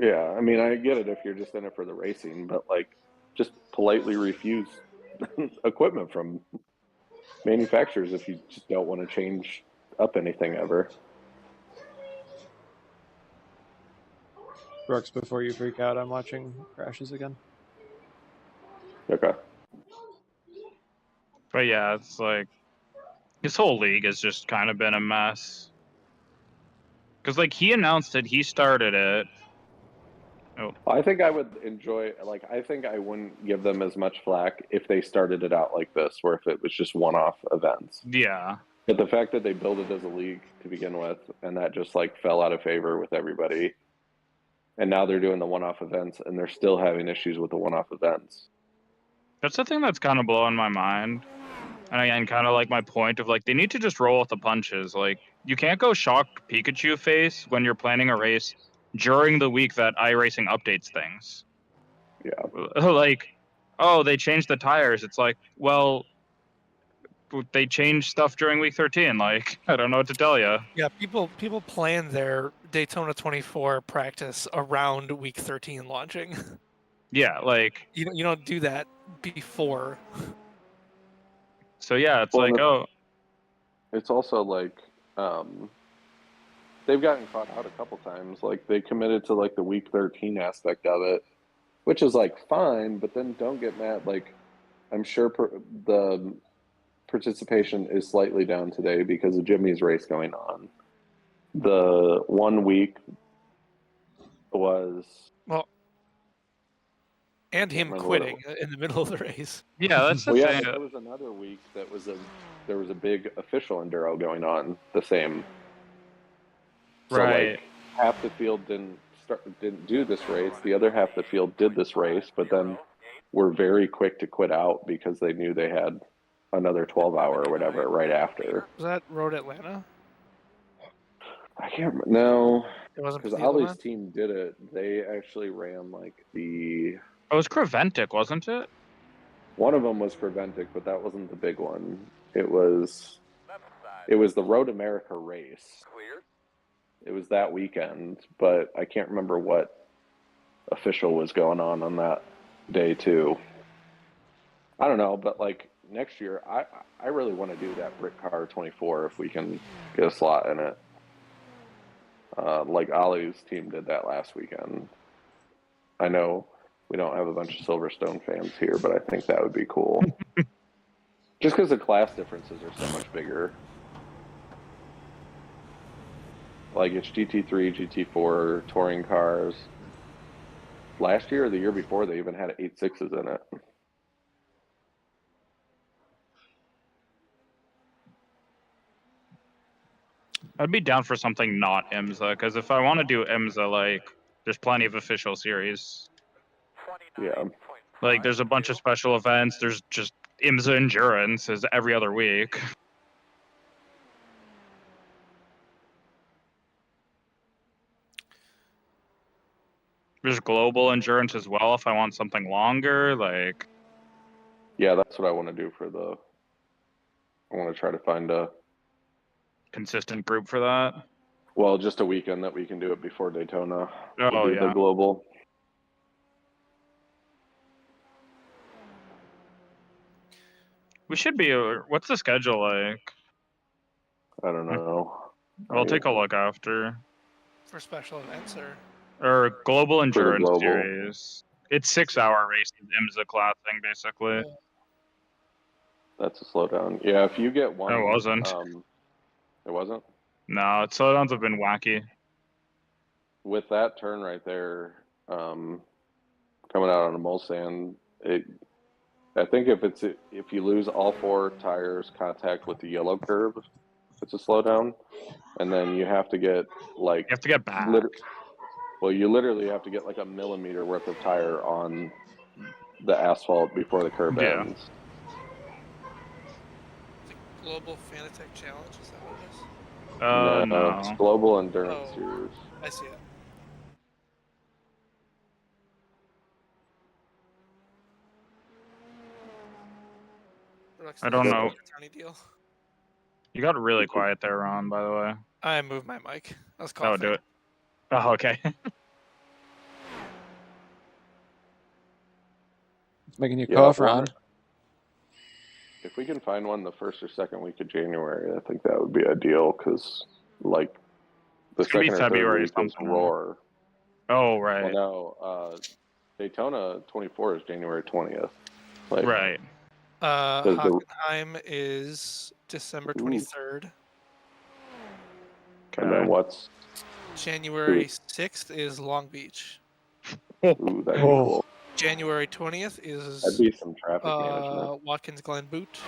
Yeah, I mean, I get it if you're just in it for the racing, but like, just politely refuse equipment from manufacturers if you just don't want to change up anything ever. Brooks, before you freak out, I'm watching crashes again. Okay. But yeah, it's like, this whole league has just kind of been a mess. Because, like, he announced that he started it, Oh. I think I would enjoy, like, I think I wouldn't give them as much flack if they started it out like this, where if it was just one-off events. Yeah. But the fact that they built it as a league to begin with, and that just like fell out of favor with everybody, and now they're doing the one-off events, and they're still having issues with the one-off events. That's the thing that's kind of blowing my mind. And again, kind of like my point of like, they need to just roll with the punches. Like, you can't go shocked Pikachu face when you're planning a race during the week that iRacing updates things. Yeah. Like, oh, they changed the tires. It's like, well, they changed stuff during week 13. Like, I don't know what to tell you. Yeah, people plan their Daytona 24 practice around week 13 launching. Yeah, like you don't do that before. So yeah, it's like, oh, it's also like they've gotten caught out a couple times. Like they committed to like the week 13 aspect of it, which is like fine, but then don't get mad. Like I'm sure the participation is slightly down today because of Jimmy's race going on. The 1 week was and him quitting in the middle of the race. Yeah, that's the thing. thing. There was another week that was there was a big official enduro going on the same. So right. Like half the field didn't do this race. The other half of the field did this race, but then were very quick to quit out because they knew they had another 12-hour or whatever right after. Was that Road Atlanta? I can't remember. No, it wasn't because Ollie's team did it. They actually ran like the. It was Creventic, wasn't it? One of them was Creventic, but that wasn't the big one. It was the Road America race. It was that weekend, but I can't remember what official was going on that day too. I don't know, but like next year, I really want to do that Brick Car 24 if we can get a slot in it. Like Ollie's team did that last weekend. I know we don't have a bunch of Silverstone fans here, but I think that would be cool. Just because the class differences are so much bigger. Like it's GT3, GT4, touring cars. Last year or the year before, they even had 8.6s in it. I'd be down for something not IMSA, because if I want to do IMSA, like, there's plenty of official series. Yeah. Like, there's a bunch of special events. There's just IMSA Endurance is every other week. There's Global Endurance as well if I want something longer, like... Yeah, that's what I want to do for the... I want to try to find a... consistent group for that? Well, just a weekend that we can do it before Daytona. Oh, we'll do the Global. We should be... What's the schedule like? I don't know. I'll take a look after. For special events, or Global Endurance Global. Series. It's 6-hour races, IMSA classing, basically. That's a slowdown. Yeah, if you get one... It wasn't. It wasn't? No, slowdowns have been wacky. With that turn right there, coming out on a Mulsanne, I think if you lose all 4 tires contact with the yellow curve, it's a slowdown, and then you have to get like... You have to get back. Well, you literally have to get like a millimeter worth of tire on the asphalt before the curb ends. Global Fanatec Challenge, is that what it is? No. It's Global Endurance Series. I see it. I don't know. Tiny deal. You got really quiet there, Ron, by the way. I moved my mic. I was coughing. Oh, do it. Oh, okay. It's making you cough, Ron. If we can find one the first or second week of January, I think that would be ideal because, like, the second or February third week is Roar. Oh, right. Well, no, Daytona 24 is January 20th. Like, right. Hockenheim is December 23rd. And then what's... January 6th is Long Beach. Ooh, that'd be cool. January 20th That'd is be some traffic management. Watkins Glen Boot.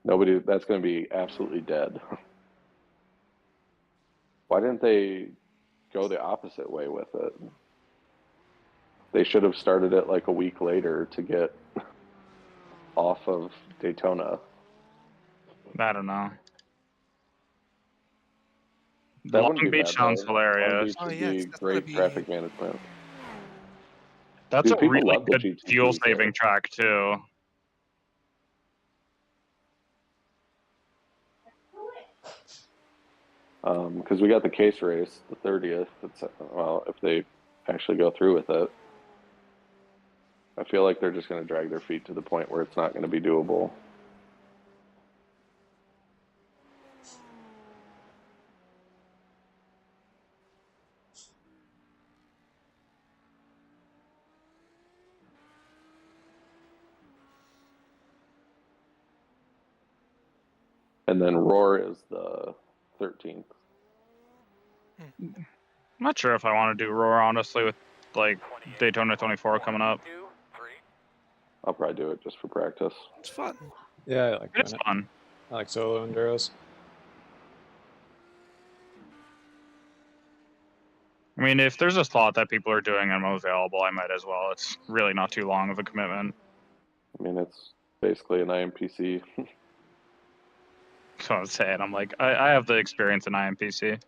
Nobody, that's going to be absolutely dead. Why didn't they go the opposite way with it? They should have started it like a week later to get off of Daytona. I don't know. That Long wouldn't be Beach bad, sounds though. Long hilarious. Beach would be great traffic management. That's Dude, a people really love the good GTPs fuel-saving there. track too. Because we got the case race, the 30th. It's, well, if they actually go through with it, I feel like they're just going to drag their feet to the point where it's not going to be doable. And then Roar is the 13th. I'm not sure if I want to do Roar, honestly, with like Daytona 24 coming up. I'll probably do it just for practice. It's fun. Yeah, I like It's doing it. fun. I like solo enduros. I mean, if there's a slot that people are doing and I'm available, I might as well. It's really not too long of a commitment. I mean, it's basically an IMPC. So I'm saying, I'm like, I have the experience in IMPC.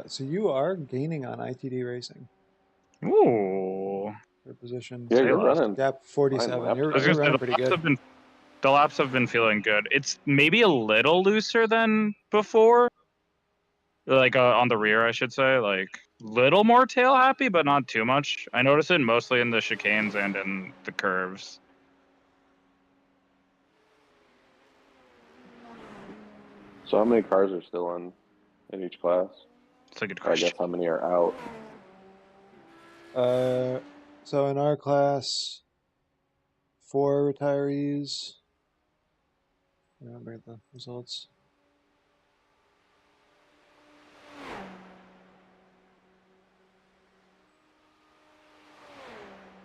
So you are gaining on ITD racing. Ooh. Your position. Yeah, you're running Gap 47. You're running pretty good. The laps have been feeling good. It's maybe a little looser than before. Like on the rear, I should say. Like little more tail happy, but not too much. I notice it mostly in the chicanes and in the curves. So how many cars are still in each class? It's a good question. I guess how many are out? So in our class, 4 retirees. Remember the results.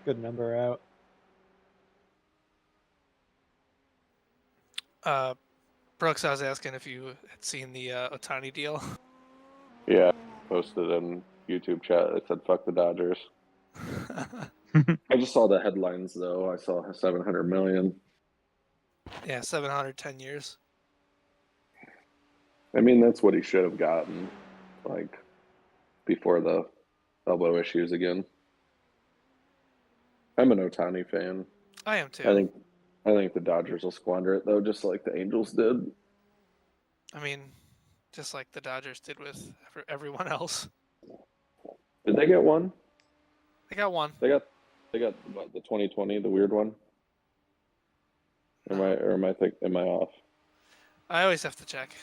Good number out. Brooks, I was asking if you had seen the Otani deal. Yeah, posted in YouTube chat. It said "fuck the Dodgers." I just saw the headlines though. I saw 700 million. Yeah, 710 years. I mean, that's what he should have gotten, like before the elbow issues again. I'm an Otani fan. I am too. I think the Dodgers will squander it though, just like the Angels did. I mean, just like the Dodgers did with everyone else. Did they get one? They got one. They got what, the 2020, the weird one. Am I off? I always have to check.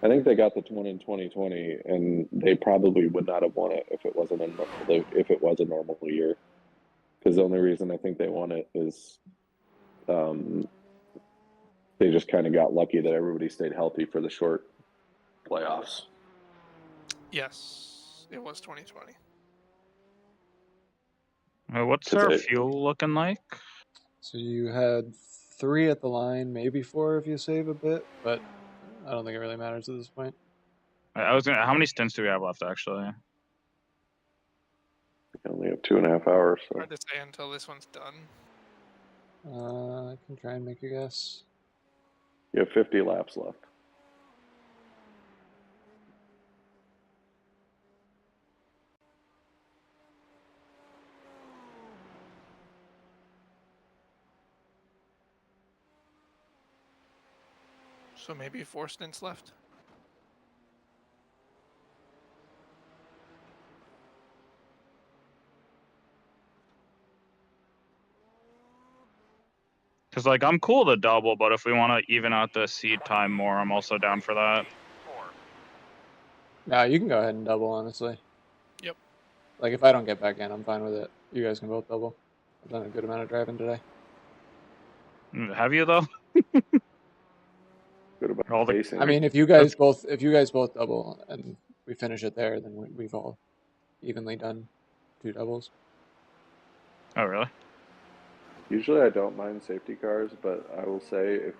I think they got the one in 2020, and they probably would not have won it if it wasn't a normal year. Because the only reason I think they won it is they just kind of got lucky that everybody stayed healthy for the short playoffs. Yes, it was 2020. What's our fuel looking like? So you had 3 at the line, maybe 4 if you save a bit, but I don't think it really matters at this point. How many stints do we have left, actually? We only have 2.5 hours. So. Hard to say until this one's done. I can try and make a guess. You have 50 laps left. So maybe 4 stints left. Because, like, I'm cool to double, but if we want to even out the seed time more, I'm also down for that. Nah, you can go ahead and double, honestly. Yep. Like, if I don't get back in, I'm fine with it. You guys can both double. I've done a good amount of driving today. Have you, though? Good about All the pacing. I mean, if you guys both double and we finish it there, then we've all evenly done 2 doubles. Oh, really? Usually I don't mind safety cars, but I will say if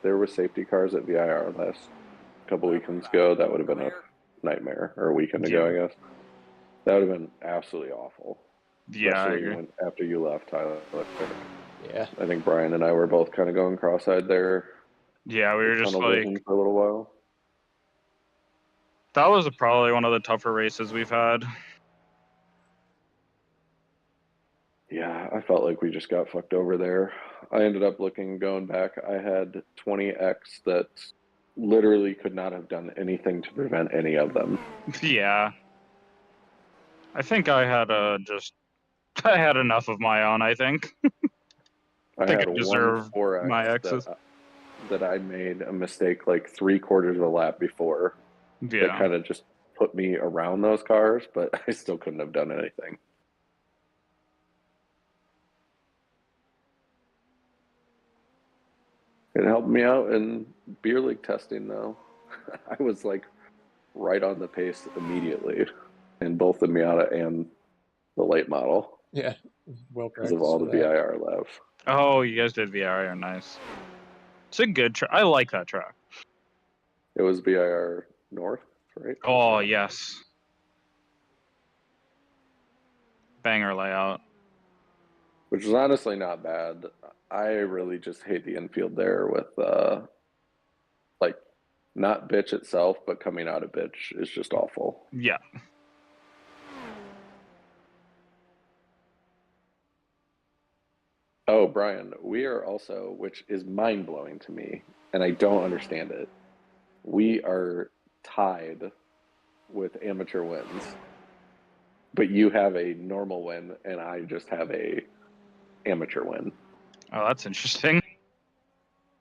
there were safety cars at VIR last couple weekends ago, that would have been a nightmare, or a weekend ago, I guess. That would have been absolutely awful. Yeah, I Especially agree. after you left, Tyler. Yeah. I think Brian and I were both kind of going cross-eyed there. Yeah, we were just tunnel like, vision for a little while. that was probably one of the tougher races we've had. Yeah, I felt like we just got fucked over there. I ended up going back, I had 20X that literally could not have done anything to prevent any of them. Yeah. I think I had I had enough of my own, I think. I think had I one deserve 4X my X's. that I made a mistake like 3/4 of a lap before. Yeah. That kind of just put me around those cars, but I still couldn't have done anything. It helped me out in beer league testing, though. I was like right on the pace immediately in both the Miata and the late model. Yeah, well because of practiced all the for that. VIR laps. Oh, you guys did VIR, nice. It's a good track. I like that track. It was VIR North, right? Oh, yes. Banger layout. Which is honestly not bad. I really just hate the infield there with, like, not bitch itself, but coming out of bitch is just awful. Yeah. Oh, Brian, we are also, which is mind-blowing to me, and I don't understand it, we are tied with amateur wins. But you have a normal win, and I just have a amateur win. Oh, that's interesting.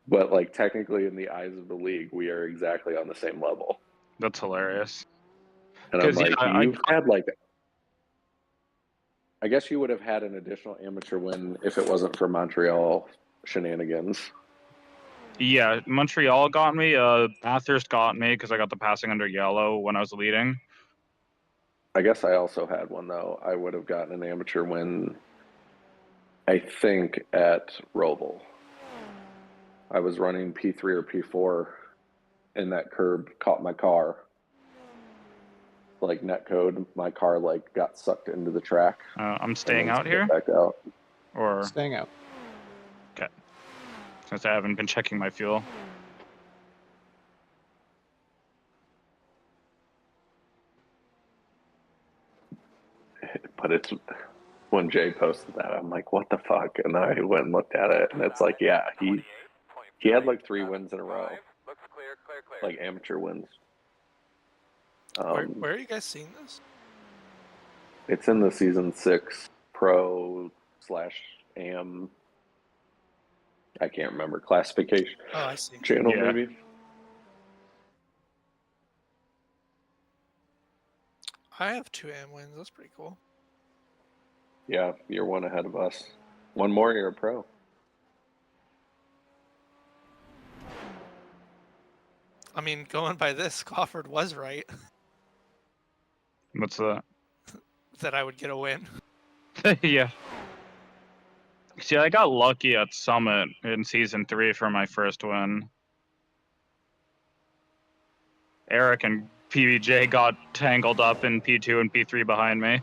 But, like, technically in the eyes of the league, we are exactly on the same level. That's hilarious. And I'm 'Cause, like, yeah, you've had, like, I guess you would have had an additional amateur win if it wasn't for Montreal shenanigans. Yeah, Montreal got me. Bathurst got me because I got the passing under yellow when I was leading. I guess I also had one, though. I would have gotten an amateur win, I think, at Roval. I was running P3 or P4, and that curb caught my car. Like, netcode, my car, like, got sucked into the track. I'm staying out spit here? back out. Or Staying out. Okay. Since I haven't been checking my fuel. But it's when Jay posted that, I'm like, what the fuck? And then I went and looked at it, and it's like, yeah, he had like 3 wins in a row, like amateur wins. Where are you guys seeing this? It's in the season 6 pro/am. I can't remember classification. Oh, I see. Channel Yeah. maybe. I have 2 AM wins. That's pretty cool. Yeah, you're one ahead of us. One more, you're a pro. I mean, going by this, Cofford was right What's that? that I would get a win. Yeah. See, I got lucky at Summit in Season 3 for my first win. Eric and PBJ got tangled up in P2 and P3 behind me.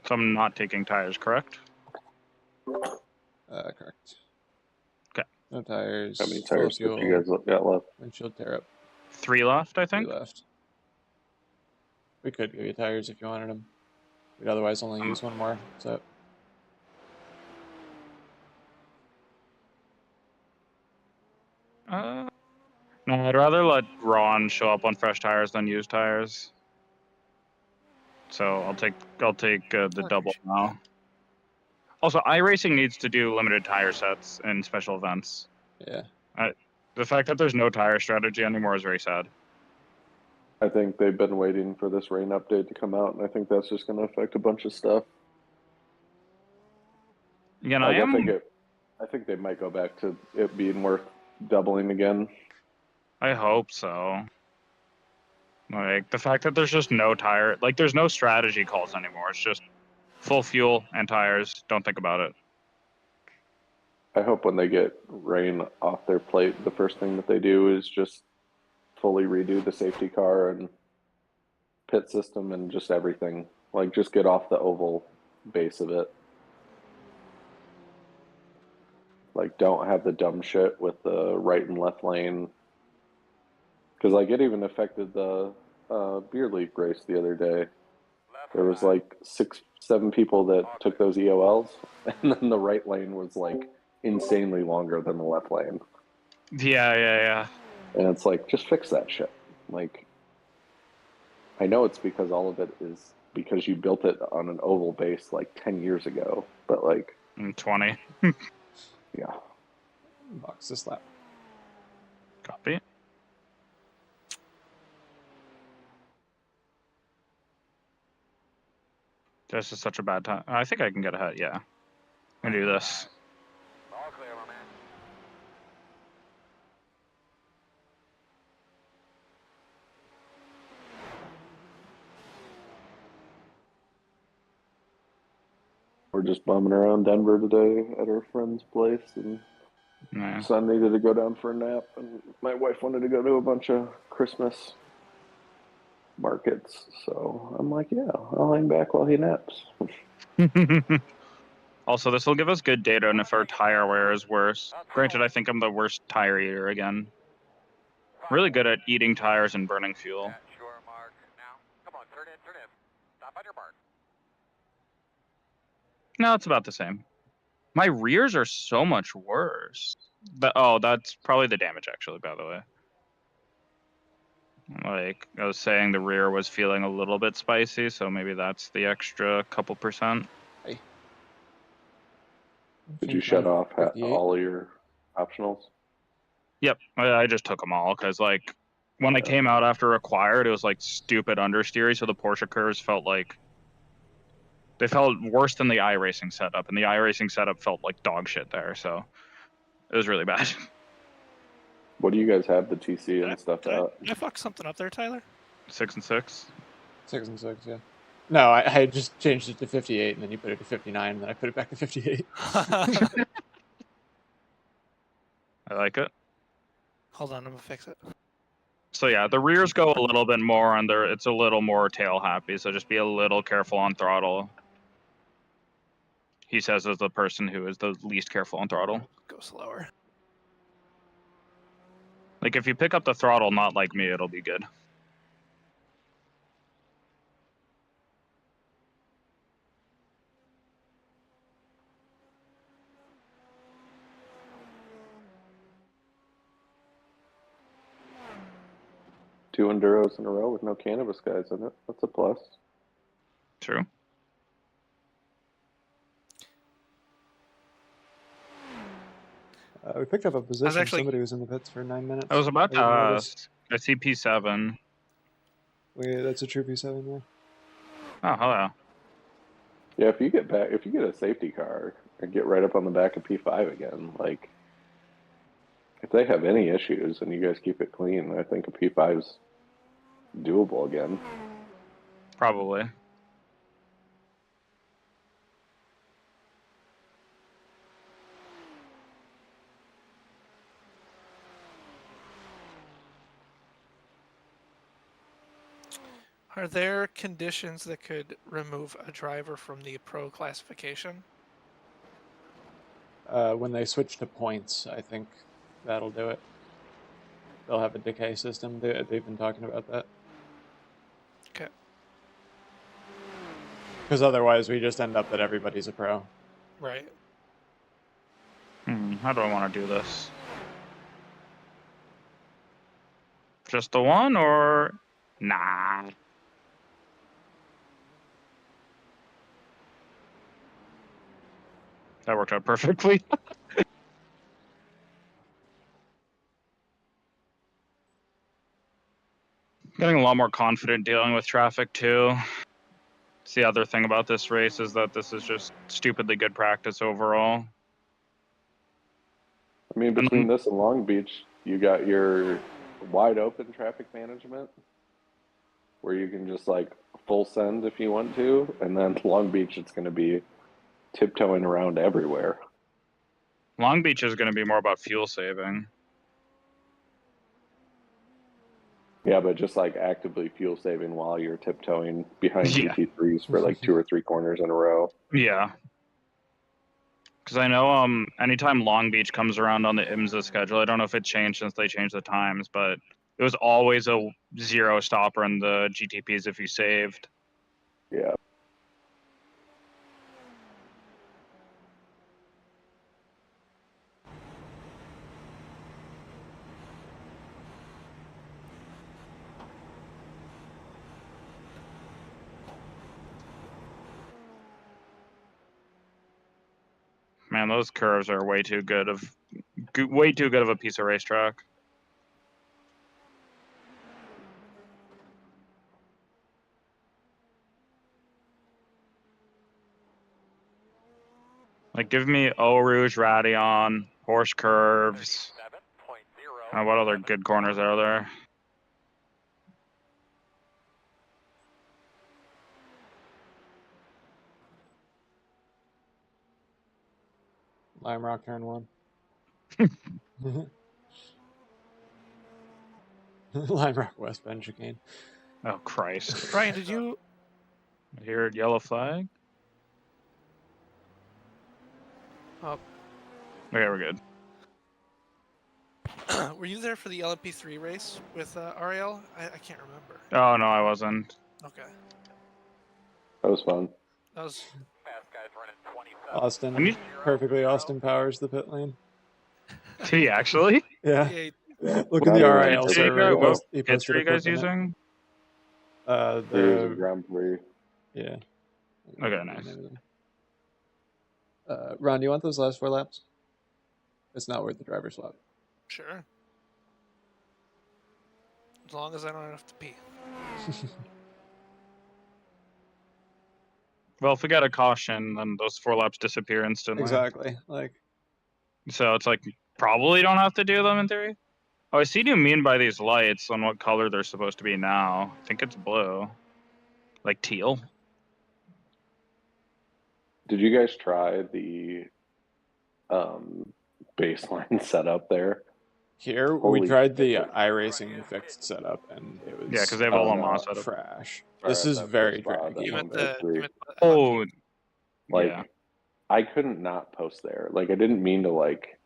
So I'm not taking tires, correct? Correct. Okay. No tires. How many full tires fuel, did you guys got left? Windshield tear up. 3 left, I 3 think. left. We could give you tires if you wanted them. We'd otherwise only use one more. So No, I'd rather let Ron show up on fresh tires than used tires. So I'll take the double now. Also, iRacing needs to do limited tire sets in special events. yeah. The fact that there's no tire strategy anymore is very sad. I think they've been waiting for this rain update to come out, and I think that's just going to affect a bunch of stuff. Again, I think they might go back to it being worth doubling again. I hope so. Like, the fact that there's just no tire, like, there's no strategy calls anymore. It's just full fuel and tires. Don't think about it. I hope when they get rain off their plate, the first thing that they do is just fully redo the safety car and pit system and just everything. Like, just get off the oval base of it. Like, don't have the dumb shit with the right and left lane. Because, like, it even affected the beer league race the other day. There was, like, 6-7 people that took those EOLs, and then the right lane was, like, insanely longer than the left lane. Yeah. And it's like, just fix that shit. Like, I know it's because all of it is because you built it on an oval base like 10 years ago, but like 20. Yeah. Box this lap. Copy. This is such a bad time. I think I can get ahead, yeah. I'm gonna do this. All clear, my man. We're just bumming around Denver today at our friend's place, and son needed to go down for a nap, and my wife wanted to go to a bunch of Christmas markets, so I'm like, yeah, I'll hang back while he naps. Also, this will give us good data on if our tire wear is worse. Granted, I think I'm the worst tire eater again. Really good at eating tires and burning fuel. Sure, Mark. Now, come on, turn in. Stop on your mark. No, it's about the same. My rears are so much worse. That's probably the damage, actually, by the way. Like, I was saying the rear was feeling a little bit spicy, so maybe that's the extra couple percent. Hey. Did you shut off all your optionals? Yep, I just took them all, because, like, when I came out after required, it was, like, stupid understeery, so the Porsche curves felt like... They felt worse than the iRacing setup, and the iRacing setup felt like dog shit there, so it was really bad. What do you guys have the TC and stuff at? Did I fuck something up there, Tyler? 6 and 6. 6 and 6, yeah. No, I just changed it to 58, and then you put it to 59, and then I put it back to 58. I like it. Hold on, I'm gonna fix it. So yeah, the rears go a little bit more on there. It's a little more tail happy, so just be a little careful on throttle. He says as the person who is the least careful on throttle. Go slower. Like, if you pick up the throttle not like me, it'll be good. Two enduros in a row with no cannabis guys in it. That's a plus. True. We picked up a position. actually- Somebody was in the pits for 9 minutes. I was about to didn't notice. I see P7. That's a true P7, yeah. Oh, hello. Yeah, if you get a safety car and get right up on the back of P5 again, like, if they have any issues and you guys keep it clean, I think a P5's doable again. Probably. Are there conditions that could remove a driver from the pro classification? When they switch to points, I think that'll do it. They'll have a decay system. They've been talking about that. Okay. Because otherwise, we just end up that everybody's a pro. Right. How do I want to do this? Just the one, or... Nah. That worked out perfectly. Getting a lot more confident dealing with traffic too. It's the other thing about this race is that this is just stupidly good practice overall. I mean, between this and Long Beach, you got your wide open traffic management, where you can just like full send if you want to, and then Long Beach, it's going to be tiptoeing around everywhere. Long Beach is going to be more about fuel saving. Yeah, but just like actively fuel saving while you're tiptoeing behind GT3s for like 2 or 3 corners in a row. Yeah. Because I know anytime Long Beach comes around on the IMSA schedule, I don't know if it changed since they changed the times, but it was always a 0 stopper in the GTPs if you saved. Yeah. Man, those curves are way too good of a piece of racetrack. Like, give me Eau Rouge, Radion, Porsche curves. What other good corners are there? Lime Rock turn 1. Lime Rock West Bend chicane. Oh, Christ. Brian, did you... I hear yellow flag. Oh. Okay, we're good. Were you there for the LMP3 race with RAL? I can't remember. Oh, no, I wasn't. Okay. That was fun. That was... Austin, perfectly Austin powers the pit lane. Did he actually? Yeah. Yeah. Look at the RIL What server. pits He are posted you a clip guys in it. using? The Grand Prix. Yeah. Okay, nice. Ron, do you want those last 4 laps? It's not worth the driver swap. Sure. As long as I don't have to pee. Well, if we got a caution, then those 4 laps disappear instantly. Exactly. Like. So it's like, probably don't have to do them in theory? Oh, I see what you mean by these lights on what color they're supposed to be now. I think it's blue. Like teal. Did you guys try the baseline setup there? Here, we tried the iRacing fixed setup, and it was because they have a Lamar setup. Trash. This is very draggy. Oh, like, yeah. I couldn't not post there. Like, I didn't mean to, like,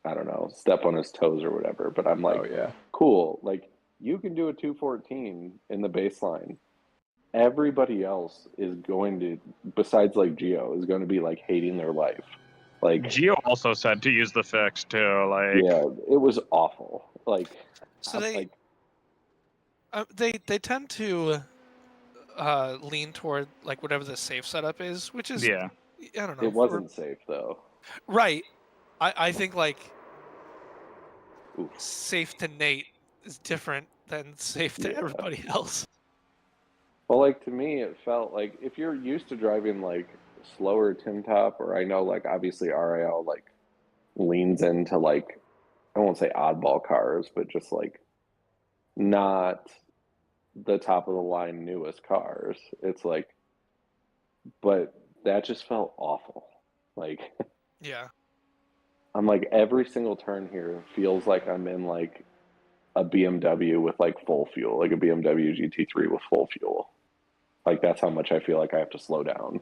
I don't know, step on his toes or whatever, but I'm like, cool. Like, you can do a 214 in the baseline. Everybody else is going to, besides like Gio, is going to be like hating their life. Like, Gio also said to use the fix too. Like, yeah, it was awful. Like, so they tend to lean toward like whatever the safe setup is, which is I don't know. It wasn't safe though. Right. I think like safe to Nate is different than safe to everybody else. Well, like, to me, it felt like if you're used to driving like slower Tim Top, or I know like obviously RAL like leans into like, I won't say oddball cars, but just like not the top of the line newest cars. It's like, but that just felt awful. Like, yeah, I'm like, every single turn here feels like I'm in like a BMW with like full fuel, like a BMW GT3 with full fuel. Like, that's how much I feel like I have to slow down.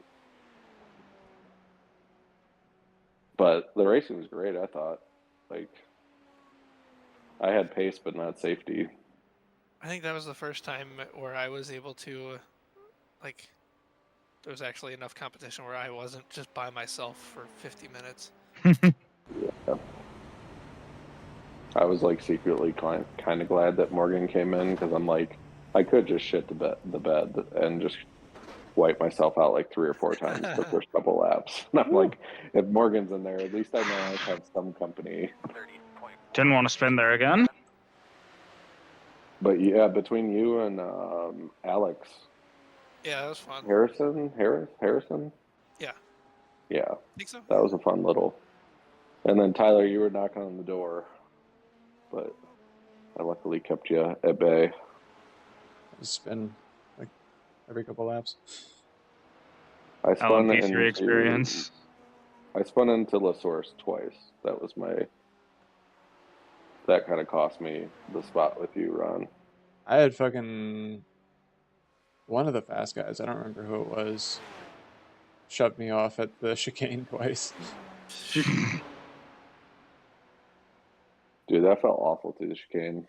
But the racing was great, I thought. Like, I had pace, but not safety. I think that was the first time where I was able to, like, there was actually enough competition where I wasn't just by myself for 50 minutes. Yeah. I was like secretly kind of glad that Morgan came in, because I'm like, I could just shit the bed and just wipe myself out like 3 or 4 times the first couple laps. And I'm like, if Morgan's in there, at least I know I have some company. Didn't want to spin there again. But yeah, between you and Alex. Yeah, that was fun. Harrison? Yeah. Yeah. I think so. That was a fun little. And then Tyler, you were knocking on the door, but I luckily kept you at bay. Spin like every couple laps. I spun LMP3 into experience. I spun into La Source twice. That kind of cost me the spot with you, Ron. I had fucking one of the fast guys, I don't remember who it was, shoved me off at the chicane twice. Dude, that felt awful through the chicane.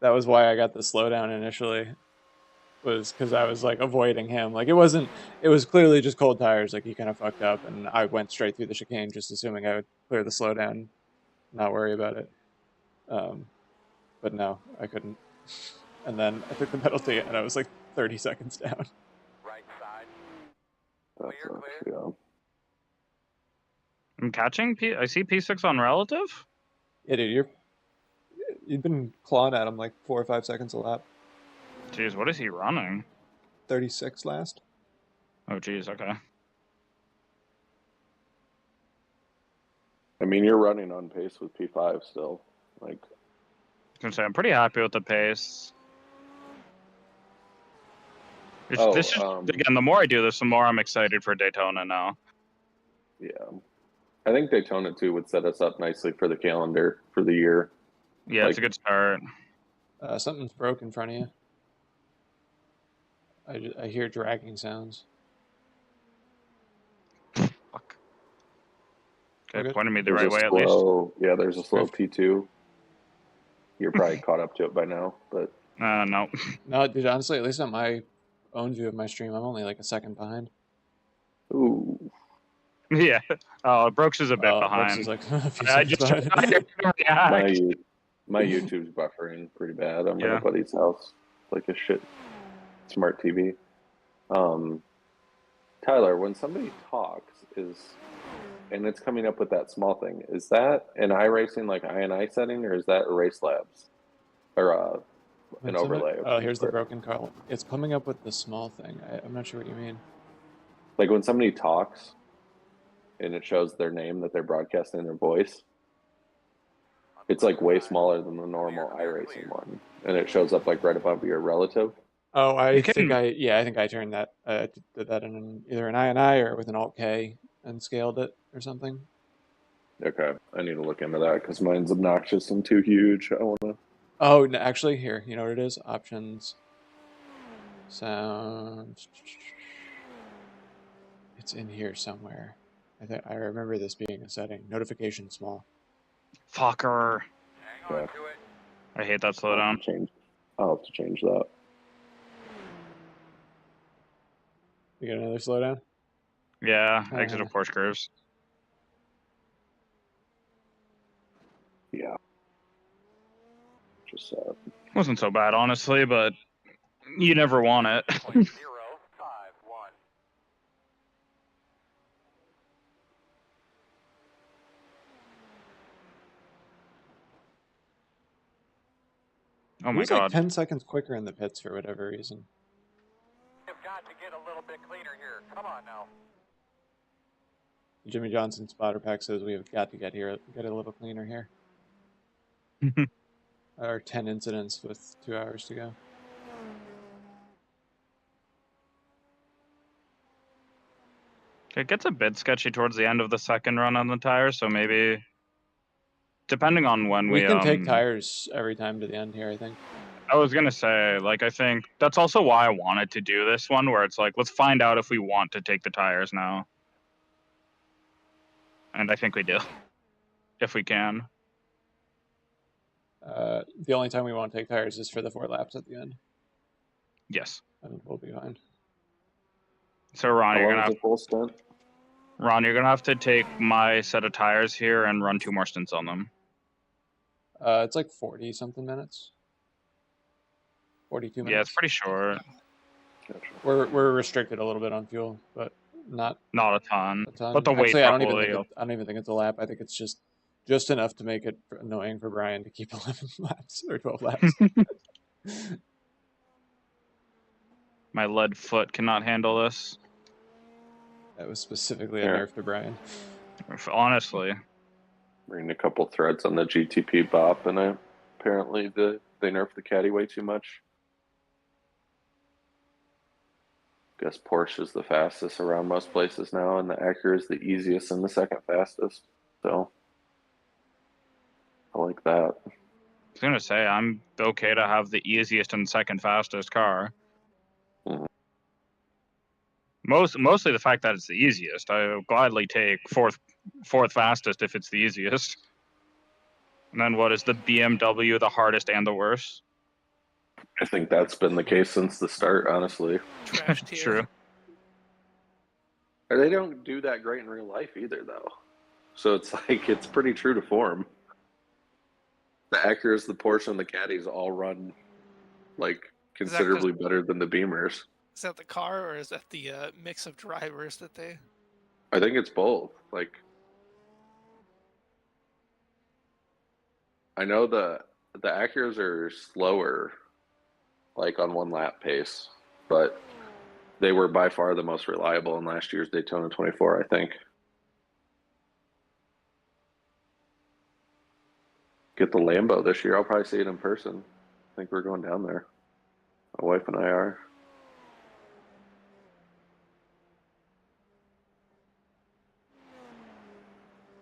That was why I got the slowdown initially, was because I was like avoiding him. Like it was clearly just cold tires. Like he kind of fucked up, and I went straight through the chicane, just assuming I would clear the slowdown, not worry about it. But no, I couldn't. And then I took the penalty, and I was like 30 seconds down. Right side. That sucks, yeah. I'm catching I see P6 on relative. Yeah, dude, you've been clawing at him like 4 or 5 seconds a lap. Jeez, what is he running? 36 last. Oh, jeez, okay. I mean, you're running on pace with P5 still. Like, I was gonna say, I'm pretty happy with the pace. Again, the more I do this, the more I'm excited for Daytona now. Yeah. I think Daytona 2 would set us up nicely for the calendar for the year. Yeah, it's a good start. Something's broke in front of you. I hear dragging sounds. Fuck. Okay, pointed me the right way at least. Yeah, there's a slow Okay. P2. You're probably caught up to it by now, but... no. No, dude, honestly, at least on my own view of my stream, I'm only like a second behind. Ooh. Yeah. Oh, Brooks is a bit behind. Brooks is like a few I seconds just behind. My YouTube's buffering pretty bad. I'm at a buddy's house. Like a shit smart TV. Tyler, when somebody talks and it's coming up with that small thing, is that an iRacing like INI setting, or is that a Race Labs? Or an overlay? Oh, here's the broken car. It's coming up with the small thing. I'm not sure what you mean. Like when somebody talks and it shows their name that they're broadcasting in their voice, it's like way smaller than the normal iRacing one, and it shows up like right above your relative. Oh, I think I turned that. Did that in either an INI or with an Alt K and scaled it or something. Okay, I need to look into that because mine's obnoxious and too huge. I wanna. Oh, no, actually, here, you know what it is? Options, sound. It's in here somewhere. I remember this being a setting. Notification small. Fucker. Hang on to it. I hate that slowdown. I'll have to change that. You got another slowdown? Yeah, exit of Porsche curves. Yeah. Just sad. Wasn't so bad, honestly, but you never want it. 051. Oh He my was god. like 10 seconds quicker in the pits for whatever reason. We've got to get a little bit cleaner here. Come on now. Jimmy Johnson spotter pack says we have got to get a little cleaner here. Or 10 incidents with 2 hours to go. It gets a bit sketchy towards the end of the second run on the tires, so maybe depending on when We can take tires every time to the end here, I think. I was gonna say, like, I think that's also why I wanted to do this one, where it's like, let's find out if we want to take the tires now. And I think we do, if we can. The only time we won't take tires is for the 4 laps at the end. Yes. And we'll be fine. So Ron, you're gonna have full stint. Ron, you're gonna have to take my set of tires here and run 2 more stints on them. It's like 40 something minutes. 42 minutes. Yeah, it's pretty short. We're restricted a little bit on fuel, but not a ton. But the Actually, weight I don't probably. even think it's a lap. I think it's just enough to make it annoying for Brian to keep 11 laps or 12 laps. My lead foot cannot handle this. That was specifically a Yeah. nerf to Brian. Honestly. Reading a couple threads on the GTP bop, and apparently they nerfed the caddy way too much. Guess Porsche is the fastest around most places now, and the Acura is the easiest and the second fastest. So I like that. I was gonna say I'm okay to have the easiest and second fastest car. Mhm. Mostly the fact that it's the easiest. I would gladly take fourth fastest if it's the easiest. And then what is the BMW the hardest and the worst? I think that's been the case since the start, honestly. Trash tier. True. They don't do that great in real life either, though. So it's like it's pretty true to form. The Acuras, the Porsche, and the Caddies all run like considerably better than the Beamers. Is that the car, or is that the mix of drivers that they? I think it's both. Like, I know the Acuras are slower, like on one lap pace, but they were by far the most reliable in last year's Daytona 24, I think. Get the Lambo this year. I'll probably see it in person. I think we're going down there. My wife and I are.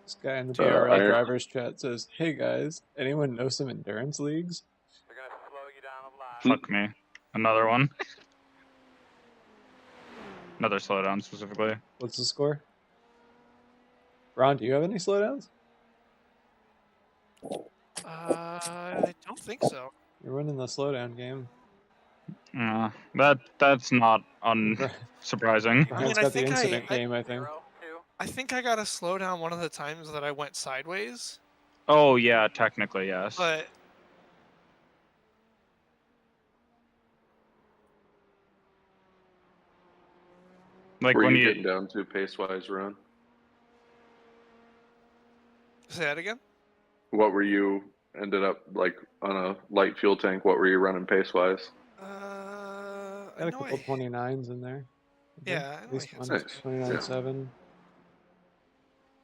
This guy in the BRL drivers chat says, "Hey guys, anyone know some endurance leagues?" They're gonna slow you down a lot. Fuck me. Another one. Another slowdown specifically. What's the score? Ron, do you have any slowdowns? I don't think so. You're winning the slowdown game. That's not unsurprising. Brian's got the incident game, I think. I think I got a slowdown one of the times that I went sideways. Oh yeah, technically yes. But like when you getting down to pace wise, Ron? Say that again. What were you ended up like on a light fuel tank? What were you running pace wise? Got a couple 29s in there. Yeah, at least one. Nice. 29.7.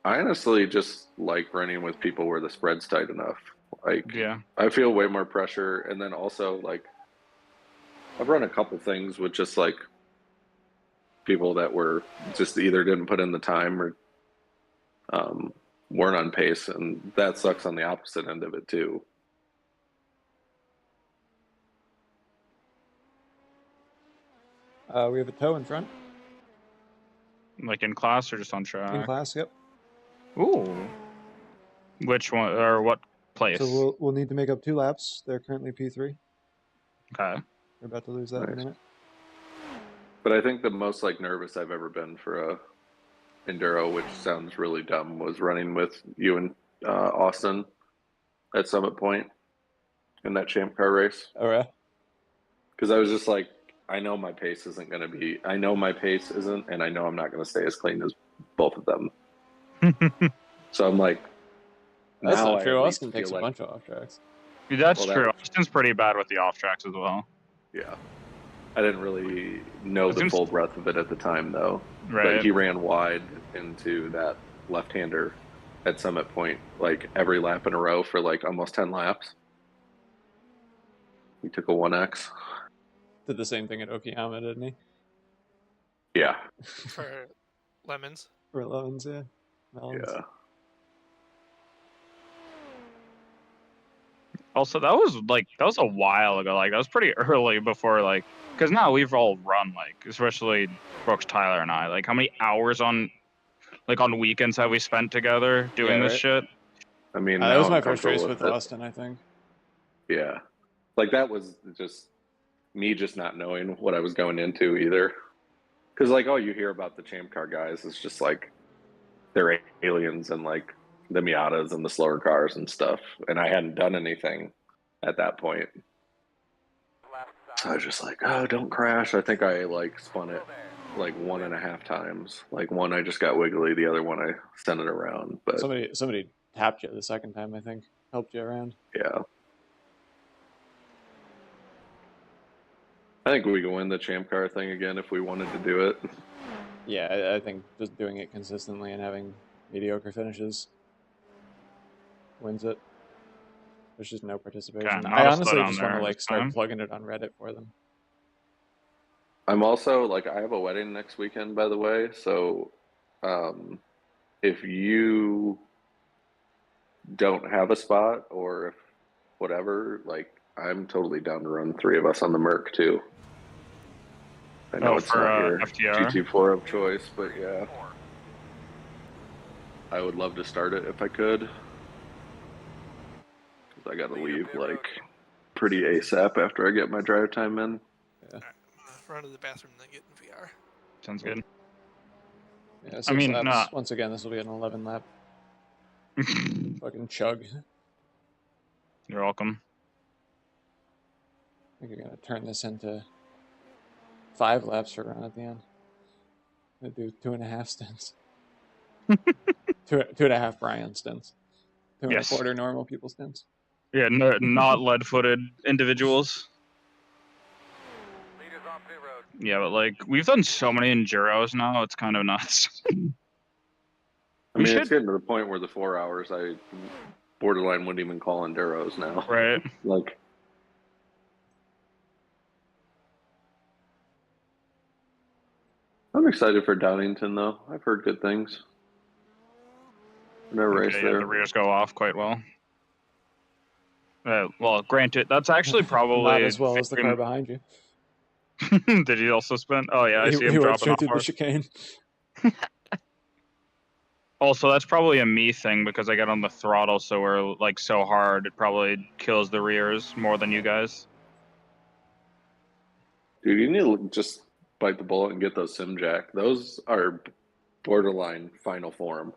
I honestly just like running with people where the spread's tight enough. Like, yeah, I feel way more pressure, and then also like I've run a couple things with just like people that were just either didn't put in the time or weren't on pace, and that sucks on the opposite end of it too. We have a tow in front. Like in class or just on track? In class, yep. Ooh. Which one or what place? So we'll need to make up 2 laps. They're currently P3. Okay. We're about to lose that in a minute. But I think the most like nervous I've ever been for a enduro, which sounds really dumb, was running with you and Austin at Summit Point in that champ car race. Oh yeah. Because I was just like, I know my pace isn't going to be. I know my pace isn't, and I know I'm not going to stay as clean as both of them. So I'm like, that's now not true. I Austin takes a bunch of off tracks. That's true. Austin's pretty bad with the off tracks as well. Yeah. I didn't really know the full breadth of it at the time, though. Right. But he ran wide into that left-hander at Summit Point, like every lap in a row for like almost 10 laps. He took a 1X. Did the same thing at Okayama, didn't he? Yeah. For lemons. For lemons, yeah. Melons. Yeah. Also, that was a while ago. Like that was pretty early before like, because now we've all run like, especially Brooks, Tyler, and I. Like, how many hours on weekends have we spent together doing this shit? I mean, that was my first race with Austin, I think. Yeah, like that was just me just not knowing what I was going into either. Because like all you hear about the champ car guys is just like they're aliens and like the Miatas and the slower cars and stuff, and I hadn't done anything at that point. So I was just like, oh, don't crash. I think I like spun it like 1.5 times. Like one I just got wiggly, the other one I sent it around. But somebody tapped you the second time, I think. Helped you around. Yeah. I think we can win the champ car thing again if we wanted to do it. Yeah, I think just doing it consistently and having mediocre finishes wins it. There's just no participation. Okay, I I'll slow honestly down just want to there like this start time. plugging it on Reddit for them. I'm also like, I have a wedding next weekend, by the way. So, if you don't have a spot or if whatever, like, I'm totally down to run 3 of us on the Merc too. I know it's for not your FTR? GT4 of choice, but yeah, I would love to start it if I could. Because I got to leave like pretty ASAP after I get my drive time in. Yeah. Run to the bathroom and then get in VR. Sounds good. Yeah, 6 laps. Once again, this will be an 11 lap. Fucking chug. You're welcome. I think you're gonna turn this into 5 laps for run at the end. I'm gonna do 2.5 stints. 2.5 Brian stints. 2.25 normal people stints. Yeah, no, not lead-footed individuals. Yeah, but like we've done so many enduros now, it's kind of nuts. I mean, it's getting to the point where the 4 hours I borderline wouldn't even call enduros now. Right. Like, I'm excited for Downington though. I've heard good things. Never raced there. The rears go off quite well. Well, granted, that's actually probably not as well as the car behind you. Did he also spin? Oh yeah, I see him he went dropping straight through off. the chicane. Also, that's probably a me thing because I get on the throttle so we're like so hard it probably kills the rears more than you guys. Dude, you need to just bite the bullet and get those sim jack. Those are borderline final form.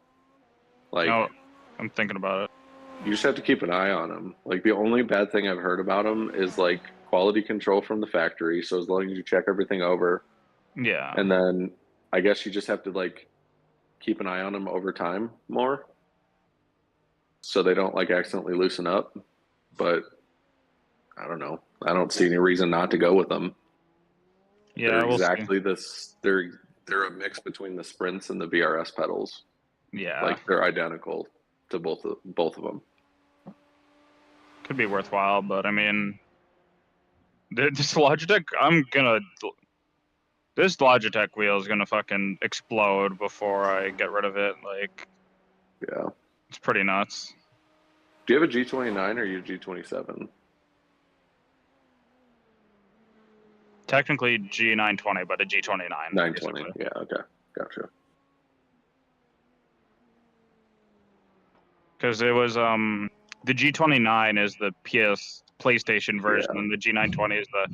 Like, no, I'm thinking about it. You just have to keep an eye on them. Like, the only bad thing I've heard about them is like quality control from the factory. So as long as you check everything over, yeah. And then I guess you just have to like keep an eye on them over time more, so they don't like accidentally loosen up. But I don't know. I don't see any reason not to go with them. Yeah, they're we'll exactly this. They're a mix between the sprints and the BRS pedals. Yeah, like they're identical to both of them. Could be worthwhile, but I mean, this Logitech, this Logitech wheel is gonna fucking explode before I get rid of it. Like, yeah, it's pretty nuts. Do you have a G29 or you G27? Technically G920, but a G29. 920. Yeah, okay, gotcha. Because it was the G29 is the PlayStation version, and the G920 is the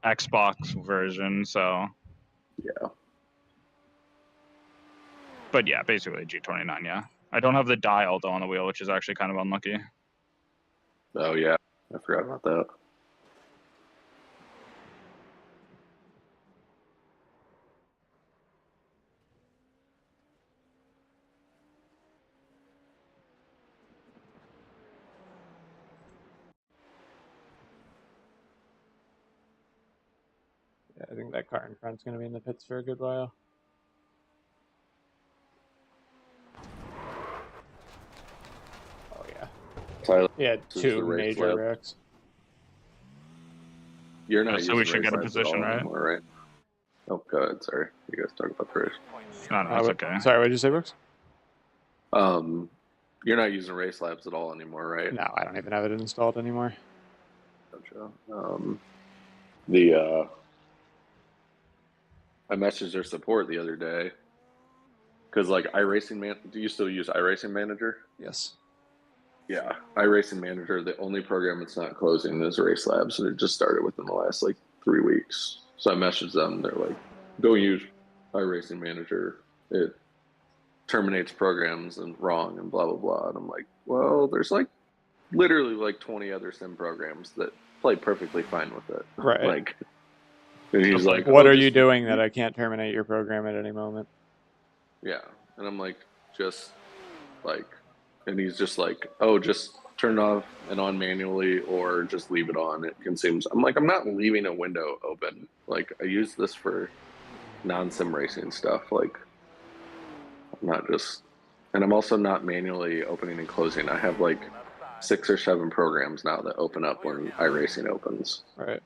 Xbox version. So yeah. But yeah, basically G29. Yeah, I don't have the dial though on the wheel, which is actually kind of unlucky. Oh yeah, I forgot about that. Yeah, I think that car in front's going to be in the pits for a good while. Oh, yeah. Tyler, yeah, 2 major wrecks. You're not so we should get a position, right? Anymore, right? Oh, go ahead. Sorry. You guys talk about the race. No, it's okay. Sorry, what did you say, Brooks? You're not using Race Labs at all anymore, right? No, I don't even have it installed anymore. Gotcha. I messaged their support the other day because, like, do you still use iRacing Manager? Yes. Yeah, iRacing Manager. The only program that's not closing is Race Labs, and it just started within the last like 3 weeks. So I messaged them. They're like, "Don't use iRacing Manager. It terminates programs and wrong and blah blah blah." And I'm like, "Well, there's like literally like 20 other sim programs that play perfectly fine with it." Right. Like, and he's like, "What are you doing that I can't terminate your program at any moment?" Yeah, and I'm like, just like, and he's just like, "Oh, just turn it off and on manually, or just leave it on. It consumes. I'm not leaving a window open. Like, I use this for non-sim racing stuff. Like, I'm not just, and I'm also not manually opening and closing. I have like 6 or 7 programs now that open up when iRacing opens. Right.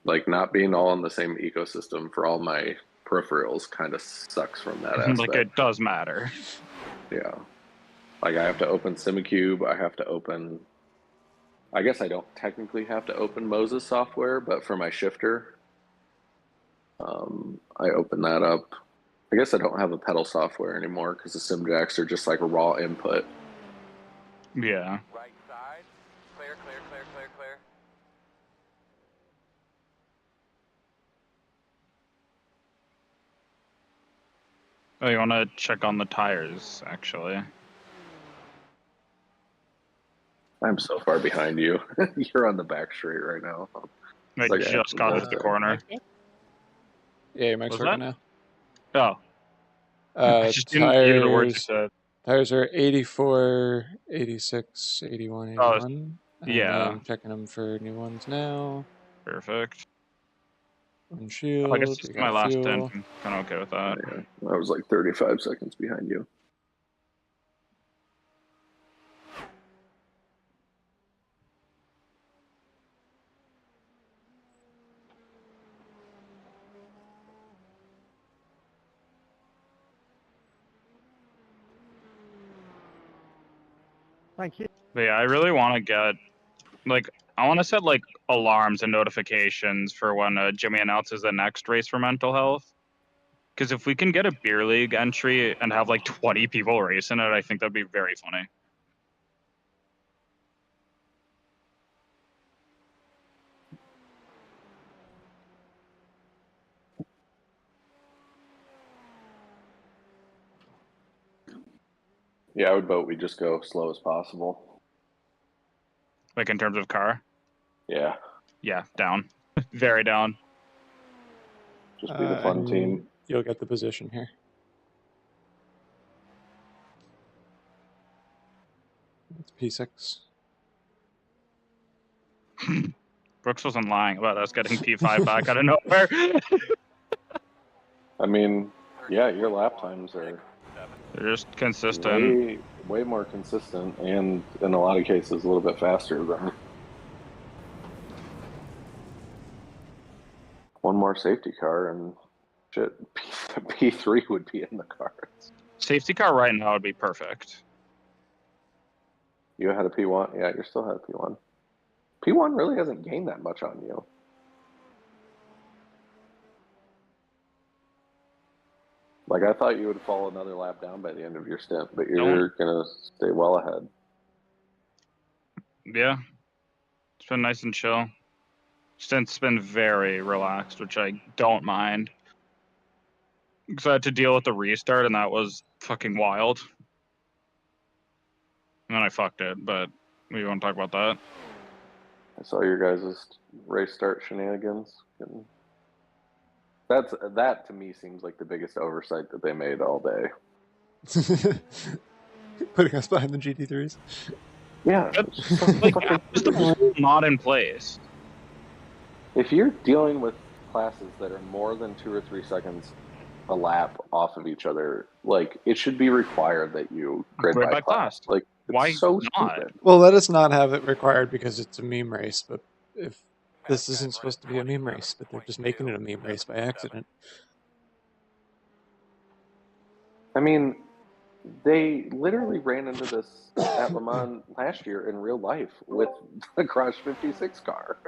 Like, not being all in the same ecosystem for all my peripherals kind of sucks from that aspect. Like, it does matter. Yeah. Like, I have to open SimiCube. I have to open, I guess I don't technically have to open Moses software, but for my shifter, I open that up. I guess I don't have a pedal software anymore because the SimJacks are just like a raw input. Yeah. Right side. Clear, clear, clear, clear, clear. Oh, you want to check on the tires, actually. I'm so far behind you. You're on the back straight right now. I Like, just got into the corner. Yeah, your mic's Was working that? now. Oh. I just didn't hear the words you said. Tires are 84, 86, 81, 81. yeah. I'm checking them for new ones now. Perfect. Windshield. I guess We it's got my last fuel. stint. I'm kind of okay with that. Yeah, I was like 35 seconds behind you. Thank you. But yeah, I really want to get, like, I want to set, like, alarms and notifications for when Jimmy announces the next race for mental health. Because if we can get a beer league entry and have, like, 20 people racing it, I think that'd be very funny. Yeah, I would vote we just go slow as possible. Like, in terms of car? Yeah. Yeah, down. Very down. Just be the fun team. You'll get the position here. It's P6. Brooks wasn't lying about us getting P5 back out of nowhere. I mean, yeah, your lap times are They're just consistent. way more consistent, and in a lot of cases, a little bit faster than one more safety car, and shit, P3 would be in the cards. Safety car right now would be perfect. You had a P1? Yeah, you're still had a P1. P1 really hasn't gained that much on you. Like, I thought you would fall another lap down by the end of your stint, but you're going to stay well ahead. Yeah. It's been nice and chill. Stint's been very relaxed, which I don't mind. Because I had to deal with the restart, and that was fucking wild. And then I fucked it, but we won't talk about that. I saw your guys' race start shenanigans. And that to me seems like the biggest oversight that they made all day. Putting us behind the GT3s. Yeah. Just the rule not in place. If you're dealing with classes that are more than 2 or 3 seconds a lap off of each other, like, it should be required that you grid by class. Like, it's why so not? stupid. Well, let us not have it required because it's a meme race, but if this isn't supposed to be a meme race, but they're just making it a meme race by accident. I mean, they literally ran into this at Le Mans last year in real life with the Garage 56 car.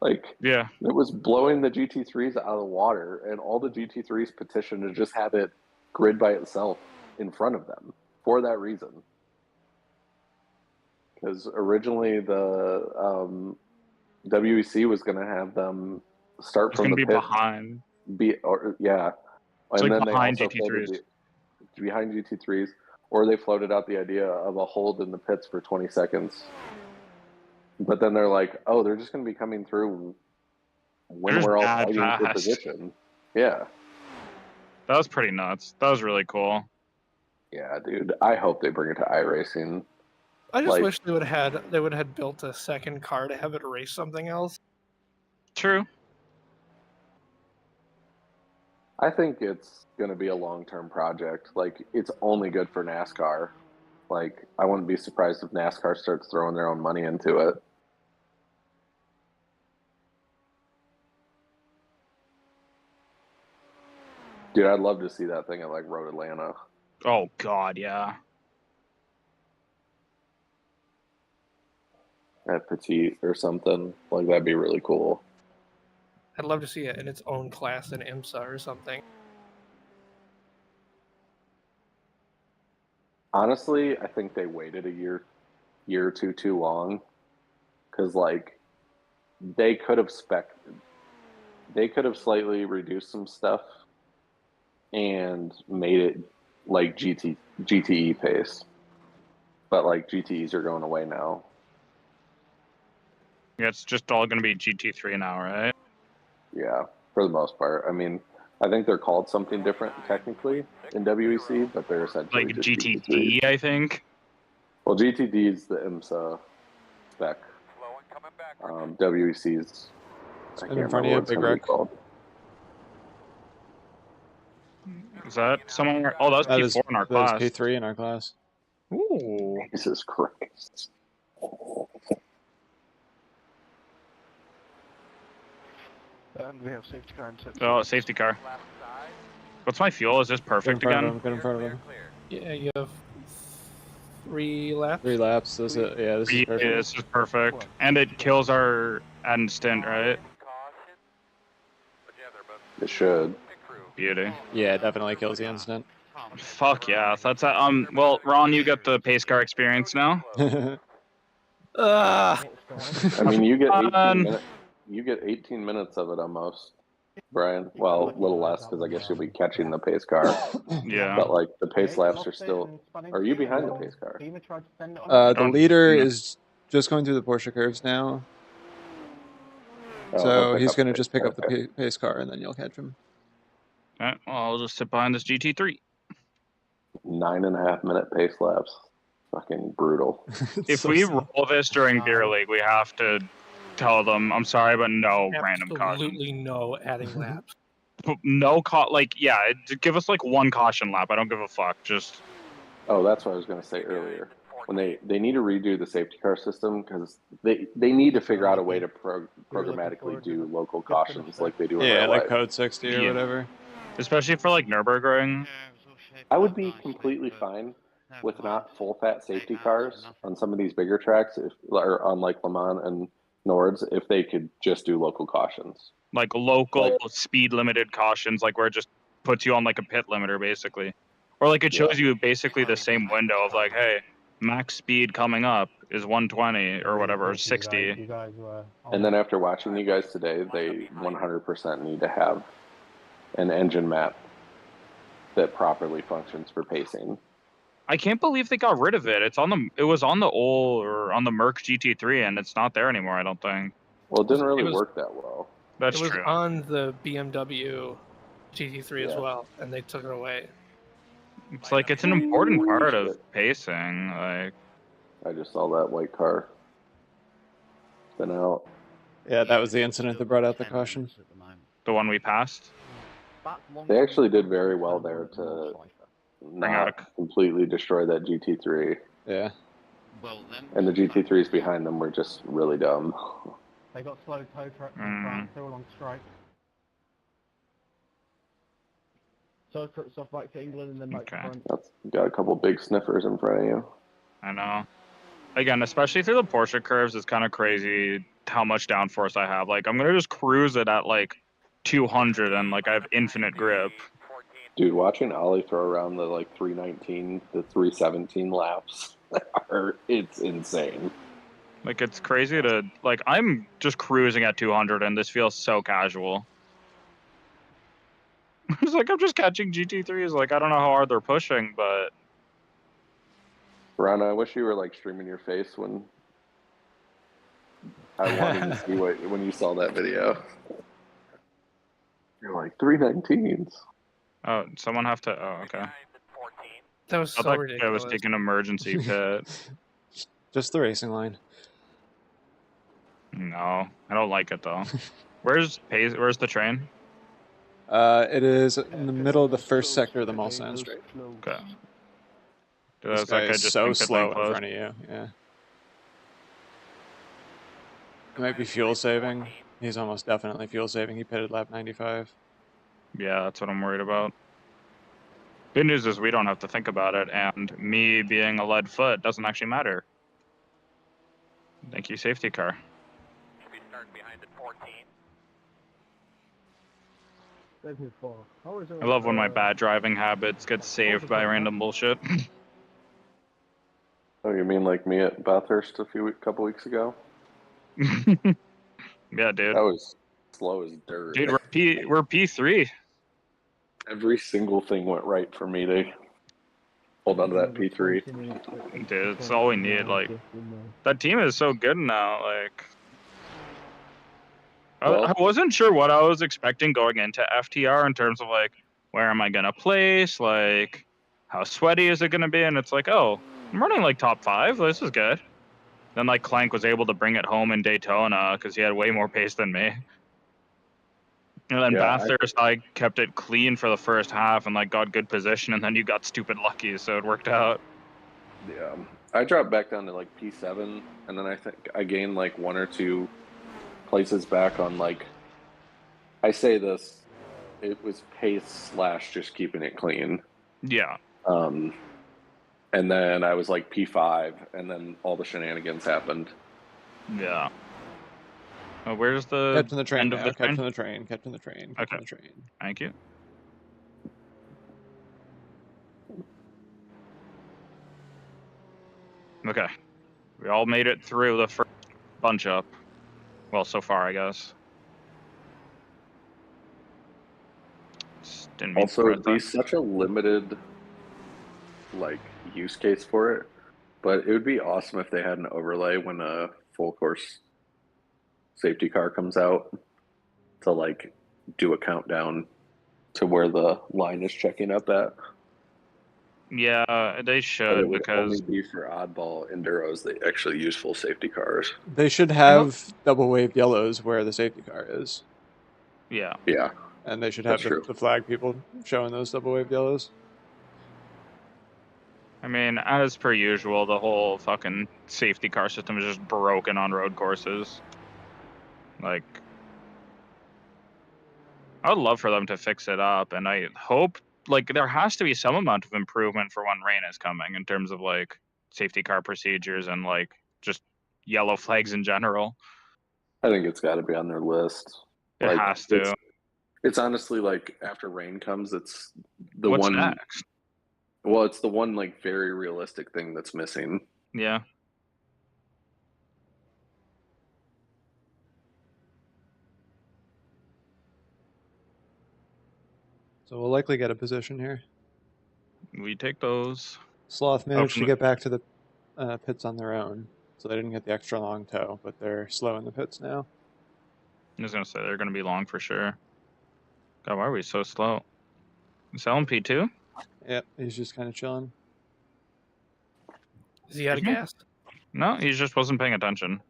Like, yeah, it was blowing the GT3s out of the water, and all the GT3s petitioned to just have it grid by itself in front of them for that reason. Because originally the WEC was going to have them start from the pit. Behind. Yeah. It's and like then behind they also GT3s. Behind GT3s, or they floated out the idea of a hold in the pits for 20 seconds. But then they're like, oh, they're just going to be coming through when we're all fighting for position. Yeah. That was pretty nuts. That was really cool. Yeah, dude. I hope they bring it to iRacing. I just Like- wish they would have built a second car to have it race something else. True. I think it's going to be a long-term project. Like, it's only good for NASCAR. Like, I wouldn't be surprised if NASCAR starts throwing their own money into it. Dude, I'd love to see that thing at like Road Atlanta. Oh God, yeah. At Petite or something. Like, that'd be really cool. I'd love to see it in its own class in IMSA or something. Honestly, I think they waited a year or two too long. Because, like, they could have slightly reduced some stuff and made it like GTE pace. But like GTEs are going away now. Yeah, it's just all gonna be GT3 now, right? Yeah, for the most part. I mean, I think they're called something different technically in WEC, but they're essentially Like just GTD, I think. Well, GTD is the IMSA spec. WEC's I can't in remember front of you, what it's Big going to be Rick. called. Is that someone? Oh, that was P4 in our class. That was P3 in our class. Ooh. Jesus Christ. And we have safety car and set. Oh, safety car. What's my fuel? Is this perfect again? Get in front of him. Yeah, you have 3 laps. 3 laps. This is this is perfect. Yeah, this is perfect. And it kills our end stint, right? It should. Beauty. Yeah, it definitely kills the instant. Fuck yeah. That's well, Ron, you got the pace car experience now. I mean, you get 18 minutes. You get 18 minutes of it almost, Brian. Well, a little less because I guess you'll be catching the pace car. Yeah. But like the pace laps are still. Are you behind the pace car? The leader is just going through the Porsche curves now. Oh, So he'll pick he's up going to the just pace pick up car, the pace car, and then you'll catch him. Alright, well, I'll just sit behind this GT3. 9.5 minute pace laps. Fucking brutal. If we roll this during Beer League, we have to tell them, I'm sorry, but no random caution. Absolutely no adding laps. No give us like 1 caution lap. I don't give a fuck. Just. Oh, that's what I was going to say earlier. When they need to redo the safety car system because they need to figure out a way to programmatically do local cautions like they do in real like life. Code 60 or whatever. Especially for like Nürburgring. I would be completely fine with not full fat safety cars on some of these bigger tracks, or on like Le Mans and Nords, if they could just do local cautions. Like local speed limited cautions, like where it just puts you on like a pit limiter basically. Or like it shows you basically the same window of like, hey, max speed coming up is 120 or whatever, or 60. And then after watching you guys today, they 100% need to have an engine map that properly functions for pacing. I can't believe they got rid of it. It was on the old or on the Merc GT3 and it's not there anymore, I don't think. Well, it didn't really work that well. That's it was true. on the BMW GT3 as well, and they took it away. It's like it's an important part of pacing. Like, I just saw that white car spin out. Yeah, that was the incident that brought out the caution. The one we passed? They actually did very well there to not completely destroy that GT3. Yeah. And the GT3s behind them were just really dumb. They got slow tow trucks in front, they're all on strike. So trucks off back to England and then back to front. Got a couple big sniffers in front of you. I know. Again, especially through the Porsche curves, it's kind of crazy how much downforce I have. Like, I'm going to just cruise it at like 200 and like I have infinite grip. Dude, watching Ollie throw around the like 319 to 317 laps, it's insane. Like, it's crazy to, like, I'm just cruising at 200 and this feels so casual. It's like I'm just catching GT3s. Like, I don't know how hard they're pushing, but... Ron, I wish you were like streaming your face when I wanted to see when you saw that video. You're like 319s. Oh, someone have to. Oh, okay. That was so ridiculous. I was taking emergency pit. Just the racing line. No, I don't like it though. Where's the train? It is in the middle of the first sector of the Mulsanne Strait. Okay. This guy is so slow in front of you. Yeah. He might be fuel saving. He's almost definitely fuel saving. He pitted lap 95. Yeah, that's what I'm worried about. Good news is we don't have to think about it, and me being a lead foot doesn't actually matter. Thank you, safety car. Should be starting behind at 14. 74. How is I love when my bad driving habits get saved by random bullshit. Oh, you mean like me at Bathurst a couple weeks ago? Yeah, dude. That was slow as dirt. Dude, we're P3. Every single thing went right for me to hold on to that P3. Dude, it's all we need. Like, that team is so good now. Like, I wasn't sure what I was expecting going into FTR in terms of like, where am I gonna place? Like, how sweaty is it gonna be? And it's like, oh, I'm running like top 5. This is good. Then like Clank was able to bring it home in Daytona because he had way more pace than me. And then Bathurst, I kept it clean for the first half and like got good position, and then you got stupid lucky, so it worked out. Yeah, I dropped back down to like P7, and then I think I gained like 1 or 2 places back on like. I say this, it was pace / just keeping it clean. Yeah. And then I was like P5, and then all the shenanigans happened. Yeah. Oh, where's the Captain the train end of now. the train? Captain the train. Captain the train. Captain the train. Thank you. Okay. We all made it through the first bunch up. Well, so far, I guess. Didn't mean Also, it'd be such a limited like use case for it, but it would be awesome if they had an overlay when a full course safety car comes out to like do a countdown to where the line is checking up at. Yeah, they But should it would because only be for oddball enduros that actually use full safety cars. They should have double waved yellows where the safety car is. Yeah. Yeah. And they should have the flag people showing those double waved yellows. I mean, as per usual, the whole fucking safety car system is just broken on road courses. Like, I would love for them to fix it up, and I hope, like, there has to be some amount of improvement for when rain is coming in terms of, like, safety car procedures and, like, just yellow flags in general. I think it's got to be on their list. It has to. It's honestly like after rain comes, it's the What's one. next? Well, it's the one like very realistic thing that's missing. Yeah. So we'll likely get a position here. We take those. Sloth managed to get back to the pits on their own, so they didn't get the extra long tow, but they're slow in the pits now. I was going to say, they're going to be long for sure. God, why are we so slow? Is Ellen P2? Yep, he's just kind of chilling. Is he out of gas? No, he just wasn't paying attention.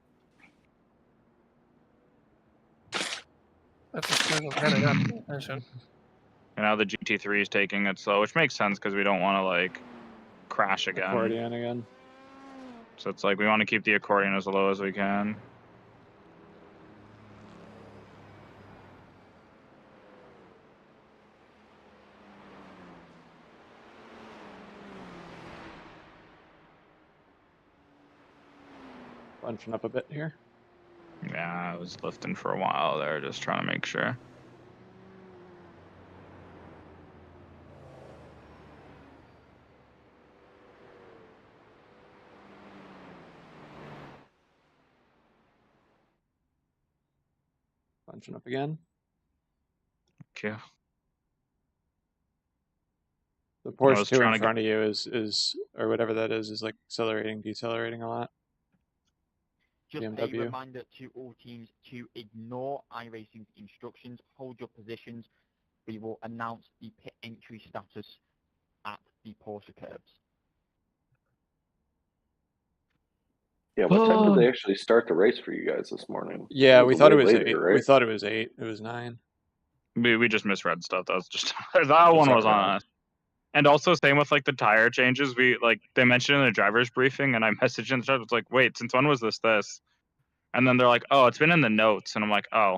That's a signal kind of got attention. And now the GT3 is taking it slow, which makes sense because we don't want to, like, crash again. Accordion again. So it's like we want to keep the accordion as low as we can. Bunching up a bit here. Yeah, I was lifting for a while there, just trying to make sure. Bunching up again. Okay. The Porsche 2 in front of you is or whatever that is like accelerating, decelerating a lot. Just BMW. a reminder to all teams to ignore iRacing's instructions, hold your positions. We will announce the pit entry status at the Porsche curbs. Yeah, what time did they actually start the race for you guys this morning? Yeah, we thought it was later, 8. right? We thought it was 8. It was 9. We just misread stuff. That was just that one was on us. And also same with like the tire changes. We like they mentioned in the driver's briefing, and I messaged in the chat. It's like, wait, since when was this? And then they're like, oh, it's been in the notes, and I'm like, oh,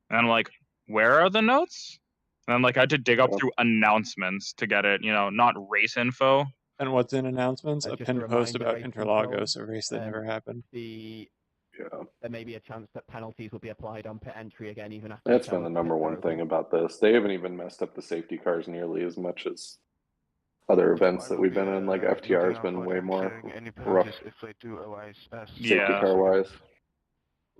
and I'm like, where are the notes? And I'm like, I had to dig up through announcements to get it, not race info. And what's in announcements? A Just pinned post reminder, about race Interlagos, control, a race that never happened. There may be a chance that penalties will be applied on pit entry again, even after. That's been the number one thing about this. They haven't even messed up the safety cars nearly as much as other events that we've been in. Like FTR has been way more rough if they do arise as safety car wise.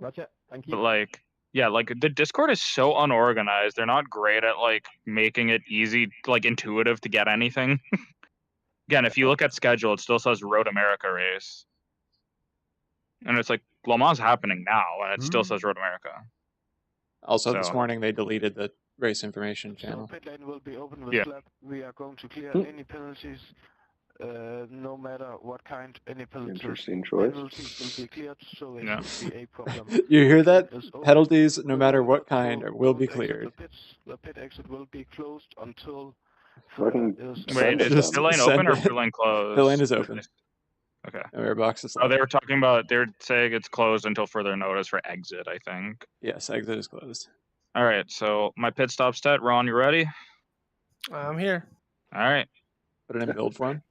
Roger, thank you. But like, yeah, like the Discord is so unorganized. They're not great at like making it easy, like intuitive to get anything. Again, if you look at schedule, it still says Road America race. And it's like Le Mans happening now, and it still says Road America. Also, this morning they deleted the race information channel. So pit lane will be open with Yeah. lap. We are going to clear any penalties, no matter what kind. Any Interesting choice. penalties will be cleared, so it Yeah. should be a problem. You hear that? Is open. Penalties, no matter what kind, will be Don't exit cleared. The pits. The pit exit will be closed until Fucking Wait, is Just pit lane send open or it. pit lane closed? Pit lane is open. Okay. Our box is Oh, they locked. were talking about, they're saying it's closed until further notice for exit, I think. Yes, exit is closed. All right, so my pit stop stat. Ron, you ready? I'm here. All right. Put it in build form.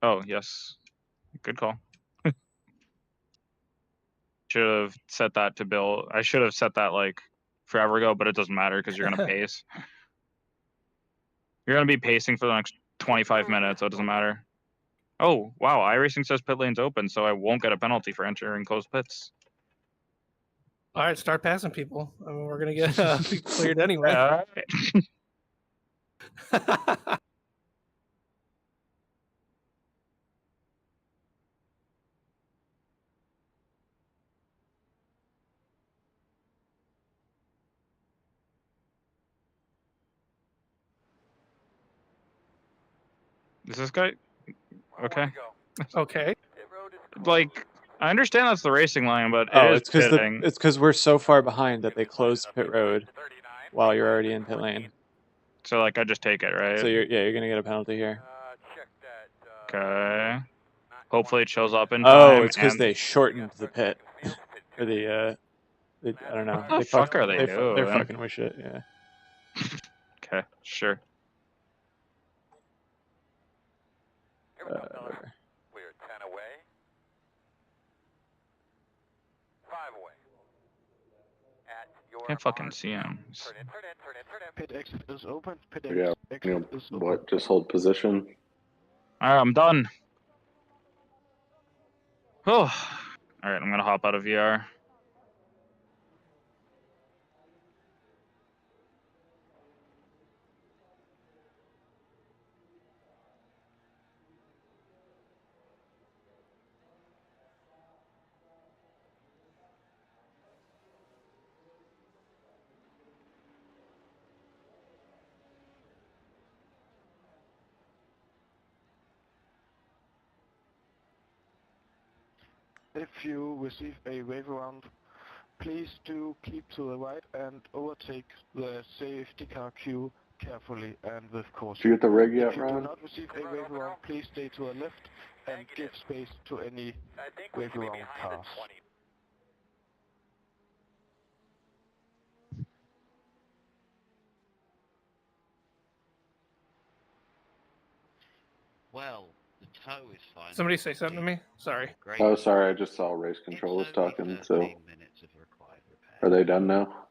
Oh, yes. Good call. Should have set that to build. I should have set that like forever ago, but it doesn't matter because you're going to pace. You're going to be pacing for the next 25 minutes, so it doesn't matter. Oh, wow. iRacing says pit lane's open, so I won't get a penalty for entering closed pits. All right, start passing people. I mean, we're gonna get cleared anyway. Yeah, all right. Is this guy okay? Okay. Like, I understand that's the racing line, but It's pitting. because we're so far behind that they closed pit road while you're already in pit lane. So like, I just take it, right? So you're gonna get a penalty here. Okay. Hopefully it shows up in Oh, time. it's because and... they shortened the pit or the I don't know. What the fuck are they doing? They're fucking with shit. Yeah. Okay, sure. Whatever. We're 10 away. 5 away. At your Can't fucking see him. turn in. Pit exit is open. Pit Yeah, exit is open. what? Just hold position. Alright, I'm done. Oh. Alright, I'm gonna hop out of VR. If you receive a wave around, please do keep to the right and overtake the safety car queue carefully and with caution. Did you get the rig yet, If you Ron? do not receive a wave around, please stay to the left and give space to any wave around cars. Well, the tow is fine. Somebody say something to me. Sorry. Great. Oh, sorry. I just saw race control was It's only talking. 13 So, minutes of required repair. are they done now?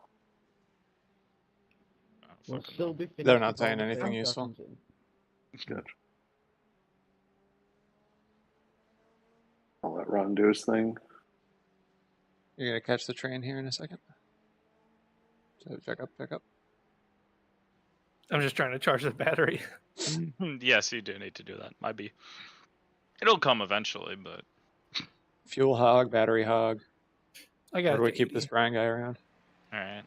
We'll still be They're finished not before saying the anything safety useful. comes in. Gotcha. I'll let Ron do his thing. You're gonna catch the train here in a second. So check up. I'm just trying to charge the battery. Yes, you do need to do that. Might be. It'll come eventually, but. Fuel hog, battery hog. I got. Where do we keep this Brian guy around? All right.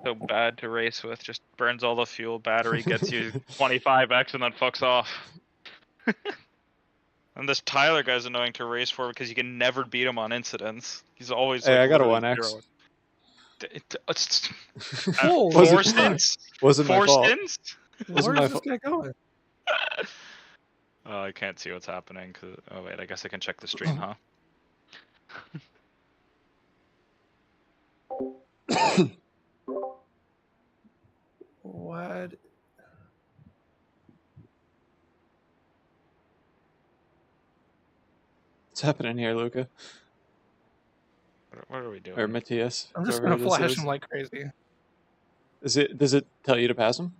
So bad to race with. Just burns all the fuel. Battery gets you 25x and then fucks off. And this Tyler guy's annoying to race for because you can never beat him on incidents. He's always Hey, like I got a literally 1x. Holy Four fuck. stints? Wasn't my Four fault. stints? Wasn't Where's my this guy going? Oh, I can't see what's happening. Oh wait, I guess I can check the stream, huh? What? What's happening here, Luca? What are we doing? Or Matthias? I'm just whoever gonna this flash is. him like crazy. Does it tell you to pass him?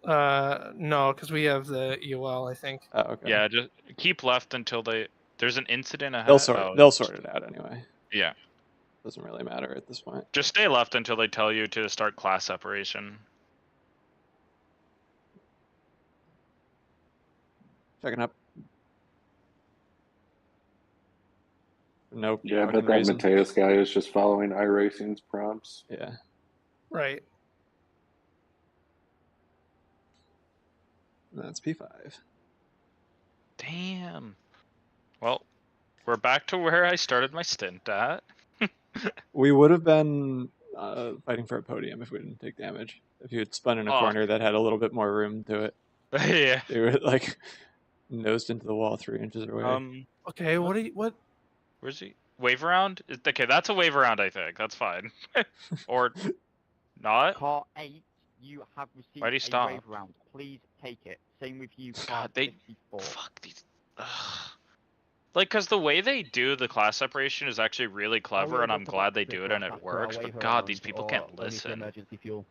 No, because we have the EOL, I think. Oh, okay. Yeah, just keep left until there's an incident ahead. They'll sort it out anyway. Yeah. Doesn't really matter at this point. Just stay left until they tell you to start class separation. Checking up. Nope. Yeah, I bet that Mateus guy is just following iRacing's prompts. Yeah. Right. That's P5. Damn. Well, we're back to where I started my stint at. We would have been fighting for a podium if we didn't take damage. If you had spun in a corner that had a little bit more room to it. Yeah. You were like nosed into the wall 3 inches away. Okay, what? Where's he? Wave around? Okay, that's a wave around, I think. That's fine. Or not? Car 8, you have received Why'd he stop? a wave round. Please take it. Same with you, God, car they 64. fuck these. Ugh. Like, cause the way they do the class separation is actually really clever, and I'm glad they do it and it works. But God, these people can't listen. Emergency fuel.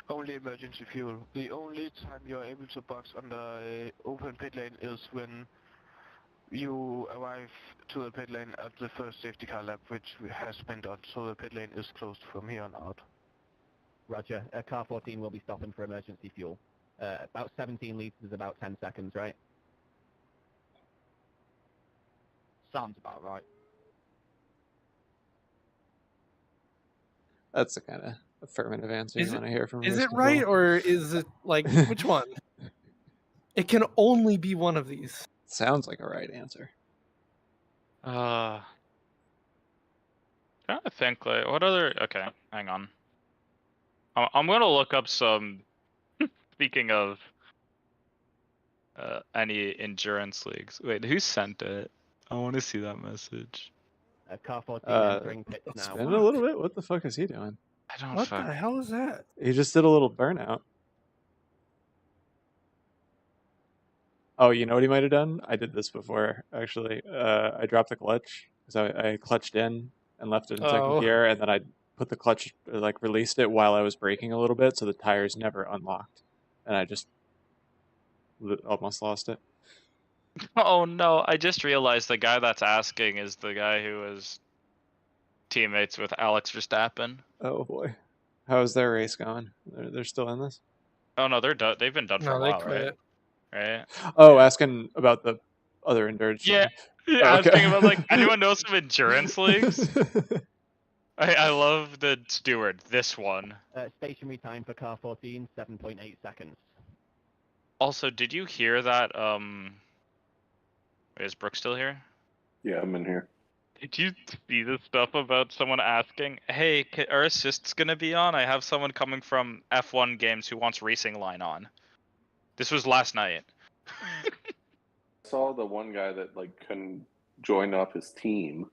Only emergency fuel. The only time you're able to box on the open pit lane is when you arrive to the pit lane at the first safety car lap, which has been done, so the pit lane is closed from here on out. Roger. Car 14 will be stopping for emergency fuel. About 17 litres is about 10 seconds, right? Sounds about right. That's the kind of affirmative answer you want to hear from. Is race it right, control. or is it like which one? It can only be one of these. Sounds like a right answer. Trying to think, like, what other... Okay, hang on. I'm gonna look up some... Speaking of... any endurance leagues. Wait, who sent it? I want to see that message. Car 14 entering pits now. Spin a little bit? What the fuck is he doing? I don't What the hell is that? He just did a little burnout. Oh, you know what he might have done? I did this before, actually. I dropped the clutch, because I clutched in and left it in second gear, and then I put the clutch, like, released it while I was braking a little bit, so the tires never unlocked. And I just almost lost it. Oh no, I just realized the guy that's asking is the guy who was teammates with Alex Verstappen. Oh boy. How's their race going? They're still in this? Oh no, they're done. They've been done for a while, right? Right? Oh, asking about the other endurance. Yeah, Oh, asking about, like, anyone know some endurance leagues? I love the steward, this one. Stationary time for car 14, 7.8 seconds. Also, did you hear that, is Brooke still here? Yeah, I'm in here. Did you see the stuff about someone asking, hey, are assists gonna be on? I have someone coming from F1 games who wants Racing Line on. This was last night. I saw the one guy that, like, couldn't join up his team.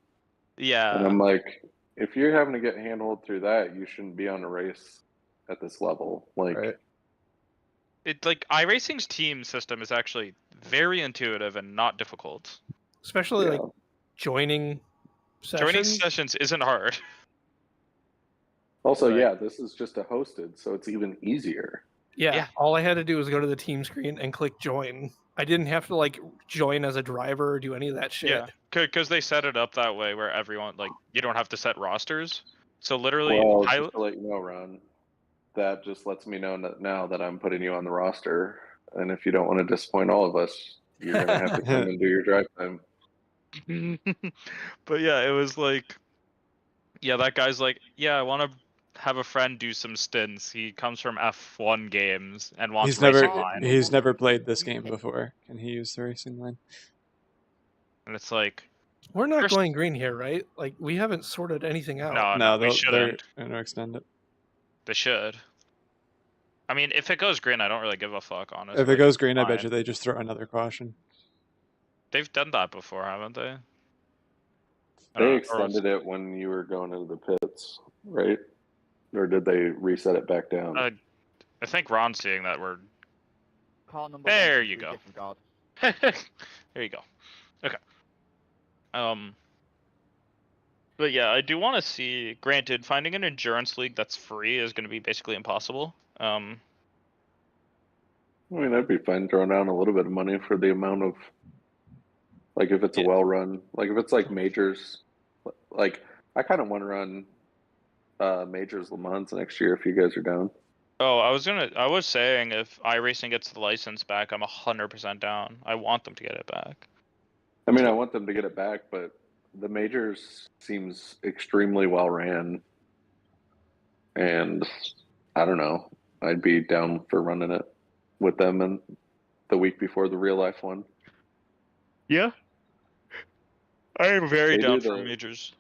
Yeah. And I'm like, if you're having to get handled through that, you shouldn't be on a race at this level. Like, It, like, iRacing's team system is actually very intuitive and not difficult. Especially like joining sessions. Joining sessions isn't hard. Also, yeah, this is just a hosted, so it's even easier. Yeah, all I had to do was go to the team screen and click join. I didn't have to, like, join as a driver or do any of that shit. Yeah, because they set it up that way where everyone, like, you don't have to set rosters. So literally, Well, just to let you know, Ron, that just lets me know now that I'm putting you on the roster. And if you don't want to disappoint all of us, you're going to have to come and do your drive time. But yeah, it was like, yeah, that guy's like, yeah, I want to have a friend do some stints. He comes from F1 games and wants He's racing never line. he's never played this game before. Can he use the racing line? And it's like, We're not going green here, right? Like we haven't sorted anything out. no, we they're shouldn't. gonna extend it. They should. I mean, if it goes green, I don't really give a fuck, honestly. If it goes green, I Fine. bet you they just throw another caution. They've done that before, haven't they? They extended it when you were going into the pits, right? Or did they reset it back down? I think Ron's seeing that we're... Car number There one, you please go. disregard. There you go. Okay. But yeah, I do want to see. Granted, finding an endurance league that's free is going to be basically impossible. I mean, I'd be fine throwing down a little bit of money for the amount of, like, if it's a well-run, like, if it's like majors, like, I kind of want to run majors Le Mans next year if you guys are down. Oh, I was saying if iRacing gets the license back, I'm 100% down. I want them to get it back. I mean, I want them to get it back, but the majors seems extremely well ran, and I don't know. I'd be down for running it with them and the week before the real life one. Yeah, I am very down for majors.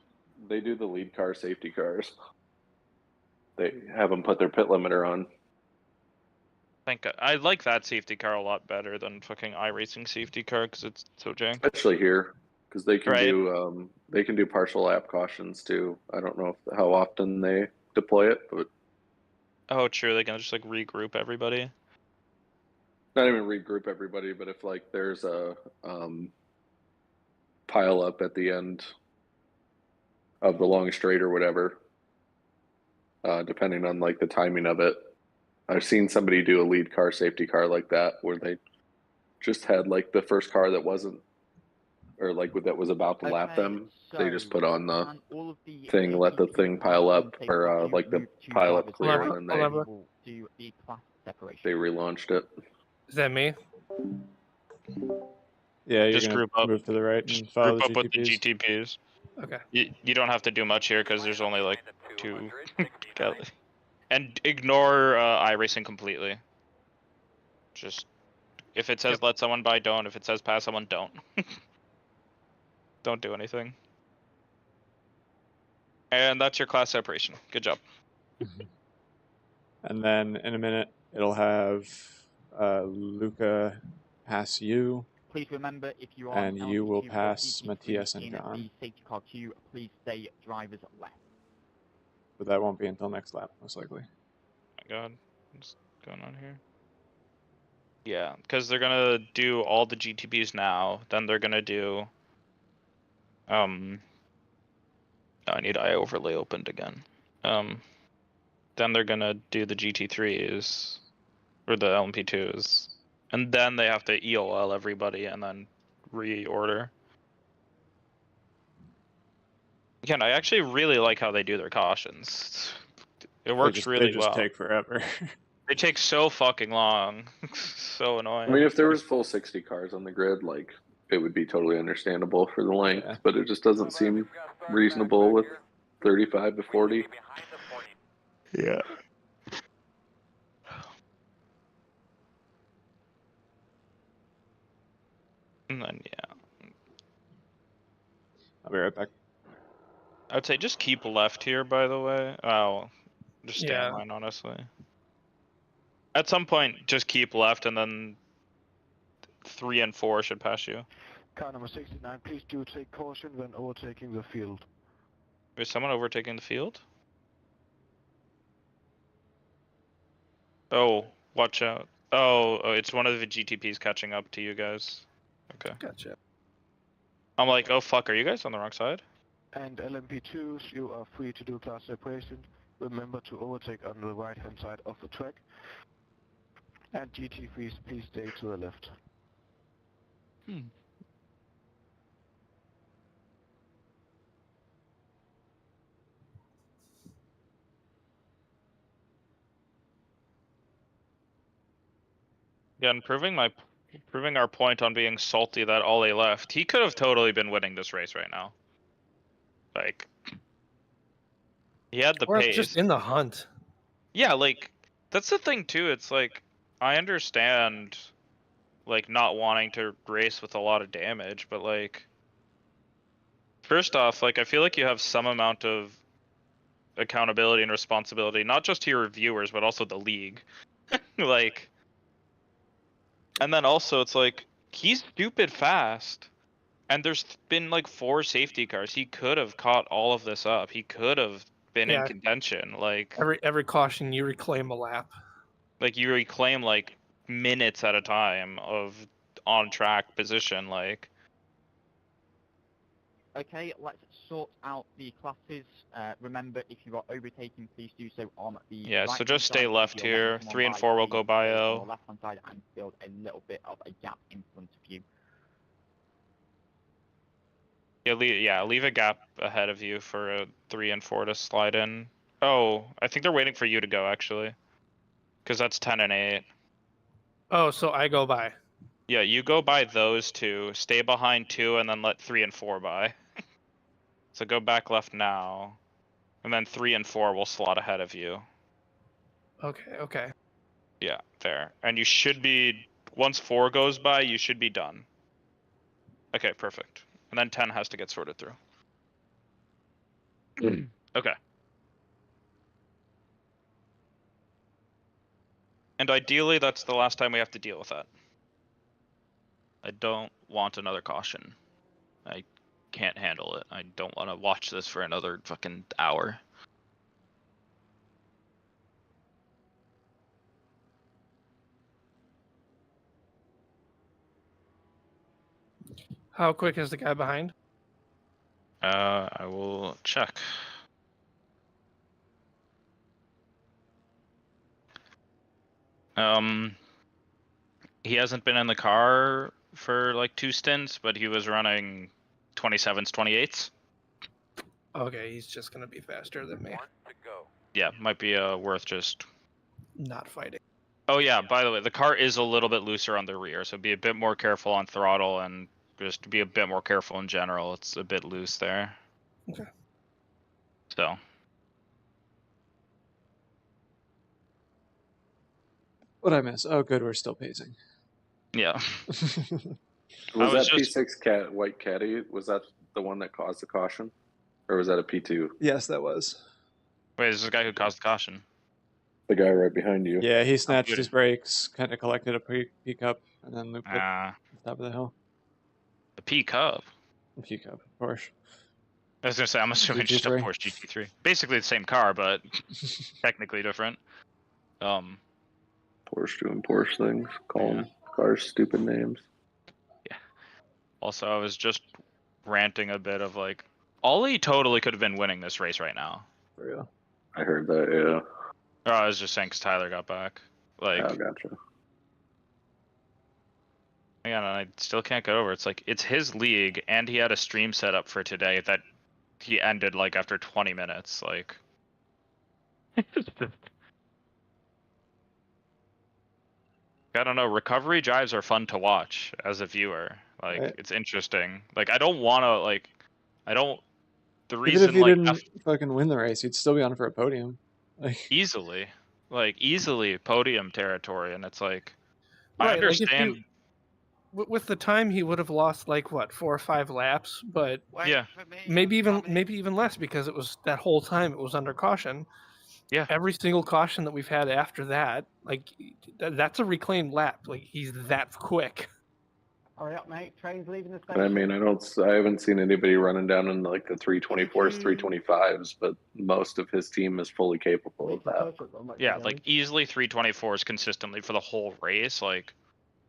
They do the lead car safety cars. They have them put their pit limiter on. I like that safety car a lot better than fucking iRacing safety car because it's so jank. Especially here, because they can do partial lap cautions too. I don't know how often they deploy it, but oh, true. They can just like regroup everybody. Not even regroup everybody, but if like there's a pile up at the end of the long straight or whatever, depending on like the timing of it. I've seen somebody do a lead car safety car like that where they just had like the first car that wasn't, or like that was about to lap them. They just put on the thing, let the thing pile up, or like the pile up clear, and then they relaunched it. Is that me? Yeah, you're just gonna group up. move to the right Just and follow group the up with the GTPs. Okay. You don't have to do much here because there's only like 2. And ignore iRacing completely. Just if it says let someone by, don't. If it says pass someone, don't. Don't do anything. And that's your class separation. Good job. And then in a minute, it'll have Luca pass you. Please remember, if you're on And you will LMP2 or pass GT3 Matthias and in John. the safety car queue, please stay drivers left. But that won't be until next lap, most likely. Oh my god. What's going on here? Yeah, because they're gonna do all the GTPs now, then they're gonna do I need iOverlay opened again. Then they're gonna do the GT3s or the LMP2s. And then they have to EOL everybody and then reorder. Again, I actually really like how they do their cautions. It works really well. They just take forever. They take so fucking long. So annoying. I mean, if there was full 60 cars on the grid, like it would be totally understandable for the length, but it just doesn't seem reasonable with 35 to 40. Yeah. And then yeah. I'll be right back. I would say just keep left here, by the way. Oh, just stay Yeah. in line, honestly. At some point, just keep left, and then 3 and 4 should pass you. Car number 69, please do take caution when overtaking the field. Is someone overtaking the field? Oh, watch out. Oh, it's one of the GTPs catching up to you guys. Okay. Gotcha. I'm like, oh fuck, are you guys on the wrong side? And LMP2s, you are free to do class separation. Remember to overtake on the right hand side of the track. And GT3s, please stay to the left. Yeah, and proving our point on being salty that Ollie left. He could have totally been winning this race right now. Like, He had the Or pace. just in the hunt. Yeah, like that's the thing too. It's like I understand like not wanting to race with a lot of damage, but like first off, like I feel like you have some amount of accountability and responsibility, not just to your viewers, but also the league. Like, and then also it's like he's stupid fast. And there's been like 4 safety cars. He could have caught all of this up. He could have been in Yeah. contention. Like Every caution you reclaim a lap. Like you reclaim like minutes at a time of on track position. Like Okay, let's sort out the classes. Remember, if you are overtaking, please do so on the yeah, so right-hand just stay side. left If you're letting here. someone 3 and by, 4 will please go stay by on O. your left-hand side and build a little bit of a gap in front of you. Yeah, leave a gap ahead of you for a 3 and 4 to slide in. Oh, I think they're waiting for you to go actually, because that's 10 and 8. Oh, so I go by. Yeah, you go by those 2, stay behind 2, and then let 3 and 4 by. So go back left now, and then 3 and 4 will slot ahead of you. Okay. Yeah, there. And you should be, once 4 goes by, you should be done. Okay, perfect. And then 10 has to get sorted through. Okay. And ideally, that's the last time we have to deal with that. I don't want another caution. I can't handle it. I don't want to watch this for another fucking hour. How quick is the guy behind? I will check. He hasn't been in the car for like 2 stints, but he was running 27s, 28s. Okay, he's just gonna be faster than me. Yeah, might be worth just Not fighting. Oh yeah, by the way, the car is a little bit looser on the rear, so be a bit more careful on throttle and just be a bit more careful in general. It's a bit loose there. Okay. So. What'd I miss? Oh, good, we're still pacing. Yeah. Was that P6 white caddy? Was that the one that caused the caution, or was that a P2? Yes, that was. Wait, is this the guy who caused the caution? The guy right behind you. Yeah, he snatched his brakes, kind of collected a P-cup, and then looped up the top of the hill. The P-cup? The P-cup, Porsche. I was gonna say, I'm assuming just a Porsche GT3. Basically the same car, but technically different. Porsche doing Porsche things, calling cars stupid names. Yeah. Also, I was just ranting a bit of like, Ollie totally could have been winning this race right now. For real. I heard that, yeah. Oh, I was just saying because Tyler got back. Like, oh, gotcha. Again, I still can't get over. It's like it's his league, and he had a stream set up for today that he ended like after 20 minutes. Like, I don't know. Recovery drives are fun to watch as a viewer. Like, it's interesting. Like, I don't want to like, I don't. The reason even if you like didn't fucking win the race, you'd still be on for a podium. Like easily podium territory, and it's like, Right, I understand. Like with the time, he would have lost like what 4 or 5 laps, but yeah, maybe even less because it was that whole time it was under caution. Yeah, every single caution that we've had after that, like that's a reclaimed lap. Like he's that quick. Hurry up, mate. Train's leaving the station. I mean, I haven't seen anybody running down in like the 324s, 325s, but most of his team is fully capable of that. Yeah, like easily 324s consistently for the whole race. Like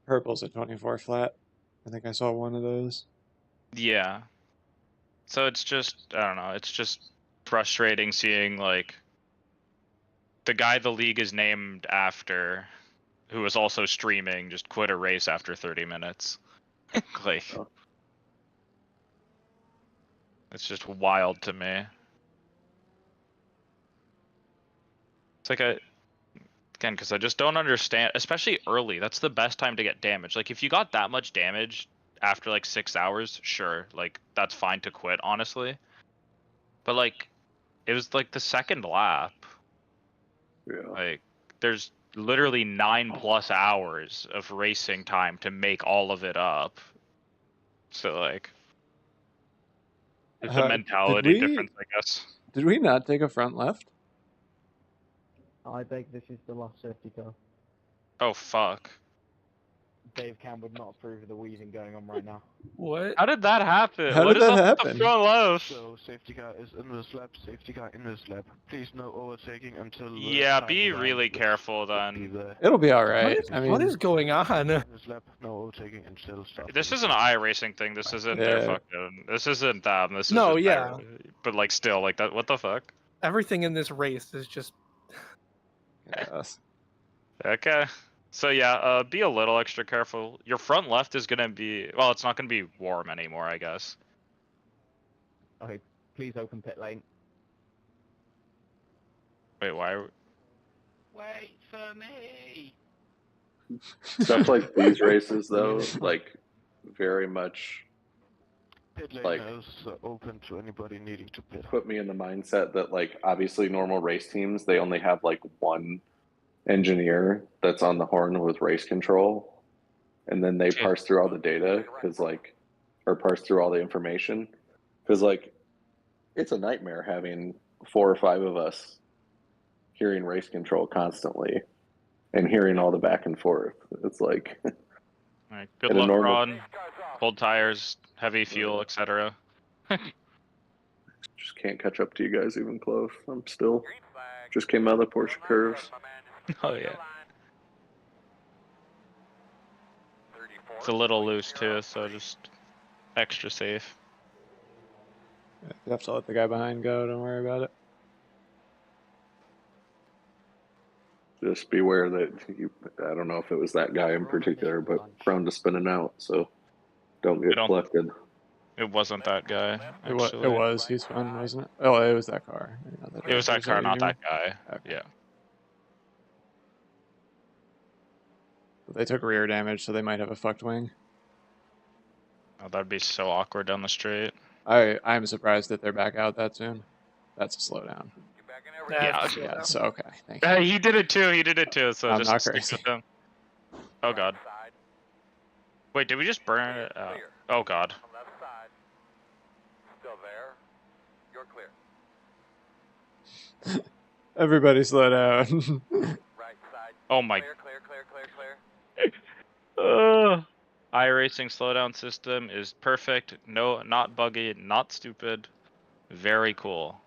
Purple's a 24 flat. I think I saw one of those. Yeah. So it's just, I don't know, it's just frustrating seeing like the guy the league is named after, who was also streaming, just quit a race after 30 minutes. Like, it's just wild to me. It's like again, because I just don't understand, especially early. That's the best time to get damage. Like, if you got that much damage after like 6 hours, sure, like that's fine to quit, honestly. But like, It was like the second lap. Yeah. Like, there's literally 9+ hours of racing time to make all of it up. So like, it's a mentality difference, I guess. Did we not take a front left? I beg this is the last safety car. Oh fuck. Dave Cam would not approve of the weaving going on right now. What? How did that happen? How What did is that up with happen? the front left? So safety car is in this lap, safety car in this lap. Please no overtaking until the Yeah, time be line really will careful be then. there. It'll be all right. What is going on? In this lap, no overtaking until start. This is an iRacing thing. This isn't their Yeah. fucking. This isn't them. This is No, just yeah. but like still, like that. What the fuck? Everything in this race is just. Yes. Okay. So yeah, be a little extra careful. Your front left is gonna be. Well, it's not gonna be warm anymore, I guess. Okay, please open pit lane. Wait, why? Wait for me. Stuff like these races, though, like very much Pit lane like is open to anybody needing to pit. put me in the mindset that like obviously normal race teams they only have like one engineer that's on the horn with race control, and then they parse through all the data or parse through all the information because like it's a nightmare having 4 or 5 of us hearing race control constantly and hearing all the back and forth. It's like Alright, good luck, Ron. Cold tires, heavy fuel, etc. just can't catch up to you guys even close. I'm still just came out of the Porsche curves. Oh yeah. It's a little loose too, so just extra safe. You have to let the guy behind go. Don't worry about it. Just beware that I don't know if it was that guy in particular, but prone to spinning out, so don't get collected. It wasn't that guy. It was. He's fun, wasn't it? Oh, it was that car. It was that car, not that guy. Okay. Yeah. But they took rear damage, so they might have a fucked wing. Oh, that'd be so awkward down the street. I'm surprised that they're back out that soon. That's a slowdown. Yeah. Yeah. So okay. Thank you. He did it too. He did it too. So I'm just not stick crazy. with him. Oh god. Wait, did we just burn it out? Oh god. Still there. You're clear. Everybody slow down. Right side. Oh my. Clear. iRacing slowdown system is perfect. No, not buggy, not stupid. Very cool.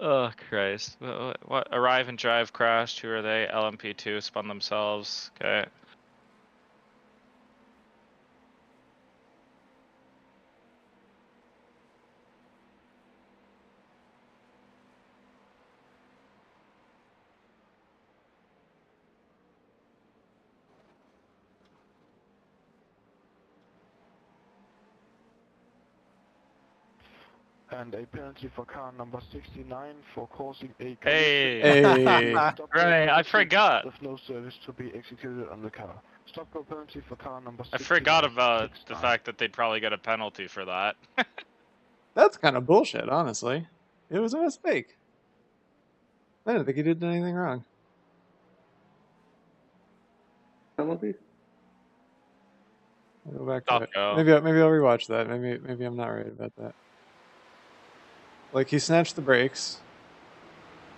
Oh Christ! What? Arrive and drive crashed. Who are they? LMP2 spun themselves. Okay. And a penalty for car number 69 for causing a Hey. Right, I forgot. With no service to be executed on the car. Stop go penalty for car number 69. I forgot about the fact that they'd probably get a penalty for that. That's kind of bullshit, honestly. It was a mistake. I didn't think he did anything wrong. Penalty? I'll go back to it. Maybe I'll rewatch that. Maybe I'm not right about that. Like he snatched the brakes.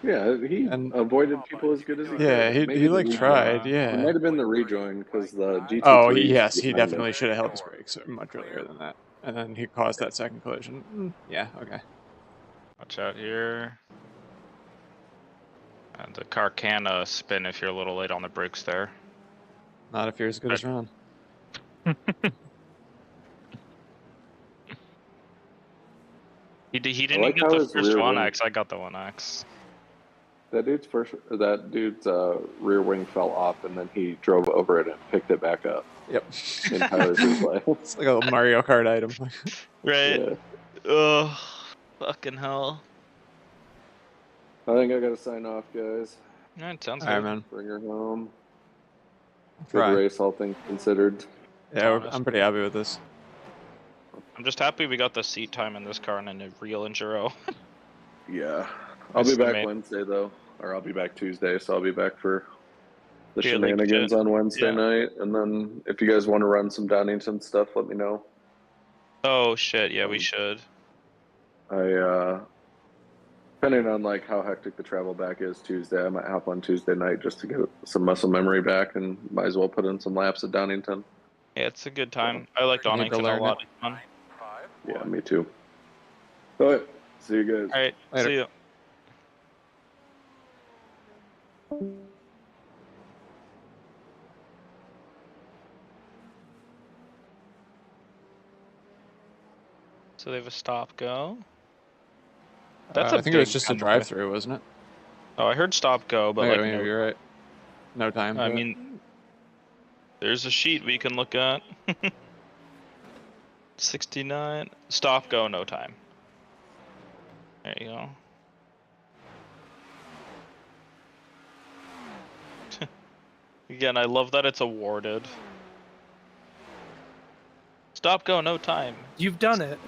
Yeah, he avoided people as good as he could. Yeah, he like tried. Yeah. It might have been the rejoin because the GT3. Oh yes, he definitely should have held his brakes much earlier than that, and then he caused that second collision. Yeah. Okay. Watch out here. And the car can spin if you're a little late on the brakes there. Not if you're as good as Ron. He didn't like get how the his first rear 1X. I got the 1X. That dude's rear wing fell off, and then he drove over it and picked it back up. Yep. In Tyler's replay. It's like a little Mario Kart item. Right. Yeah. Ugh. Fucking hell. I think I gotta sign off, guys. Alright, sounds All right, good. man. Bring her home. Try. Good race, all things considered. Yeah, I'm pretty happy with this. I'm just happy we got the seat time in this car and in a real enduro. Yeah. I'll be back Wednesday, though. Or I'll be back Tuesday, so I'll be back for the shenanigans on Wednesday night. And then if you guys want to run some Donington stuff, let me know. Oh, shit. Yeah, we should. Depending on like how hectic the travel back is Tuesday, I might hop on Tuesday night just to get some muscle memory back, and might as well put in some laps at Donington. Yeah, it's a good time. I like Donington a lot. It's fun. Yeah, me too. All right, see you guys. All right, see you. So they have a stop go. That's I think it was just a drive-through, wasn't it? Oh, I heard stop go, but like no. You're right. No time. I mean, there's a sheet we can look at. 69. Stop go, no time. There you go. Again, I love that it's awarded. Stop go, no time. You've done it.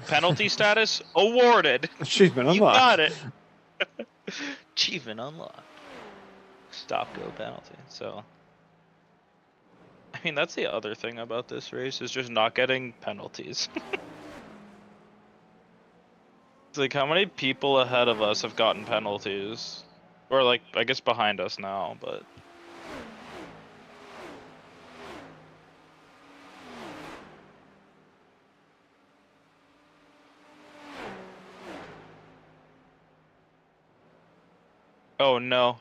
Penalty status awarded. Achievement You unlocked. got it. Achievement unlocked. Stop go penalty. So, I mean, that's the other thing about this race is just not getting penalties. It's like, how many people ahead of us have gotten penalties? Or like, I guess behind us now, but. Oh no.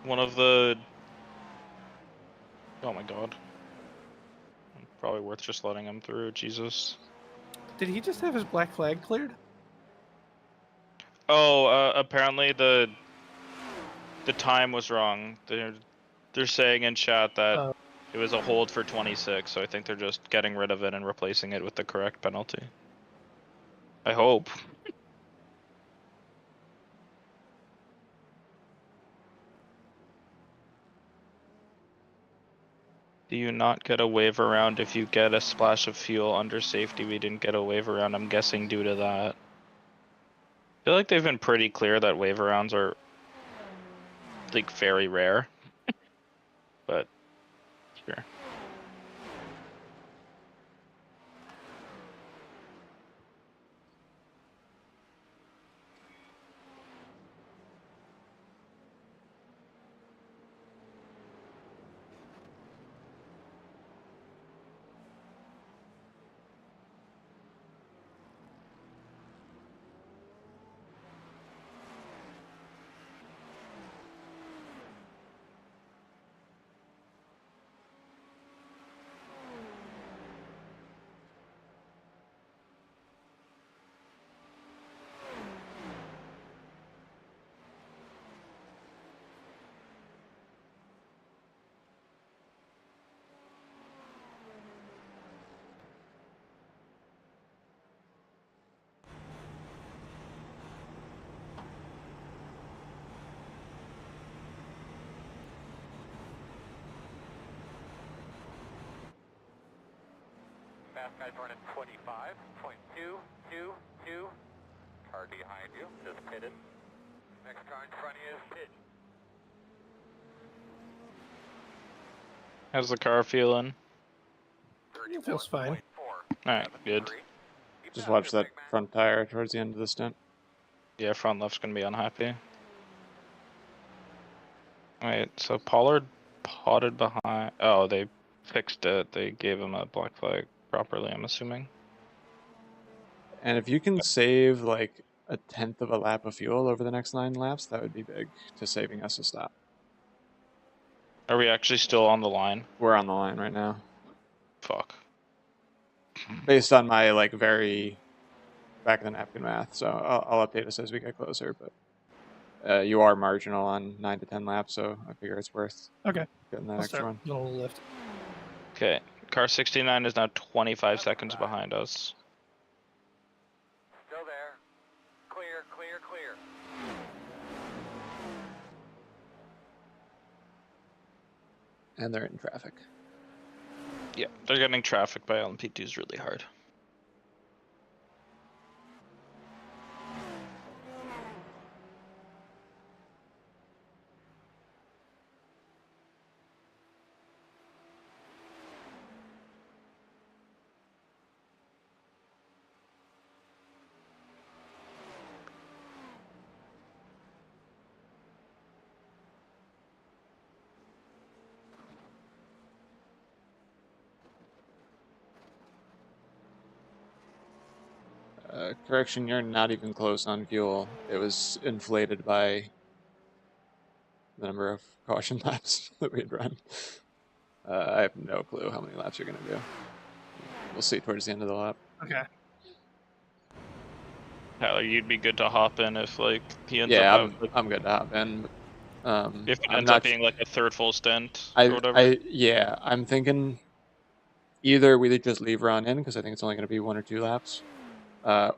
One of the... Oh my god. Probably worth just letting him through, Jesus. Did he just have his black flag cleared? Oh, apparently the time was wrong. They're saying in chat that it was a hold for 26, so I think they're just getting rid of it and replacing it with the correct penalty. I hope. Do you not get a wave around if you get a splash of fuel under safety? We didn't get a wave around, I'm guessing due to that. I feel like they've been pretty clear that wave arounds are like very rare. But sure. Fast guys running 25.222. Car behind you, just pitted. Next car in front of you is pit. How's the car feeling? It feels fine. Alright, good. Just watch that front tire towards the end of the stint. Yeah, front left's gonna be unhappy. Wait, so Pollard potted behind. Oh, they fixed it. They gave him a black flag properly, I'm assuming. And if you can save like a tenth of a lap of fuel over the next 9 laps, that would be big to saving us a stop. Are we actually still on the line? We're on the line right now. Fuck. Based on my like very back of the napkin math, so I'll update us as we get closer. But you are marginal on 9 to 10 laps, so I figure it's worth getting that extra one. Little lift. Okay, car 69 is now 25 seconds behind us. Still there. Clear, clear, clear. And they're in traffic. Yeah, they're getting traffic by LMP2s really hard. Correction, you're not even close on fuel. It was inflated by the number of caution laps that we had run. I have no clue how many laps you're going to do. We'll see towards the end of the lap. Okay. Tyler, you'd be good to hop in if like he ends Yeah, up. I'm good to hop in. If it I'm ends not up being like a third full stint or whatever. Yeah, I'm thinking either we just leave Ron in because I think it's only going to be 1 or 2 laps,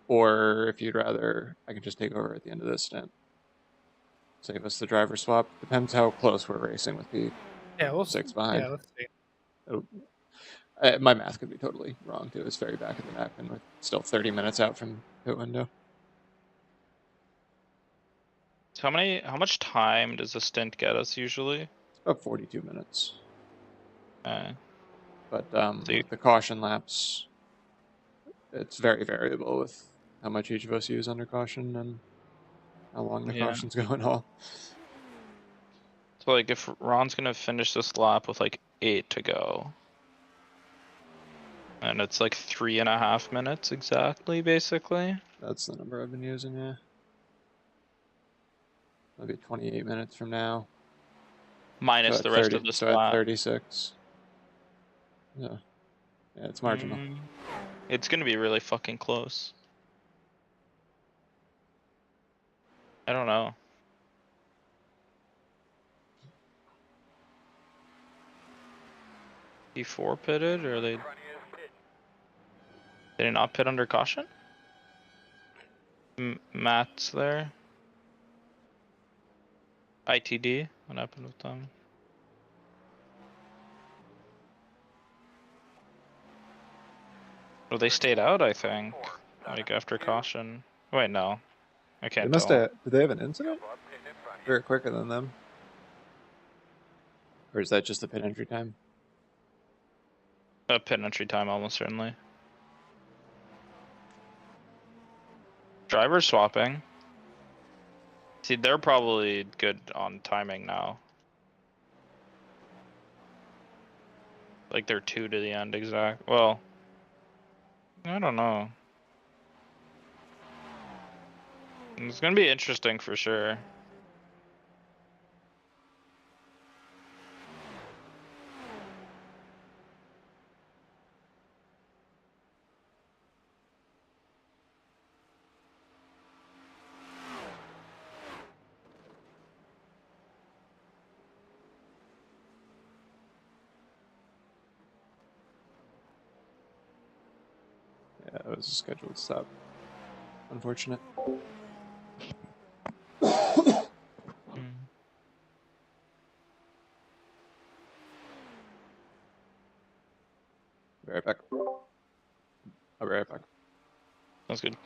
or if you'd rather, I can just take over at the end of this stint. Save us the driver swap. Depends how close we're racing with Pete. Yeah, we'll 6 behind. Yeah, let's see. My math could be totally wrong too. It's very back in the back, and we're still 30 minutes out from pit window. So how much time does a stint get us usually? About 42 minutes. But So with the caution laps, it's very variable with how much each of us use under caution and how long the cautions go and all. So like if Ron's gonna finish this lap with like 8 to go, and it's like 3.5 minutes exactly, basically. That's the number I've been using, yeah. Maybe 28 minutes from now. Minus the rest of this lap. At 36. Yeah. Yeah, it's marginal. It's gonna be really fucking close. I don't know. P4 pitted, or they did not pit under caution? Matt's there. ITD, what happened with them? Well, they stayed out, I think. Like after caution. Wait, no. I can't They must tell. have. Did they have an incident? They're quicker than them. Or is that just the pit entry time? Pit entry time, almost certainly. Driver swapping. See, they're probably good on timing now. Like they're 2 to the end exact. Well, I don't know. It's gonna be interesting for sure. Yeah, it was a scheduled stop. Unfortunate. Be right back. I'll be right back. Sounds good.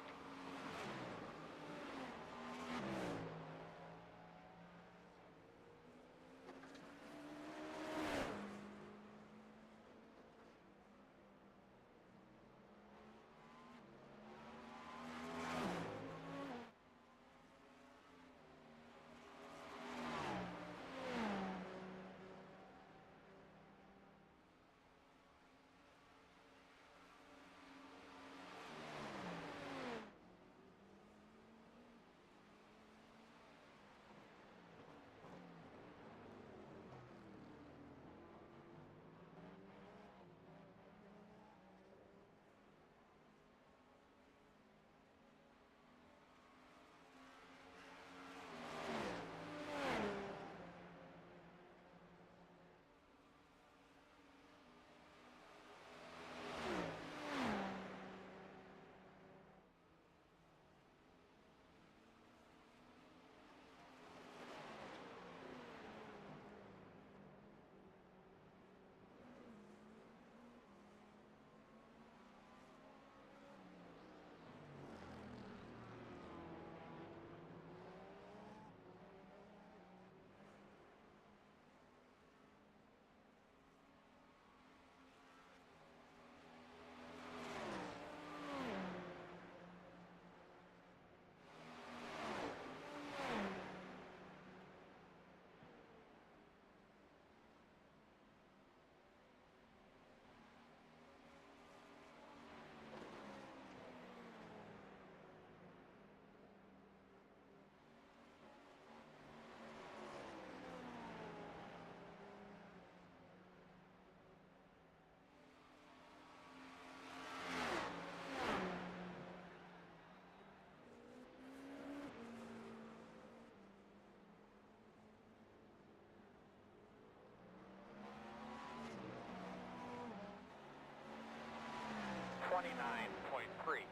29.364.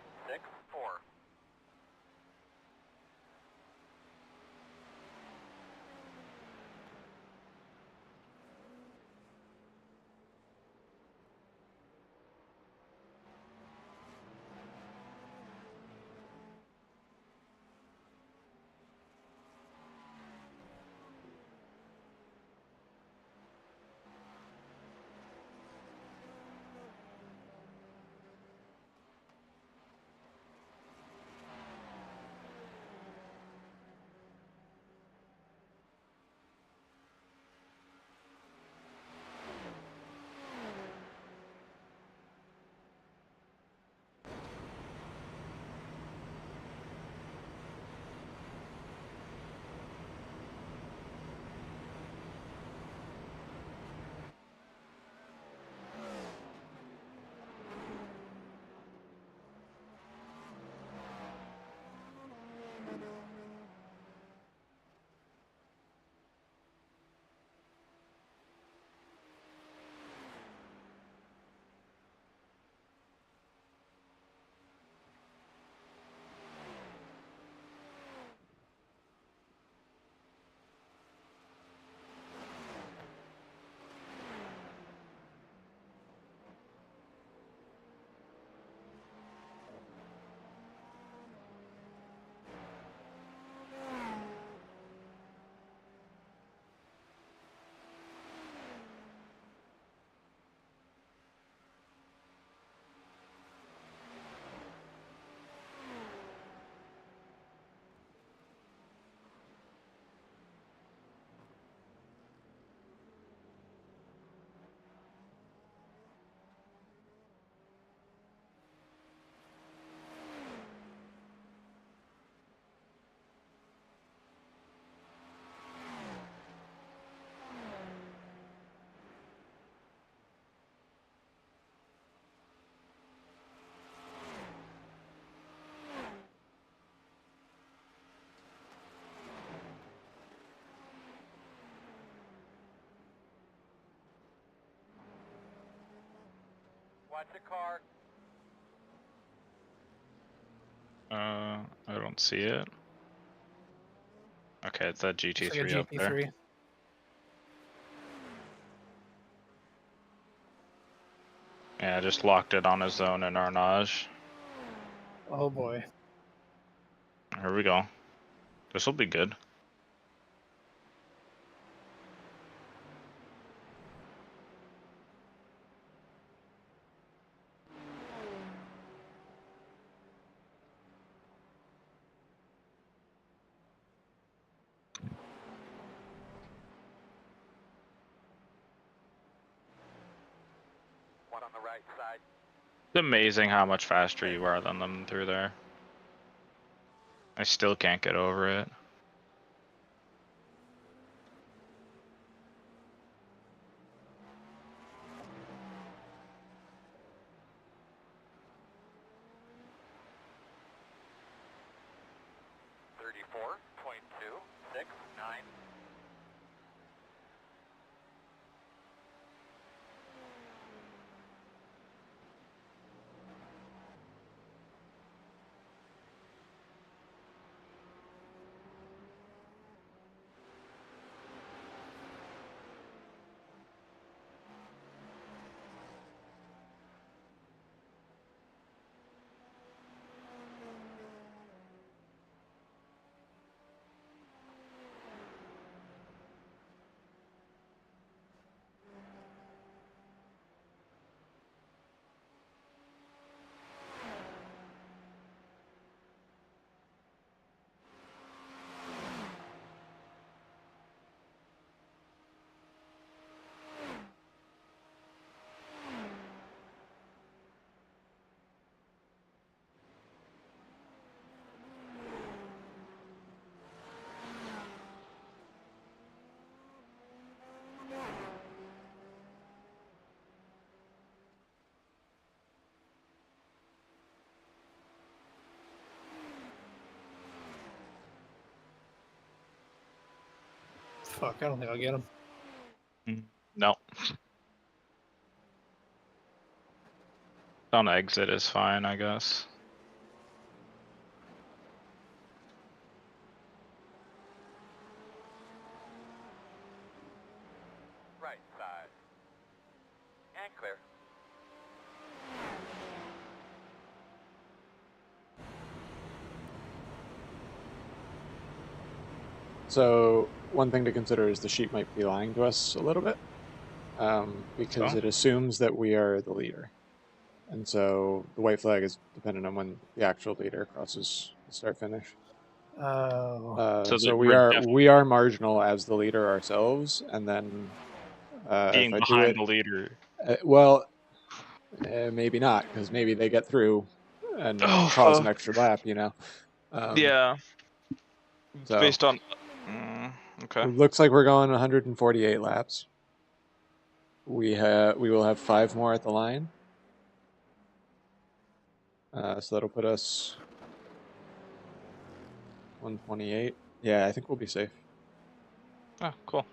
Watch the car. I don't see it. Okay, it's that GT3 It's like a up there. GT3. Yeah, I just locked it on his zone in Arnage. Oh boy. Here we go. This will be good. One on the right side. It's amazing how much faster you are than them through there. I still can't get over it. .269. Fuck, I don't think I'll get him. No. On exit is fine, I guess. Right side. And clear. So one thing to consider is the sheet might be lying to us a little bit, because So? it assumes that we are the leader. And so the white flag is dependent on when the actual leader crosses the start finish. Oh. So we are marginal as the leader ourselves, and then being if I do behind it, the leader. Maybe not, because maybe they get through and Oh, cause an fuck. extra lap. Yeah. So Based on. Okay. it looks like we're going 148 laps. We will have 5 more at the line. So that'll put us 128. Yeah, I think we'll be safe. Oh, cool.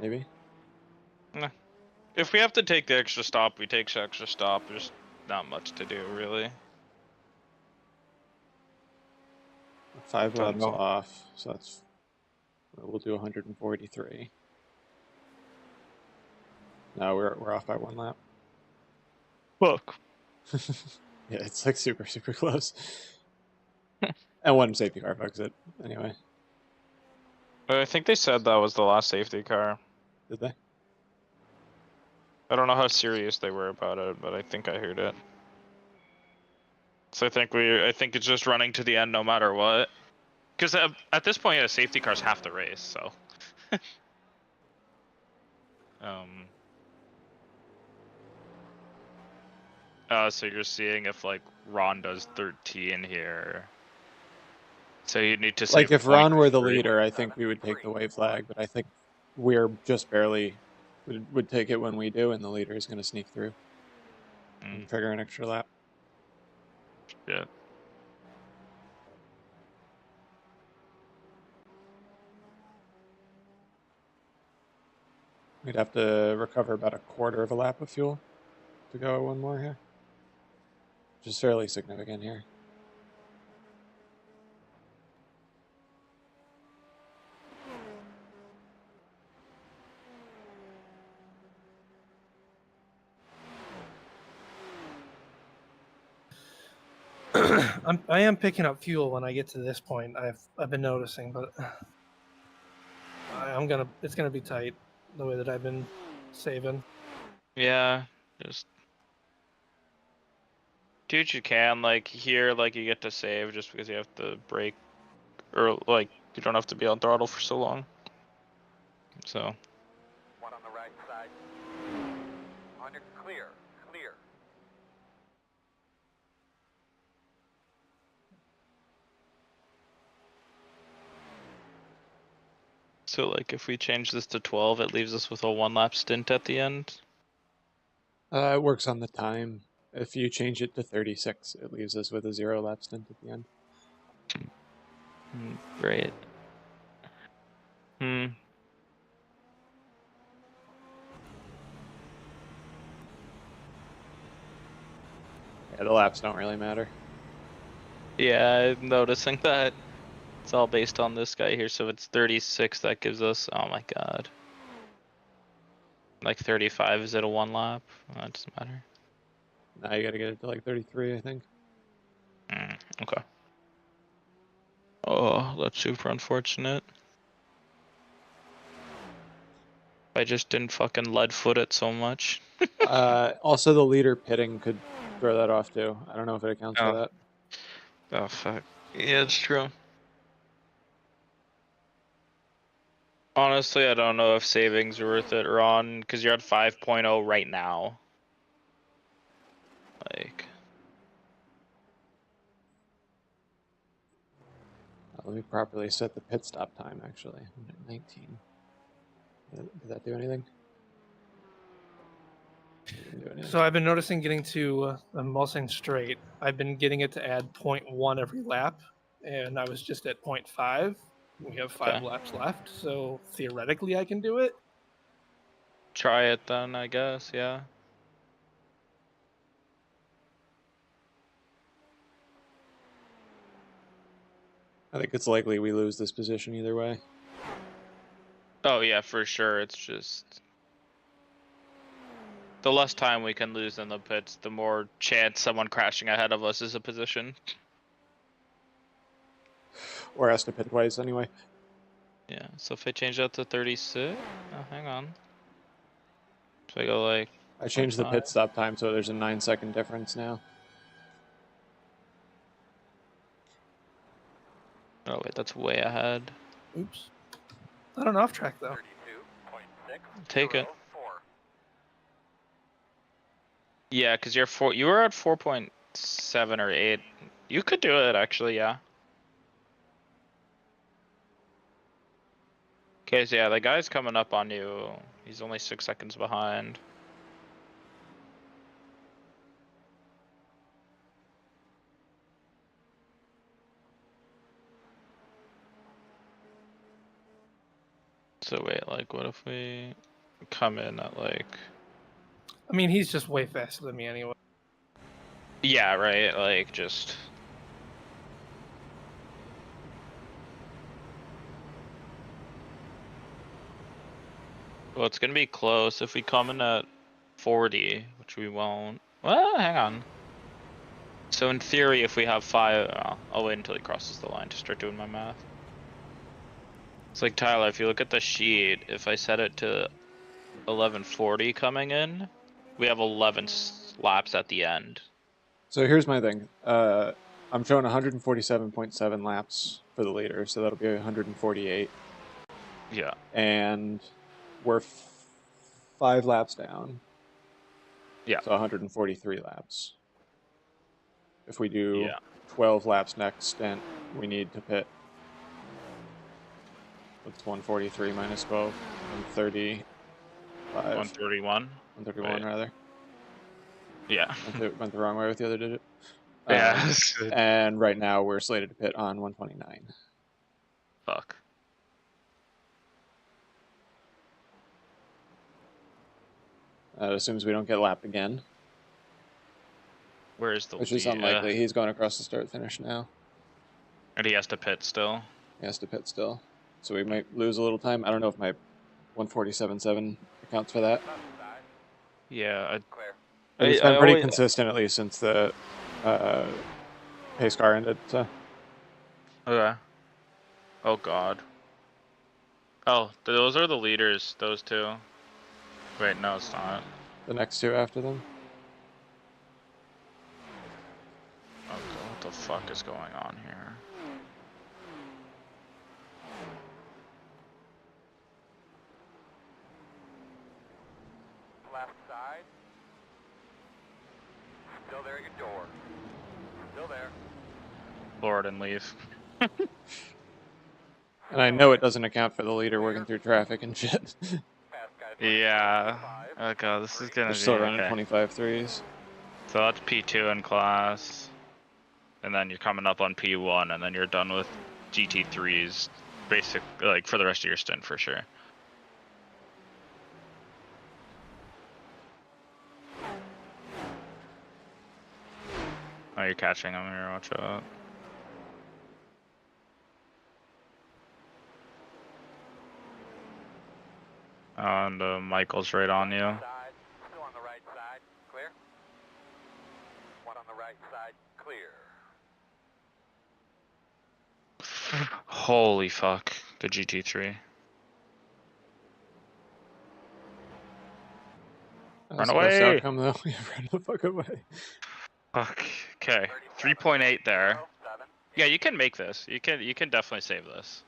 Maybe. Nah. If we have to take the extra stop, we take the extra stop. There's not much to do, really. 5 Don't laps know. off, so we'll do 143. No, we're off by 1 lap. Fuck. Yeah, it's like super close. And 1 safety car bugs it anyway. I think they said that was the last safety car. Did they? I don't know how serious they were about it, but I think I heard it. So I think it's just running to the end no matter what. Because at this point, a safety car's half the race, so. So you're seeing if like Ron does 13 here. So you need to Like save if Ron were the 0.3. leader, I think we would take the white flag, but I think we're just barely would take it when we do, and the leader is going to sneak through and trigger an extra lap. Yeah. We'd have to recover about 1/4 of a lap of fuel to go 1 more here, which is fairly significant here. I am picking up fuel when I get to this point. I've been noticing, but it's gonna be tight the way that I've been saving. Yeah, just do what you can. Like here, like you get to save just because you have to brake, or like you don't have to be on throttle for so long. So. 1 on the right side. On your clear. So like if we change this to 12, it leaves us with a 1 lap stint at the end. It works on the time. If you change it to 36, it leaves us with a 0 lap stint at the end. Great. Yeah, the laps don't really matter. Yeah, I'm noticing that. It's all based on this guy here, so it's 36, that gives us, oh my god. Like 35, is it a 1 lap? That doesn't matter. Now you gotta get it to like 33, I think. Okay. Oh, that's super unfortunate. I just didn't fucking lead foot it so much. Also, the leader pitting could throw that off too. I don't know if it accounts for that. Oh, fuck. Yeah, it's true. Honestly, I don't know if savings are worth it, Ron, because you're at 5.0 right now. Like. Let me properly set the pit stop time, actually. I'm at 19. Did that do anything? So I've been noticing getting to Mulsanne straight. I've been getting it to add 0.1 every lap, and I was just at 0.5. We have 5 laps left, so theoretically I can do it. Try it then, I guess, yeah. I think it's likely we lose this position either way. Oh yeah, for sure. It's just the less time we can lose in the pits, the more chance someone crashing ahead of us is a position. Or has to pit twice anyway. Yeah, so if I change that to 36, oh, hang on. So I go like. I changed the 25. pit stop time, so there's a 9-second difference now. Oh wait, that's way ahead. Oops. Not an off track though. Take it. Yeah, because you were at 4.7 or 8. You could do it actually, yeah. Okay, so yeah, the guy's coming up on you. He's only 6 seconds behind. So wait, like, what if we come in at like? I mean, he's just way faster than me anyway. Yeah, right. Like just. Well, it's gonna be close if we come in at 40, which we won't. Well, hang on. So in theory, if we have 5, I'll wait until he crosses the line to start doing my math. It's like, Tyler, if you look at the sheet, if I set it to 1140 coming in, we have 11 laps at the end. So here's my thing. I'm showing 147.7 laps for the leader, so that'll be 148. Yeah. And we're 5 laps down. Yeah. So 143 laps. If we do Yeah. 12 laps next stint, we need to pit. What's 143 minus 12? 135. 131. 131, right. rather. Yeah. Went the wrong way with the other digit. Yeah. And right now we're slated to pit on 129. Fuck. That assumes we don't get lapped again. Where is the Which is lead? unlikely. He's going across the start finish now. And he has to pit still. He has to pit still. So we might lose a little time. I don't know if my 147.7 accounts for that. Yeah. But it's been pretty consistent, at least since the pace car ended. So. Okay. Oh god. Oh, those are the leaders, those two. Wait, no, it's not. The next two after them. Oh god, what the fuck is going on here? Left side. Still there at your door. Still there. Board and leave. And I know it doesn't account for the leader working through traffic and shit. Yeah. Oh god, this is gonna We're be still running okay. 25 threes. So that's P2 in class. And then you're coming up on P1, and then you're done with GT3s, basic, like, for the rest of your stint for sure. Oh, you're catching him here, watch out. Oh, and Michael's right on you. Still on the right side. Clear. One on the right side. Clear. Holy fuck, the GT3. Run away! Outcome, though. Run the fuck away. Fuck. Okay, 3.8 there. Yeah, you can make this. You can definitely save this.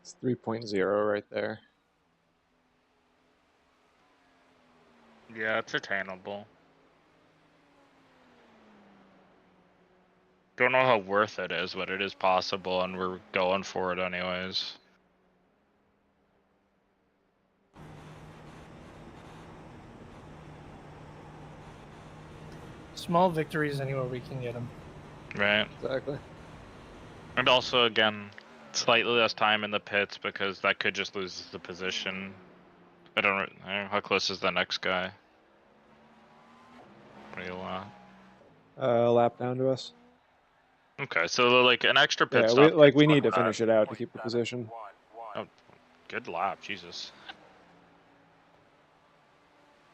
It's 3.0 right there. Yeah, it's attainable. Don't know how worth it is, but it is possible, and we're going for it anyways. Small victories anywhere we can get them. Right. Exactly. And also, again, slightly less time in the pits because that could just lose the position. I don't know how close is the next guy. Real. A lap down to us. Okay, so like an extra pit Yeah, stop. we need to finish it out to keep the position. Oh, good lap, Jesus.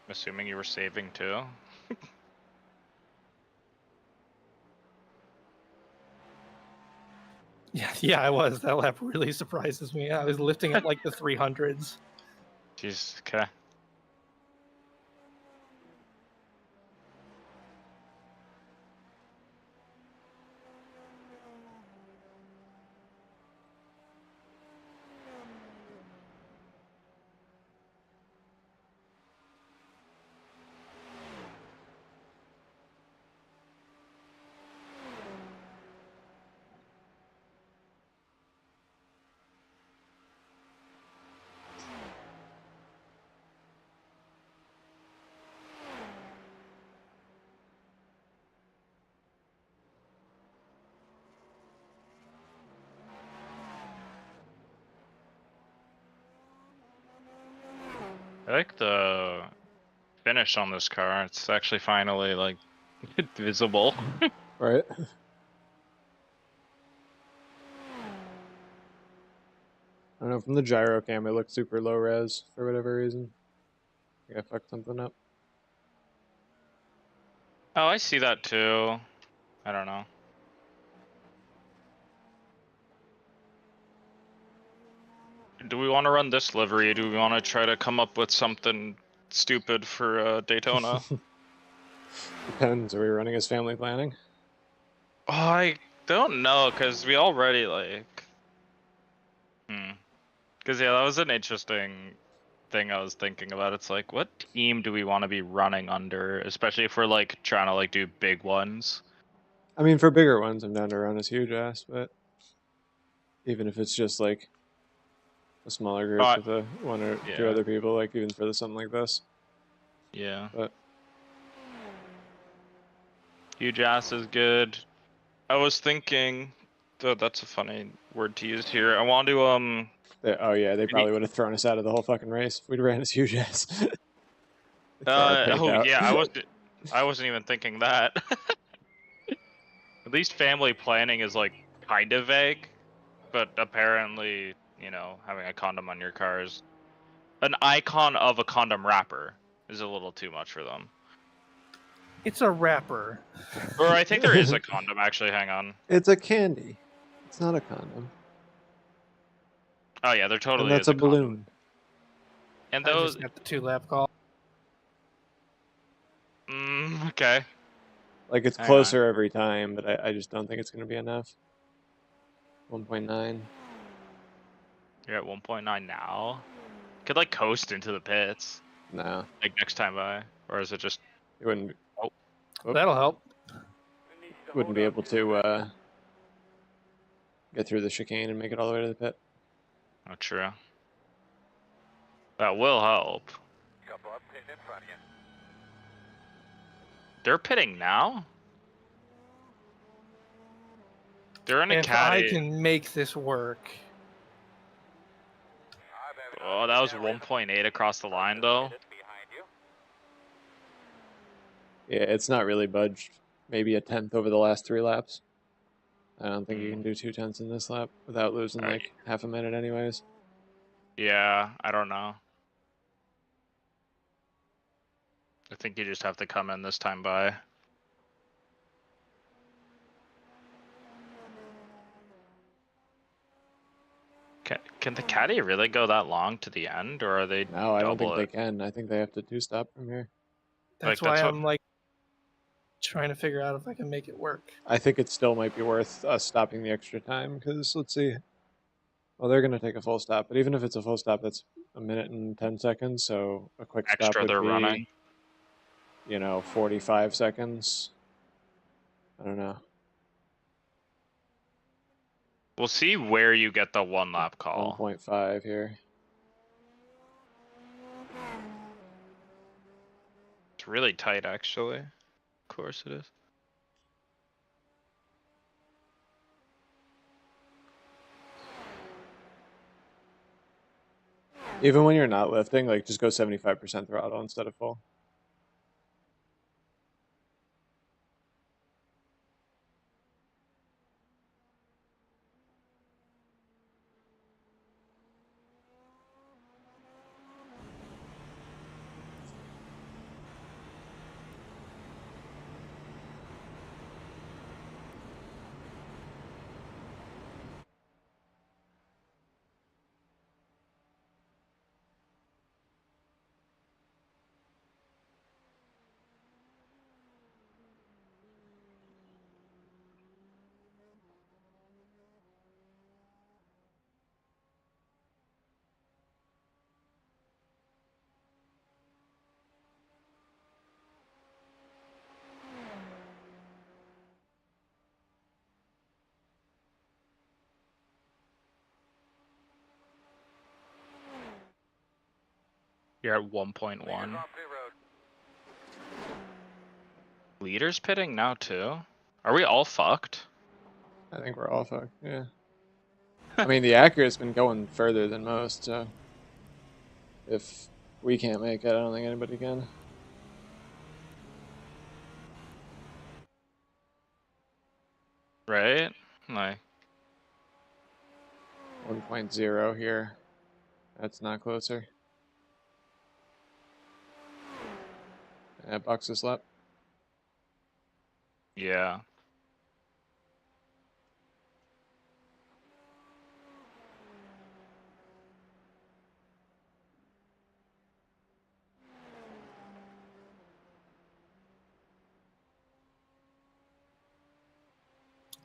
I'm assuming you were saving too. Yeah, I was. That lap really surprises me. I was lifting at like the 300s. Jeez, okay. I like the finish on this car. It's actually finally like visible. Right. I don't know, from the gyro cam it looked super low res for whatever reason. I think I fucked something up. Oh, I see that too. I don't know. Do we want to run this livery? Do we want to try to come up with something stupid for Daytona? Depends. Are we running as family planning? Oh, I don't know, because we already like... Because yeah, that was an interesting thing I was thinking about. It's like, what team do we want to be running under? Especially if we're like trying to like do big ones. I mean, for bigger ones, I'm down to run as huge ass, but even if it's just like a smaller group with a one or two other people, like even for something like this. Yeah. But huge ass is good. I was thinking, that's a funny word to use here. I want to oh yeah, they probably would have thrown us out of the whole fucking race if we'd ran as huge ass. yeah, I wasn't even thinking that. At least family planning is like kind of vague, but apparently, you know, having a condom on your car is an icon of a condom wrapper is a little too much for them. It's a wrapper. Or I think there is a condom actually. Hang on. It's a candy. It's not a condom. Oh yeah, there totally and that's is a condom. balloon. And I those just got the 2-lap call. Okay. Like it's closer every time, but I just don't think it's going to be enough. 1.9. You're at 1.9 now. Could like coast into the pits. No. Like next time by, or is it just? It wouldn't. Be... Oh. That'll help. Wouldn't be able to get through the chicane and make it all the way to the pit. Oh, true. That will help. Couple up, pitting in front of you. They're pitting now? They're in a caddy. If I can make this work. Oh, that was 1.8 across the line, though. Yeah, it's not really budged. Maybe a tenth over the last 3 laps. I don't think you can do 2 tenths in this lap without losing like half a minute anyways. Yeah, I don't know. I think you just have to come in this time by. Can the caddy really go that long to the end, or are they? No, I don't think they can. I think they have to 2-stop from here. That's why I'm like trying to figure out if I can make it work. I think it still might be worth us stopping the extra time because let's see, Well, they're going to take a full stop, but even if it's a full stop, that's a minute and 10 seconds. So a quick stop Extra would they're be, running. 45 seconds. I don't know. We'll see where you get the 1 lap call. 1.5 here. It's really tight, actually. Of course it is. Even when you're not lifting, like just go 75% throttle instead of full. You're at 1.1. Leaders pitting now too? Are we all fucked? I think we're all fucked, yeah. I mean, the Accura's been going further than most, so if we can't make it, I don't think anybody can. Right? Like 1.0 here. That's not closer. Box this lap. yeah.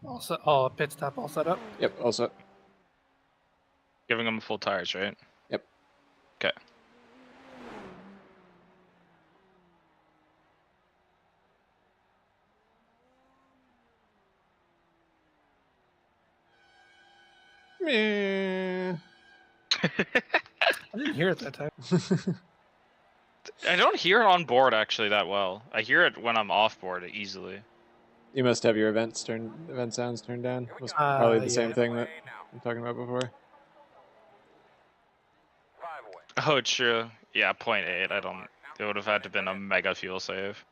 Also, pit stop all set up. Yep, all set. Giving them full tires, right? Yep. Okay. Meh. I didn't hear it that time. I don't hear it on board actually that well. I hear it when I'm off board easily. You must have your event sounds turned down. It was probably the same thing that I'm talking about before. Oh, true. Yeah, 0.8. I don't. It would have had to been a mega fuel save.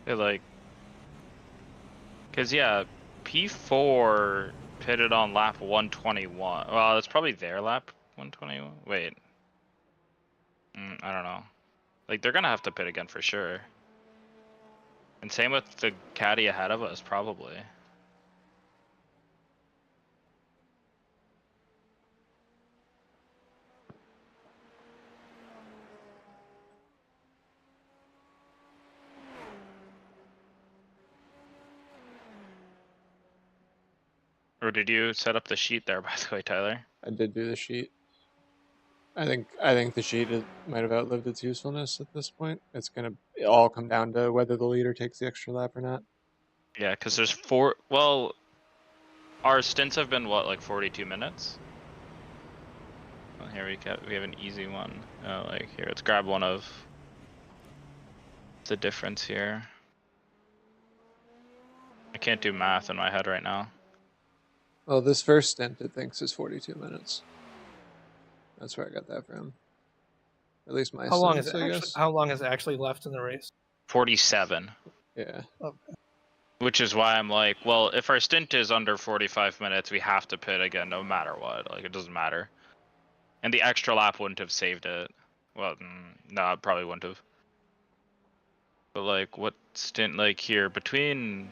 It like, cause yeah, P4 pitted on lap 121. Well, it's probably their lap 121. Wait. I don't know. Like they're gonna have to pit again for sure. And same with the caddy ahead of us, probably. Or did you set up the sheet there, by the way, Tyler? I did do the sheet. I think the sheet might have outlived its usefulness at this point. It's gonna all come down to whether the leader takes the extra lap or not. Yeah, because there's 4. Well, our stints have been what, like 42 minutes? Well, here we have an easy one. Like here, let's grab one of the difference here. I can't do math in my head right now. Well, this first stint it thinks is 42 minutes. That's where I got that from. At least my How long is stints, it I actually? guess. How long is actually left in the race? 47. Yeah. Okay. Which is why I'm like, well, if our stint is under 45 minutes, we have to pit again, no matter what. Like, it doesn't matter. And the extra lap wouldn't have saved it. Well, no, it probably wouldn't have. But like, what stint, like here, between...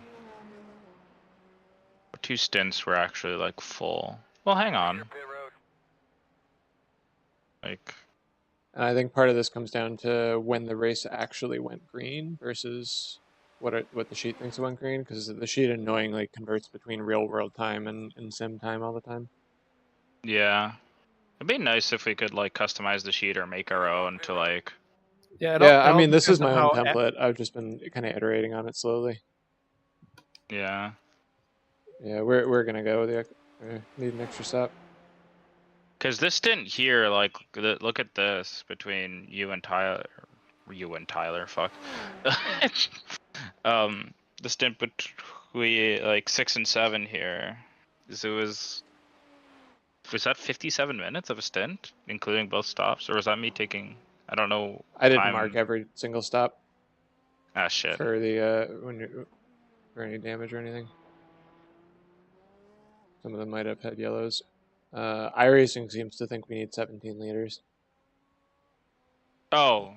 Two stints were actually like full. Well, hang on. Like... And I think part of this comes down to when the race actually went green versus what the sheet thinks it went green, because the sheet annoyingly converts between real world time and sim time all the time. Yeah. It'd be nice if we could like customize the sheet or make our own to like... Yeah, I mean, this is my own template. I've just been kind of iterating on it slowly. Yeah. Yeah, we're gonna go with need an extra stop. Because this stint here, like, look at this between you and Tyler. Fuck. The stint between like 6 and 7 here, was that 57 minutes of a stint, including both stops, or was that me taking? I don't know. I didn't mark every single stop. Ah, shit. For the for any damage or anything. Some of them might have had yellows. iRacing seems to think we need 17 liters. Oh,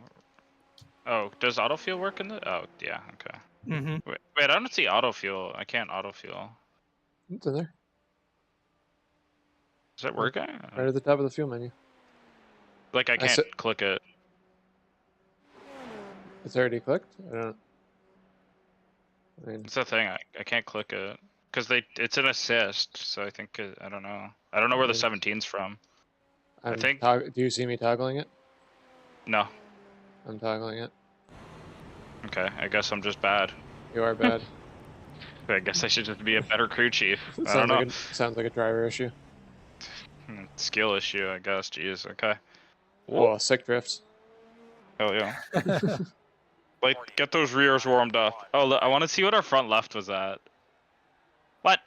does autofuel work in the? Oh, yeah, okay. Wait, I don't see autofuel. I can't autofuel. It's in there. Is that working? Right at the top of the fuel menu. Like, I can't click it. It's already clicked? I don't... It's the thing, I can't click it. Because it's an assist, so I think, I don't know. I don't know where the 17's from. I think... Do you see me toggling it? No. I'm toggling it. Okay, I guess I'm just bad. You are bad. I guess I should just be a better crew chief. I don't know. Sounds like a driver issue. Skill issue, I guess. Jeez, okay. Oh, sick drifts. Hell yeah. Like, get those rears warmed up. Oh, I want to see what our front left was at. What?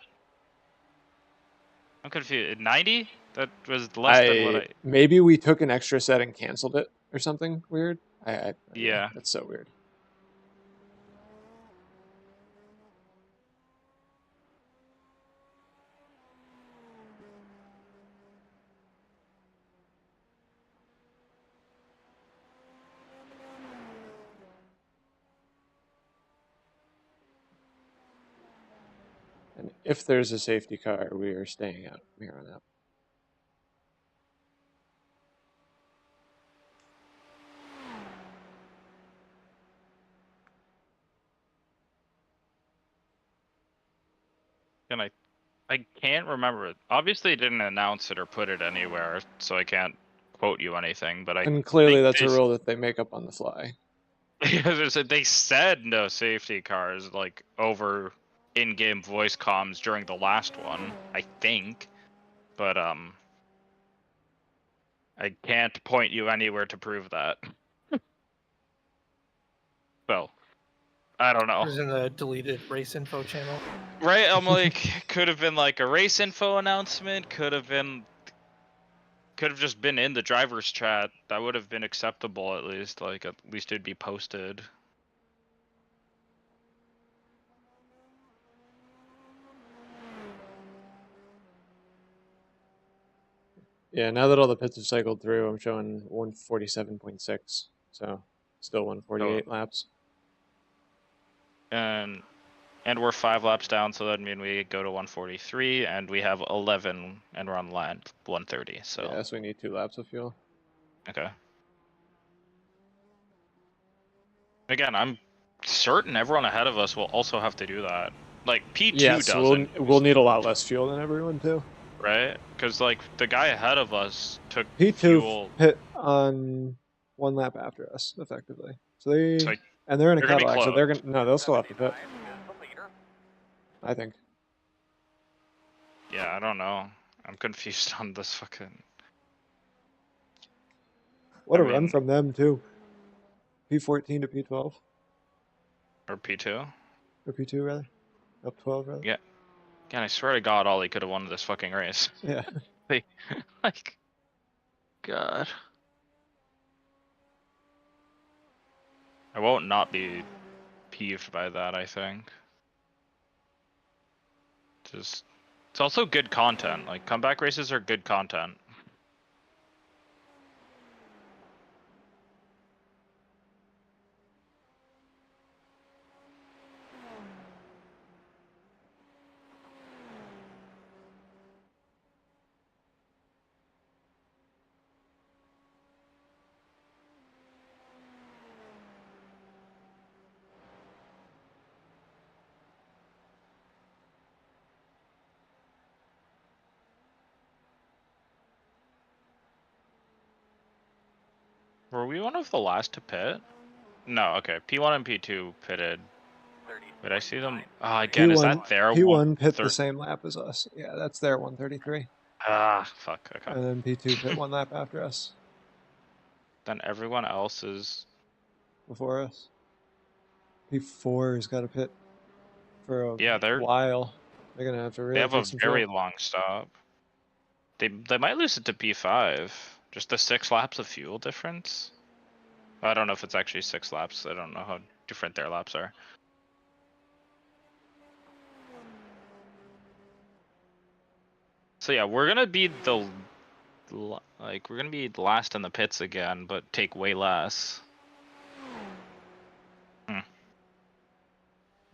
I'm confused. 90? That was less than what I... Maybe we took an extra set and canceled it or something weird. Yeah. That's so weird. And if there's a safety car, we are staying out from here on out. And I can't remember it. Obviously, they didn't announce it or put it anywhere, so I can't quote you anything. But and clearly, that's a rule that they make up on the fly. They said no safety cars like over in-game voice comms during the last one, I think. But I can't point you anywhere to prove that. So, I don't know. It was in the deleted race info channel. Right, I'm like, could have been like a race info announcement, could have just been in the driver's chat. That would have been acceptable at least. Like, at least it'd be posted. Yeah, now that all the pits have cycled through, I'm showing 147.6. So, still 148 laps. And we're 5 laps down, so that'd mean we go to 143, and we have 11, and we're on line 130. So yeah, so we need 2 laps of fuel. Okay. Again, I'm certain everyone ahead of us will also have to do that. Like P2 doesn't. We'll need a lot less fuel than everyone too. Right? Because like the guy ahead of us took P2 fuel. Hit on 1 lap after us, effectively. So and they're in a Cadillac, so they're gonna they'll still have to pit. I think. Yeah, I don't know. I'm confused on this fucking. What I a run mean- from them too. P14 to P12 Or P2. or P2 rather, up 12 rather. Yeah. God, I swear to God, Ollie could have won this fucking race. Yeah. Like, God. I won't not be peeved by that, I think. Just, it's also good content. Like, comeback races are good content. Were we one of the last to pit? No, okay. P1 and P2 pitted. Did I see them? Oh, again, is that their P1 pit the same lap as us. Yeah, that's their 133. Ah, fuck. Okay. And then P2 pit one lap after us. Then everyone else is Before us. P4's got a pit for a they're while. They're gonna have to they really have a take some very fuel. long stop. They might lose it to P5. Just the 6 laps of fuel difference. I don't know if it's actually 6 laps. I don't know how different their laps are. So yeah, we're gonna be we're gonna be last in the pits again, but take way less. I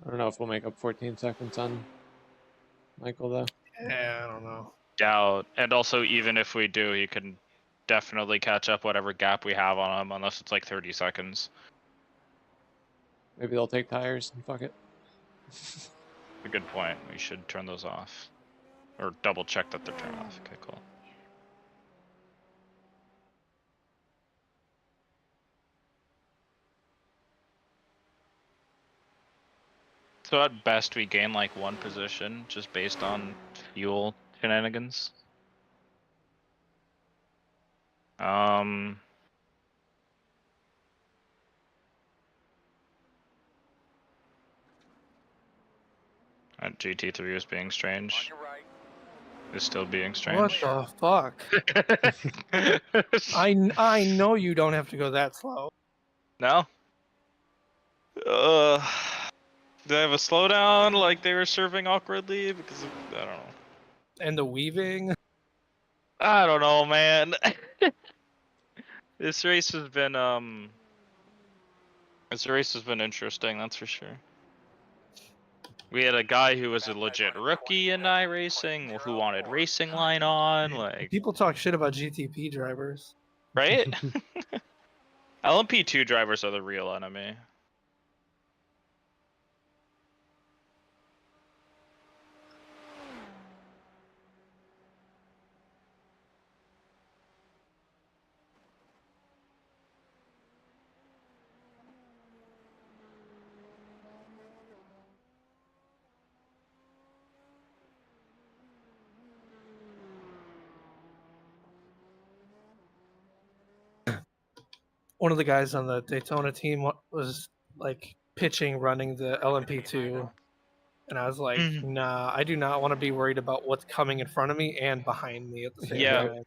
don't know if we'll make up 14 seconds on Michael though. Yeah, I don't know. Doubt. And also, even if we do, he can definitely catch up whatever gap we have on him, unless it's like 30 seconds. Maybe they'll take tires and fuck it. A good point. We should turn those off. Or double check that they're turned off. Okay, cool. So at best, we gain like 1 position just based on fuel shenanigans. GT3 is being strange. Is still being strange. What the fuck? I know you don't have to go that slow. No? Did I have a slowdown like they were serving awkwardly? Because of, I don't know. And the weaving? I don't know, man. This race has been interesting, that's for sure. We had a guy who was a legit rookie in iRacing, who wanted racing line on, like, People talk shit about GTP drivers. right? LMP2 drivers are the real enemy. One of the guys on the Daytona team was like pitching running the LMP2, and I was like, nah, I do not want to be worried about what's coming in front of me and behind me at the same time.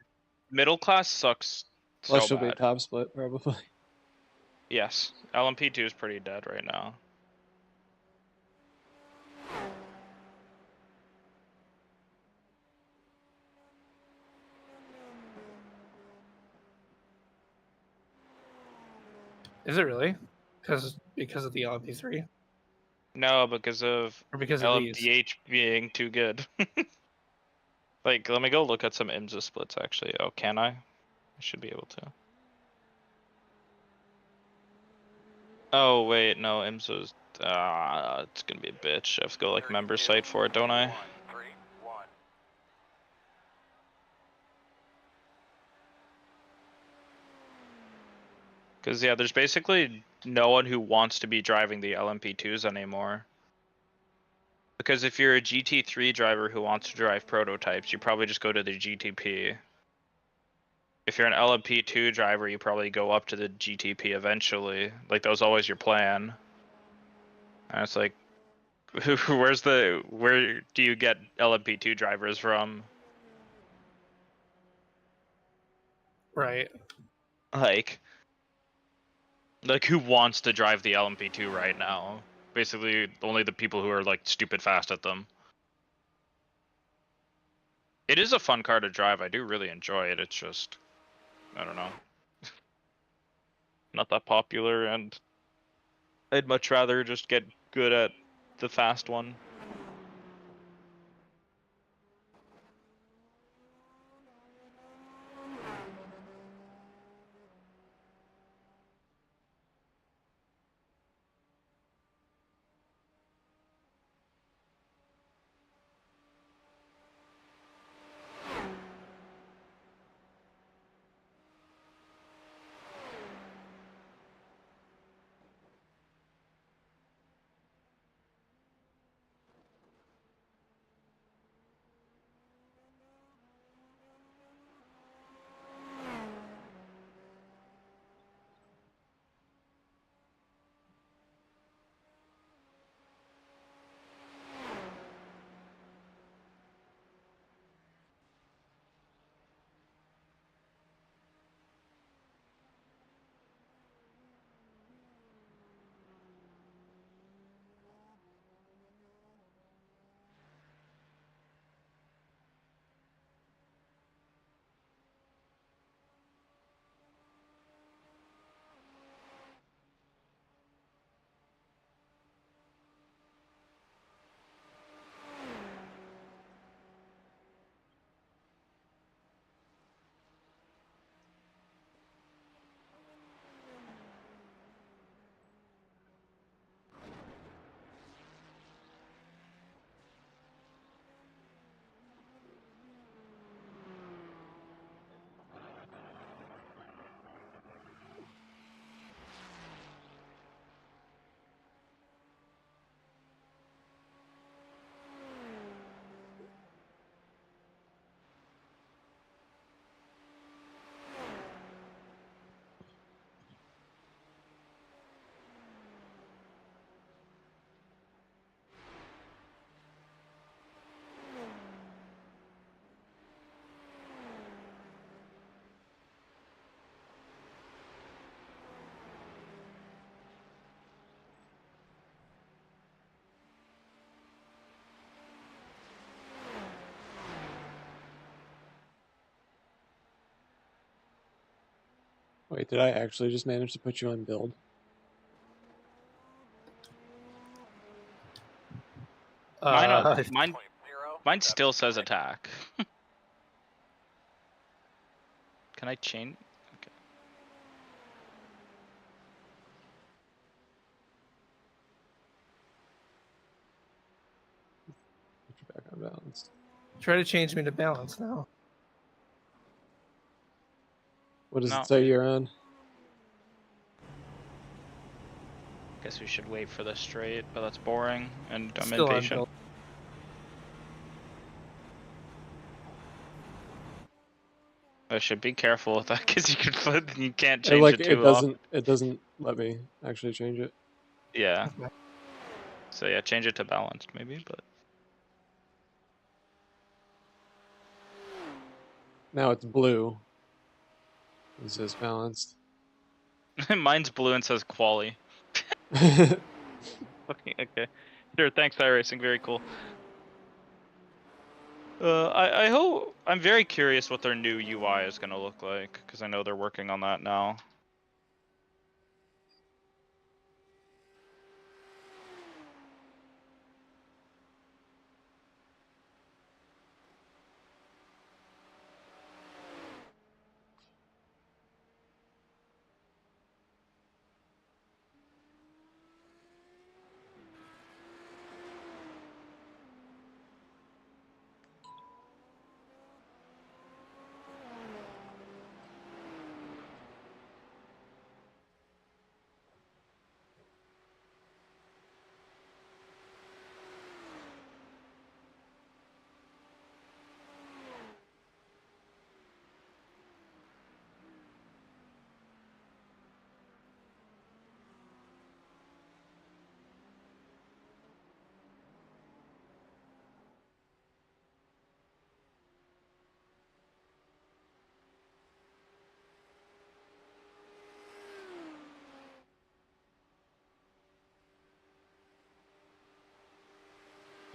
Middle class sucks Plus so she'll be bad. top split probably. Yes, LMP2 is pretty dead right now. Is it really? Because of the LMP3? No, because of Or because of these? LMDH being too good. Like, let me go look at some IMSA splits actually. Oh, can I? I should be able to. Oh, wait, no, IMSA's... it's gonna be a bitch. I have to go, like, member site for it, don't I? Because, yeah, there's basically no one who wants to be driving the LMP2s anymore. Because if you're a GT3 driver who wants to drive prototypes, you probably just go to the GTP. if you're an LMP2 driver, you probably go up to the GTP eventually. Like that was always your plan. And it's like, where do you get LMP2 drivers from? Right. Like who wants to drive the LMP2 right now? Basically, only the people who are like stupid fast at them. It is a fun car to drive. I do really enjoy it. It's just, I don't know, not that popular, and I'd much rather just get good at the fast one. Wait, did I actually just manage to put you on build? Mine still says attack. Can I change? Okay. Put you back on balance. Try to change me to balance now. What does No. it say you're on? Guess we should wait for the straight, but that's boring, and I'm Still on impatient. build. I should be careful with that because you can't change it too often. It doesn't let me actually change it. Yeah. So yeah, change it to balanced maybe, but Now it's blue. It says balanced. mine's blue and says quali. Okay. Sure, thanks, iRacing. Very cool. I hope I'm very curious what their new UI is gonna look like because I know they're working on that now.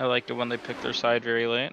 I liked it when they picked their side very late.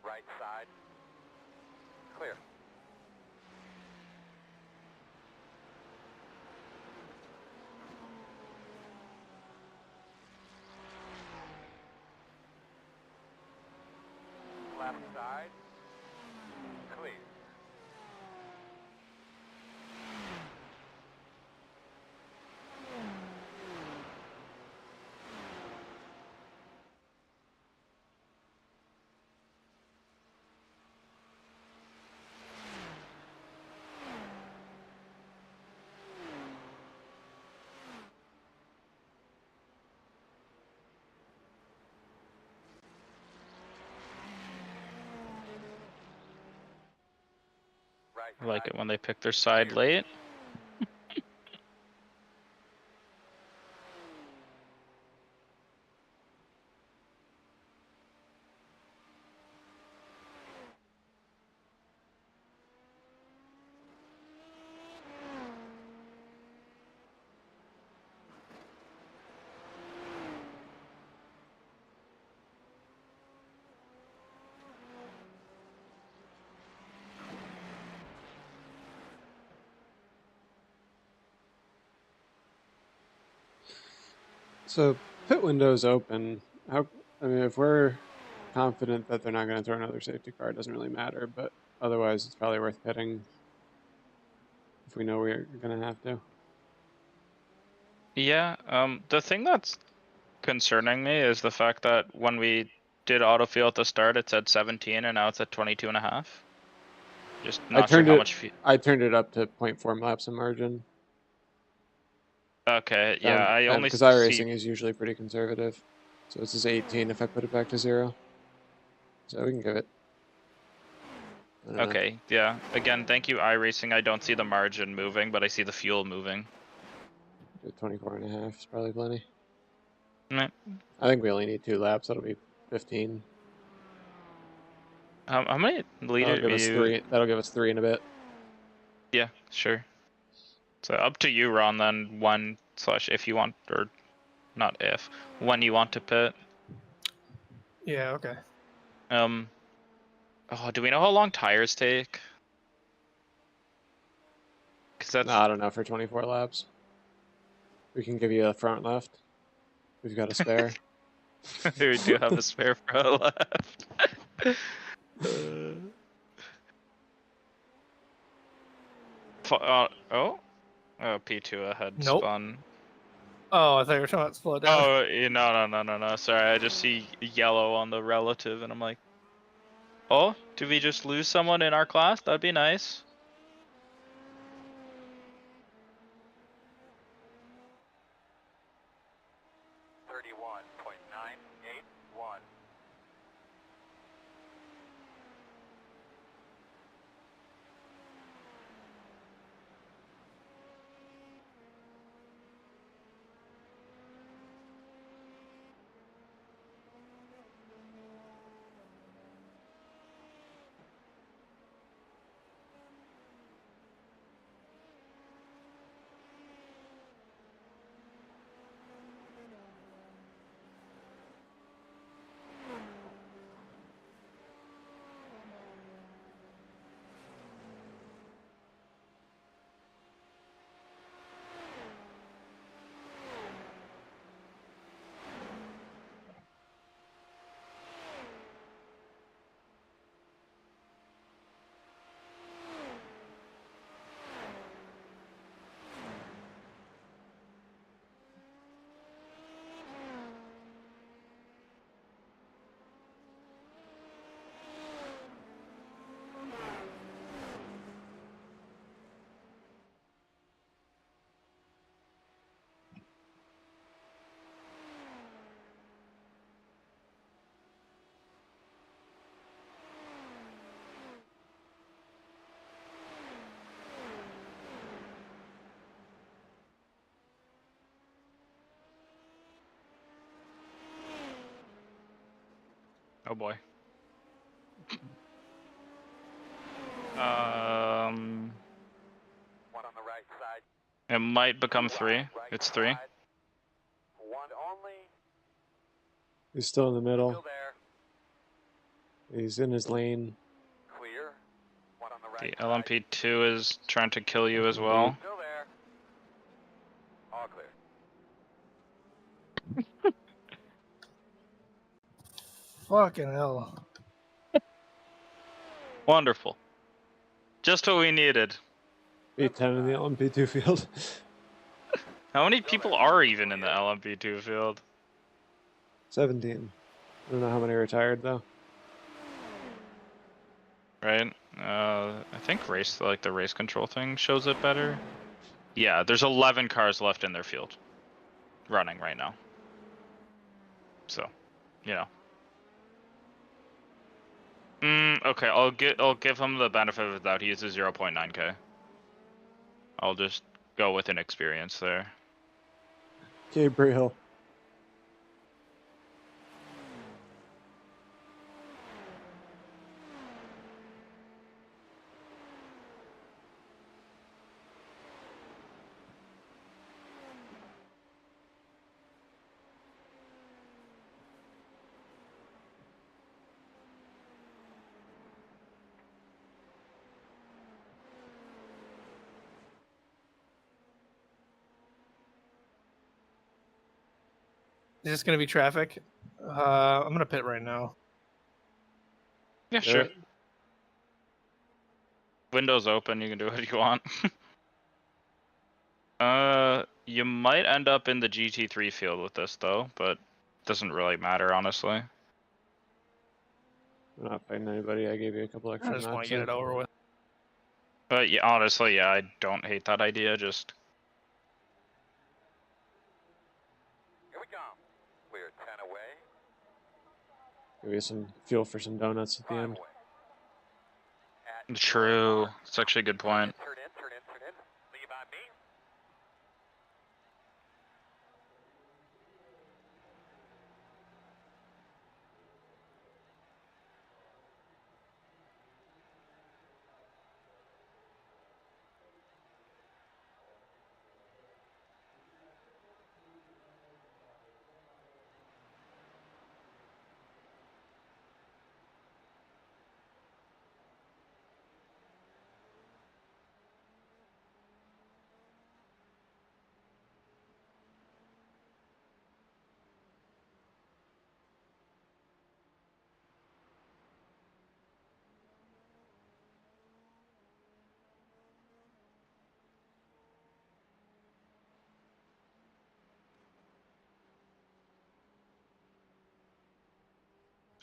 Right side. Clear. Left side. Clear. I like it when they pick their side late. So pit window's open. How? I mean, if we're confident that they're not going to throw another safety car, it doesn't really matter. But otherwise, it's probably worth pitting if we know we're going to have to. Yeah, the thing that's concerning me is the fact that when we did autofill at the start, it said 17 and now it's at 22.5. Just not sure how much. I turned it up to 0.4 laps of margin. Okay, yeah, I only because see. iRacing is usually pretty conservative. So this is 18 if I put it back to 0. So we can give it. Okay, yeah. Again, thank you, iRacing. I don't see the margin moving, but I see the fuel moving. 24.5 is probably plenty. Right. I think we only need 2 laps. That'll be 15. How many liters? That'll give us 3. That'll give us 3 in a bit. Yeah, sure. So up to you, Ron. Then if you want, or not if, when you want to pit. Yeah. Okay. Oh, do we know how long tires take? No, I don't know for 24 laps. We can give you a front left. We've got a spare. We do have a spare front left. P2 ahead spun. Oh, I thought you were talking about slow down. Oh, no. Sorry, I just see yellow on the relative, and I'm like, oh, did we just lose someone in our class? That'd be nice. Oh boy. One on the right side. It might become 3. It's 3. One only. He's still in the middle. Still there. He's in his lane. Clear. One on the right The side. LMP2 is trying to kill you as well. Still there. All clear. Fucking hell. Wonderful. Just what we needed. B10 in the LMP2 field. How many people are even in the LMP2 field? 17. I don't know how many retired though. Right? I think the race control thing shows it better. Yeah, there's 11 cars left in their field. Running right now. So, you know. Okay, I'll give him the benefit of the doubt. He uses 0.9k. I'll just go with an experience there. Gabriel. Is this going to be traffic? I'm going to pit right now. Yeah, sure. Windows open, you can do what you want. You might end up in the GT3 field with this though, but doesn't really matter honestly. I'm not fighting anybody. I gave you a couple extra I just want to maps. get it over with. But yeah, honestly, yeah, I don't hate that idea. Just Here we come. We're 10 away. Give you some fuel for some donuts at the end. true. It's actually a good point. Turn in. Leave on me.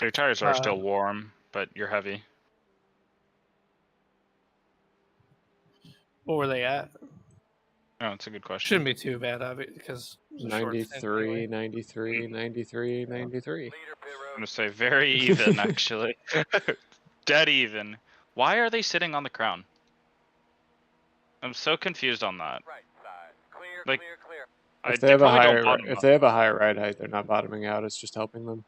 Your tires are still warm, but you're heavy. What were they at? Oh, that's a good question. Shouldn't be too bad, obviously, because it was a short stint 93, anyway. 93, 93, 93. I'm gonna say very even, actually. Dead even. Why are they sitting on the crown? I'm so confused on that. Right side. Clear, Like, clear. If they have a probably don't higher, bottom if out. they have a higher ride height, they're not bottoming out. It's just helping them.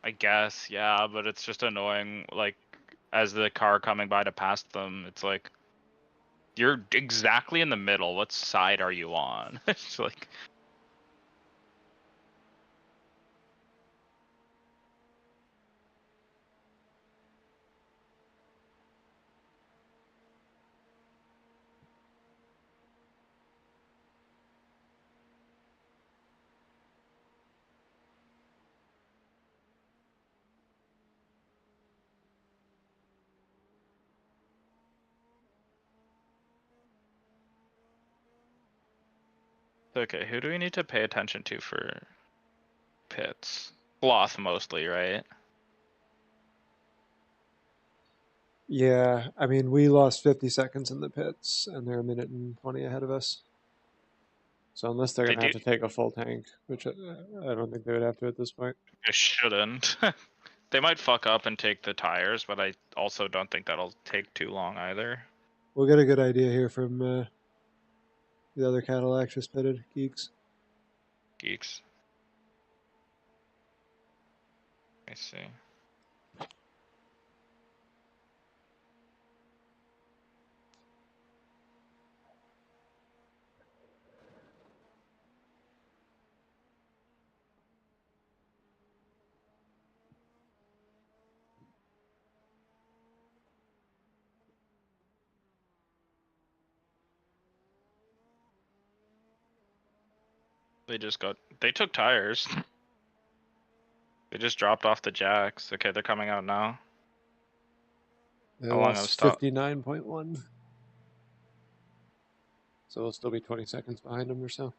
I guess, yeah, but it's just annoying. Like, as the car coming by to pass them, it's like you're exactly in the middle. What side are you on? It's like. Okay, who do we need to pay attention to for pits? Sloth mostly, right? Yeah, I mean, we lost 50 seconds in the pits, and they're a minute and 20 ahead of us. So unless they're going to have to take a full tank, which I don't think they would have to at this point. They shouldn't. They might fuck up and take the tires, but I also don't think that'll take too long either. We'll get a good idea here from the other Cadillac just pitted, Geeks. me see. They took tires. They just dropped off the jacks. Okay, they're coming out now. They How long lost I've stopped? 59.1. So we'll still be 20 seconds behind them or so.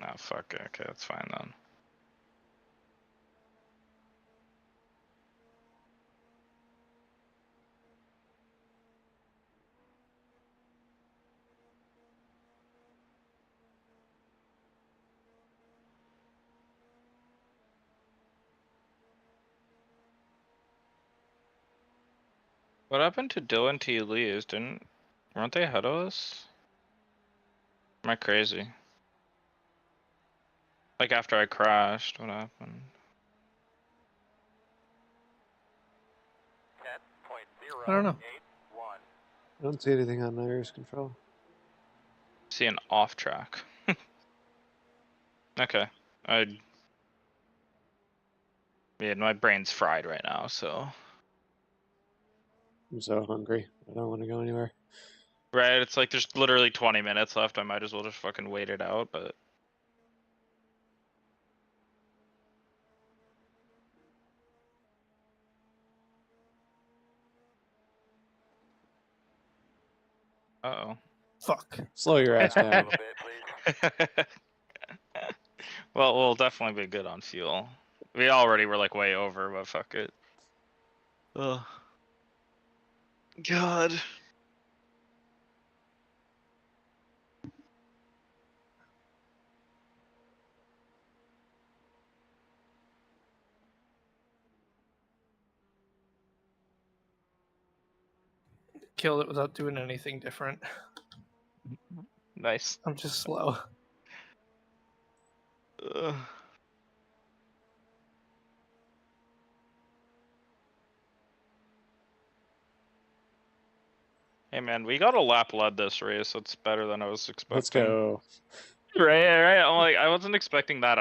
Oh, fuck it. Okay, that's fine then. What happened to Dylan T. Lee's? Weren't they ahead of us? Am I crazy? Like after I crashed, what happened? 10.081. I don't know. I don't see anything on Irish control. See an off track. Okay. Yeah, my brain's fried right now, so. I'm so hungry. I don't want to go anywhere. Right, it's like there's literally 20 minutes left. I might as well just fucking wait it out, but. Uh-oh. Fuck. Slow your ass down. Well, we'll definitely be good on fuel. We already were like way over, but fuck it. Ugh. God. Killed it without doing anything different. Nice. I'm just slow. Ugh. Hey man, we got a lap led this race. That's better than I was expecting. Let's go. Right. I'm like, I wasn't expecting that